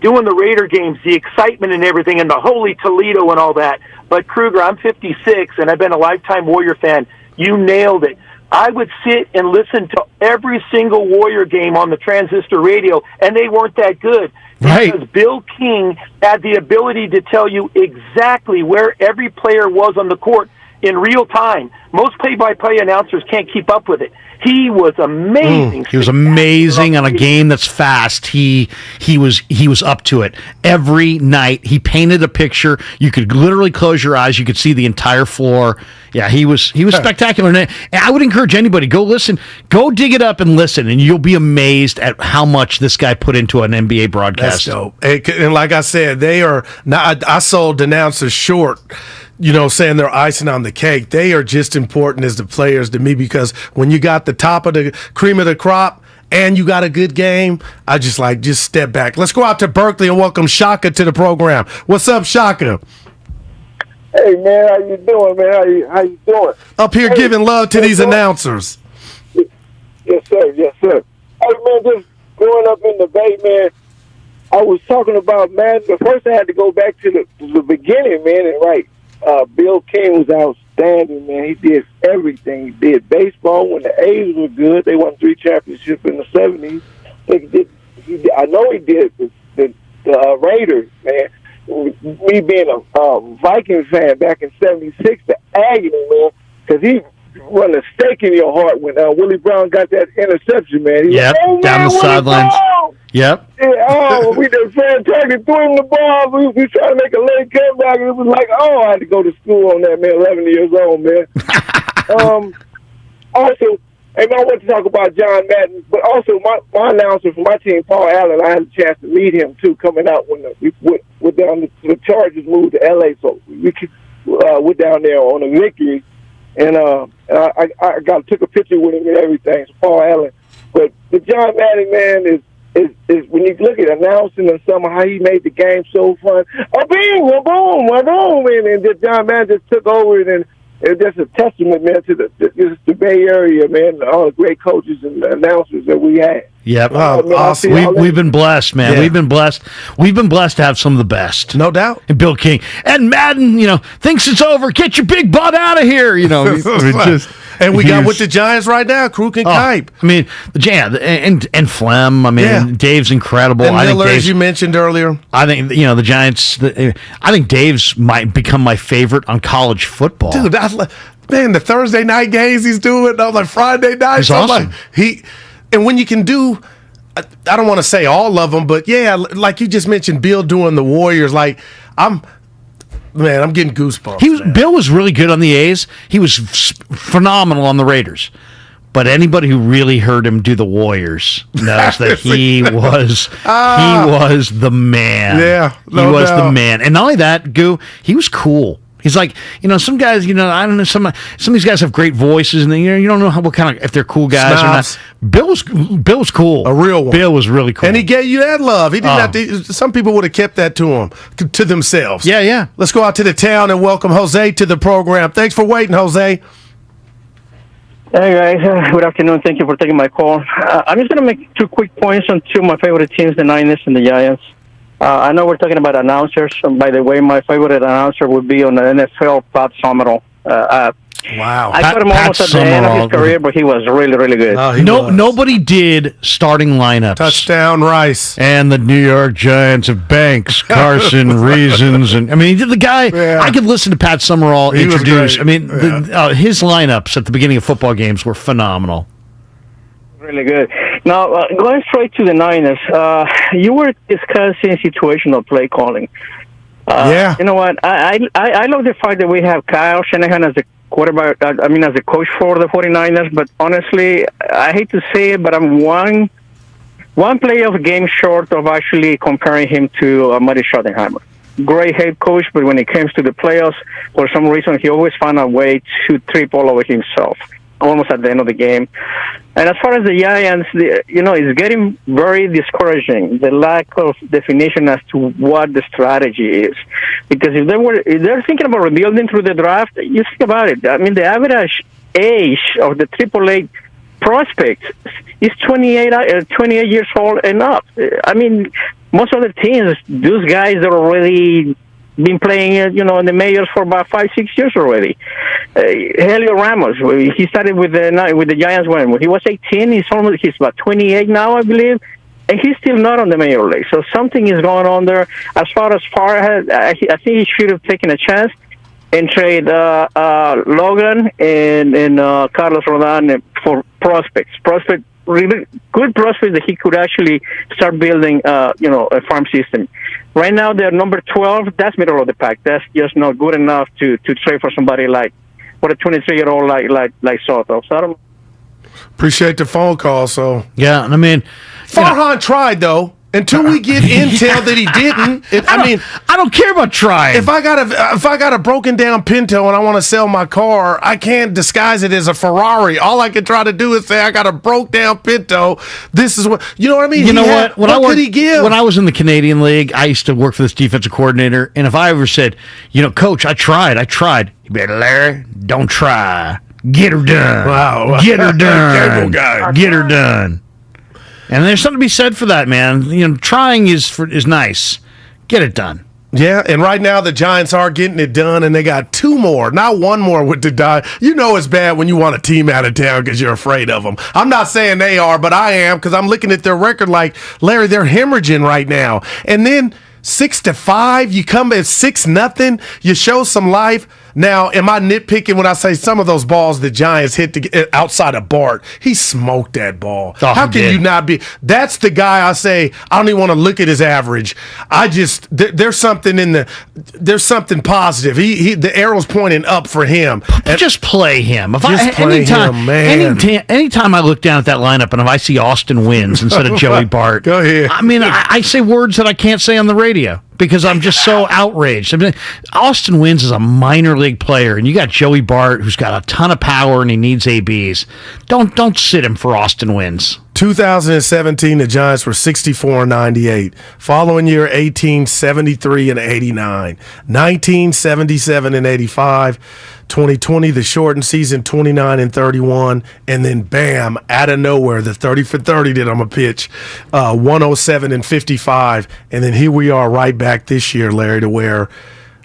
doing the Raider games, the excitement and everything, and the Holy Toledo and all that. But Kruger, I'm 56, and I've been a lifetime Warrior fan. You nailed it. I would sit and listen to every single Warrior game on the transistor radio, and they weren't that good. Right. Because Bill King had the ability to tell you exactly where every player was on the court in real time. Most play-by-play announcers can't keep up with it. He was amazing. He was amazing on a game that's fast. He was up to it every night. He painted a picture. You could literally close your eyes. You could see the entire floor. Yeah, he was spectacular. And I would encourage anybody, go listen, go dig it up and listen, and you'll be amazed at how much this guy put into an NBA broadcast. That's dope. And like I said, they are not. I sold announcers short. Saying they're icing on the cake. They are just important as the players to me, because when you got the top of the cream of the crop and you got a good game, I just step back. Let's go out to Berkeley and welcome Shaka to the program. What's up, Shaka? Hey, man, how you doing, man? How you doing? Up here giving love to these announcers. Yes, sir. Yes, sir. Hey, man, just growing up in the Bay, man, I was talking about, man, but first I had to go back to the beginning, man, and right. Bill King was outstanding, man. He did everything. He did baseball when the A's were good. They won 3 championships in the 70s. I know he did the Raiders, man. Me being a Viking fan back in 76, the agony, man, because he run a stake in your heart when Willie Brown got that interception, man. He Yep, was, down the sidelines. Yep. Yeah, we just fantastic, threw him the ball. We trying to make a late comeback, and it was like, I had to go to school on that, man. 11 years old, man. Also, and I want to talk about John Madden, but also my announcer for my team, Paul Allen. I had a chance to meet him too, coming out when the Chargers moved to LA, so we went down there on a victory, and I took a picture with him and everything. So Paul Allen, but the John Madden, man, is when you look at announcing and how he made the game so fun. A bing, a boom, and then John Madden just took over it, and it's just a testament, man, to the Bay Area, man, all the great coaches and announcers that we had. Yep. Awesome. We've been blessed, man. Yeah. We've been blessed. We've been blessed to have some of the best. No doubt. And Bill King. And Madden, thinks it's over. Get your big butt out of here. And we got with the Giants right now, Kruk and Kipe. I mean, and Flem. I mean, Dave's incredible. And I think Miller, Dave's, as you mentioned earlier. I think, the Giants, I think Dave's might become my favorite on college football. Dude, man, the Thursday night games he's doing, on like Friday nights. He's awesome. And when you can do I don't want to say all of them, but yeah, like you just mentioned, Bill doing the Warriors. Like I'm getting goosebumps. Bill was really good on the A's. He was phenomenal on the Raiders. But anybody who really heard him do the Warriors knows that he was the man. Yeah, he was the man. And not only that, Goo, he was cool. He's like, some guys, I don't know, some of these guys have great voices, and you don't know what kind of, if they're cool guys Snobs. or not. Bill was cool. A real one. Bill was really cool. And he gave you that love. He didn't have to. Some people would have kept that to themselves. Yeah. Let's go out to the town and welcome Jose to the program. Thanks for waiting, Jose. Hey guys, good afternoon. Thank you for taking my call. I'm just going to make 2 quick points on 2 of my favorite teams, the Niners and the Giants. I know we're talking about announcers. By the way, my favorite announcer would be on the NFL, Pat Summerall. Wow. I got him almost at the end of his career, but he was really, really good. Nobody did starting lineups. Touchdown Rice. And the New York Giants of Banks, Carson, Reasons. And the guy, I could listen to Pat Summerall introduce. His lineups at the beginning of football games were phenomenal. Really good. Now, going straight to the Niners, you were discussing situational play calling. You know what? I love the fact that we have Kyle Shanahan as the quarterback, as a coach for the 49ers, but honestly, I hate to say it, but I'm one play of a game short of actually comparing him to Marty Schottenheimer. Great head coach, but when it comes to the playoffs, for some reason, he always found a way to trip all over himself, almost at the end of the game. And as far as the Giants, it's getting very discouraging, the lack of definition as to what the strategy is. Because if they're thinking about rebuilding through the draft, you think about it. The average age of the AAA prospects is 28 years old and up. Most of the teams, those guys are already been playing, in the majors for about 5-6 years already. Helio Ramos, he started with the Giants when he was 18. He's about 28 now, I believe, and he's still not on the major league. So something is going on there. As far as Farhad, I think he should have taken a chance and trade Logan and Carlos Rodon for prospects. Really good prospects that he could actually start building, a farm system. Right now, they're number 12. That's middle of the pack. That's just not good enough to trade for somebody like a 23-year-old like Soto. So I don't. Appreciate the phone call. So yeah, Farhan tried though. Until we get intel that he didn't, I don't care about trying. If I got a broken down Pinto and I want to sell my car, I can't disguise it as a Ferrari. All I can try to do is say I got a broke down Pinto. This is what you know what I mean. You know what? What could he give? When I was in the Canadian League, I used to work for this defensive coordinator, and if I ever said, Coach, I tried, he'd be like, Larry, don't try. Get her done. Wow. Get her done. Guy. Get her done. And there's something to be said for that, man. Trying is nice. Get it done. Yeah, and right now the Giants are getting it done, and they got 2 more, not 1 more with the die. It's bad when you want a team out of town because you're afraid of them. I'm not saying they are, but I am because I'm looking at their record like, Larry, they're hemorrhaging right now. And then 6-5, you come at 6-0, you show some life. Now, am I nitpicking when I say some of those balls the Giants hit to get outside of Bart? He smoked that ball. How can you not be? That's the guy I say, I don't even want to look at his average. There's something positive. The arrow's pointing up for him. Just play him. Anytime I look down at that lineup and if I see Austin Wins instead of Joey Bart, go ahead. I say words that I can't say on the radio because I'm just so outraged. Austin Wins is a minor league player, and you got Joey Bart, who's got a ton of power, and he needs ABs. Don't sit him for Austin Wins. 2017, the Giants were 64-98. Following year, 18, 73 and 89. 19, 77 and 85. 2020, the shortened season, 29 and 31. And then, bam, out of nowhere, the 30 for 30 that I'm a pitch, 107 and 55. And then here we are right back this year, Larry, to where,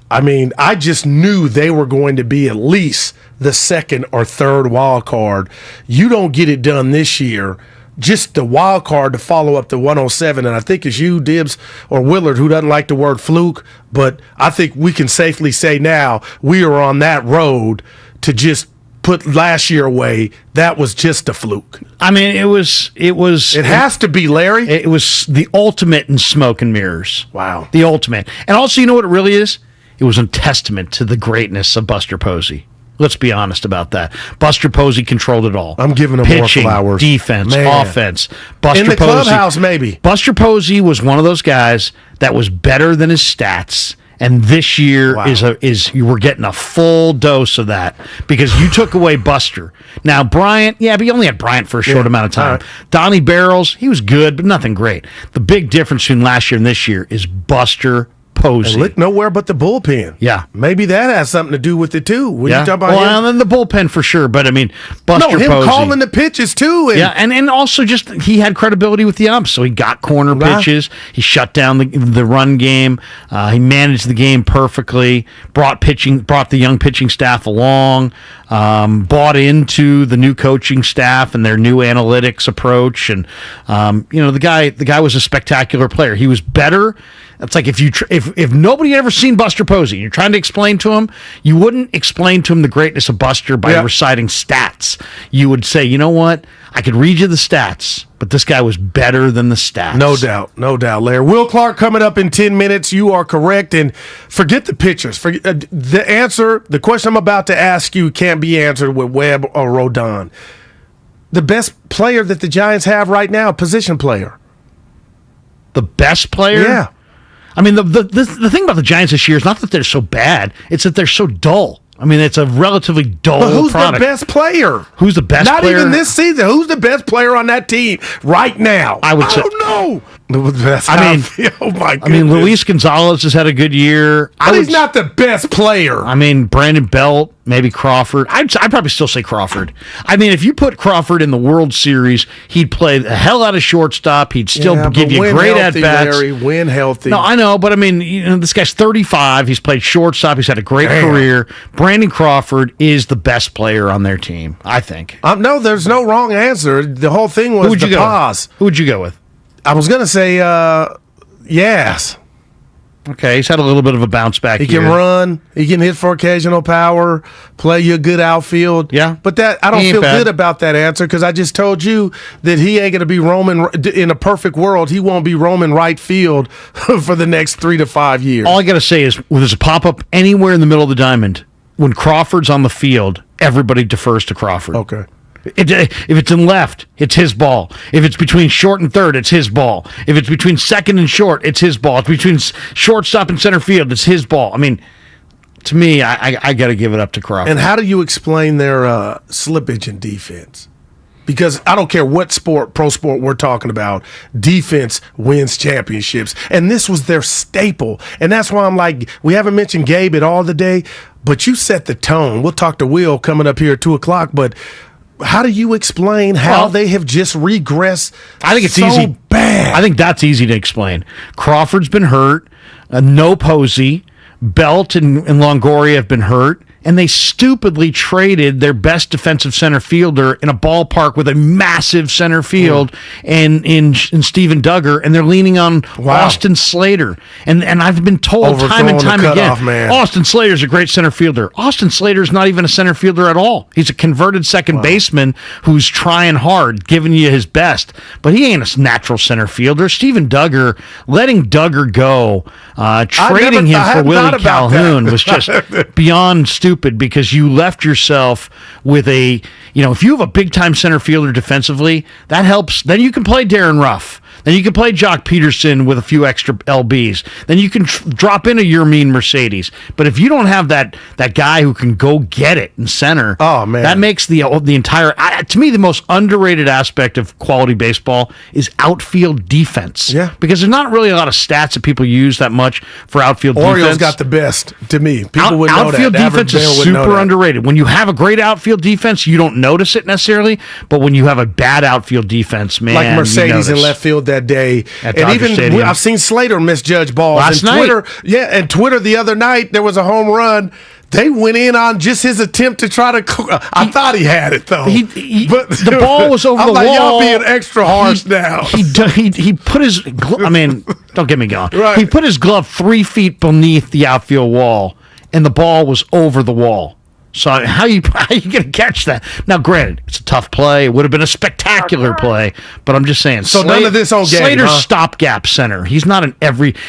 I just knew they were going to be at least the second or third wild card. You don't get it done this year. Just the wild card to follow up the 107, and I think it's you, Dibs, or Willard, who doesn't like the word fluke, but I think we can safely say now we are on that road to just put last year away, that was just a fluke. I mean, it was. It has to be, Larry. It was the ultimate in smoke and mirrors. Wow. The ultimate. And also, you know what it really is? It was a testament to the greatness of Buster Posey. Let's be honest about that. Buster Posey controlled it all. I'm giving him pitching, more flowers. defense, Man. offense. Buster In the Posey, clubhouse, maybe. Buster Posey was one of those guys that was better than his stats. And this year we're getting a full dose of that because you took away Buster. Now Bryant, but you only had Bryant for a short amount of time. Right. Donnie Barrels, he was good, but nothing great. The big difference between last year and this year is Buster Posey. And look nowhere but the bullpen. Yeah. Maybe that has something to do with it, too. When you talk about and then the bullpen for sure. But, I mean, Buster him Posey. calling the pitches, too. And also just he had credibility with the umps. So he got corner pitches. He shut down the run game. He managed the game perfectly. Brought the young pitching staff along. Bought into the new coaching staff and their new analytics approach. And, the guy was a spectacular player. He was better. It's like if nobody had ever seen Buster Posey, you're trying to explain to him, you wouldn't explain to him the greatness of Buster by reciting stats. You would say, you know what? I could read you the stats, but this guy was better than the stats. No doubt, Larry. Will Clark coming up in 10 minutes. You are correct. And forget the pitchers. The question I'm about to ask you can't be answered with Webb or Rodon. The best player that the Giants have right now, position player. The best player? Yeah. I mean, the thing about the Giants this year is not that they're so bad; it's that they're so dull. I mean, it's a relatively dull But who's product. the best player? Who's the best player? Not even this season. Who's the best player on that team right now? I would say. don't know. That's I how mean, feel. Oh my goodness. I mean, Luis Gonzalez has had a good year. But he's not the best player. I mean, Brandon Belt, maybe Crawford. I'd probably still say Crawford. I mean, if you put Crawford in the World Series, he'd play the hell out of shortstop. He'd still give you great at-bats. Win healthy. No, I know, but I mean, this guy's 35. He's played shortstop. He's had a great career. Brandon Crawford is the best player on their team, I think. No, there's no wrong answer. The whole thing was the pause. Who would you go with? I was going to say yes. Okay, he's had a little bit of a bounce back. He can run. He can hit for occasional power. Play you a good outfield. Yeah, but I don't feel good about that answer because I just told you that he ain't going to be roaming in a perfect world. He won't be roaming right field for the next 3 to 5 years. All I got to say is, when there's a pop up anywhere in the middle of the diamond, when Crawford's on the field, everybody defers to Crawford. Okay. If it's in left, it's his ball. If it's between short and third, it's his ball. If it's between second and short, it's his ball. If it's between shortstop and center field, it's his ball. I mean, to me, I got to give it up to Crawford. And how do you explain their slippage in defense? Because I don't care what pro sport we're talking about, defense wins championships. And this was their staple. And that's why I'm like, we haven't mentioned Gabe at all today, but you set the tone. We'll talk to Will coming up here at 2 o'clock, but how do you explain how they have just regressed? I think it's easy. Bad. I think that's easy to explain. Crawford's been hurt. No Posey. Belt and Longoria have been hurt. And they stupidly traded their best defensive center fielder in a ballpark with a massive center field and in Steven Duggar, and they're leaning on Austin Slater. And I've been told time and time again, Austin Slater's a great center fielder. Austin Slater's not even a center fielder at all. He's a converted second baseman who's trying hard, giving you his best. But he ain't a natural center fielder. Steven Duggar, letting Duggar go, trading him for Willie Calhoun was just beyond stupid. Because you left yourself with if you have a big-time center fielder defensively, that helps. Then you can play Darren Ruff. Then you can play Jock Peterson with a few extra LBs. Then you can drop in a Yermin Mercedes. But if you don't have that guy who can go get it in center, that makes the entire to me the most underrated aspect of quality baseball is outfield defense. Yeah, because there's not really a lot of stats that people use that much for outfield defense. Orioles got the best to me. People would know that. Outfield defense is super underrated. When you have a great outfield defense, you don't notice it necessarily. But when you have a bad outfield defense, man, like Mercedes in left field that day, at and Dodger even Stadium. I've seen Slater misjudge balls. Last night. Twitter, and Twitter the other night there was a home run. They went in on just his attempt to try to. I thought he had it though. But the ball was over I'm the like, wall. Y'all being extra harsh now. He put his. I mean, don't get me going. Right. He put his glove 3 feet beneath the outfield wall, and the ball was over the wall. So how you going to catch that? Now, granted, it's a tough play. It would have been a spectacular play, but I'm just saying. So none of this on game, Slater's huh? stopgap center. He's not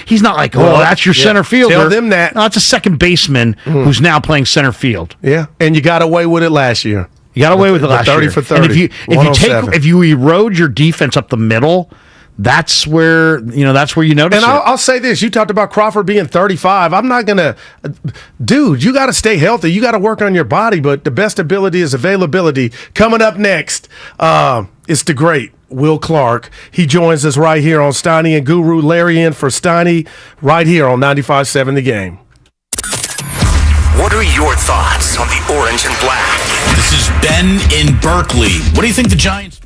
He's not like, that's your center fielder. Tell them that. No, it's a second baseman who's now playing center field. Yeah, and you got away with it last year. You got away with it last 30 year. for 30. And if you erode your defense up the middle, that's where you notice and it. I'll say this: you talked about Crawford being 35. I'm not gonna, dude. You got to stay healthy. You got to work on your body. But the best ability is availability. Coming up next, it's the great Will Clark. He joins us right here on Steiny and Guru. Larry in for Steiny right here on 95.7 The Game. What are your thoughts on the orange and black? This is Ben in Berkeley. What do you think the Giants?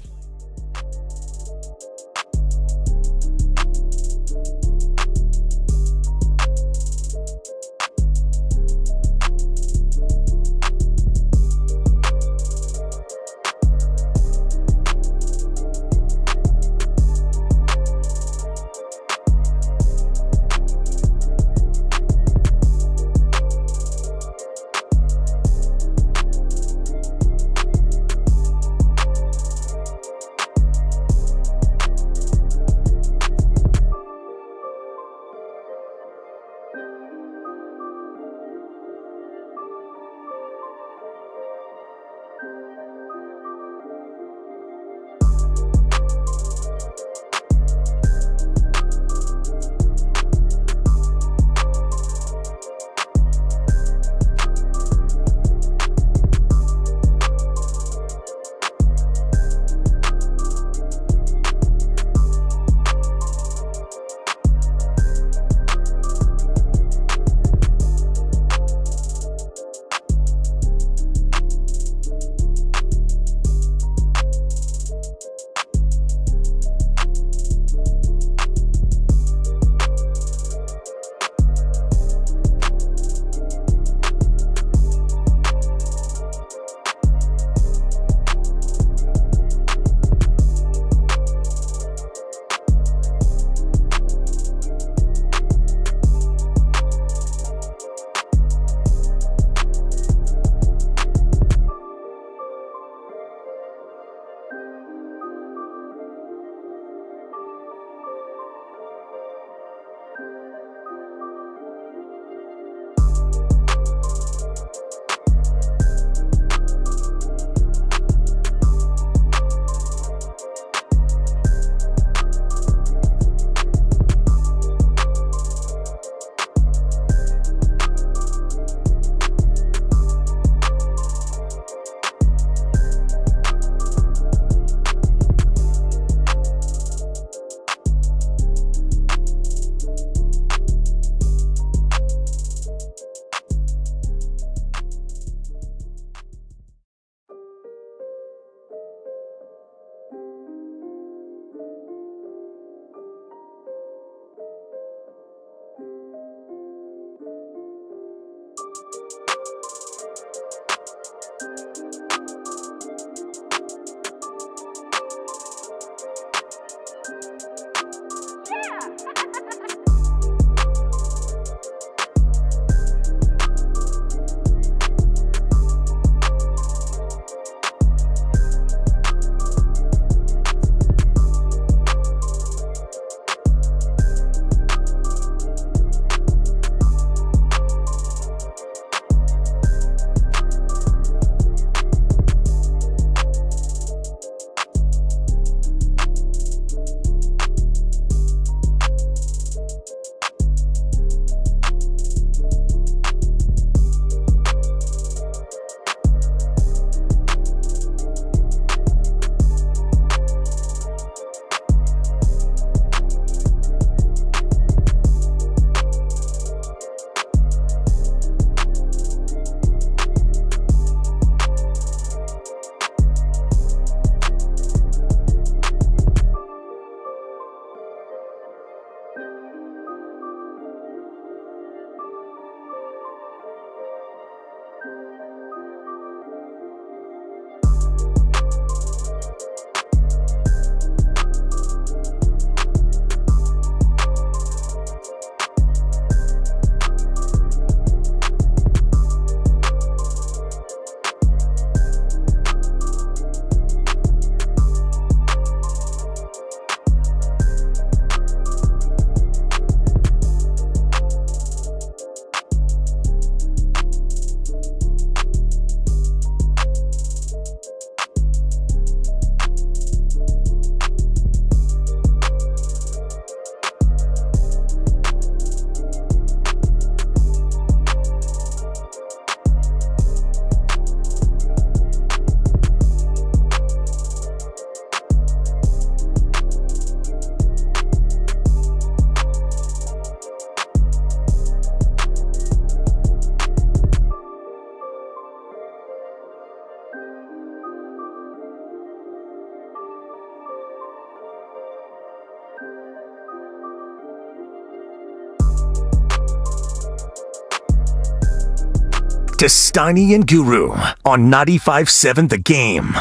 to Steiny and Guru on 95.7 The Game.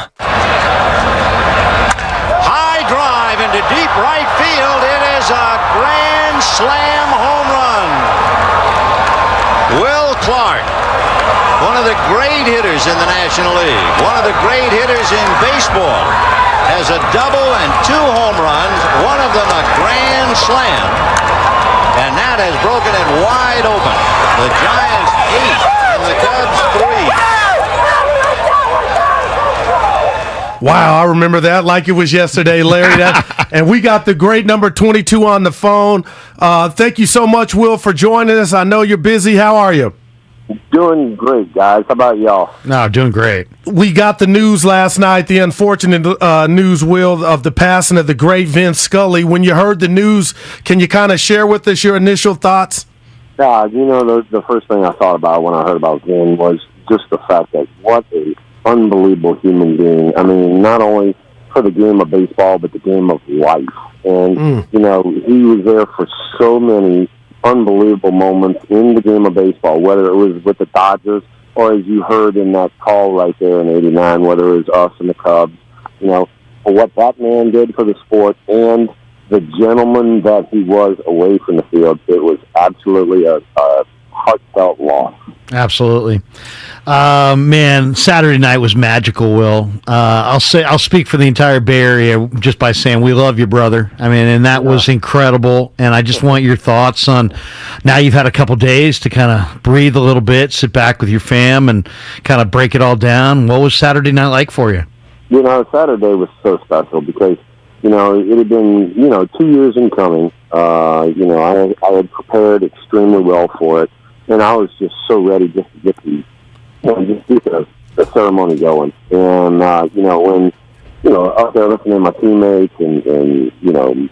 High drive into deep right field. It is a grand slam home run. Will Clark, one of the great hitters in the National League, one of the great hitters in baseball, has a double and 2 home runs, one of them a grand slam. And that has broken it wide open. The Giants 8 and the Cubs 3. Wow, I remember that like it was yesterday, Larry. And we got the great number 22 on the phone. Thank you so much, Will, for joining us. I know you're busy. How are you? Doing great, guys. How about y'all? No, doing great. We got the news last night, the unfortunate news, Will, of the passing of the great Vin Scully. When you heard the news, can you kind of share with us your initial thoughts? The first thing I thought about when I heard about Vin was just the fact that what a unbelievable human being. I mean, not only for the game of baseball, but the game of life. And, he was there for so many unbelievable moments in the game of baseball, whether it was with the Dodgers or, as you heard in that call right there in '89, whether it was us and the Cubs, for what that man did for the sport and the gentleman that he was away from the field. It was absolutely a heartfelt loss. Absolutely. Man, Saturday night was magical, Will. I'll speak for the entire Bay Area just by saying we love you, brother. I mean, and that was incredible. And I just want your thoughts on, now you've had a couple days to kind of breathe a little bit, sit back with your fam and kind of break it all down. What was Saturday night like for you? Saturday was so special because, it had been, 2 years in coming. I had prepared extremely well for it. And I was just so ready just to get the ceremony going. And, when, up there looking at my teammates and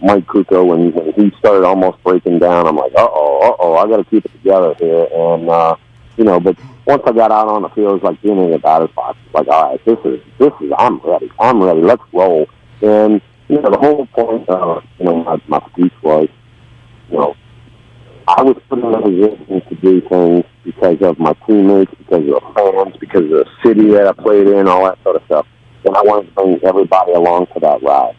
Mike Krukow, when he started almost breaking down, I'm like, uh-oh, I got to keep it together here. And, but once I got out on the field, it was like being in the batter's box. Like, all right, this is, I'm ready, let's roll. And, the whole point of, my speech was, I was put in a position to do things because of my teammates, because of the fans, because of the city that I played in, all that sort of stuff. And I wanted to bring everybody along for that ride.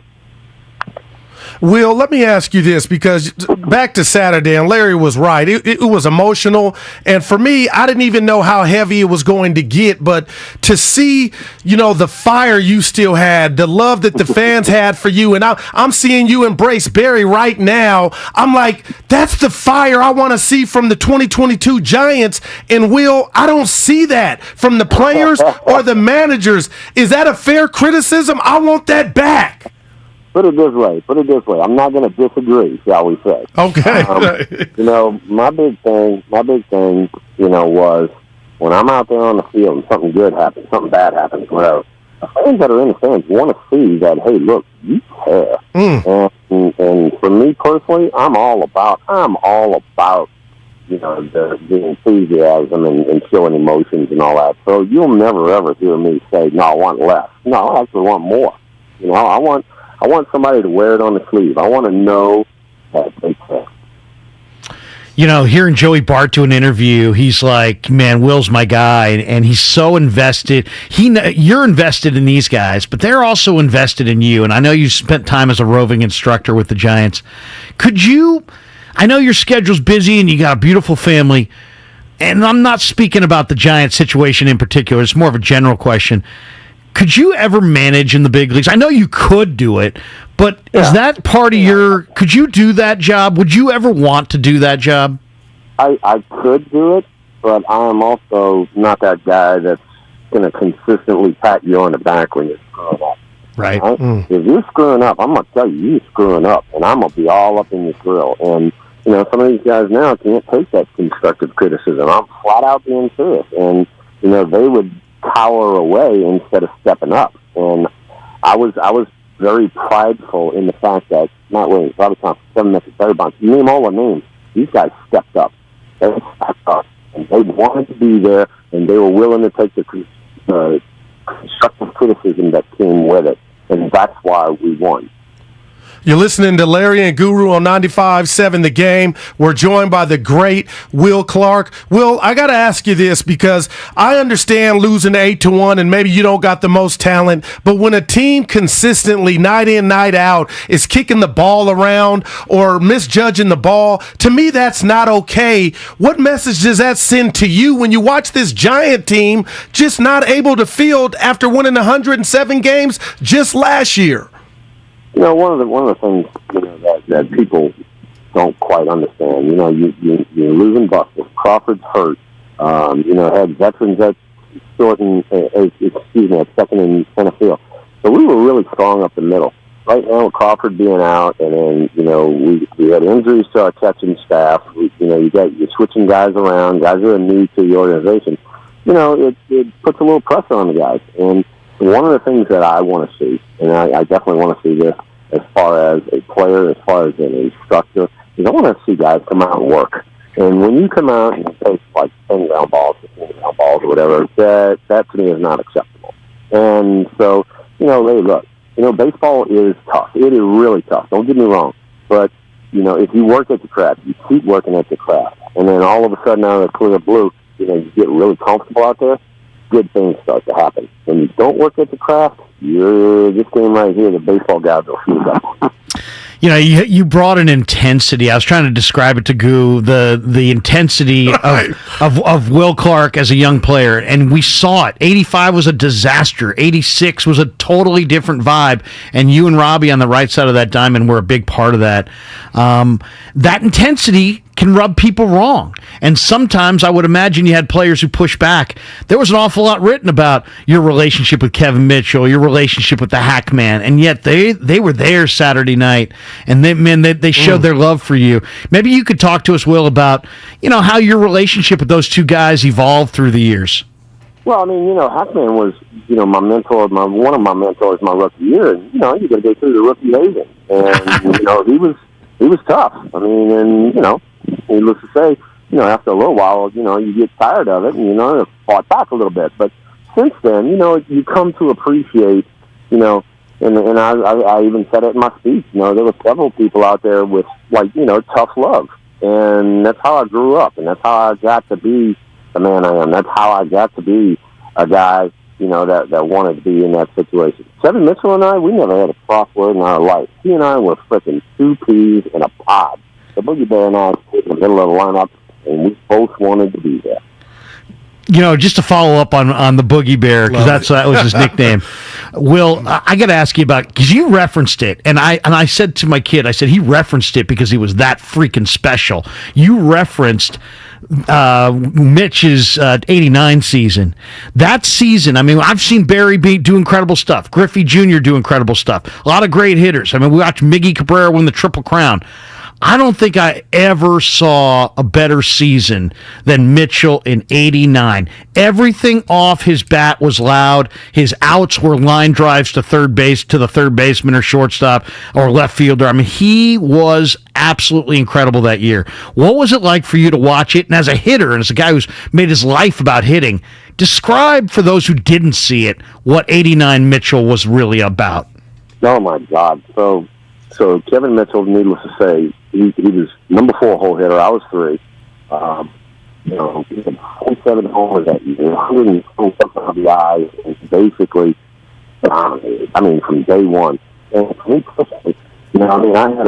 Will, let me ask you this, because back to Saturday, and Larry was right. It was emotional, and for me, I didn't even know how heavy it was going to get, but to see, the fire you still had, the love that the fans had for you, and I'm seeing you embrace Barry right now. I'm like, that's the fire I want to see from the 2022 Giants, and Will, I don't see that from the players or the managers. Is that a fair criticism? I want that back. Put it this way. I'm not going to disagree, shall we say. Okay. My big thing, was when I'm out there on the field and something good happens, something bad happens, whatever, the fans that are in the stands want to see that, hey, look, you care. And for me personally, I'm all about, the enthusiasm and showing emotions and all that. So you'll never, ever hear me say, no, I want less. No, I actually want more. I want somebody to wear it on the sleeve. I want to know that they care. Hearing Joey Bart do an interview, he's like, man, Will's my guy, and he's so invested. You're invested in these guys, but they're also invested in you, and I know you spent time as a roving instructor with the Giants. I know your schedule's busy and you got a beautiful family, and I'm not speaking about the Giants situation in particular. It's more of a general question. Could you ever manage in the big leagues? I know you could do it, but is that part of could you do that job? Would you ever want to do that job? I could do it, but I'm also not that guy that's going to consistently pat you on the back when you're screwing up. Right. If you're screwing up, I'm going to tell you, you're screwing up, and I'm going to be all up in your grill. And, some of these guys now can't take that constructive criticism. I'm flat out being serious. And, they would cower away instead of stepping up. And I was very prideful in the fact that Matt Williams, Robert Thompson, Kevin Mitchell, Barry Bonds, you name all the names, these guys stepped up. They stepped up, and they wanted to be there, and they were willing to take the constructive criticism that came with it, and that's why we won. You're listening to Larry and Guru on 95.7 The Game. We're joined by the great Will Clark. Will, I got to ask you this because I understand losing 8-1 and maybe you don't got the most talent, but when a team consistently, night in, night out, is kicking the ball around or misjudging the ball, to me that's not okay. What message does that send to you when you watch this Giant team just not able to field after winning 107 games just last year? You know, one of the things that people don't quite understand. You know, you're losing Buster. Crawford's hurt. Had veterans at second and center field. So we were really strong up the middle. Right now, with Crawford being out, and then we had injuries to our catching staff. You're switching guys around. Guys are new to the organization. It puts a little pressure on the guys. And one of the things that I want to see, and I definitely want to see this as far as a player, as far as an instructor, is I want to see guys come out and work. And when you come out and take like 10 ground balls, 15 ground balls, or whatever, that to me is not acceptable. And so, hey, look, baseball is tough. It is really tough. Don't get me wrong. But, if you work at the craft, you keep working at the craft, and then all of a sudden out of the clear blue, you get really comfortable out there, good things start to happen. When you don't work at the craft, this game right here, the baseball guys will fuse up. You brought an intensity. I was trying to describe it to Goo, the intensity of Will Clark as a young player, and we saw it. 85 was a disaster. 86 was a totally different vibe, and you and Robbie on the right side of that diamond were a big part of that. That intensity can rub people wrong. And sometimes I would imagine you had players who push back. There was an awful lot written about your relationship with Kevin Mitchell, your relationship with the Hackman, and yet they were there Saturday night, and they showed their love for you. Maybe you could talk to us, Will, about how your relationship with those two guys evolved through the years. Well, I mean, Hackman was, my mentor, one of my mentors my rookie year, and, you got to go through the rookie hazing. And, he was tough. I mean, and, needless to say, after a little while, you get tired of it and, fought back a little bit. But since then, you come to appreciate, and I even said it in my speech, there were several people out there with, tough love. And that's how I grew up, and that's how I got to be the man I am. That's how I got to be a guy, that wanted to be in that situation. Kevin Mitchell and I, we never had a crossword in our life. He and I were freaking two peas in a pod. The Boogie Bear and I stayed in the middle of the lineup, and we both wanted to be there. Just to follow up on the Boogie Bear, because that was his nickname. Will, I got to ask you about, because you referenced it, and I said to my kid, I said he referenced it because he was that freaking special. You referenced Mitch's 89 season. That season, I mean, I've seen Barry do incredible stuff. Griffey Jr. do incredible stuff. A lot of great hitters. I mean, we watched Miggy Cabrera win the Triple Crown. I don't think I ever saw a better season than Mitchell in 89. Everything off his bat was loud. His outs were line drives to third base, to the third baseman or shortstop or left fielder. I mean, he was absolutely incredible that year. What was it like for you to watch it? And as a hitter, and as a guy who's made his life about hitting, describe for those who didn't see it what 89 Mitchell was really about. Oh, my God. So Kevin Mitchell, needless to say, he was number 4 hole hitter. I was 3. He had 47 homers that year, 120 RBIs, and basically, from day one. And for me personally, I had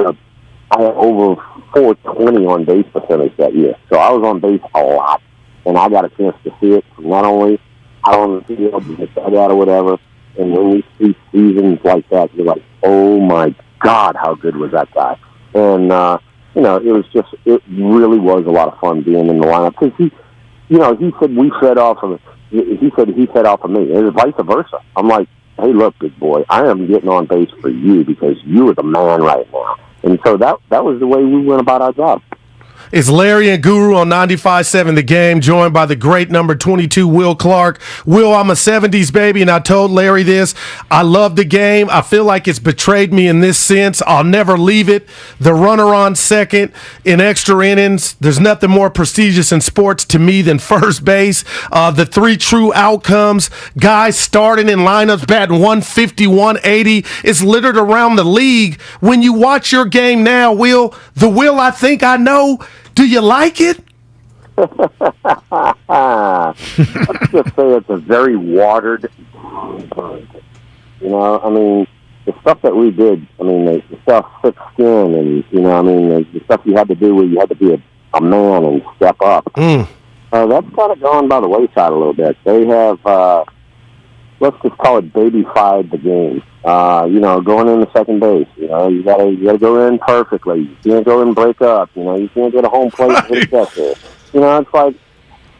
over 420 on base percentage that year. So I was on base a lot, and I got a chance to see it from not only out on the field, but the dugout or whatever. And when we see seasons like that, you're like, oh my God, how good was that guy? And, it really was a lot of fun being in the lineup. Because he said he fed off of me. It was vice versa. I'm like, hey, look, big boy, I am getting on base for you because you are the man right now. And so that was the way we went about our job. It's Larry and Guru on 95.7 The Game, joined by the great number 22, Will Clark. Will, I'm a 70s baby, and I told Larry this. I love the game. I feel like it's betrayed me in this sense. I'll never leave it. The runner on second in extra innings. There's nothing more prestigious in sports to me than first base. The three true outcomes. Guys starting in lineups, batting 150, 180. It's littered around the league. When you watch your game now, Will, the Will I think I know, do you like it? Let's just say it's a very watered. You know, I mean, the stuff that we did, I mean, the stuff thick skin and, you know, I mean, the stuff you had to do where you had to be a man and step up. That's kind of gone by the wayside a little bit. They have, let's just call it baby-fied the game. You know, going into second base, you know, you gotta go in perfectly. You can't go and break up. You know, you can't get a home plate and hit a catcher. You know, it's like,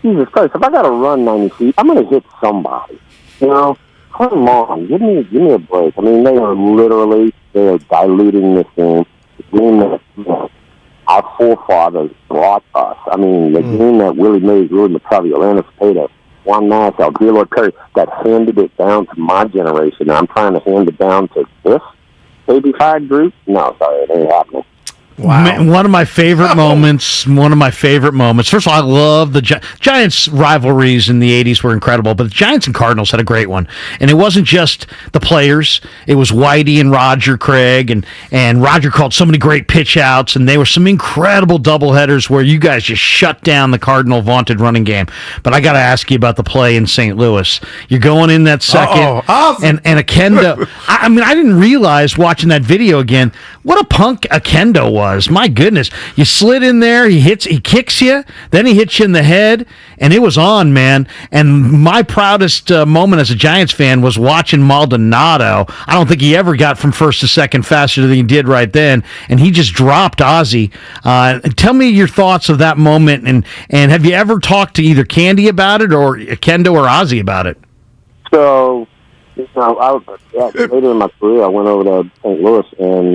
Jesus Christ, if I gotta run 90 feet, I'm gonna hit somebody. You know, come on, give me a break. I mean, they are diluting this game. The game that, you know, our forefathers brought us. I mean, the game that Willie Mays, Rudy McCovey, Orlando Cepeda, Juan Nassau, Gaylord Perry, that handed it down to my generation. I'm trying to hand it down to this baby-fied group. No, sorry, it ain't happening. Wow. One of my favorite moments. First of all, I love the Giants rivalries in the 80s were incredible, but the Giants and Cardinals had a great one. And it wasn't just the players. It was Whitey and Roger Craig, and Roger called so many great pitch outs, and they were some incredible doubleheaders where you guys just shut down the Cardinal vaunted running game. But I got to ask you about the play in St. Louis. You're going in that second, awesome. and Akendo. I mean, I didn't realize watching that video again what a punk Akendo was. My goodness, you slid in there, he kicks you, then he hits you in the head, and it was on, man. And my proudest moment as a Giants fan was watching Maldonado. I don't think he ever got from first to second faster than he did right then, and he just dropped Ozzie. Tell me your thoughts of that moment, and have you ever talked to either Candy about it or Kendo or Ozzie about it? So, you know, later in my career, I went over to St. Louis, and,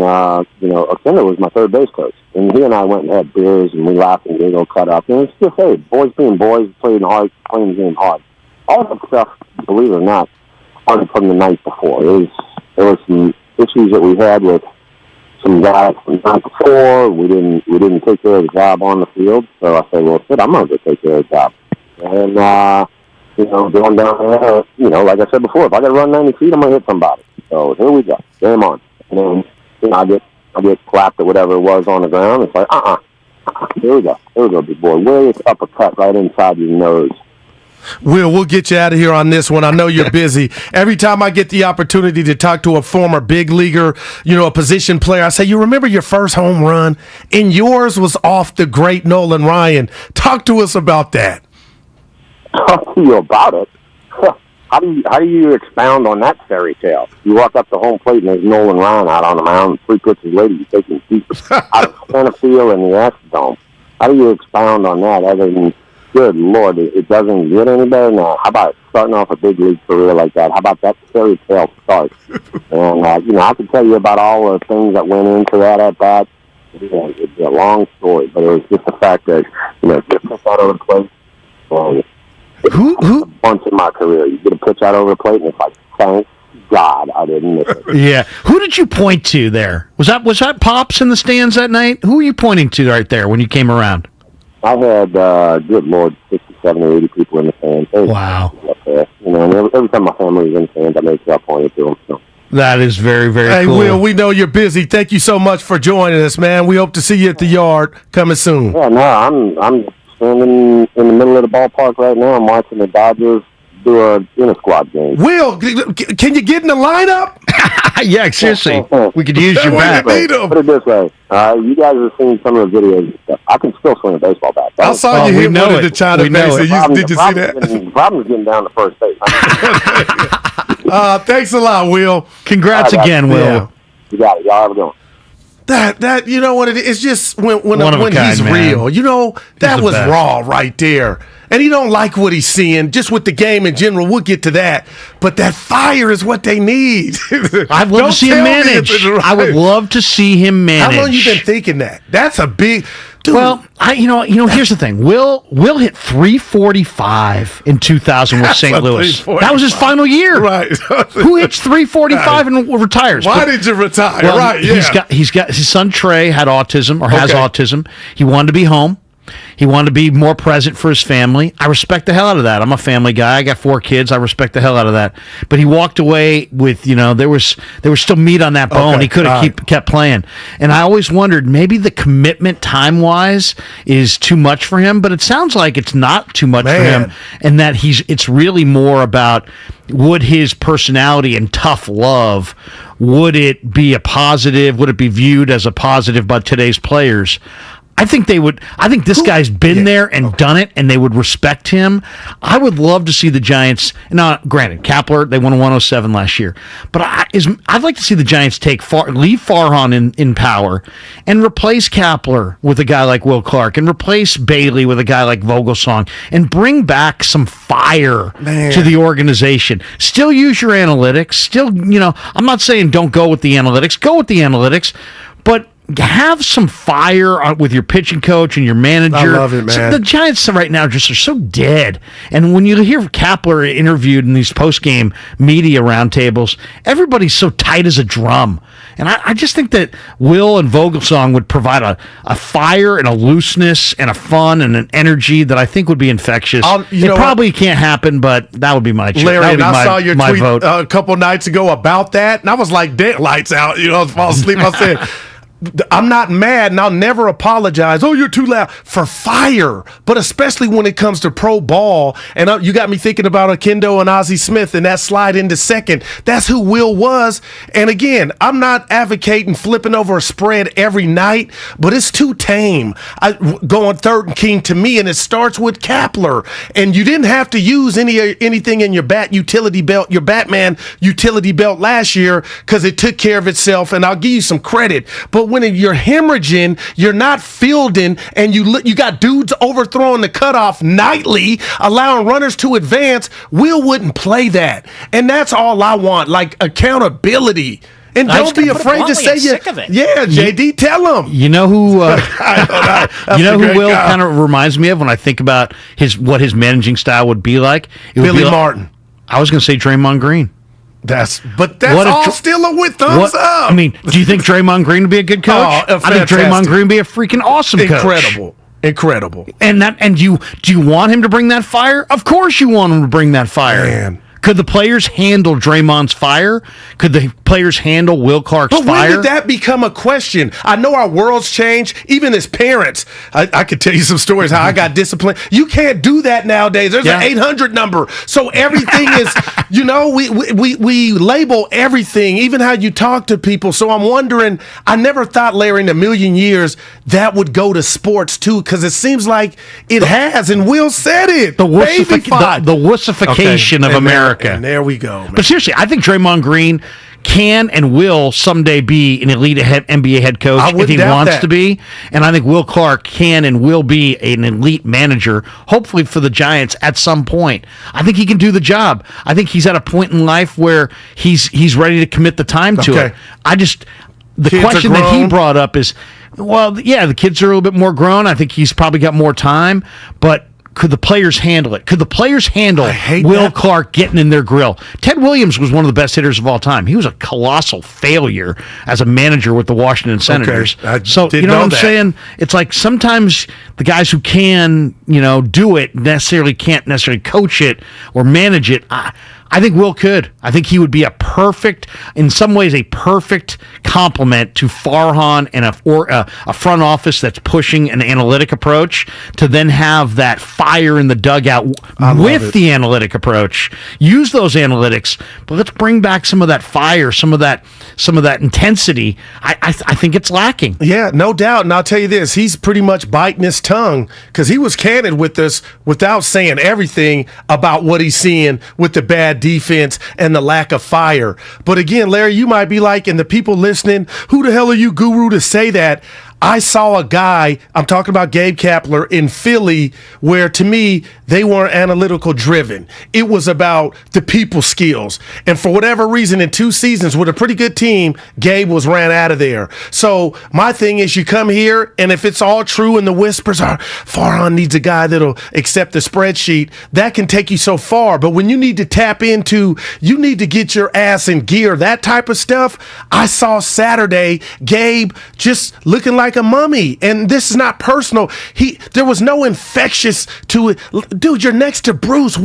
you know, Akendo was my third base coach. And he and I went and had beers, and we laughed and giggled, cut up. And it's just, hey, boys being boys, playing hard, playing the game hard. All that stuff, believe it or not, started from the night before. There was some issues that we had with some guys from the night before. We didn't take care of the job on the field. So I said, well, shit, I'm going to go take care of the job. And, you know, going down there, you know, like I said before, if I got to run 90 feet, I'm going to hit somebody. So here we go. Game on. And then, you know, I get clapped or whatever it was on the ground. It's like, Here we go. Here we go, big boy. Where is uppercut right inside your nose? We'll get you out of here on this one. I know you're busy. Every time I get the opportunity to talk to a former big leaguer, you know, a position player, I say, you remember your first home run? And yours was off the great Nolan Ryan. Talk to us about that. Talk to you about it? How do you expound on that fairy tale? You walk up to home plate and there's Nolan Ryan out on the mound. 3 pitches later, you take him deep out of center field in the Astrodome. How do you expound on that other than, good Lord, it doesn't get any better now? How about starting off a big league career like that? How about that fairy tale start? And, you know, I could tell you about all the things that went into that at bat. You know, it's a long story, but it was just the fact that, you know, get pitch out over the plate. Who? Once in my career, you get a pitch out over the plate, and it's like, thank God I didn't miss it. Yeah. Who did you point to there? Was that Pops in the stands that night? Who were you pointing to right there when you came around? I had, good Lord, 60, 70, 80 people in the stands. Wow. Up there. You know, and every time my family was in the stands, I made sure I pointed to them. So. That is very, very cool. Hey, Will, we know you're busy. Thank you so much for joining us, man. We hope to see you at the yard coming soon. Yeah, no, I'm standing in the middle of the ballpark right now. I'm watching the Dodgers do a inter-squad game. Will, can you get in the lineup? Yeah, seriously. We could use your bat. Put it this way. You guys have seen some of the videos and stuff. I can still swing a baseball bat. I saw you hit one of the China base. Did you see that? The problem is getting down to first base. Thanks a lot, Will. Congrats again, Will. Yeah. You got it. Y'all have a good one. That you know what it is? It's just when he's man. real. You know, that was raw right there. And he don't like what he's seeing, just with the game in general. We'll get to that. But that fire is what they need. I'd love to see him manage. Right. I would love to see him manage. How long you been thinking that? That's a big... Dude. Well, here's the thing. Will hit 345 in 2000 with St. Louis. That was his final year. Right. Who hits 345 and retires? Why did you retire? Well, right. Yeah. He's got his son Trey had autism or has autism. He wanted to be home. He wanted to be more present for his family. I respect the hell out of that. I'm a family guy. I got 4 kids. I respect the hell out of that. But he walked away with, there was still meat on that bone. He could have kept playing. And I always wondered, maybe the commitment time-wise is too much for him, but it sounds like it's not too much for him, and that it's really more about, would his personality and tough love, would it be a positive? Would it be viewed as a positive by today's players? I think they would. I think this guy's been there and done it, and they would respect him. I would love to see the Giants. Now, granted, Kapler, they won 107 last year, but I'd like to see the Giants leave Farhan in power and replace Kapler with a guy like Will Clark and replace Bailey with a guy like Vogelsong and bring back some fire to the organization. Still use your analytics. Still, I'm not saying don't go with the analytics. Go with the analytics, but have some fire with your pitching coach and your manager. I love it, man. So the Giants right now just are so dead. And when you hear Kapler interviewed in these post-game media roundtables, everybody's so tight as a drum. And I just think that Will and Vogelsong would provide a fire and a looseness and a fun and an energy that I think would be infectious. It probably can't happen, but that would be my choice. Larry, and I saw your tweet vote. A couple nights ago about that, and I was like, lights out. I was falling asleep. I said... I'm not mad, and I'll never apologize. Oh, you're too loud for fire, but especially when it comes to pro ball. And you got me thinking about Akendo and Ozzie Smith and that slide into second. That's who Will was. And again, I'm not advocating flipping over a spread every night, but it's too tame. Going third and king to me, and it starts with Kapler. And you didn't have to use anything in your utility belt, your Batman utility belt last year, because it took care of itself. And I'll give you some credit, but when you're hemorrhaging, you're not fielding, and you got dudes overthrowing the cutoff nightly, allowing runners to advance, Will wouldn't play that. And that's all I want, like accountability. And don't be afraid to say sick of it. Yeah, JD, tell him. You know who? Who Will kind of reminds me of when I think about what his managing style would be like? Billy Martin. I was going to say Draymond Green. That's all still a with thumbs up. I mean, do you think Draymond Green would be a good coach? I think Draymond Green would be a freaking awesome coach. Incredible. And do you want him to bring that fire? Of course you want him to bring that fire. Man. Could the players handle Draymond's fire? Could the players handle Will Clark's fire? But when did that become a question? I know our world's changed, even as parents. I could tell you some stories how I got disciplined. You can't do that nowadays. There's an 800 number. So everything is, we label everything, even how you talk to people. So I'm wondering, I never thought, Larry, in a million years, that would go to sports too, because it seems like it has, and Will said it. The wussification of America. And there we go, man. But seriously, I think Draymond Green can and will someday be an elite NBA head coach if he wants to be. And I think Will Clark can and will be an elite manager, hopefully for the Giants at some point. I think he can do the job. I think he's at a point in life where he's ready to commit the time to it. The question that he brought up is, well, yeah, the kids are a little bit more grown. I think he's probably got more time, but could the players handle it? Could the players handle Will Clark getting in their grill? Ted Williams was one of the best hitters of all time. He was a colossal failure as a manager with the Washington Senators. So, you know what I'm saying? It's like sometimes the guys who can, do it can't necessarily coach it or manage it. I think Will could. I think he would be in some ways, a perfect complement to Farhan and a front office that's pushing an analytic approach to then have that fire in the dugout with the analytic approach. Use those analytics, but let's bring back some of that fire, some of that intensity. I think it's lacking. Yeah, no doubt. And I'll tell you this, he's pretty much biting his tongue because he was candid with us without saying everything about what he's seeing with the bad defense and the lack of fire. But again, Larry, you might be like, and the people listening, who the hell are you, Guru, to say that? I saw a guy, I'm talking about Gabe Kapler in Philly, where to me, they weren't analytical driven. It was about the people skills. And for whatever reason, in 2 seasons with a pretty good team, Gabe was ran out of there. So my thing is, you come here, and if it's all true and the whispers are, Farhan needs a guy that'll accept the spreadsheet, that can take you so far. But when you need to tap into, you need to get your ass in gear, that type of stuff, I saw Saturday, Gabe just looking like a mummy. And this is not personal. There was no infectious to it. Dude, you're next to Bruce.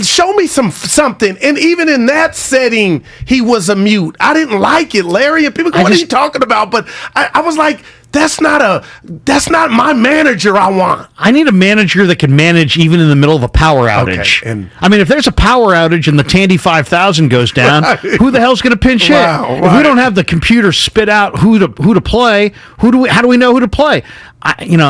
Show me something. And even in that setting, he was a mute. I didn't like it, Larry. And people go, what are you talking about? But I was like, that's not my manager I want. I need a manager that can manage even in the middle of a power outage. Okay, and I mean, if there's a power outage and the Tandy 5000 goes down, who the hell's going to pinch hit? If we don't have the computer spit out who to play, how do we know who to play? And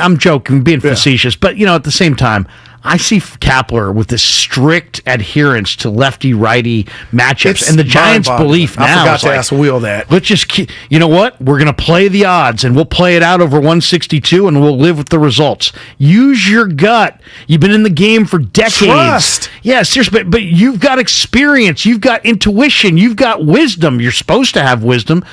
I'm joking, being facetious, but at the same time, I see Kapler with this strict adherence to lefty-righty matchups, and the Giants' belief now I forgot to ask Will that. Let's just you know what? We're going to play the odds, and we'll play it out over 162, and we'll live with the results. Use your gut. You've been in the game for decades. Trust. Yeah, seriously, but you've got experience. You've got intuition. You've got wisdom. You're supposed to have wisdom.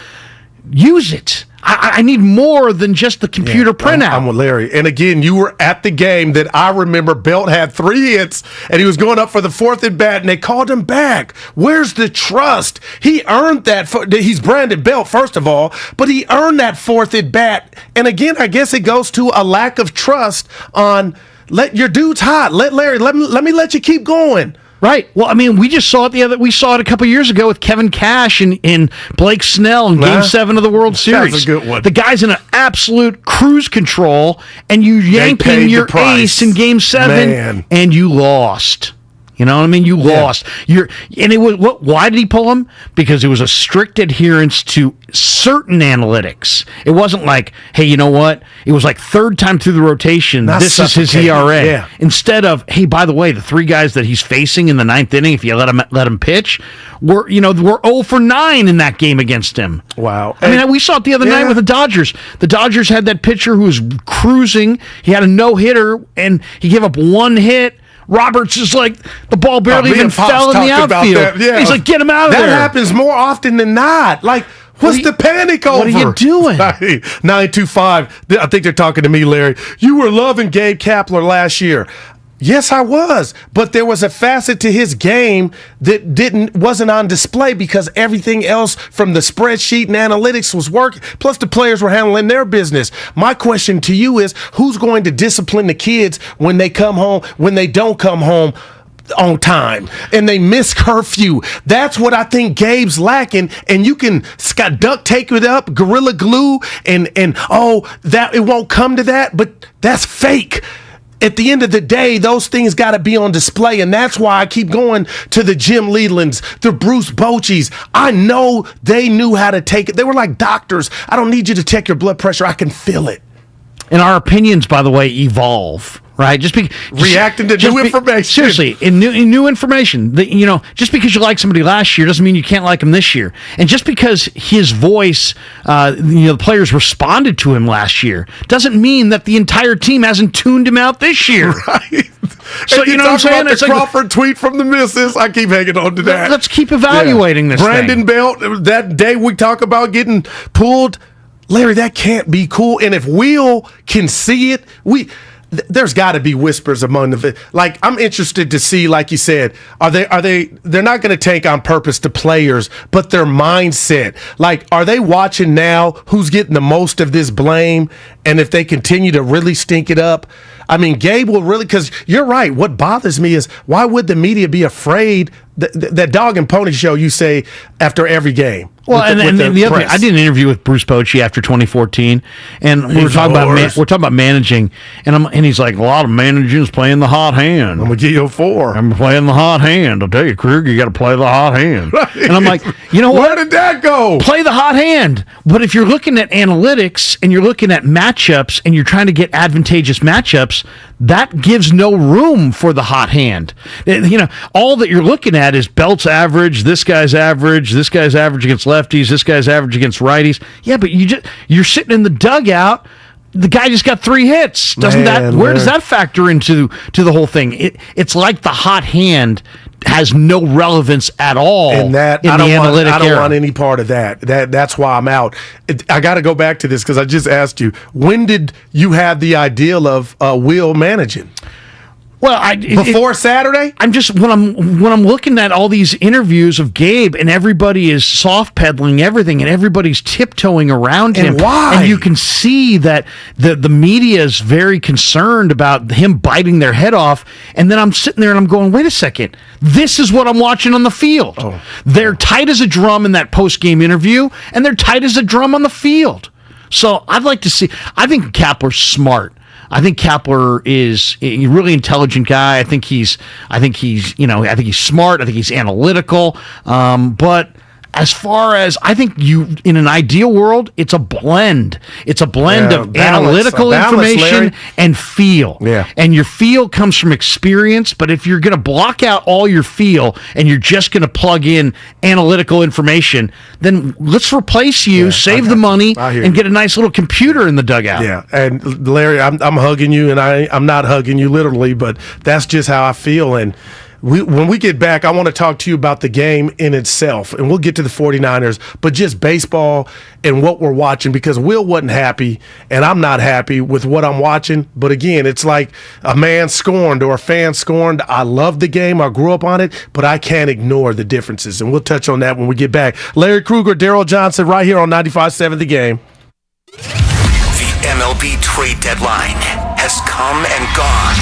Use it. I need more than just the computer printout. I'm with Larry. And again, you were at the game that I remember Belt had 3 hits, and he was going up for the 4th at bat, and they called him back. Where's the trust? He earned that. He's Brandon Belt, first of all, but he earned that 4th at bat. And again, I guess it goes to a lack of trust on, let your dude's hot. Let me let you keep going. Right. Well, I mean, we just saw it we saw it a couple years ago with Kevin Cash and Blake Snell in Game 7 of the World Series. That's a good one. The guy's in an absolute cruise control, and you yanked in your ace in Game 7, and you lost. You know what I mean? You lost. Why did he pull him? Because it was a strict adherence to certain analytics. It wasn't like, hey, you know what? It was like 3rd time through the rotation, this is his ERA. Yeah. Instead of, hey, by the way, the 3 guys that he's facing in the 9th inning, if you let him pitch, we're 0 for 9 in that game against him. Wow. I mean, we saw it the other night with the Dodgers. The Dodgers had that pitcher who was cruising. He had a no-hitter, and he gave up 1 hit. Roberts is like, the ball barely even fell in the outfield. He's like, get him out of there. That happens more often than not. Like, what's the panic over? What are you doing? 925. I think they're talking to me, Larry. You were loving Gabe Kapler last year. Yes, I was, but there was a facet to his game that wasn't on display because everything else from the spreadsheet and analytics was working. Plus, the players were handling their business. My question to you is, who's going to discipline the kids when they come home, when they don't come home on time and they miss curfew? That's what I think Gabe's lacking. And you can duct tape it up, Gorilla Glue, and that it won't come to that, but that's fake. At the end of the day, those things got to be on display, and that's why I keep going to the Jim Lelands, the Bruce Bochy's. I know they knew how to take it. They were like doctors. I don't need you to check your blood pressure. I can feel it. And our opinions, by the way, evolve. Right, reacting to new information. Seriously, in new information. Just because you like somebody last year doesn't mean you can't like him this year. And just because his voice, the players responded to him last year, doesn't mean that the entire team hasn't tuned him out this year. Right. So you know what I'm saying? It's Crawford tweet from the missus. I keep hanging on to that. Let's keep evaluating this. Brandon Belt. That day we talk about getting pulled, Larry. That can't be cool. And if Will can see it, there's got to be whispers among the. Like, I'm interested to see, like you said, they're not going to take on purpose to players, but their mindset. Like, are they watching now who's getting the most of this blame? And if they continue to really stink it up, I mean, Gabe will really, because you're right. What bothers me is, why would the media be afraid? That dog and pony show you say after every game. Well, and the other thing, I did an interview with Bruce Bochy after 2014, and we were talking about managing, and he's like, a lot of managing is playing the hot hand. I'm gonna give you a 4. I'm playing the hot hand. I'll tell you, Krug, you got to play the hot hand. Right. And I'm like, you know what? Where did that go? Play the hot hand. But if you're looking at analytics and you're looking at matchups and you're trying to get advantageous matchups, matchups, that gives no room for the hot hand. All that you're looking at is Belt's average, this guy's average against lefties, this guy's average against righties. Yeah, but you're sitting in the dugout. The guy just got 3 hits. Where does that factor into the whole thing? It's like the hot hand has no relevance at all. And I don't want any part of that. That's why I'm out. I got to go back to this because I just asked you, when did you have the ideal of Will managing? Well, before Saturday, I'm just when I'm looking at all these interviews of Gabe and everybody is soft pedaling everything and everybody's tiptoeing around him. And why? And you can see that the media is very concerned about him biting their head off. And then I'm sitting there and I'm going, wait a second, this is what I'm watching on the field. They're tight as a drum in that post-game interview, and they're tight as a drum on the field. So I'd like to see. I think Kapler's smart. I think Kapler is a really intelligent guy. I think he's smart. I think he's analytical. But as far as I think in an ideal world, it's a blend. It's a blend of analytical information and feel. Yeah. And your feel comes from experience. But if you're going to block out all your feel and you're just going to plug in analytical information, then let's replace you, save the money, and get a nice little computer in the dugout. Yeah. And Larry, I'm hugging you, and I'm not hugging you literally, but that's just how I feel. And when we get back, I want to talk to you about the game in itself, and we'll get to the 49ers, but just baseball and what we're watching, because Will wasn't happy, and I'm not happy with what I'm watching. But again, it's like a man scorned or a fan scorned. I love the game. I grew up on it, but I can't ignore the differences, and we'll touch on that when we get back. Larry Krueger, Daryl Johnson, right here on 95.7 The Game. The MLB trade deadline has come and gone.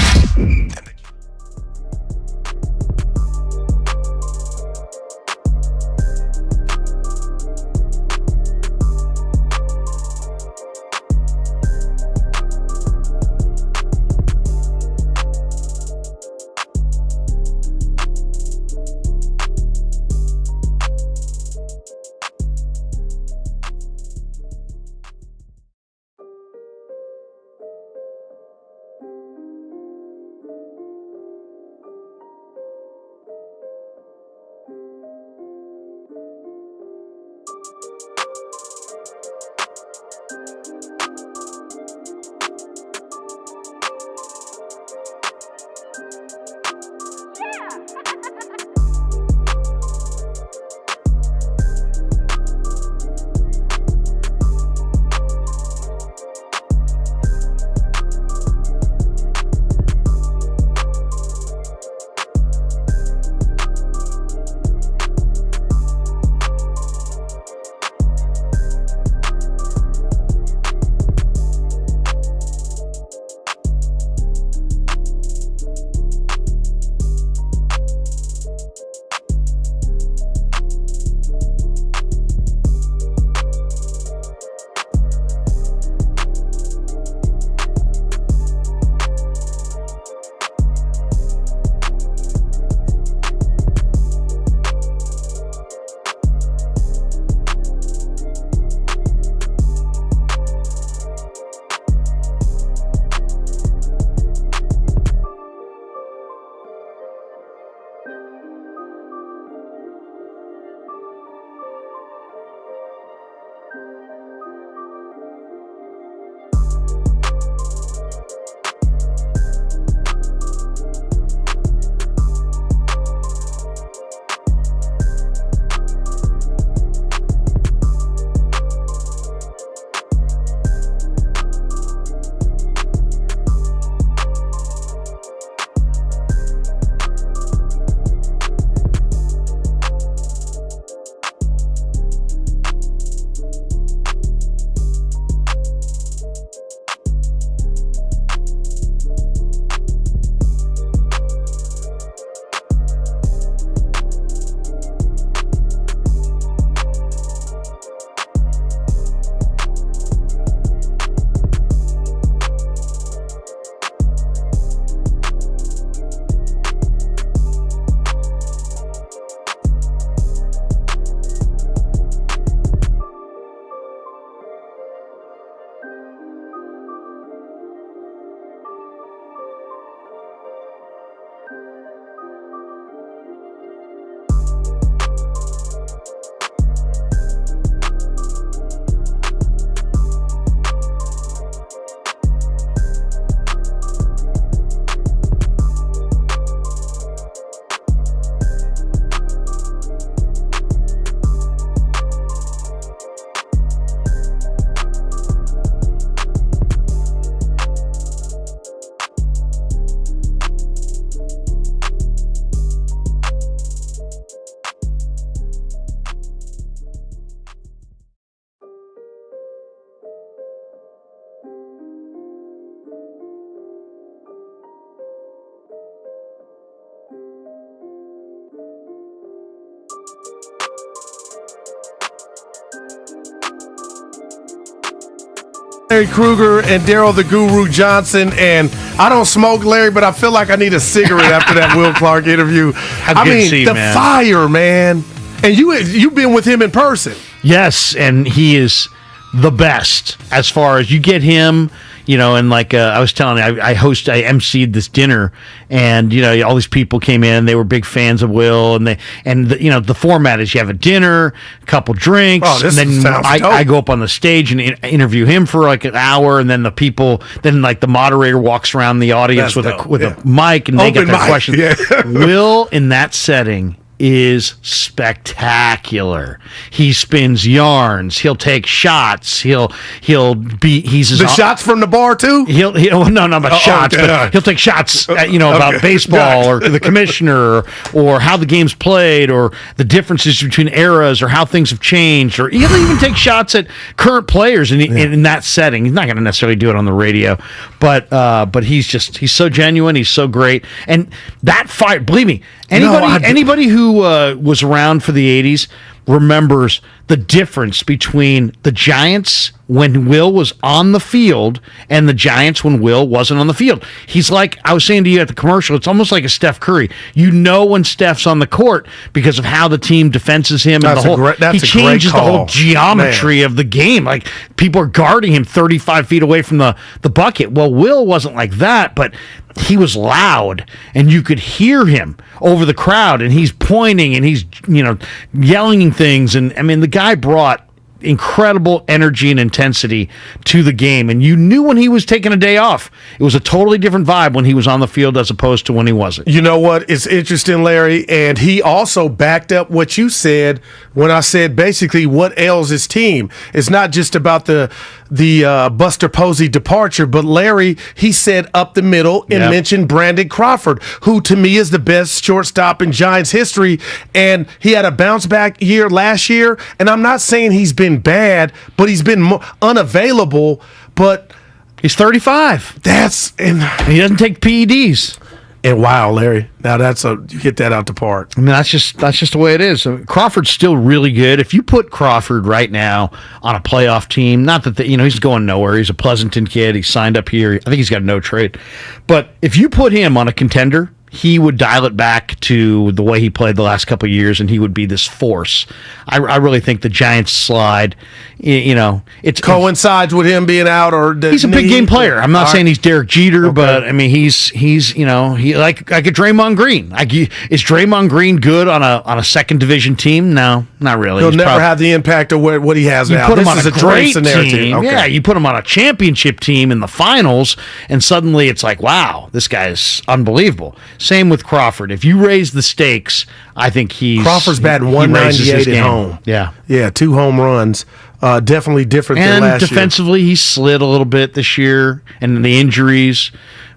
Larry Krueger and Daryl the Guru Johnson, and I don't smoke, Larry, but I feel like I need a cigarette after that Will Clark interview. Fire, man. And you've been with him in person. Yes, and he is the best as far as you get him. And like I was telling you, I emceed this dinner, and all these people came in. They were big fans of Will, and the format is you have a dinner, a couple drinks, and then I go up on the stage and interview him for like an hour, and then the moderator walks around the audience with a mic, and they get their questions. Yeah. Will in that setting is spectacular. He spins yarns. He'll take shots. He's shots from the bar too. He'll shots. Okay. But he'll take shots. About baseball or the commissioner or how the game's played or the differences between eras or how things have changed. Or he'll even take shots at current players in that setting. He's not going to necessarily do it on the radio, but he's so genuine. He's so great, and that fire. Believe me, anybody who was around for the 80s remembers the difference between the Giants when Will was on the field and the Giants when Will wasn't on the field. He's like, I was saying to you at the commercial, it's almost like a Steph Curry. You know when Steph's on the court because of how the team defenses him. And he changes the whole geometry of the game. Like, people are guarding him 35 feet away from the bucket. Well, Will wasn't like that, but he was loud, and you could hear him over the crowd, and he's pointing, and he's yelling things, and I mean, the guy brought incredible energy and intensity to the game, and you knew when he was taking a day off. It was a totally different vibe when he was on the field as opposed to when he wasn't. You know what? It's interesting, Larry, and he also backed up what you said when I said basically what ails his team. It's not just about the Buster Posey departure, but Larry, he said up the middle and mentioned Brandon Crawford, who to me is the best shortstop in Giants history, and he had a bounce back year last year, and I'm not saying he's been bad, but he's been unavailable, but he's 35. And he doesn't take PEDs. And wow, Larry, now you hit that out the park. I mean, that's just the way it is. Crawford's still really good. If you put Crawford right now on a playoff team, not that he's going nowhere. He's a Pleasanton kid. He signed up here. I think he's got no trade. But if you put him on a contender, he would dial it back to the way he played the last couple of years, and he would be this force. I really think the Giants slide, it coincides with him being out, or he's a big game player. I'm not saying he's Derek Jeter, but I mean he's he like a Draymond Green. Is Draymond Green good on a second division team? No, not really. He'll never have the impact of what he has now. This is a great team. Okay. Yeah, you put him on a championship team in the finals, and suddenly it's like, wow, this guy's unbelievable. Same with Crawford. If you raise the stakes, I think Crawford's batting 198 at home. Yeah, 2 home runs. Definitely different than last year. And defensively, he slid a little bit this year, and the injuries.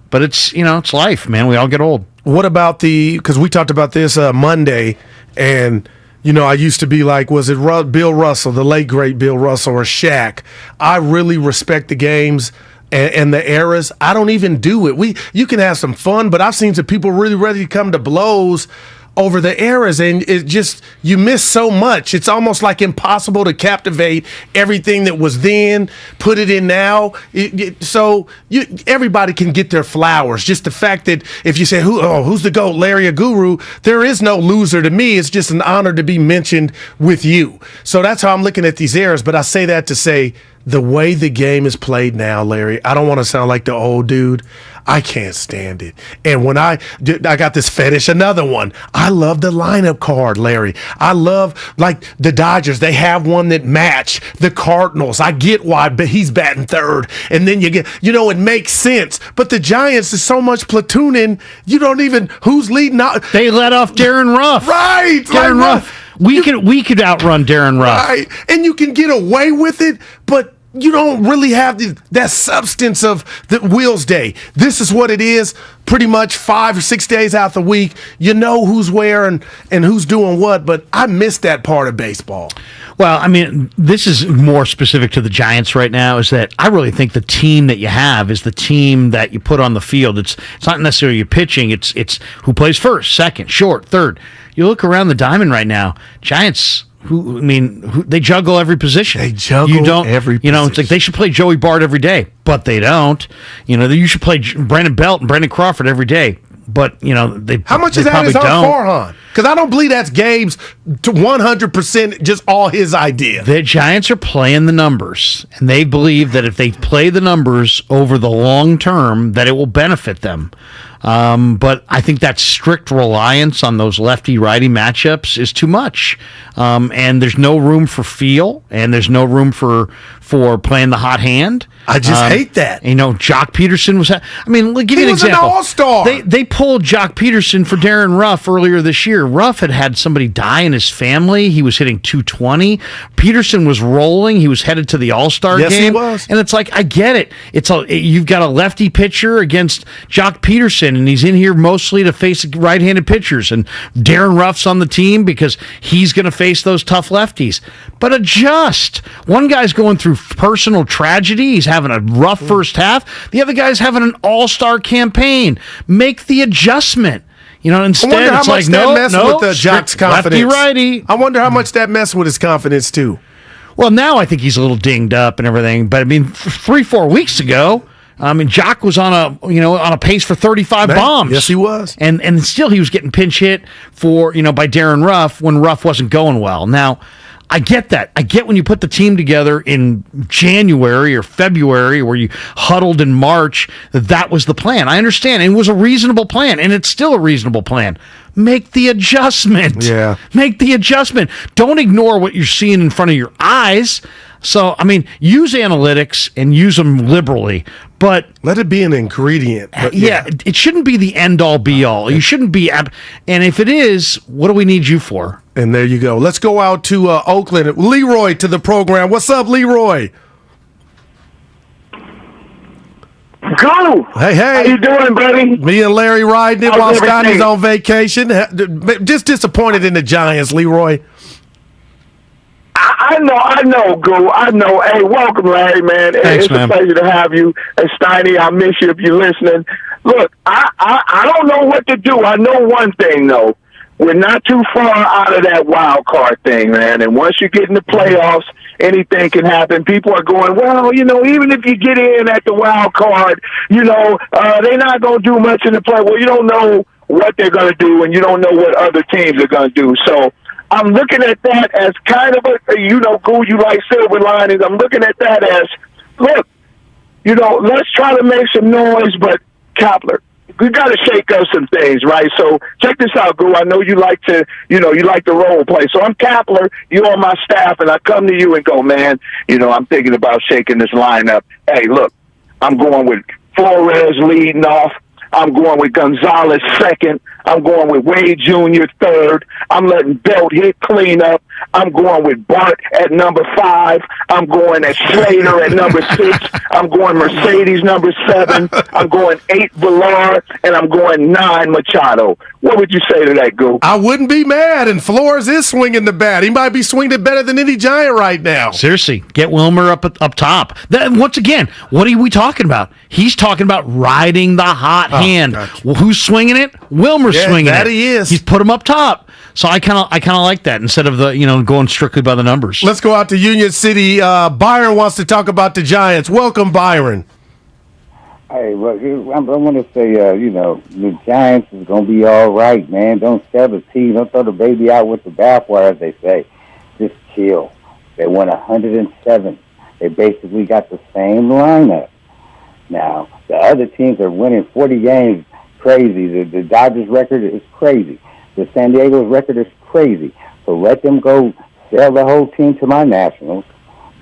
But it's it's life, man. We all get old. What about because we talked about this Monday, and I used to be like, was it Bill Russell, the late great Bill Russell, or Shaq? I really respect the games and the eras. I don't even do it. You can have some fun, but I've seen some people really ready to come to blows over the eras, and it just, you miss so much. It's almost like impossible to captivate everything that was then, put it in now. Everybody can get their flowers. Just the fact that if you say, who's the GOAT, Larry or Guru, there is no loser to me. It's just an honor to be mentioned with you. So that's how I'm looking at these eras, but I say that to say, the way the game is played now, Larry, I don't want to sound like the old dude. I can't stand it. And when I got this fetish, another one. I love the lineup card, Larry. I love, like, the Dodgers. They have one that match the Cardinals. I get why, but he's batting third. And then you get, it makes sense. But the Giants is so much platooning, you don't even, who's leading out? They let off Darren Ruff. Right. Darren Ruff. We could outrun Darren Ruff. Right. And you can get away with it, but you don't really have that substance of the Will's Day. This is what it is, pretty much 5 or 6 days out the week. You know who's where and who's doing what, but I miss that part of baseball. Well, I mean, this is more specific to the Giants right now, is that I really think the team that you have is the team that you put on the field. It's not necessarily your pitching. It's who plays first, second, short, third. You look around the diamond right now, Giants, They juggle every position. They juggle every position. It's like they should play Joey Bart every day, but they don't. You should play Brandon Belt and Brandon Crawford every day, but they. How much they is that probably on don't. Farhan? Because I don't believe that's Gabe's to 100% just all his idea. The Giants are playing the numbers, and they believe that if they play the numbers over the long term, that it will benefit them. But I think that strict reliance on those lefty-righty matchups is too much. And there's no room for feel, and there's no room for playing the hot hand. I just hate that. Jock Peterson was... give you an example. He was an all-star. They pulled Jock Peterson for Darren Ruff earlier this year. Ruff had somebody die in his family. He was hitting 220. Peterson was rolling. He was headed to the All-Star game. Yes, he was. And it's like, I get it. You've got a lefty pitcher against Jock Peterson, and he's in here mostly to face right-handed pitchers. And Darren Ruff's on the team because he's going to face those tough lefties. But adjust. One guy's going through personal tragedy. He's having a rough first half. The other guy's having an all-star campaign. Make the adjustment. Instead it's like, no, with Jock's confidence. Lefty-righty. I wonder how much that messed with his confidence, too. Well, now I think he's a little dinged up and everything. But, 3-4 weeks ago, Jock was on a pace for 35 bombs. Yes, he was. And still he was getting pinch hit by Darren Ruff when Ruff wasn't going well. Now, I get that. I get when you put the team together in January or February where you huddled in March, that was the plan. I understand. And it was a reasonable plan, and it's still a reasonable plan. Make the adjustment. Yeah. Make the adjustment. Don't ignore what you're seeing in front of your eyes. So, use analytics and use them liberally, but... Let it be an ingredient. It shouldn't be the end-all, be-all. You shouldn't be... and if it is, what do we need you for? And there you go. Let's go out to Oakland. Leroy to the program. What's up, Leroy? Go! Hey. How you doing, buddy? Me and Larry riding it while Steiny's on vacation. Just disappointed in the Giants, Leroy. I know, Goo. I know. Hey, welcome, Larry, man. Thanks, it's man. a pleasure to have you. And Steiny, I miss you if you're listening. Look, I don't know what to do. I know one thing, though. We're not too far out of that wild card thing, man. And once you get in the playoffs, anything can happen. People are going, well, even if you get in at the wild card, they're not going to do much in the play. Well, you don't know what they're going to do, and you don't know what other teams are going to do. So I'm looking at that as kind of Goo, you like silver linings. I'm looking at that as, look, let's try to make some noise, but Kapler, we got to shake up some things, right? So check this out, Goo. I know you like to, you like the role play. So I'm Kapler, you on my staff, and I come to you and go, man, I'm thinking about shaking this lineup. Hey, look, I'm going with Flores leading off. I'm going with Gonzalez second. I'm going with Wade Jr. third. I'm letting Belt hit cleanup. I'm going with Bart at number 5. I'm going at Slater at number 6. I'm going Mercedes number 7. I'm going 8 Villar, and I'm going 9 Machado. What would you say to that, Goo? I wouldn't be mad, and Flores is swinging the bat. He might be swinging it better than any Giant right now. Seriously, get Wilmer up top. Once again, what are we talking about? He's talking about riding the hot hand. Gotcha. Well, who's swinging it? Wilmer's swinging it. That he is. He's put him up top. So I kind of like that instead of going strictly by the numbers. Let's go out to Union City. Byron wants to talk about the Giants. Welcome, Byron. Hey, well, I want to say, the Giants is going to be all right, man. Don't sell the team. Don't throw the baby out with the bathwater, as they say. Just chill. They won 107. They basically got the same lineup. Now, the other teams are winning 40 games. Crazy. The Dodgers record is crazy. The San Diego's record is crazy. So let them go sell the whole team to my Nationals.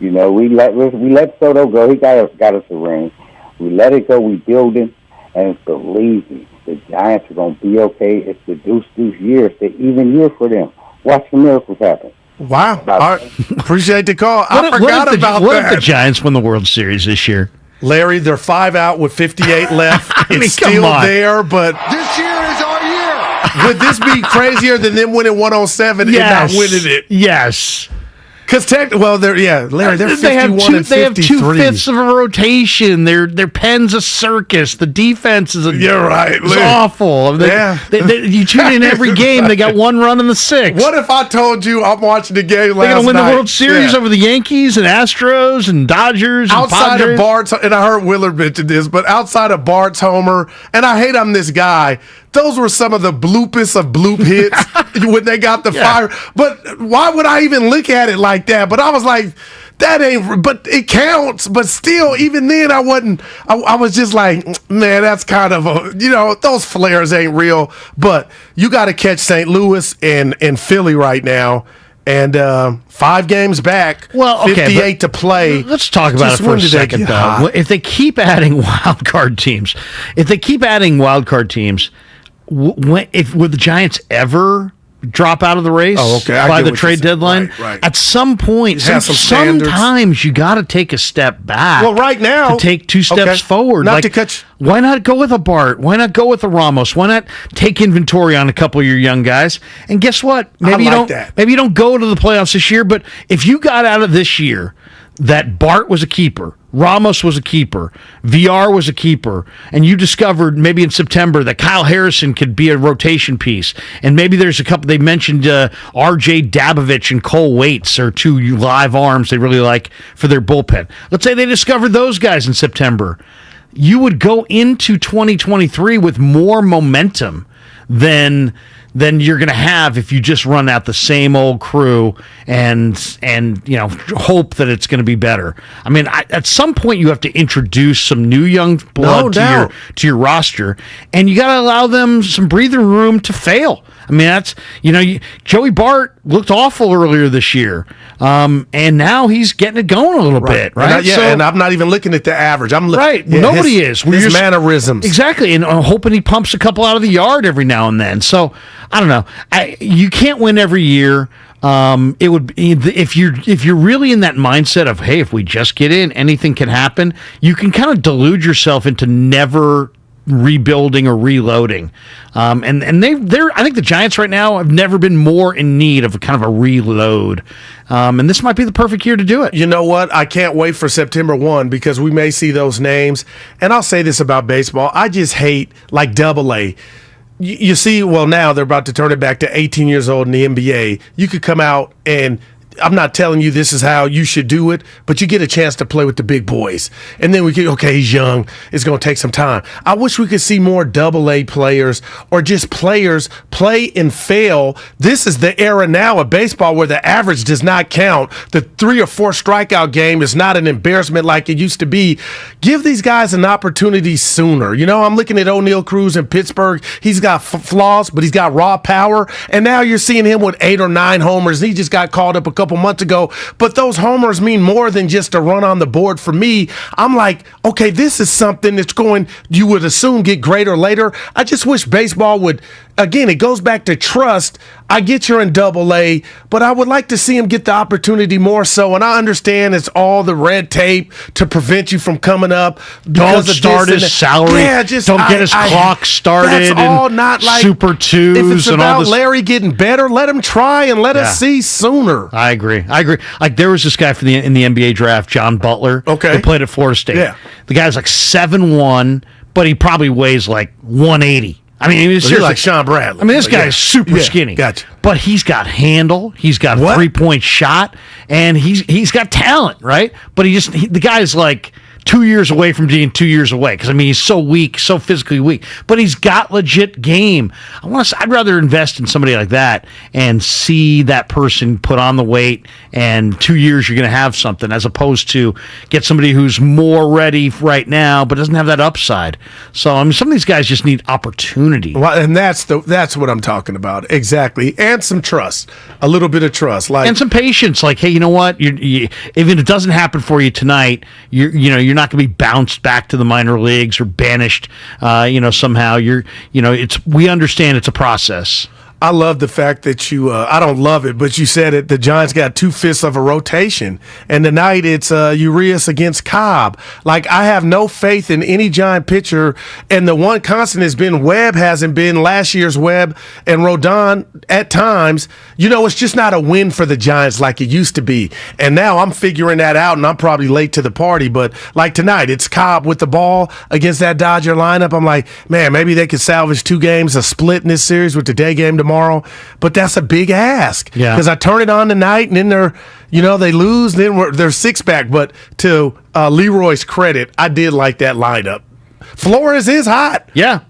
We let Soto go. He got us a ring. We let it go. We build him. And believe me, the Giants are going to be okay. It's the deuce year. It's the even year for them. Watch the miracles happen. Wow. All right. Appreciate the call. I forgot about that. What if the Giants win the World Series this year? Larry, they're 5 out with 58 left. It's still there, but this year is our year. Would this be crazier than them winning 107 and not winning it? Yes. Because Larry, they're 51 and 53. They have 2/5 of a rotation. Their pen's a circus. The defense is You're right. It's awful. You tune in every game. They got one run in the sixth. What if I told you I'm watching the game last night? They're going to win the World Series over the Yankees and Astros and Dodgers and outside Padres. of Bart's, and I heard Willard mention this, but outside of Bart's homer, and I hate I'm this guy, those were some of the bloopest of bloop hits when they got the fire. But why would I even look at it like that? But I was like, that ain't, but it counts. But still, even then, I was just like, man, that's kind of those flares ain't real. But you got to catch St. Louis and Philly right now. And 5 games back, 58 to play. Let's talk about it for a second, though. If they keep adding wild card teams, would the Giants ever drop out of the race by the trade deadline? Right. At some point, sometimes you got to take a step back. Well, right now, to take 2 steps forward. Why not go with a Bart? Why not go with a Ramos? Why not take inventory on a couple of your young guys? And guess what? Maybe you don't go to the playoffs this year, but if you got out of this year that Bart was a keeper, Ramos was a keeper, VR was a keeper, and you discovered maybe in September that Kyle Harrison could be a rotation piece, and maybe there's a couple, they mentioned R.J. Dabovich and Cole Waits are 2 live arms they really like for their bullpen. Let's say they discovered those guys in September. You would go into 2023 with more momentum than you're going to have if you just run out the same old crew and hope that it's going to be better. I mean, at some point you have to introduce some new young blood to your roster, and you got to allow them some breathing room to fail. I mean, that's Joey Bart looked awful earlier this year, and now he's getting it going a little bit, right? And I'm not even looking at the average. Nobody is. His mannerisms, exactly, and I'm hoping he pumps a couple out of the yard every now and then. So I don't know. You can't win every year. It would be, if you're really in that mindset of, hey, if we just get in, anything can happen. You can kind of delude yourself into never rebuilding or reloading. And I think the Giants right now have never been more in need of a kind of a reload. And this might be the perfect year to do it. You know what? I can't wait for September 1 because we may see those names. And I'll say this about baseball. I just hate like Double-A. You see, well, now they're about to turn it back to 18 years old in the NBA. You could come out and I'm not telling you this is how you should do it, but you get a chance to play with the big boys. And then he's young. It's going to take some time. I wish we could see more Double-A players or just players play and fail. This is the era now of baseball where the average does not count. The 3 or 4 strikeout game is not an embarrassment like it used to be. Give these guys an opportunity sooner. I'm looking at O'Neal Cruz in Pittsburgh. He's got flaws, but he's got raw power. And now you're seeing him with 8 or 9 homers. He just got called up a couple months ago, but those homers mean more than just a run on the board for me. I'm like, okay, this is something that's going, you would assume, get greater later. I just wish baseball would, again, it goes back to trust. I get you're in Double-A, but I would like to see him get the opportunity more so, and I understand it's all the red tape to prevent you from coming up. Don't start his salary. Yeah, don't get his clock started. That's all not like Super Twos if it's and about all this. Larry getting better, let him try and let us see sooner. I agree. Like there was this guy in the NBA draft, John Butler. Okay. Who played at Florida State. Yeah. The guy's like 7'1", but he probably weighs like 180. I mean, he's like Sean Bradley. I mean, this guy is super skinny. Gotcha. But he's got handle. He's got a 3-point shot, and he's got talent, right? But the guy's like 2 years away from being 2 years away because, I mean, he's so weak, so physically weak. But he's got legit game. I'd rather invest in somebody like that and see that person put on the weight, and 2 years you're going to have something, as opposed to get somebody who's more ready right now but doesn't have that upside. So, I mean, some of these guys just need opportunity. Well, and that's what I'm talking about. Exactly. And some trust. A little bit of trust. And some patience. Like, hey, you know what? Even if it doesn't happen for you tonight, you're not going to be bounced back to the minor leagues or banished. Somehow we understand it's a process. I love the fact that you, I don't love it, but you said it, the Giants got 2/5 of a rotation. And tonight it's Urias against Cobb. Like, I have no faith in any Giant pitcher. And the one constant has been Webb hasn't been last year's Webb and Rodon at times. You know, it's just not a win for the Giants like it used to be. And now I'm figuring that out, and I'm probably late to the party. But like tonight, it's Cobb with the ball against that Dodger lineup. I'm like, man, maybe they could salvage 2 games, a split in this series with the day game tomorrow, but that's a big ask. Yeah. Because I turn it on tonight, and then they lose, then they're 6-back. But to Leroy's credit, I did like that lineup. Flores is hot. Yeah,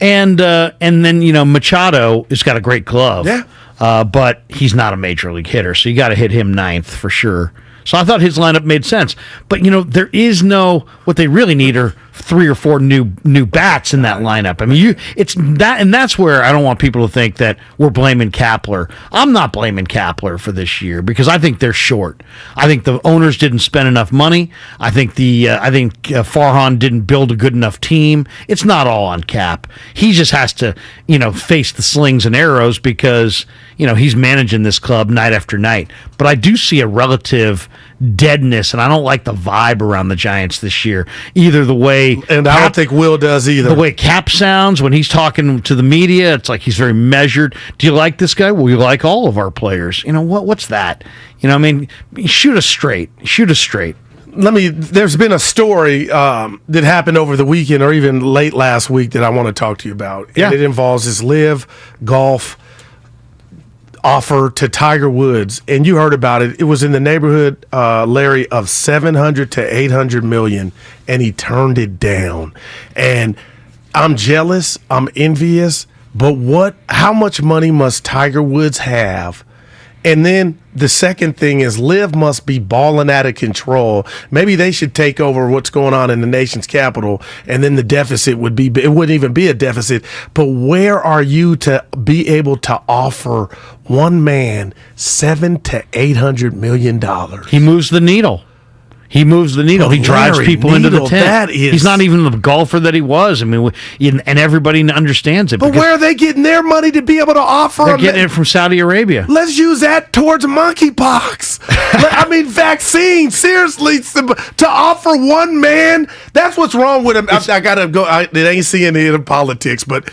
and then Machado has got a great glove. Yeah, but he's not a major league hitter, so you got to hit him 9th for sure. So I thought his lineup made sense. But, there is what they really need are 3 or 4 new bats in that lineup. I mean, it's that, and that's where I don't want people to think that we're blaming Kapler. I'm not blaming Kapler for this year because I think they're short. I think the owners didn't spend enough money. I think Farhan didn't build a good enough team. It's not all on Cap. He just has to, face the slings and arrows because, he's managing this club night after night. But I do see a relative deadness, and I don't like the vibe around the Giants this year. Either the way, and I don't think Will does either. The way Cap sounds when he's talking to the media, it's like he's very measured. Do you like this guy? Well, you like all of our players. What's that? Shoot us straight. There's been a story that happened over the weekend or even late last week that I want to talk to you about. Yeah. And it involves this live golf offer to Tiger Woods, and you heard about it. It was in the neighborhood, Larry, of $700 to $800 million, and he turned it down. And I'm jealous, I'm envious, but how much money must Tiger Woods have? And then the second thing is Liv must be balling out of control. Maybe they should take over what's going on in the nation's capital, and then the deficit it wouldn't even be a deficit. But where are you to be able to offer one man $700 to $800 million? He moves the needle. He drives people into the tent. He's not even the golfer that he was. I mean, and everybody understands it. But where are they getting their money to be able to offer? They're getting it from Saudi Arabia. Let's use that towards monkeypox. I mean, vaccines. Seriously, to offer one man. That's what's wrong with him. I gotta go. It ain't seeing any politics, but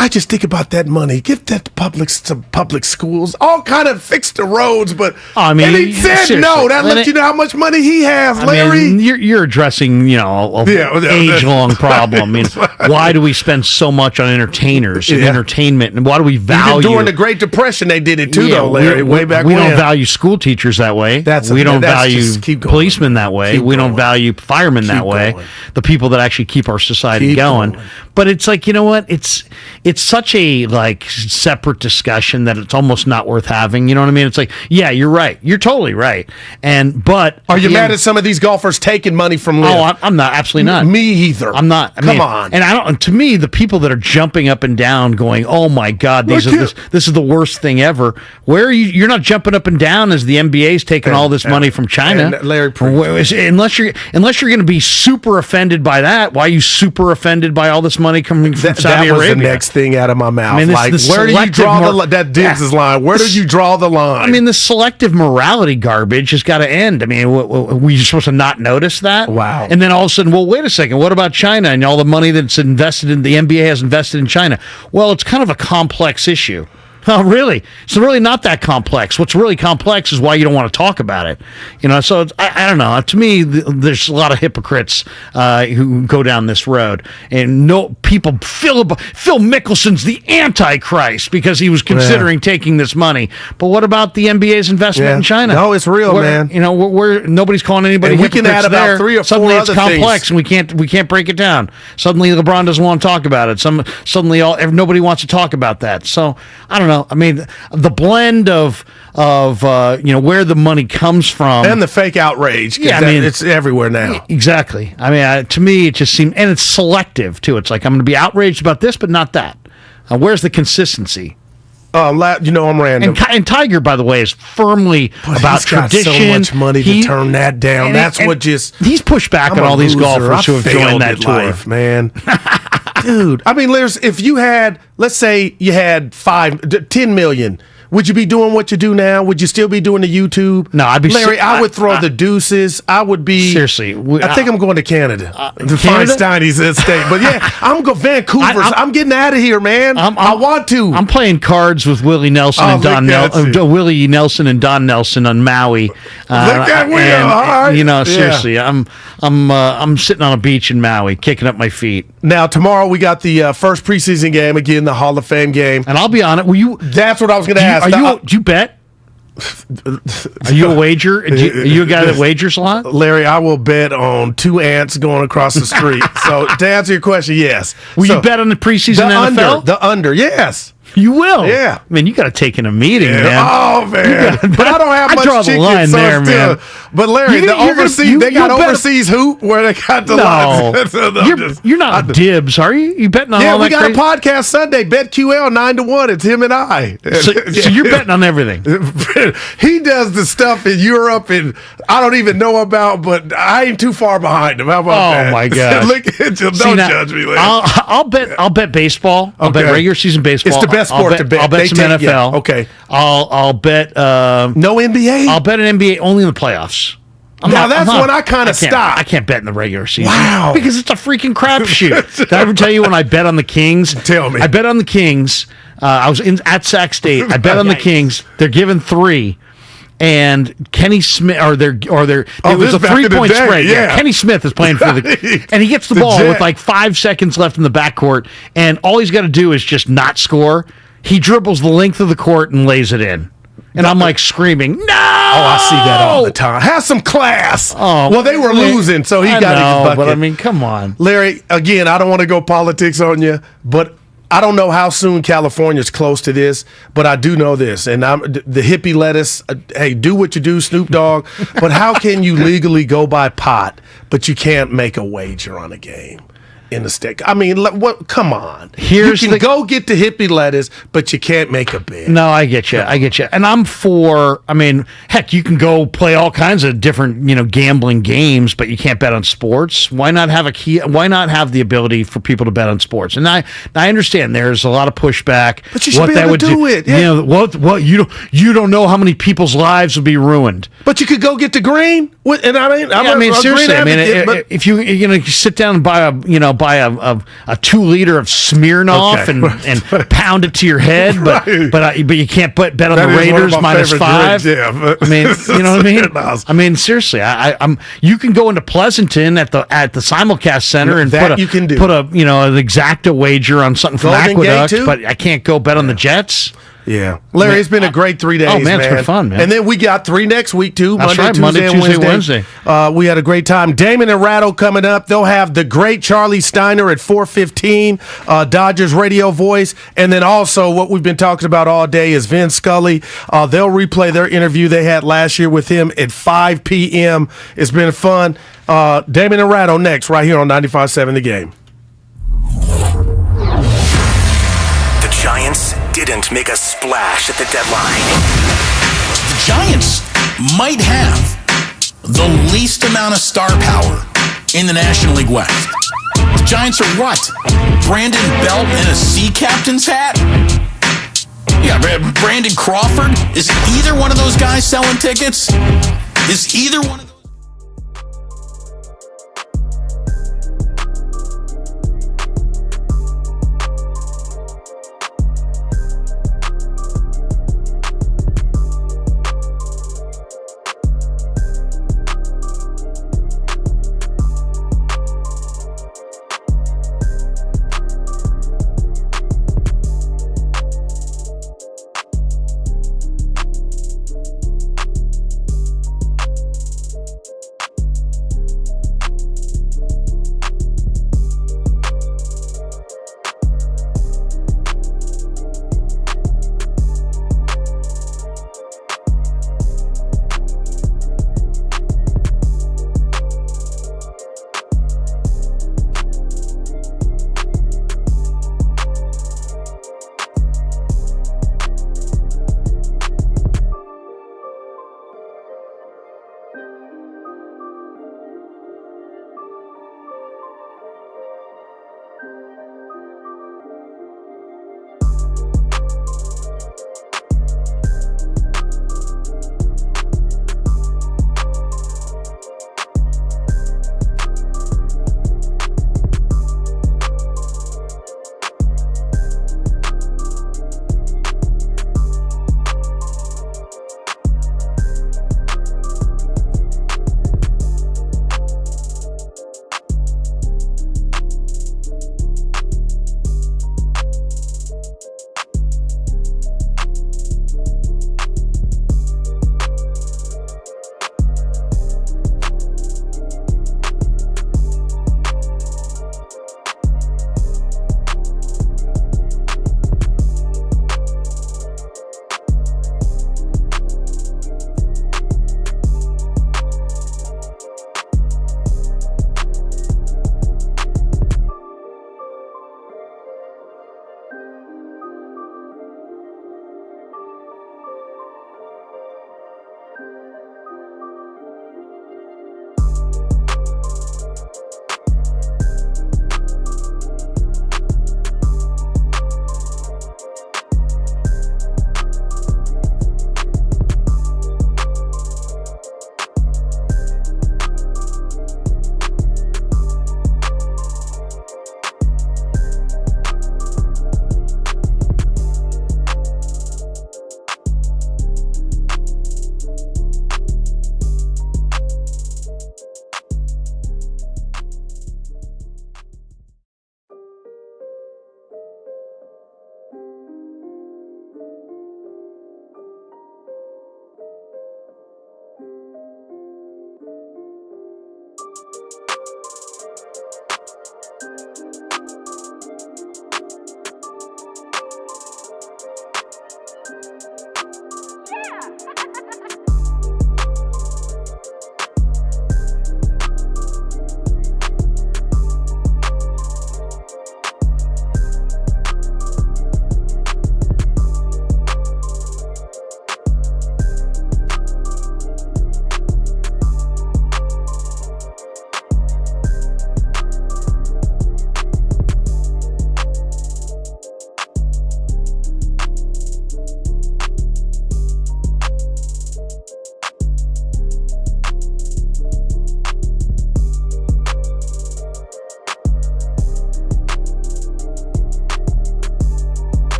I just think about that money. Give that to public schools. All kind of fix the roads, but and he said seriously. No. That lets you know how much money he has, Larry. I mean, you're addressing age-long problem. I mean, why do we spend so much on entertainers and entertainment, and why do we value? Even during the Great Depression, they did it too, though, Larry. Way back when. We don't value school teachers that way. We don't value policemen that way. We don't value firemen that way. The people that actually keep our society going. But it's like, you know what? It's such a separate discussion that it's almost not worth having. You know what I mean? It's like, yeah, you're right. You're totally right. But are you mad at some of these golfers taking money from Liv? Oh, I'm not. Absolutely not. Me either. I'm not. Come on. And I don't. To me, the people that are jumping up and down, going, "Oh my God, this is the worst thing ever." Where are you? You're not jumping up and down as the NBA's taking all this money from China. And Larry, unless you're going to be super offended by that, why are you super offended by all this money coming from Saudi Arabia? That was the next thing out of my mouth. I mean, where do you draw that Dibs' line? Where do you draw the line? I mean, the selective morality garbage has got to end. I mean, were you supposed to not notice that? Wow. And then all of a sudden, well, wait a second. What about China and all the money that's invested in the NBA has invested in China? Well, it's kind of a complex issue. Oh, really? It's really not that complex. What's really complex is why you don't want to talk about it. So I don't know. To me, there's a lot of hypocrites who go down this road. And people, Phil Mickelson's the Antichrist because he was considering taking this money. But what about the NBA's investment in China? No, it's real, man. Nobody's calling anybody and we can add about there. 3 or 4 Suddenly other it's complex, things. and we can't break it down. Suddenly LeBron doesn't want to talk about it. Suddenly nobody wants to talk about that. So I don't know. I mean, the blend of where the money comes from and the fake outrage. Yeah, it's everywhere now. Exactly. I mean, to me, it just seems, and it's selective too. It's like I'm going to be outraged about this, but not that. Where's the consistency? I'm random. And Tiger, by the way, is firmly about tradition. He's got so much money to turn that down. He's pushed back on all these golfers who have joined that tour, man. Dude, I mean, if you had, let's say you had 10 million, would you be doing what you do now? Would you still be doing the YouTube? No, I'd be Larry. I would throw the deuces. I would be seriously. I think I'm going to Canada to find Steiny's estate. But yeah, I'm going Vancouver. I'm getting out of here, man. I want to. I'm playing cards with Willie Nelson and Willie Nelson and Don Nelson on Maui. Look at Will. All right. You know, seriously, I'm sitting on a beach in Maui, kicking up my feet. Now tomorrow we got the first preseason game again, the Hall of Fame game, and I'll be on it. That's what I was going to ask. Do you bet? Are you a wager? Are you a guy that wagers a lot? Larry, I will bet on 2 ants going across the street. So to answer your question, yes. Will you bet on the preseason NFL? The under, yes. You will? Yeah. I mean, you got to take in a meeting, man. Oh, man. But I don't have much draw the chicken, line so there, still. man. But Larry, they got overseas hoop where they got the lines. You're not Dibs, are you? You betting on all that? Yeah, we got a podcast Sunday, BetQL 9-1. It's him and I. So you're betting on everything. He does the stuff in Europe and I don't even know about, but I ain't too far behind him. How about that? Oh my God! Don't judge me, Larry. I'll bet baseball. I'll bet regular season baseball. It's the best sport to bet. I'll bet some NFL. Yeah, okay. I'll bet no NBA. I'll bet an NBA only in the playoffs. That's when I kind of stop. I can't bet in the regular season. Wow. Because it's a freaking crapshoot. Did I ever tell you when I bet on the Kings? Tell me. I bet on the Kings. I was at Sac State. I bet on the Kings. They're given 3. And Kenny Smith, it was a 3-point spread. Yeah. Kenny Smith is playing for and he gets the ball with like 5 seconds left in the backcourt, and all he's got to do is just not score. He dribbles the length of the court and lays it in. And I'm like screaming, no! Oh, I see that all the time. Have some class. Oh, well, they were losing, so he got his bucket. But I mean, come on. Larry, again, I don't want to go politics on you, but I don't know how soon California's close to this, but I do know this. And the hippie lettuce, hey, do what you do, Snoop Dogg. But how can you legally go buy pot, but you can't make a wager on a game in the state? I mean, what? Come on. You can go get the hippie lettuce, but you can't make a bet. No, I get you. And I'm for, I mean, heck, you can go play all kinds of different, gambling games, but you can't bet on sports. Why not have why not have the ability for people to bet on sports? And I understand there's a lot of pushback. But you should be able to do it. Yeah. What you don't know how many people's lives would be ruined. But you could go get the green. Seriously. If you sit down and buy a 2-liter of Smirnoff and pound it to your head, but you can't bet on the Raiders -5. Drinks, I mean, you know what I mean? I mean, seriously, you can go into Pleasanton at the Simulcast Center and put an exacta wager on something from Aqueduct, but I can't go bet on the Jets. Yeah. Larry, it's been a great 3 days, man. It's been fun, man. And then we got 3 next week, too. That's Monday, Tuesday, Wednesday. We had a great time. Damon and Ratto coming up. They'll have the great Charlie Steiner at 4:15, Dodgers radio voice. And then also what we've been talking about all day is Vin Scully. They'll replay their interview they had last year with him at 5 p.m. It's been fun. Damon and Ratto next, right here on 95.7 The Game. The Giants didn't make a splash at the deadline. The Giants might have the least amount of star power in the National League West. The Giants are what? Brandon Belt in a sea captain's hat? Yeah, Brandon Crawford? Is either one of those guys selling tickets? Is either one of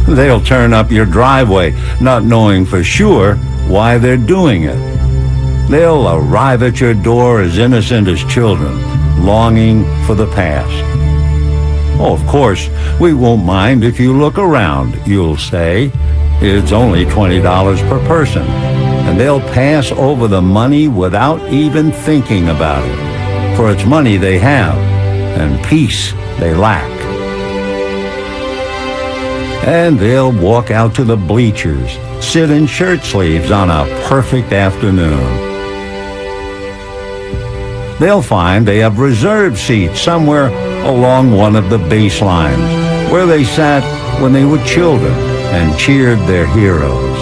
They'll turn up your driveway, not knowing for sure why they're doing it. They'll arrive at your door as innocent as children, longing for the past. Oh, of course, we won't mind if you look around, you'll say. It's only $20 per person, and they'll pass over the money without even thinking about it. For it's money they have, and peace they lack. And they'll walk out to the bleachers, sit in shirt sleeves on a perfect afternoon. They'll find they have reserved seats somewhere along one of the baselines, where they sat when they were children and cheered their heroes.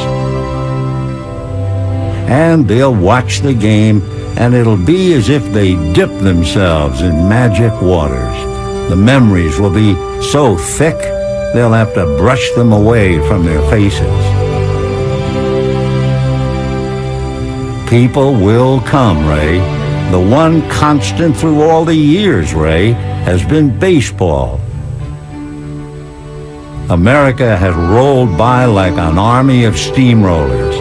And they'll watch the game, and it'll be as if they dipped themselves in magic waters. The memories will be so thick, they'll have to brush them away from their faces. People will come, Ray. The one constant through all the years, Ray, has been baseball. America has rolled by like an army of steamrollers.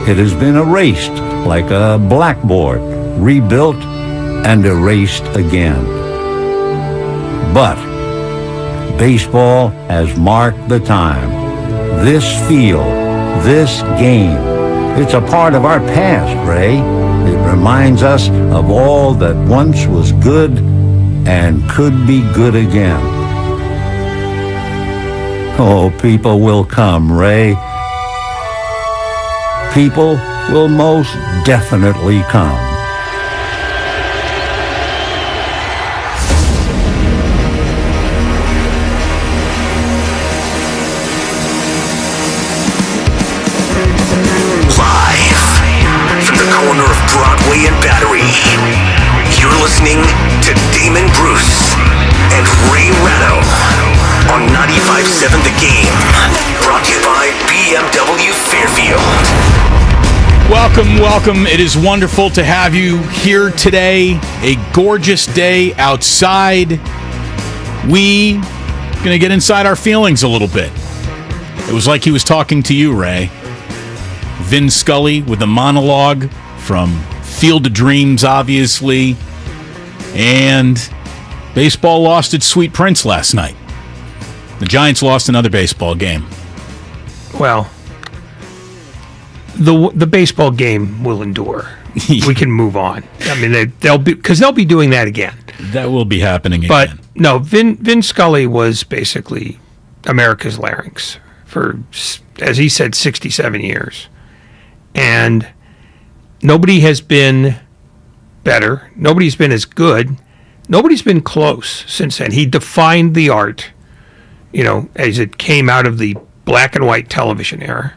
It has been erased like a blackboard, rebuilt and erased again. But baseball has marked the time. This field, this game, it's a part of our past, Ray. It reminds us of all that once was good and could be good again. Oh, people will come, Ray. People will most definitely come. Broadway and Battery. You're listening to Damon Bruce and Ray Ratto on 95.7 The Game. Brought to you by BMW Fairfield. Welcome. It is wonderful to have you here today. A gorgeous day outside. We gonna get inside our feelings a little bit. It was like he was talking to you, Ray. Vin Scully with a monologue from Field of Dreams, obviously. And baseball lost its sweet prince last night. The Giants lost another baseball game. Well, the baseball game will endure. We can move on. I mean, they'll be doing that again. That will be happening again. But no, Vin Scully was basically America's larynx for, as he said, 67 years. And nobody has been better. Nobody's been as good. Nobody's been close since then. He defined the art, as it came out of the black and white television era.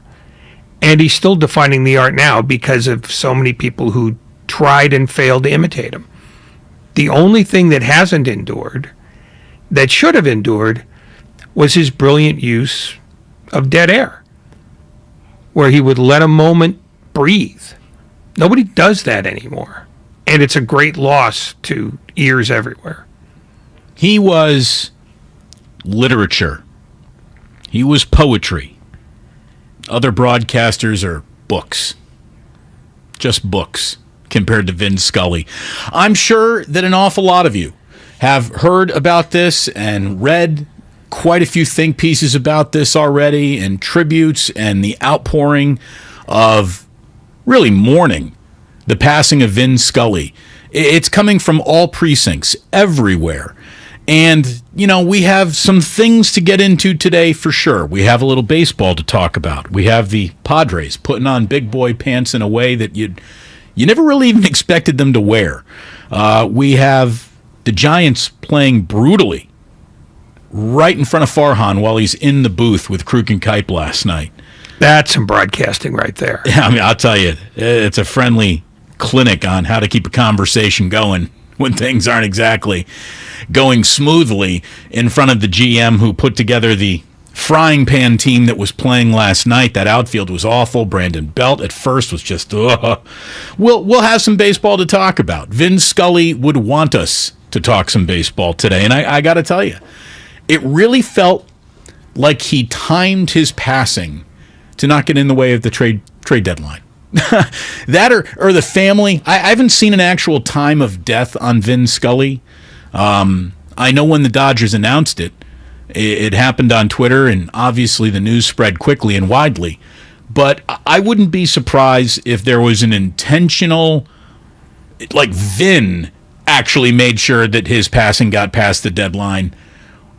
And he's still defining the art now because of so many people who tried and failed to imitate him. The only thing that hasn't endured, that should have endured, was his brilliant use of dead air, where he would let a moment breathe. Nobody does that anymore. And it's a great loss to ears everywhere. He was literature. He was poetry. Other broadcasters are books. Just books compared to Vin Scully. I'm sure that an awful lot of you have heard about this and read quite a few think pieces about this already, and tributes and the outpouring of really mourning the passing of Vin Scully. It's coming from all precincts, everywhere. And, we have some things to get into today for sure. We have a little baseball to talk about. We have the Padres putting on big boy pants in a way that you never really even expected them to wear. We have the Giants playing brutally right in front of Farhan while he's in the booth with Krug and Kipe last night. That's some broadcasting right there. Yeah, I'll tell you, it's a friendly clinic on how to keep a conversation going when things aren't exactly going smoothly in front of the GM who put together the frying pan team that was playing last night. That outfield was awful. Brandon Belt at first was just, We'll have some baseball to talk about. Vin Scully would want us to talk some baseball today. And I got to tell you, it really felt like he timed his passing to not get in the way of the trade deadline. That or the family. I haven't seen an actual time of death on Vin Scully. I know when the Dodgers announced it, it happened on Twitter, and obviously the news spread quickly and widely. But I wouldn't be surprised if there was an intentional, like Vin actually made sure that his passing got past the deadline,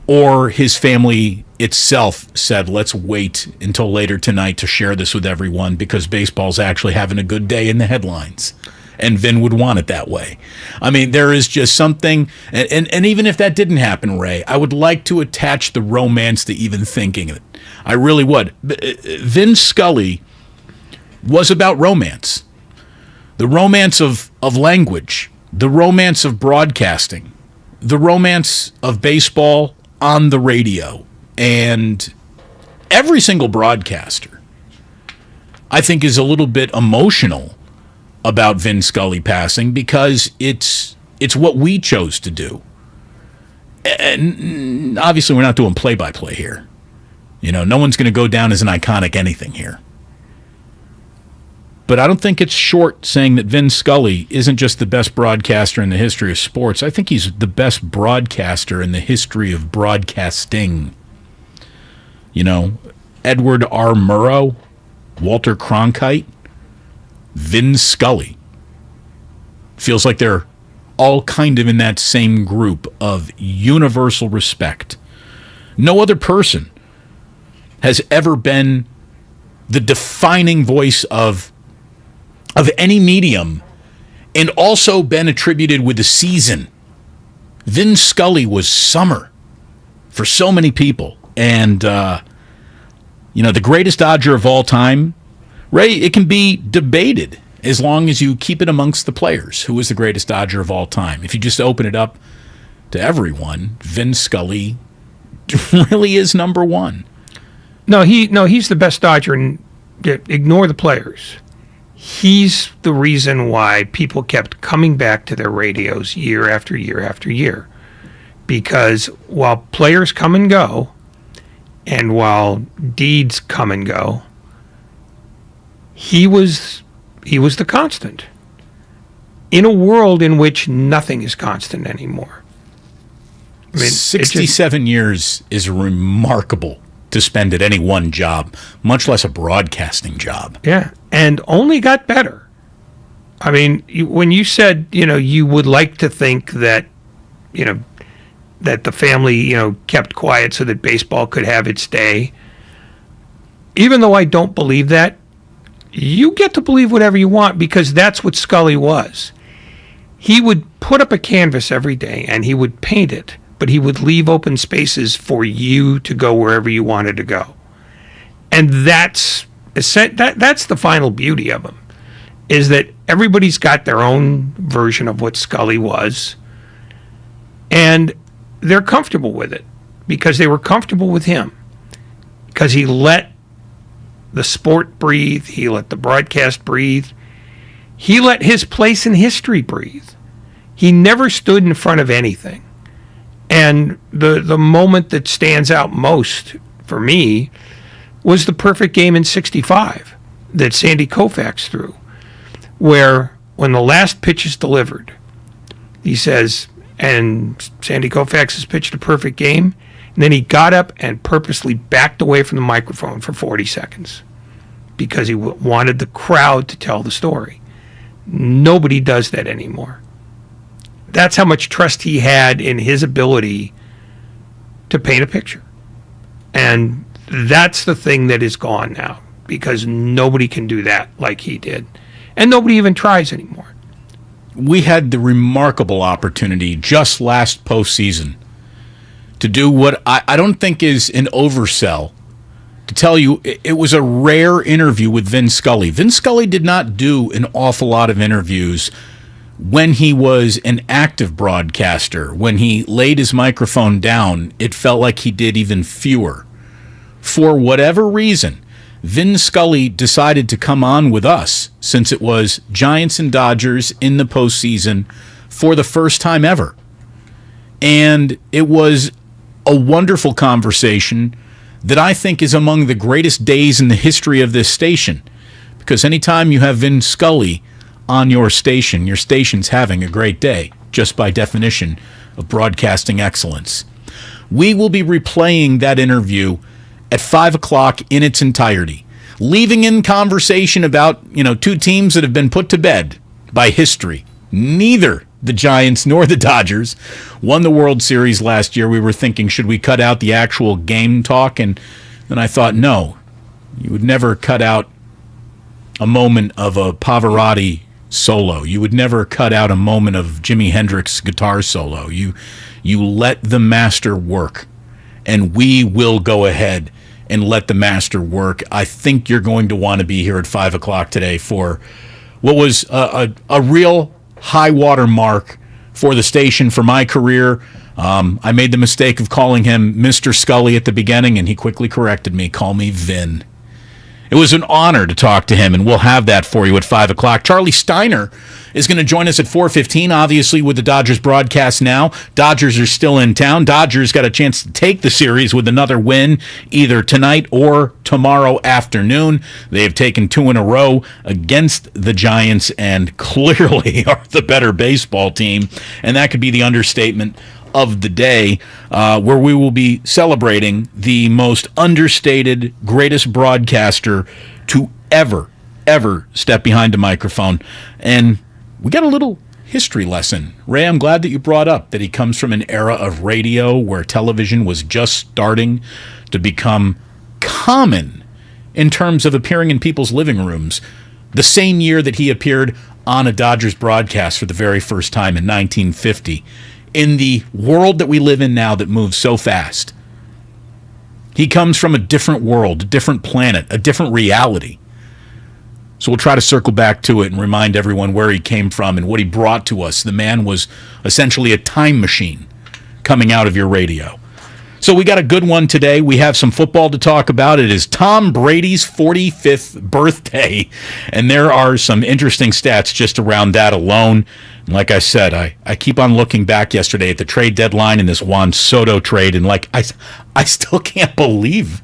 or his family itself said, let's wait until later tonight to share this with everyone because baseball's actually having a good day in the headlines. And Vin would want it that way. I mean, there is just something, and even if that didn't happen, Ray, I would like to attach the romance to even thinking it. I really would. Vin Scully was about romance. The romance of language, the romance of broadcasting, the romance of baseball on the radio. And every single broadcaster, I think, is a little bit emotional about Vin Scully passing because it's what we chose to do. And obviously we're not doing play-by-play here. You know, no one's going to go down as an iconic anything here. But I don't think it's short saying that Vin Scully isn't just the best broadcaster in the history of sports. I think he's the best broadcaster in the history of broadcasting. You know, Edward R. Murrow, Walter Cronkite, Vin Scully. Feels like they're all kind of in that same group of universal respect. No other person has ever been the defining voice of any medium and also been attributed with a season. Vin Scully was summer for so many people. And, you know, the greatest Dodger of all time, Ray, it can be debated as long as you keep it amongst the players. Who is the greatest Dodger of all time? If you just open it up to everyone, Vin Scully really is number one. No, he's the best Dodger. And ignore the players. He's the reason why people kept coming back to their radios year after year after year. Because while players come and go, and while deeds come and go, he was the constant in a world in which nothing is constant anymore. I mean, 67 years is remarkable to spend at any one job, much less a broadcasting job. Yeah, and only got better. I mean, when you said, you know, you would like to think that, you know, that the family, you know, kept quiet so that baseball could have its day. Even though I don't believe that, you get to believe whatever you want because that's what Scully was. He would put up a canvas every day and he would paint it, but he would leave open spaces for you to go wherever you wanted to go. And that's the final beauty of him, is that everybody's got their own version of what Scully was, and they're comfortable with it because they were comfortable with him, because he let the sport breathe, he let the broadcast breathe, he let his place in history breathe. He never stood in front of anything. And the moment that stands out most for me was the perfect game in '65 that Sandy Koufax threw, where when the last pitch is delivered, he says, and Sandy Koufax has pitched a perfect game, and then he got up and purposely backed away from the microphone for 40 seconds because he wanted the crowd to tell the story. Nobody does that anymore. That's how much trust he had in his ability to paint a picture. And that's the thing that is gone now, because nobody can do that like he did. And nobody even tries anymore. We had the remarkable opportunity just last postseason to do what I don't think is an oversell, to tell you it was a rare interview with Vin Scully. Vin Scully did not do an awful lot of interviews when he was an active broadcaster. When he laid his microphone down, it felt like he did even fewer. For whatever reason, Vin Scully decided to come on with us, since it was Giants and Dodgers in the postseason for the first time ever. And it was a wonderful conversation that I think is among the greatest days in the history of this station. Because anytime you have Vin Scully on your station's having a great day, just by definition of broadcasting excellence. We will be replaying that interview at 5 o'clock in its entirety, leaving in conversation about, two teams that have been put to bed by history. Neither the Giants nor the Dodgers won the World Series last year. We were thinking, should we cut out the actual game talk? And then I thought, no, you would never cut out a moment of a Pavarotti solo. You would never cut out a moment of Jimi Hendrix guitar solo. You let the master work, and we will go ahead and let the master work. I think you're going to want to be here at 5 o'clock today for what was a real high water mark for the station, for my career. I made the mistake of calling him Mr. Scully at the beginning, and he quickly corrected me. Call me Vin. It was an honor to talk to him, and we'll have that for you at 5 o'clock. Charlie Steiner is going to join us at 4:15, obviously, with the Dodgers broadcast now. Dodgers are still in town. Dodgers got a chance to take the series with another win either tonight or tomorrow afternoon. They have taken 2 in a row against the Giants and clearly are the better baseball team, and that could be the understatement of the day, where we will be celebrating the most understated, greatest broadcaster to ever step behind a microphone. And we got a little history lesson. Ray, I'm glad that you brought up that he comes from an era of radio where television was just starting to become common in terms of appearing in people's living rooms. The same year that he appeared on a Dodgers broadcast for the very first time in 1950. In the world that we live in now that moves so fast, he comes from a different world, a different planet, a different reality. So we'll try to circle back to it and remind everyone where he came from and what he brought to us. The man was essentially a time machine coming out of your radio. So we got a good one today. We have some football to talk about. It is Tom Brady's 45th birthday, and there are some interesting stats just around that alone. And like I said, I keep on looking back yesterday at the trade deadline and this Juan Soto trade, and I still can't believe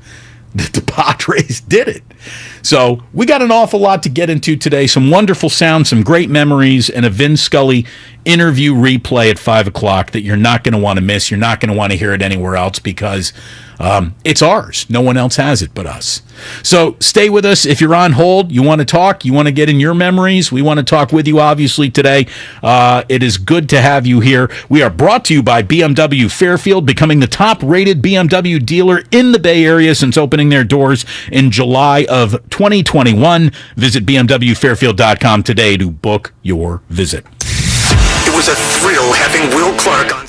that the Padres did it. So we got an awful lot to get into today. Some wonderful sounds, some great memories, and a Vin Scully interview replay at 5 o'clock that you're not going to want to miss. You're not going to want to hear it anywhere else because it's ours. No one else has it but us. So stay with us. If you're on hold, you want to talk, you want to get in your memories, we want to talk with you, obviously, today. It is good to have you here. We are brought to you by BMW Fairfield, becoming the top-rated BMW dealer in the Bay Area since opening their doors in July of 2021. Visit BMWFairfield.com today to book your visit. It was a thrill having Will Clark on.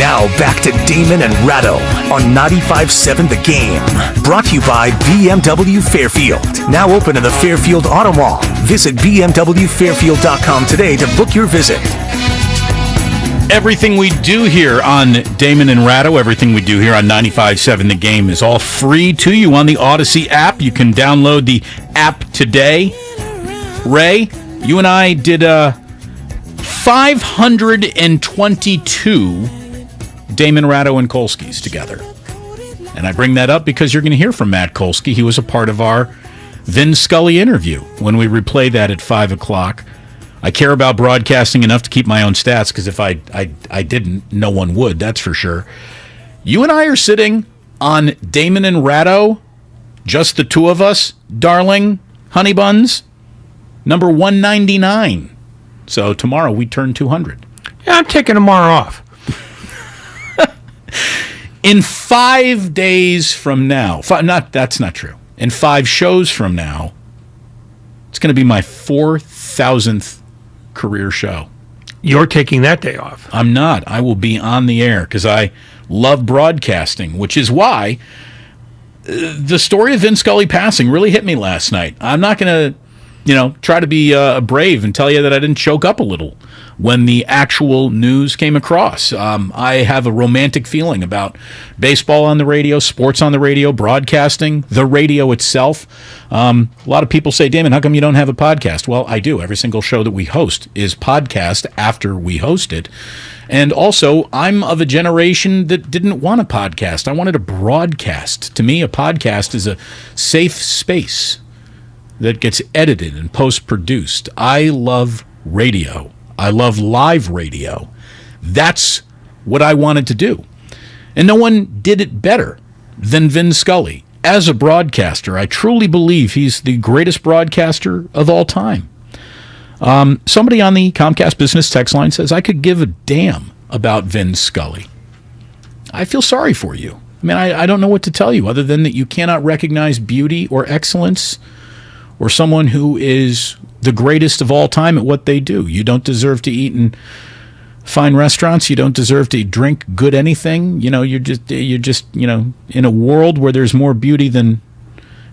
Now back to Damon and Ratto on 95.7 The Game. Brought to you by BMW Fairfield. Now open in the Fairfield Auto Mall. Visit BMWFairfield.com today to book your visit. Everything we do here on Damon and Ratto, everything we do here on 95.7 The Game is all free to you on the Odyssey app. You can download the app today. Ray, you and I did 522 Damon Ratto and Kolsky's together. And I bring that up because you're going to hear from Matt Kolsky. He was a part of our Vin Scully interview when we replay that at 5 o'clock. I care about broadcasting enough to keep my own stats, because if I didn't, no one would, that's for sure. You and I are sitting on Damon and Ratto, just the two of us, darling honey buns, number 199. So tomorrow we turn 200. Yeah, I'm taking tomorrow off. In 5 days from now, that's not true. In 5 shows from now, it's going to be my 4,000th career show. You're taking that day off. I'm not. I will be on the air because I love broadcasting, which is why the story of Vin Scully passing really hit me last night. I'm not going to, try to be brave and tell you that I didn't choke up a little when the actual news came across. I have a romantic feeling about baseball on the radio, sports on the radio, broadcasting, the radio itself. A lot of people say, Damon, how come you don't have a podcast? Well, I do. Every single show that we host is podcast after we host it. And also, I'm of a generation that didn't want a podcast. I wanted a broadcast. To me, a podcast is a safe space that gets edited and post-produced. I love radio. I love live radio. That's what I wanted to do. And no one did it better than Vin Scully. As a broadcaster, I truly believe he's the greatest broadcaster of all time. Somebody on the Comcast Business text line says, I could give a damn about Vin Scully. I feel sorry for you. I mean, I don't know what to tell you other than that you cannot recognize beauty or excellence or someone who is the greatest of all time at what they do. You don't deserve to eat in fine restaurants. You don't deserve to drink good anything. You're just in a world where there's more beauty than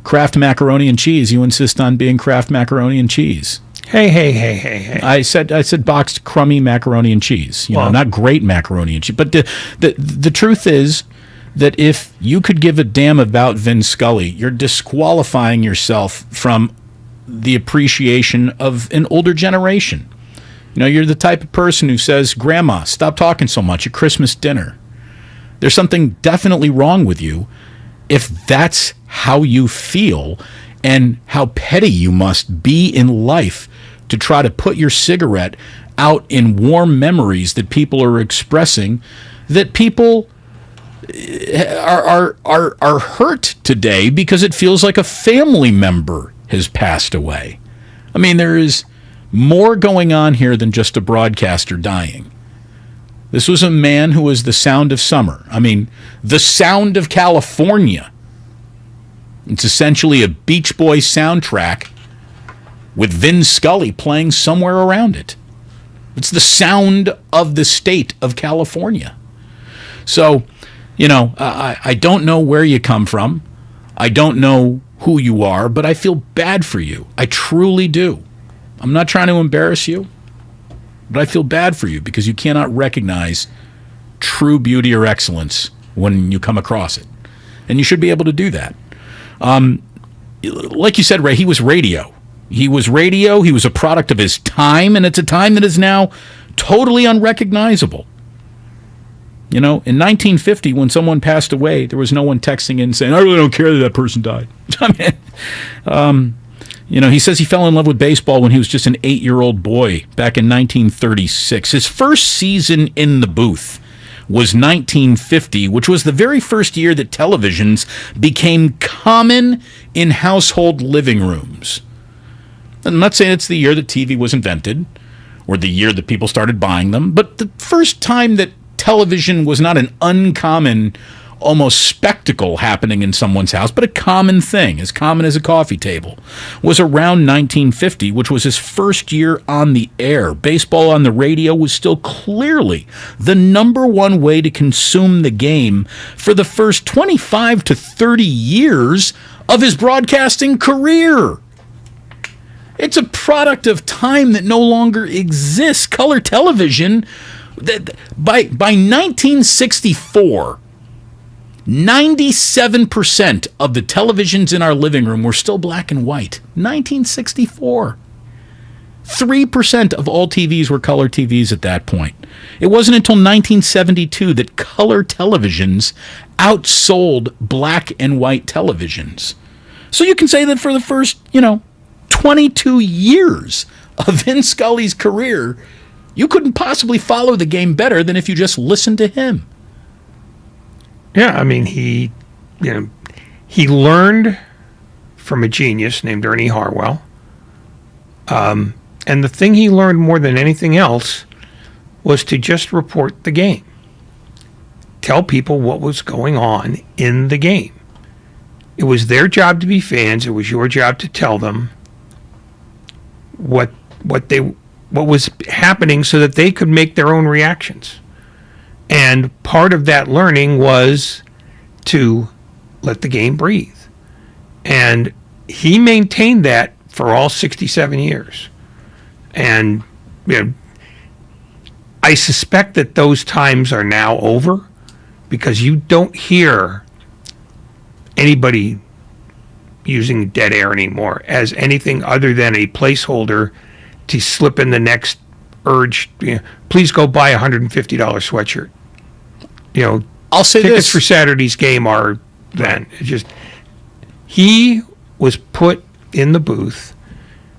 Kraft macaroni and cheese. You insist on being Kraft macaroni and cheese. Hey. I said boxed crummy macaroni and cheese. Not great macaroni and cheese. But the truth is that if you could give a damn about Vin Scully, you're disqualifying yourself from the appreciation of an older generation. You're the type of person who says, Grandma, stop talking so much at Christmas dinner. There's something definitely wrong with you if that's how you feel and how petty you must be in life to try to put your cigarette out in warm memories that people are expressing, that people are hurt today because it feels like a family member has passed away. I mean, there is more going on here than just a broadcaster dying. This was a man who was the sound of summer. I mean, the sound of California. It's essentially a Beach Boys soundtrack with Vin Scully playing somewhere around it. It's the sound of the state of California. So, I don't know where you come from. I don't know who you are, but I feel bad for you. I truly do. I'm not trying to embarrass you, but I feel bad for you because you cannot recognize true beauty or excellence when you come across it. And you should be able to do that. Like you said, Ray, he was radio. He was radio. He was a product of his time, and it's a time that is now totally unrecognizable. In 1950, when someone passed away, there was no one texting in saying, I really don't care that person died. He says he fell in love with baseball when he was just an 8-year-old boy back in 1936. His first season in the booth was 1950, which was the very first year that televisions became common in household living rooms. I'm not saying it's the year that TV was invented or the year that people started buying them, but the first time that television was not an uncommon almost spectacle happening in someone's house, but a common thing, as common as a coffee table, was around 1950, which was his first year on the air. Baseball on the radio was still clearly the number one way to consume the game for the first 25 to 30 years of his broadcasting career. It's a product of time that no longer exists. Color television, by 1964, 97% of the televisions in our living room were still black and white. 1964. 3% of all TVs were color TVs at that point. It wasn't until 1972 that color televisions outsold black and white televisions. So you can say that for the first, 22 years of Vin Scully's career, you couldn't possibly follow the game better than if you just listened to him. Yeah, I mean, he learned from a genius named Ernie Harwell. And the thing he learned more than anything else was to just report the game. Tell people what was going on in the game. It was their job to be fans. It was your job to tell them what was happening so that they could make their own reactions. And part of that learning was to let the game breathe. And he maintained that for all 67 years. And I suspect that those times are now over, because you don't hear anybody using dead air anymore as anything other than a placeholder to slip in the next urge. Please go buy a $150 sweatshirt. I'll say tickets this for Saturday's game are then. It's just, he was put in the booth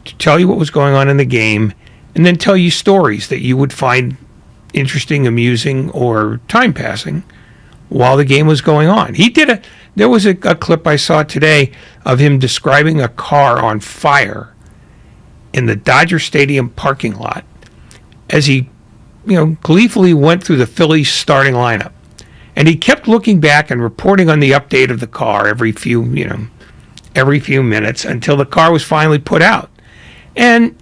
to tell you what was going on in the game, and then tell you stories that you would find interesting, amusing, or time passing while the game was going on. There was a clip I saw today of him describing a car on fire in the Dodger Stadium parking lot as he, gleefully went through the Phillies starting lineup. And he kept looking back and reporting on the update of the car every few minutes until the car was finally put out. And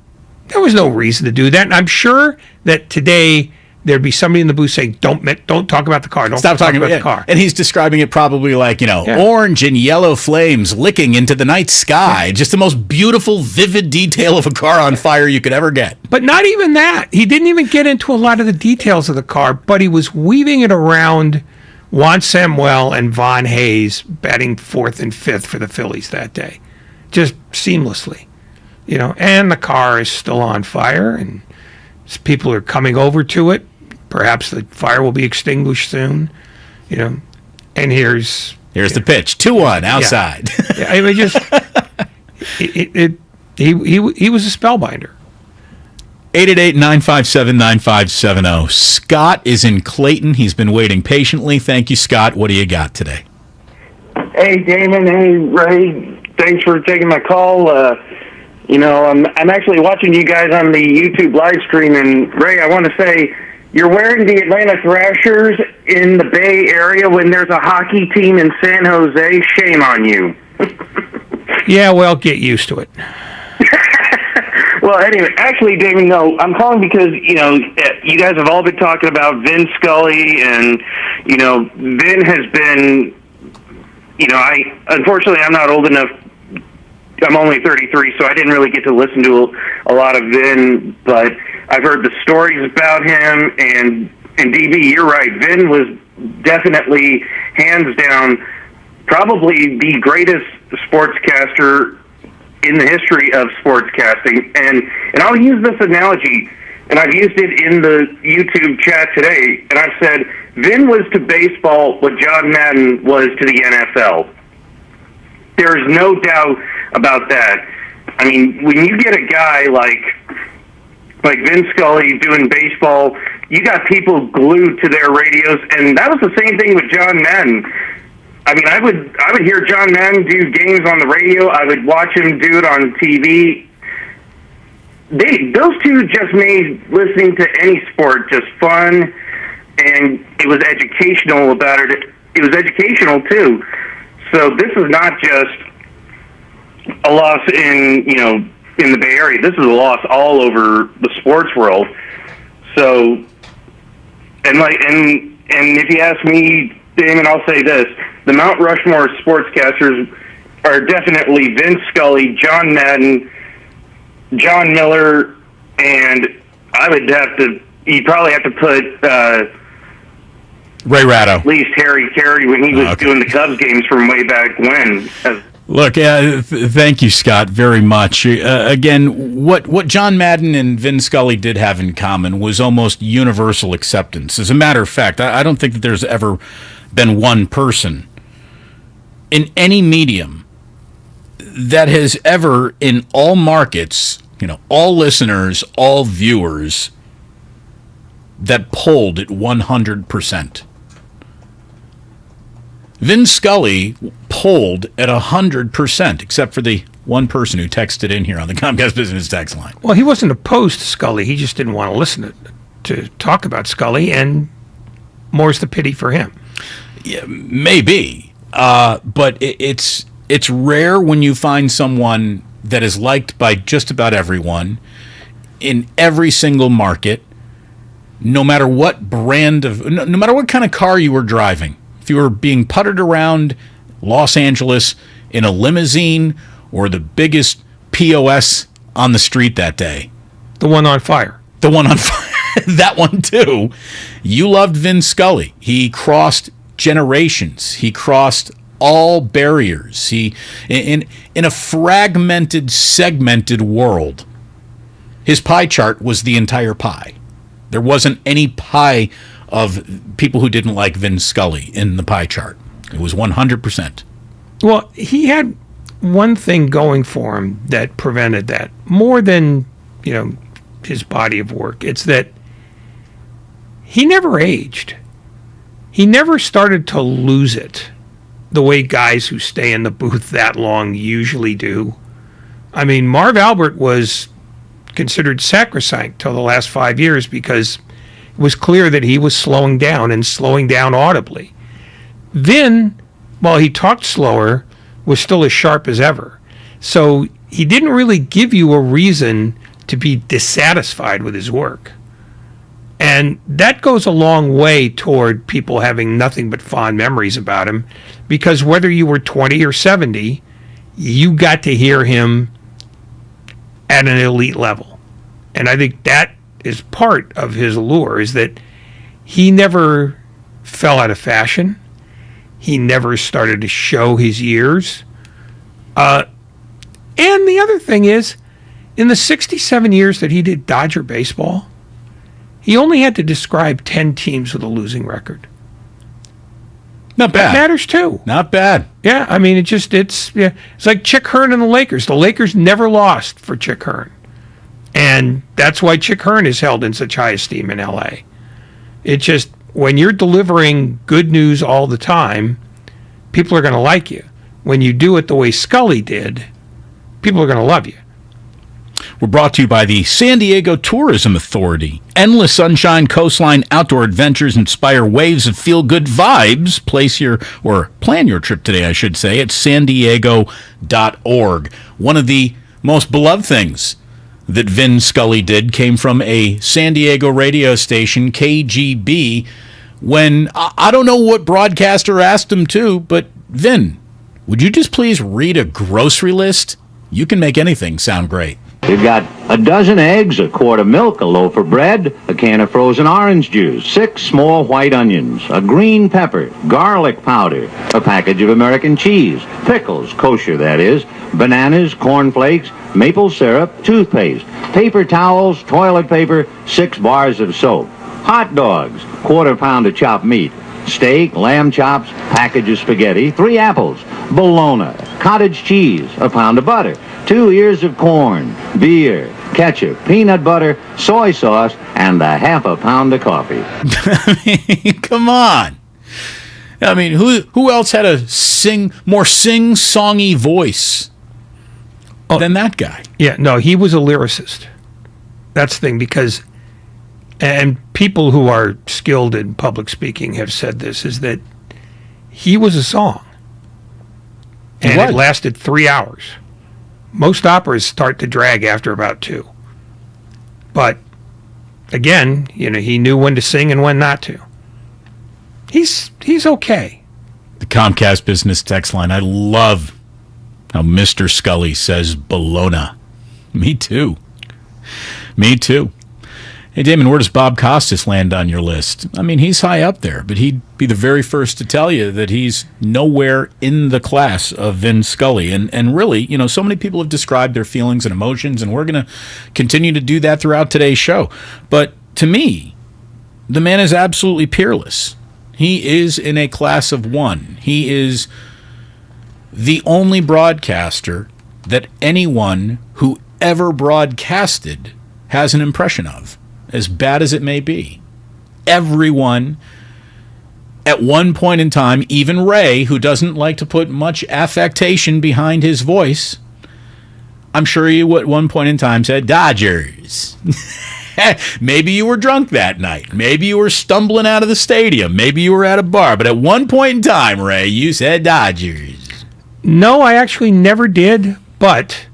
there was no reason to do that. And I'm sure that today there'd be somebody in the booth saying, don't talk about the car. Don't Stop talking about the car. And he's describing it probably like, orange and yellow flames licking into the night sky. Yeah. Just the most beautiful, vivid detail of a car on fire you could ever get. But not even that. He didn't even get into a lot of the details of the car, but he was weaving it around Juan Samuel and Von Hayes batting fourth and fifth for the Phillies that day. Just seamlessly. And the car is still on fire, and people are coming over to it. Perhaps the fire will be extinguished soon, And here's the pitch, 2-1 outside. Yeah. I mean, just he was a spellbinder. 888-957-9570. Scott is in Clayton. He's been waiting patiently. Thank you, Scott. What do you got today? Hey, Damon. Hey, Ray. Thanks for taking my call. I'm actually watching you guys on the YouTube live stream, and Ray, I want to say you're wearing the Atlanta Thrashers in the Bay Area when there's a hockey team in San Jose. Shame on you. Yeah, well, get used to it. Well, anyway, actually, Damon, no, I'm calling because, you guys have all been talking about Vin Scully, and, Vin has been, unfortunately, I'm not old enough. I'm only 33, so I didn't really get to listen to a lot of Vin, but I've heard the stories about him, and DB, you're right. Vin was definitely, hands down, probably the greatest sportscaster in the history of sportscasting. And I'll use this analogy, and I've used it in the YouTube chat today, and I've said, Vin was to baseball what John Madden was to the NFL. There's no doubt about that. I mean, when you get a guy like Vin Scully doing baseball, you got people glued to their radios, and that was the same thing with John Madden. I mean, I would hear John Madden do games on the radio. I would watch him do it on TV. Those two just made listening to any sport just fun, and it was educational about it it was educational too. So this is not just a loss in the Bay Area. This is a loss all over the sports world. So, and if you ask me, Damon, I'll say this: the Mount Rushmore of sportscasters are definitely Vin Scully, John Madden, John Miller, and you'd probably have to put Ray Ratto. At least Harry Carey when he was doing the Cubs games from way back when. Look, thank you, Scott, very much. Again, what John Madden and Vin Scully did have in common was almost universal acceptance. As a matter of fact, I don't think that there's ever been one person in any medium that has ever, in all markets, all listeners, all viewers, that polled at 100%. Vin Scully polled at 100%, except for the one person who texted in here on the Comcast Business text line. Well, he wasn't opposed to Scully. He just didn't want to listen to talk about Scully, and more's the pity for him. Yeah, maybe. But it's rare when you find someone that is liked by just about everyone in every single market, no matter what brand of, no matter what kind of car you were driving. If you were being puttered around Los Angeles in a limousine or the biggest POS on the street that day. The one on fire. The one on fire. That one too. You loved Vin Scully. He crossed generations. He crossed all barriers. He in a fragmented, segmented world, his pie chart was the entire pie. There wasn't any pie of people who didn't like Vin Scully in the pie chart. It was 100%. Well, he had one thing going for him that prevented that more than, his body of work. It's that he never aged. He never started to lose it the way guys who stay in the booth that long usually do. I mean, Marv Albert was considered sacrosanct till the last 5 years because it was clear that he was slowing down and slowing down audibly. Vin, while he talked slower, was still as sharp as ever. So he didn't really give you a reason to be dissatisfied with his work. And that goes a long way toward people having nothing but fond memories about him, because whether you were 20 or 70, you got to hear him at an elite level. And I think that is part of his allure, is that he never fell out of fashion. He never started to show his years. And the other thing is, in the 67 years that he did Dodger baseball, he only had to describe 10 teams with a losing record. Not bad. That matters too. Not bad. Yeah, I mean, it's like Chick Hearn and the Lakers. The Lakers never lost for Chick Hearn. And that's why Chick Hearn is held in such high esteem in L.A. It's just, when you're delivering good news all the time, people are going to like you. When you do it the way Scully did, people are going to love you. We're brought to you by the San Diego Tourism Authority. Endless sunshine, coastline, outdoor adventures inspire waves of feel-good vibes. Plan your trip today, I should say, at sandiego.org. One of the most beloved things that Vin Scully did came from a San Diego radio station, KGB, when I don't know what broadcaster asked him to, but Vin, would you just please read a grocery list? You can make anything sound great. We've got a dozen eggs, a quart of milk, a loaf of bread, a can of frozen orange juice, 6 small white onions, a green pepper, garlic powder, a package of American cheese, pickles, kosher that is, bananas, cornflakes, maple syrup, toothpaste, paper towels, toilet paper, 6 bars of soap, hot dogs, quarter pound of chopped meat, steak, lamb chops, package of spaghetti, 3 apples, bologna, cottage cheese, a pound of butter, 2 ears of corn, beer, ketchup, peanut butter, soy sauce, and a half a pound of coffee. Come on. I mean, who else had a more sing-songy voice than that guy? Yeah, no, he was a lyricist. That's the thing, because, and people who are skilled in public speaking have said this, is that he was a song. And it lasted 3 hours. Most operas start to drag after about 2. But again, he knew when to sing and when not to. He's okay. The Comcast business text line. I love how Mr. Scully says Bologna. Me too. Me too. Hey, Damon, where does Bob Costas land on your list? I mean, he's high up there, but he'd be the very first to tell you that he's nowhere in the class of Vin Scully. And really, so many people have described their feelings and emotions, and we're going to continue to do that throughout today's show. But to me, the man is absolutely peerless. He is in a class of one. He is the only broadcaster that anyone who ever broadcasted has an impression of, as bad as it may be. Everyone, at one point in time, even Ray, who doesn't like to put much affectation behind his voice, I'm sure he at one point in time said, Dodgers. Maybe you were drunk that night. Maybe you were stumbling out of the stadium. Maybe you were at a bar. But at one point in time, Ray, you said Dodgers. No, I actually never did, but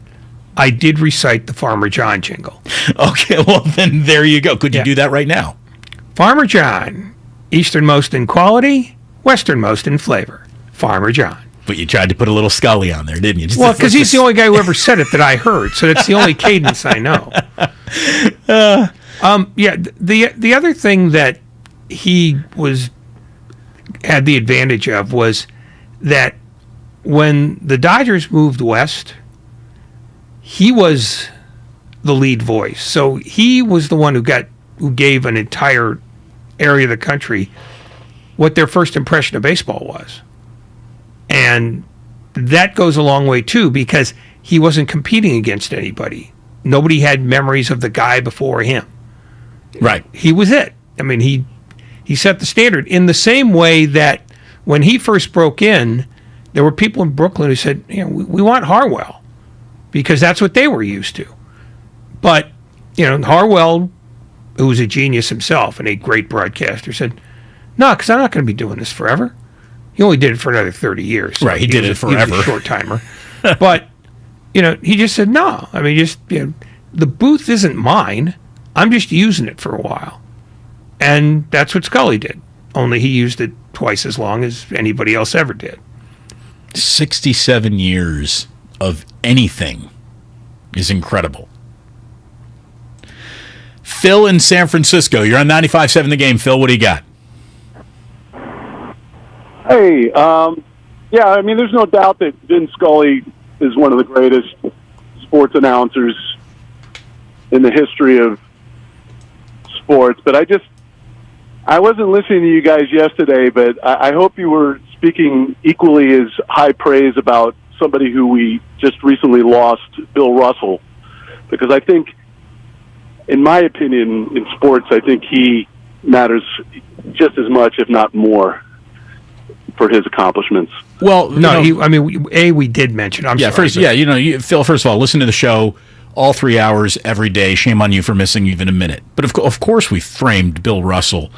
I did recite the Farmer John jingle. Okay, well, then there you go. Could you do that right now? Farmer John, easternmost in quality, westernmost in flavor. Farmer John. But you tried to put a little Scully on there, didn't you? Well, because he's the only guy who ever said it that I heard, so that's the only cadence I know. The other thing that he had the advantage of was that when the Dodgers moved west, he was the lead voice. So he was the one who gave an entire area of the country what their first impression of baseball was. And that goes a long way too, because he wasn't competing against anybody. Nobody had memories of the guy before him. Right. He was it. I mean, he set the standard in the same way that when he first broke in, there were people in Brooklyn who said, we want Harwell, because that's what they were used to. But, Harwell, who was a genius himself and a great broadcaster, said, no, because I'm not going to be doing this forever. He only did it for another 30 years. So right, he did it forever. He was a short-timer. But, he just said, no. I mean, the booth isn't mine. I'm just using it for a while. And that's what Scully did. Only he used it twice as long as anybody else ever did. 67 years of anything is incredible. Phil in San Francisco. You're on 95.7 The Game. Phil, what do you got? Hey, I mean, there's no doubt that Vin Scully is one of the greatest sports announcers in the history of sports. But I wasn't listening to you guys yesterday, but I hope you were speaking equally as high praise about somebody who we just recently lost, Bill Russell. Because I think, in my opinion, in sports, I think he matters just as much, if not more, for his accomplishments. Well, we did mention. I'm sorry. Phil, first of all, listen to the show all 3 hours every day. Shame on you for missing even a minute. But of course we framed Bill Russell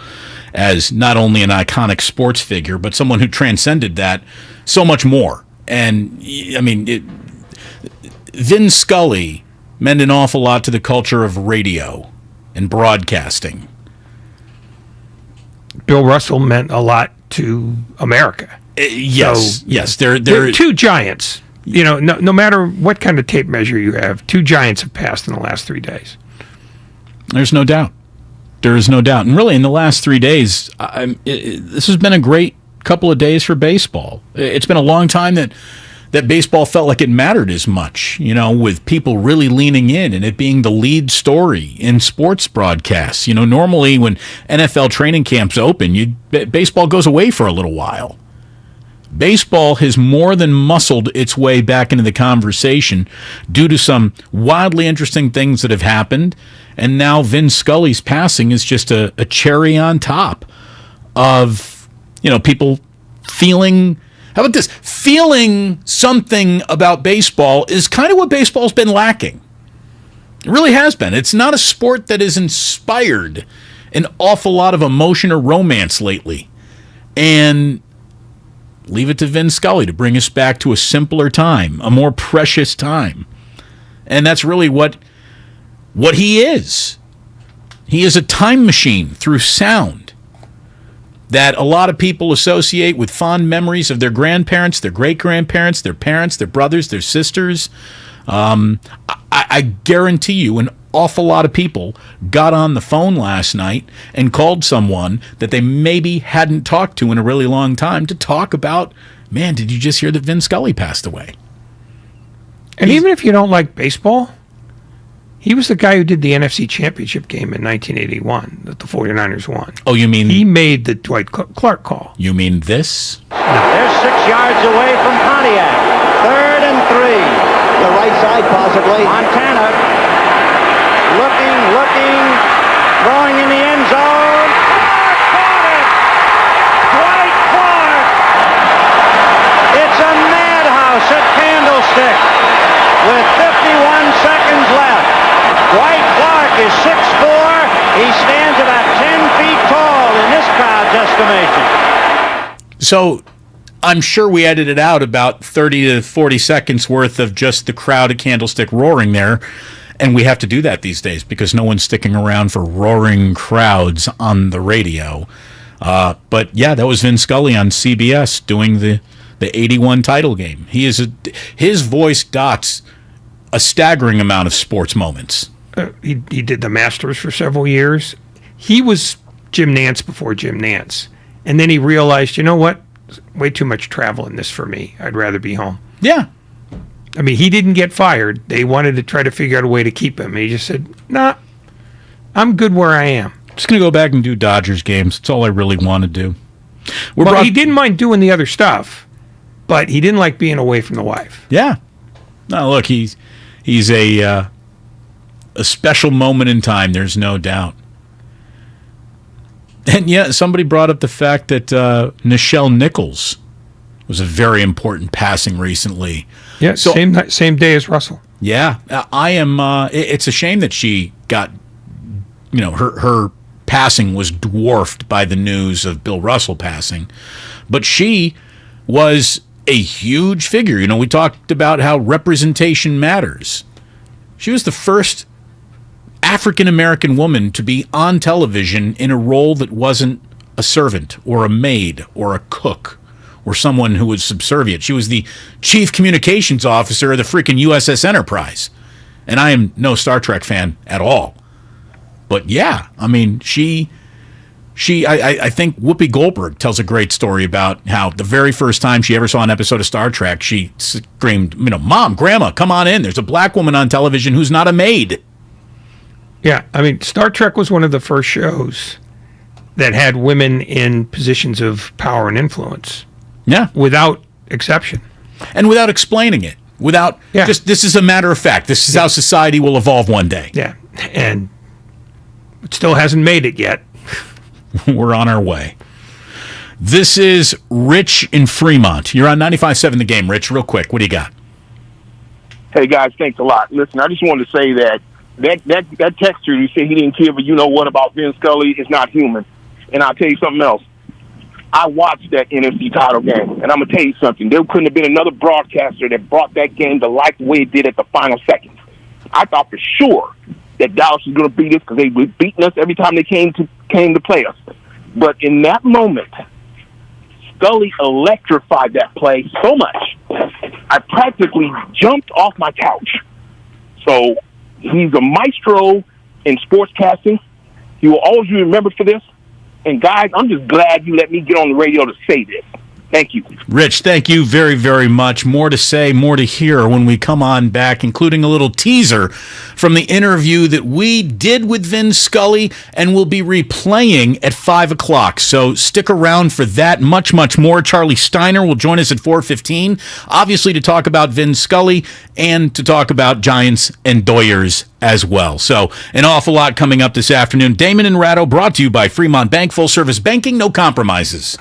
as not only an iconic sports figure, but someone who transcended that so much more. And, I mean, Vin Scully meant an awful lot to the culture of radio and broadcasting. Bill Russell meant a lot to America. Yes. They're two giants. No matter what kind of tape measure you have, two giants have passed in the last 3 days. There's no doubt. There is no doubt. And really, in the last 3 days, this has been a great couple of days for baseball. It's been a long time that baseball felt like it mattered as much, with people really leaning in and it being the lead story in sports broadcasts. Normally when NFL training camps open, baseball goes away for a little while. Baseball has more than muscled its way back into the conversation due to some wildly interesting things that have happened, and now Vin Scully's passing is just a cherry on top of, people feeling... How about this? Feeling something about baseball is kind of what baseball's been lacking. It really has been. It's not a sport that has inspired an awful lot of emotion or romance lately. And Leave it to Vin Scully to bring us back to a simpler time, a more precious time. And that's really what he is. He is a time machine through sound that a lot of people associate with fond memories of their grandparents, their great-grandparents, their parents, their brothers, their sisters. I guarantee you an awful lot of people got on the phone last night and called someone that they maybe hadn't talked to in a really long time to talk about, man, did you just hear that Vin Scully passed away? And even if you don't like baseball, he was the guy who did the NFC Championship game in 1981 that the 49ers won. Oh, you mean... He made the Dwight Clark call. You mean this? They're 6 yards away from Pontiac. 3rd and 3. The right side, possibly. Montana looking, throwing in the end zone. Caught it! Dwight Clark! It's a madhouse at Candlestick with 51 seconds left. Dwight Clark is 6'4". He stands about 10 feet tall in this crowd's estimation. So I'm sure we edited out about 30 to 40 seconds worth of just the crowd at Candlestick roaring there. And we have to do that these days because no one's sticking around for roaring crowds on the radio. But yeah, that was Vin Scully on CBS doing the 81 title game. His voice dots a staggering amount of sports moments. He did the Masters for several years. He was Jim Nantz before Jim Nantz. And then he realized, you know what? Way too much travel in this for me. I'd rather be home. Yeah. I mean, he didn't get fired. They wanted to try to figure out a way to keep him. And he just said, nah, I'm good where I am. Just going to go back and do Dodgers games. That's all I really want to do. He didn't mind doing the other stuff, but he didn't like being away from the wife. Yeah. No, look, he's a special moment in time. There's no doubt. And yeah, somebody brought up the fact that Nichelle Nichols was a very important passing recently. Yeah, so, same day as Russell. Yeah, I am. It's a shame that she got, her passing was dwarfed by the news of Bill Russell passing, but she was a huge figure. We talked about how representation matters. She was the first African-American woman to be on television in a role that wasn't a servant or a maid or a cook or someone who was subservient. She was the chief communications officer of the freaking USS Enterprise. And I am no Star Trek fan at all. But yeah, I mean, I think Whoopi Goldberg tells a great story about how the very first time she ever saw an episode of Star Trek, she screamed, Mom, Grandma, come on in. There's a black woman on television who's not a maid. Yeah, I mean, Star Trek was one of the first shows that had women in positions of power and influence. Yeah. Without exception. And without explaining it. Without, just, this is a matter of fact. This is how society will evolve one day. Yeah, and it still hasn't made it yet. We're on our way. This is Rich in Fremont. You're on 95.7 The Game. Rich, real quick, what do you got? Hey, guys, thanks a lot. Listen, I just wanted to say that texter who said he didn't care but you know what about Vin Scully is not human. And I'll tell you something else. I watched that NFC title game, and I'm going to tell you something. There couldn't have been another broadcaster that brought that game to life the way it did at the final seconds. I thought for sure that Dallas was going to beat us because they were beating us every time they came to play us. But in that moment, Scully electrified that play so much, I practically jumped off my couch. So he's a maestro in sportscasting. He will always be remembered for this. And guys, I'm just glad you let me get on the radio to say this. Thank you. Rich, thank you very, very much. More to say, more to hear when we come on back, including a little teaser from the interview that we did with Vin Scully and will be replaying at 5 o'clock. So stick around for that. Much, much more. Charlie Steiner will join us at 4:15, obviously to talk about Vin Scully and to talk about Giants and Doyers as well. So an awful lot coming up this afternoon. Damon and Ratto brought to you by Fremont Bank. Full service banking, no compromises.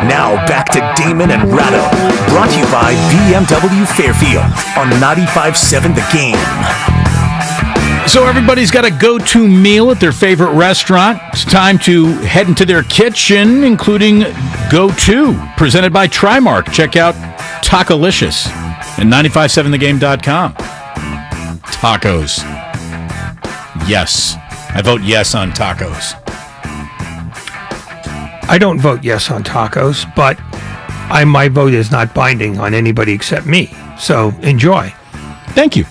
Now back to Damon and Ratto, brought to you by BMW Fairfield on 95.7 The Game. So everybody's got a go-to meal at their favorite restaurant. It's time to head into their kitchen, including Go-To, presented by Trimark. Check out Tacolicious at 957thegame.com. Tacos. Yes. I vote yes on tacos. I don't vote yes on tacos, but my vote is not binding on anybody except me. So enjoy. Thank you.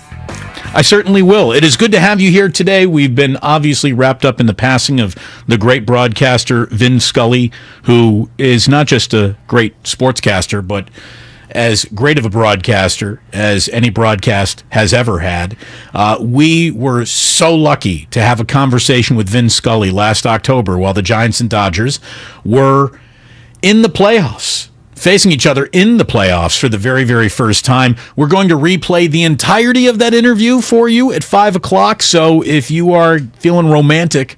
I certainly will. It is good to have you here today. We've been obviously wrapped up in the passing of the great broadcaster Vin Scully, who is not just a great sportscaster, but as great of a broadcaster as any broadcast has ever had. We were so lucky to have a conversation with Vin Scully last October while the Giants and Dodgers were in the playoffs, facing each other in the playoffs for the very, very first time. We're going to replay the entirety of that interview for you at 5 o'clock, so if you are feeling romantic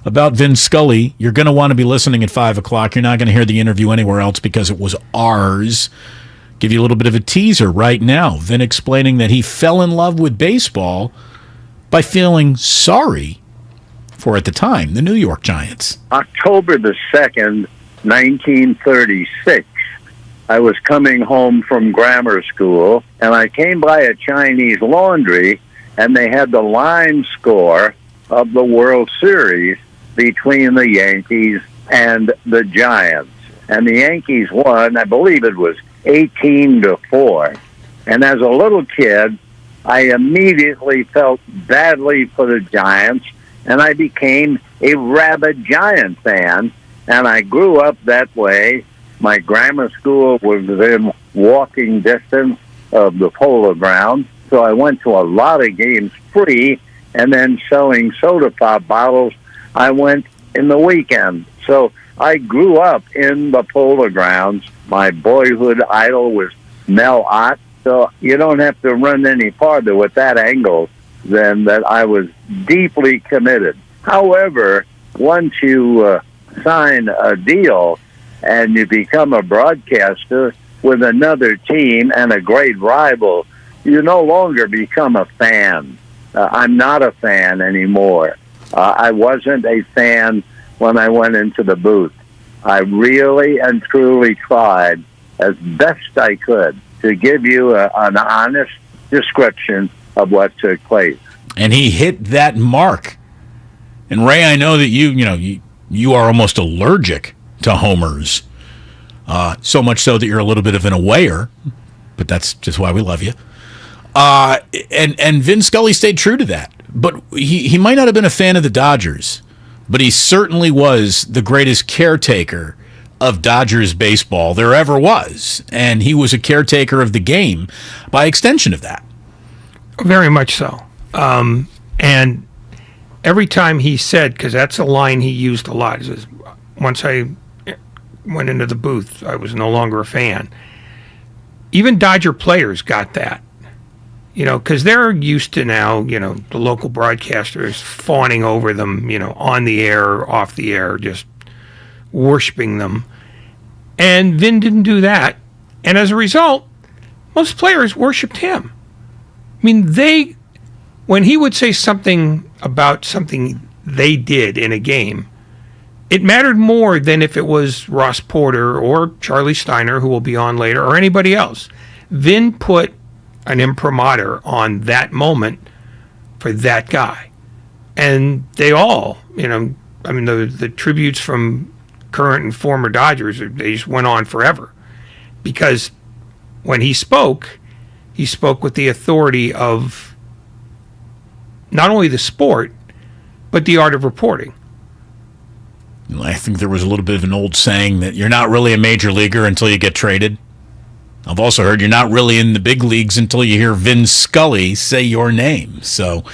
about Vin Scully, you're going to want to be listening at 5 o'clock. You're not going to hear the interview anywhere else because it was ours. Give you a little bit of a teaser right now. Vin explaining that he fell in love with baseball by feeling sorry for, at the time, the New York Giants. October the 2nd, 1936, I was coming home from grammar school, and I came by a Chinese laundry, and they had the line score of the World Series between the Yankees and the Giants. And the Yankees won, I believe it was 18-4. And as a little kid, I immediately felt badly for the Giants, and I became a rabid Giant fan, and I grew up that way. My grammar school was within walking distance of the Polo Grounds, so I went to a lot of games free, and then selling soda pop bottles, I went in the weekend. So I grew up in the Polo Grounds. My boyhood idol was Mel Ott, so you don't have to run any farther with that angle than that I was deeply committed. However, once you sign a deal and you become a broadcaster with another team and a great rival, you no longer become a fan. I'm not a fan anymore. I wasn't a fan when I went into the booth. I really and truly tried as best I could to give you an honest description of what took place. And he hit that mark. And Ray, I know that you are almost allergic to homers. So much so that you're a little bit of an awayer, but that's just why we love you. And Vin Scully stayed true to that. But he might not have been a fan of the Dodgers, but he certainly was the greatest caretaker of Dodgers baseball there ever was. And he was a caretaker of the game by extension of that. Very much so. And every time he said, because that's a line he used a lot, he says, once I went into the booth, I was no longer a fan. Even Dodger players got that. Because they're used to now, the local broadcasters fawning over them, on the air, off the air, just worshiping them. And Vin didn't do that. And as a result, most players worshipped him. I mean, when he would say something about something they did in a game, it mattered more than if it was Ross Porter or Charlie Steiner, who will be on later, or anybody else. Vin put an imprimatur on that moment for that guy. And they all, the tributes from current and former Dodgers, they just went on forever. Because when he spoke with the authority of not only the sport, but the art of reporting. I think there was a little bit of an old saying that you're not really a major leaguer until you get traded. I've also heard you're not really in the big leagues until you hear Vin Scully say your name. So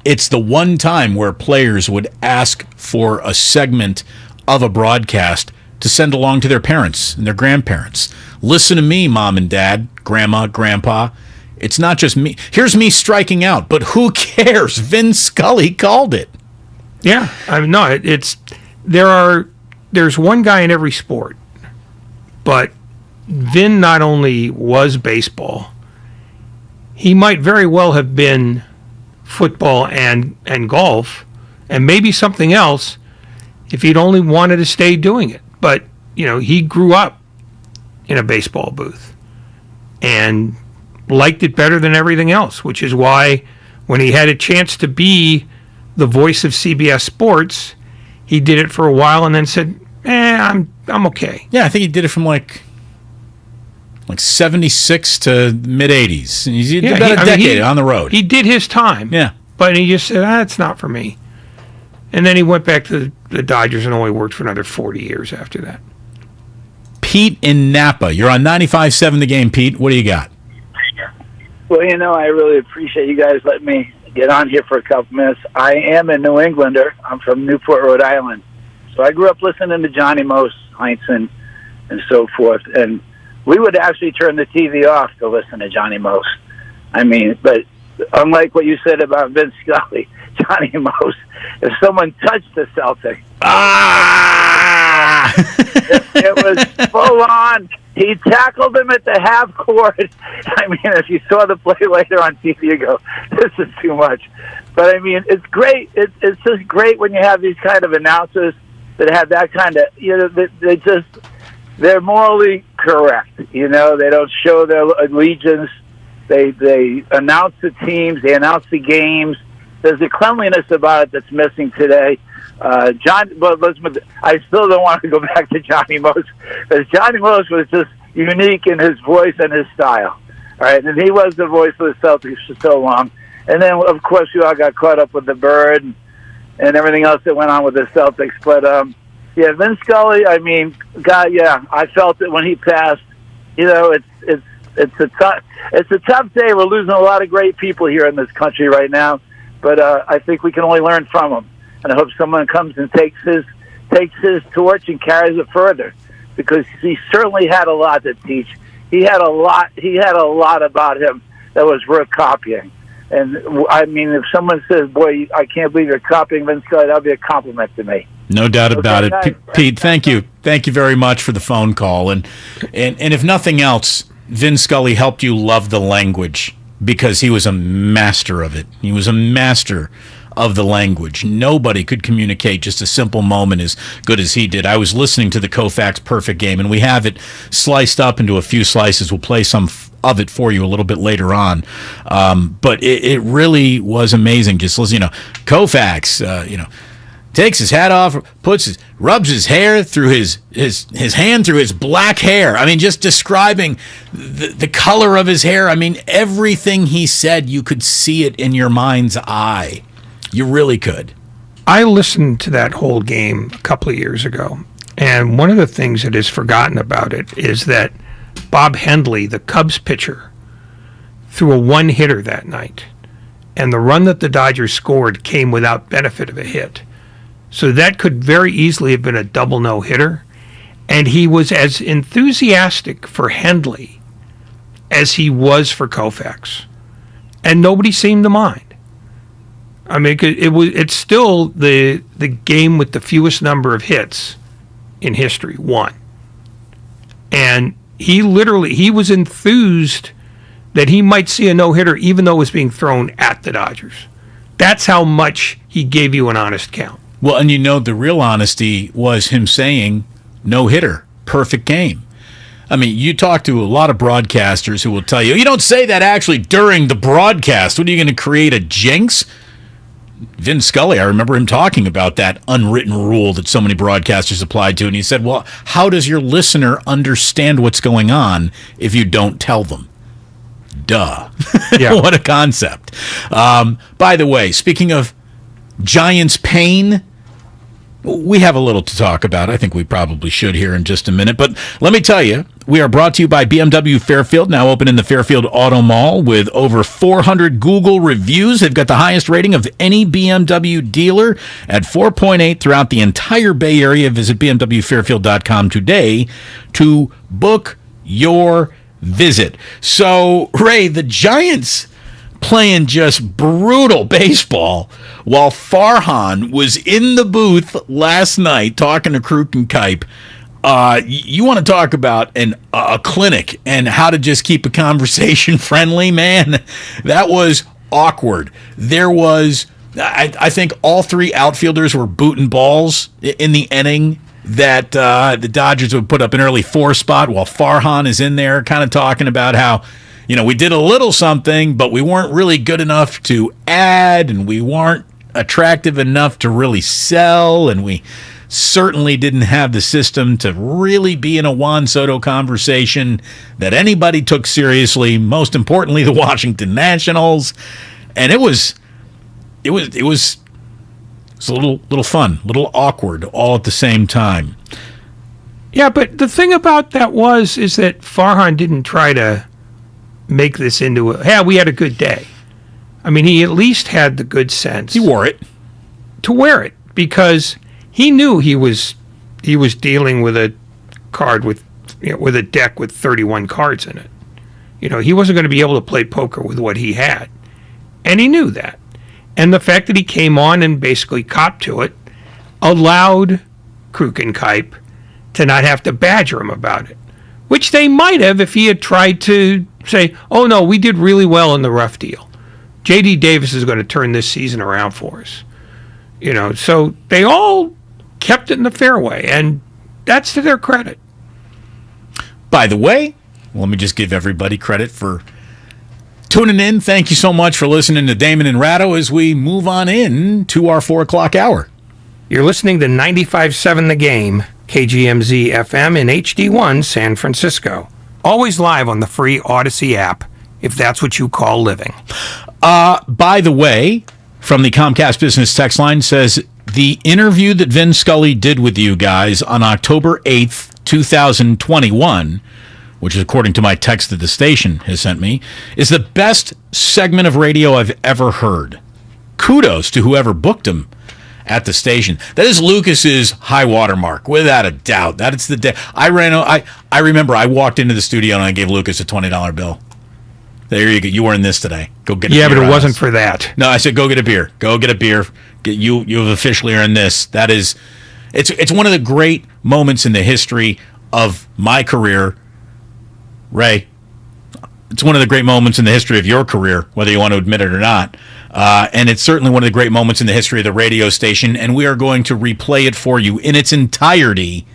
it's the one time where players would ask for a segment of a broadcast to send along to their parents and their grandparents. Listen to me, Mom and Dad, Grandma, Grandpa. It's not just me. Here's me striking out, but who cares? Vin Scully called it. Yeah, there's one guy in every sport, but Vin not only was baseball, he might very well have been football and golf, and maybe something else if he'd only wanted to stay doing it. But, he grew up in a baseball booth and liked it better than everything else, which is why when he had a chance to be the voice of CBS Sports, he did it for a while and then said, I'm okay. Yeah, I think he did it from like 76 to mid-80s. He did about a decade on the road. He did his time. Yeah. But he just said, it's not for me. And then he went back to the Dodgers and only worked for another 40 years after that. Pete in Napa. You're on 95.7 The Game, Pete. What do you got? Well, I really appreciate you guys letting me get on here for a couple minutes. I am a New Englander. I'm from Newport, Rhode Island. So I grew up listening to Johnny Most, Heinsohn, and so forth. And we would actually turn the TV off to listen to Johnny Most. But unlike what you said about Vin Scully, Johnny Most, if someone touched the Celtics, it was full on. He tackled him at the half court. If you saw the play later on TV, you go, this is too much. But, it's great. It's just great when you have these kind of announcers that have that kind of, they're morally correct. They don't show their allegiance. They announce the teams. They announce the games. There's a cleanliness about it that's missing today. I still don't want to go back to Johnny Most, because Johnny Most was just unique in his voice and his style. All right, and he was the voice of the Celtics for so long. And then, of course, you all got caught up with the Bird and everything else that went on with the Celtics. But Vin Scully. I felt it when he passed. It's a tough day. We're losing a lot of great people here in this country right now. But I think we can only learn from him. And I hope someone comes and takes his torch and carries it further, because he certainly had a lot to teach. He had a lot about him that was worth copying. And if someone says, "Boy, I can't believe you're copying Vin Scully," that'll be a compliment to me. No doubt about it. Pete, thank you very much for the phone call. And if nothing else, Vin Scully helped you love the language, because he was a master of it. He was a master of the language. Nobody could communicate just a simple moment as good as he did. I was listening to the Koufax Perfect Game, and we have it sliced up into a few slices. We'll play some of it for you a little bit later on. But it really was amazing. Just listen, Koufax, takes his hat off, rubs his hair through his hand through his black hair. I mean, just describing the color of his hair. I mean, everything he said, you could see it in your mind's eye. You really could. I listened to that whole game a couple of years ago, and one of the things that is forgotten about it is that Bob Hendley, the Cubs pitcher, threw a one-hitter that night, and the run that the Dodgers scored came without benefit of a hit. So that could very easily have been a double no-hitter, and he was as enthusiastic for Hendley as he was for Koufax, and nobody seemed to mind. I mean, it's still the game with the fewest number of hits in history, won. And he was enthused that he might see a no-hitter even though it was being thrown at the Dodgers. That's how much he gave you an honest count. Well, and the real honesty was him saying no-hitter, perfect game. I mean, you talk to a lot of broadcasters who will tell you don't say that actually during the broadcast. What are you going to create, a jinx? Vin Scully, I remember him talking about that unwritten rule that so many broadcasters applied to, and he said, well, how does your listener understand what's going on if you don't tell them? Duh. Yeah. What a concept. By the way, speaking of Giants pain, we have a little to talk about. I think we probably should here in just a minute. But let me tell you, we are brought to you by BMW Fairfield, now open in the Fairfield Auto Mall with over 400 Google reviews. They've got the highest rating of any BMW dealer at 4.8 throughout the entire Bay Area. Visit BMWFairfield.com today to book your visit. So, Ray, the Giants playing just brutal baseball while Farhan was in the booth last night talking to Kruk and Kipe. You want to talk about a clinic and how to just keep a conversation friendly, man? That was awkward. There was, I think all three outfielders were booting balls in the inning that the Dodgers would put up an early 4 spot while Farhan is in there kind of talking about how, we did a little something, but we weren't really good enough to add, and we weren't attractive enough to really sell, and we certainly didn't have the system to really be in a Juan Soto conversation that anybody took seriously, most importantly, the Washington Nationals. And it was a little fun, a little awkward all at the same time. Yeah, but the thing about that is that Farhan didn't try to make this into we had a good day. I mean, he at least had the good sense. He wore it. To wear it, because he knew he was dealing with a card with a deck with 31 cards in it. He wasn't going to be able to play poker with what he had. And he knew that. And the fact that he came on and basically copped to it allowed Kruk and Kipe to not have to badger him about it, which they might have if he had tried to say, oh, no, we did really well in the rough deal. J.D. Davis is going to turn this season around for us. So they all kept it in the fairway, and that's to their credit. By the way, let me just give everybody credit for tuning in. Thank you so much for listening to Damon and Ratto as we move on in to our 4 o'clock hour. You're listening to 95.7 The Game, KGMZ FM in HD1 San Francisco. Always live on the free Odyssey app, if that's what you call living. By the way, from the Comcast Business text line says, the interview that Vin Scully did with you guys on October 8th, 2021, which is according to my text that the station has sent me, is the best segment of radio I've ever heard. Kudos to whoever booked him at the station. That is Lucas's high water mark, without a doubt. That is the day. I remember I walked into the studio and I gave Lucas a $20 bill. There you go. You were in this today. Go get a beer. Yeah, but it wasn't for that. No, I said go get a beer. Go get a beer. You have officially earned this. That is, it's one of the great moments in the history of my career, Ray. It's one of the great moments in the history of your career, whether you want to admit it or not. And it's certainly one of the great moments in the history of the radio station, and we are going to replay it for you in its entirety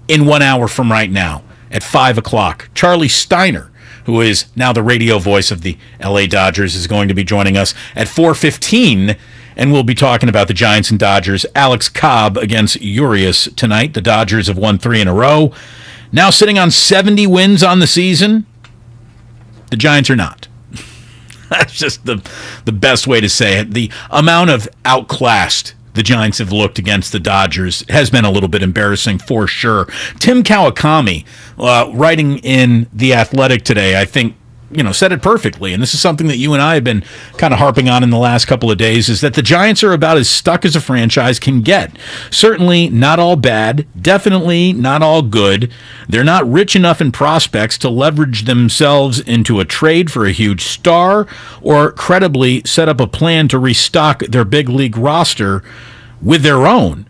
in 1 hour from right now at 5 o'clock. Charlie Steiner, who is now the radio voice of the LA Dodgers, is going to be joining us at 4:15, And we'll be talking about the Giants and Dodgers. Alex Cobb against Urias tonight. The Dodgers have won 3 in a row. Now sitting on 70 wins on the season. The Giants are not. That's just the best way to say it. The amount of outclassed the Giants have looked against the Dodgers has been a little bit embarrassing for sure. Tim Kawakami, writing in The Athletic today, I think, said it perfectly, and this is something that you and I have been kind of harping on in the last couple of days, is that the Giants are about as stuck as a franchise can get. Certainly not all bad, definitely not all good. They're not rich enough in prospects to leverage themselves into a trade for a huge star or credibly set up a plan to restock their big league roster with their own.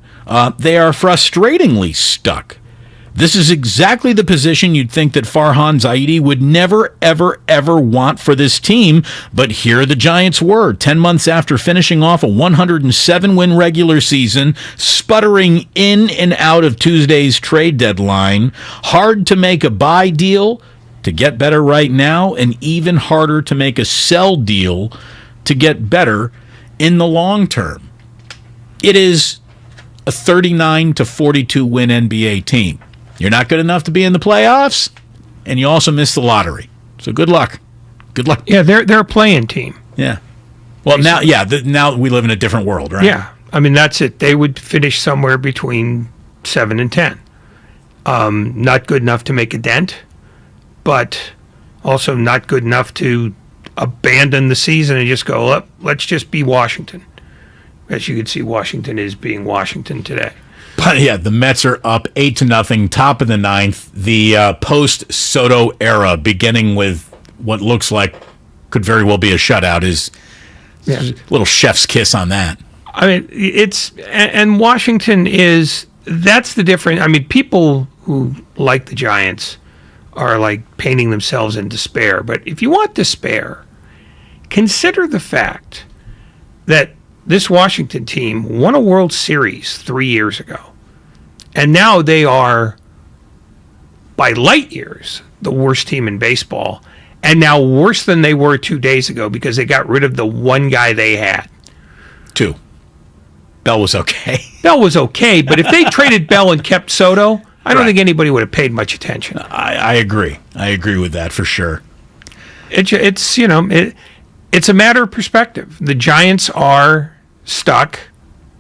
They are frustratingly stuck. This is exactly the position you'd think that Farhan Zaidi would never, ever, ever want for this team, but here the Giants were, 10 months after finishing off a 107-win regular season, sputtering in and out of Tuesday's trade deadline, hard to make a buy deal to get better right now, and even harder to make a sell deal to get better in the long term. It is a 39-42 win NBA team. You're not good enough to be in the playoffs, and you also missed the lottery. So good luck. Good luck. Yeah, they're a play-in team. Yeah. Well, now we live in a different world, right? Yeah. I mean, that's it. They would finish somewhere between 7 and 10. Not good enough to make a dent, but also not good enough to abandon the season and just go, up. Let's just be Washington. As you can see, Washington is being Washington today. But yeah, the Mets are up 8-0, top of the 9th. The post-Soto era, beginning with what looks like could very well be a shutout, is a little chef's kiss on that. I mean, and Washington is, that's the difference. I mean, people who like the Giants are like painting themselves in despair. But if you want despair, consider the fact that this Washington team won a World Series 3 years ago. And now they are, by light years, the worst team in baseball. And now worse than they were 2 days ago because they got rid of the one guy they had. 2. Bell was okay. Bell was okay, but if they traded Bell and kept Soto, I don't think anybody would have paid much attention. I agree. I agree with that for sure. It's a matter of perspective. The Giants are stuck,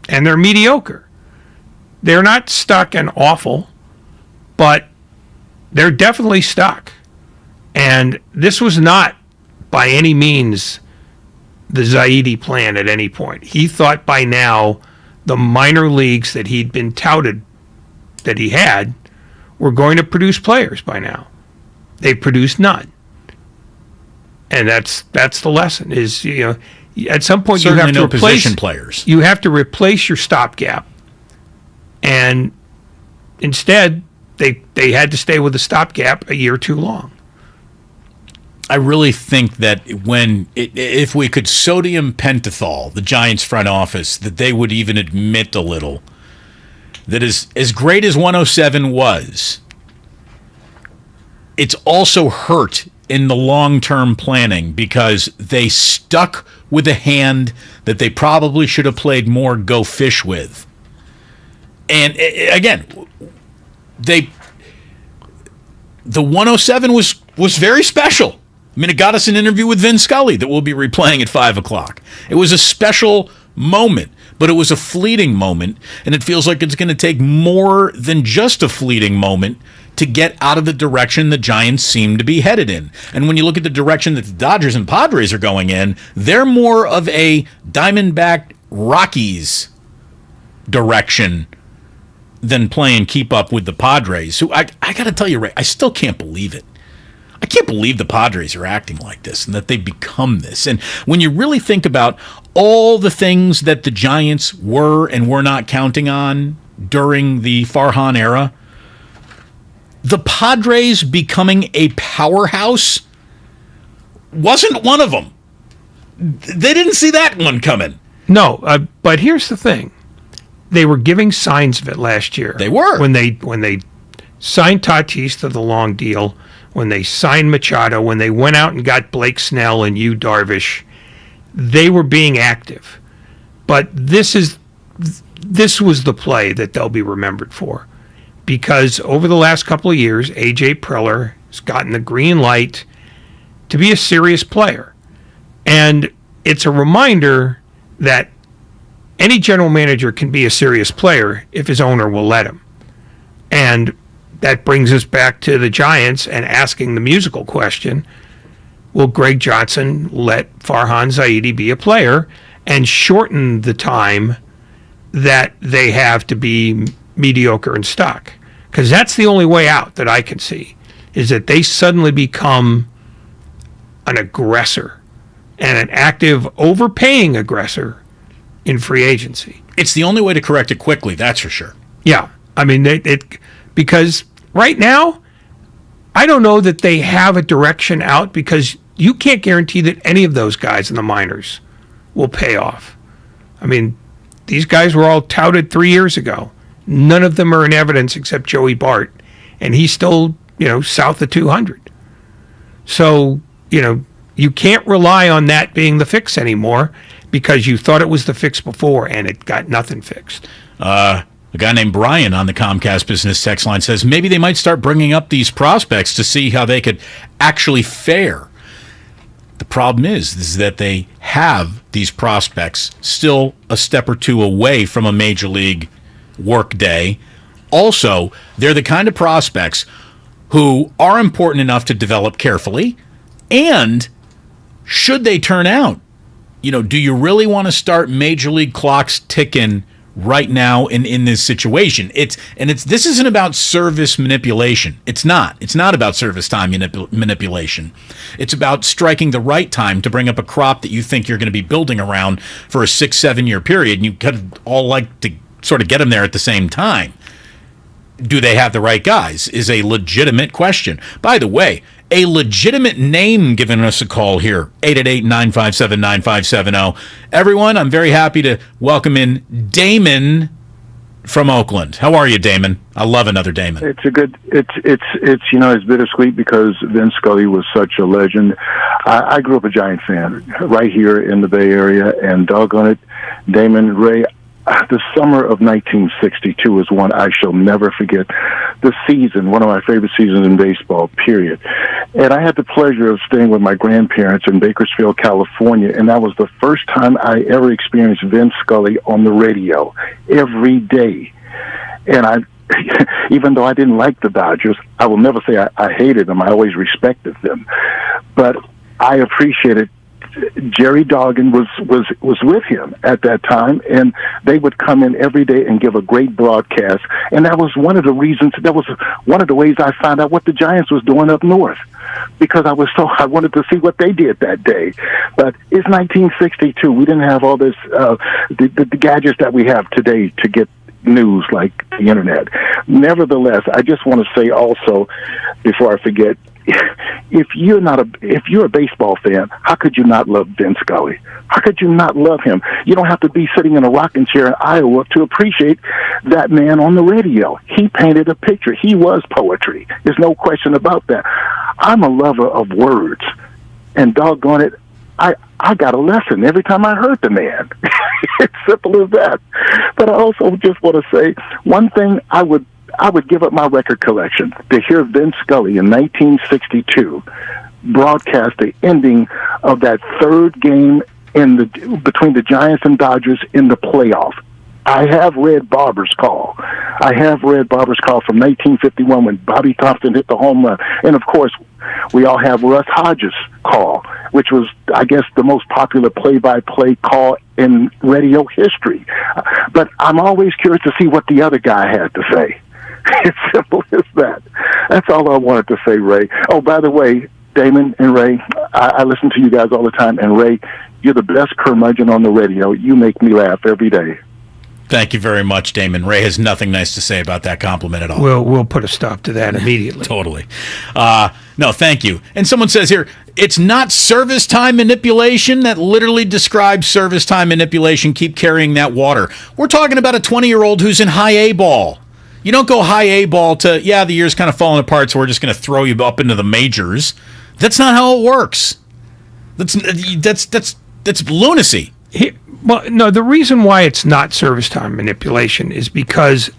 and they're mediocre. They're not stuck and awful, but they're definitely stuck. And this was not, by any means, the Zaidi plan at any point. He thought by now the minor leagues that he'd been touted that he had were going to produce players by now. They produced none. And that's the lesson, is, at some point certainly you have to replace position players. You have to replace your stopgap. And instead, they had to stay with the stopgap a year too long. I really think that if we could sodium pentothal the Giants front office, that they would even admit a little that as great as 107 was, it's also hurt in the long-term planning because they stuck with a hand that they probably should have played more go fish with. And again, the 107 was very special. I mean, it got us an interview with Vin Scully that we'll be replaying at 5 o'clock. It was a special moment, but it was a fleeting moment, and it feels like it's going to take more than just a fleeting moment to get out of the direction the Giants seem to be headed in. And when you look at the direction that the Dodgers and Padres are going in, they're more of a Diamondback Rockies direction than playing keep up with the Padres, who I got to tell you, Ray, I still can't believe it. I can't believe the Padres are acting like this and that they've become this. And when you really think about all the things that the Giants were and were not counting on during the Farhan era, the Padres becoming a powerhouse wasn't one of them. They didn't see that one coming. No, but here's the thing. They were giving signs of it last year. They were. When they signed Tatis to the long deal, when they signed Machado, when they went out and got Blake Snell and Yu Darvish, they were being active. But this was the play that they'll be remembered for, because over the last couple of years, A.J. Preller has gotten the green light to be a serious player. And it's a reminder that any general manager can be a serious player if his owner will let him. And that brings us back to the Giants and asking the musical question, will Greg Johnson let Farhan Zaidi be a player and shorten the time that they have to be mediocre and stuck? Because that's the only way out that I can see, is that they suddenly become an aggressor and an active, overpaying aggressor in free agency. It's the only way to correct it quickly, that's for sure. Yeah. I mean, because right now, I don't know that they have a direction out, because you can't guarantee that any of those guys in the minors will pay off. I mean, these guys were all touted 3 years ago. None of them are in evidence except Joey Bart, and he's still, south of 200. So, you can't rely on that being the fix anymore, because you thought it was the fix before and it got nothing fixed. A guy named Brian on the Comcast Business text line says maybe they might start bringing up these prospects to see how they could actually fare. The problem is that they have these prospects still a step or two away from a major league work day. Also, they're the kind of prospects who are important enough to develop carefully, and should they turn out, do you really want to start major league clocks ticking right now in this situation? This isn't about service manipulation. It's not about service time manipulation. It's about striking the right time to bring up a crop that you think you're going to be building around for a 6-7 year period, and you kind of all like to sort of get them there at the same time. Do they have the right guys is a legitimate question. By the way, a legitimate name giving us a call here, 888-957-9570. Everyone, I'm very happy to welcome in Damon from Oakland. How are you, Damon? I love another Damon. It's bittersweet because Vin Scully was such a legend. I grew up a Giant fan right here in the Bay Area, and doggone it, Damon, Ray, the summer of 1962 is one I shall never forget. The season, one of my favorite seasons in baseball, period. And I had the pleasure of staying with my grandparents in Bakersfield, California, and that was the first time I ever experienced Vin Scully on the radio every day. And even though I didn't like the Dodgers, I will never say I hated them. I always respected them. But I appreciated Jerry Duggan was with him at that time, and they would come in every day and give a great broadcast. And that was one of the reasons, that was one of the ways I found out what the Giants was doing up north, because I wanted to see what they did that day. But it's 1962. We didn't have all this, the gadgets that we have today to get news like the internet. Nevertheless, I just want to say also, before I forget, if you're a baseball fan, how could you not love Vin Scully? How could you not love him? You don't have to be sitting in a rocking chair in Iowa to appreciate that man on the radio. He painted a picture. He was poetry. There's no question about that. I'm a lover of words, and doggone it, I got a lesson every time I heard the man. It's simple as that. But I also just want to say one thing. I would give up my record collection to hear Vin Scully in 1962 broadcast the ending of that third game between the Giants and Dodgers in the playoff. I have read Barber's Call. from 1951 when Bobby Thompson hit the home run. And, of course, we all have Russ Hodges' call, which was, I guess, the most popular play-by-play call in radio history. But I'm always curious to see what the other guy had to say. It's simple as that. That's all I wanted to say, Ray. Oh, by the way, Damon and Ray, I listen to you guys all the time, and Ray, you're the best curmudgeon on the radio. You make me laugh every day. Thank you very much, Damon. Ray has nothing nice to say about that compliment at all. We'll put a stop to that immediately. Totally. No, thank you. And someone says here, it's not service time manipulation. That literally describes service time manipulation. Keep carrying that water. We're talking about a 20-year-old who's in high A ball. You don't go high A ball to, the year's kind of falling apart, so we're just going to throw you up into the majors. That's not how it works. That's lunacy. Well, no, the reason why it's not service time manipulation is because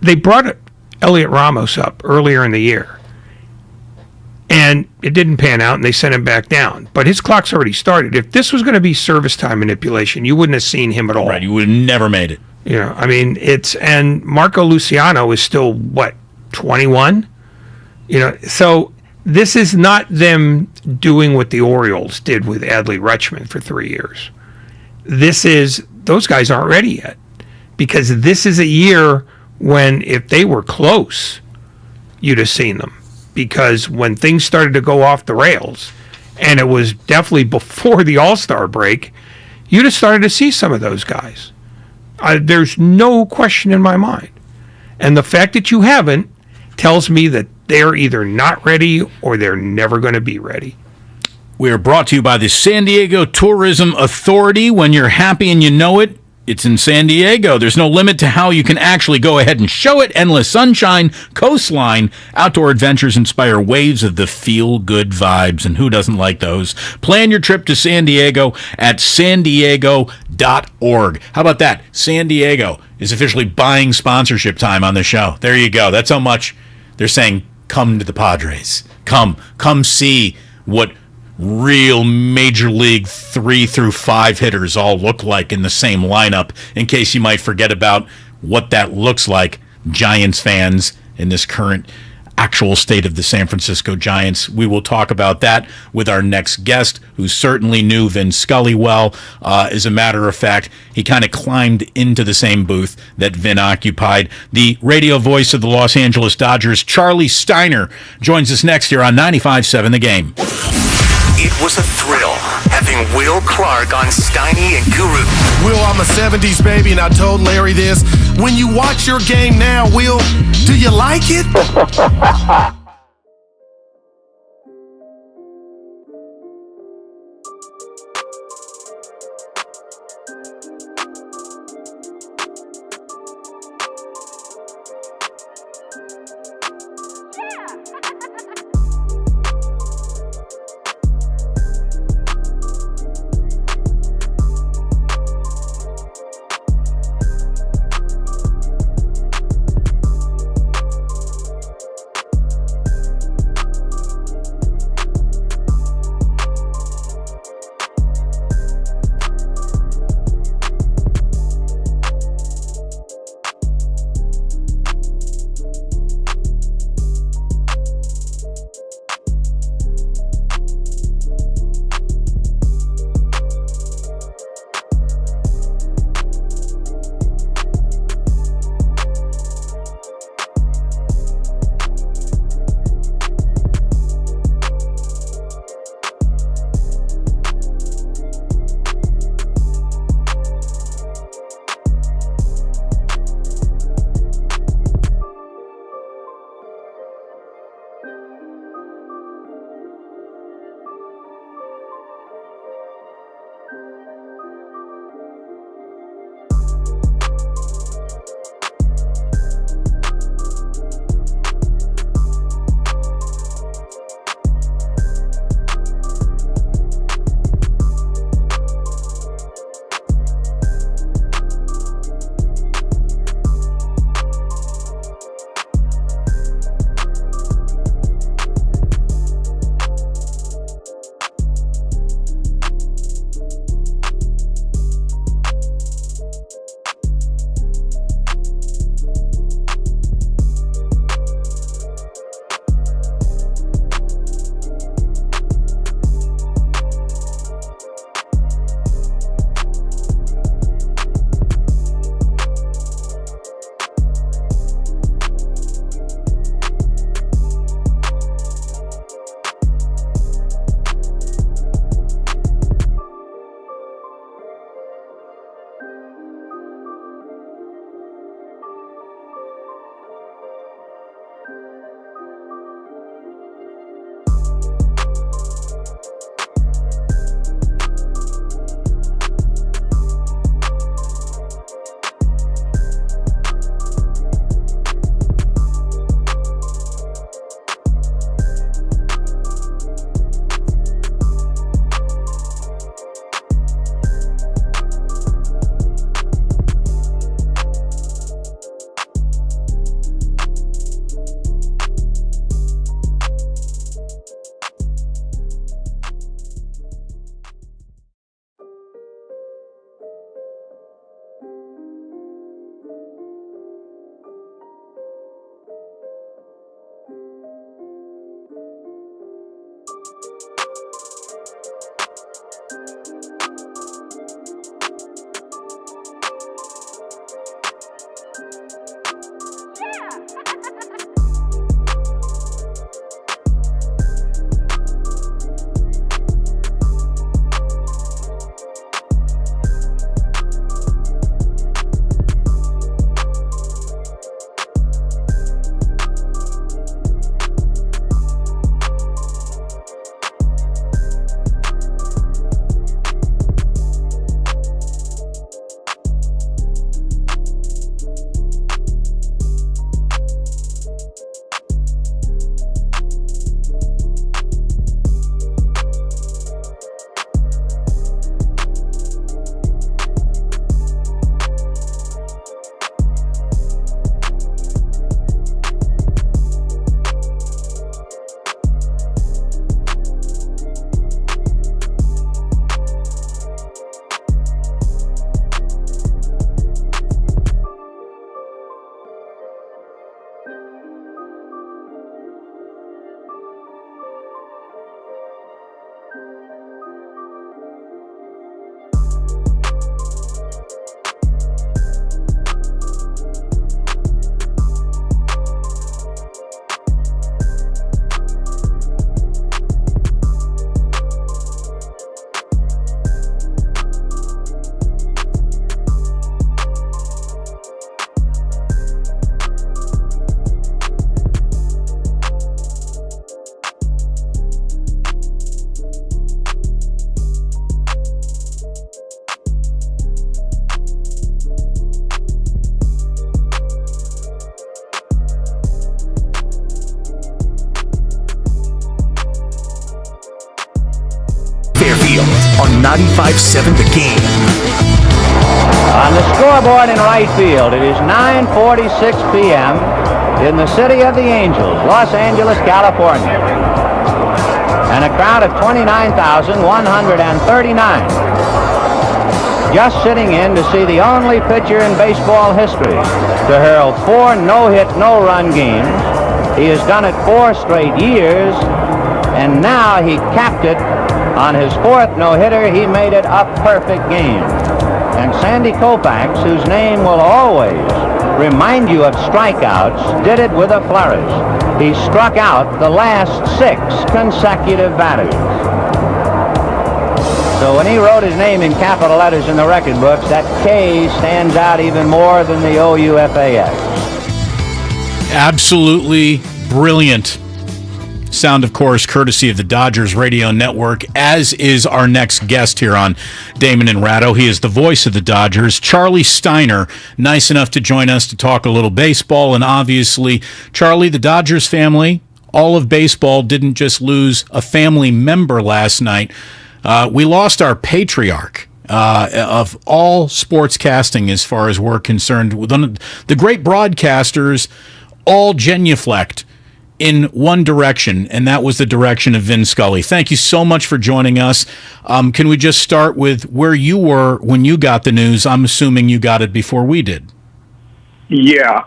they brought Elliot Ramos up earlier in the year, and it didn't pan out, and they sent him back down. But his clock's already started. If this was going to be service time manipulation, you wouldn't have seen him at all. Right, you would have never made it. You know, I mean, and Marco Luciano is still, 21? You know, so this is not them doing what the Orioles did with Adley Rutschman for 3 years. Those guys aren't ready yet, because this is a year when if they were close, you'd have seen them. Because when things started to go off the rails, and it was definitely before the All-Star break, you'd have started to see some of those guys. There's no question in my mind. And the fact that you haven't tells me that they're either not ready or they're never going to be ready. We are brought to you by the San Diego Tourism Authority. When you're happy and you know it, it's in San Diego. There's no limit to how you can actually go ahead and show it. Endless sunshine, coastline, outdoor adventures inspire waves of the feel-good vibes. And who doesn't like those? Plan your trip to San Diego at sandiego.org. How about that? San Diego is officially buying sponsorship time on the show. There you go. That's how much they're saying, come to the Padres. Come see what real Major League 3 through 5 hitters all look like in the same lineup, in case you might forget about what that looks like, Giants fans, in this current actual state of the San Francisco Giants. We will talk about that with our next guest, who certainly knew Vin Scully well. As a matter of fact, he kind of climbed into the same booth that Vin occupied. The radio voice of the Los Angeles Dodgers, Charlie Steiner, joins us next here on 95.7 The Game. It was a thrill having Will Clark on Steiny and Guru. Will, I'm a 70s baby, and I told Larry this. When you watch your game now, Will, do you like it? 95.7 The Game. On the scoreboard in right field, it is 9:46 p.m. in the city of the Angels, Los Angeles, California. And a crowd of 29,139 just sitting in to see the only pitcher in baseball history to hurl 4 no-hit, no-run games. He has done it 4 straight years, and now he capped it on his 4th no-hitter. He made it a perfect game. And Sandy Koufax, whose name will always remind you of strikeouts, did it with a flourish. He struck out the last 6 consecutive batters. So when he wrote his name in capital letters in the record books, that K stands out even more than the OUFAX. Absolutely brilliant. Sound, of course, courtesy of the Dodgers Radio Network, as is our next guest here on Damon and Ratto. He is the voice of the Dodgers, Charlie Steiner, nice enough to join us to talk a little baseball. And obviously, Charlie, the Dodgers family, all of baseball, didn't just lose a family member last night. We lost our patriarch of all sportscasting as far as we're concerned. The great broadcasters all genuflect in one direction, and that was the direction of Vin Scully. Thank you so much for joining us. Can we just start with where you were when you got the news? I'm assuming you got it before we did. Yeah,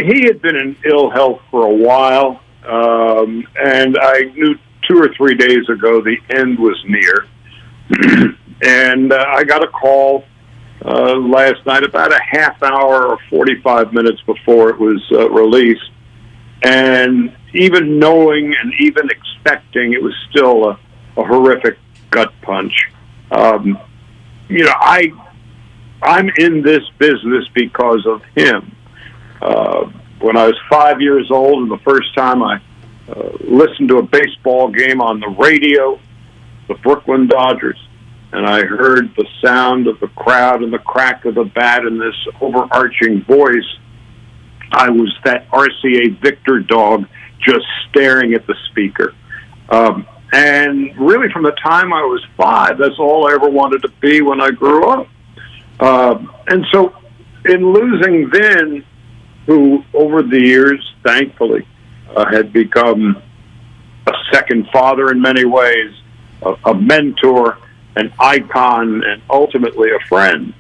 he had been in ill health for a while, and I knew 2 or 3 days ago the end was near. And I got a call last night about a half hour or 45 minutes before it was released. And even knowing and even expecting, it was still a horrific gut punch. I'm in this business because of him. When I was 5 years old, and the first time I listened to a baseball game on the radio, the Brooklyn Dodgers, and I heard the sound of the crowd and the crack of the bat and this overarching voice, I was that RCA Victor dog just staring at the speaker. And really from the time I was 5, that's all I ever wanted to be when I grew up. And so in losing Vin, who over the years, thankfully, had become a second father in many ways, a mentor, an icon, and ultimately a friend.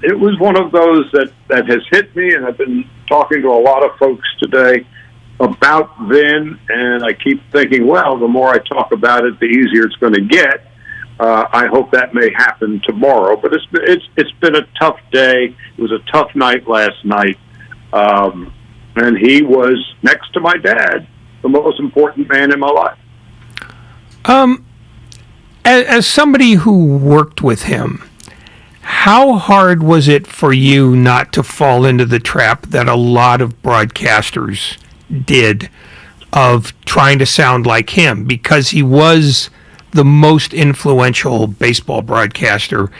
It was one of those that has hit me, and I've been talking to a lot of folks today about Vin, and I keep thinking, well, the more I talk about it, the easier it's going to get. I hope that may happen tomorrow, but it's been a tough day. It was a tough night last night, and he was, next to my dad, the most important man in my life. As somebody who worked with him, how hard was it for you not to fall into the trap that a lot of broadcasters did of trying to sound like him? Because he was the most influential baseball broadcaster,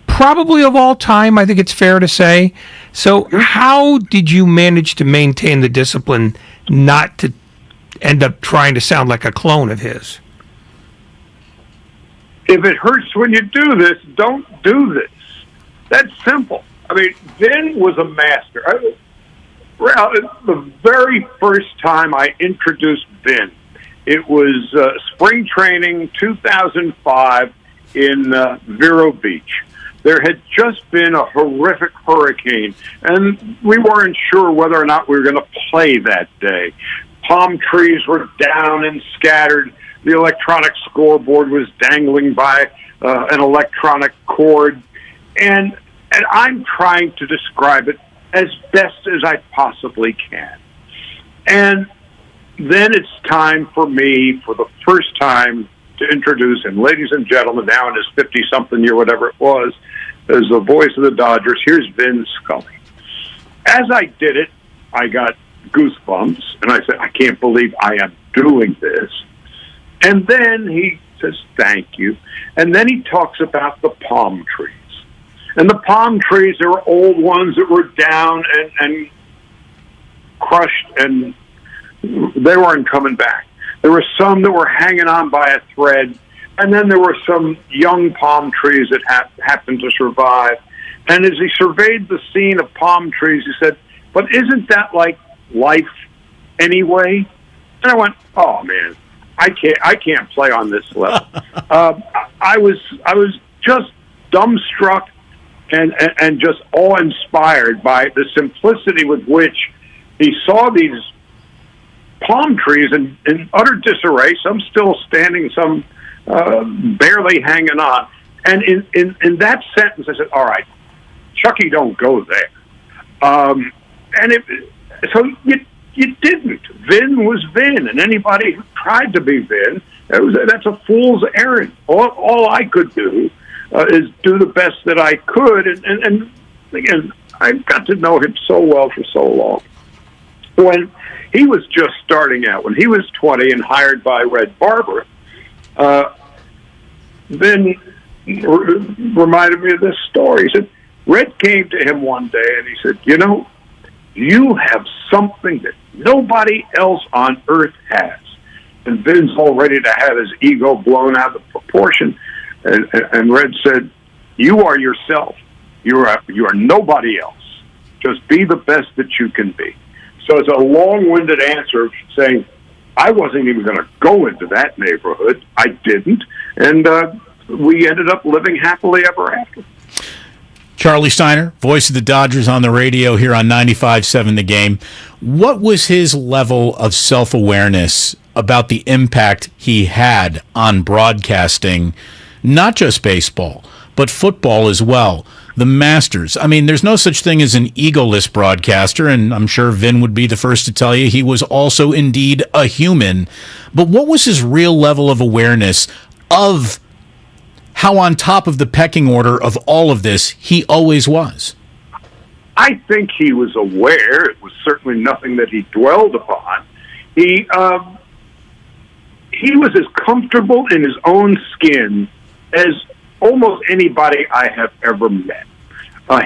probably of all time, I think it's fair to say. So how did you manage to maintain the discipline not to end up trying to sound like a clone of his? If it hurts when you do this, don't do this. That's simple. I mean, Vin was a master. The very first time I introduced Vin, it was spring training 2005 in Vero Beach. There had just been a horrific hurricane, and we weren't sure whether or not we were going to play that day. Palm trees were down and scattered. The electronic scoreboard was dangling by an electronic cord. And I'm trying to describe it as best as I possibly can. And then it's time for me, for the first time, to introduce him. Ladies and gentlemen, now in his 50-something year, whatever it was, as the voice of the Dodgers, here's Vin Scully. As I did it, I got goosebumps, and I said, I can't believe I am doing this. And then he says, thank you. And then he talks about the palm trees. And the palm trees, there were old ones that were down and crushed, and they weren't coming back. There were some that were hanging on by a thread, And then there were some young palm trees that happened to survive. And as he surveyed the scene of palm trees, he said, "But isn't that like life anyway?" And I went, "Oh man, I can't play on this level." I was just dumbstruck and just awe-inspired by the simplicity with which he saw these palm trees in utter disarray, some still standing, some barely hanging on. And in that sentence, I said, "All right, Chucky, don't go there." So you didn't. Vin was Vin, and anybody who tried to be Vin, that's a fool's errand. All I could do is do the best that I could, and again, I got to know him so well for so long. When he was just starting out, when he was 20 and hired by Red Barber, Vin reminded me of this story. He said, Red came to him one day and he said, "You know, you have something that nobody else on earth has." And Vin's all ready to have his ego blown out of proportion. And Red said, "You are yourself. You are nobody else. Just be the best that you can be." So it's a long-winded answer of saying, I wasn't even going to go into that neighborhood. I didn't. And we ended up living happily ever after. Charlie Steiner, voice of the Dodgers on the radio here on 95.7 The Game. What was his level of self-awareness about the impact he had on broadcasting, not just baseball, but football as well? The Masters. I mean, there's no such thing as an egoless broadcaster, and I'm sure Vin would be the first to tell you he was also indeed a human. But what was his real level of awareness of how on top of the pecking order of all of this he always was? I think he was aware. It was certainly nothing that he dwelled upon. He was as comfortable in his own skin as almost anybody I have ever met.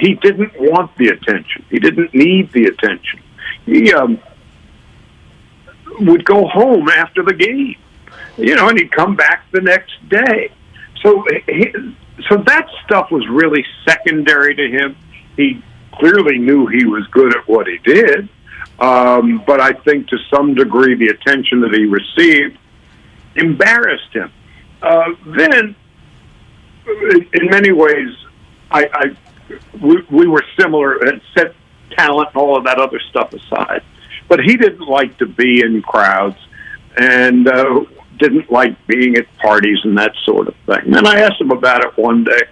He didn't want the attention. He didn't need the attention. He would go home after the game, and he'd come back the next day. So that stuff was really secondary to him. He clearly knew he was good at what he did, but I think to some degree the attention that he received embarrassed him. Then, in many ways, we were similar and set talent and all of that other stuff aside. But he didn't like to be in crowds and didn't like being at parties and that sort of thing. And I asked him about it one day.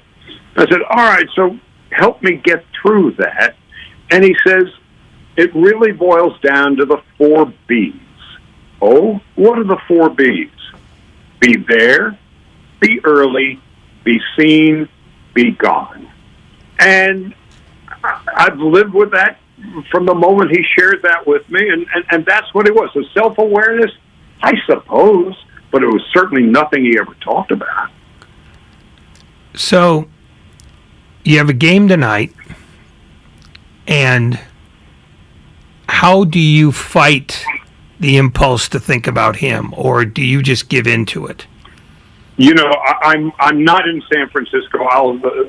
I said, "All right, so help me get through that." And he says, "It really boils down to the 4 B's. Oh, what are the 4 B's? Be there, be early, be seen, be gone." And I've lived with that from the moment he shared that with me, and that's what it was. So self-awareness, I suppose, but it was certainly nothing he ever talked about. So you have a game tonight, and how do you fight the impulse to think about him, or do you just give in to it? I'm not in San Francisco.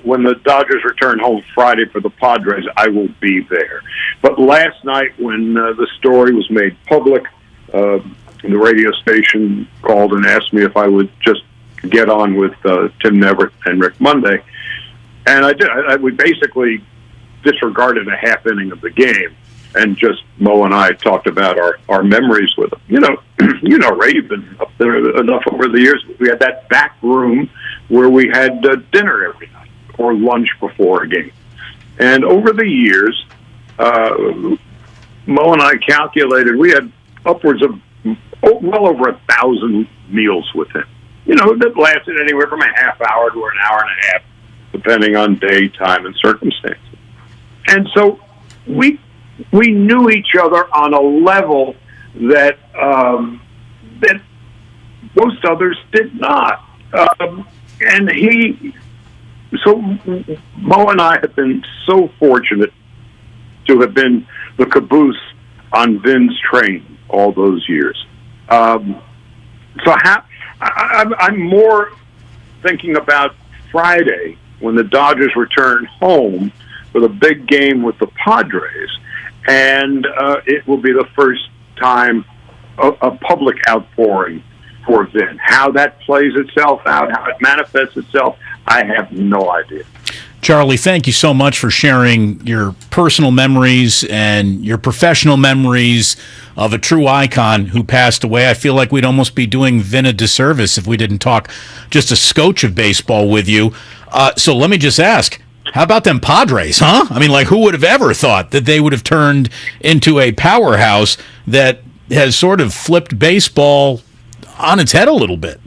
When the Dodgers return home Friday for the Padres, I will be there. But last night, when the story was made public, the radio station called and asked me if I would just get on with Tim Neverett and Rick Monday, and I did. We basically disregarded a half inning of the game, and just Mo and I talked about our memories with him. Ray, you've been up there enough over the years. We had that back room where we had dinner every night or lunch before a game. And over the years, Mo and I calculated we had upwards of well over 1,000 meals with him. That lasted anywhere from a half hour to an hour and a half, depending on day, time, and circumstances. And so we knew each other on a level that that most others did not. And Mo and I have been so fortunate to have been the caboose on Vin's train all those years. I'm more thinking about Friday when the Dodgers return home for the big game with the Padres, and it will be the first time a public outpouring for Vin. How that plays itself out, how it manifests itself, I have no idea. Charlie, thank you so much for sharing your personal memories and your professional memories of a true icon who passed away. I feel like we'd almost be doing Vin a disservice if we didn't talk just a scotch of baseball with you. So let me just ask, how about them Padres, huh? I mean, like, who would have ever thought that they would have turned into a powerhouse that has sort of flipped baseball on its head a little bit?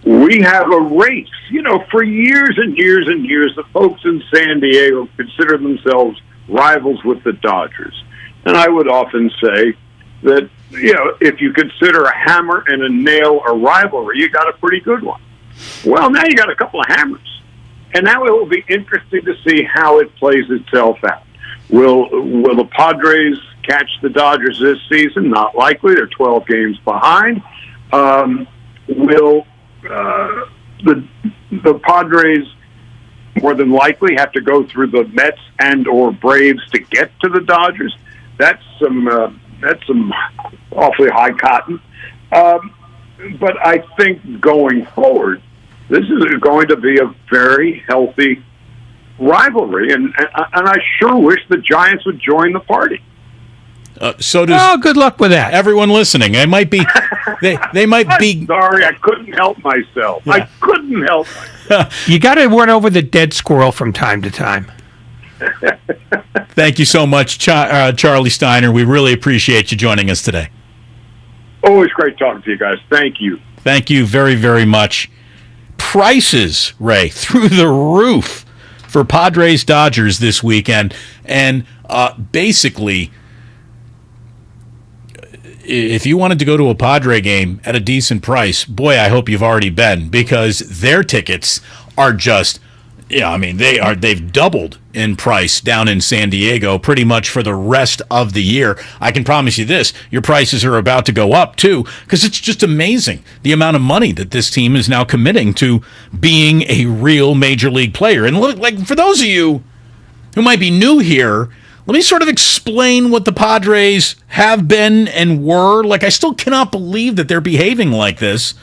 We have a race. You know, for years and years and years, the folks in San Diego consider themselves rivals with the Dodgers. And I would often say that, you know, if you consider a hammer and a nail a rivalry, you got a pretty good one. Well, now you got a couple of hammers. And now it will be interesting to see how it plays itself out. Will the Padres catch the Dodgers this season? Not likely. They're 12 games behind. Will the Padres more than likely have to go through the Mets and or Braves to get to the Dodgers? That's some awfully high cotton. But I think going forward, this is going to be a very healthy rivalry, and I sure wish the Giants would join the party. So does. Oh, good luck with that. Everyone listening, they might be. They might be. Sorry, I couldn't help myself. Yeah. I couldn't help myself. You got to run over the dead squirrel from time to time. Thank you so much, Charlie Steiner. We really appreciate you joining us today. Always great talking to you guys. Thank you. Thank you very, very much. Prices, Ray, through the roof for Padres Dodgers this weekend, and basically, if you wanted to go to a Padre game at a decent price, boy, I hope you've already been, because their tickets are just, I mean, they've doubled in price down in San Diego pretty much for the rest of the year. I can promise you this, your prices are about to go up too, because it's just amazing the amount of money that this team is now committing to being a real major league player. And look, like, for those of you who might be new here, let me sort of explain what the Padres have been and were. Like, I still cannot believe that they're behaving like this.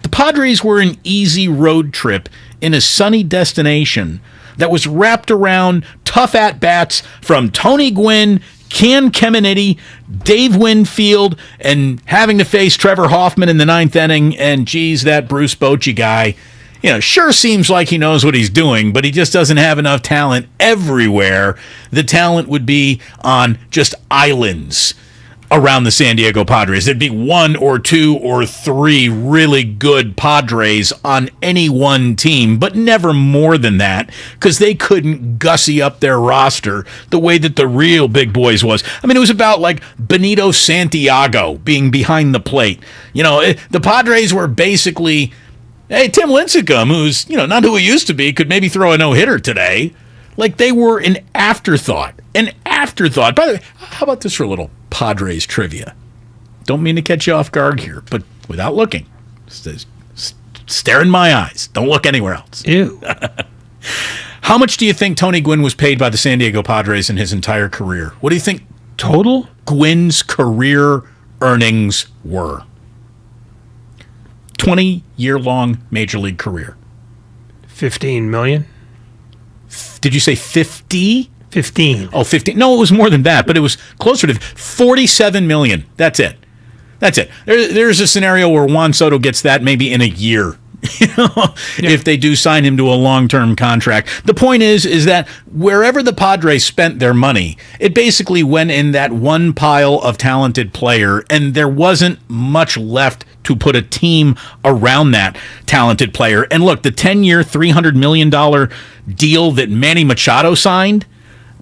The Padres were an easy road trip in a sunny destination that was wrapped around tough at-bats from Tony Gwynn, Cam Kemenitti, Dave Winfield, and having to face Trevor Hoffman in the ninth inning. And, geez, that Bruce Bochy guy, sure seems like he knows what he's doing, but he just doesn't have enough talent everywhere. The talent would be on just islands around the San Diego Padres. There'd be one or two or three really good Padres on any one team, but never more than that, because they couldn't gussy up their roster the way that the real big boys was. I mean, it was about like Benito Santiago being behind the plate. The Padres were basically, hey, Tim Lincecum, who's, not who he used to be, could maybe throw a no-hitter today. Like, they were an afterthought. An afterthought. By the way, how about this for a little Padres trivia? Don't mean to catch you off guard here, but without looking, stare in my eyes. Don't look anywhere else. Ew. How much do you think Tony Gwynn was paid by the San Diego Padres in his entire career? What do you think total Gwynn's career earnings were? 20-year-long major league career. 15 million? Did you say 50? 15. Oh, 15. No, it was more than that, but it was closer to 47 million. That's it. There's a scenario where Juan Soto gets that maybe in a year. If they do sign him to a long-term contract. The point is that wherever the Padres spent their money, it basically went in that one pile of talented player, and there wasn't much left to put a team around that talented player. And look, the 10-year, $300 million deal that Manny Machado signed,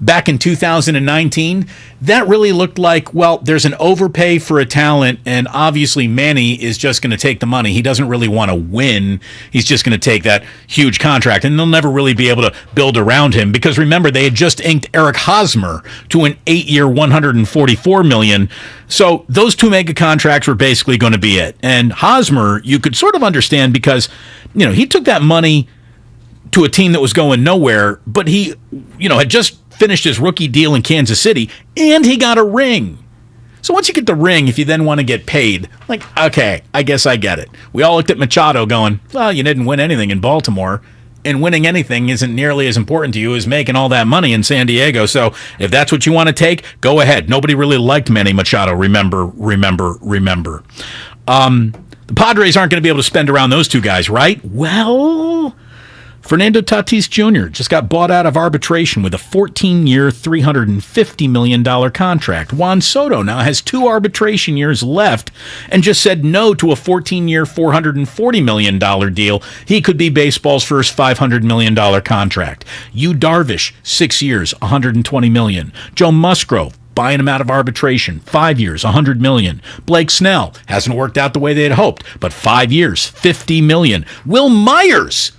back in 2019, that really looked like, well, there's an overpay for a talent, and obviously Manny is just going to take the money. He doesn't really want to win. He's just going to take that huge contract, and they'll never really be able to build around him because, remember, they had just inked Eric Hosmer to an 8-year, $144 million. So those two mega contracts were basically going to be it. And Hosmer, you could sort of understand because, he took that money to a team that was going nowhere, but he, had just finished his rookie deal in Kansas City, and he got a ring. So once you get the ring, if you then want to get paid, okay, I guess I get it. We all looked at Machado going, well, you didn't win anything in Baltimore, and winning anything isn't nearly as important to you as making all that money in San Diego. So if that's what you want to take, go ahead. Nobody really liked Manny Machado, remember. The Padres aren't going to be able to spend around those two guys, right? Well, Fernando Tatis Jr. just got bought out of arbitration with a 14-year, $350 million contract. Juan Soto now has 2 arbitration years left and just said no to a 14-year, $440 million deal. He could be baseball's first $500 million contract. Yu Darvish, 6 years, $120 million. Joe Musgrove, buying him out of arbitration, 5 years, $100 million. Blake Snell hasn't worked out the way they had hoped, but 5 years, $50 million. Will Myers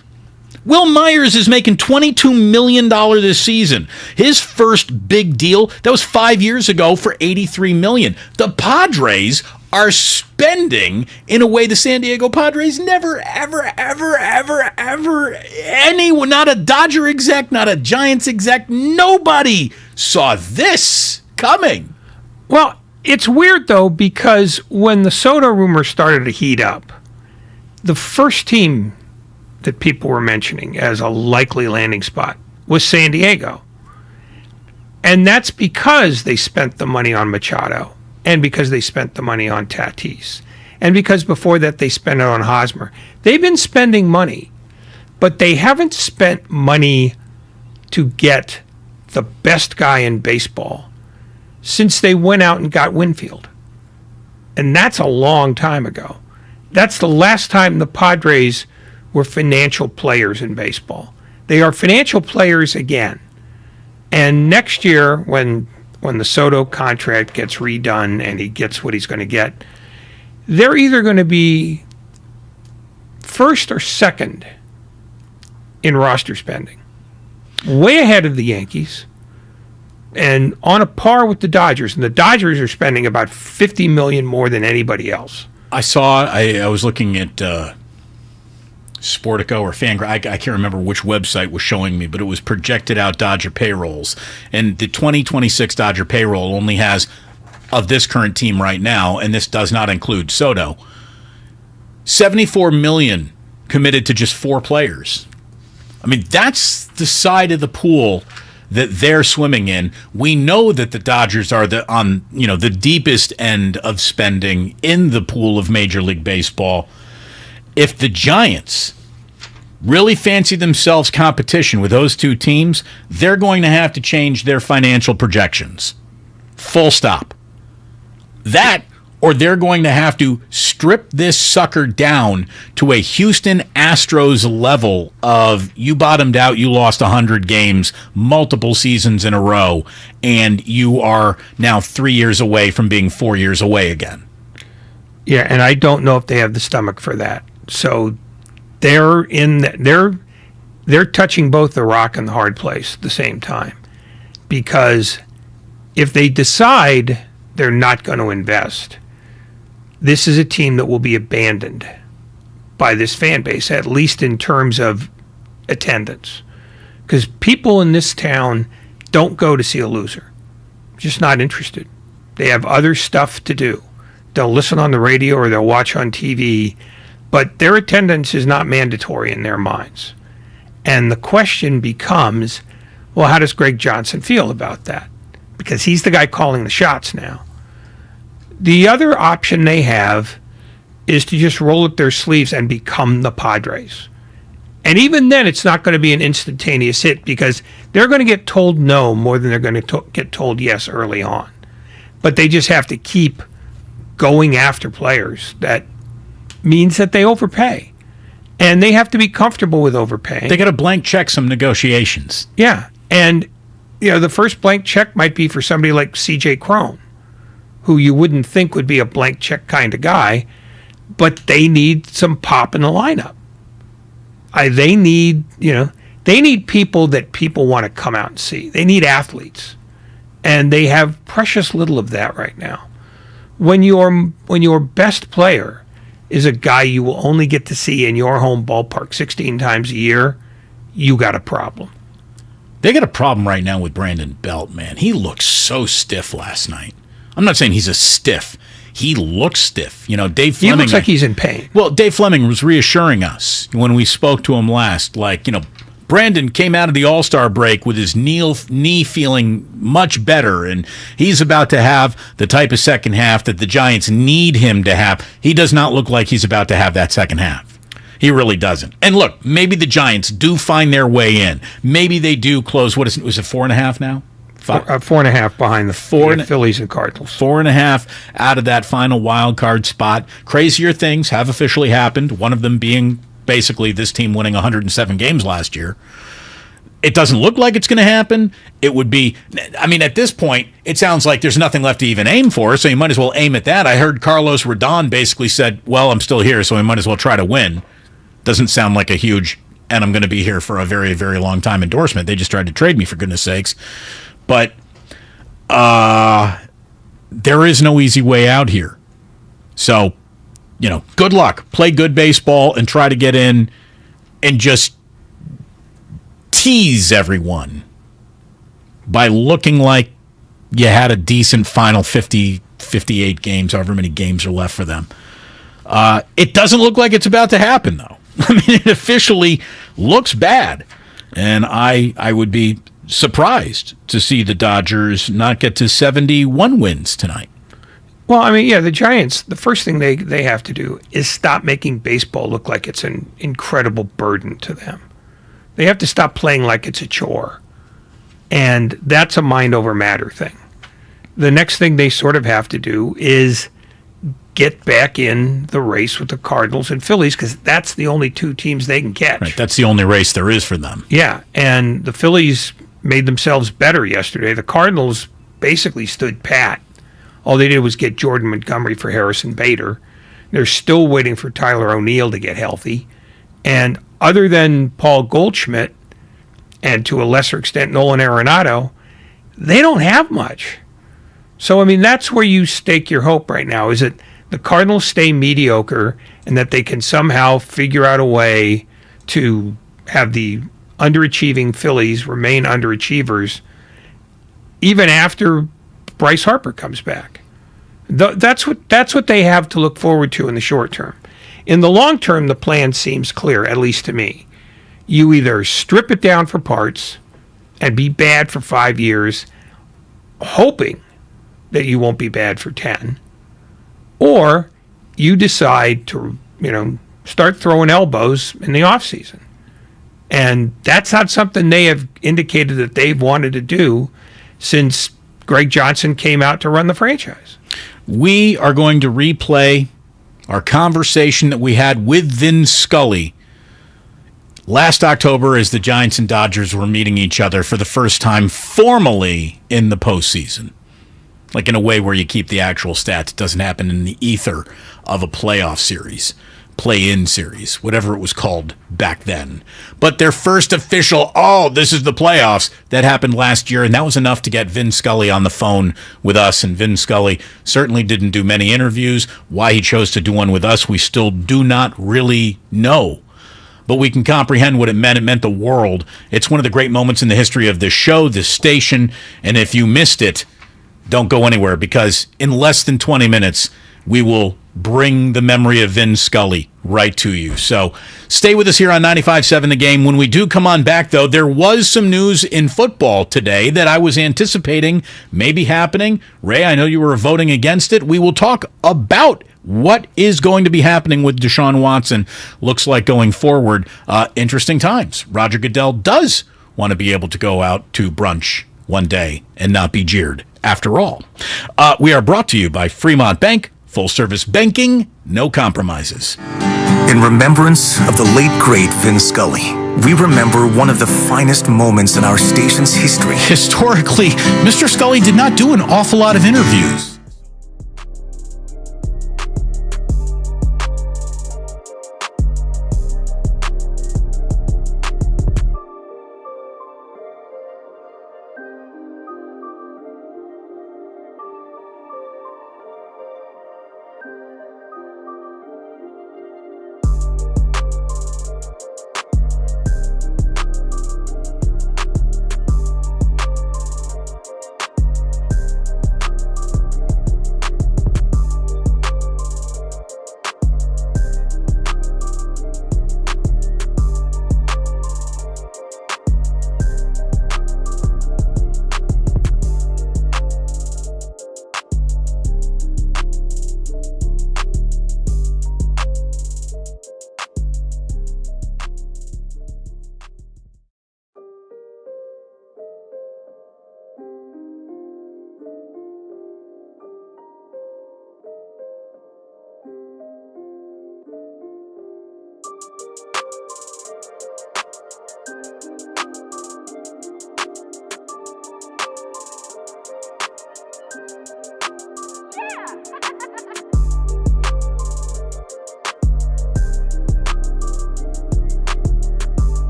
is making $22 million this season. His first big deal, that was 5 years ago for $83 million. The Padres are spending in a way the San Diego Padres never, ever, anyone, not a Dodger exec, not a Giants exec, nobody saw this coming. Well, it's weird, though, because when the Soto rumor started to heat up, the first team that people were mentioning as a likely landing spot was San Diego. And that's because they spent the money on Machado and because they spent the money on Tatis and because before that they spent it on Hosmer. They've been spending money, but they haven't spent money to get the best guy in baseball since they went out and got Winfield. And that's a long time ago. That's the last time the Padres were financial players in baseball. They are financial players again. And next year, when the Soto contract gets redone and he gets what he's going to get, they're either going to be first or second in roster spending, way ahead of the Yankees, and on a par with the Dodgers. And the Dodgers are spending about $50 million more than anybody else. I was looking at Sportico or Fangra, I can't remember which website was showing me, but it was projected out Dodger payrolls. And the 2026 Dodger payroll only has, of this current team right now, and this does not include Soto, $74 million committed to just 4 players. I mean, that's the side of the pool that they're swimming in. We know that the Dodgers are the deepest end of spending in the pool of Major League Baseball. If the Giants really fancy themselves competition with those two teams, they're going to have to change their financial projections. Full stop. That, or they're going to have to strip this sucker down to a Houston Astros level of you bottomed out, you lost 100 games, multiple seasons in a row, and you are now 3 years away from being 4 years away again. Yeah, and I don't know if they have the stomach for that. So they're touching both the rock and the hard place at the same time. Because if they decide they're not going to invest, this is a team that will be abandoned by this fan base, at least in terms of attendance. Because people in this town don't go to see a loser. Just not interested. They have other stuff to do. They'll listen on the radio or they'll watch on TV, but their attendance is not mandatory in their minds. And the question becomes, well, how does Greg Johnson feel about that? Because he's the guy calling the shots now. The other option they have is to just roll up their sleeves and become the Padres. And even then, it's not going to be an instantaneous hit because they're going to get told no more than they're going to get told yes early on. But they just have to keep going after players. That means that they overpay. And they have to be comfortable with overpaying. They got to blank check some negotiations. Yeah. And the first blank check might be for somebody like C.J. Cron, who you wouldn't think would be a blank check kind of guy, but they need some pop in the lineup. They need people that people want to come out and see. They need athletes, and they have precious little of that right now. When your best player is a guy you will only get to see in your home ballpark 16 times a year, you got a problem. They got a problem right now with Brandon Belt, man. He looked so stiff last night. I'm not saying he's a stiff. He looks stiff. Dave Fleming. He looks like he's in pain. Well, Dave Fleming was reassuring us when we spoke to him last. Brandon came out of the All-Star break with his knee feeling much better, and he's about to have the type of second half that the Giants need him to have. He does not look like he's about to have that second half. He really doesn't. And look, maybe the Giants do find their way in. Maybe they do close. Was it 4.5 now? 4.5 behind the Phillies and Cardinals. 4.5 out of that final wild card spot. Crazier things have officially happened. One of them being basically this team winning 107 games last year. It doesn't look like it's going to happen. It would be, at this point, it sounds like there's nothing left to even aim for, so you might as well aim at that. I heard Carlos Rodon basically said, well, I'm still here, so we might as well try to win. Doesn't sound like a huge, and I'm going to be here for a very, very long time endorsement. They just tried to trade me, for goodness sakes. But there is no easy way out here. So, good luck. Play good baseball and try to get in and just tease everyone by looking like you had a decent final 50, 58 games, however many games are left for them. It doesn't look like it's about to happen, though. It officially looks bad. And I would be surprised to see the Dodgers not get to 71 wins tonight. Well, the Giants, the first thing they have to do is stop making baseball look like it's an incredible burden to them. They have to stop playing like it's a chore. And that's a mind over matter thing. The next thing they sort of have to do is get back in the race with the Cardinals and Phillies, because that's the only two teams they can catch. Right, that's the only race there is for them. Yeah, and the Phillies made themselves better yesterday. The Cardinals basically stood pat. All they did was get Jordan Montgomery for Harrison Bader. They're still waiting for Tyler O'Neill to get healthy. And other than Paul Goldschmidt, and to a lesser extent Nolan Arenado, they don't have much. So, that's where you stake your hope right now, is that the Cardinals stay mediocre and that they can somehow figure out a way to have the underachieving Phillies remain underachievers even after Bryce Harper comes back. That's what they have to look forward to in the short term. In the long term, the plan seems clear, at least to me. You either strip it down for parts and be bad for 5 years, hoping that you won't be bad for 10, or you decide to, start throwing elbows in the offseason. And that's not something they have indicated that they've wanted to do since Greg Johnson came out to run the franchise. We are going to replay our conversation that we had with Vin Scully last October as the Giants and Dodgers were meeting each other for the first time formally in the postseason. Like in a way where you keep the actual stats. It doesn't happen in the ether of a playoff series, play-in series, whatever it was called back then. But their first official, this is the playoffs, that happened last year, and that was enough to get Vin Scully on the phone with us. And Vin Scully certainly didn't do many interviews. Why he chose to do one with us, we still do not really know. But we can comprehend what it meant. It meant the world. It's one of the great moments in the history of this show, this station, and if you missed it, don't go anywhere, because in less than 20 minutes, we will bring the memory of Vin Scully right to you. So stay with us here on 95.7 The Game. When we do come on back, though, there was some news in football today that I was anticipating maybe happening. Ray, I know you were voting against it. We will talk about what is going to be happening with Deshaun Watson. Looks like going forward, interesting times. Roger Goodell does want to be able to go out to brunch one day and not be jeered. After all, we are brought to you by Fremont Bank, full service banking, no compromises. In remembrance of the late, great Vin Scully, we remember one of the finest moments in our station's history. Historically, Mr. Scully did not do an awful lot of interviews.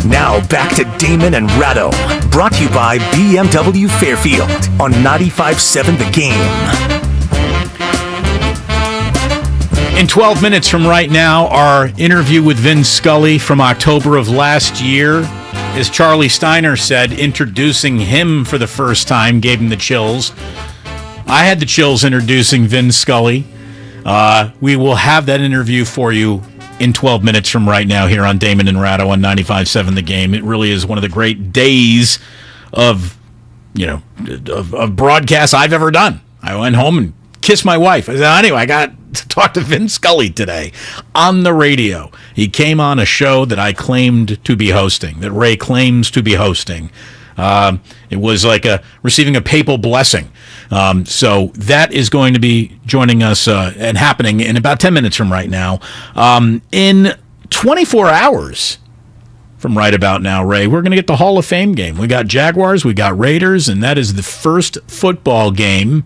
Now back to Damon and Ratto, brought to you by BMW Fairfield on 95.7 The Game. In 12 minutes from right now, our interview with Vin Scully from October of last year, as Charlie Steiner said, introducing him for the first time gave him the chills. I had the chills introducing Vin Scully. We will have that interview for you in 12 minutes from right now here on Damon and Ratto on 95.7 The Game. It really is one of the great days of broadcasts I've ever done. I went home and kissed my wife. I said, anyway, I got to talk to Vin Scully today on the radio. He came on a show that I claimed to be hosting, that Ray claims to be hosting. It was like receiving a papal blessing. So that is going to be joining us and happening in about 10 minutes from right now. In 24 hours from right about now, Ray, we're going to get the Hall of Fame game. We got Jaguars, we got Raiders, and that is the first football game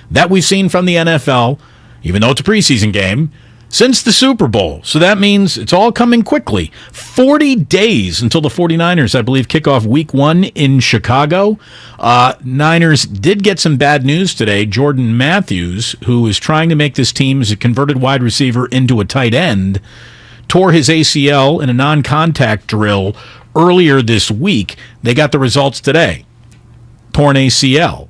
that we've seen from the NFL, even though it's a preseason game, since the Super Bowl. So that means it's all coming quickly. 40 days until the 49ers, I believe, kick off week 1 in Chicago. Niners did get some bad news today. Jordan Matthews, who is trying to make this team as a converted wide receiver into a tight end, tore his ACL in a non-contact drill earlier this week. They got the results today. Torn ACL.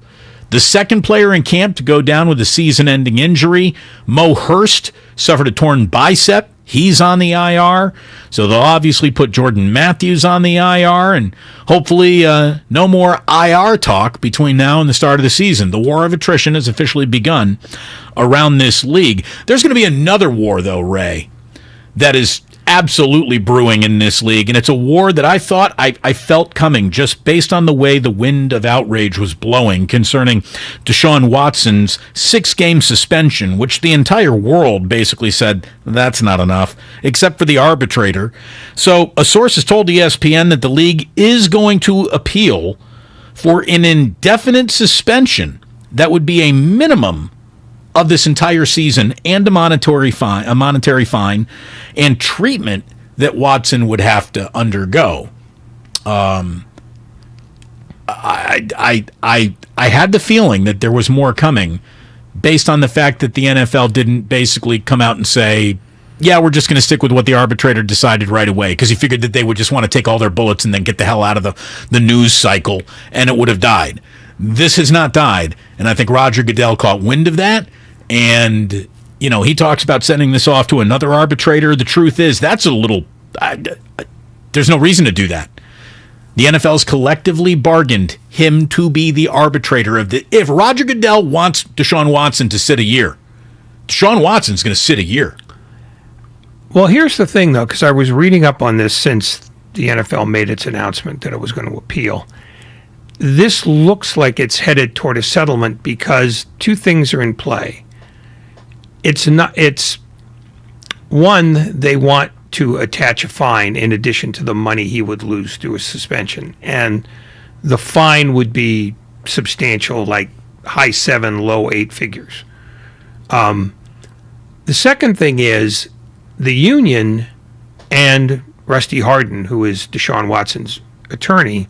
The second player in camp to go down with a season-ending injury, Mo Hurst, suffered a torn bicep. He's on the IR. So they'll obviously put Jordan Matthews on the IR, and hopefully no more IR talk between now and the start of the season. The war of attrition has officially begun around this league. There's going to be another war, though, Ray, that is absolutely brewing in this league, and it's a war that I thought I felt coming just based on the way the wind of outrage was blowing concerning Deshaun Watson's 6-game suspension, which the entire world basically said that's not enough, except for the arbitrator. So a source has told ESPN that the league is going to appeal for an indefinite suspension that would be a minimum of this entire season and a monetary fine and treatment that Watson would have to undergo. I had the feeling that there was more coming based on the fact that the NFL didn't basically come out and say, yeah, we're just going to stick with what the arbitrator decided right away, because he figured that they would just want to take all their bullets and then get the hell out of the news cycle, and it would have died. This has not died, and I think Roger Goodell caught wind of that. And, he talks about sending this off to another arbitrator. The truth is, that's a little... there's no reason to do that. The NFL's collectively bargained him to be the arbitrator of the... If Roger Goodell wants Deshaun Watson to sit a year, Deshaun Watson's going to sit a year. Well, here's the thing, though, because I was reading up on this since the NFL made its announcement that it was going to appeal. This looks like it's headed toward a settlement because two things are in play. It's one, they want to attach a fine in addition to the money he would lose through a suspension. And the fine would be substantial, like high 7, low 8 figures. The second thing is the union and Rusty Hardin, who is Deshaun Watson's attorney,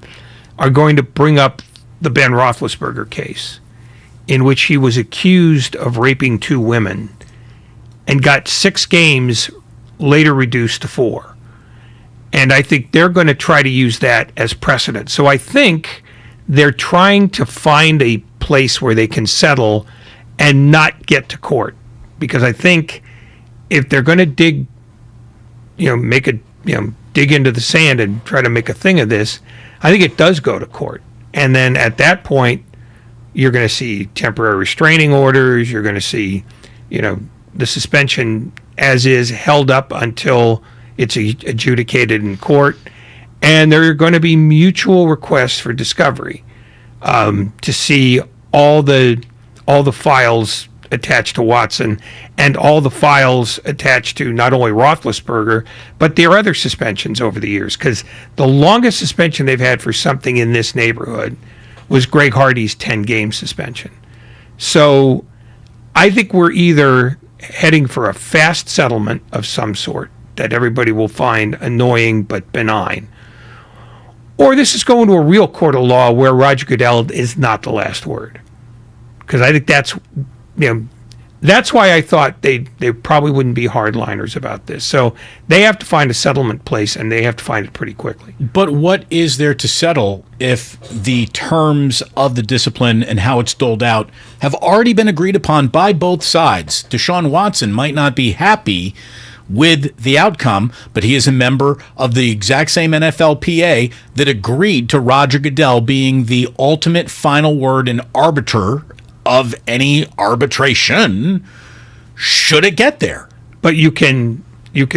are going to bring up the Ben Roethlisberger case, in which he was accused of raping 2 women and got 6 games, later reduced to 4. And I think they're going to try to use that as precedent. So I think they're trying to find a place where they can settle and not get to court. Because I think if they're going to dig into the sand and try to make a thing of this, I think it does go to court. And then at that point, you're going to see temporary restraining orders. You're going to see, the suspension as is held up until it's adjudicated in court. And there are going to be mutual requests for discovery to see all the files attached to Watson and all the files attached to not only Roethlisberger, but their other suspensions over the years. Because the longest suspension they've had for something in this neighborhood was Greg Hardy's 10-game suspension. So I think we're either heading for a fast settlement of some sort that everybody will find annoying but benign, or this is going to a real court of law where Roger Goodell is not the last word. Because I think that's why I thought they probably wouldn't be hardliners about this. So they have to find a settlement place, and they have to find it pretty quickly. But what is there to settle if the terms of the discipline and how it's doled out have already been agreed upon by both sides? Deshaun Watson might not be happy with the outcome, but he is a member of the exact same NFLPA that agreed to Roger Goodell being the ultimate final word and arbiter of any arbitration should it get there. But you can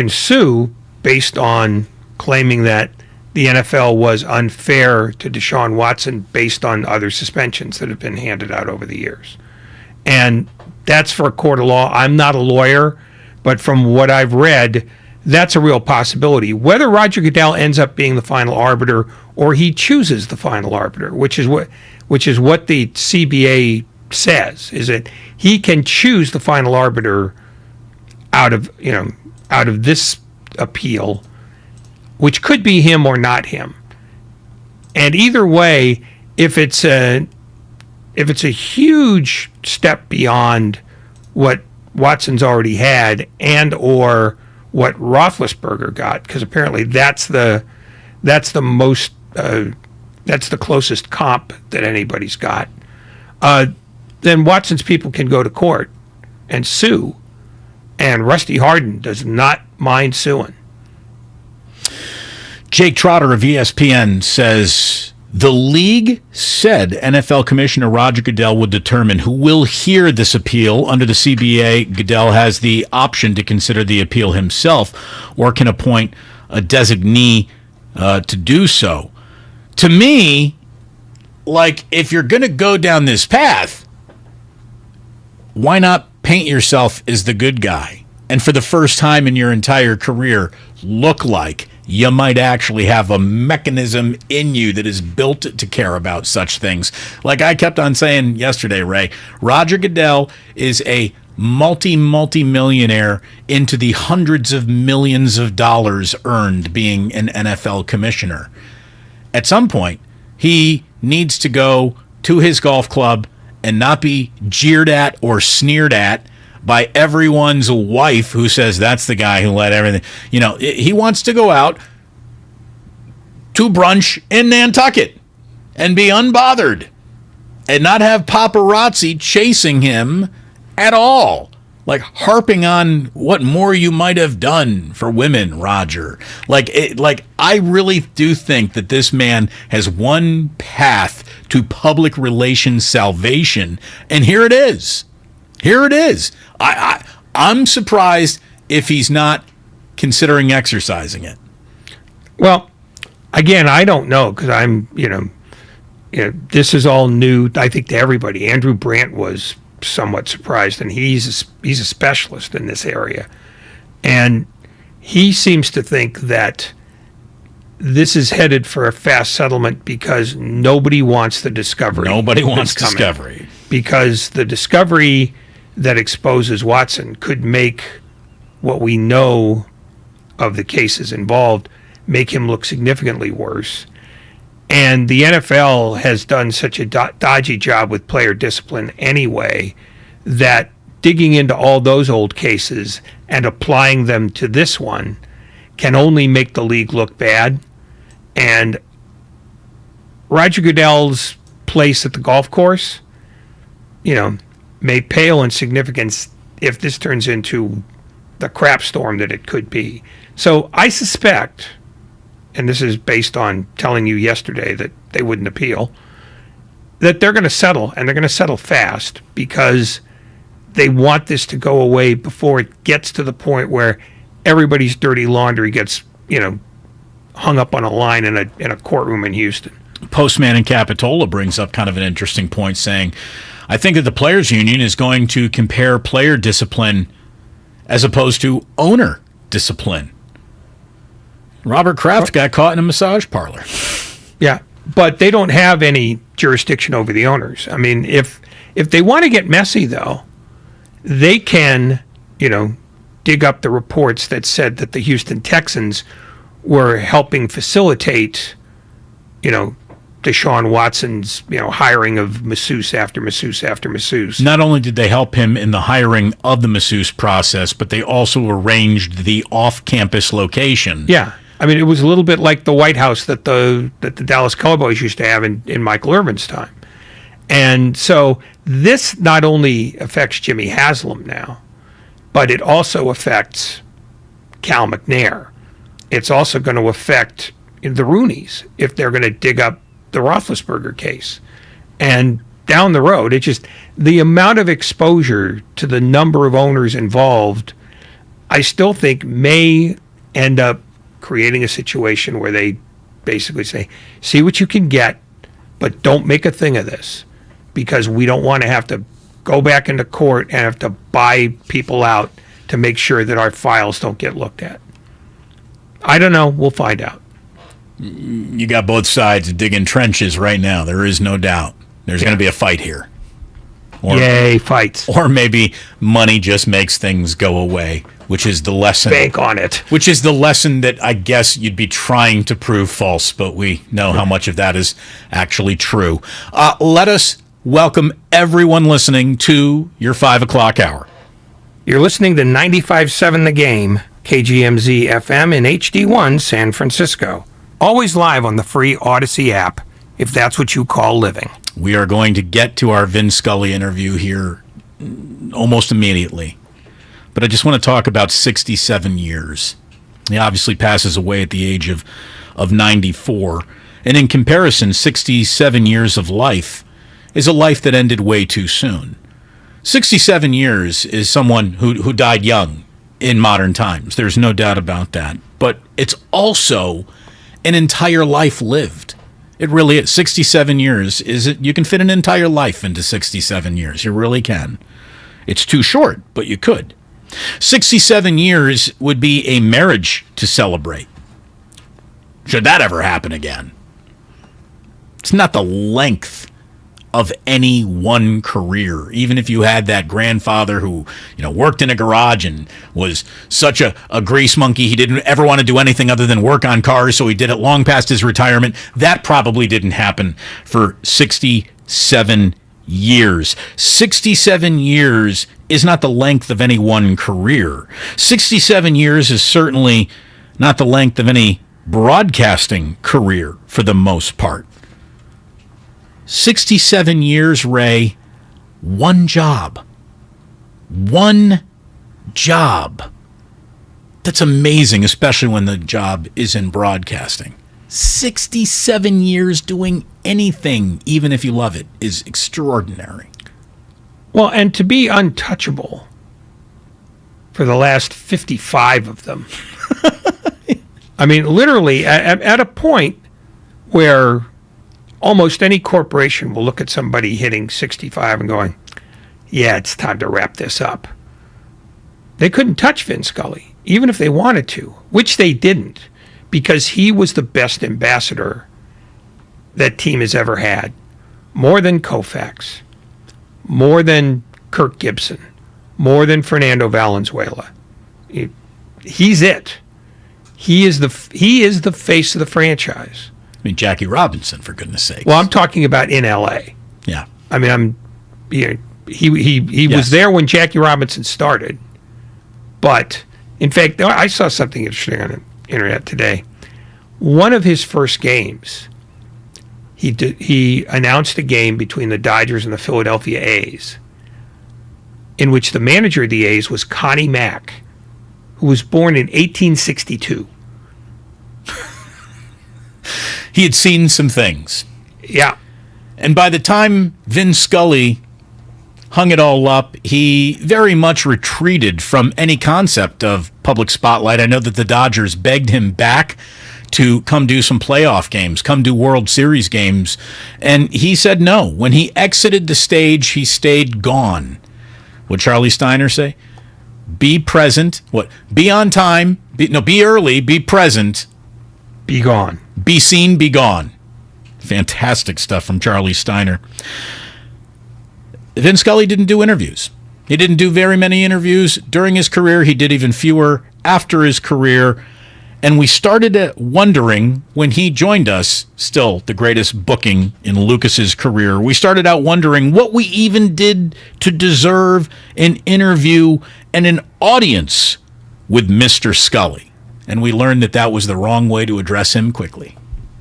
sue based on claiming that the NFL was unfair to Deshaun Watson based on other suspensions that have been handed out over the years. And that's for a court of law. I'm not a lawyer, but from what I've read, that's a real possibility. Whether Roger Goodell ends up being the final arbiter or he chooses the final arbiter, which is what the CBA says, is that he can choose the final arbiter out of this appeal, which could be him or not him. And either way, if it's a huge step beyond what Watson's already had and or what Roethlisberger got, because apparently that's the closest comp that anybody's got, then Watson's people can go to court and sue, and Rusty Hardin does not mind suing. Jake Trotter of ESPN says the league said NFL Commissioner Roger Goodell would determine who will hear this appeal. Under the CBA, Goodell has the option to consider the appeal himself or can appoint a designee to do so. To me, like, if you're going to go down this path, why not paint yourself as the good guy? And for the first time in your entire career, look like you might actually have a mechanism in you that is built to care about such things. Like I kept on saying yesterday, Ray, Roger Goodell is a multi-millionaire into the hundreds of millions of dollars earned being an NFL commissioner. At some point, he needs to go to his golf club and not be jeered at or sneered at by everyone's wife who says that's the guy who let everything. He wants to go out to brunch in Nantucket and be unbothered and not have paparazzi chasing him at all. Like harping on what more you might have done for women, Roger. I really do think that this man has one path to public relations salvation, and here it is. Here it is. I'm surprised if he's not considering exercising it. Well, again, I don't know because I'm, this is all new, I think, to everybody. Andrew Brandt was somewhat surprised, and he's a specialist in this area. And he seems to think that this is headed for a fast settlement because nobody wants the discovery. Nobody wants discovery. Because the discovery that exposes Watson could make what we know of the cases involved make him look significantly worse. And the NFL has done such a dodgy job with player discipline anyway that digging into all those old cases and applying them to this one can only make the league look bad. And Roger Goodell's place at the golf course, may pale in significance if this turns into the crap storm that it could be. So I suspect, and this is based on telling you yesterday that they wouldn't appeal, that they're going to settle, and they're going to settle fast because they want this to go away before it gets to the point where everybody's dirty laundry gets, hung up on a line in a courtroom in Houston. Postman in Capitola brings up kind of an interesting point, saying, I think that the players' union is going to compare player discipline as opposed to owner discipline. Robert Kraft got caught in a massage parlor. Yeah, but they don't have any jurisdiction over the owners. I mean, if they want to get messy, though, they can, dig up the reports that said that the Houston Texans were helping facilitate Deshaun Watson's, hiring of masseuse after masseuse after masseuse. Not only did they help him in the hiring of the masseuse process, but they also arranged the off-campus location. Yeah. I mean, it was a little bit like the White House that the Dallas Cowboys used to have in Michael Irvin's time. And so this not only affects Jimmy Haslam now, but it also affects Cal McNair. It's also going to affect the Rooneys if they're going to dig up the Roethlisberger case. And down the road, the amount of exposure to the number of owners involved, I still think may end up creating a situation where they basically say, see what you can get, but don't make a thing of this, because we don't want to have to go back into court and have to buy people out to make sure that our files don't get looked at. I don't know. We'll find out. You got both sides digging trenches right now. There is no doubt. There's going to be a fight here. Yay, fights. Or maybe money just makes things go away, which is the lesson. Bank on it. Which is the lesson that I guess you'd be trying to prove false, but we know how much of that is actually true. Let us welcome everyone listening to your 5 o'clock hour. You're listening to 95.7 The Game, KGMZ FM in HD1 San Francisco. Always live on the free Odyssey app, if that's what you call living. We are going to get to our Vin Scully interview here almost immediately. But I just want to talk about 67 years. He obviously passes away at the age of 94. And in comparison, 67 years of life is a life that ended way too soon. 67 years is someone who died young in modern times. There's no doubt about that. But it's also an entire life lived. It really is. 67 years you can fit an entire life into 67 years. You really can. It's too short, but you could. 67 years would be a marriage to celebrate. Should that ever happen again? It's not the length of any one career. Even if you had that grandfather who, worked in a garage and was such a grease monkey, he didn't ever want to do anything other than work on cars, so he did it long past his retirement. That probably didn't happen for 67 years. 67 years is not the length of any one career. 67 years is certainly not the length of any broadcasting career for the most part. 67 years, Ray, one job. One job. That's amazing, especially when the job is in broadcasting. 67 years doing anything, even if you love it, is extraordinary. Well, and to be untouchable for the last 55 of them. I mean, literally, at a point where almost any corporation will look at somebody hitting 65 and going, yeah, it's time to wrap this up. They couldn't touch Vin Scully, even if they wanted to, which they didn't, because he was the best ambassador that team has ever had. More than Koufax, more than Kirk Gibson, more than Fernando Valenzuela. He's it. He is the face of the franchise. I mean, Jackie Robinson, for goodness sake. Well, I'm talking about in L.A. Yeah. I mean, he was there when Jackie Robinson started. But, in fact, I saw something interesting on the internet today. One of his first games, he announced a game between the Dodgers and the Philadelphia A's, in which the manager of the A's was Connie Mack, who was born in 1862. He had seen some things. Yeah. And by the time Vin Scully hung it all up, he very much retreated from any concept of public spotlight. I know that the Dodgers begged him back to come do some playoff games, come do World Series games, and he said no. When he exited the stage, he stayed gone. What'd Charlie Steiner say? Be present. What? Be on time. Be early. Be present. Be gone. Be seen, be gone. Fantastic stuff from Charlie Steiner. Vin Scully didn't do interviews. He didn't do very many interviews during his career. He did even fewer after his career. And we started wondering when he joined us, still the greatest booking in Lucas's career, we started out wondering what we even did to deserve an interview and an audience with Mr. Scully. And we learned that that was the wrong way to address him quickly.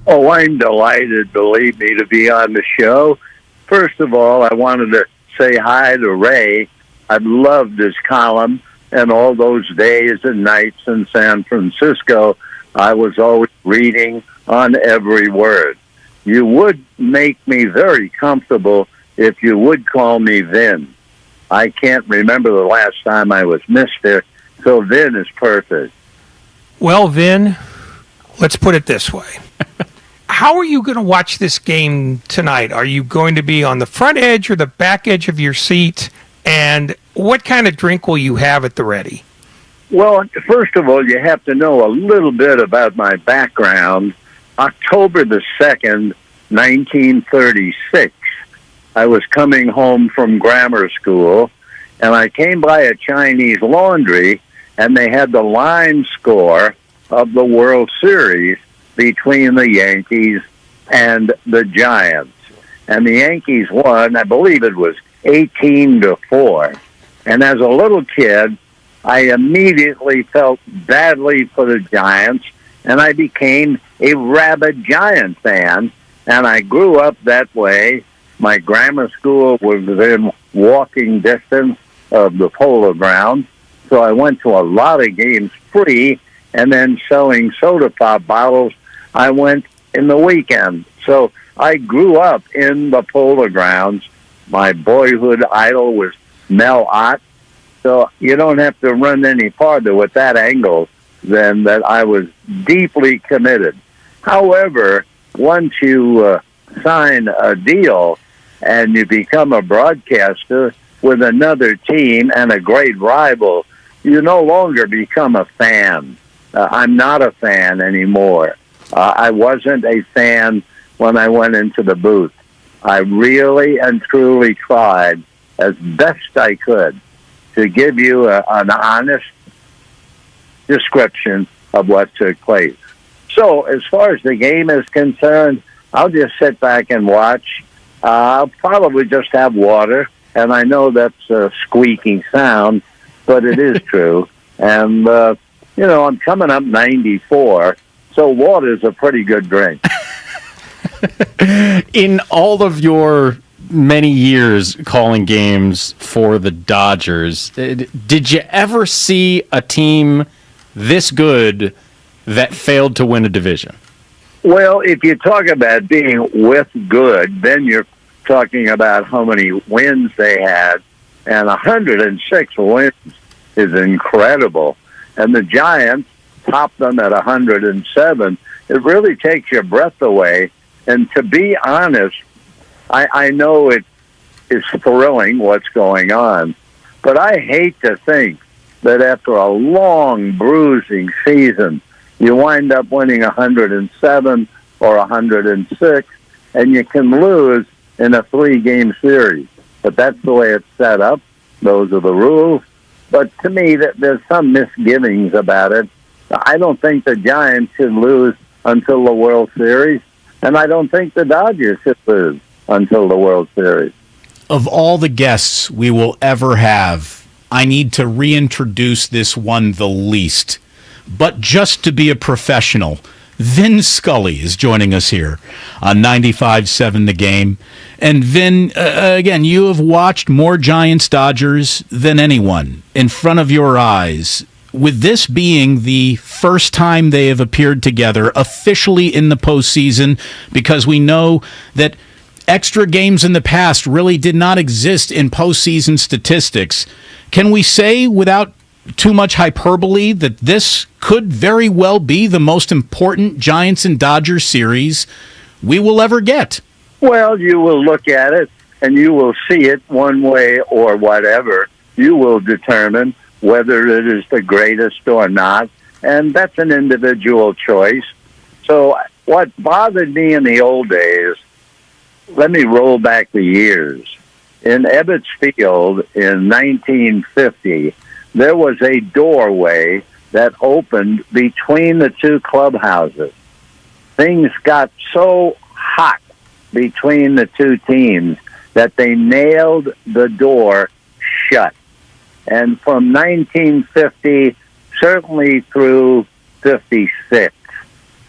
Oh, I'm delighted, believe me, to be on the show. First of all, I wanted to say hi to Ray. I've loved his column, and all those days and nights in San Francisco, I was always reading on every word. You would make me very comfortable if you would call me Vin. I can't remember the last time I was Mr., so Vin is perfect. Well, Vin, let's put it this way. How are you going to watch this game tonight? Are you going to be on the front edge or the back edge of your seat? And what kind of drink will you have at the ready? Well, first of all, you have to know a little bit about my background. October the 2nd, 1936, I was coming home from grammar school, and I came by a Chinese laundry, and they had the line score of the World Series between the Yankees and the Giants. And the Yankees won, I believe it was 18-4. And as a little kid, I immediately felt badly for the Giants, and I became a rabid Giant fan, and I grew up that way. My grammar school was within walking distance of the Polo Grounds, so I went to a lot of games free, and then selling soda pop bottles, I went in the weekend. So I grew up in the Polo Grounds. My boyhood idol was Mel Ott. So you don't have to run any farther with that angle than that I was deeply committed. However, once you sign a deal and you become a broadcaster with another team and a great rival, you no longer become a fan. I'm not a fan anymore. I wasn't a fan when I went into the booth. I really and truly tried as best I could to give you an honest description of what took place. So as far as the game is concerned, I'll just sit back and watch. I'll probably just have water, and I know that's a squeaky sound, but it is true. And, I'm coming up 94, so water is a pretty good drink. In all of your many years calling games for the Dodgers, did you ever see a team this good that failed to win a division? Well, if you talk about being with good, then you're talking about how many wins they had, and 106 wins is incredible. And the Giants topped them at 107. It really takes your breath away. And to be honest, I know it is thrilling what's going on, but I hate to think that after a long, bruising season, you wind up winning 107 or 106, and you can lose in a 3-game series. But that's the way it's set up. Those are the rules. But to me, there's some misgivings about it. I don't think the Giants should lose until the World Series, and I don't think the Dodgers should lose until the World Series. Of all the guests we will ever have, I need to reintroduce this one the least. But just to be a professional, Vin Scully is joining us here on 95.7 The Game. And Vin, again, you have watched more Giants-Dodgers than anyone in front of your eyes. With this being the first time they have appeared together officially in the postseason, because we know that extra games in the past really did not exist in postseason statistics, can we say without too much hyperbole that this could very well be the most important Giants and Dodgers series we will ever get? Well, you will look at it, and you will see it one way or whatever. You will determine whether it is the greatest or not, and that's an individual choice. So what bothered me in the old days, let me roll back the years. In Ebbets Field in 1950, there was a doorway that opened between the two clubhouses. Things got so hot between the two teams that they nailed the door shut. And from 1950, certainly through 56,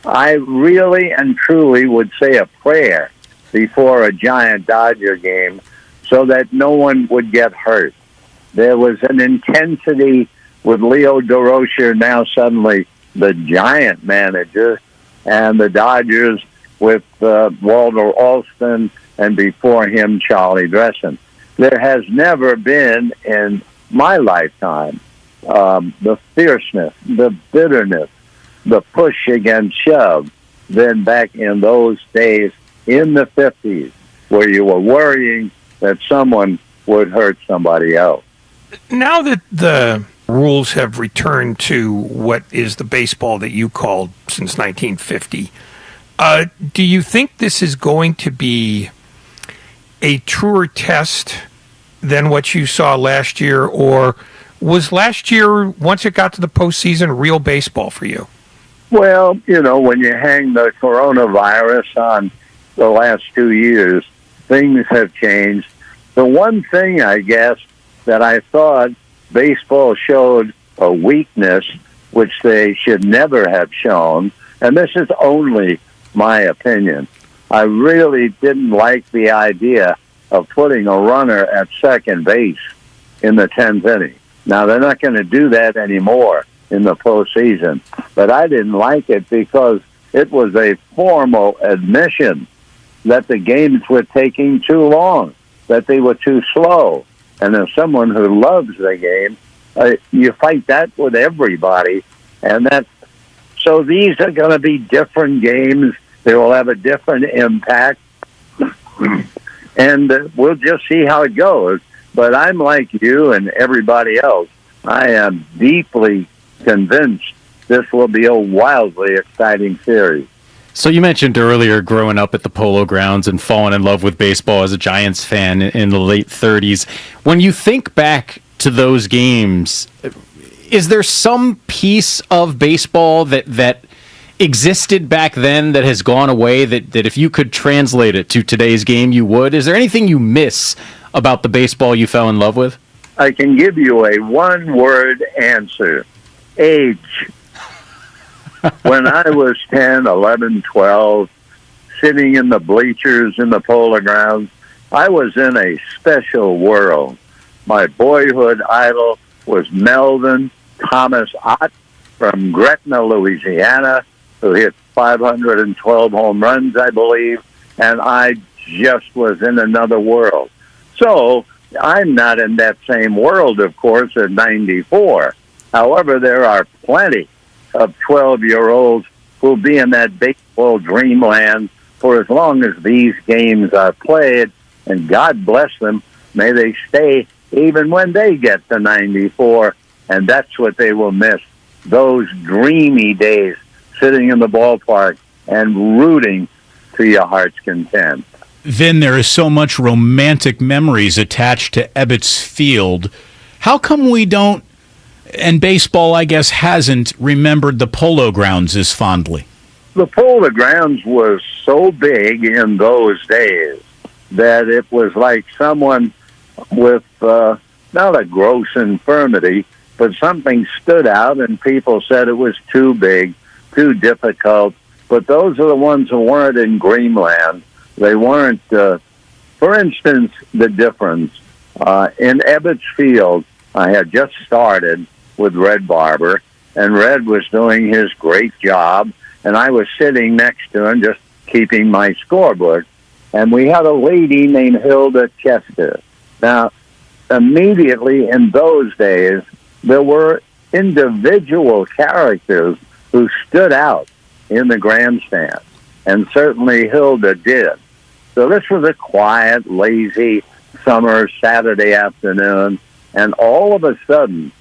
I really and truly would say a prayer before a Giant-Dodger game so that no one would get hurt. There was an intensity with Leo DeRocher, now suddenly the Giant manager, and the Dodgers with Walter Alston, and before him, Charlie Dressen. There has never been in my lifetime the fierceness, the bitterness, the push against shove than back in those days in the 50s, where you were worrying that someone would hurt somebody else. Now that the rules have returned to what is the baseball that you called since 1950, do you think this is going to be a truer test than what you saw last year, or was last year, once it got to the postseason, real baseball for you? Well, when you hang the coronavirus on the last 2 years, things have changed. The one thing, I guess, that I thought baseball showed a weakness, which they should never have shown, and this is only my opinion, I really didn't like the idea of putting a runner at second base in the 10th inning. Now, they're not going to do that anymore in the postseason, but I didn't like it because it was a formal admission that the games were taking too long, that they were too slow. And as someone who loves the game, you fight that with everybody. And so these are going to be different games. They will have a different impact. And we'll just see how it goes. But I'm like you and everybody else. I am deeply convinced this will be a wildly exciting series. So you mentioned earlier growing up at the Polo Grounds and falling in love with baseball as a Giants fan in the late 30s. When you think back to those games, is there some piece of baseball that existed back then that has gone away that if you could translate it to today's game, you would? Is there anything you miss about the baseball you fell in love with? I can give you a one-word answer. Age. When I was 10, 11, 12, sitting in the bleachers in the Polo Grounds, I was in a special world. My boyhood idol was Melvin Thomas Ott from Gretna, Louisiana, who hit 512 home runs, I believe, and I just was in another world. So I'm not in that same world, of course, at 94. However, there are plenty of 12-year-olds who'll be in that baseball dreamland for as long as these games are played, and God bless them. May they stay even when they get to 94, and that's what they will miss, those dreamy days sitting in the ballpark and rooting to your heart's content. Vin, there is so much romantic memories attached to Ebbets Field. How come we don't, and baseball, I guess, hasn't remembered the Polo Grounds as fondly? The Polo Grounds was so big in those days that it was like someone with not a gross infirmity, but something stood out and people said it was too big, too difficult. But those are the ones who weren't in Greenland. They weren't, for instance, the difference. In Ebbets Field, I had just started with Red Barber, and Red was doing his great job, and I was sitting next to him just keeping my scorebook, and we had a lady named Hilda Chester. Now, immediately in those days, there were individual characters who stood out in the grandstand, and certainly Hilda did. So this was a quiet, lazy summer Saturday afternoon, and all of a sudden,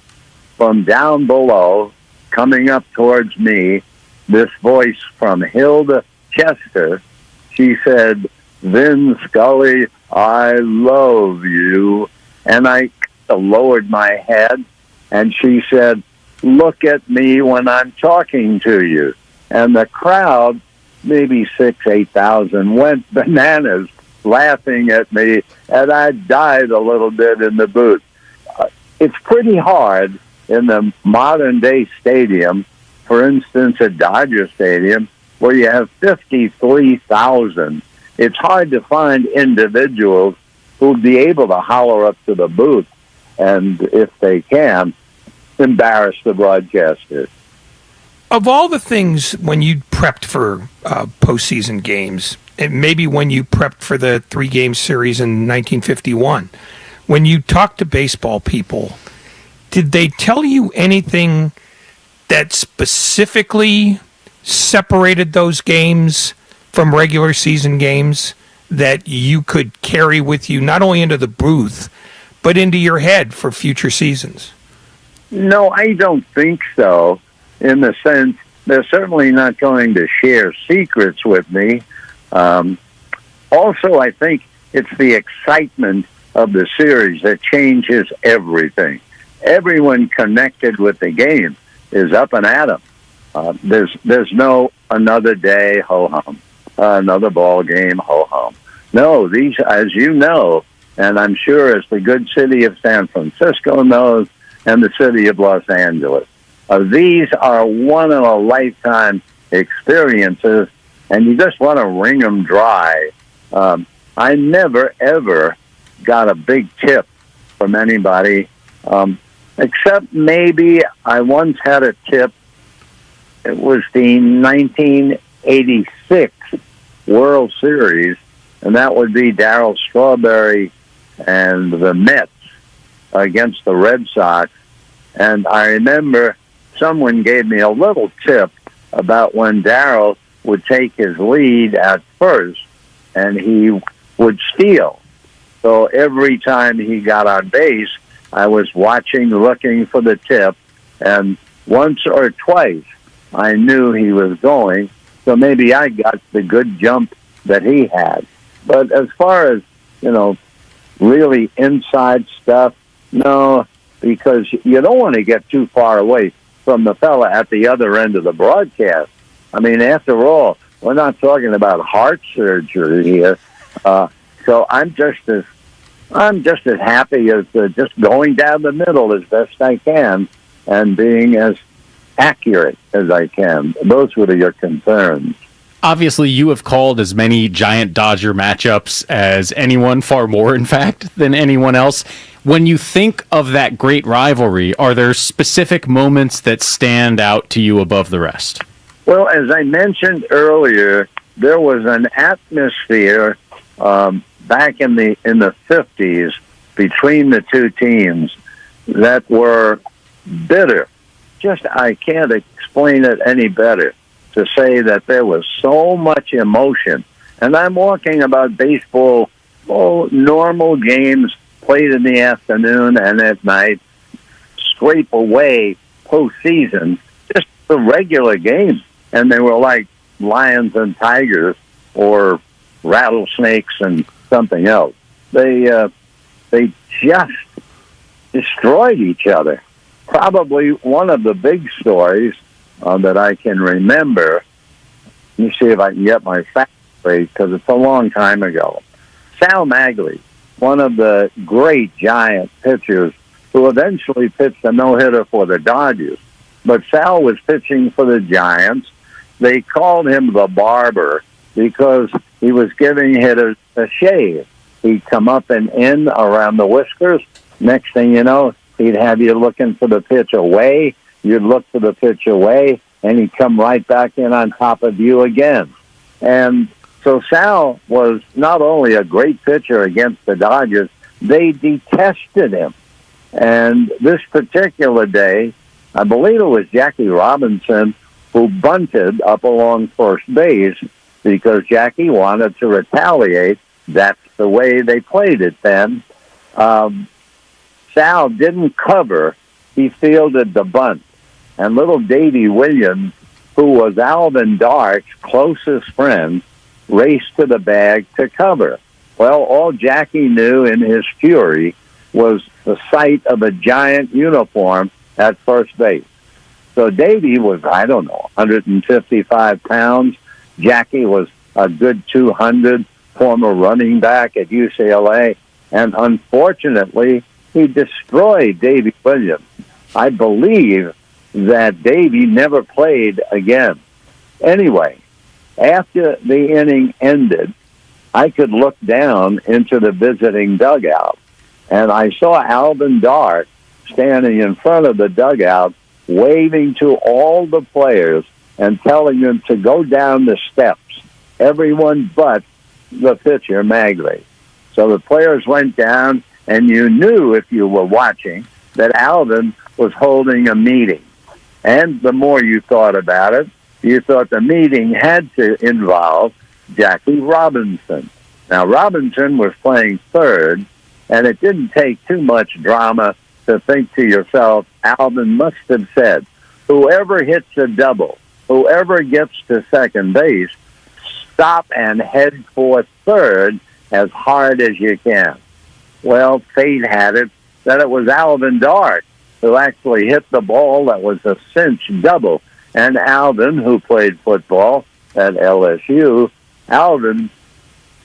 from down below, coming up towards me, this voice from Hilda Chester, she said, "Vin Scully, I love you." And I lowered my head, and she said, look at me when I'm talking to you. And the crowd, maybe 8,000, went bananas laughing at me, and I died a little bit in the booth. It's pretty hard in the modern-day stadium, for instance, at Dodger Stadium, where you have 53,000. It's hard to find individuals who'll be able to holler up to the booth and, if they can, embarrass the broadcaster. Of all the things when you prepped for postseason games, and maybe when you prepped for the 3-game series in 1951, when you talked to baseball people, did they tell you anything that specifically separated those games from regular season games that you could carry with you not only into the booth, but into your head for future seasons? No, I don't think so, in the sense they're certainly not going to share secrets with me. Also, I think it's the excitement of the series that changes everything. Everyone connected with the game is up and at 'em. There's no another day, ho-hum, another ball game, ho-hum. No, these, as you know, and I'm sure as the good city of San Francisco knows, and the city of Los Angeles, these are one-in-a-lifetime experiences, and you just want to wring them dry. I never, ever got a big tip from anybody, except maybe I once had a tip. It was the 1986 World Series, and that would be Darryl Strawberry and the Mets against the Red Sox. And I remember someone gave me a little tip about when Darryl would take his lead at first and he would steal. So every time he got on base, I was watching, looking for the tip, and once or twice I knew he was going, so maybe I got the good jump that he had. But as far as, really inside stuff, no, because you don't want to get too far away from the fella at the other end of the broadcast. I mean, after all, we're not talking about heart surgery here. So I'm just as happy as just going down the middle as best I can and being as accurate as I can. Those were your concerns. Obviously, you have called as many Giant-Dodger matchups as anyone, far more, in fact, than anyone else. When you think of that great rivalry, are there specific moments that stand out to you above the rest? Well, as I mentioned earlier, there was an atmosphere back in the 50s between the two teams that were bitter. I can't explain it any better to say that there was so much emotion. And I'm talking about baseball, normal games played in the afternoon and at night, scrape away postseason, just the regular games. And they were like lions and tigers or rattlesnakes and something else. They just destroyed each other. Probably one of the big stories that I can remember. Let me see if I can get my facts straight, because it's a long time ago. Sal Maglie, one of the great Giant pitchers who eventually pitched a no-hitter for the Dodgers. But Sal was pitching for the Giants. They called him the barber because he was giving hitters a shave. He'd come up and in around the whiskers. Next thing you know, he'd have you looking for the pitch away. You'd look for the pitch away, and he'd come right back in on top of you again. And so Sal was not only a great pitcher against the Dodgers, they detested him. And this particular day, I believe it was Jackie Robinson who bunted up along first base because Jackie wanted to retaliate. That's the way they played it then. Sal didn't cover. He fielded the bunt. And little Davey Williams, who was Alvin Dark's closest friend, raced to the bag to cover. Well, all Jackie knew in his fury was the sight of a Giant uniform at first base. So Davey was, I don't know, 155 pounds. Jackie was a good 200, former running back at UCLA. And unfortunately, he destroyed Davey Williams. I believe that Davey never played again. Anyway, after the inning ended, I could look down into the visiting dugout, and I saw Alvin Dart standing in front of the dugout, waving to all the players and telling them to go down the steps, everyone but the pitcher, Magley. So the players went down, and you knew if you were watching that Alvin was holding a meeting. And the more you thought about it, you thought the meeting had to involve Jackie Robinson. Now, Robinson was playing third, and it didn't take too much drama to think to yourself, Alvin must have said, whoever hits a double, whoever gets to second base, stop and head for third as hard as you can. Well, fate had it that it was Alvin Dart who actually hit the ball that was a cinch double. And Alvin, who played football at LSU, Alvin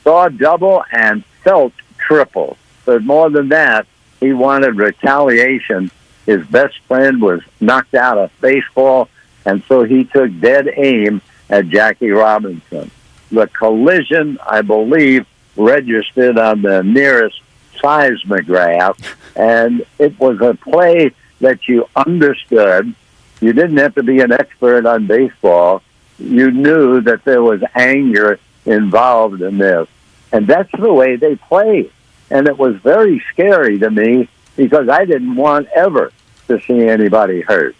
saw double and felt triple. But more than that, he wanted retaliation. His best friend was knocked out of baseball, and so he took dead aim at Jackie Robinson. The collision, I believe, registered on the nearest seismograph, and it was a play that you understood. You didn't have to be an expert on baseball. You knew that there was anger involved in this. And that's the way they played. And it was very scary to me because I didn't want ever to see anybody hurt.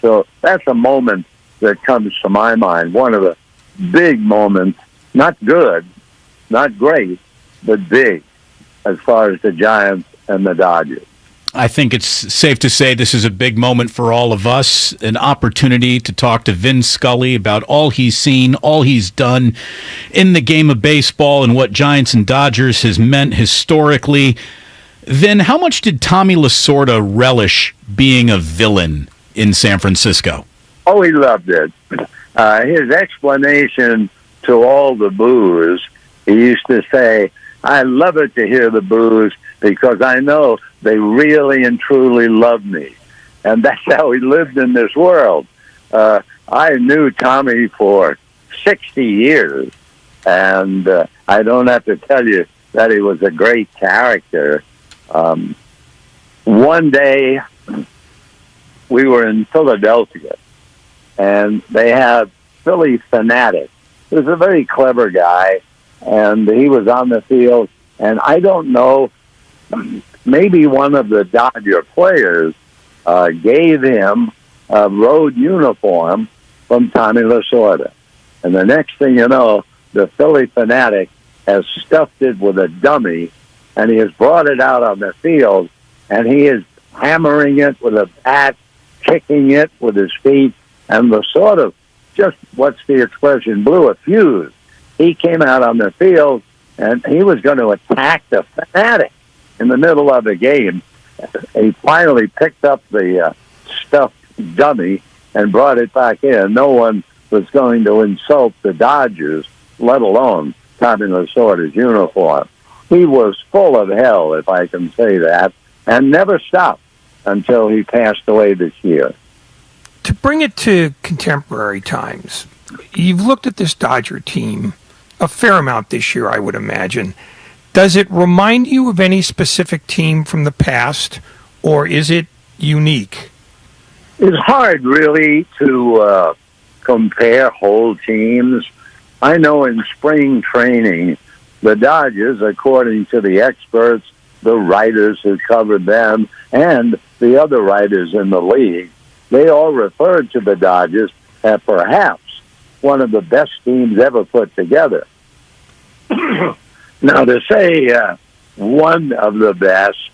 So that's a moment that comes to my mind, one of the big moments, not good, not great, but big as far as the Giants and the Dodgers. I think it's safe to say this is a big moment for all of us, an opportunity to talk to Vin Scully about all he's seen, all he's done in the game of baseball and what Giants and Dodgers has meant historically. Vin, how much did Tommy Lasorda relish being a villain in San Francisco? Oh, he loved it. His explanation to all the boos, he used to say, I love it to hear the boos because I know they really and truly love me. And that's how he lived in this world. I knew Tommy for 60 years, and I don't have to tell you that he was a great character. One day, we were in Philadelphia, and they had Philly Fanatic. He was a very clever guy, and he was on the field, and I don't know, maybe one of the Dodger players gave him a road uniform from Tommy Lasorda. And the next thing you know, the Philly Fanatic has stuffed it with a dummy, and he has brought it out on the field, and he is hammering it with a bat, kicking it with his feet, and Lasorda, just, what's the expression, blew a fuse. He came out on the field, and he was going to attack the Fanatic in the middle of the game. He finally picked up the stuffed dummy and brought it back in. No one was going to insult the Dodgers, let alone Tommy Lasorda's uniform. He was full of hell, if I can say that, and never stopped until he passed away this year. To bring it to contemporary times, you've looked at this Dodger team a fair amount this year, I would imagine. Does it remind you of any specific team from the past, or is it unique? It's hard, really, to compare whole teams. I know in spring training, the Dodgers, according to the experts, the writers who covered them, and the other writers in the league, they all referred to the Dodgers as perhaps one of the best teams ever put together. Now, to say one of the best,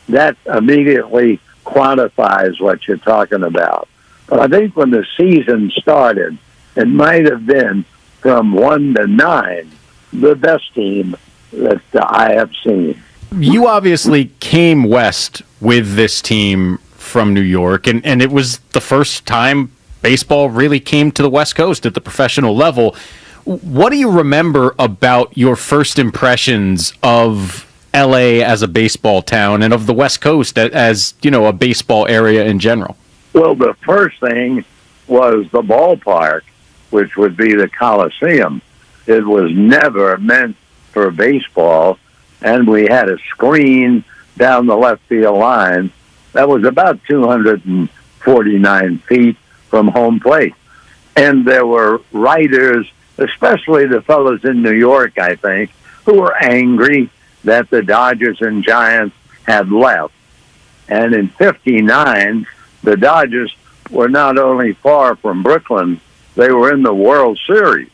that immediately quantifies what you're talking about. But I think when the season started, it might have been from 1 to 9, the best team that I have seen. You obviously came west with this team from New York, and it was the first time baseball really came to the West Coast at the professional level. What do you remember about your first impressions of LA as a baseball town and of the West Coast as, a baseball area in general? Well, the first thing was the ballpark, which would be the Coliseum. It was never meant for baseball, and we had a screen down the left field line that was about 249 feet from home plate. And there were writers, especially the fellows in New York, I think, who were angry that the Dodgers and Giants had left. And in 59, the Dodgers were not only far from Brooklyn, they were in the World Series.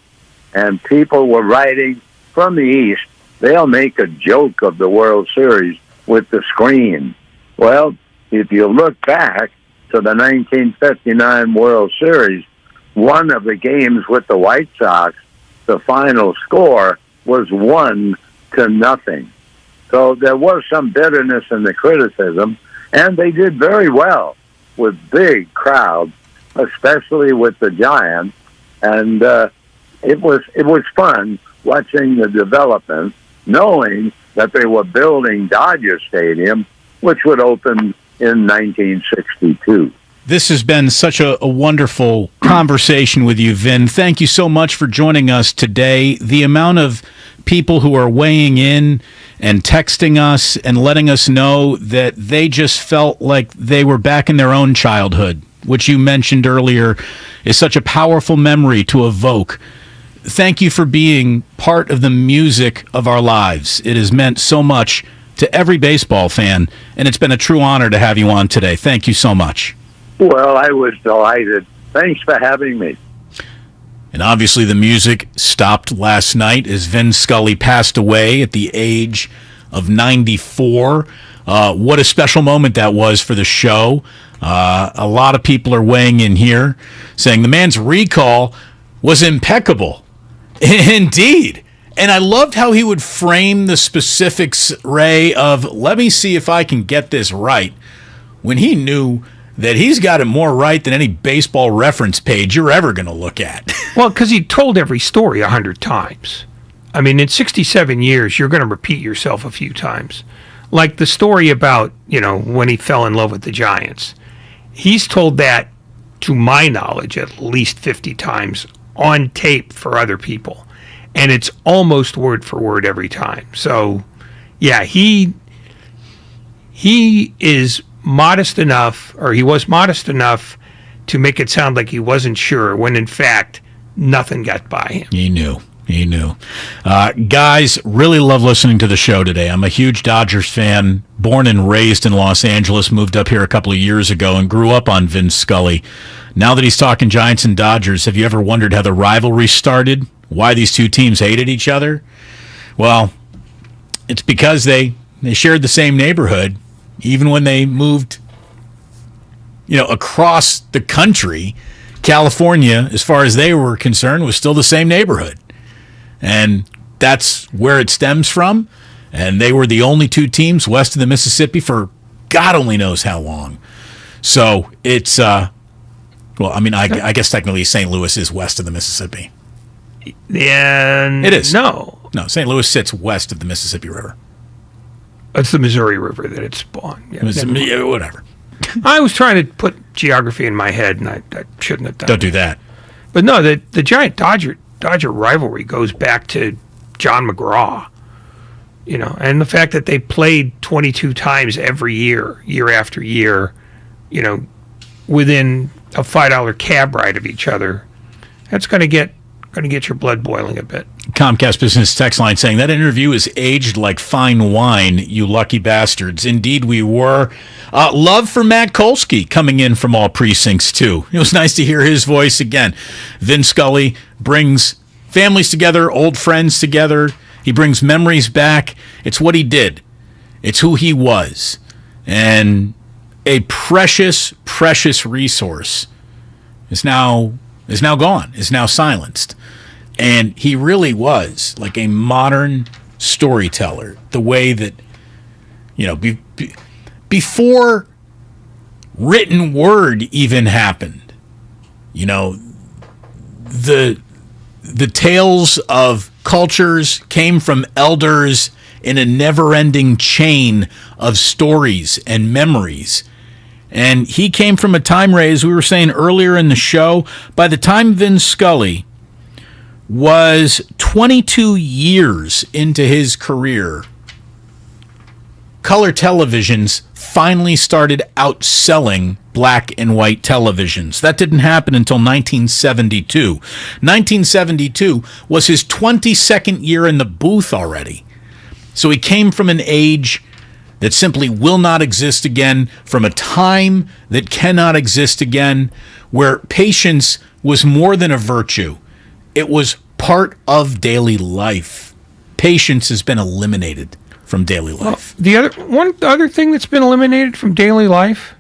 And people were writing from the East, they'll make a joke of the World Series with the screen. Well, if you look back to the 1959 World Series, one of the games with the White Sox, the final score was 1-0. So there was some bitterness in the criticism, and they did very well with big crowds, especially with the Giants. And it was fun watching the development, knowing that they were building Dodger Stadium, which would open in 1962. This has been such a wonderful conversation with you, Vin. Thank you so much for joining us today. The amount of people who are weighing in and texting us and letting us know that they just felt like they were back in their own childhood, which you mentioned earlier is such a powerful memory to evoke. Thank you for being part of the music of our lives. It has meant so much to every baseball fan, and it's been a true honor to have you on today. Thank you so much. Well, I was delighted. Thanks for having me. And obviously the music stopped last night as Vin Scully passed away at the age of 94. What a special moment that was for the show. A lot of people are weighing in here saying the man's recall was impeccable. Indeed. And I loved how he would frame the specifics, Ray, of let me see if I can get this right, when he knew that he's got it more right than any baseball reference page you're ever going to look at. Well, because he told every story 100 times. I mean, in 67 years, you're going to repeat yourself a few times. Like the story about, when he fell in love with the Giants. He's told that, to my knowledge, at least 50 times on tape for other people. And it's almost word for word every time. So, yeah, he is modest enough, or he was modest enough to make it sound like he wasn't sure, when in fact, nothing got by him. He knew. Guys, really love listening to the show today. I'm a huge Dodgers fan, born and raised in Los Angeles, moved up here a couple of years ago and grew up on Vin Scully. Now that he's talking Giants and Dodgers, have you ever wondered how the rivalry started? Why these two teams hated each other? Well, it's because they shared the same neighborhood, even when they moved, across the country. California, as far as they were concerned, was still the same neighborhood. And that's where it stems from. And they were the only two teams west of the Mississippi for God only knows how long. So it's, I guess technically St. Louis is west of the Mississippi. And it is. No, St. Louis sits west of the Mississippi River. It's the Missouri River that it spawned. Yeah, whatever. I was trying to put geography in my head, and I shouldn't have done Don't do that. But no, the Giant Dodger rivalry goes back to John McGraw, and the fact that they played 22 times every year after year, within a $5 cab ride of each other, that's going to get your blood boiling a bit. Comcast Business text line saying that interview is aged like fine wine, you lucky bastards. Indeed, we were. Love for Matt Kolsky coming in from all precincts, too. It was nice to hear his voice again. Vin Scully brings families together, old friends together. He brings memories back. It's what he did. It's who he was. And a precious, precious resource is now gone, is now silenced. And he really was like a modern storyteller, the way that, before written word even happened. You know, the tales of cultures came from elders in a never-ending chain of stories and memories. And he came from a time, Ray, as we were saying earlier in the show, by the time Vin Scully was 22 years into his career, color televisions finally started outselling black and white televisions. That didn't happen until 1972. 1972 was his 22nd year in the booth already. So he came from an age that simply will not exist again, from a time that cannot exist again, where patience was more than a virtue. It was part of daily life. Patience has been eliminated from daily life. Well, the other thing that's been eliminated from daily life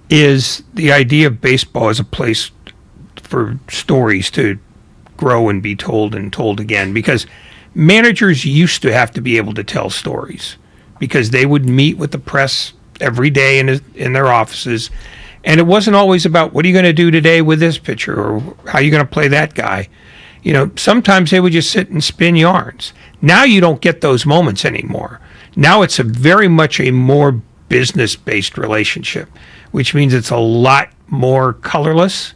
is the idea of baseball as a place for stories to grow and be told and told again, because managers used to have to be able to tell stories, because they would meet with the press every day in their offices, and it wasn't always about what are you going to do today with this pitcher or how are you going to play that guy. You know, sometimes they would just sit and spin yarns. Now you don't get those moments anymore. Now it's very much a more business-based relationship, which means it's a lot more colorless.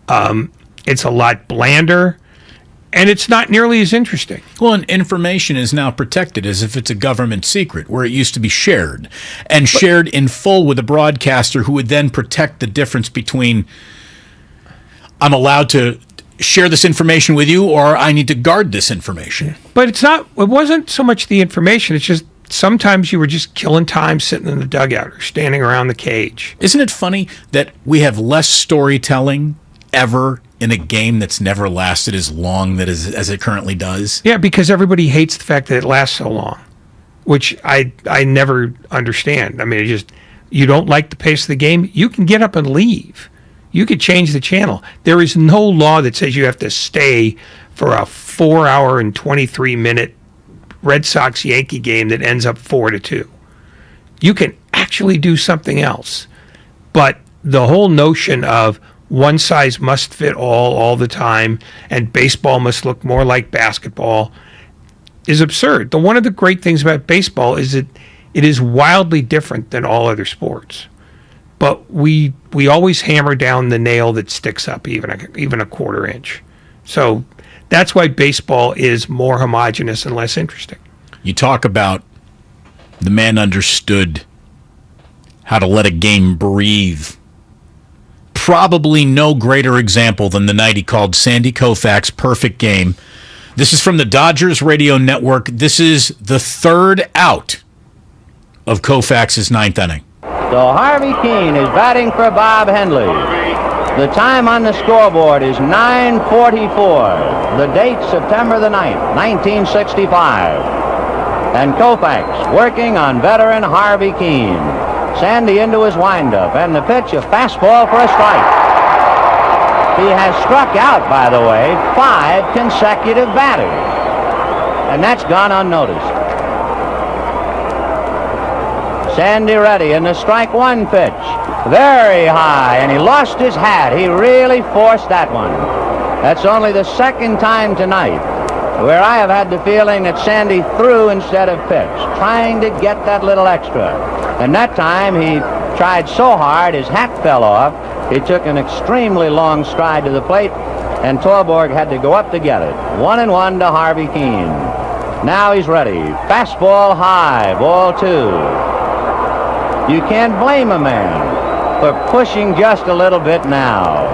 It's a lot blander. And it's not nearly as interesting. Well, and information is now protected as if it's a government secret, where it used to be shared, and shared in full with a broadcaster who would then protect the difference between I'm allowed to share this information with you or I need to guard this information. But it wasn't so much the information, it's just sometimes you were just killing time sitting in the dugout or standing around the cage. Isn't it funny that we have less storytelling ever in a game that's never lasted as long as it currently does? Yeah, because everybody hates the fact that it lasts so long, which I never understand. I mean, you don't like the pace of the game, you can get up and leave. You could change the channel. There is no law that says you have to stay for a 4-hour and 23-minute Red Sox-Yankee game that ends up 4-2. You can actually do something else. But the whole notion of one size must fit all the time, and baseball must look more like basketball is absurd. One of the great things about baseball is that it is wildly different than all other sports. But we always hammer down the nail that sticks up even a quarter inch. So that's why baseball is more homogeneous and less interesting. You talk about the man understood how to let a game breathe. Probably no greater example than the night he called Sandy Koufax perfect game. This is from the Dodgers radio network. This is the third out of Koufax's ninth inning. So Harvey Keene is batting for Bob Hendley. The time on the scoreboard is 9:44. The date September the 9th, 1965. And Koufax working on veteran Harvey Keene. Sandy into his windup, and the pitch, a fastball for a strike. He has struck out, by the way, 5 consecutive batters. And that's gone unnoticed. Sandy ready, and the strike one pitch. Very high, and he lost his hat. He really forced that one. That's only the second time tonight where I have had the feeling that Sandy threw instead of pitched, trying to get that little extra. And that time he tried so hard his hat fell off. He took an extremely long stride to the plate, and Torborg had to go up to get it. 1-1 to Harvey Keene. Now he's ready. Fastball high, ball 2. You can't blame a man for pushing just a little bit now.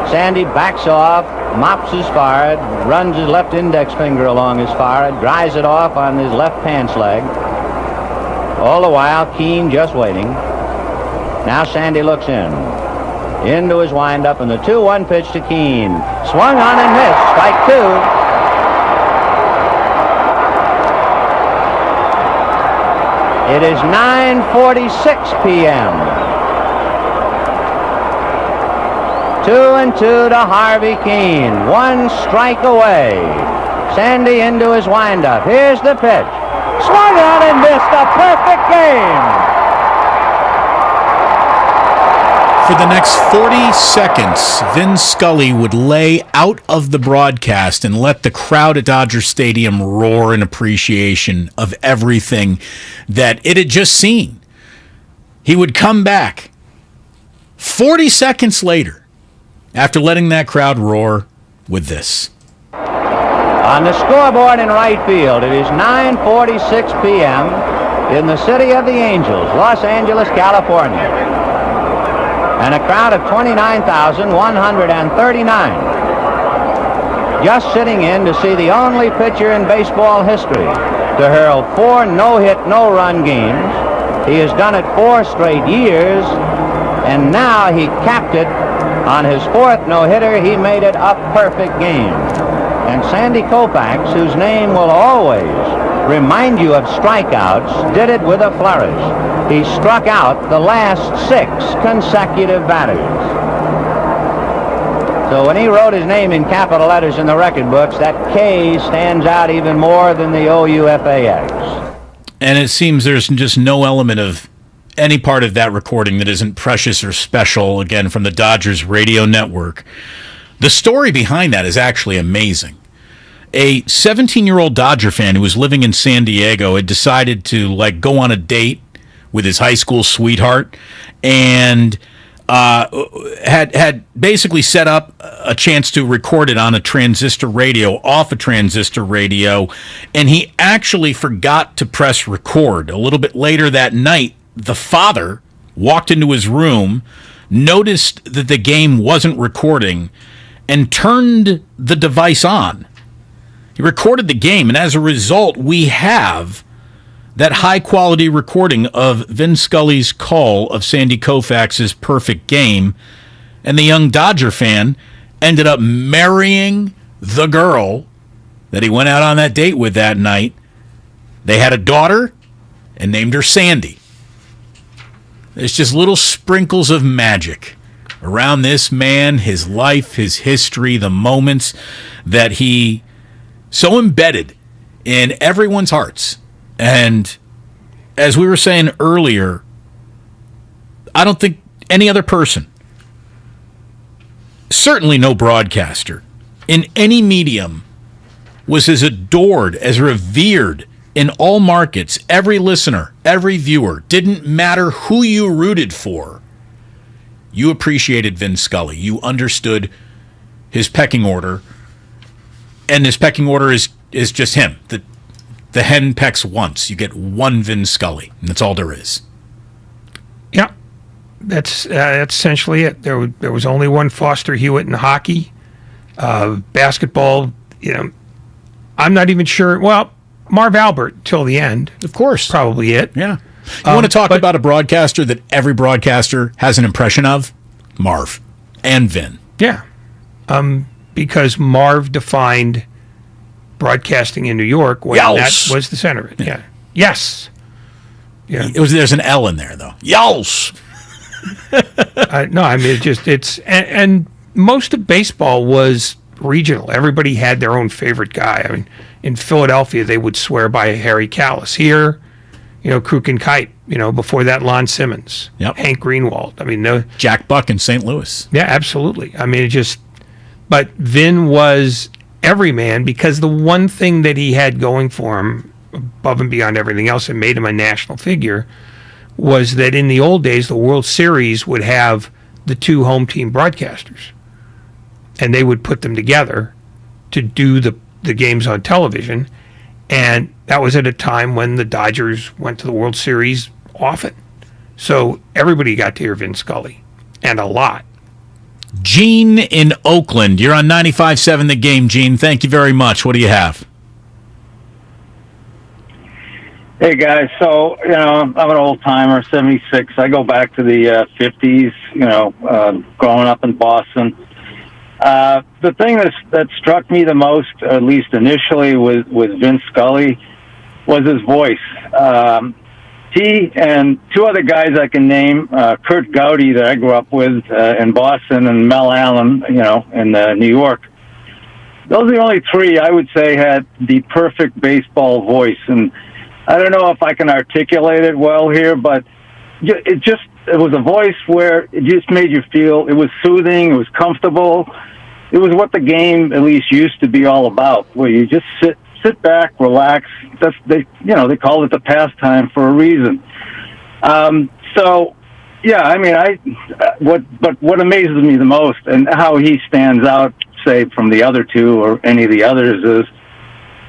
Sandy backs off, mops his forehead, runs his left index finger along his forehead, dries it off on his left pants leg. All the while, Keene just waiting. Now Sandy looks into his windup, and the 2-1 pitch to Keene. Swung on and missed. Strike 2. It is 9:46 p.m. 2-2 to Harvey Keene. 1 strike away. Sandy into his windup. Here's the pitch. Swung on and missed. A perfect game. For the next 40 seconds, Vin Scully would lay out of the broadcast and let the crowd at Dodger Stadium roar in appreciation of everything that it had just seen. He would come back 40 seconds later, after letting that crowd roar, with this. On the scoreboard in right field, it is 9:46 p.m. in the city of the Angels, Los Angeles, California. And a crowd of 29,139 just sitting in to see the only pitcher in baseball history to hurl 4 no-hit, no-run games. He has done it 4 straight years, and now he capped it on his 4th no-hitter. He made it a perfect game. And Sandy Koufax, whose name will always remind you of strikeouts, did it with a flourish. He struck out the last 6 consecutive batters. So when he wrote his name in capital letters in the record books, that K stands out even more than the OUFAX. And it seems there's just no element of any part of that recording that isn't precious or special, again, from the Dodgers radio network. The story behind that is actually amazing. A 17-year-old Dodger fan who was living in San Diego had decided to go on a date with his high school sweetheart, and had basically set up a chance to record it on a transistor radio, off a transistor radio, and he actually forgot to press record. A little bit later that night, the father walked into his room, noticed that the game wasn't recording, and turned the device on. He recorded the game, and as a result, we have that high-quality recording of Vin Scully's call of Sandy Koufax's perfect game, and the young Dodger fan ended up marrying the girl that he went out on that date with that night. They had a daughter and named her Sandy. There's just little sprinkles of magic around this man, his life, his history, the moments that he so embedded in everyone's hearts. And as we were saying earlier, I don't think any other person, certainly no broadcaster, in any medium was as adored, as revered in all markets. Every listener, every viewer, didn't matter who you rooted for. You appreciated Vin Scully. You understood his pecking order. And his pecking order is just him. The hen pecks once. You get one Vin Scully, and that's all there is. Yeah, that's essentially it. There was only one Foster Hewitt in hockey. Basketball, I'm not even sure. Well, Marv Albert till the end. Of course. Probably it. Yeah. You want to talk about a broadcaster that every broadcaster has an impression of? Marv and Vin. Yeah. Because Marv defined broadcasting in New York when that was the center of it. Yeah. Yes. Yeah. There's an L in there, though. Yells. No, I mean, and most of baseball was regional. Everybody had their own favorite guy. I mean, in Philadelphia, they would swear by Harry Callis. Here, Kruk and Kite. Before that, Lon Simmons. Yep. Hank Greenwald. I mean, Jack Buck in St. Louis. Yeah, absolutely. I mean, but Vin was everyman, because the one thing that he had going for him, above and beyond everything else, that made him a national figure, was that in the old days, the World Series would have the 2 home team broadcasters, and they would put them together to do the games on television. And that was at a time when the Dodgers went to the World Series often. So everybody got to hear Vin Scully, and a lot. Gene in Oakland. You're on 95.7 The Game, Gene. Thank you very much. What do you have? Hey, guys. So, I'm an old timer, 76. I go back to the 50s, growing up in Boston. The thing that struck me the most, at least initially, with Vin Scully was his voice. He and 2 other guys I can name, Kurt Gowdy that I grew up with in Boston, and Mel Allen, in New York. Those are the only 3 I would say had the perfect baseball voice. And I don't know if I can articulate it well here, but it just was a voice where it just made you feel it was soothing, it was comfortable. It was what the game at least used to be all about, where you just sit back, relax. They call it the pastime for a reason. So, yeah, I mean, what amazes me the most, and how he stands out, say, from the other two or any of the others, is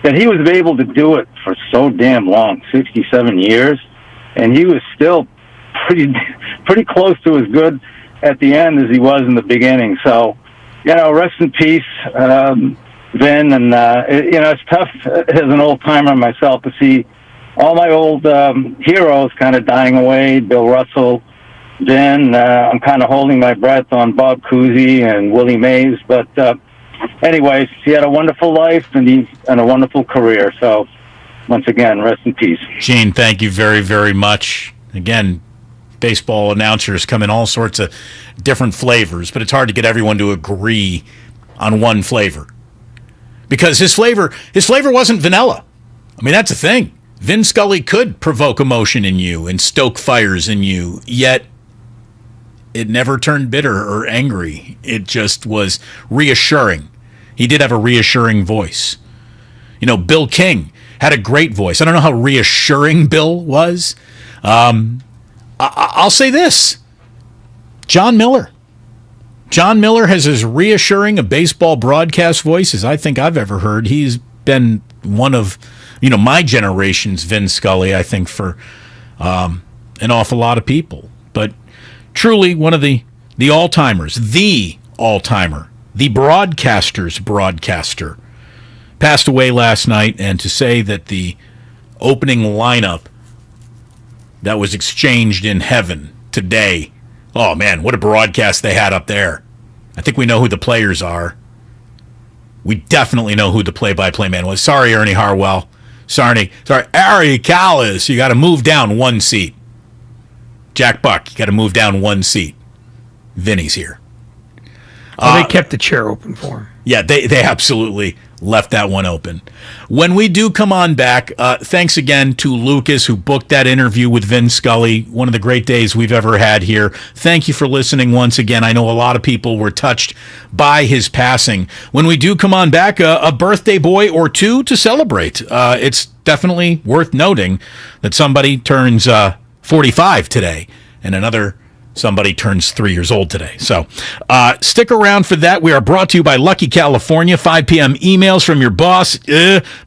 that he was able to do it for so damn long, 67 years, and he was still pretty close to as good at the end as he was in the beginning. So, rest in peace, Vin. And it's tough as an old timer myself to see all my old heroes kind of dying away. Bill Russell, Vin. I'm kind of holding my breath on Bob Cousy and Willie Mays. But anyways, he had a wonderful life and a wonderful career. So once again, rest in peace. Gene, thank you very, very much. Again, baseball announcers come in all sorts of different flavors, but it's hard to get everyone to agree on one flavor. Because his flavor wasn't vanilla. I mean, that's the thing. Vin Scully could provoke emotion in you and stoke fires in you, yet it never turned bitter or angry. It just was reassuring. He did have a reassuring voice. Bill King had a great voice. I don't know how reassuring Bill was. I'll say this. John Miller. John Miller has as reassuring a baseball broadcast voice as I think I've ever heard. He's been one of, my generation's Vin Scully, I think, for an awful lot of people. But truly one of the all-timers, the all-timer, the broadcaster's broadcaster, passed away last night. And to say that the opening lineup that was exchanged in heaven today, oh man, what a broadcast they had up there. I think we know who the players are. We definitely know who the play-by-play man was. Sorry, Ernie Harwell. Sorry, Ari Callis. You got to move down one seat. Jack Buck, you got to move down one seat. Vinny's here. They kept the chair open for him. Yeah, they absolutely left that one open. When we do come on back, thanks again to Lucas, who booked that interview with Vin Scully. One of the great days we've ever had here. Thank you for listening once again. I know a lot of people were touched by his passing. When we do come on back, a birthday boy or two to celebrate. It's definitely worth noting that somebody turns 45 today, and somebody turns 3 years old today. So stick around for that. We are brought to you by Lucky California. 5 p.m. emails from your boss.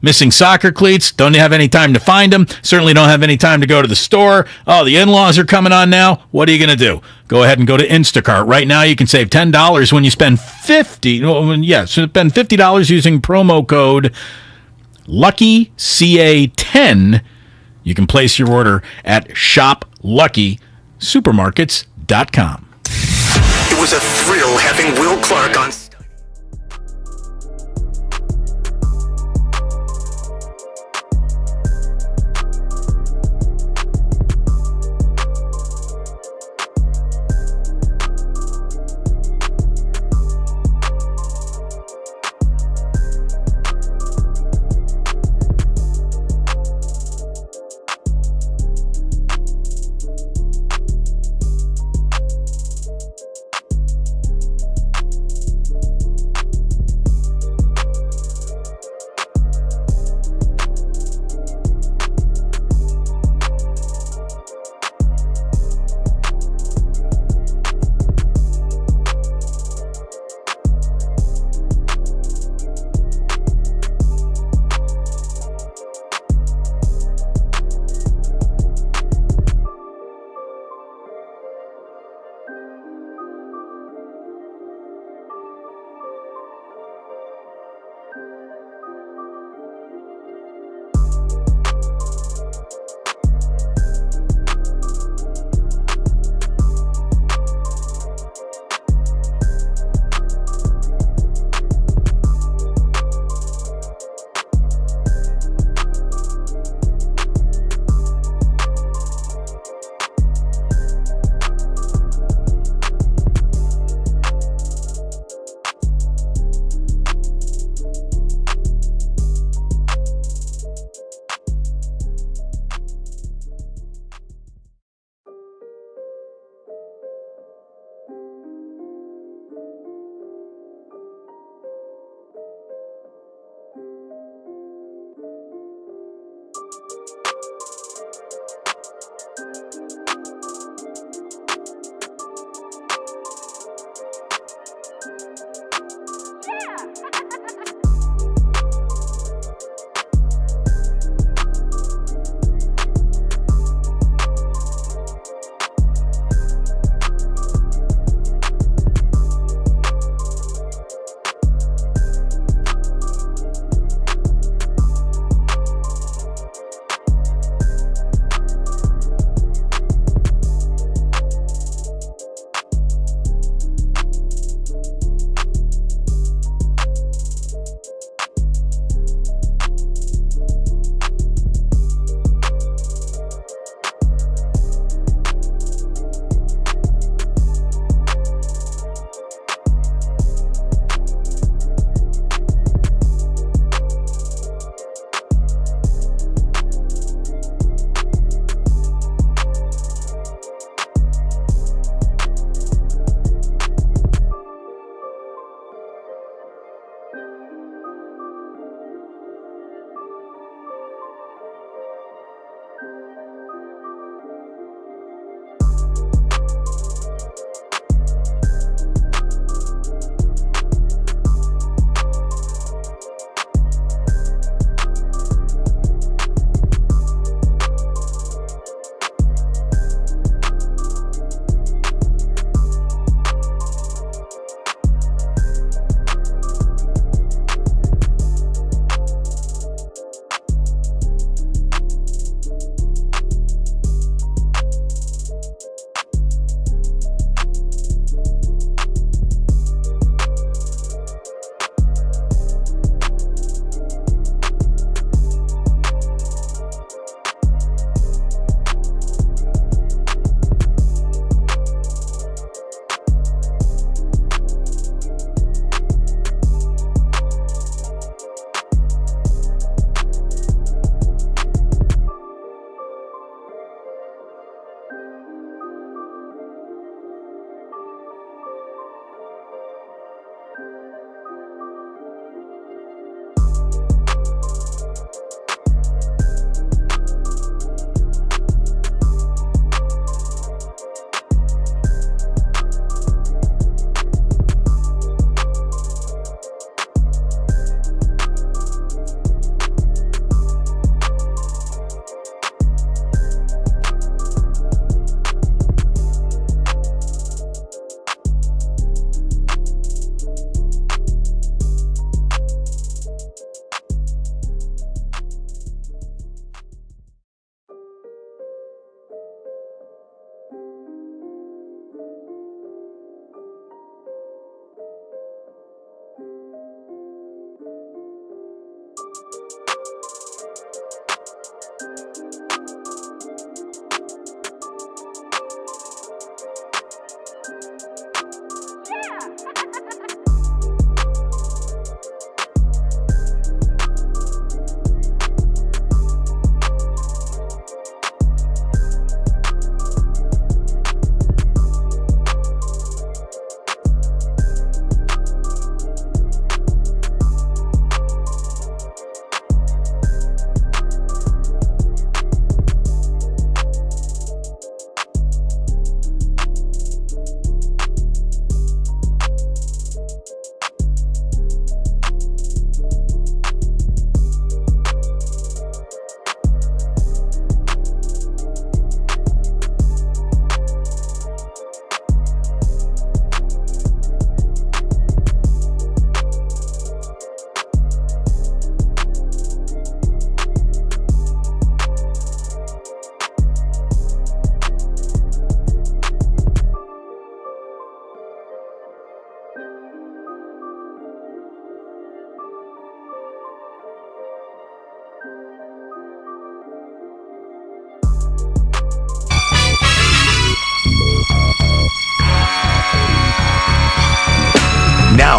Missing soccer cleats. Don't have any time to find them. Certainly don't have any time to go to the store. Oh, the in-laws are coming on now. What are you going to do? Go ahead and go to Instacart. Right now you can save $10 when you spend spend $50 using promo code LUCKYCA10. You can place your order at shopluckysupermarkets.com. It was a thrill having Will Clark on.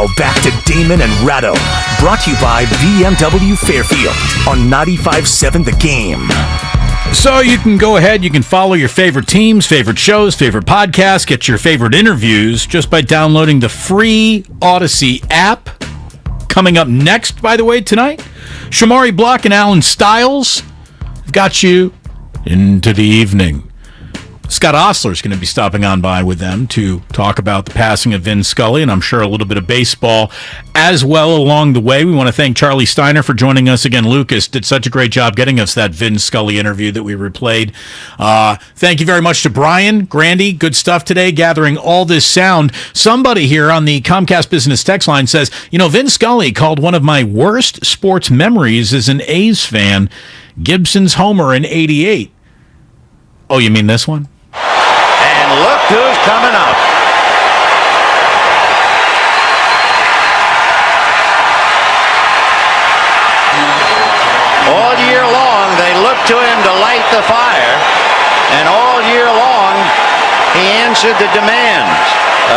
Now, back to Damon and Ratto. Brought to you by BMW Fairfield on 95.7 The Game. So you can go ahead, you can follow your favorite teams, favorite shows, favorite podcasts, get your favorite interviews just by downloading the free Odyssey app. Coming up next, by the way, tonight, Shamari Block and Alan Stiles have got you into the evening. Scott Osler is going to be stopping on by with them to talk about the passing of Vin Scully, and I'm sure a little bit of baseball as well along the way. We want to thank Charlie Steiner for joining us again. Lucas did such a great job getting us that Vin Scully interview that we replayed. Thank you very much to Brian Grandy. Good stuff today, gathering all this sound. Somebody here on the Comcast Business text line says, Vin Scully called one of my worst sports memories as an A's fan Gibson's homer in '88. Oh, you mean this one? And look who's coming up. All year long, they looked to him to light the fire, and all year long, he answered the demands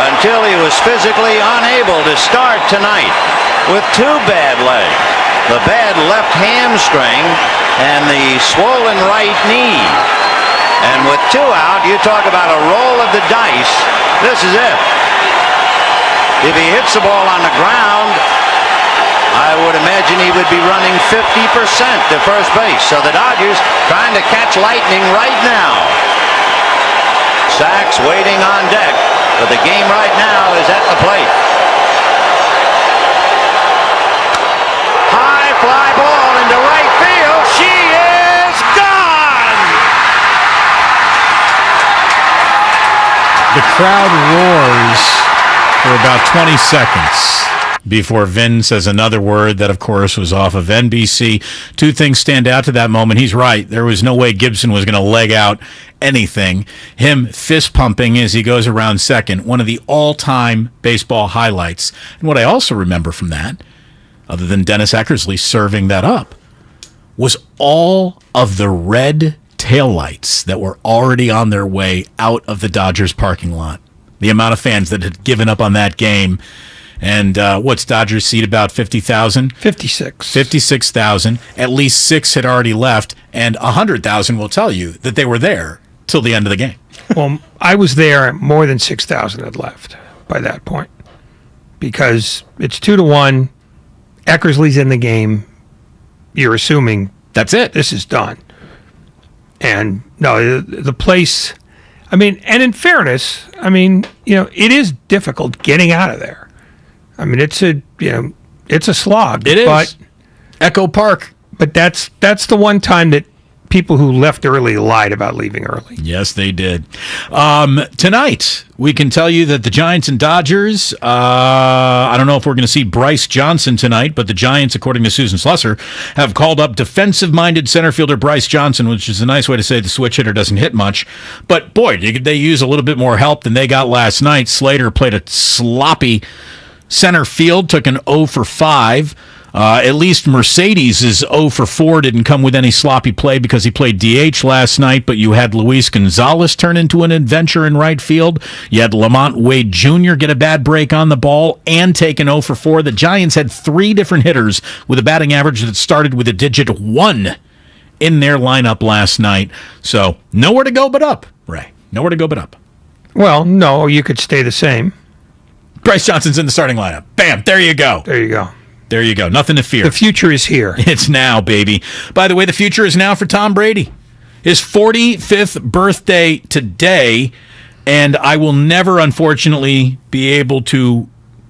until he was physically unable to start tonight with two bad legs, the bad left hamstring and the swollen right knee. And with two out, you talk about a roll of the dice. This is it. If he hits the ball on the ground, I would imagine he would be running 50% to first base. So the Dodgers trying to catch lightning right now. Sachs waiting on deck, but the game right now is at the plate. High fly ball into right field. She is gone! The crowd roars for about 20 seconds before Vin says another word that, of course, was off of NBC. Two things stand out to that moment. He's right. There was no way Gibson was going to leg out anything. Him fist pumping as he goes around second, one of the all-time baseball highlights. And what I also remember from that, other than Dennis Eckersley serving that up, was all of the red taillights that were already on their way out of the Dodgers parking lot. The amount of fans that had given up on that game. And what's Dodgers seat, about 50,000? 56,000. At least 6 had already left, and 100,000 will tell you that they were there till the end of the game. Well, I was there. More than 6,000 had left by that point because it's 2-1. Eckersley's in the game. You're assuming that's it. This is done. And no, the place, and in fairness, it is difficult getting out of there. It's a slog. It is. Echo Park. But that's the one time that people who left early lied about leaving early. Yes, they did. Tonight, we can tell you that the Giants and Dodgers, I don't know if we're going to see Bryce Johnson tonight, but the Giants, according to Susan Slusser, have called up defensive-minded center fielder Bryce Johnson, which is a nice way to say the switch hitter doesn't hit much. But, boy, they use a little bit more help than they got last night. Slater played a sloppy center field, took an 0 for 5. At least Mercedes' 0 for 4 didn't come with any sloppy play because he played DH last night, but you had Luis Gonzalez turn into an adventure in right field. You had Lamont Wade Jr. get a bad break on the ball and take an 0 for 4. The Giants had 3 different hitters with a batting average that started with a digit 1 in their lineup last night. So nowhere to go but up, Ray. Nowhere to go but up. Well, no, you could stay the same. Bryce Johnson's in the starting lineup. Bam, there you go. There you go. There you go. Nothing to fear. The future is here. It's now, baby. By the way, the future is now for Tom Brady. His 45th birthday today, and I will never, unfortunately, be able to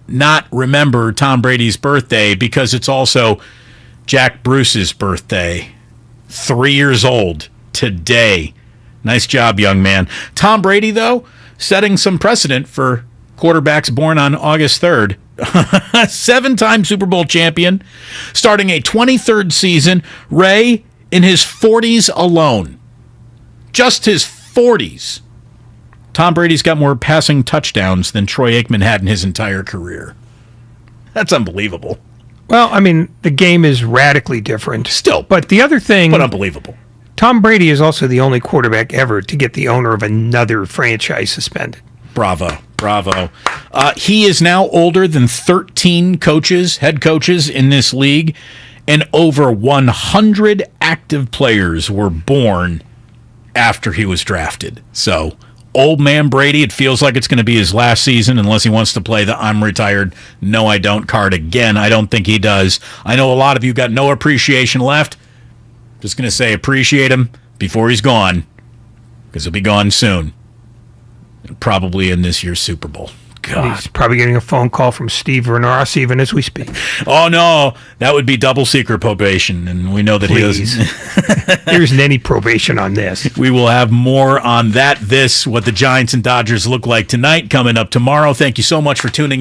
not remember Tom Brady's birthday because it's also Jack Bruce's birthday. 3 years old today. Nice job, young man. Tom Brady, though, setting some precedent for quarterbacks born on August 3rd. 7-time Super Bowl champion, starting a 23rd season. Ray, in his 40s alone, just his 40s, Tom Brady's got more passing touchdowns than Troy Aikman had in his entire career. That's unbelievable. Well, the game is radically different. Still. But the other thing... But unbelievable. Tom Brady is also the only quarterback ever to get the owner of another franchise suspended. Bravo. He is now older than 13 head coaches in this league, and over 100 active players were born after he was drafted. So, old man Brady, it feels like it's going to be his last season unless he wants to play the I'm retired, no I don't card again. I don't think he does. I know a lot of you got no appreciation left. Just going to say appreciate him before he's gone, because he'll be gone soon. Probably in this year's Super Bowl. God. He's probably getting a phone call from Steve Renars even as we speak. Oh, no. That would be double secret probation, and we know that he doesn't. There isn't any probation on this. We will have more on that, what the Giants and Dodgers look like tonight, coming up tomorrow. Thank you so much for tuning in.